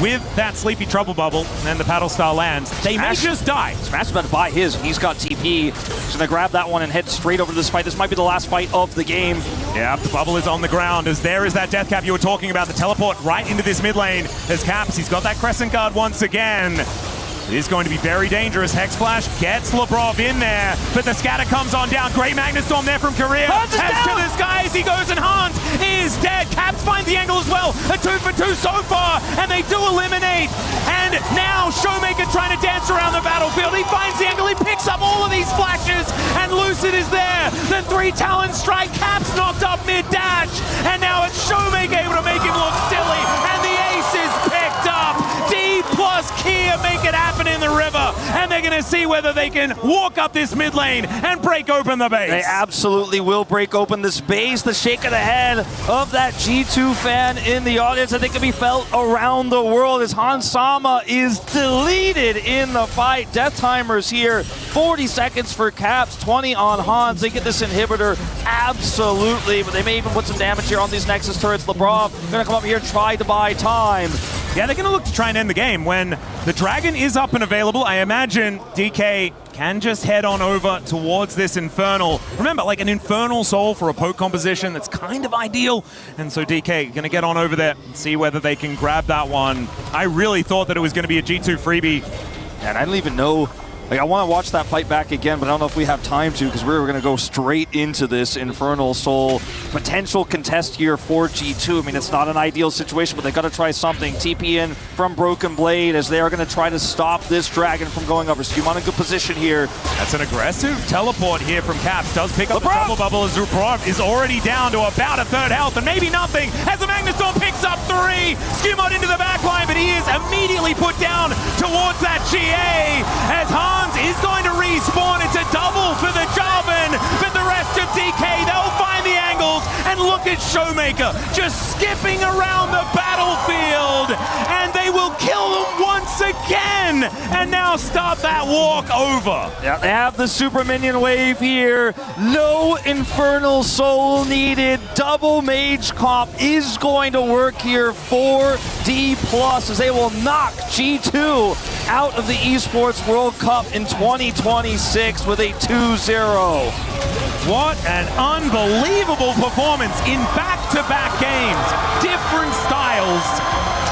S10: with that Sleepy Trouble Bubble and then the Paddle Star lands, they may just die.
S13: Smash is about to buy his, and he's got TP. He's going to grab that one and head straight over to this fight. This might be the last fight of the game.
S10: Yeah, the bubble is on the ground as there is that death cap you were talking about. The teleport right into this mid lane as Caps. He's got that Crescent Guard once again. It is going to be very dangerous. Hex Flash gets Labrov in there, but the scatter comes on down. Great Magnustorm there from Korea.
S13: Hans is
S10: Heads
S13: down.
S10: to the skies, he goes, and Hans is dead. Caps finds the angle as well. A 2 for 2 so far, and they do eliminate. And now Showmaker trying to dance around the battlefield. He finds the angle, he picks up all of these flashes, and Lucid is there. The 3 Talon Strike, Caps knocked up mid-dash, and now it's Showmaker able to make him look silly, and the ace is picked up. D+ Kia make it happen in the river, and they're going to see whether they can walk up this mid lane and break open the base.
S13: They absolutely will break open this base. The shake of the head of that G2 fan in the audience, I think, can be felt around the world as Hans Sama is deleted in the fight. Death timers here, 40 seconds for Caps, 20 on Hans. They get this inhibitor, absolutely, but they may even put some damage here on these Nexus turrets. Labrov going to come up here and try to buy time.
S10: Yeah, they're going to look to try and end the game. When the Dragon is up and available, I imagine DK can just head on over towards this Infernal. Remember, like an Infernal Soul for a poke composition, that's kind of ideal. And so DK going to get on over there and see whether they can grab that one. I really thought that it was going to be a G2 freebie.
S13: And I don't even know. Like, I want to watch that fight back again, but I don't know if we have time to, because we're going to go straight into this Infernal Soul potential contest here for G2. I mean, it's not an ideal situation, but they got to try something. TP in from Broken Blade as they are going to try to stop this Dragon from going over. Skewmon in good position here.
S10: That's an aggressive teleport here from Caps. Does pick up the Trouble Bubble as Labrov is already down to about a third health, and maybe nothing as the Magnustorm picks up 3. Skewmon into the backline, but he is immediately put down towards that GA as Hans is going to respawn. It's a double for the Jarvan, but the rest of DK, they'll find the angles, and look at Showmaker just skipping around the battlefield, and they will kill them once again, and now start that walk over.
S13: Yeah, they have the super minion wave here. No Infernal Soul needed. Double Mage Comp is going to work here for D+, as they will knock G2 out of the Esports World Cup in 2026 with a 2-0.
S10: What an unbelievable performance in back-to-back games. Different styles,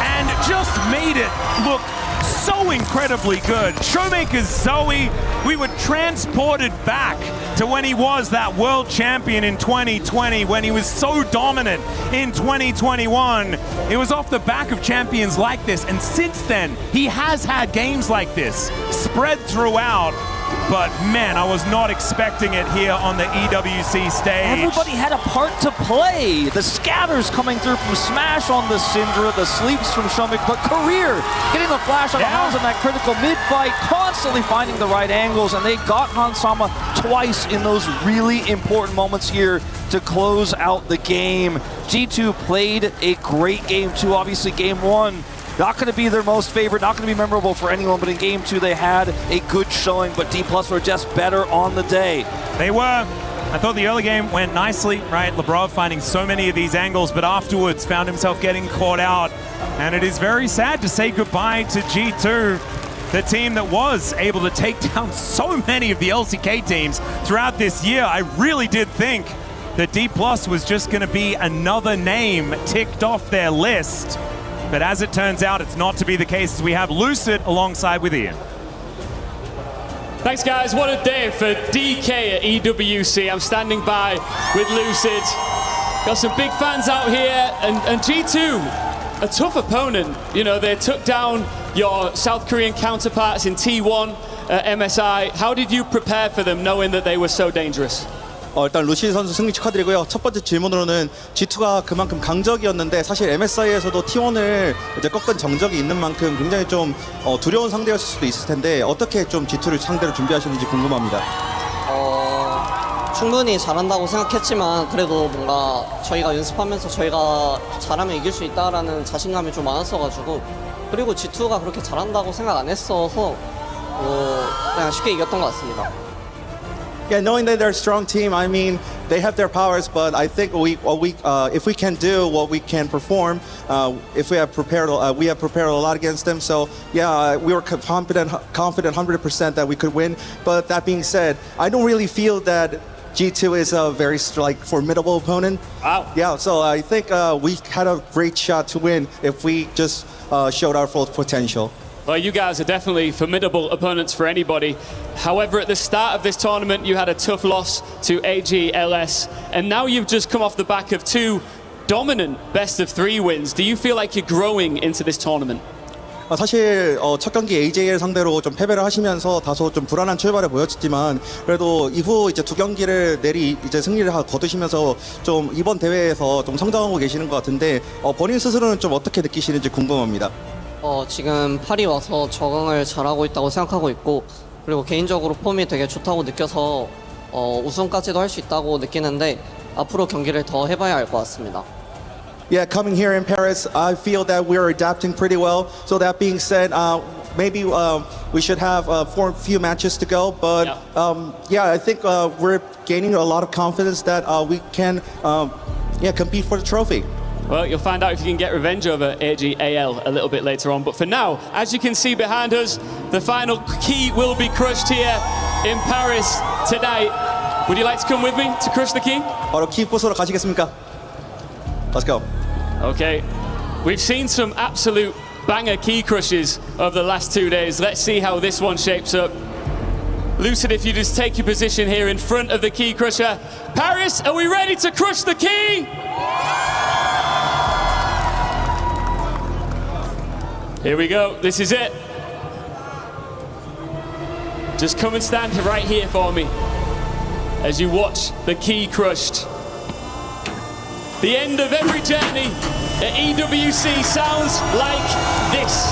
S10: and just made it look so incredibly good. Showmaker's Zoe, we were transported back to when he was that world champion in 2020, when he was so dominant in 2021. It was off the back of champions like this, and since then, he has had games like this spread throughout. But man, I was not expecting it here on the EWC stage.
S13: Everybody had a part to play. The scatters coming through from Smash on the Syndra, the sleeps from Showmaker, but Career getting the flash on the Hans in that critical mid-fight, constantly finding the right angles, and they got Hans Sama twice in those really important moments here to close out the game. G2 played a great game too. Obviously, game 1 not going to be their most favorite, not going to be memorable for anyone, but in game 2 they had a good showing, but D+ were just better on the day.
S10: They were. I thought the early game went nicely, right? Labrov finding so many of these angles, but afterwards found himself getting caught out. And it is very sad to say goodbye to G2, the team that was able to take down so many of the LCK teams throughout this year. I really did think that D+ was just going to be another name ticked off their list. But as it turns out, it's not to be the case, as we have Lucid alongside with Ian.
S7: Thanks, guys. What a day for DK at EWC. I'm standing by with Lucid. Got some big fans out here, and G2 a tough opponent. You know, they took down your South Korean counterparts in T1, MSI. How did you prepare for them knowing that they were so dangerous?
S14: 일단 루시 선수 승리 축하드리고요. 첫 번째 질문으로는 G2가 그만큼 강적이었는데 사실 MSI에서도 T1을 이제 꺾은 정적이 있는 만큼 굉장히 좀 두려운 상대였을 수도 있을 텐데 어떻게 좀 G2를 상대로 준비하셨는지 궁금합니다.
S5: 충분히 잘한다고 생각했지만 그래도 뭔가 저희가 연습하면서 저희가 잘하면 이길 수 있다라는 자신감이 좀 많았어가지고 그리고 G2가 그렇게 잘한다고 생각 안 했어서 그냥 쉽게 이겼던 것 같습니다.
S14: Yeah, knowing that they're a strong team, I mean, they have their powers, but I think if we can do what we can perform, if we have prepared a lot against them. So yeah, we were confident 100% that we could win. But that being said, I don't really feel that G2 is a very formidable opponent.
S7: Wow.
S14: Yeah, so I think we had a great shot to win if we just showed our full potential.
S7: Well, you guys are definitely formidable opponents for anybody. However, at the start of this tournament, you had a tough loss to AGLS, and now you've just come off the back of 2 dominant best-of-3 wins. Do you feel like you're growing into this tournament?
S14: 사실 첫 경기 AJL 상대로 좀 패배를 하시면서 다소 좀 불안한 출발을 보였지만 그래도 이후 이제 2경기를 내리 이제 승리를 거두시면서 좀 이번 대회에서 좀 성장하고 계시는 것 같은데 본인 스스로는 좀 어떻게 느끼시는지 궁금합니다.
S5: 지금 파리 와서 적응을 잘하고 있다고 생각하고 있고 그리고 개인적으로 폼이 되게 좋다고 느껴서 우승까지도 할 수 있다고 느끼는데 앞으로 경기를 더 해봐야 알 것 같습니다.
S14: Yeah, coming here in Paris, I feel that we're adapting pretty well. So that being said, maybe we should have a few matches to go. But yeah, I think we're gaining a lot of confidence that we can compete for the trophy.
S7: Well, you'll find out if you can get revenge over AGAL a little bit later on. But for now, as you can see behind us, the final key will be crushed here in Paris tonight. Would you like to come with me to crush the key?
S14: 바로 키 부스로 가시겠습니까? Let's go.
S7: Okay. We've seen some absolute banger key crushes over the last 2 days. Let's see how this one shapes up. Lucid, if you just take your position here in front of the key crusher. Paris, are we ready to crush the key? Here we go, this is it. Just come and stand right here for me as you watch the key crushed. The end of every journey at EWC sounds like this.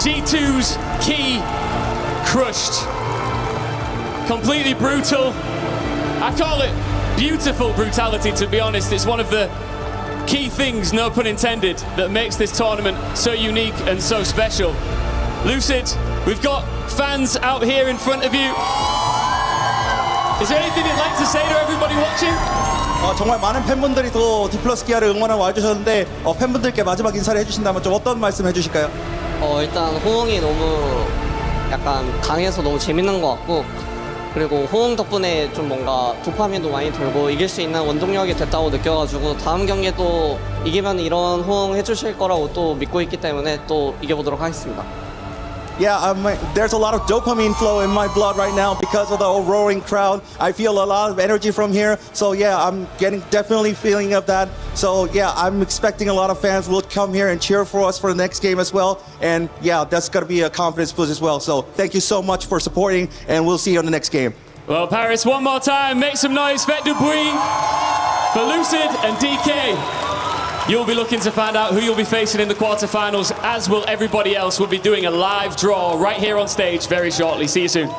S7: G2's key crushed. Completely brutal. I call it beautiful brutality, to be honest. It's one of the key things, no pun intended, that makes this tournament so unique and so special. Lucid, we've got fans out here in front of you. Is there anything you'd like to say to everybody watching?
S14: 정말 많은 팬분들이 또 디플러스 기아를 응원하러 와주셨는데 팬분들께 마지막 인사를 해주신다면 좀 어떤 말씀 해주실까요?
S5: 일단 호응이 너무 약간 강해서 너무 재밌는 것 같고 그리고 호응 덕분에 좀 뭔가 도파민도 많이 돌고 이길 수 있는 원동력이 됐다고 느껴가지고 다음 경기에도 이기면 이런 호응 해주실 거라고 또 믿고 있기 때문에 또 이겨보도록 하겠습니다.
S14: Yeah, there's a lot of dopamine flow in my blood right now because of the roaring crowd. I feel a lot of energy from here. So yeah, I'm definitely feeling of that. So yeah, I'm expecting a lot of fans will come here and cheer for us for the next game as well. And yeah, that's going to be a confidence boost as well. So thank you so much for supporting and we'll see you on the next game.
S7: Well, Paris, one more time, make some noise, faites du bruit for Lucid and DK. You'll be looking to find out who you'll be facing in the quarterfinals, as will everybody else. We'll be doing a live draw right here on stage very shortly. See you soon.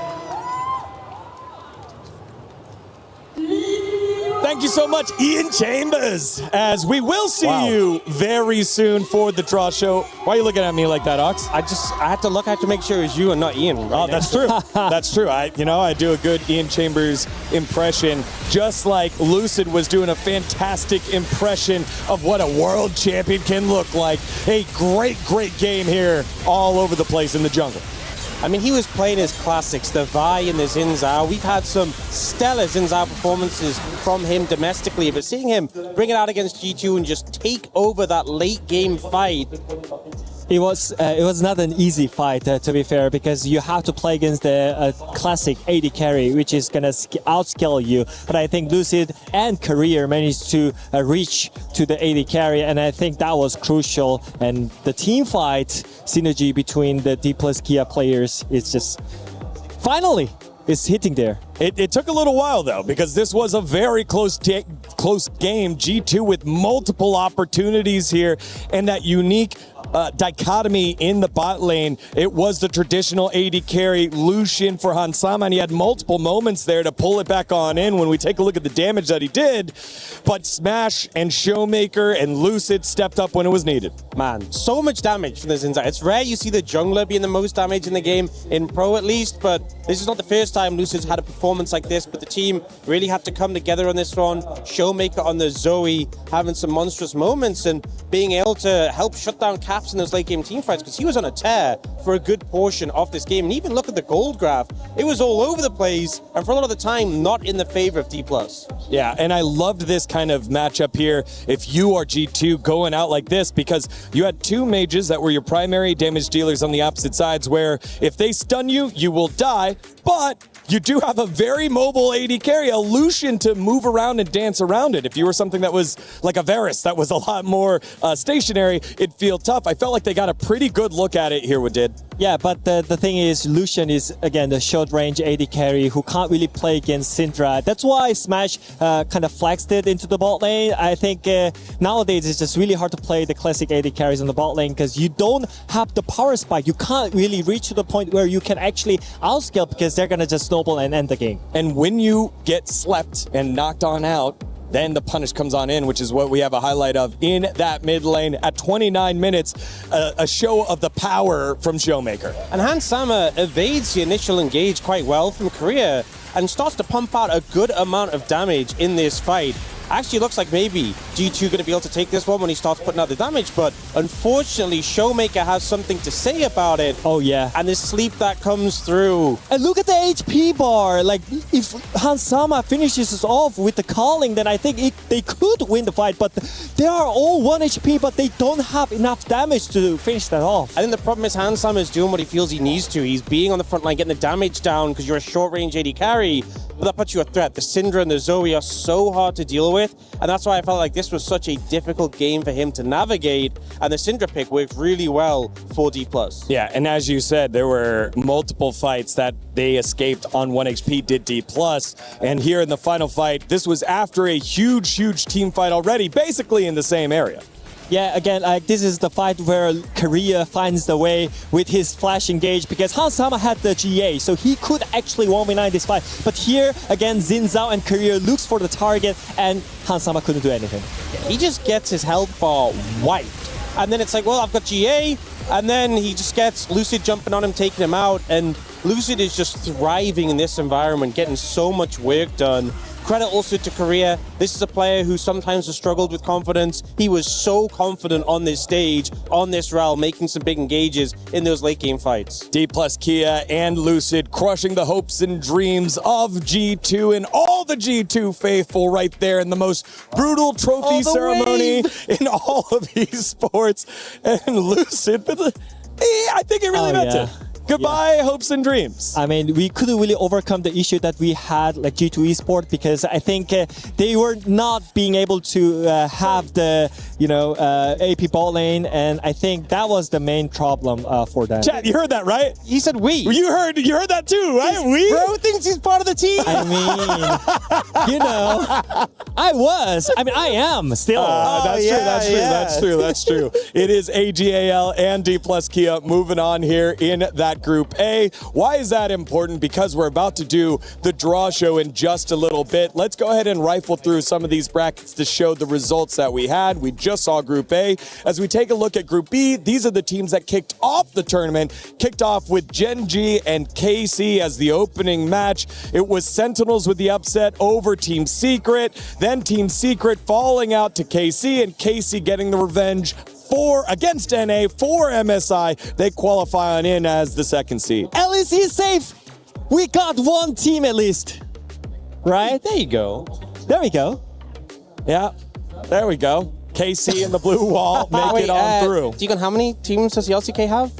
S20: Thank you so much, Ian Chambers, as we will see you very soon for the draw show. Why are you looking at me like that, Ox?
S8: I had to look. I had to make sure it was you and not Ian. Right
S20: That's true. That's true. I do a good Ian Chambers impression, just like Lucid was doing a fantastic impression of what a world champion can look like. A great game here all over the place in the jungle.
S8: I mean, he was playing his classics, the Vi and the Xin Zhao. We've had some stellar Xin Zhao performances from him domestically, but seeing him bring it out against G2 and just take over that late game fight,
S23: It was not an easy fight, to be fair, because you have to play against the classic AD carry, which is gonna outscale you. But I think Lucid and Career managed to reach to the AD carry, and I think that was crucial. And the team fight synergy between the D plus Kia players is just finally is hitting there.
S20: It took a little while, though, because this was a very close game. G2 with multiple opportunities here, and that unique dichotomy in the bot lane. It was the traditional AD carry, Lucian for Hansama, and he had multiple moments there to pull it back on in when we take a look at the damage that he did. But Smash and Showmaker and Lucid stepped up when it was needed.
S8: Man, so much damage from this inside. It's rare you see the jungler being the most damage in the game, in Pro at least, but this is not the first time Lucid's had a performance like this, but the team really had to come together on this one. Showmaker on the Zoe having some monstrous moments and being able to help shut down Caps in those late game team fights, because he was on a tear for a good portion of this game. And even look at the gold graph, it was all over the place, and for a lot of the time not in the favor of D+.
S20: Yeah, and I loved this kind of matchup here if you are G2 going out like this, because you had two mages that were your primary damage dealers on the opposite sides, where if they stun you, you will die, but you do have a very mobile AD carry, a Lucian to move around and dance around it. If you were something that was like a Varus, that was a lot more stationary, it'd feel tough. I felt like they got a pretty good look at it here with Did.
S23: Yeah, but the thing is, Lucian is, again, the short-range AD carry who can't really play against Syndra. That's why Smash kind of flexed it into the bot lane. I think nowadays it's just really hard to play the classic AD carries on the bot lane because you don't have the power spike. You can't really reach to the point where you can actually outscale because they're going to just snowball and end the game.
S20: And when you get slept and knocked on out, then the punish comes on in, which is what we have a highlight of in that mid lane at 29 minutes, a show of the power from Showmaker.
S8: And Hansama evades the initial engage quite well from Korea and starts to pump out a good amount of damage in this fight. Actually, looks like maybe G2 going to be able to take this one when he starts putting out the damage, but unfortunately, Showmaker has something to say about it.
S23: Oh, yeah.
S8: And this sleep that comes through.
S23: And look at the HP bar. Like, if Hansama finishes us off with the calling, then I think they could win the fight, but they are all 1 HP, but they don't have enough damage to finish that off.
S8: I think the problem is Hansama is doing what he feels he needs to. He's being on the front line, getting the damage down because you're a short-range AD carry, but that puts you a threat. The Syndra and the Zoe are so hard to deal with, and that's why I felt like this was such a difficult game for him to navigate, and the Syndra pick worked really well for D+.
S20: Yeah, and as you said, there were multiple fights that they escaped on 1 HP, did D+, and here in the final fight, this was after a huge team fight already, basically in the same area.
S23: Yeah, again, this is the fight where Korea finds the way with his flash engage because Hansama had the GA, so he could actually 1v9 this fight. But here, again, Xin Zhao and Korea looks for the target, and Hansama couldn't do anything.
S8: He just gets his health bar wiped. And then it's like, well, I've got GA, and then he just gets Lucid jumping on him, taking him out, and Lucid is just thriving in this environment, getting so much work done. Credit also to Korea. This is a player who sometimes has struggled with confidence. He was so confident on this stage, on this realm, making some big engages in those late game fights.
S20: D+ Kia and Lucid crushing the hopes and dreams of G2 and all the G2 faithful right there in the most brutal trophy ceremony in all of esports. And Lucid, I think it really meant it. Goodbye, hopes and dreams.
S23: I mean, we couldn't really overcome the issue that we had like G2 Esports because I think they were not being able to have the, AP ball lane, and I think that was the main problem for them.
S20: Chad, you heard that, right?
S8: He said we.
S20: You heard that too, right? We?
S8: Bro thinks he's part of the team.
S23: I mean, I am still.
S20: That's true. It is AGAL and D+ Kia moving on here in that Group A. Why is that important? Because we're about to do the draw show in just a little bit. Let's go ahead and rifle through some of these brackets to show the results that we had. We just saw Group A. As we take a look at Group B, these are the teams that kicked off the tournament. Kicked off with Gen G and KC as the opening match. It was Sentinels with the upset over Team Secret. Then Team Secret falling out to KC, and KC getting the revenge against NA for MSI. They qualify on in as the second seed.
S23: LEC is safe. We got one team at least. Right?
S8: There you go.
S23: There we go.
S20: Yeah, there we go. KC and the blue wall make
S8: Wait,
S20: it on through.
S8: Deacon, how many teams does the LCK have?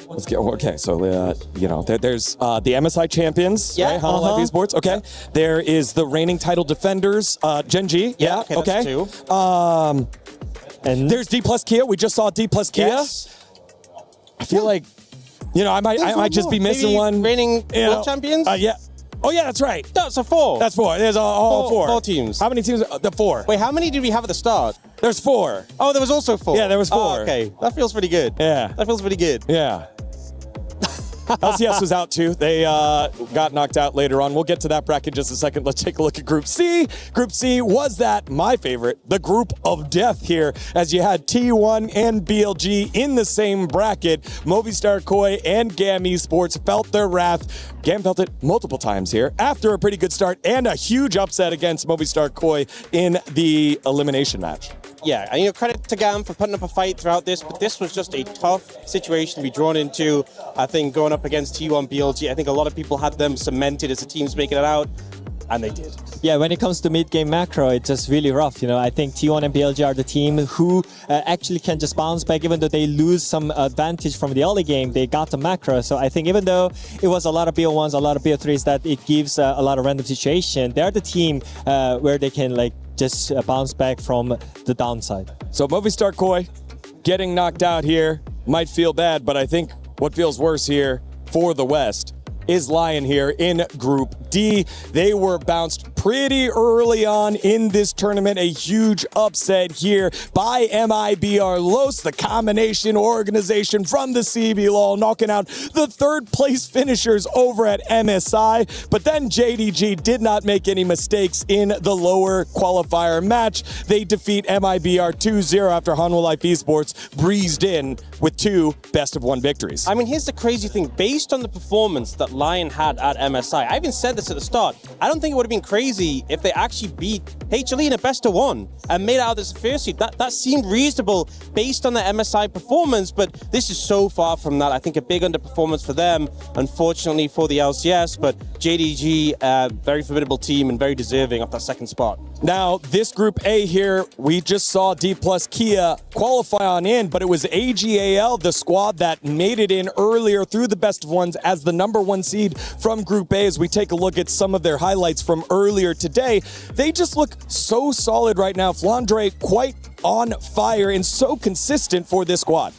S20: Let's get okay. So there's the MSI champions,
S8: Yeah,
S20: right? Hololive
S8: uh-huh.
S20: Esports. Okay. There is the reigning title defenders, Gen G.
S8: Yeah, okay,
S20: Okay.
S8: that's two.
S20: And there's D plus Kia. We just saw D plus Kia.
S8: Yes.
S20: I feel like, I might just be missing
S8: Maybe
S20: one.
S8: reigning world champions?
S20: Yeah. Oh yeah, that's right.
S8: That's a four.
S20: That's four. There's all four.
S8: Four teams.
S20: How many teams? The four.
S8: Wait, how many did we have at the start?
S20: There's four.
S8: Oh, there was also four.
S20: Yeah, there was four.
S8: Oh, okay, that feels pretty good.
S20: Yeah.
S8: That feels pretty good.
S20: Yeah. LCS was out too. They got knocked out later on. We'll get to that bracket in just a second. Let's take a look at Group C. Group C was my favorite, the group of death here, as you had T1 and BLG in the same bracket. Movistar Koi and GAM Esports felt their wrath. GAM felt it multiple times here after a pretty good start and a huge upset against Movistar Koi in the elimination match.
S8: Yeah, and credit to GAM for putting up a fight throughout this, but this was just a tough situation to be drawn into. I think going up against T1 BLG, I think a lot of people had them cemented as the teams making it out, and they did.
S23: Yeah, when it comes to mid-game macro, it's just really rough. I think T1 and BLG are the team who actually can just bounce back, even though they lose some advantage from the early game. They got the macro, so I think even though it was a lot of BO1s, a lot of BO3s, that it gives a lot of random situation, they're the team where they can just bounce back from the downside.
S20: So Movistar Koi getting knocked out here might feel bad, but I think what feels worse here for the West is Lion here in Group D. They were bounced pretty early on in this tournament. A huge upset here by MIBR Los, the combination organization from the CBLOL, knocking out the third place finishers over at MSI. But then JDG did not make any mistakes in the lower qualifier match. They defeat MIBR 2-0 after Hanwha Life Esports breezed in with 2 best-of-1 victories.
S8: I mean, here's the crazy thing. Based on the performance that Lion had at MSI, I even said this at the start, I don't think it would have been crazy if they actually beat HLE in a best-of-1 and made out of this first seed. That seemed reasonable based on the MSI performance, but this is so far from that. I think a big underperformance for them, unfortunately for the LCS, but JDG, very formidable team and very deserving of that second spot.
S20: Now, this Group A here, we just saw D plus Kia qualify on in, but it was AGAL, the squad that made it in earlier through the best-of-1s as the #1 seed from Group A. As we take a look at some of their highlights from earlier today, they just look so solid right now. Flandre quite on fire and so consistent for this squad.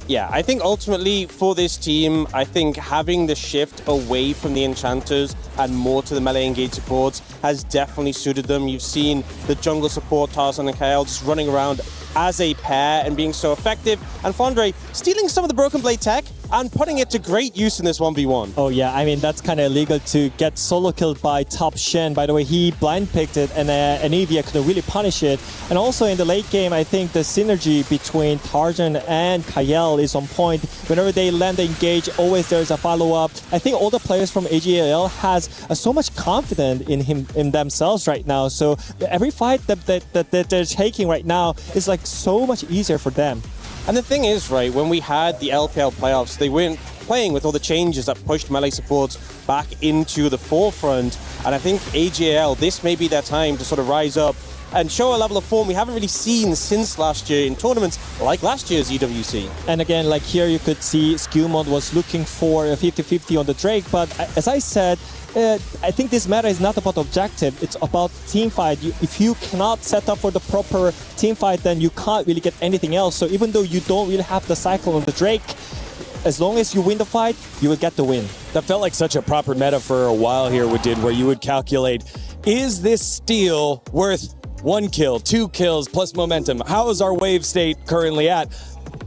S8: Yeah, I think ultimately for this team, I think having the shift away from the Enchanters and more to the melee engaged supports has definitely suited them. You've seen the jungle support, Tarzan and Kael, just running around as a pair and being so effective. And Flandre stealing some of the Broken Blade tech and putting it to great use in this 1v1.
S23: Oh yeah, I mean, that's kind of illegal to get solo killed by top Shen. By the way, he blind picked it and Anivia could really punish it. And also in the late game, I think the synergy between Tarzan and Kael is on point. Whenever they land the engage, always there's a follow-up. I think all the players from AGL has so much confidence in themselves right now. So every fight that they're taking right now is so much easier for them.
S8: And the thing is, right, when we had the LPL playoffs, they weren't playing with all the changes that pushed melee supports back into the forefront. And I think AGL, this may be their time to sort of rise up and show a level of form we haven't really seen since last year in tournaments like last year's EWC.
S23: And again, here you could see Skewmod was looking for a 50-50 on the Drake, but as I said, I think this matter is not about objective, it's about team fight. If you cannot set up for the proper team fight, then you can't really get anything else. So even though you don't really have the cycle on the Drake, as long as you win the fight, you will get the win.
S20: That felt like such a proper meta for a while here, where you would calculate, is this steal worth 1 kill, 2 kills, plus momentum? How is our wave state currently at?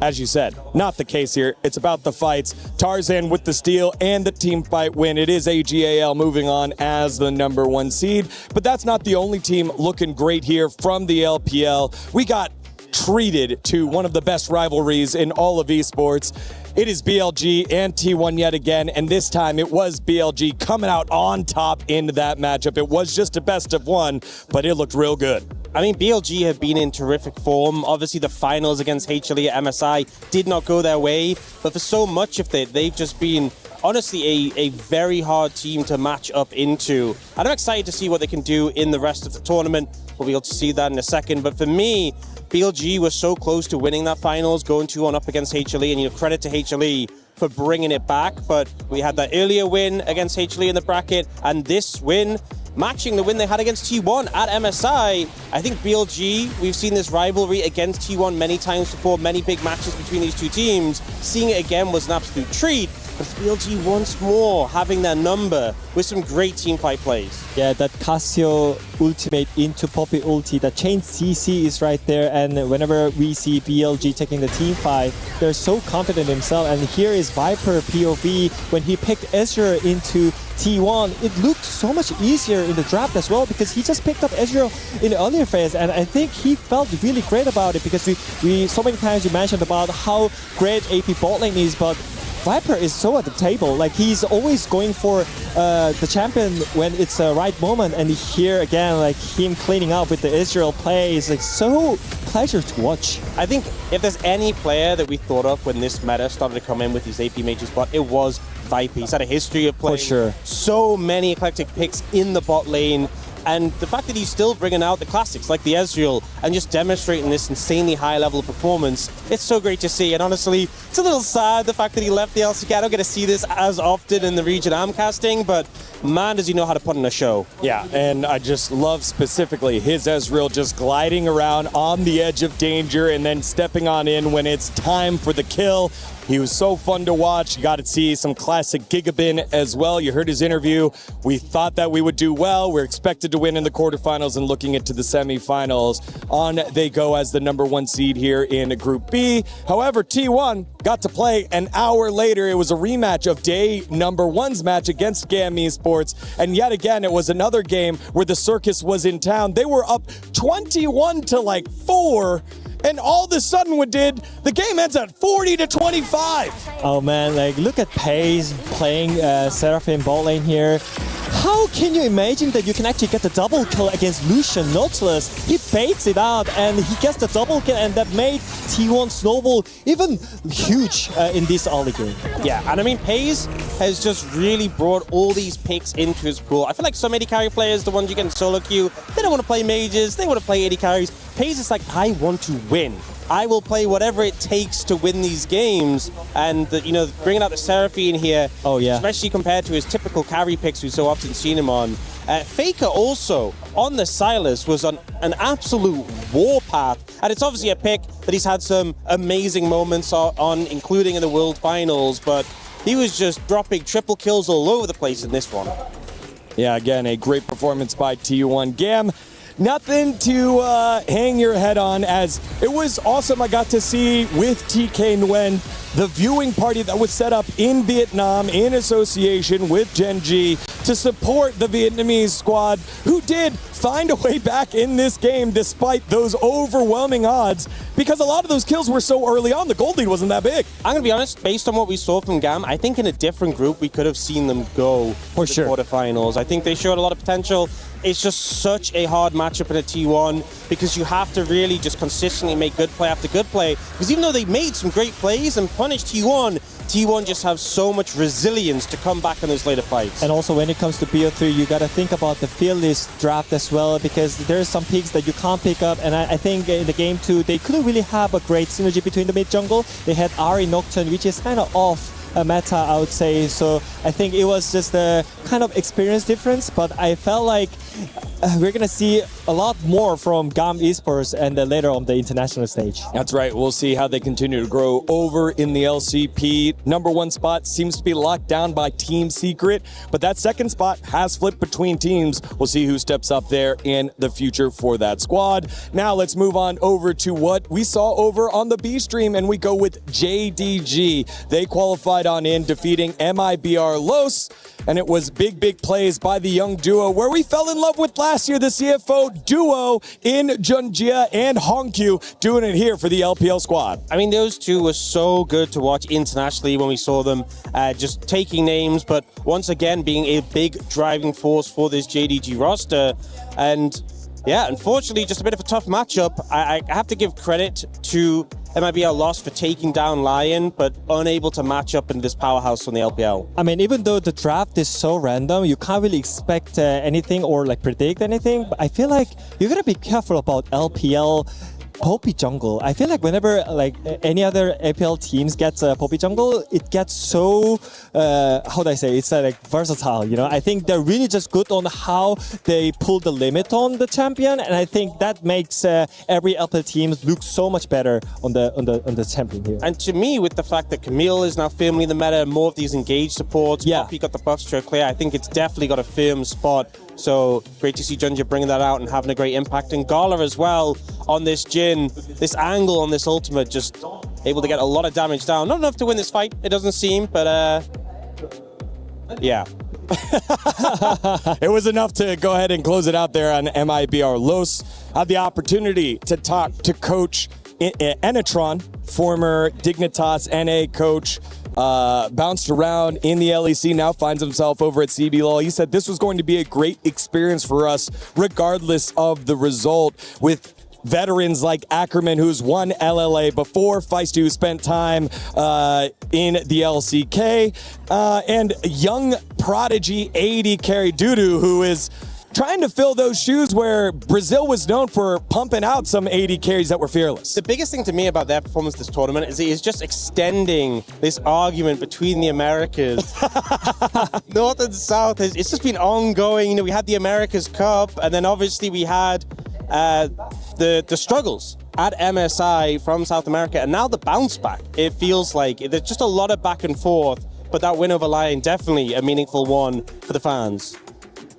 S20: As you said, not the case here. It's about the fights. Tarzan with the steal and the team fight win. It is AGAL moving on as the #1 seed. But that's not the only team looking great here from the LPL. We got treated to one of the best rivalries in all of esports. It is BLG and T1 yet again, and this time it was BLG coming out on top in that matchup. It was just a best-of-1, but it looked real good.
S8: I mean, BLG have been in terrific form. Obviously, the finals against HLE at MSI did not go their way, but for so much of it, they've just been honestly a very hard team to match up into. And I'm excited to see what they can do in the rest of the tournament. We'll be able to see that in a second. But for me, BLG was so close to winning that finals, going 2-1 up against HLE, and credit to HLE for bringing it back. But we had that earlier win against HLE in the bracket, and this win matching the win they had against T1 at MSI. I think BLG, we've seen this rivalry against T1 many times before, many big matches between these two teams. Seeing it again was an absolute treat. But BLG once more having their number with some great teamfight plays.
S3: Yeah, that Casio ultimate into Poppy ulti, that chain CC is right there, and whenever we see BLG taking the team fight, they're so confident in themselves. And here is Viper POV when he picked Ezreal into T1. It looked so much easier in the draft as well because he just picked up Ezreal in the earlier phase, and I think he felt really great about it because we so many times we mentioned about how great AP bot lane is, but Viper is so at the table. Like, he's always going for the champion when it's the right moment, and here again, like him cleaning up with the Israel play is like so pleasure to watch.
S8: I think if there's any player that we thought of when this meta started to come in with these AP mages bot, it was Viper. He's had a history of playing so many eclectic picks in the bot lane. And the fact that he's still bringing out the classics like the Ezreal and just demonstrating this insanely high level of performance, it's so great to see. And honestly, it's a little sad the fact that he left the LCK. I don't get to see this as often in the region I'm casting, but man, does he know how to put on a show.
S20: Yeah, and I just love specifically his Ezreal just gliding around on the edge of danger and then stepping on in when it's time for the kill. He was so fun to watch. You got to see some classic Gigabin as well. You heard his interview. We thought that we would do well. We're expected to win in the quarterfinals and looking into the semifinals. On they go as the #1 seed here in Group B. However, T1 got to play an hour later. It was a rematch of day #1's match against GAM Esports. And yet again, it was another game where the circus was in town. They were up 21-4. And all of a sudden, the game ends at 40-25.
S3: Oh man, like look at Pace playing Seraphim bot lane here. How can you imagine that you can actually get the double kill against Lucian Nautilus? He baits it out and he gets the double kill, and that made T1 snowball even huge in this early game.
S8: Yeah, and I mean, Pace has just really brought all these picks into his pool. I feel like some AD carry players, the ones you get in solo queue, they don't want to play mages, they want to play AD carries. Pace is like, I want to win. I will play whatever it takes to win these games. And, bringing out the Seraphine here, especially compared to his typical carry picks we've so often seen him on. Faker also, on the Silas, was on an absolute warpath. And it's obviously a pick that he's had some amazing moments on, including in the World Finals. But he was just dropping triple kills all over the place in this one.
S20: Yeah, again, a great performance by T1 GAM. Nothing to hang your head on, as it was awesome. I got to see with TK Nguyen the viewing party that was set up in Vietnam in association with Gen G to support the Vietnamese squad, who did find a way back in this game despite those overwhelming odds, because a lot of those kills were so early on. The gold lead wasn't that big.
S8: I'm going to be honest, based on what we saw from GAM, I think in a different group we could have seen them go for the quarterfinals. I think they showed a lot of potential. It's just such a hard matchup in a T1 because you have to really just consistently make good play after good play. Because even though they made some great plays and punished T1, T1 just have so much resilience to come back in those later fights.
S3: And also when it comes to BO3, you got to think about the field list draft as well, because there's some picks that you can't pick up. And I think in the game 2, they couldn't really have a great synergy between the mid jungle. They had Ahri Nocturne, which is kind of off meta, I would say. So I think it was just a kind of experience difference, but I felt like we're going to see a lot more from GAM Esports and then later on the international stage.
S20: That's right. We'll see how they continue to grow over in the LCP. #1 spot seems to be locked down by Team Secret, but that second spot has flipped between teams. We'll see who steps up there in the future for that squad. Now let's move on over to what we saw over on the B stream, and we go with JDG. They qualified on in, defeating MIBR Los, and it was big plays by the young duo where we fell in love with last year, the CFO duo in Junjia and Hongkyu, doing it here for the LPL squad.
S8: I mean, those two were so good to watch internationally when we saw them just taking names, but once again being a big driving force for this JDG roster. And Yeah, unfortunately, just a bit of a tough matchup. I have to give credit to MIBR Lost for taking down Lion, but unable to match up in this powerhouse from the LPL.
S23: I mean, even though the draft is so random, you can't really expect anything or like predict anything. But I feel like you gotta be careful about LPL Poppy Jungle. I feel like whenever like any other APL teams gets a Poppy Jungle, it gets so how do I say? It's like versatile. You know, I think they're really just good on how they pull the limit on the champion, and I think that makes every LPL team look so much better on the champion here.
S8: And to me, with the fact that Camille is now firmly in the meta, more of these engaged supports, Poppy got the buff stroke clear, I think it's definitely got a firm spot. So great to see Junja bringing that out and having a great impact. And Gala as well on this Jhin, this angle on this ultimate, just able to get a lot of damage down. Not enough to win this fight, it doesn't seem, but yeah.
S20: It was enough to go ahead and close it out there on MIBR Los. Had the opportunity to talk to Coach Enetron, former Dignitas NA coach. Bounced around in the LEC, now finds himself over at CBLOL. He said this was going to be a great experience for us, regardless of the result, with veterans like Ackerman, who's won LLA before, Feisty, who spent time in the LCK, and young prodigy AD carry Dudu, who is trying to fill those shoes where Brazil was known for pumping out some AD carries that were fearless.
S8: The biggest thing to me about their performance this tournament is it is just extending this argument between the Americas. North and South, it's just been ongoing. You know, we had the Americas Cup, and then obviously we had the struggles at MSI from South America, and now the bounce back. It feels like there's just a lot of back and forth, but that win over Lion, definitely a meaningful one for the fans.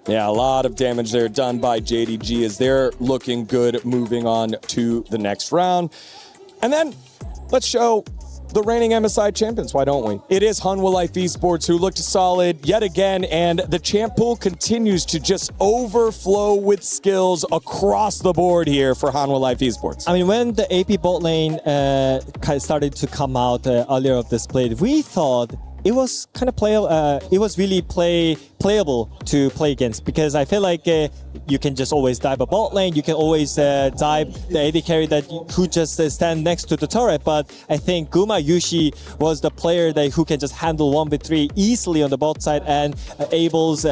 S20: Yeah, a lot of damage there done by JDG as they're looking good moving on to the next round. And then let's show the reigning MSI champions, why don't we? It is Hanwha Life Esports who looked solid yet again, and the champ pool continues to just overflow with skills across the board here for Hanwha Life Esports.
S23: I mean, when the AP bot lane started to come out earlier of the split, we thought it was kind of it was really playable to play against, because I feel like you can just always dive a bot lane, you can always dive the AD carry who just stand next to the turret, but I think Guma Yushi was the player who can just handle 1v3 easily on the bot side, and Abel's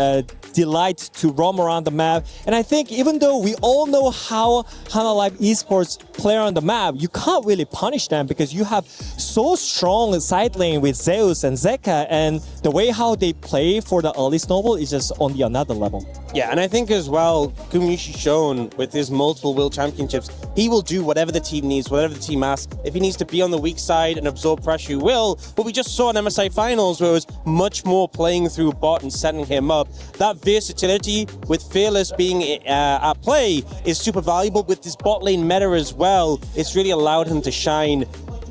S23: delight to roam around the map. And I think even though we all know how Hanwha Life Esports play on the map, you can't really punish them because you have so strong side lane with Zeus and Zeka, and the way how they play for the early snowball is just on the another level.
S8: Yeah, and I think as well, Gumayushi shown with his multiple World Championships, he will do whatever the team needs, whatever the team asks. If he needs to be on the weak side and absorb pressure, he will. But we just saw in MSI Finals where it was much more playing through bot and setting him up. That versatility with Fearless being at play is super valuable. With this bot lane meta as well, it's really allowed him to shine.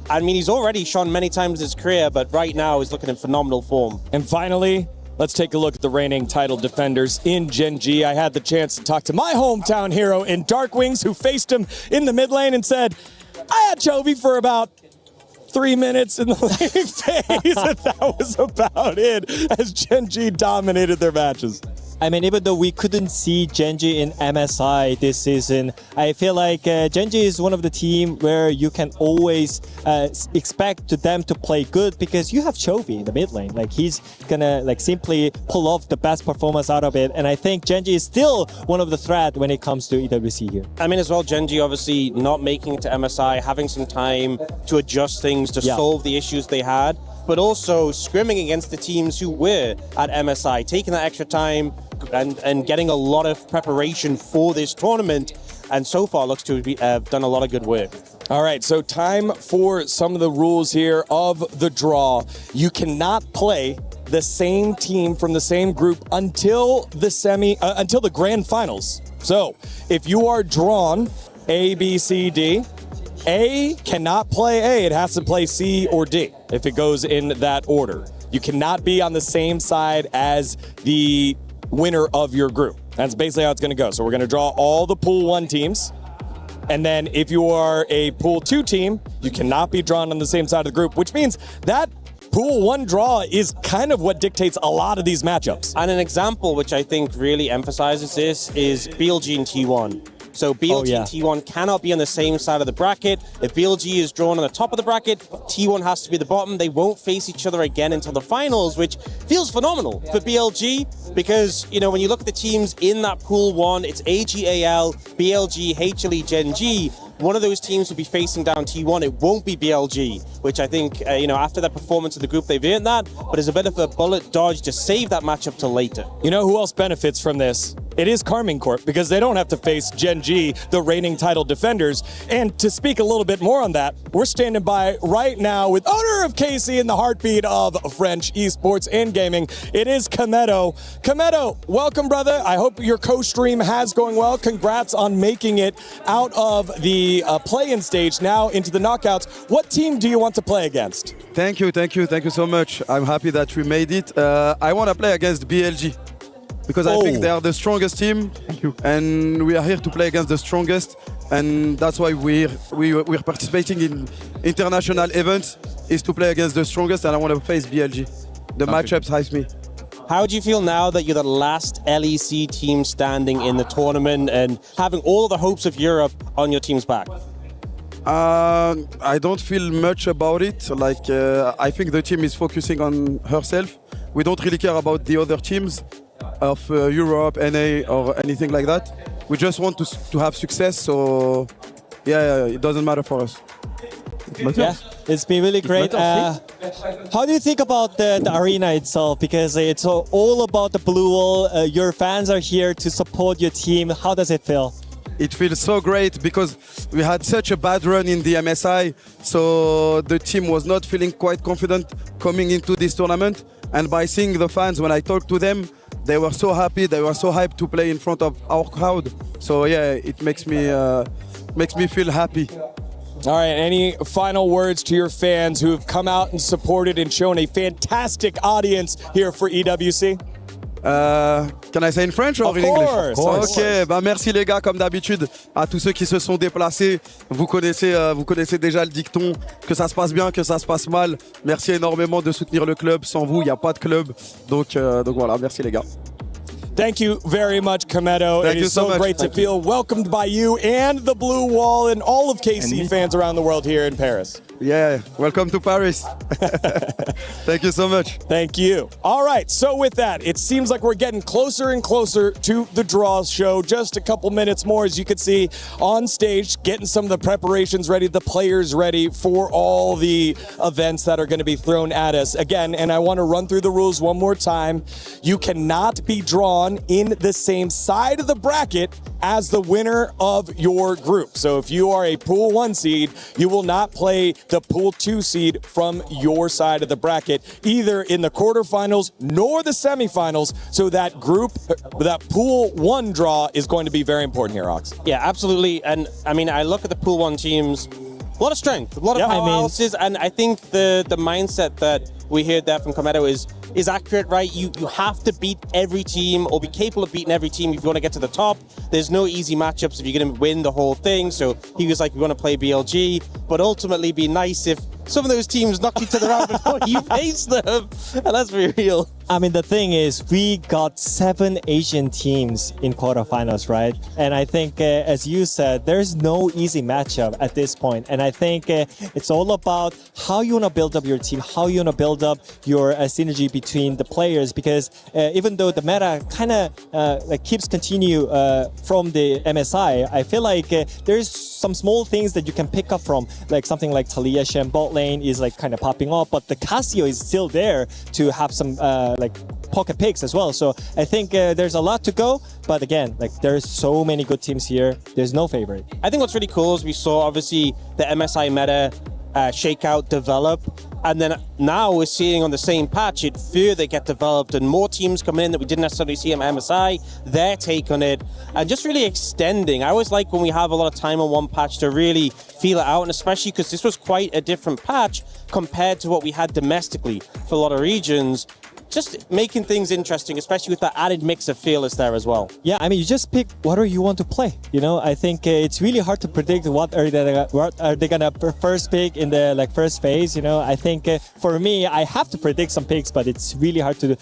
S8: I mean, he's already shone many times in his career, but right now he's looking in phenomenal form.
S20: And finally, let's take a look at the reigning title defenders in Gen G. I had the chance to talk to my hometown hero in Dark Wings, who faced him in the mid lane and said, I had Chovy for about 3 minutes in the lane phase, and that was about it, as Gen G dominated their matches.
S23: I mean, even though we couldn't see Genji in MSI this season, I feel like Genji is one of the team where you can always expect them to play good, because you have Chovy in the mid lane. Like, he's gonna simply pull off the best performance out of it. And I think Genji is still one of the threat when it comes to EWC here.
S8: I mean, as well, Genji obviously not making it to MSI, having some time to adjust things, to solve the issues they had, but also scrimming against the teams who were at MSI, taking that extra time and getting a lot of preparation for this tournament, and so far looks to have done a lot of good work.
S20: All right, so time for some of the rules here of the draw. You cannot play the same team from the same group until the grand finals. So if you are drawn A, B, C, D, A cannot play A, it has to play C or D if it goes in that order. You cannot be on the same side as the winner of your group. That's basically how it's going to go. So we're going to draw all the Pool 1 teams, and then if you are a Pool 2 team, you cannot be drawn on the same side of the group, which means that Pool 1 draw is kind of what dictates a lot of these matchups.
S8: And an example which I think really emphasizes this is BLG and T1. So BLG
S23: yeah.
S8: and T1 cannot be on the same side of the bracket. If BLG is drawn on the top of the bracket, T1 has to be the bottom. They won't face each other again until the finals, which feels phenomenal for BLG because, you know, when you look at the teams in that pool one, it's AGAL, BLG, HLE, Gen G. One of those teams will be facing down T1. It won't be BLG, which I think, you know, after their performance in the group, they've earned that, but it's a bit of a bullet dodge to save that matchup till later.
S20: You know who else benefits from this? It is Carmine Corp, because they don't have to face Gen G, the reigning title defenders. And to speak a little bit more on that, we're standing by right now with owner of KC and the heartbeat of French esports and gaming. It is Kameto. Kameto, welcome, brother. I hope your co-stream has going well. Congrats on making it out of the play-in stage now into the knockouts. What team do you want to play against?
S1: Thank you so much. I'm happy that we made it. I want to play against BLG because I think they are the strongest team. Thank you. And we are here to play against the strongest, and that's why we're participating in international events is to play against the strongest, and I want to face BLG. The matchups hype me.
S8: How do you feel now that you're the last LEC team standing in the tournament and having all the hopes of Europe on your team's back?
S1: I don't feel much about it. Like I think the team is focusing on herself. We don't really care about the other teams of Europe, NA, or anything like that. We just want to have success. So yeah, it doesn't matter for us.
S23: Yeah, it's been really great. How do you think about the arena itself? Because it's all about the blue wall. Your fans are here to support your team. How does it feel?
S1: It feels so great because we had such a bad run in the MSI, so the team was not feeling quite confident coming into this tournament. And by seeing the fans, when I talked to them, they were so happy, they were so hyped to play in front of our crowd. So yeah, it makes me feel happy.
S20: All right, any final words to your fans who have come out and supported and shown a fantastic audience here for EWC?
S1: Can I say in French or in English? Ok, bah merci les gars, comme d'habitude, à tous ceux qui se sont déplacés. Vous connaissez déjà le dicton, que ça se passe bien, que ça se passe mal. Merci énormément de soutenir le club. Sans vous, il n'y a pas de club. Donc voilà, merci les gars.
S20: Thank you very much, Kameto. It is so great to feel welcomed by you and the Blue Wall and all of KC fans around the world here in Paris.
S1: Yeah, welcome to Paris. Thank you so much.
S20: Thank you. All right, so with that, it seems like we're getting closer and closer to the draw show. Just a couple minutes more, as you can see, on stage, getting some of the preparations ready, the players ready for all the events that are going to be thrown at us. Again, and I want to run through the rules one more time. You cannot be drawn in the same side of the bracket as the winner of your group. So if you are a Pool 1 seed, you will not play the Pool 2 seed from your side of the bracket, either in the quarterfinals nor the semifinals. So that Pool 1 draw is going to be very important here, Ox.
S8: Yeah, absolutely. And I mean, I look at the Pool 1 teams, a lot of strength, a lot of powerhouses, and I think the mindset that we heard there from Kameto is accurate, right? You have to beat every team or be capable of beating every team if you want to get to the top. There's no easy matchups if you're going to win the whole thing. So he was like, we want to play BLG, but ultimately it'd be nice if some of those teams knock each other out before you face them. And let's be real.
S23: I mean, the thing is, we got 7 Asian teams in quarterfinals, right? And I think, as you said, there's no easy matchup at this point. And I think it's all about how you want to build up your team, how you want to build up your synergy between the players. Because even though the meta kind of keeps continue from the MSI, I feel like there's some small things that you can pick up from, like something like Talia Shen bot lane is like kind of popping up, but the Casio is still there to have some like pocket picks as well. So I think there's a lot to go, but again, like there's so many good teams here. There's no favorite.
S8: I think what's really cool is we saw obviously the MSI meta shakeout develop, and then now we're seeing on the same patch it further get developed and more teams come in that we didn't necessarily see on MSI, their take on it, and just really extending. I always like when we have a lot of time on one patch to really feel it out, and especially because this was quite a different patch compared to what we had domestically for a lot of regions. just making things interesting, especially with that added mix of fearless there as well.
S3: Yeah, I mean, you just pick whatever you want to play. You know, I think it's really hard to predict what are they gonna first pick in the first phase. You know, I think for me, I have to predict some picks, but it's really hard to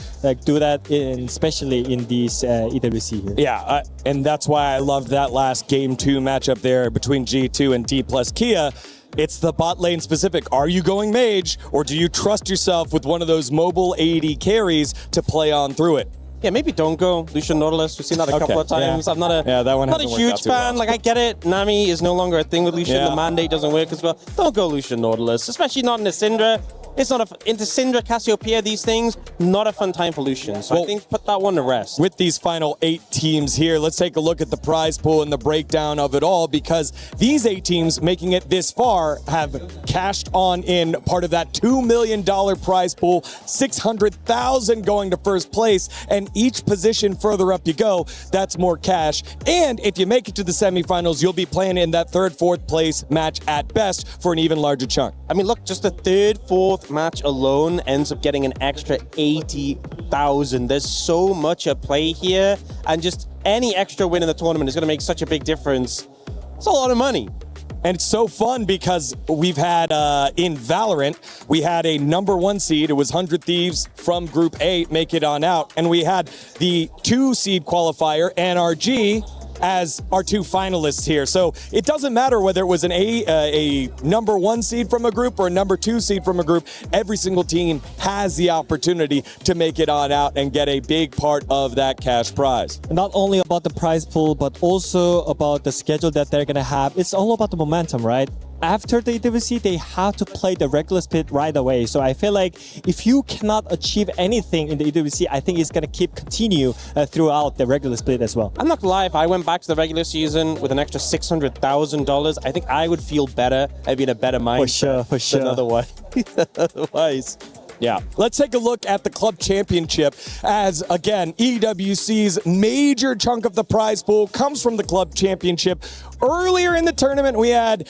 S3: do that, especially in these EWC here.
S20: Yeah, and that's why I loved that last Game 2 matchup there between G2 and D plus Kia. It's the bot lane specific. Are you going mage, or do you trust yourself with one of those mobile AD carries to play on through it?
S8: Yeah, maybe don't go Lucian Nautilus. We've seen that a couple of times.
S20: Yeah.
S8: I'm not a huge fan. Like, I get it. Nami is no longer a thing with Lucian.
S20: Yeah.
S8: The mandate doesn't work as well. Don't go Lucian Nautilus, especially not in the Syndra. It's not into Syndra, Cassiopeia, these things, not a fun time for Lucian. So I think put that one to rest.
S20: With these final 8 teams here, let's take a look at the prize pool and the breakdown of it all, because these 8 teams making it this far have cashed on in part of that $2 million prize pool, $600,000 going to first place, and each position further up you go, that's more cash. And if you make it to the semifinals, you'll be playing in that 3rd, 4th place match at best for an even larger chunk.
S8: I mean, look, just the 3rd, 4th match alone ends up getting an extra 80,000. There's so much at play here, and just any extra win in the tournament is going to make such a big difference. It's a lot of money.
S20: And it's so fun because we've had, in Valorant, we had a number 1 seed. It was 100 Thieves from Group A make it on out. And we had the 2 seed qualifier, NRG, as our 2 finalists here. So it doesn't matter whether it was a number 1 seed from a group or a number 2 seed from a group. Every single team has the opportunity to make it on out and get a big part of that cash prize.
S3: Not only about the prize pool, but also about the schedule that they're gonna have. It's all about the momentum, right? After the EWC, they have to play the regular split right away. So I feel like if you cannot achieve anything in the EWC, I think it's going to continue throughout the regular split as well.
S8: I'm not gonna lie, if I went back to the regular season with an extra $600,000, I think I would feel better. I'd be in a better mindset
S3: for sure.
S8: than otherwise.
S20: Yeah, let's take a look at the club championship as, again, EWC's major chunk of the prize pool comes from the club championship. Earlier in the tournament, we had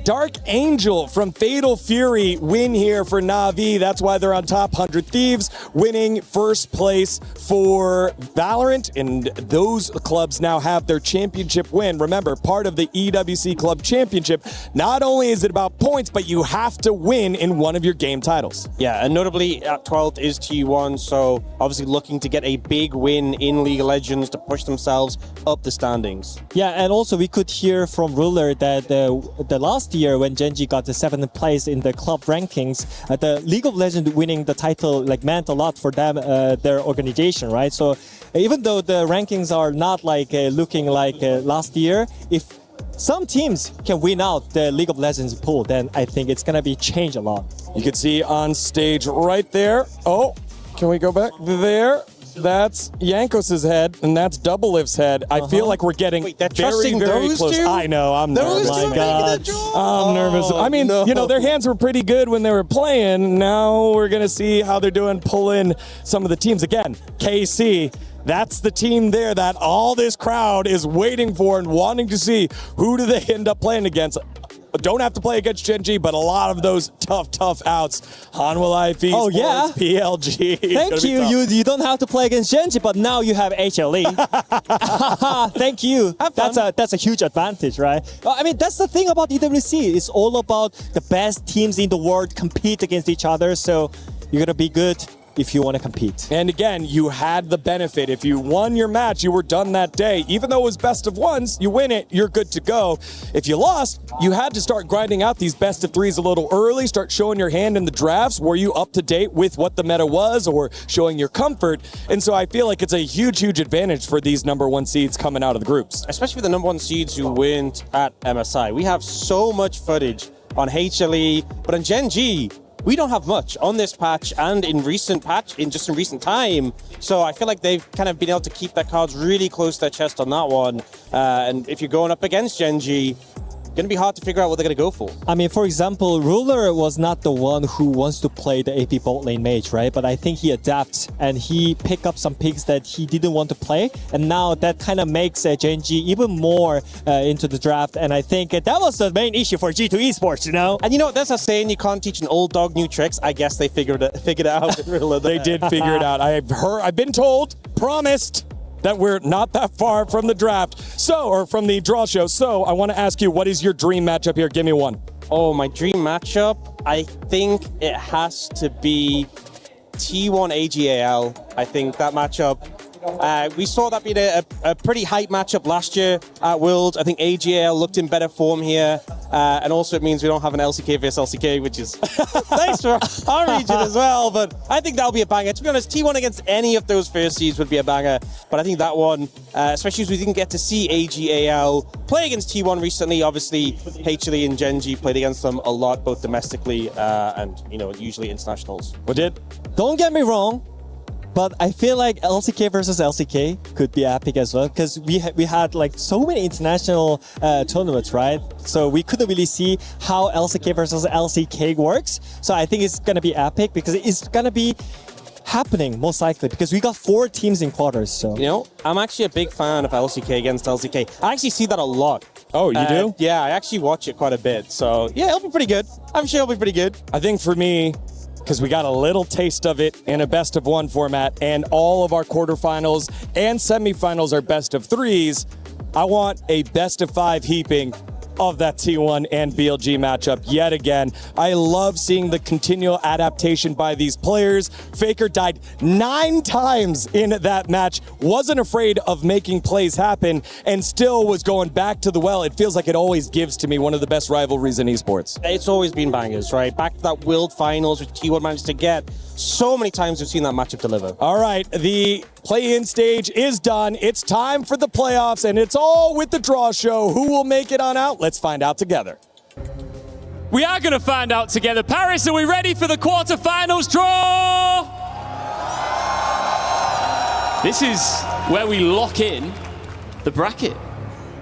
S20: Dark Angel from Fatal Fury win here for Na'Vi. That's why they're on top. 100 Thieves winning first place for Valorant, and those clubs now have their championship win. Remember, part of the EWC Club Championship, not only is it about points, but you have to win in one of your game titles.
S8: Yeah, and notably at 12th is T1, so obviously looking to get a big win in League of Legends to push themselves up the standings.
S3: Yeah, and also we could hear from Ruler that the last year when Gen.G got the 7th place in the club rankings, the League of Legends winning the title meant a lot for them, their organization, right? So even though the rankings are not looking like last year, if some teams can win out the League of Legends pool, then I think it's gonna be changed a lot.
S20: You can see on stage right there. Oh, can we go back there? That's Yankos' head, and that's Double Lift's head. I feel like we're getting very, very close.
S8: Two?
S20: I know, I'm nervous.
S8: Oh my God.
S20: I'm nervous. I mean, you know, their hands were pretty good when they were playing. Now we're going to see how they're doing, pull in some of the teams. Again, KC, that's the team there that all this crowd is waiting for and wanting to see. Who do they end up playing against? Don't have to play against Gen.G, but a lot of those tough outs. Hanwha Life Esports, PLG.
S3: Thank you. You don't have to play against Gen.G, but now you have HLE. Thank you. That's a huge advantage, right? I mean, that's the thing about EWC. It's all about the best teams in the world compete against each other. So you're gonna be good if you want to compete.
S20: And again, you had the benefit. If you won your match, you were done that day. Even though it was best of ones, you win it, you're good to go. If you lost, you had to start grinding out these best of threes a little early, start showing your hand in the drafts. Were you up to date with what the meta was, or showing your comfort? And so I feel like it's a huge advantage for these number 1 seeds coming out of the groups.
S8: Especially for the number 1 seeds who went at MSI. We have so much footage on HLE, but on Gen.G, we don't have much on this patch and in recent time. So I feel like they've kind of been able to keep their cards really close to their chest on that one. And if you're going up against Gen.G, going to be hard to figure out what they're going to go for.
S3: I mean, for example, Ruler was not the one who wants to play the AP bot lane mage, right? But I think he adapts and he picked up some picks that he didn't want to play. And now that kind of makes Genji even more into the draft. And I think that was the main issue for G2 Esports, you know?
S8: And you know, there's a saying, you can't teach an old dog new tricks. I guess they figured it out with Ruler.
S20: They did figure it out. I've been told, promised, that we're not that far from the draft, or from the draw show. So I want to ask you, what is your dream matchup here? Give me one.
S8: Oh, my dream matchup? I think it has to be T1 AGAL. I think that matchup, we saw that being a pretty hype matchup last year at Worlds. I think AGAL looked in better form here. And also it means we don't have an LCK versus LCK, which is nice for our region as well. But I think that'll be a banger. To be honest, T1 against any of those first seeds would be a banger. But I think that one, especially as we didn't get to see AGAL play against T1 recently. Obviously, HLE and Genji played against them a lot, both domestically and, you know, usually internationals.
S20: What did?
S3: Don't get me wrong, but I feel like LCK versus LCK could be epic as well, because we had like so many international tournaments, right? So we couldn't really see how LCK versus LCK works. So I think it's gonna be epic because it's gonna be happening most likely because we got 4 teams in quarters. So
S8: you know, I'm actually a big fan of LCK against LCK. I actually see that a lot.
S20: Oh, you do?
S8: Yeah, I actually watch it quite a bit. So yeah, it'll be pretty good. I'm sure it'll be pretty good.
S20: I think for me, because we got a little taste of it in a best of 1 format, and all of our quarterfinals and semifinals are best of 3s. I want a best of 5 heaping of that T1 and BLG matchup yet again. I love seeing the continual adaptation by these players. Faker died 9 times in that match, wasn't afraid of making plays happen, and still was going back to the well. It feels like it always gives to me one of the best rivalries in esports.
S8: It's always been bangers, right? Back to that World Finals which T1 managed to get. So many times we've seen that matchup deliver.
S20: All right, the play-in stage is done. It's time for the playoffs, and it's all with the draw show. Who will make it on out? Let's find out together.
S7: We are going to find out together. Paris, are we ready for the quarterfinals draw? This is where we lock in the bracket,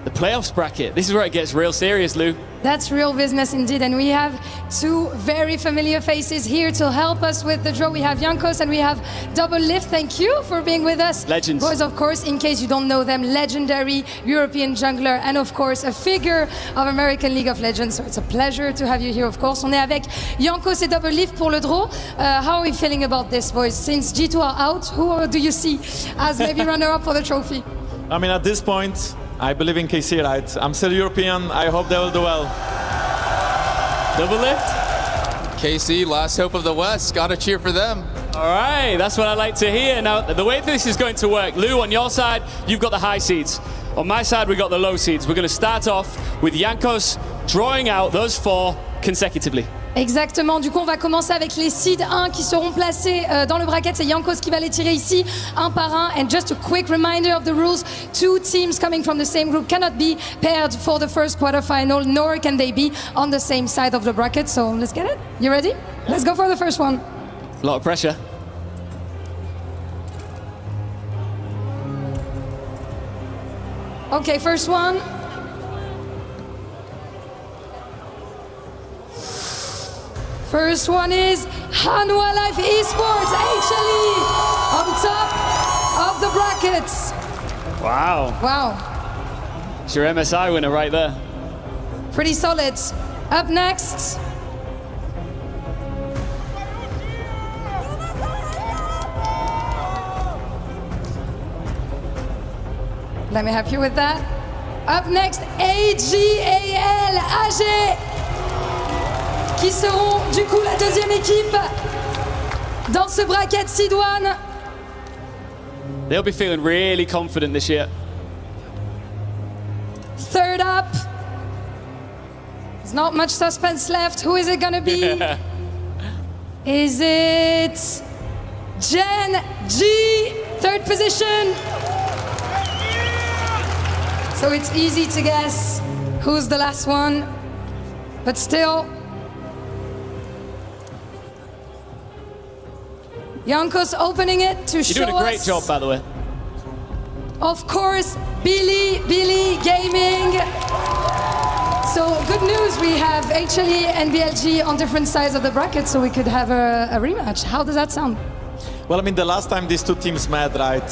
S7: the playoffs bracket. This is where it gets real serious, Lou.
S4: That's real business indeed, and we have 2 very familiar faces here to help us with the draw. We have Jankos and we have Double Lift. Thank you for being with us.
S7: Legends.
S4: Boys, of course, in case you don't know them, legendary European jungler and of course a figure of American League of Legends. So it's a pleasure to have you here, of course. On est avec Jankos et Double Lift pour le draw. How are we feeling about this, boys? Since G2 are out, who do you see as maybe runner-up for the trophy?
S6: I mean, at this point, I believe in KC, right? I'm still European. I hope they will do well.
S7: Double Lift?
S17: KC, last hope of the West. Gotta cheer for them.
S7: All right, that's what I like to hear. Now, the way this is going to work, Lou, on your side, you've got the high seeds. On my side, we've got the low seeds. We're going to start off with Jankos drawing out those 4 consecutively.
S4: Exactement, du coup on va commencer avec les seeds 1 qui seront placés dans le bracket. C'est Jankos qui va les tirer ici, un par un. And just a quick reminder of the rules, 2 teams coming from the same group cannot be paired for the first quarterfinal, nor can they be on the same side of the bracket. So let's get it. You ready? Let's go for the first one.
S7: A lot of pressure.
S4: Okay, first one. First one is Hanwha Life Esports, HLE, on top of the brackets.
S7: Wow.
S4: Wow.
S7: It's your MSI winner right there.
S4: Pretty solid. Up next. Let me help you with that. Up next, AGAL, AG, qui seront du coup la 2e équipe dans ce bracket Seed 1.
S7: They'll be feeling really confident this year.
S4: Third up. There's not much suspense left. Who is it gonna be? Is it Gen G? 3rd position. So it's easy to guess who's the last one, but still. Jankos opening it to show us.
S7: You're doing a great job, by the way.
S4: Of course, Billy Gaming. So good news, we have HLE and BLG on different sides of the bracket, so we could have a rematch. How does that sound?
S6: Well, I mean, the last time these two teams met, right,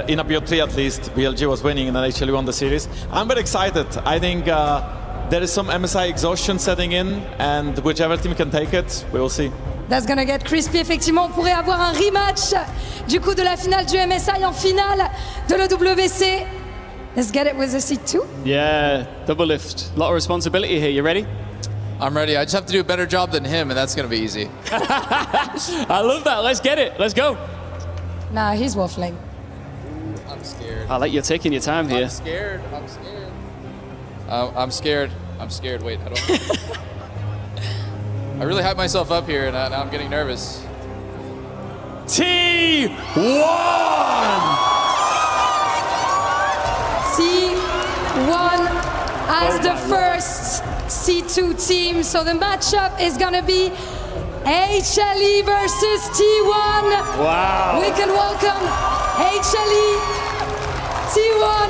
S6: in a BO3 at least, BLG was winning and then HLE won the series. I'm very excited. I think there is some MSI exhaustion setting in, and whichever team can take it, we will see.
S4: That's gonna get crispy. Effectivement, on pourrait avoir un rematch du coup de la finale du MSI en finale de l'EWC. Let's get it with the seed 2.
S11: Yeah, double lift. A lot of responsibility here. You ready?
S17: I'm ready. I just have to do a better job than him, and that's going to be easy.
S11: I love that. Let's get it. Let's go.
S4: Nah, he's waffling.
S17: I'm scared.
S11: I like you're taking your time here.
S17: I'm scared. I'm scared. I'm scared. I'm scared. Wait, I don't. I really hyped myself up here, and now I'm getting nervous.
S11: T1!
S4: T1 as the first C2 team. So the matchup is gonna be HLE versus T1.
S11: Wow.
S4: We can welcome HLE, T1.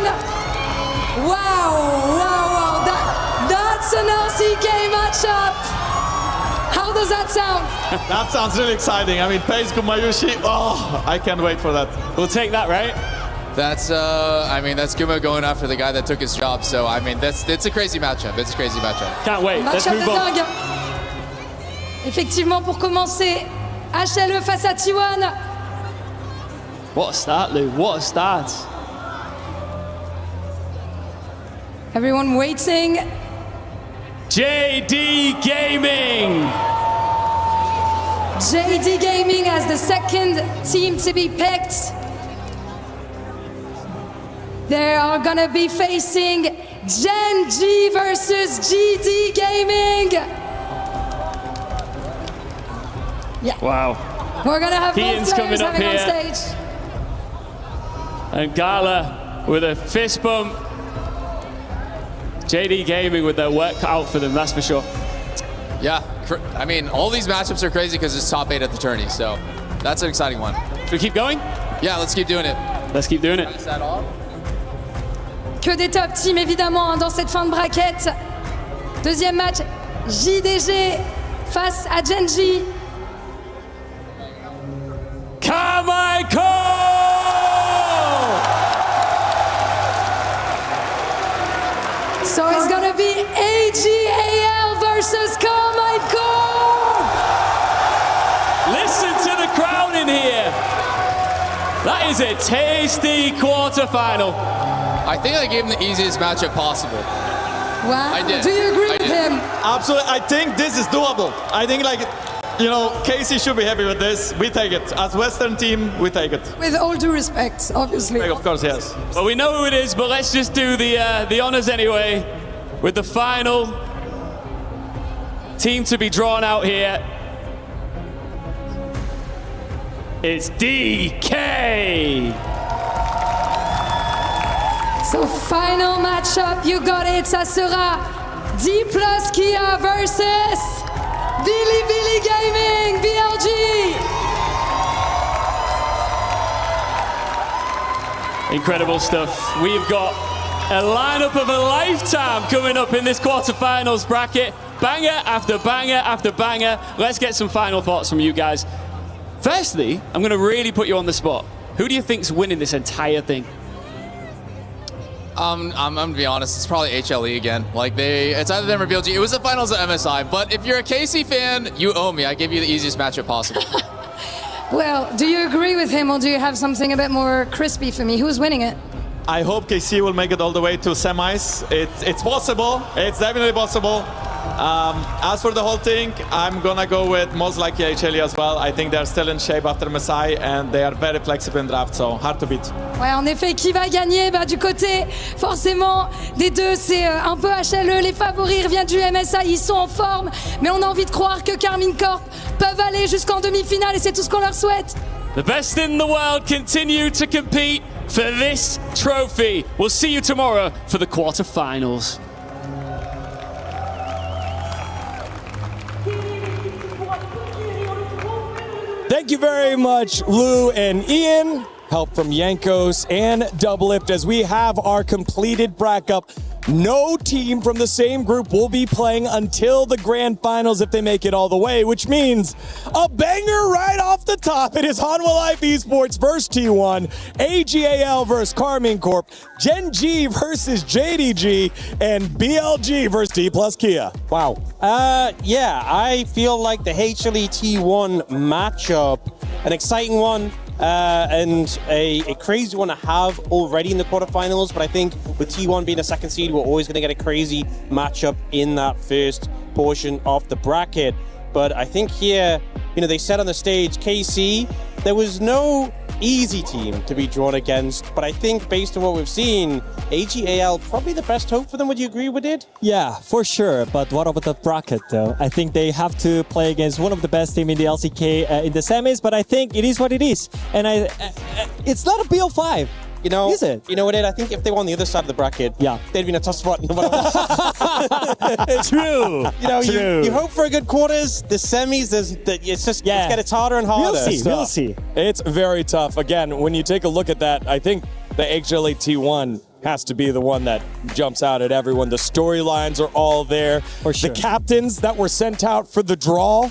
S4: Wow. That's an LCK matchup. How does that sound?
S6: That sounds really exciting. I mean, Paige Gumayushi, oh, I can't wait for that.
S11: We'll take that, right?
S17: That's that's Guma going after the guy that took his job. So I mean, it's a crazy matchup. It's a crazy matchup.
S11: Can't wait. Let's
S4: Matchup
S11: move
S4: de
S11: on.
S4: dingue. Effectivement, pour commencer, HLE face à T1.
S11: What a start, Lou. What a start.
S4: Everyone waiting.
S11: JD Gaming.
S4: JD Gaming as the second team to be picked. They are gonna be facing Gen G versus GD Gaming. Yeah.
S11: Wow.
S4: We're gonna have
S11: Ian's
S4: both
S11: coming
S4: players
S11: up
S4: having on
S11: here.
S4: stage.
S11: And Gala with a fist bump. JD Gaming with their work cut out for them, that's for sure.
S17: Yeah, I mean, all these matchups are crazy because it's top 8 at the tourney. So that's an exciting one.
S11: Should we keep going?
S17: Yeah, let's keep doing it.
S11: Let's keep doing it.
S17: Is that all?
S4: Que des top teams évidemment hein, dans cette fin de bracket. Deuxième match, JDG face à Gen G.
S11: Carmichael!
S4: So it's gonna be AGAL versus Carmichael.
S11: Listen to the crowd in here. That is a tasty quarterfinal.
S17: I think I gave him the easiest matchup possible.
S4: Wow.
S17: I did.
S4: Do you agree
S17: I
S4: with
S17: did.
S4: him?
S6: Absolutely. I think this is doable. I think, Casey should be happy with this. We take it. As Western team, we take it.
S4: With all due respect, obviously.
S6: Of course, yes.
S11: Well, we know who it is, but let's just do the honors anyway with the final team to be drawn out here. It's DK.
S4: So final matchup, you got it, ça sera D plus Kia versus Billy Gaming, BLG.
S11: Incredible stuff. We've got a lineup of a lifetime coming up in this quarterfinals bracket. Banger after banger after banger. Let's get some final thoughts from you guys. Firstly, I'm going to really put you on the spot. Who do you think's winning this entire thing?
S17: I'm gonna be honest, it's probably HLE again. It's either them or BLG. It was the finals of MSI, but if you're a KC fan, you owe me. I give you the easiest matchup possible.
S4: Well, do you agree with him or do you have something a bit more crispy for me? Who's winning it?
S6: I hope KC will make it all the way to semis. It's possible. It's definitely possible. As for the whole thing, I'm gonna go with most likely HLE as well. I think they're still in shape after MSI and they are very flexible in draft, so hard to beat.
S4: Ouais, en effet, qui va gagner? Du côté, forcément, des deux, c'est un peu HLE. Les favoris reviennent du MSI, ils sont en forme. Mais on a envie de croire que Carmine Corp peuvent aller jusqu'en demi-finale et c'est tout ce qu'on leur souhaite.
S11: The best in the world continue to compete for this trophy. We'll see you tomorrow for the quarterfinals.
S20: Thank you very much, Lou and Ian. Help from Yankos and Double Lift as we have our completed bracket no team from the same group will be playing until the grand finals if they make it all the way, which means a banger right off the top. It is Hanwha Life Esports versus T1, AGAL versus Carmine Corp, Gen G versus JDG, and BLG versus D plus Kia.
S8: Wow. Yeah, I feel like the HLE T1 matchup, an exciting one, and a crazy one to have already in the quarterfinals. But I think with T1 being a second seed, we're always going to get a crazy matchup in that first portion of the bracket. But I think here, they said on the stage, KC, there was no easy team to be drawn against, but I think based on what we've seen, AGAL probably the best hope for them. Would you agree with it?
S23: Yeah, for sure. But what about the bracket, though? I think they have to play against one of the best teams in the LCK in the semis, but I think it is what it is. And it's not a BO5. Is it?
S8: You know what, Ed? I think if they were on the other side of the bracket, they'd be in a tough spot. No matter what.
S23: True.
S8: You hope for a good quarters. The semis, it's harder and harder.
S23: We'll see.
S20: It's very tough. Again, when you take a look at that, I think the HLA T1 has to be the one that jumps out at everyone. The storylines are all there.
S23: For sure.
S20: The captains that were sent out for the draw,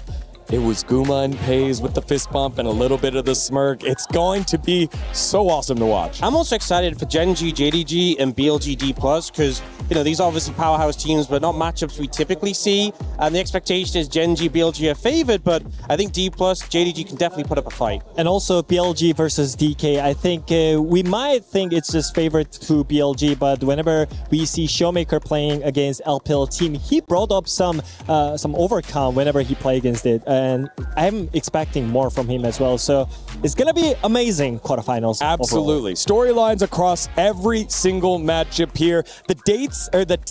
S20: it was Guma and Pays with the fist bump and a little bit of the smirk. It's going to be so awesome to watch.
S8: I'm also excited for Gen G, JDG, and BLG D+, because, these are obviously powerhouse teams, but not matchups we typically see. And the expectation is Gen G, BLG are favored, but I think D+, JDG can definitely put up a fight.
S23: And also BLG versus DK. I think we might think it's just favored to BLG, but whenever we see Showmaker playing against LPL team, he brought up some overcome whenever he played against it. And I'm expecting more from him as well. So it's going to be amazing quarterfinals.
S20: Absolutely. Storylines across every single matchup here. The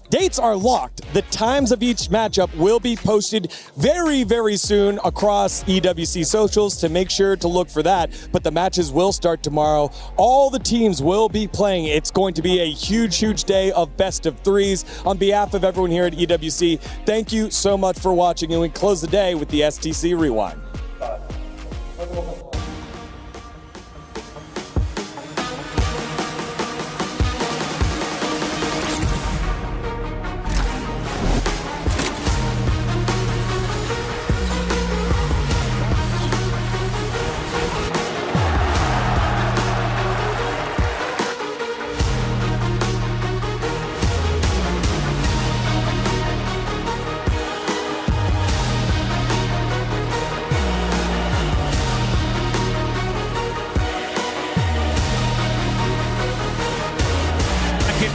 S20: dates are locked. The times of each matchup will be posted very, very soon across EWC socials, to make sure to look for that. But the matches will start tomorrow. All the teams will be playing. It's going to be a huge, huge day of best of threes. On behalf of everyone here at EWC, thank you so much for watching, and we close the day with the STC Rewind.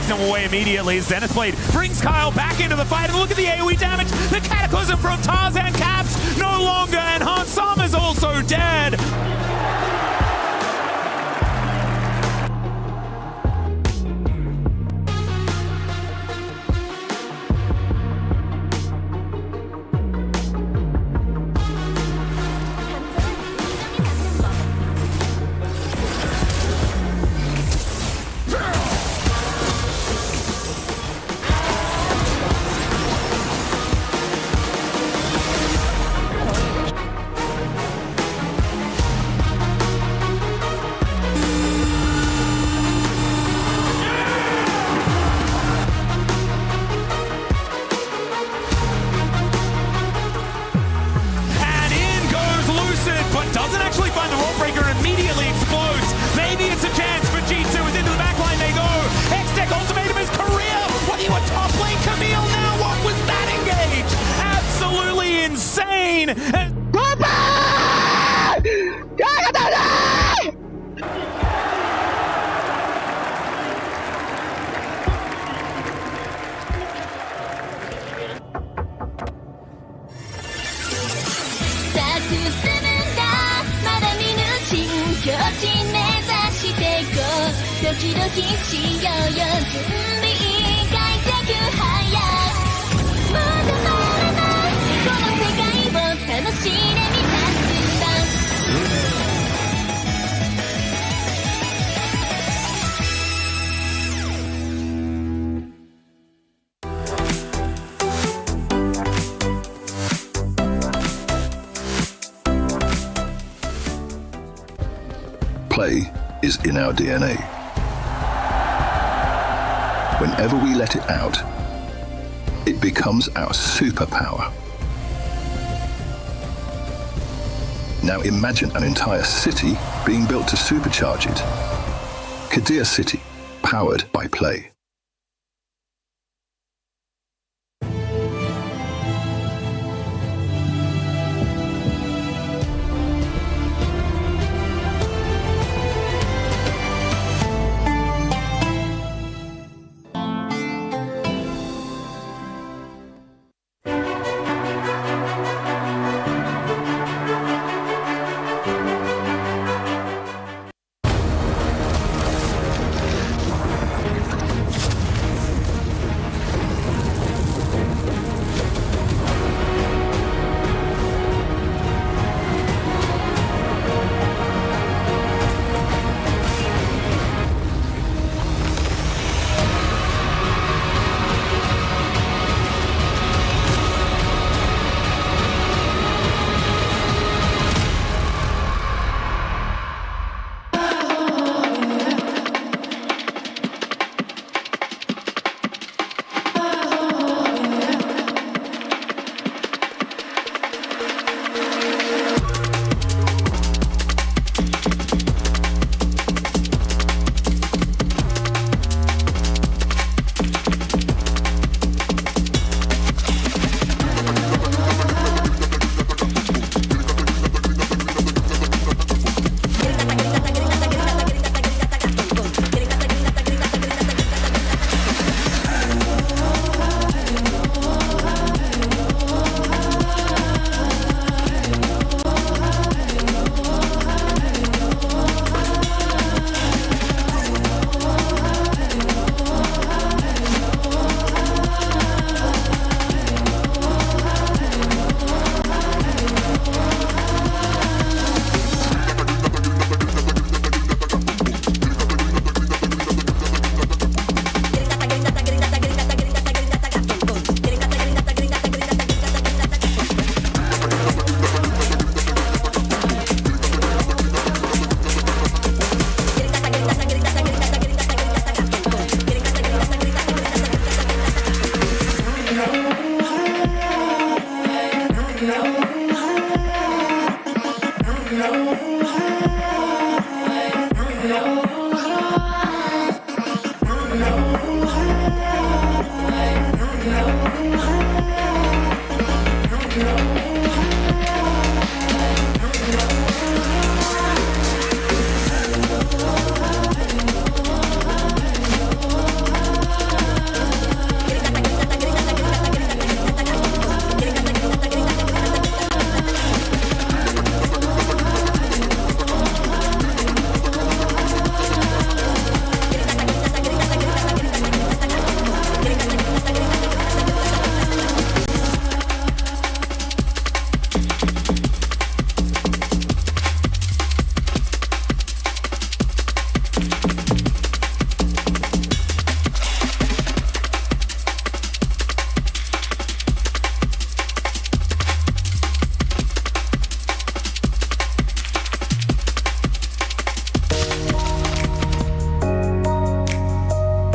S10: Away immediately. Zenith Blade brings Kyle back into the fight, and look at the AoE damage. The Cataclysm from Tarzan Caps no longer, and Han Sama's also dead.
S22: Play is in our DNA. Whenever we let it out, it becomes our superpower. Now imagine an entire city being built to supercharge it. Kadir City, powered by play.
S9: No.